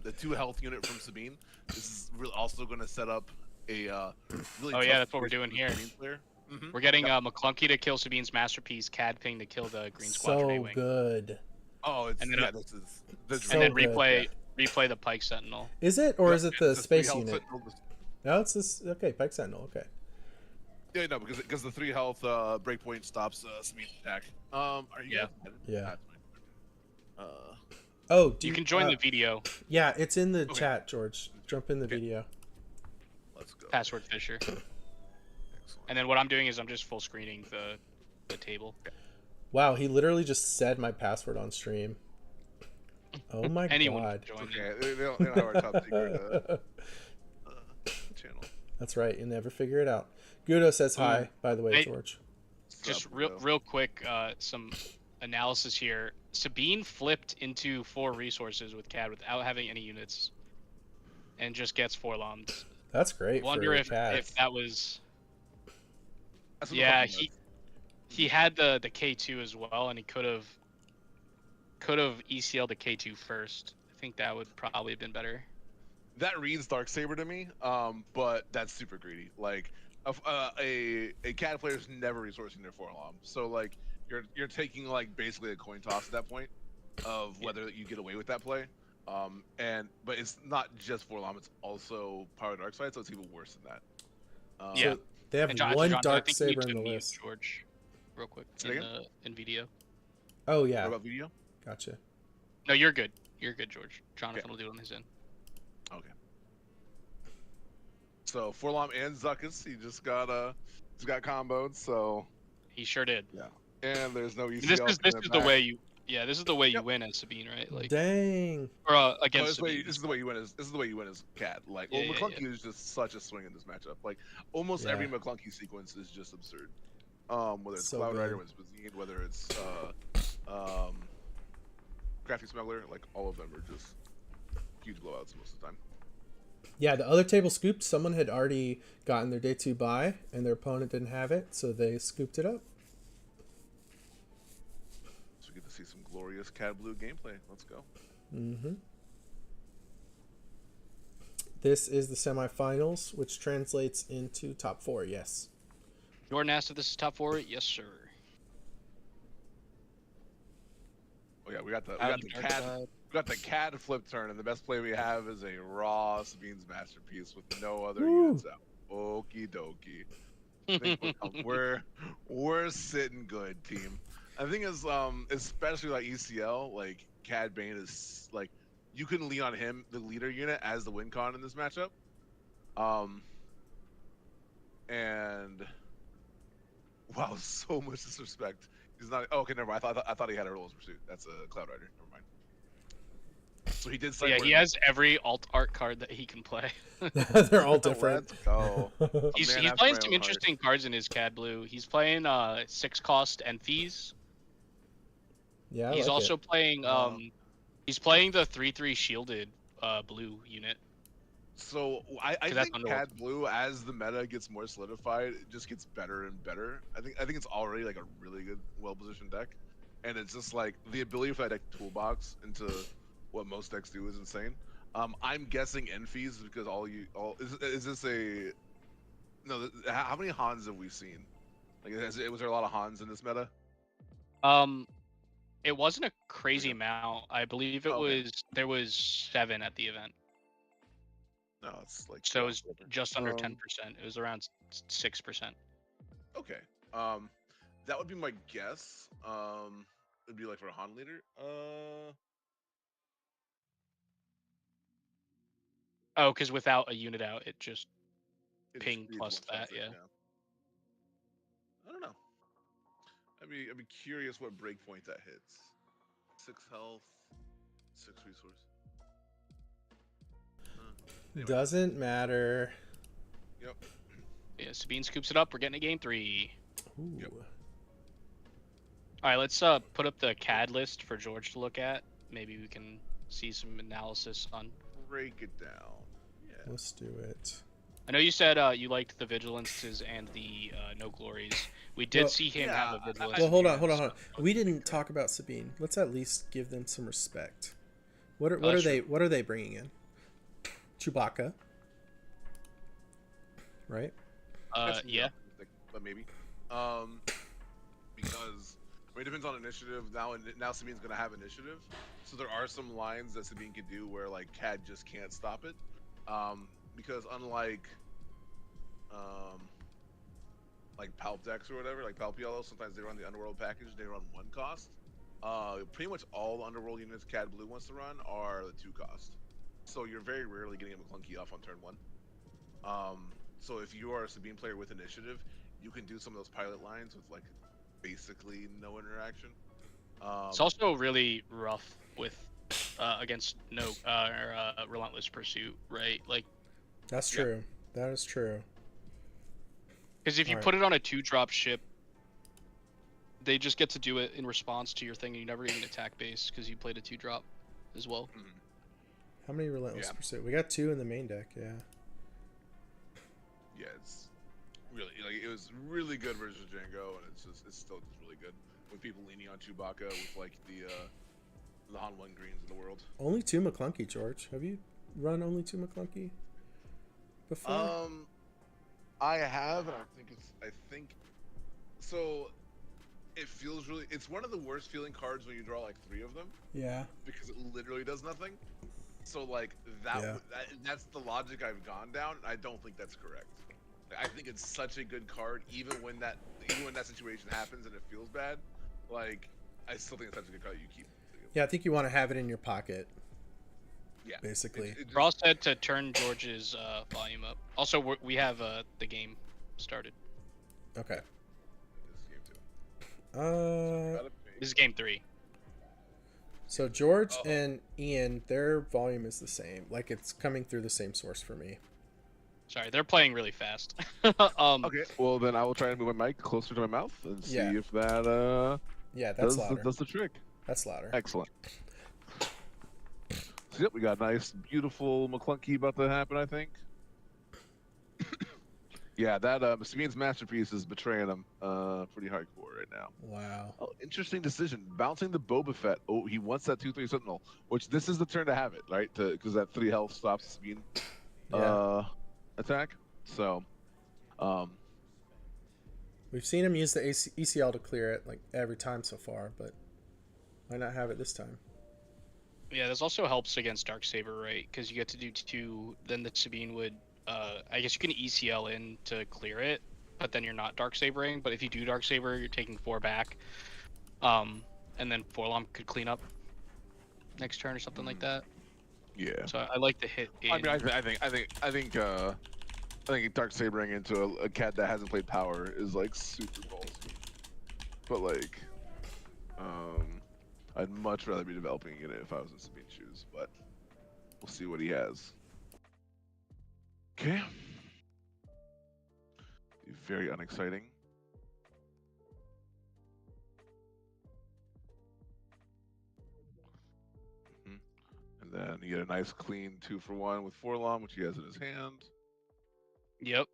The 2 health unit from Sabine. This is really also going to set up a really. Oh yeah, that's what we're doing here. Mm-hmm. We're getting McClunky to kill Sabine's masterpiece, CAD ping to kill the Green Squadron A-wing. So good. Oh, it's and then, this and then replay the Pike Sentinel. Is it, or is it the space unit? No, it's this. Okay, Pike Sentinel. Okay. Yeah, no, because the 3 health breakpoint stops Sabine's attack. Are you? Yeah. You can join the video. Yeah, it's in the chat, George. Jump in the video. Let's go. Password Fisher. And then what I'm doing is I'm just full screening the table. Wow, he literally just said my password on stream. Oh my god. Okay, they don't have our top secret channel. That's right. You'll never figure it out. Gudo says hi, by the way, George. Just real quick, some analysis here. Sabine flipped into 4 resources with CAD without having any units, and just gets 4 LOMs. That's great. Wonder if that was. Yeah, he had the K2 as well, and he could have ECL'd the K2 first. I think that would probably have been better. That reads Darksaber to me, but that's super greedy. Like a CAD player is never resourcing their 4 LOM, so like you're taking like basically a coin toss at that point of whether you get away with that play. But it's not just 4 LOM; it's also Power Dark Side, so it's even worse than that. So they have one Darksaber in the list. George, real quick in video. Oh yeah. What about video? Gotcha. No, you're good. You're good, George. Jonathan will do it on his end. Okay. So 4 LOM and Zuckus, he just got comboed. So he sure did. Yeah. And there's no ECL. This is the way you. Yeah, this is the way you win as Sabine, right? Like, dang. Or against Sabine. This is the way you win as CAD. Like, McClunky is just such a swing in this matchup. Like, almost every McClunky sequence is just absurd. Whether it's Cloud Rider, whether it's Bazine, whether it's Crafty Smuggler, like all of them are just huge blowouts most of the time. Yeah, the other table scooped. Someone had already gotten their day 2 buy, and their opponent didn't have it, so they scooped it up. So we get to see some glorious CAD Blue gameplay. Let's go. Mm-hmm. This is the semifinals, which translates into top 4. Yes. Jordan asked if this is top 4. Yes, sir. Oh yeah, we got the CAD flip turn, and the best play we have is a raw Sabine's masterpiece with no other units out. Okie dokie. We're sitting good, team. I think is especially like ECL, like Cad Bane is like you can lean on him, the leader unit, as the win con in this matchup. And wow, so much disrespect. He's not. Oh, okay, never mind. I thought he had a Rolls Pursuit. That's a Cloud Rider. Never mind. So he did. Yeah, he has every alt art card that he can play. They're all different. Let's go. He's playing some interesting cards in his CAD Blue. He's playing 6-cost Enthies, Yeah, I He's like also it. playing he's playing the 3/3 shielded blue unit. So I 'Cause that's think Underworld. Cad Blue, as the meta gets more solidified, it just gets better and better. I think it's already like a really good, well-positioned deck, and it's just like the ability for that deck toolbox into what most decks do is insane. I'm guessing Enfies because is this a no? How many Hans have we seen? Like, was there a lot of Hans in this meta? It wasn't a crazy amount. I believe it Okay. there was 7 at the event. No, it's like So it was just under 10%. Um, It was around 6%. Okay. That would be my guess. It'd be like for a Han leader. Oh, because without a unit out, it just It ping just plus that, yeah. I don't know. I'd be curious what breakpoint that hits. 6 health, 6 resource. Anyway. Doesn't matter. Yep. Yeah, Sabine scoops it up. We're getting a game 3. Ooh. Yep. All right, let's put up the CAD list for George to look at. Maybe we can see some analysis on. Break it down. Yeah. Let's do it. I know you said you liked the vigilances and the no glories. We did see him have a vigilance. Well, hold on. We didn't talk about Sabine. Let's at least give them some respect. What are they bringing in? Chewbacca, right? Yeah. But maybe. Because it depends on initiative. Now Sabine's gonna have initiative, so there are some lines that Sabine can do where like Cad just can't stop it. Because unlike like Palp decks or whatever, like Palp Yellow, sometimes they run the Underworld package. They run 1 cost. Pretty much all the Underworld units Cad Blue wants to run are the 2 cost. So you're very rarely getting a McClunky off on turn 1. So if you are a Sabine player with initiative, you can do some of those pilot lines with like basically no interaction. It's also really rough with against Relentless Pursuit, right? Like that's true. That is true. Because if you put it on a 2-drop ship, they just get to do it in response to your thing, and you never even attack base because you played a 2-drop as well. How many Relentless Pursuit? We got 2 in the main deck. Yeah. Yeah, it's really like it was really good versus Django, and it's still just really good with people leaning on Chewbacca with like the Han 1 greens of the world. Only 2 McClunky, George. Have you run only 2 McClunky before? I have, and I think so. It feels really. It's one of the worst feeling cards when you draw like 3 of them. Yeah. Because it literally does nothing. So like that's the logic I've gone down. I don't think that's correct. I think it's such a good card, even when that situation happens and it feels bad. Like I still think it's such a good card that you keep. Yeah, I think you want to have it in your pocket. Yeah. Basically. We're all set to turn George's volume up. Also, we have the game started. Okay. This is game 3. So George and Ian, their volume is the same. Like it's coming through the same source for me. Sorry, they're playing really fast. Okay, well then I will try and move my mic closer to my mouth and see if that that's louder. Does the trick. That's louder. Excellent. So yep, we got a nice, beautiful McClunky about to happen, I think. Yeah, that Sabine's masterpiece is betraying him pretty hardcore right now. Wow. Oh, interesting decision. Bouncing the Boba Fett. Oh, he wants that 2/3 Sentinel, which this is the turn to have it, right? Because that 3 health stops Sabine attack. So, we've seen him use the ECL to clear it like every time so far, but why not have it this time? Yeah, this also helps against Darksaber, right? Because you get to do 2, then the Sabine would, I guess you can ECL in to clear it, but then you're not Darksabering. But if you do Darksaber, you're taking 4 back, and then Forlom could clean up next turn or something like that. Yeah. So I like to hit. I mean, I think Darksabering into a cat that hasn't played Power is like super ballsy. But like, I'd much rather be developing it if I was in Sabine's shoes. But we'll see what he has. Okay. Very unexciting. then you get a nice clean 2-for-1 with Forlom, which he has in his hand. Yep.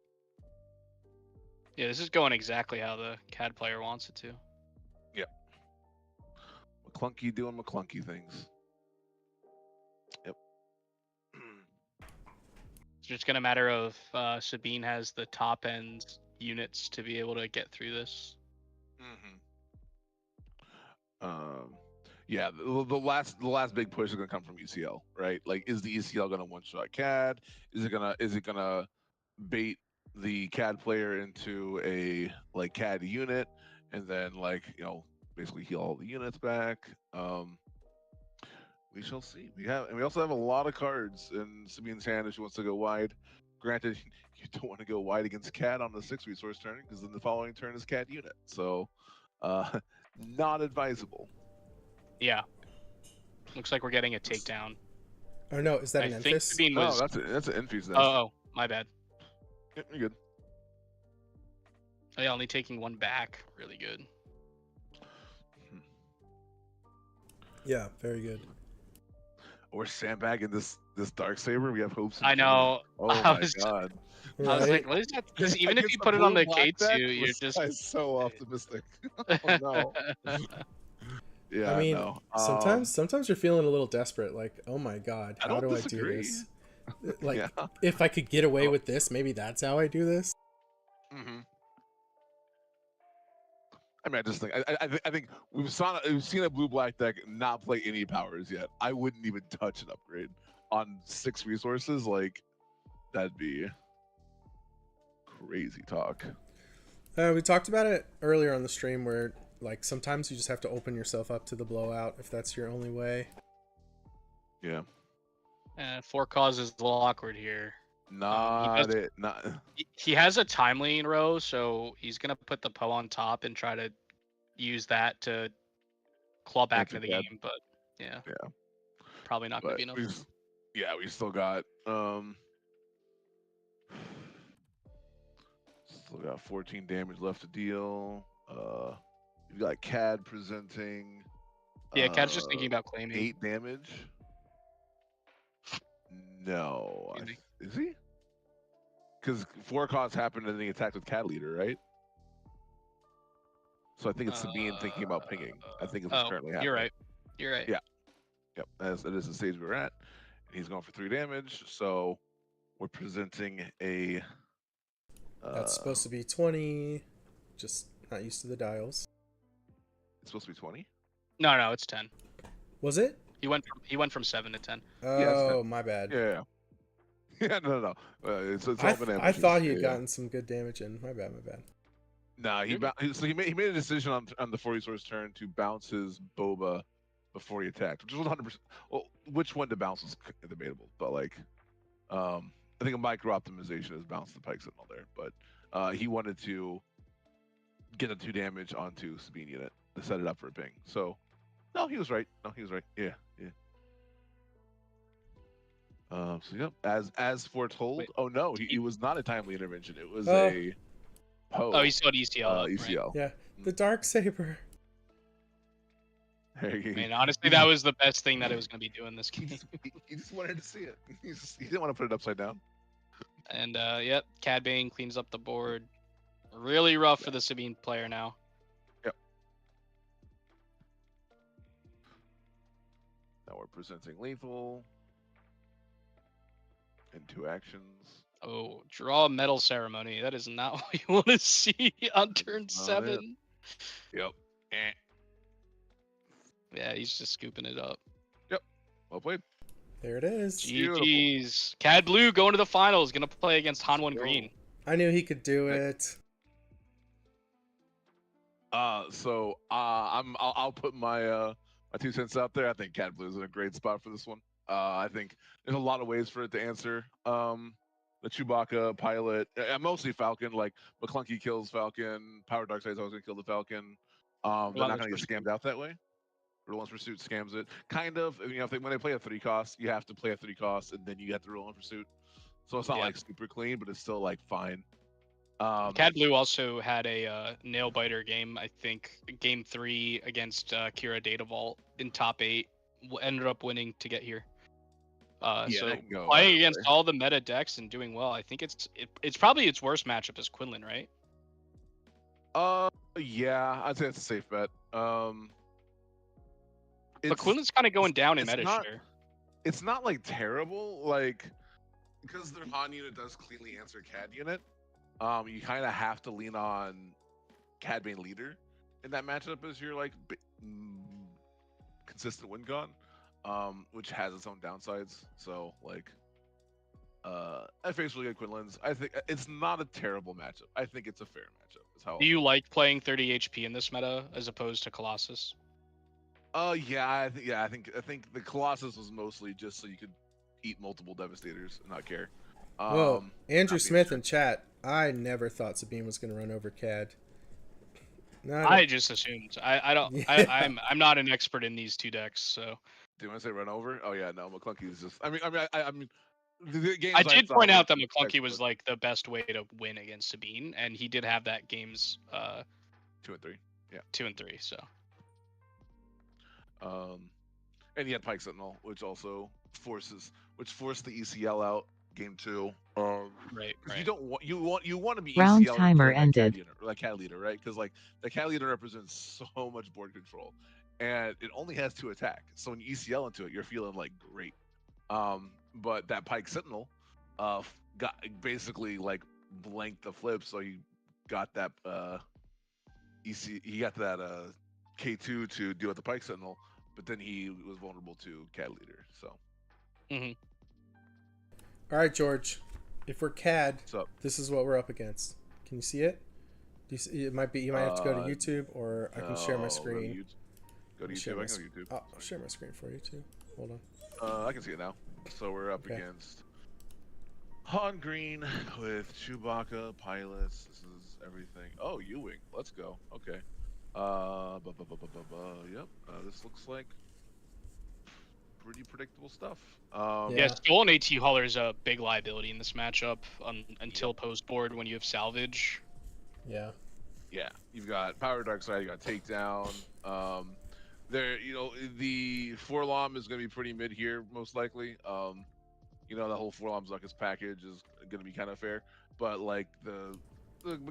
Yeah, this is going exactly how the CAD player wants it to. Yep. McClunky doing McClunky things. Yep. It's just gonna matter of Sabine has the top end units to be able to get through this. Yeah, the last big push is gonna come from ECL, right? Like, is the ECL gonna one-shot CAD? Is it gonna bait the CAD player into a like CAD unit, and then like basically heal all the units back? We shall see. We also have a lot of cards in Sabine's hand if she wants to go wide. Granted, you don't want to go wide against CAD on the 6-resource turn because then the following turn is CAD unit. So, not advisable. Yeah. Looks like we're getting a takedown. Oh no, is that I an think Enfys? Sabine was... No, that's an Enfys nest. Oh, my bad. Yep, you're good. Oh, yeah, only taking one back. Really good. Yeah, very good. We're sandbagging this Darksaber. We have hopes. I know. Oh my god. I was like, what is that? Because even if you put it on the K2, you're just... Guy's so optimistic. Oh no. Yeah, I mean, no. sometimes you're feeling a little desperate. Like, oh my god, how do disagree. I do this? Like, Yeah. if I could get away with this, maybe that's how I do this. I mean, I just think I think we've seen a blue-black deck not play any powers yet. I wouldn't even touch an upgrade on 6 resources. Like, that'd be crazy talk. We talked about it earlier on the stream where, like, sometimes you just have to open yourself up to the blowout if that's your only way. Yeah. 4 causes a little awkward here. He has a timely in row, so he's gonna put the Poe on top and try to use that to claw back into the game. But yeah, probably not gonna be enough. We still got 14 damage left to deal. You've got CAD presenting. Yeah, CAD's just thinking about claiming 8 damage. No, is he? Because 4 costs happened and then he attacked with CAD leader, right? So I think it's Sabine thinking about pinging. I think it's what's currently happening. You're right. You're right. Yeah. Yep. That is the stage we're at. And he's going for 3 damage. So we're presenting a. That's supposed to be 20. Just not used to the dials. It's supposed to be 20. No, it's 10. Was it? He went from 7 to 10. Oh, my bad. Yeah. Yeah, no. It's all been I thought he had gotten some good damage in. My bad. Nah, he made a decision on the 4-resource turn to bounce his Boba before he attacked, which was 100%. Well, which one to bounce is debatable, but like, I think a micro optimization is bounce the Pike Sentinel there, but he wanted to get a 2 damage onto Sabine unit to set it up for a ping. So, no, he was right. Yeah. So yep, as foretold. Wait. Oh no, he was not a timely intervention. It was a Poe. Oh, he saw the ECL. ECL. Right? Yeah, the Darksaber. I mean, honestly, that was the best thing that it was going to be doing this game. He just wanted to see it. He didn't want to put it upside down. And yep, Cad Bane cleans up the board. Really rough for the Sabine player now. Yep. Now we're presenting lethal. In 2 actions. Oh, draw Metal Ceremony. That is not what you want to see on turn 7. Yep. Yeah, he's just scooping it up. Yep. Well played. There it is. GG's. Cad Blue going to the finals. Gonna play against Han1 Green. I knew he could do it. I'll put my 2 cents out there. I think Cad Blue's in a great spot for this one. I think there's a lot of ways for it to answer. The Chewbacca pilot, mostly Falcon. Like McClunky kills Falcon. Power Darkseid's always gonna kill the Falcon. They're not gonna get scammed out that way. Relentless Pursuit scams it. Kind of. When they play a 3 cost, you have to play a 3 cost, and then you get the Relentless Pursuit. So it's not like super clean, but it's still like fine. Cad Blue also had a nail biter game. I think game 3 against Kira Data Vault in top 8. Ended up winning to get here. Yeah, So that can go playing either against way. all the meta decks and doing well, I think it's probably its worst matchup is Quinlan, right? Yeah, I'd say it's a safe bet. But It's Quinlan's kind of going down in it's meta not share. it's not like terrible, like because their Han unit does cleanly answer CAD unit. You kind of have to lean on Cad Bane leader in that matchup as your like consistent win con, which has its own downsides. So like, I face really good Quinlan's. I think it's not a terrible matchup. I think it's a fair matchup. Is how. Do you like playing 30 HP in this meta as opposed to Colossus? Yeah, I think the Colossus was mostly just so you could eat multiple Devastators and not care. Whoa, Andrew not being Smith sure. in chat. I never thought Sabine was going to run over CAD. I just assumed. I don't. Yeah. I'm not an expert in these two decks, so. Do you want to say run over? Oh yeah, no, McClunky is just. I mean, the games I did saw point were out that just McClunky was textbook. like the best way to win against Sabine, and he did have that games 2 and 3. Yeah. 2 and 3. So. And he had Pike Sentinel, which also forced the ECL out game 2. Right. Because you want to be Round ECL timer that ended. CAD unit, or that CAD leader, right? Because like the CAD leader represents so much board control, and it only has 2 attack. So when you ECL into it, you're feeling like great. But that Pike Sentinel, got basically like blanked the flip, so he got that he got that K2 to deal with the Pike Sentinel, but then he was vulnerable to CAD leader. So. All right, George. If we're CAD, What's up? this is what we're up against. Can you see it? Do you see, it might be. You might have to go to YouTube, or I can share my screen. Go to YouTube. I can go to YouTube. I'll share my screen for you too. Hold on. I can see it now. So we're up against Han Green with Chewbacca pilots. This is everything. Oh, U-wing. Let's go. Okay. Yep. This looks like pretty predictable stuff. Yeah, stolen AT hauler is a big liability in this matchup until post board when you have salvage. Yeah. Yeah, you've got Power Dark Side, you got Takedown. There, the Forlom is going to be pretty mid here, most likely. The whole Forlom Zuckus package is going to be kind of fair, but like the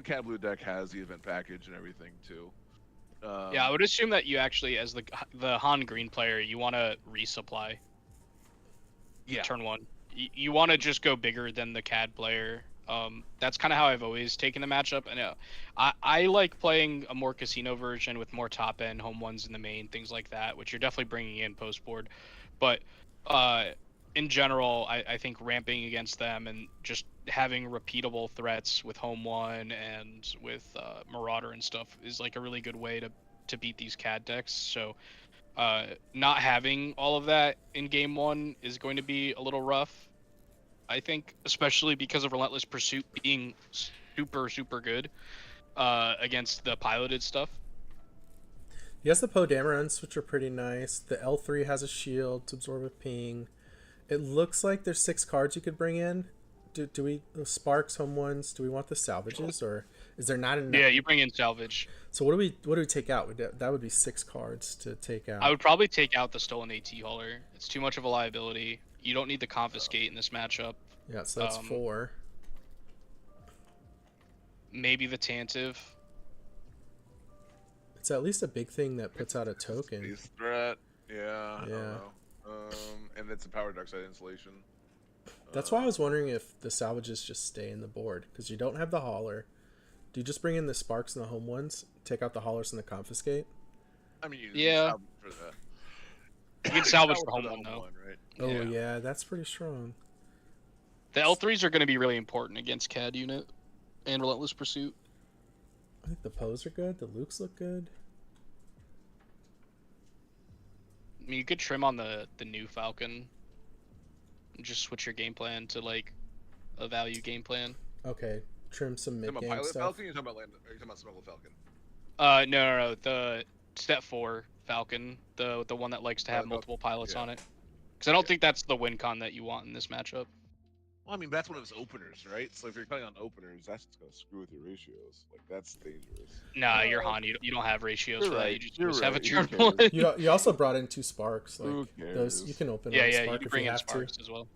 Cat Blue deck has the event package and everything too. Yeah, I would assume that you actually, as the Han Green player, you want to resupply. Yeah. Turn 1. You want to just go bigger than the CAD player. That's kind of how I've always taken the matchup. And I like playing a more casino version with more top end home ones in the main, things like that, which you're definitely bringing in post board. But in general, I think ramping against them and just having repeatable threats with home 1 and with Marauder and stuff is like a really good way to beat these CAD decks. So not having all of that in game 1 is going to be a little rough, I think, especially because of Relentless Pursuit being super good against the piloted stuff. He has the Poe Damerons, which are pretty nice. The L3 has a shield to absorb a ping. It looks like there's 6 cards you could bring in. Do we the Sparks home ones? Do we want the salvages, or is there not enough? Yeah, you bring in salvage. So what do we take out? That would be 6 cards to take out. I would probably take out the stolen AT hauler. It's too much of a liability. You don't need the confiscate in this matchup. Yeah, so that's 4. Maybe the Tantive. It's at least a big thing that puts out a token. Space threat. Yeah. I Yeah. don't know. And it's a Power Dark Side installation. That's why I was wondering if the salvages just stay in the board, because you don't have the hauler. Do you just bring in the Sparks and the home ones, take out the haulers and the confiscate? I mean, you yeah. For the... You can salvage the home one though. Right? Oh yeah, that's pretty strong. The L3s are going to be really important against CAD unit and Relentless Pursuit. I think the Poes are good. The Lukes look good. I mean, you could trim on the new Falcon. And just switch your game plan to like a value game plan. Okay, trim some mid game Pilot stuff. Falcon? You're talking about Are you talking about Smuggle Falcon? No. The Step 4 Falcon, the one that likes to have multiple pilots on it. Because I don't think that's the win con that you want in this matchup. Yeah. Because I don't think that's the win con that you want in this matchup. Yeah. Because I don't think that's the win con that you want in this matchup. Yeah. Because I don't think that's the win con that you want in this matchup. Well, I mean, that's one of his openers, right? So if you're cutting on openers, that's just gonna screw with your ratios. Like that's dangerous. Nah, you're Han. You don't have ratios You're for that. right. You just, You're have a right. turn Who one. cares? You also brought in 2 sparks. Like Who those, you cares? can open Yeah, on a yeah. spark You if bring you in have sparks to. as well.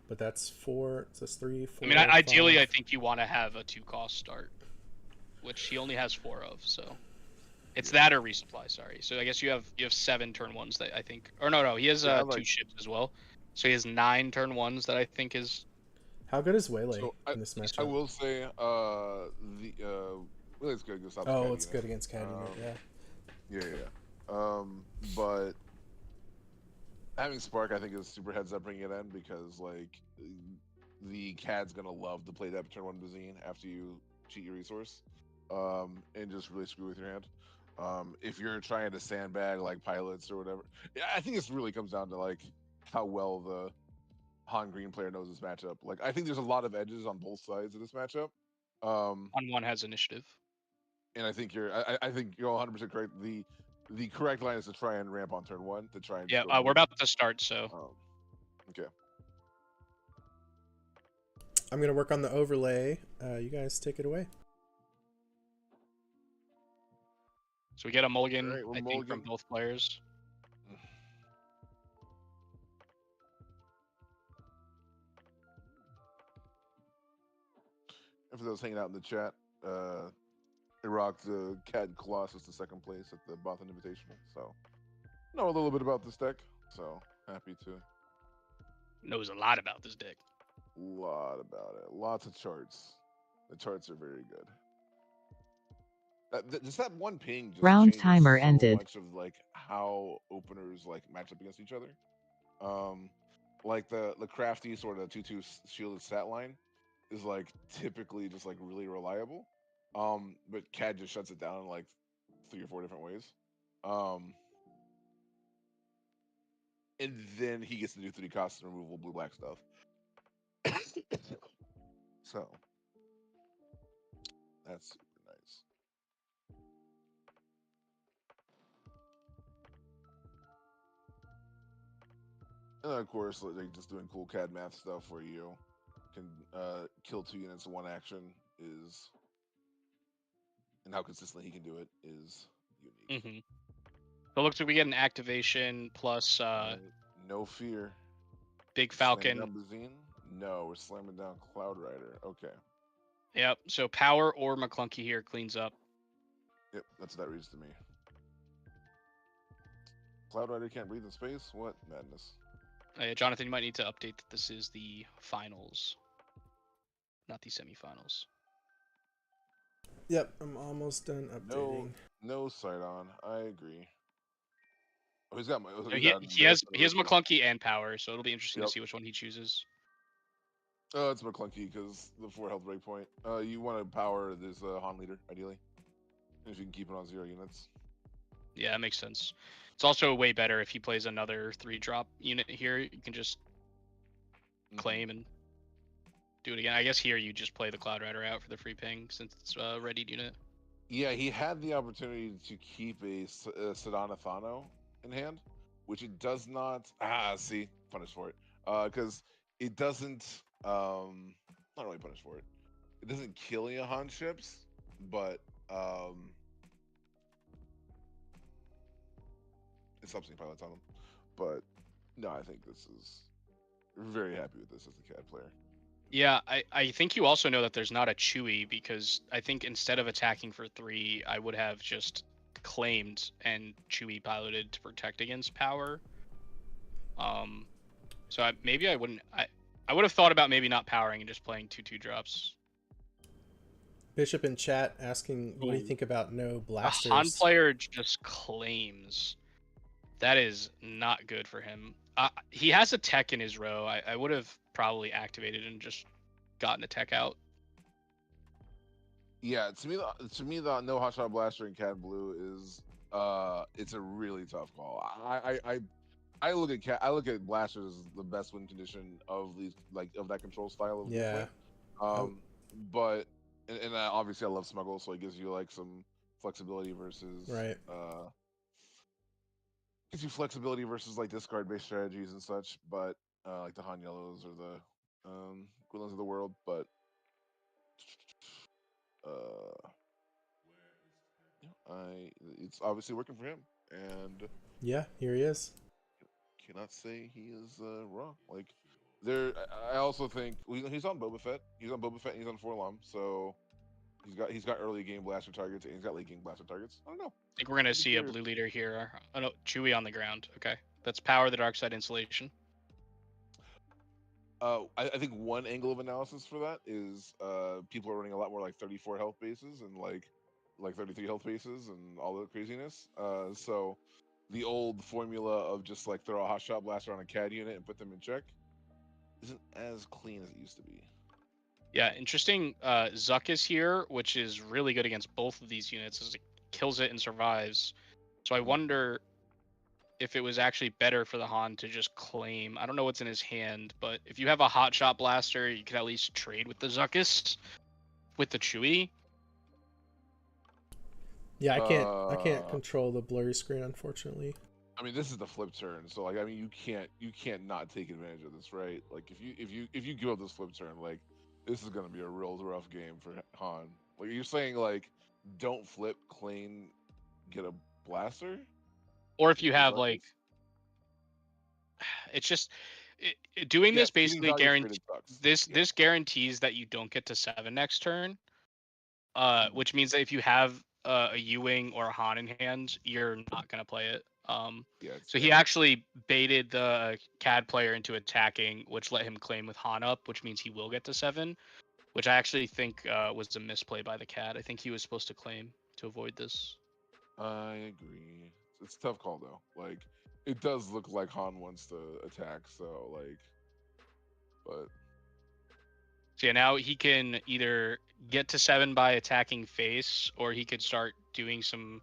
But that's 4. So that's 3, 4. I mean, ideally, 5. I think you want to have a 2-cost start, which he only has 4 of. So it's that or resupply. Sorry. So I guess you have 7 turn ones that I think, or no, he has 2 ships as well. So he has 9 turn ones that I think is. How good is Waylay So in this matchup? I will say, Waylay's good against Oh, it's good against CAD unit. Yeah. Yeah. But having Spark, I think, is super heads up bringing it in because like the CAD's gonna love to play that turn 1 Bazine after you cheat your resource, and just really screw with your hand. If you're trying to sandbag like pilots or whatever, yeah, I think this really comes down to like how well the Han Green player knows this matchup. Like I think there's a lot of edges on both sides of this matchup. On one has initiative. And I think I think you're 100% correct. The correct line is to try and ramp on turn 1 to try and. Yeah, we're about to start, so. Okay. I'm gonna work on the overlay. You guys take it away. So we get a mulligan, Right, I think, from both players. And for those hanging out in the chat, I rocked the CAD Colossus to 2nd place at the Boston Invitational. So know a little bit about this deck. So happy to. Knows a lot about this deck. Lot about it. Lots of charts. The charts are very good. Just that one ping. Just Round changes timer so ended. much of like how openers like match up against each other. Like the crafty sort of 2/2 shielded stat line is like typically just like really reliable. But CAD just shuts it down in like 3 or 4 different ways. And then he gets to do 3 cost and removal blue black stuff. So that's super nice. And of course, like just doing cool CAD math stuff where you can kill 2 units in 1 action is, and how consistently he can do it is unique. Mm-hmm. So it looks like we get an activation plus no fear. Big Falcon. Slamming down Bazine? No, we're slamming down Cloud Rider. Okay. Yep. So power or McClunky here cleans up. Yep, that's what that reads to me. Cloud Rider can't breathe in space? What madness. Jonathan, you might need to update that this is the finals, not the semifinals. Yep, I'm almost done updating. No sight on. I agree. Oh, he's got my. He has McClunky and power, so it'll be interesting to see which one he chooses. Oh, it's McClunky because the 4 health breakpoint. You want to power this Han leader ideally, if you can keep it on 0 units. Yeah, that makes sense. It's also way better if he plays another 3-drop unit here. You can just claim and do it again. I guess here you just play the Cloud Rider out for the free ping since it's a readied unit. Yeah, he had the opportunity to keep a Sedana Thano in hand, which it does not. See, punish for it. Because it doesn't. Not really punish for it. It doesn't kill your Han ships, but it stops any pilots on them. But no, I think this is very happy with this as a CAD player. Yeah, I think you also know that there's not a Chewie because I think instead of attacking for 3, I would have just claimed and Chewie piloted to protect against power. So maybe I wouldn't. I would have thought about maybe not powering and just playing 2/2 drops. Bishop in chat asking, what do you think about no blasters? A Han player just claims. That is not good for him. He has a tech in his row. I would have probably activated and just gotten a tech out. Yeah, to me, the no hotshot blaster in CAD blue is it's a really tough call. I look at blasters as the best win condition of these of that control style of yeah. But and obviously I love smuggle, so it gives you like some flexibility versus right. Gives you flexibility versus like discard based strategies and such. But like the Han Yellows or the Quinlins of the world, but it's obviously working for him, and Yeah, here he is. cannot say he is wrong. Like there, I also think he's on Boba Fett. He's on Boba Fett. And he's on Forlom, so he's got early game blaster targets and he's got late game blaster targets. I don't know. I think we're gonna see a blue leader here. Oh no, Chewie on the ground. Okay, that's power the dark side insulation. I think one angle of analysis for that is people are running a lot more like 34 health bases and like 33 health bases and all the craziness. So the old formula of just like throw a hot shot blaster on a CAD unit and put them in check isn't as clean as it used to be. Yeah, interesting. Zuck is here, which is really good against both of these units, as it kills it and survives. So I wonder if it was actually better for the Han to just claim. I don't know what's in his hand, but if you have a hot shot blaster, you can at least trade with the Zuckus with the Chewie. Yeah, I can't control the blurry screen, unfortunately. I mean, this is the flip turn, so like, I mean, you can't not take advantage of this, right? Like, if you give up this flip turn, like, this is gonna be a real rough game for Han. Like, you're saying like, don't flip, clean, get a blaster, Or if you have like, it's just doing this basically guarantees this guarantees that you don't get to 7 next turn. Which means that if you have a U-wing or a Han in hand, you're not gonna play it. So he actually baited the CAD player into attacking, which let him claim with Han up, which means he will get to 7, which I actually think was a misplay by the CAD. I think he was supposed to claim to avoid this. I agree. It's a tough call though. Like, it does look like Han wants to attack, so like, but so yeah, now he can either get to 7 by attacking face, or he could start doing some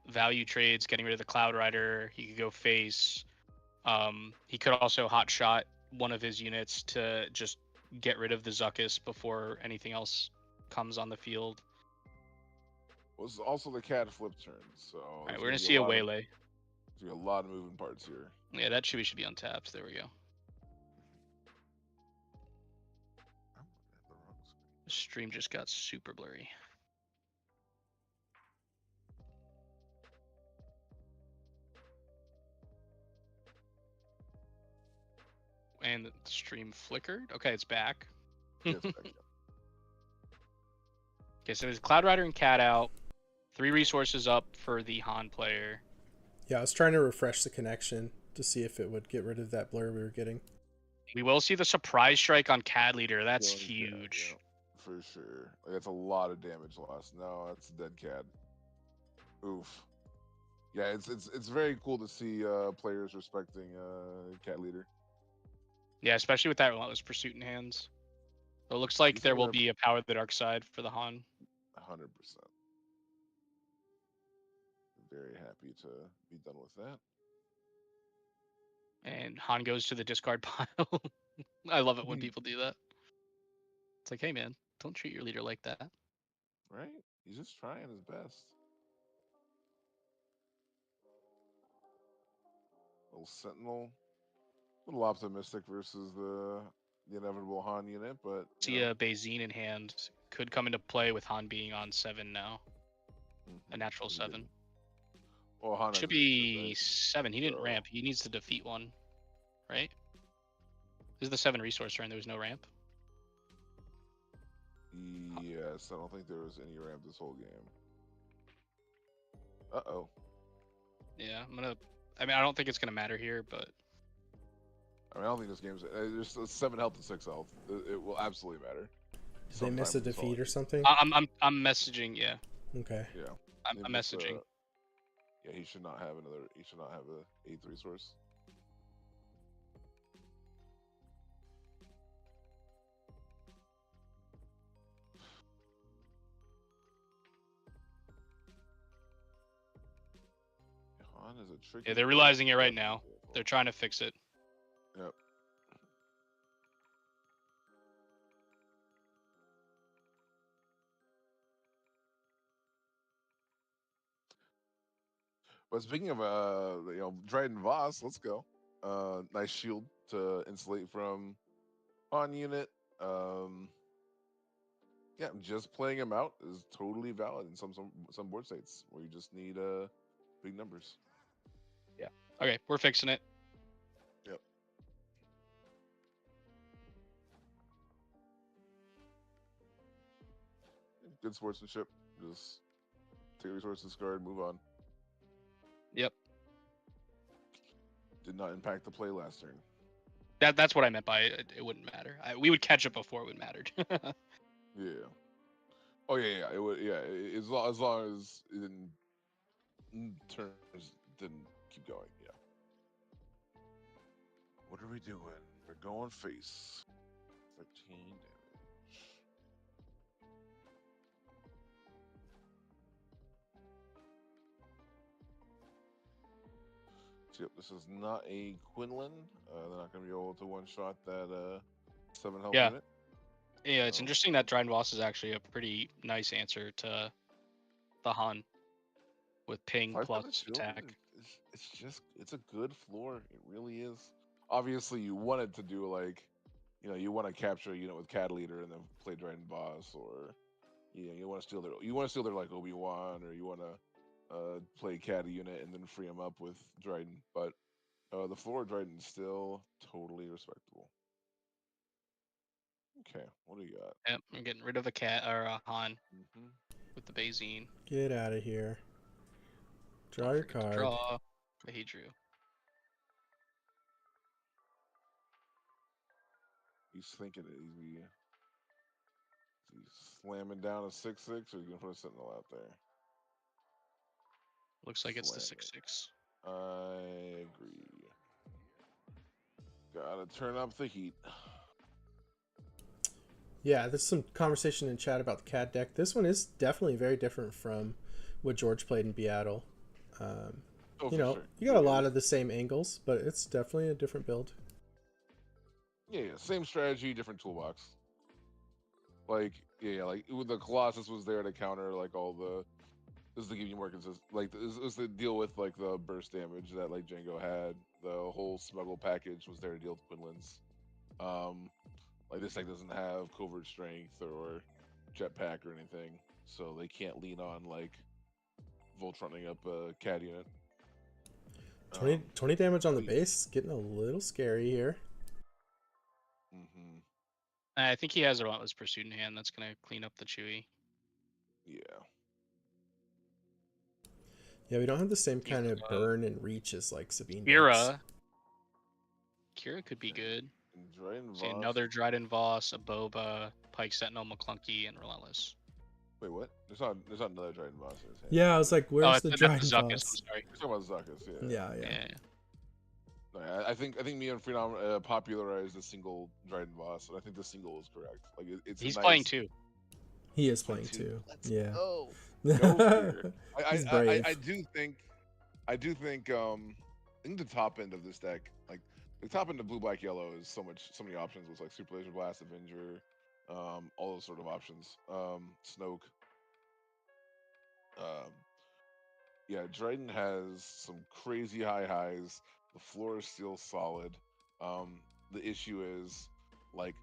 value trades, getting rid of the Cloud Rider. He could go face. He could also hot shot one of his units to just get rid of the Zuckus before anything else comes on the field. was also the CAD flip turn, so Alright, we're gonna see a waylay. There's a lot of moving parts here. Yeah, that Chewie should be untapped. There we go. The stream just got super blurry. And the stream flickered. Okay, it's back. Yeah, it's back, yeah. Okay, so there's Cloud Rider and Cat out. 3 resources up for the Han player. Yeah, I was trying to refresh the connection to see if it would get rid of that blur we were getting. We will see the surprise strike on CAD leader. That's huge. Yeah, for sure. Like, that's a lot of damage loss. No, that's a dead CAD. Oof. Yeah, it's very cool to see players respecting CAD leader. Yeah, especially with that Relentless Pursuit in hands. So it looks like there will be a Power of the Dark Side for the Han. 100%. Very happy to be done with that. And Han goes to the discard pile. I love it when people do that. It's like, hey man, don't treat your leader like that. Right? He's just trying his best. Little Sentinel. A little optimistic versus the inevitable Han unit, but See a Bazine in hand could come into play with Han being on 7 now. A natural 7. Well, Han should be 7. He didn't ramp. He needs to defeat one, right? This is the 7 resource turn. There was no ramp. Yes, I don't think there was any ramp this whole game. Uh-oh. Yeah, I mean, I don't think it's gonna matter here, but I mean, I don't think this game's there's 7 health and 6 health. It will absolutely matter. Did they miss a defeat or something? I'm messaging. Yeah. Okay. Yeah. I'm messaging. Yeah, he should not have another. He should not have a 8th resource. Han is a tricky. Yeah, they're realizing it right now. They're trying to fix it. Yep. But speaking of Dryden Voss, let's go. Nice shield to insulate from on unit. Yeah, just playing him out is totally valid in some board states where you just need big numbers. Yeah. Okay, we're fixing it. Yep. Good sportsmanship. Just take a resource, discard, move on. Yep. Did not impact the play last turn. That's what I meant by it wouldn't matter. We would catch it before it would mattered. Yeah. Oh yeah. It would. Yeah. As long as it didn't turns didn't keep going. Yeah. What are we doing? We're going face. 13 damage. So, yep, this is not a Quinlan. They're not going to be able to one-shot that 7 health Yeah. unit. Yeah, it's interesting that Dryden Boss is actually a pretty nice answer to the Han with ping 5 plus damage attack. It's a good floor. It really is. Obviously, you wanted to do like, you want to capture a unit with Cat Leader and then play Dryden Boss, or you want to steal their like Obi-Wan, or you want to play Cat unit and then free him up with Dryden. But the floor of Dryden is still totally respectable. Okay, what do you got? Yep, I'm getting rid of a cat or a Han with the Bazine. Get out of here. Draw your card. Draw. But he drew. He's thinking it. He's slamming down a 6/6, or he's gonna put a Sentinel out there. Looks like it's the Slam 6/6. I agree. Gotta turn up the heat. Yeah, there's some conversation in chat about the CAD deck. This one is definitely very different from what George played in Beatle. You got a lot of the same angles, but it's definitely a different build. Yeah, same strategy, different toolbox. Like, like with the Colossus was there to counter like all the. This is to give you more consistent. Like, this is to deal with like the burst damage that like Django had. The whole smuggle package was there to deal with Quinlan's. Like this deck doesn't have covert strength or jetpack or anything, so they can't lean on like Voltroning up a CAD unit. 20 damage on the base, getting a little scary here. I think he has a Relentless Pursuit in hand. That's gonna clean up the Chewy. Yeah. Yeah, we don't have the same kind of burn and reach as like Sabine. Kira could be good. Dryden See Voss. another Dryden Voss, a Boba, Pike Sentinel, McClunky, and Relentless. Wait, what? There's not another Dryden Voss in his hand. Yeah, I was like, where's the Dryden Voss? I'm sorry. You're talking about Zuckuss, Yeah. No, I think me and Phenom popularized the single Dryden Voss, and I think the single is correct. Like he's playing too. He is playing too. Yeah. Go figure. He's brave. I do think I think the top end of this deck, like the top end of blue, black, yellow is so many options with like Super Laser Blast, Avenger, all those sort of options. Snoke. Yeah, Dryden has some crazy high highs. The floor is still solid. The issue is like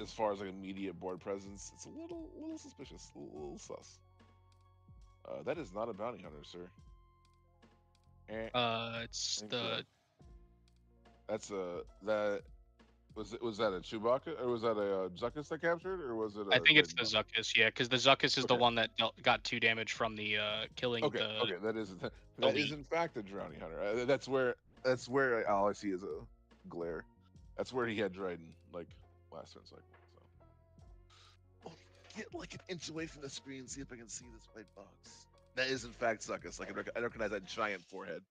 as far as like immediate board presence, it's a little suspicious, a little sus. That is not a bounty hunter, sir. It's the. That's that. Was that a Chewbacca, or was that a Zuckuss that captured, or was it? I think it's the Zuckuss, yeah, because the Zuckuss is the one that got 2 damage from the killing. Okay, that is in fact a Drowning Hunter. That's where all I see is a glare. That's where he had Dryden like last turn cycle. So get like an inch away from the screen, see if I can see this white box. That is in fact Zuckuss. Like I recognize that giant forehead.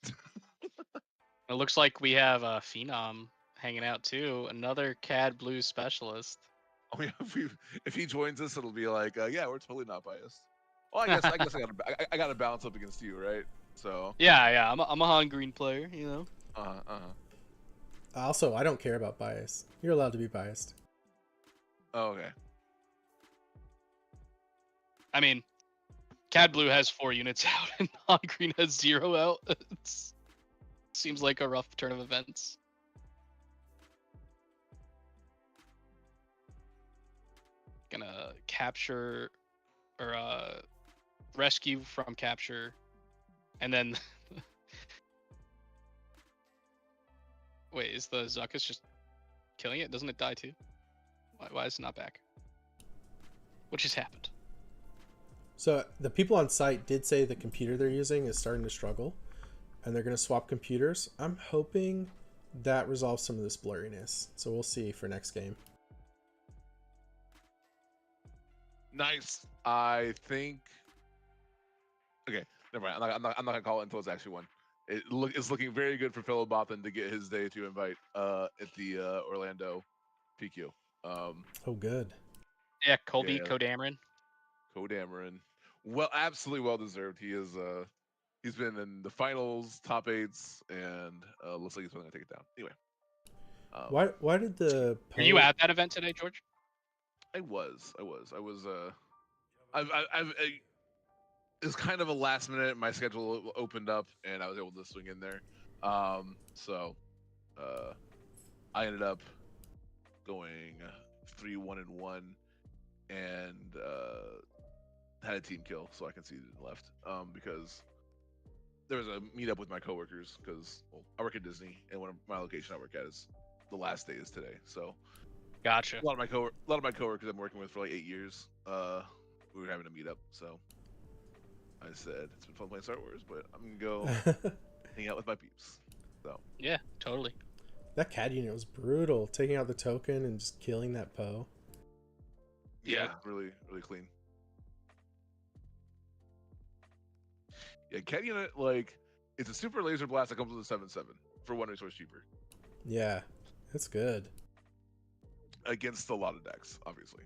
It looks like we have Phenom hanging out too. Another CAD blue specialist. Oh yeah, if he joins us, it'll be like, yeah, we're totally not biased. Well, I got to balance up against you, right? So yeah, I'm a Han green player, you know. Also, I don't care about bias. You're allowed to be biased. Oh, okay. I mean, CAD blue has 4 units out, and Han green has 0 out. Seems like a rough turn of events. Gonna capture or rescue from capture, and then wait, is the Zuckus just killing it? Doesn't it die too? Why is it not back? What just happened? So the people on site did say the computer they're using is starting to struggle, and they're going to swap computers. I'm hoping that resolves some of this blurriness. So we'll see for next game. Nice. I think. Okay, never mind. I'm not gonna call it until it's actually won. It's looking very good for Philip Bothan to get his day to invite at the Orlando PQ. Oh, good. Yeah, Colby, Yeah. Kodamarin. Kodamarin. Well, absolutely well deserved. He is. He's been in the finals, top 8s, and looks like he's going to take it down. Anyway. Why did the Were you at that event today, George? I was. It was kind of a last minute. My schedule opened up, and I was able to swing in there. So I ended up going 3-1-1, and had a team kill, so I conceded and left. Because there was a meetup with my coworkers, because I work at Disney, and one of my location I work at is the last day is today. So gotcha. A lot of my coworkers I'm working with for like 8 years. We were having a meetup, so I said it's been fun playing Star Wars, but I'm gonna go hang out with my peeps. So yeah, totally. That CAD unit was brutal, taking out the token and just killing that Poe. Yeah, really clean. Yeah, CAD unit, like, it's a super laser blast that comes with a 7/7 for 1 resource cheaper. Yeah, that's good. Against a lot of decks, obviously.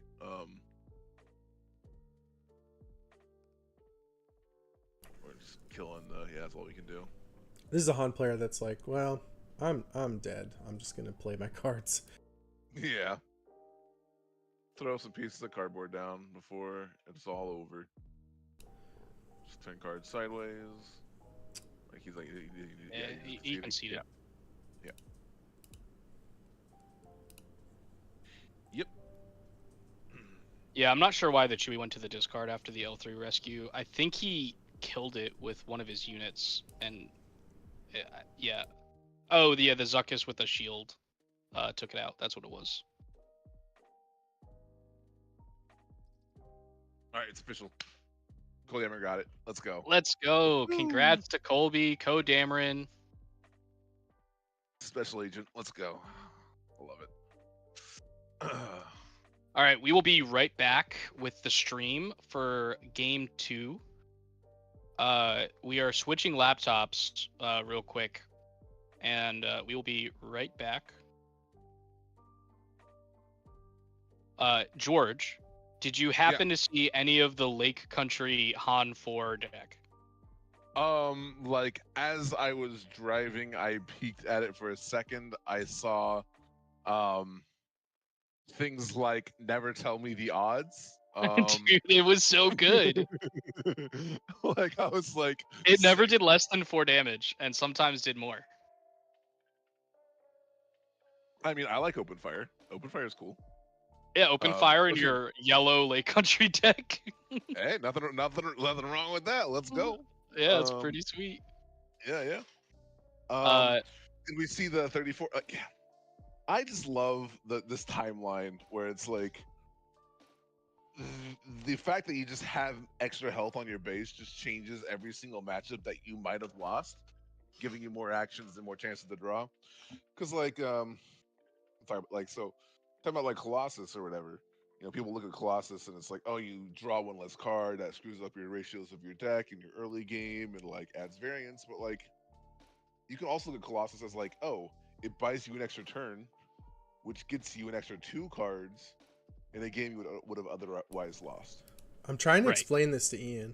We're just killing the, yeah, that's all we can do. This is a Han player that's like, well, I'm dead. I'm just gonna play my cards. Yeah. Throw some pieces of cardboard down before it's all over. Just turn cards sideways. Like he's like, he conceded. Yeah. Yep. Yeah, I'm not sure why the Chewie went to the discard after the L3 rescue. I think he killed it with one of his units, and yeah. Oh, the Zuckus with the shield took it out. That's what it was. All right, it's official. Kodamarin got it. Let's go. Let's go. Congrats to Colby, Kodamarin. Special agent. Let's go. I love it. All right, we will be right back with the stream for game 2. We are switching laptops real quick, and we will be right back. George, did you happen to see any of the Lake Country Han 4 deck? Like as I was driving, I peeked at it for a second. I saw things like never tell me the odds. Dude, it was so good. Like I was like, it never did less than 4 damage, and sometimes did more. I mean, I like open fire. Open fire is cool. Yeah, open fire in your yellow Lake Country deck. Hey, nothing wrong with that. Let's go. Yeah, it's pretty sweet. Yeah. And we see the 34. Yeah, I just love this timeline where it's like the fact that you just have extra health on your base just changes every single matchup that you might have lost, giving you more actions and more chances to draw. Because talking about like Colossus or whatever, you know, people look at Colossus and it's like, oh, you draw one less card, that screws up your ratios of your deck in your early game and like adds variance. But like, you can also look at Colossus as like, oh, it buys you an extra turn, which gets you an extra 2 cards in a game you would have otherwise lost. I'm trying to explain this to Ian.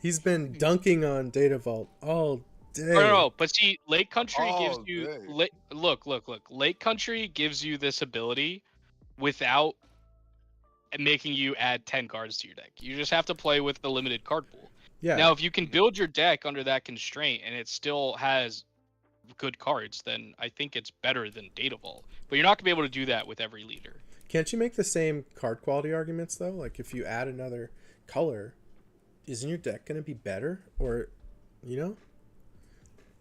He's been dunking on Data Vault all day. No, but see, Lake Country gives you look. Lake Country gives you this ability without making you add 10 cards to your deck. You just have to play with the limited card pool. Yeah. Now, if you can build your deck under that constraint and it still has good cards, then I think it's better than Data Vault. But you're not gonna be able to do that with every leader. Can't you make the same card quality arguments though? Like if you add another color, isn't your deck gonna be better? Or, you know?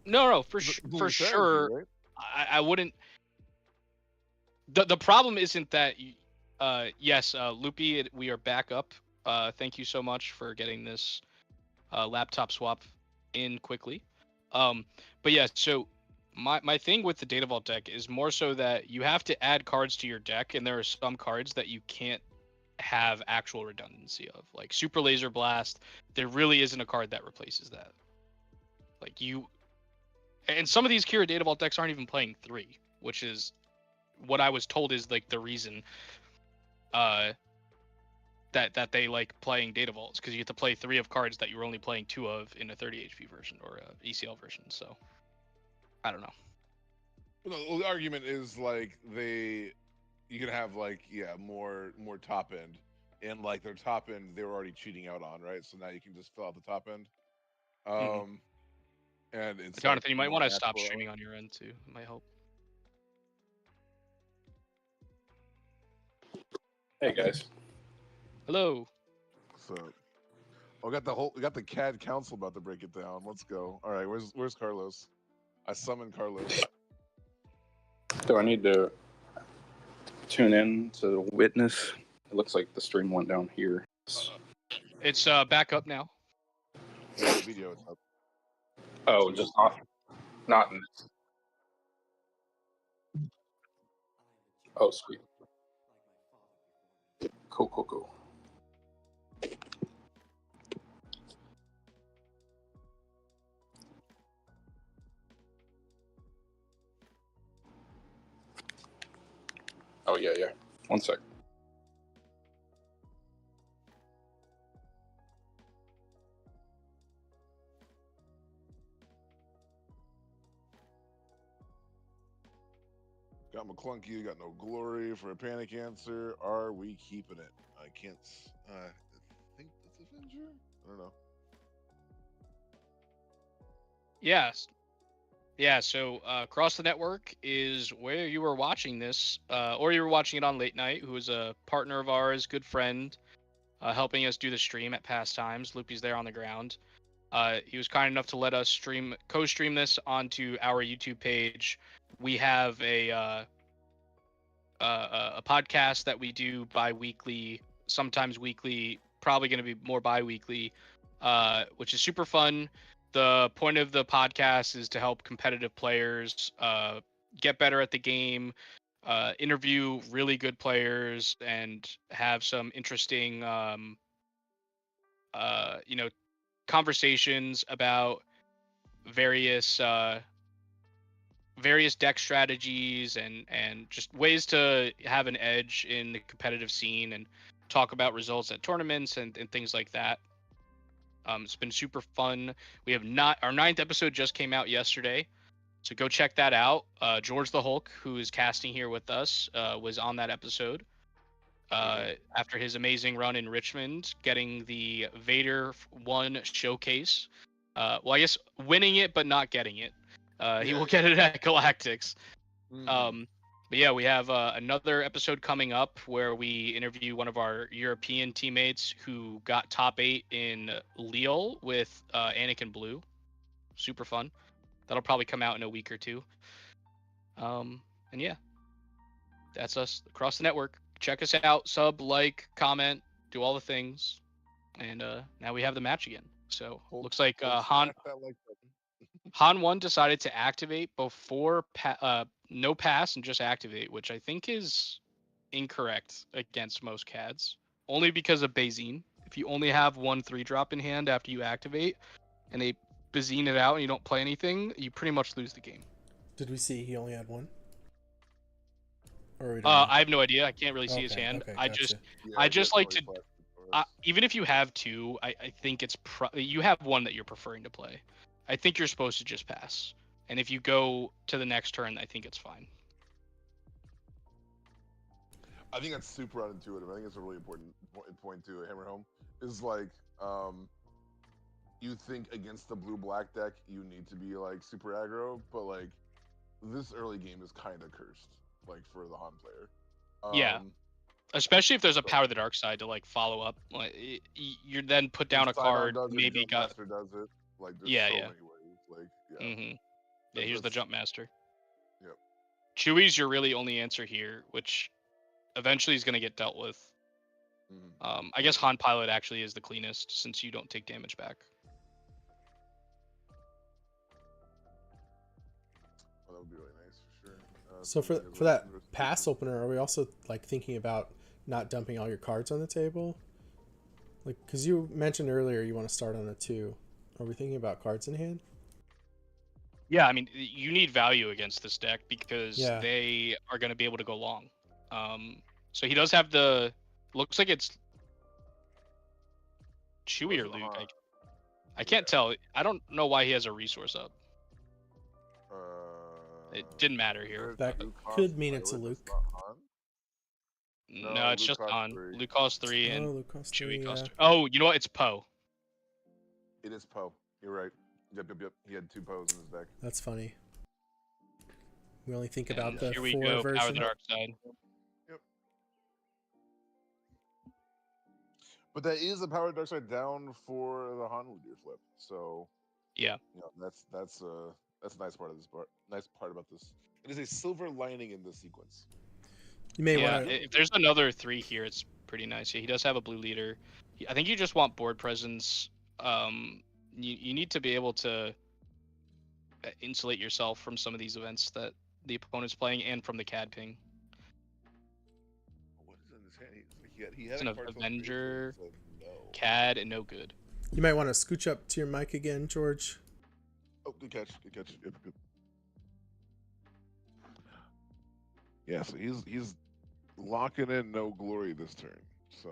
No, for sure. Right? I wouldn't. The problem isn't that. Yes, Loopy, we are back up. Thank you so much for getting this laptop swap in quickly. But yeah, so my thing with the Data Vault deck is more so that you have to add cards to your deck, and there are some cards that you can't have actual redundancy of, like Super Laser Blast. There really isn't a card that replaces that. Like and some of these Kira Data Vault decks aren't even playing 3, which is what I was told is like the reason that they like playing Data Vaults, because you have to play 3 of cards that you were only playing 2 of in a 30 HP version or a ECL version. So I don't know. Well, the argument is like you can have like more top end, and like their top end they were already cheating out on, right? So now you can just fill out the top end. And it's Jonathan, like you might more want to stop natural. streaming on your end too. It might help. Hey guys. Hello. So, we got the CAD council about to break it down. Let's go. All right, where's Carlos? I summoned Carlos. Do I need to tune in to witness? It looks like the stream went down here. It's back up now. Yeah, the video is up. Oh, just not in this. Oh, sweet. Cool. Oh, yeah. 1 sec. Got McClunky, got no glory for a panic answer. Are we keeping it? I can't. I think that's Avenger. I don't know. Yes. Yeah, so Across the Network is where you were watching this, or you were watching it on Late Night, who is a partner of ours, good friend, helping us do the stream at Pastimes. Loopy's there on the ground. He was kind enough to let us co-stream this onto our YouTube page. We have a podcast that we do bi-weekly, sometimes weekly, probably going to be more bi-weekly, which is super fun. The point of the podcast is to help competitive players get better at the game, interview really good players, and have some interesting, conversations about various deck strategies and just ways to have an edge in the competitive scene, and talk about results at tournaments and things like that. It's been super fun. We have our 9th episode just came out yesterday, so go check that out. George the Hulk, who is casting here with us, was on that episode after his amazing run in Richmond, getting the Vader 1 showcase. Well, I guess winning it, but not getting it. He will get it at Galactics. But yeah, we have another episode coming up where we interview one of our European teammates who got top 8 in Lille with Anakin Blue. Super fun. That'll probably come out in a week or 2. And yeah, that's us Across the Network. Check us out, sub, like, comment, do all the things. And now we have the match again. So looks like Han 1 decided to activate before no pass and just activate, which I think is incorrect against most CADs. Only because of Bazine. If you only have 1 3-drop in hand after you activate, and they Bazine it out and you don't play anything, you pretty much lose the game. Did we see he only had 1? Or we I have no idea. I can't really see his hand. Okay, I gotcha. just like to. Even if you have 2, I think it's you have 1 that you're preferring to play. I think you're supposed to just pass, and if you go to the next turn, I think it's fine. I think that's super unintuitive. I think it's a really important point to hammer home. Is like, you think against the blue-black deck you need to be like super aggro, but like this early game is kind of cursed, like for the Han player. Yeah. Especially if there's a power of the dark side to like follow up. Like you're then put down a card, maybe got. Master does it. Like there's Yeah, so yeah. many ways. Like yeah. Mm-hmm. Yeah, here's the jump master. Yep. Chewie's your really only answer here, which eventually is going to get dealt with. I guess Han Pilot actually is the cleanest since you don't take damage back. Well, that would be really nice for sure. So for that pass opener, are we also like thinking about not dumping all your cards on the table? Like, because you mentioned earlier you want to start on a 2. Are we thinking about cards in hand? Yeah, I mean, you need value against this deck because they are going to be able to go long. So he does have the. Looks like it's Chewie or Luke. I can't tell. I don't know why he has a resource up. It didn't matter here. That could mean it's a Luke. No, it's just Han. Luke costs 3 and Luke costs Chewie 3, costs 3. Oh, you know what? It's Poe. It is Poe. You're right. Yep. He had 2 Poes in his deck. That's funny. We only think about the here we 4 go, version. Power of the Dark Side. Yep. But that is a Power of the Dark Side down for the Han with your flip. So yeah, you know, that's a nice part of this part. Nice part about this. It is a silver lining in this sequence. You may want if there's another 3 here, it's pretty nice. Yeah, he does have a blue leader. I think you just want board presence. You need to be able to insulate yourself from some of these events that the opponent's playing and from the CAD ping. What is in his hand? He had an Avenger, CAD, and no good. You might want to scooch up to your mic again, George. Oh, good catch. Yep, good. Yeah, so he's locking in no glory this turn. So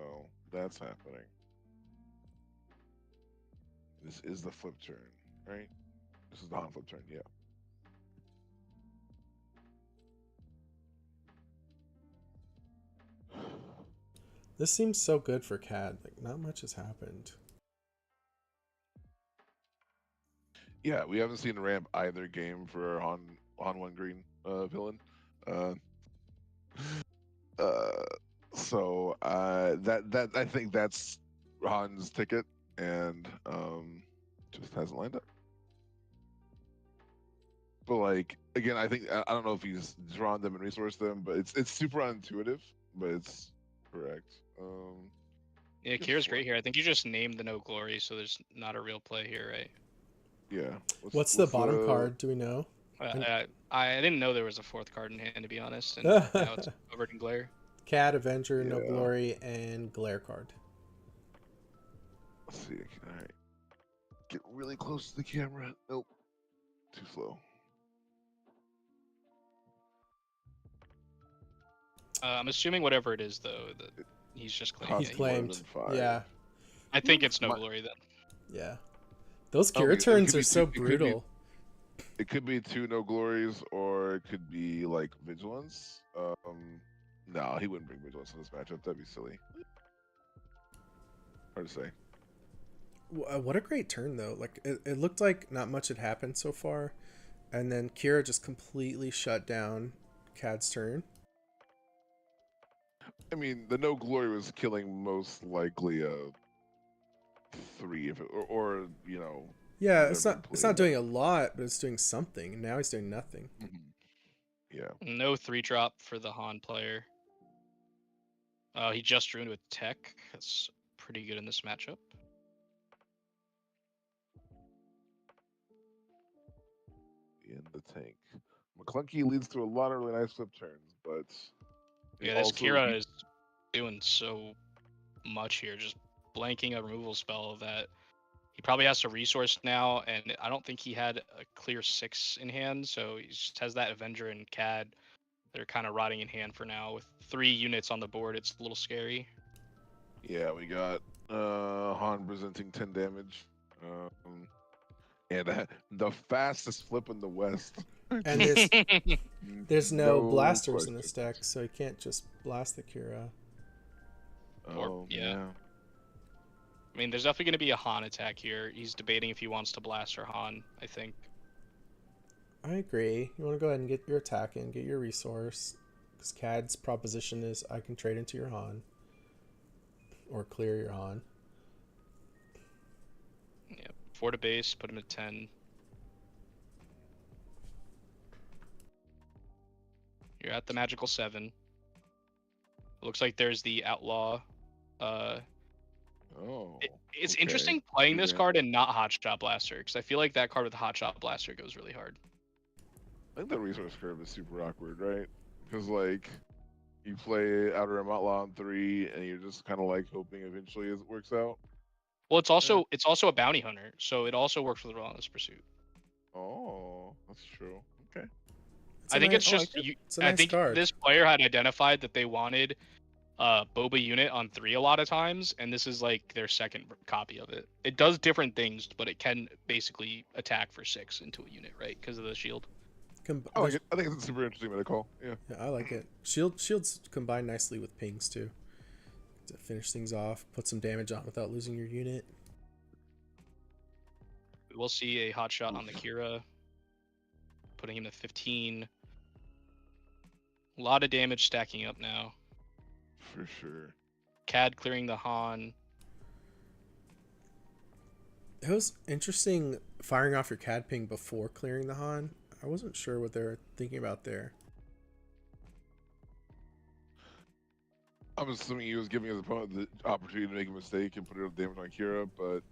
that's happening. This is the flip turn, right? This is the Han flip turn, yeah. This seems so good for CAD. Like, not much has happened. Yeah, we haven't seen ramp either game for our Han 1 green villain. So that I think that's Han's ticket, and just hasn't lined up. But like again, I think I don't know if he's drawn them and resourced them, but it's super unintuitive, but it's correct. Yeah, Kira's great here. I think you just named the no glory, so there's not a real play here, right? Yeah. What's the bottom card? Do we know? I didn't know there was a 4th card in hand, to be honest, and now it's covered in glare. CAD, Avenger, no glory, and glare card. Let's see. All right. Get really close to the camera. Nope. Too slow. I'm assuming whatever it is, though, that he's just claimed. He's claimed. Yeah. I think it's no glory then. Yeah. Those Kira turns are so brutal. It could be 2 no glories, or it could be like vigilance. No, he wouldn't bring vigilance in this matchup. That'd be silly. Hard to say. What a great turn, though. Like it looked like not much had happened so far, and then Kira just completely shut down CAD's turn. I mean, the no glory was killing most likely a 3 if it, or you know. Yeah, it's not doing a lot, but it's doing something. And now he's doing nothing. Yeah. No 3-drop for the Han player. He just drew into a tech. That's pretty good in this matchup. In the tank. McClunky leads to a lot of really nice flip turns, but yeah, this Kira is doing so much here, just blanking a removal spell that he probably has to resource now, and I don't think he had a clear 6 in hand, so he just has that Avenger and CAD that are kind of rotting in hand for now. With 3 units on the board, it's a little scary. Yeah, we got Han presenting 10 damage. And the fastest flip in the West. And there's no blasters in this deck, so you can't just blast the Kira. Oh, yeah. I mean, there's definitely going to be a Han attack here. He's debating if he wants to blast or Han, I think. I agree. You want to go ahead and get your attack in, get your resource. Because CAD's proposition is I can trade into your Han. Or clear your Han. Yeah, 4 to base, put him at 10. You're at the magical 7. Looks like there's the outlaw. It's okay. interesting playing this Yeah. card and not Hotshot Blaster, because I feel like that card with Hotshot Blaster goes really hard. I think the resource curve is super awkward, right? Because like you play Outer Rim Outlaw on 3, and you're just kind of like hoping eventually it works out. Well, it's also a bounty hunter, so it also works for the Relentless Pursuit. Oh, that's true. Okay. I think it's just It's a nice I think card. this player had identified that they wanted Boba unit on 3 a lot of times, and this is like their second copy of it. It does different things, but it can basically attack for 6 into a unit, right? Because of the shield. I like it. I think it's a super interesting meta call. Yeah. Yeah, I like it. Shields combine nicely with pings too. To finish things off, put some damage on without losing your unit. We'll see a hot shot on the Kira, putting him to 15. A lot of damage stacking up now. For sure. CAD clearing the Han. It was interesting firing off your CAD ping before clearing the Han. I wasn't sure what they were thinking about there. I'm assuming he was giving his opponent the opportunity to make a mistake and put it damage on Kira, but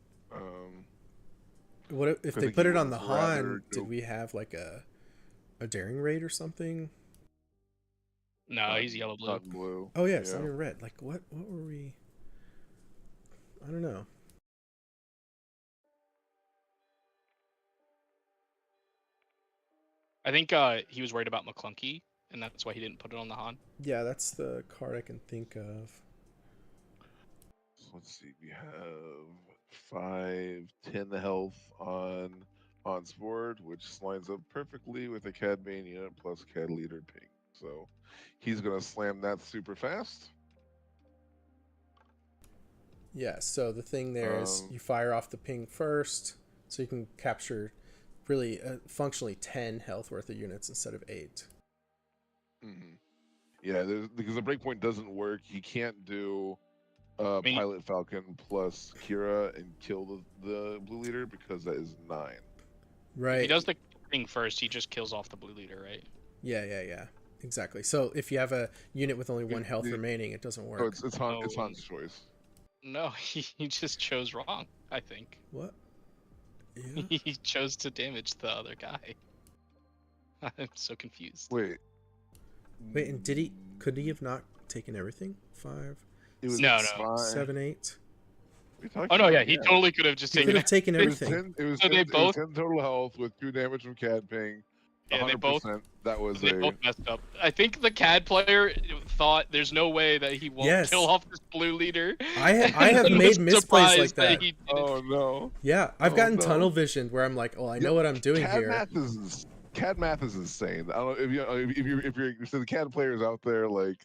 what if they put it on the Han? Did we have like a daring raid or something? No, he's yellow blue. Not blue. Oh yeah, it's not even red. Like what were we? I don't know. I think he was worried about McClunky, and that's why he didn't put it on the Han. Yeah, that's the card I can think of. So let's see. We have 5-10 health on Han's board, which lines up perfectly with a CAD main unit plus CAD leader ping. So he's gonna slam that super fast. Yeah, so the thing there is you fire off the ping first, so you can capture really functionally 10 health worth of units instead of 8. Mm-hmm. Yeah, because the breakpoint doesn't work. He can't do Pilot Falcon plus Kira and kill the blue leader because that is 9. Right. If he does the thing first, he just kills off the blue leader, right? Yeah. Exactly. So if you have a unit with only 1 health remaining, it doesn't work. So it's Han's choice. No, he just chose wrong, I think. What? Yeah. He chose to damage the other guy. I'm so confused. Wait, and could he have not taken everything? 5? It was no. 7, 8. Oh no, yeah, he totally could have just He could have taken everything. It was So 10, they both 10 total health with 2 damage from CAD ping. 100%. Yeah, they both both messed up. I think the CAD player thought there's no way that he won't kill off this blue leader. I have made misplays like that. Oh no. Yeah, I've gotten tunnel visioned where I'm like, oh, I know what I'm doing CAD here. CAD math is insane. I don't know if you're so the CAD players out there, like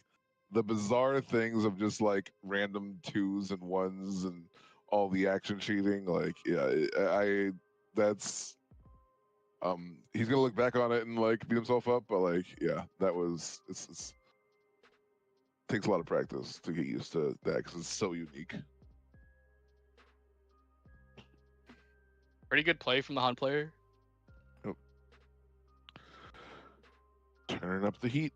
the bizarre things of just like random 2s and 1s and all the action cheating. Like, yeah, that's he's gonna look back on it and like beat himself up, but like, yeah, that was it's takes a lot of practice to get used to that because it's so unique. Pretty good play from the Han player. Yep. Turning up the heat.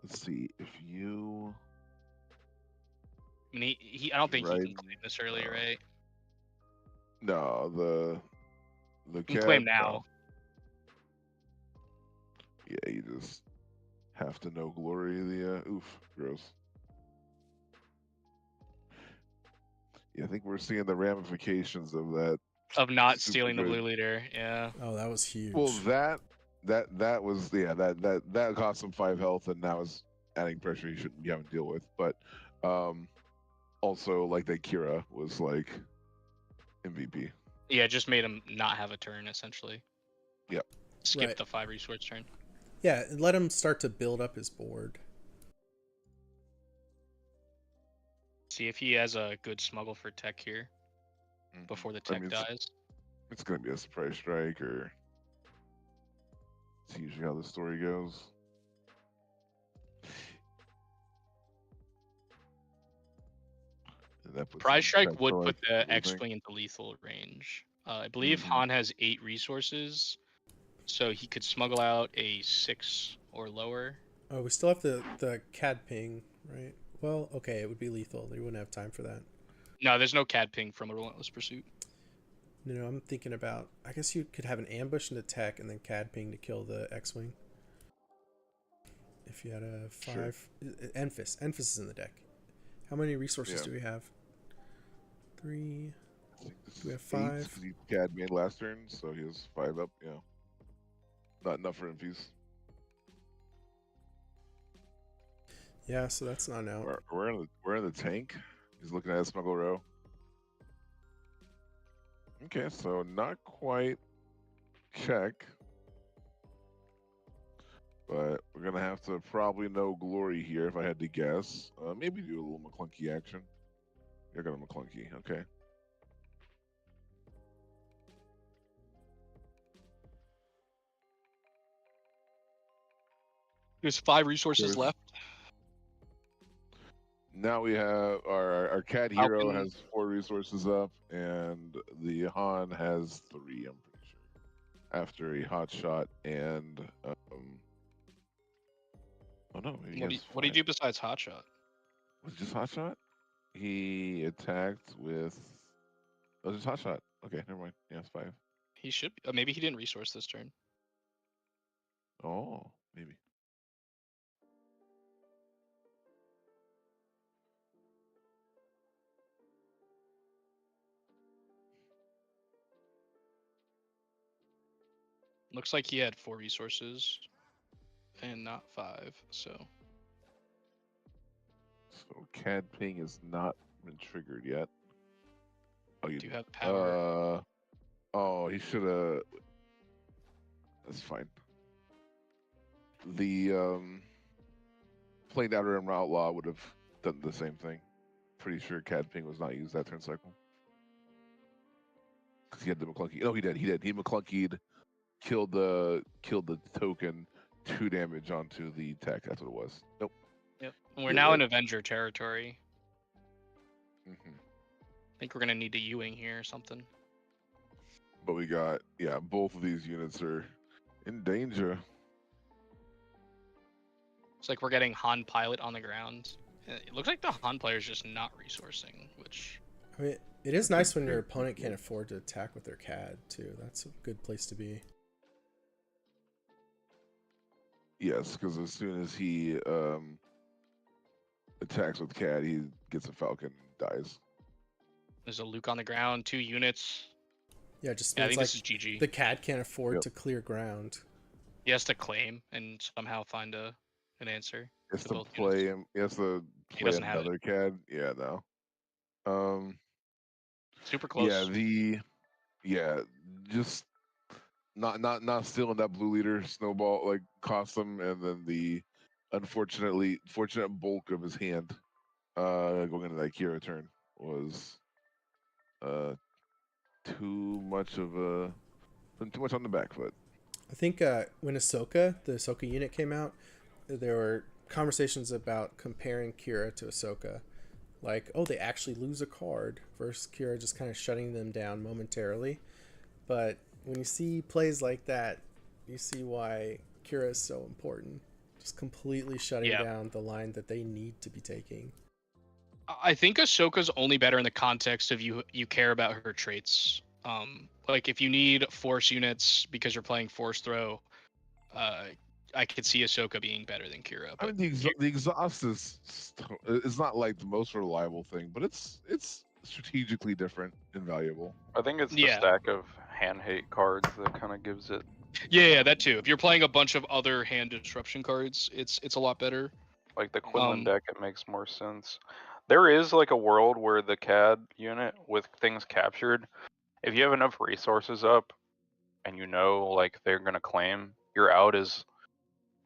Let's see if you. I mean, I don't think he can claim this early, right? No, the He can claim now. Yeah, you just have to know glory. Gross. Yeah, I think we're seeing the ramifications of that. Of not stealing the blue leader, yeah. Oh, that was huge. Well, that was that cost him 5 health, and now is adding pressure he shouldn't be having to deal with. But also like that Kira was like MVP. Yeah, just made him not have a turn essentially. Yep. Skip the 5 resource turn. Yeah, let him start to build up his board. See if he has a good smuggle for tech here before the tech dies. It's gonna be a surprise strike, or it's usually how the story goes. Prize Strike would put the X-Wing into lethal range. I believe Han has 8 resources, so he could smuggle out a 6 or lower. Oh, we still have the CAD ping, right? Well, okay, it would be lethal. They wouldn't have time for that. No, there's no CAD ping from a Relentless Pursuit. No, I'm thinking about... I guess you could have an ambush into tech and then CAD ping to kill the X-Wing. If you had a 5... Sure. Enfys. Enfys is in the deck. How many resources do we have? 3... Do we have 5? CAD made last turn, so he was 5 up, yeah. Not enough for Enfys. Yeah, so that's not out. We're in the tank. He's looking at Smuggle Row. Okay, so not quite check, but we're gonna have to probably no glory here if I had to guess. Maybe do a little McClunky action. You're gonna McClunky, okay. There's 5 resources left. Now we have our CAD hero has 4 resources up, and the Han has 3. I'm pretty sure. After a hot shot and oh no, what do you do besides hot shot? Was it just hot shot? He attacked with. Oh, just hot shot. Okay, never mind. Yeah, it's 5. He should. Maybe he didn't resource this turn. Oh, maybe. Looks like he had 4 resources and not 5, so CAD ping has not been triggered yet. Oh, you do have power. Oh, he should have. That's fine. The playing Outer Rim Outlaw would have done the same thing. Pretty sure CAD ping was not used that turn cycle. Because he had the McClunky. Oh, he did. He McClunkied. Killed the token, 2 damage onto the tech. That's what it was. Nope. Yep. And we're now in Avenger territory. I think we're gonna need a Ewing here or something. But we got both of these units are in danger. It's like we're getting Han pilot on the ground. It looks like the Han player is just not resourcing, which. I mean, it is nice when your opponent can't afford to attack with their CAD too. That's a good place to be. Yes, because as soon as he attacks with CAD, he gets a Falcon and dies. There's a Luke on the ground, 2 units. Yeah, just I think like this is GG. The CAD can't afford to clear ground. He has to claim and somehow find an answer. He has to play him. He has to play another CAD. Yeah, no. Super close. Just not stealing that blue leader snowball like cost him, and then the fortunate bulk of his hand going into that Kira turn was too much on the back foot. I think when the Ahsoka unit came out, there were conversations about comparing Kira to Ahsoka. Like, oh, they actually lose a card versus Kira just kind of shutting them down momentarily. But when you see plays like that, you see why Kira is so important. Just completely shutting down the line that they need to be taking. I think Ahsoka's only better in the context of you care about her traits. Like if you need force units because you're playing force throw, I could see Ahsoka being better than Kira. But I mean, the exhaust is not like the most reliable thing, but it's strategically different and valuable. I think it's the stack of hand hate cards that kind of gives it. Yeah, that too. If you're playing a bunch of other hand disruption cards, it's a lot better. Like the Quinlan deck, it makes more sense. There is like a world where the CAD unit with things captured, if you have enough resources up and like they're gonna claim, your out is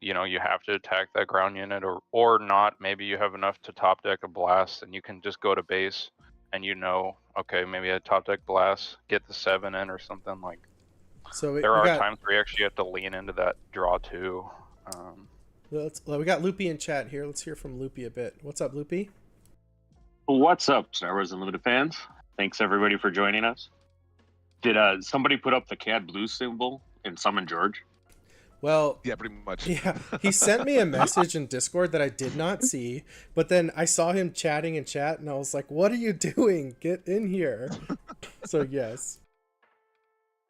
you know, you have to attack that ground unit, or not. Maybe you have enough to top deck a blast, and you can just go to base, and you know, okay, maybe I top deck blast, get the 7 in or something. Like, So there are times where you actually have to lean into that draw too. We got Loopy in chat here. Let's hear from Loopy a bit. What's up, Loopy? What's up, Star Wars Unlimited fans? Thanks everybody for joining us. Did somebody put up the CAD blue symbol in Summon George? Well, yeah, pretty much. Yeah, he sent me a message in Discord that I did not see, but then I saw him chatting in chat, and I was like, "What are you doing? Get in here!" So yes.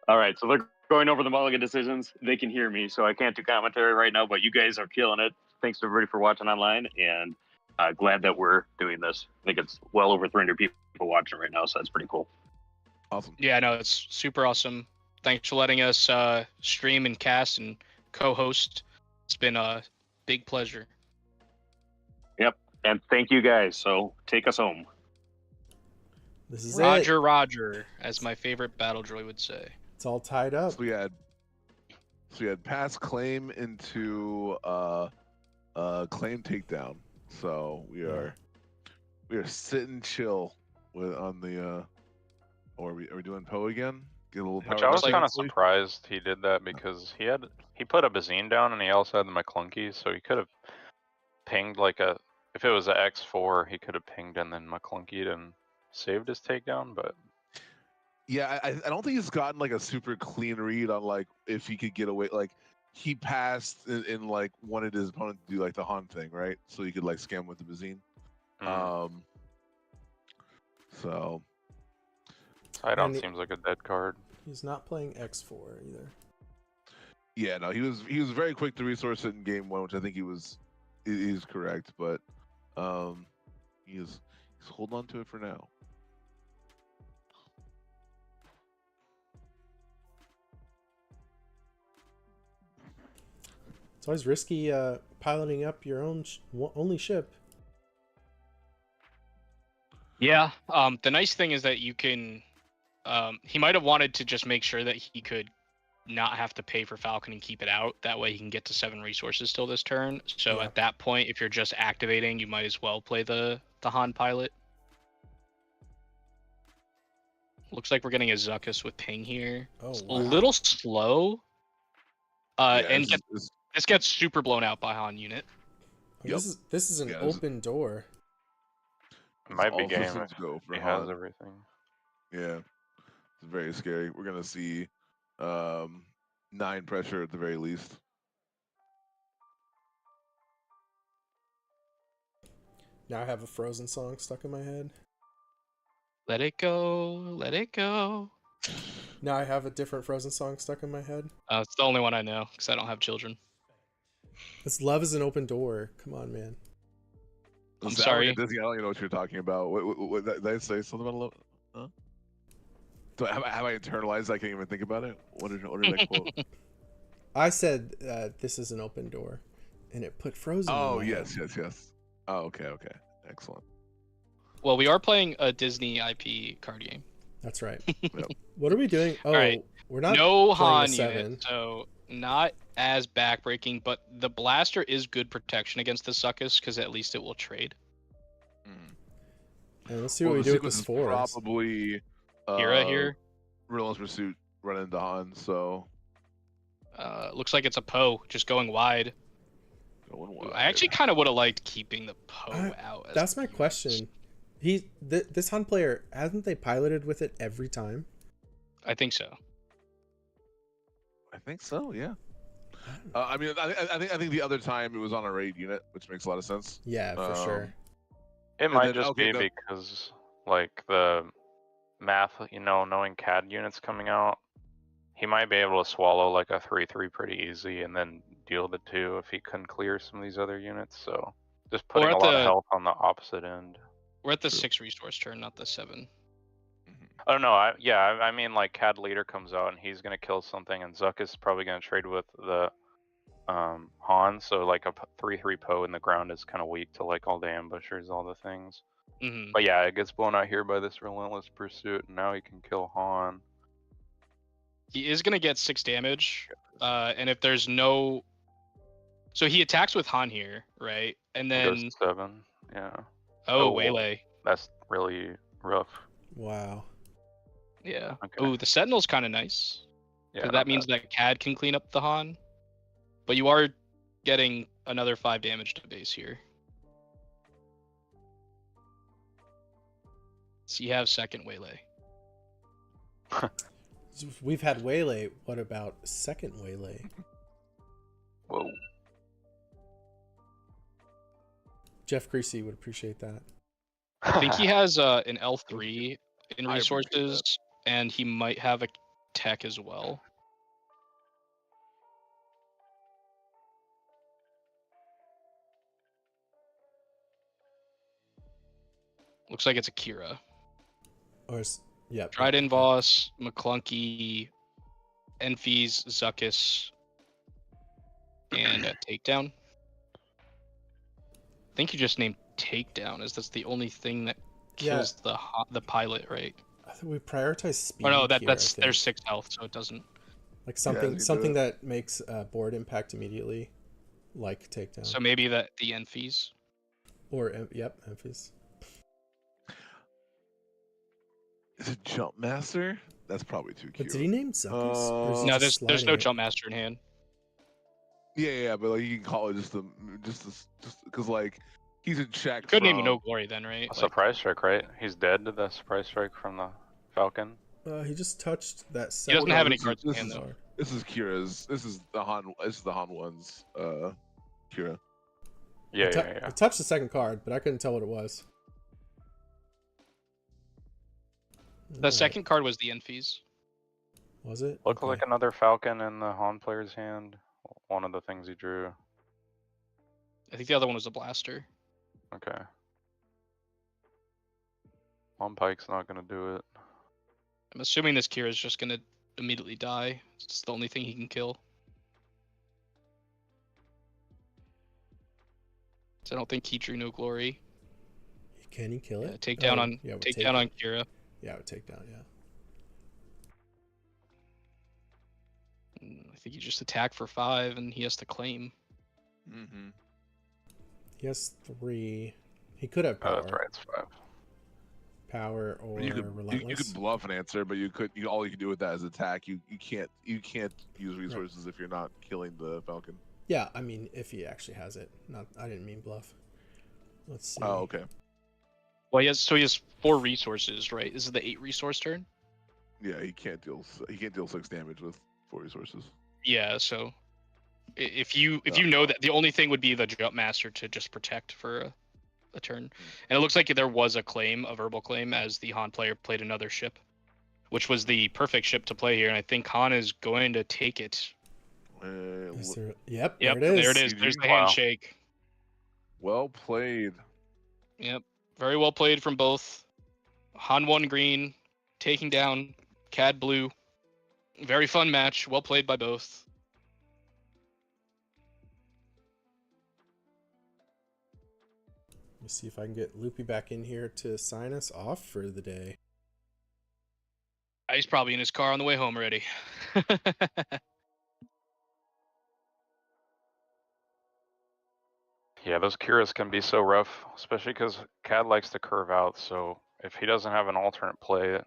All right, so they're going over the mulligan decisions. They can hear me, so I can't do commentary right now, but you guys are killing it. Thanks to everybody for watching online, and glad that we're doing this. I think it's well over 300 people watching right now, so that's pretty cool. Awesome. Yeah, no, it's super awesome. Thanks for letting us stream and cast and co-host. It's been a big pleasure. Yep, and thank you guys. So take us home. This is Roger, Roger, as my favorite battle droid would say. It's all tied up. So we had pass claim into claim takedown. So we are sitting chill on the or are we doing Poe again? Get a little power. Which I was kind of surprised he did that, because he put a Bazine down and he also had the McClunky, so he could have pinged like if it was a X4, he could have pinged and then McClunkied and saved his takedown, but yeah, I don't think he's gotten like a super clean read on like if he could get away. Like he passed and like wanted his opponent to do like the Han thing, right? So he could like scam with the Bazine. So Sidon seems like a dead card. He's not playing X4 either. Yeah, no, he was very quick to resource it in game 1, which I think he's correct, but he's holding on to it for now. It's always risky piloting up your own only ship. Yeah. The nice thing is that you can. He might have wanted to just make sure that he could not have to pay for Falcon and keep it out. That way he can get to 7 resources still this turn. So at that point, if you're just activating, you might as well play the Han pilot. Looks like we're getting a Zuckuss with ping here. Oh, it's wow. a little slow. And this gets super blown out by Han unit. Yep. This is an open door. It might be all game systems if go for he Han. has everything. Yeah, it's very scary. We're gonna see 9 pressure at the very least. Now I have a Frozen song stuck in my head. Let it go, let it go. Now I have a different Frozen song stuck in my head. It's the only one I know because I don't have children. It's Love is an Open Door. Come on, man. I'm sorry. I don't even know what you're talking about. What did I say something about love? Huh? So have I internalized? I can't even think about it. What did I quote? I said this is an open door, and it put Frozen. Oh in my yes, head. yes. Oh okay, excellent. Well, we are playing a Disney IP card game. That's right. What are we doing? Oh, right. We're not no playing Han a 7. unit, so not as backbreaking, but the blaster is good protection against the Zuckuss because at least it will trade. And let's see what we do with this is 4. Probably Kira here. Relentless Pursuit running into Han, so Looks like it's a Poe just going wide. I actually kind of would have liked keeping the Poe out. That's my question. This Han player, hasn't they piloted with it every time? I think so. I think so. Yeah. I mean, I think the other time it was on a raid unit, which makes a lot of sense. Yeah, for sure. It might just be because, like, the math, knowing CAD units coming out, he might be able to swallow, like, a 3/3 pretty easy and then deal the 2 if he couldn't clear some of these other units. So, just putting a lot of health on the opposite end. We're at the 6 resource turn, not the 7. Oh, no, I mean, like, CAD leader comes out and he's going to kill something, and Zuckuss is probably going to trade with the Han, so like a 3/3 Poe in the ground is kind of weak to like all the ambushers, all the things. But yeah, it gets blown out here by this Relentless Pursuit, and now he can kill Han. He is gonna get 6 damage, and if there's no So he attacks with Han here, right? And then Goes 7. Yeah. oh, Oh, Waylay. That's really rough. Wow. Yeah. Okay. Oh, the Sentinel's kind of nice. Yeah. Because not that means bad. that CAD can clean up the Han. But you are getting another 5 damage to base here. So you have second Waylay. We've had Waylay. What about second Waylay? Whoa. Jeff Creasy would appreciate that. I think he has an L3 in I appreciate resources, and he might have a tech as well. Looks like it's Akira. Or yeah. Dryden Voss, McClunky, Enfys, Zuckus, and a Takedown. I think you just named Takedown, as that's the only thing that kills the pilot, right? I think we prioritize speed. Oh no, here, that's there's 6 health, so it doesn't. Like something that makes board impact immediately, like Takedown. So maybe the Enfys. Or yep, Enfys. Is it Jump Master? That's probably too cute. But did he name Zuckus? No, there's no Jump Master in hand. Yeah, but like you can call it just because like he's in check. Couldn't even No Glory then, right? A surprise strike, right? He's dead to the surprise strike from the Falcon. He just touched that. He doesn't have any cards in hand is, though. This is Kira's. This is the Han. This is the Han one's. Kira. Yeah, I touched the second card, but I couldn't tell what it was. The second card was the Enfys. Was it? Looked like another Falcon in the Han player's hand. One of the things he drew. I think the other one was a Blaster. Okay. One Pike's not gonna do it. I'm assuming this Kira is just gonna immediately die. It's the only thing he can kill. So I don't think he drew No Glory. Can he kill it? Take down on Kira. Yeah, I would take down. Yeah. I think you just attack for 5, and he has to claim. Mm-hmm. He has 3. He could have power. That's right. It's 5. Power or relentless. You could bluff an answer, but all you can do with that is attack. You can't use resources if you're not killing the Falcon. Yeah, I mean if he actually has it. I didn't mean bluff. Let's see. Oh, okay. Well, he has 4 resources, right? This is the 8 resource turn. Yeah, he can't deal 6 damage with 4 resources. Yeah, so if you know that the only thing would be the Jump Master to just protect for a turn, and it looks like there was a verbal claim, as the Han player played another ship, which was the perfect ship to play here, and I think Han is going to take it. Yep, there it is. There's the handshake. Well played. Yep, very well played from both. Han won green, taking down CAD blue. Very fun match. Well played by both. Let me see if I can get Loopy back in here to sign us off for the day. He's probably in his car on the way home already. Yeah, those Kiras can be so rough, especially because CAD likes to curve out. So if he doesn't have an alternate play,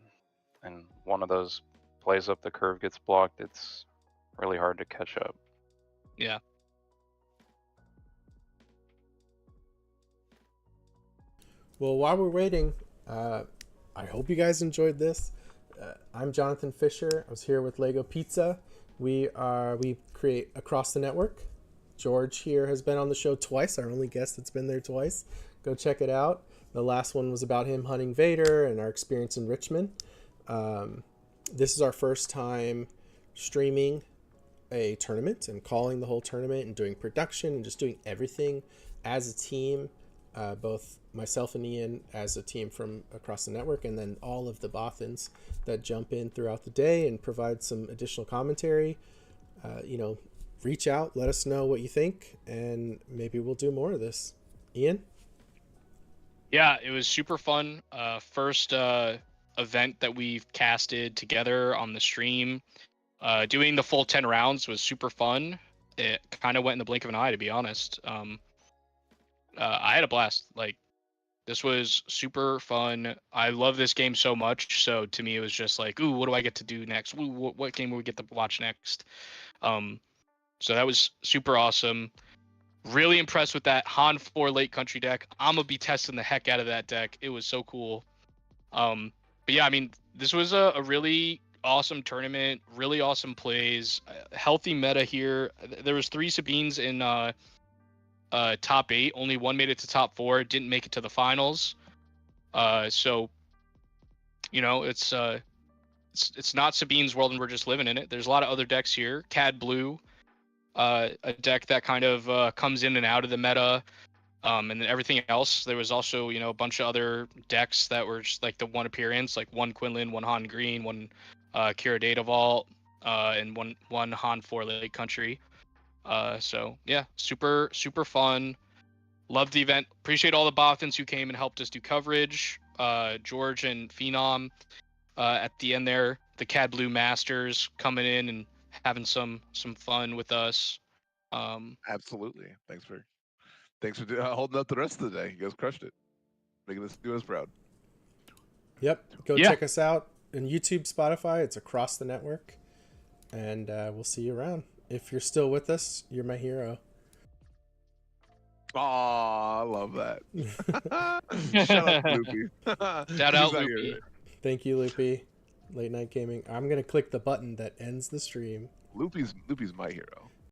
and one of those plays up the curve gets blocked, it's really hard to catch up. Yeah. Well, while we're waiting, I hope you guys enjoyed this. I'm Jonathan Fisher. I was here with Lego Pizza. We create across the network. George here has been on the show twice. Our only guest that's been there twice. Go check it out. The last one was about him hunting Vader and our experience in Richmond. This is our first time streaming a tournament and calling the whole tournament and doing production and just doing everything as a team. Both myself and Ian as a team from across the network, and then all of the Bothans that jump in throughout the day and provide some additional commentary. Reach out, let us know what you think, and maybe we'll do more of this. Ian? Yeah, it was super fun. First event that we've casted together on the stream. Doing the full 10 rounds was super fun. it kind of went in the blink of an eye, to be honest. I had a blast. Like, this was super fun. I love this game so much. So to me, it was just like, ooh, what do I get to do next? Ooh, what game will we get to watch next? So that was super awesome. Really impressed with that Han 4 Lake Country deck. I'm gonna be testing the heck out of that deck. It was so cool. But yeah, I mean, this was a really awesome tournament. Really awesome plays. Healthy meta here. There was 3 Sabines in top 8. Only one made it to top 4. Didn't make it to the finals. So, you know, it's not Sabine's world, and we're just living in it. There's a lot of other decks here. Cad Blue, a deck that kind of comes in and out of the meta. And then everything else, there was also, you know, a bunch of other decks that were just like the one appearance, like one Quinlan, one Han Green, one Kira Data Vault, and one Han 4 Lake Country. So yeah, super fun. Loved the event. Appreciate all the Bothans who came and helped us do coverage. George and Phenom at the end there. The Cad Blue Masters coming in and having some fun with us. Absolutely. Thanks for holding up the rest of the day. You guys crushed it, making us proud. Yep. Go check us out on YouTube, Spotify. It's across the network, and we'll see you around. If you're still with us, you're my hero. Aw, I love that. Shout out Loopy. Shout out Loopy. Thank you, Loopy. Late Night Gaming. I'm gonna click the button that ends the stream. Loopy's my hero.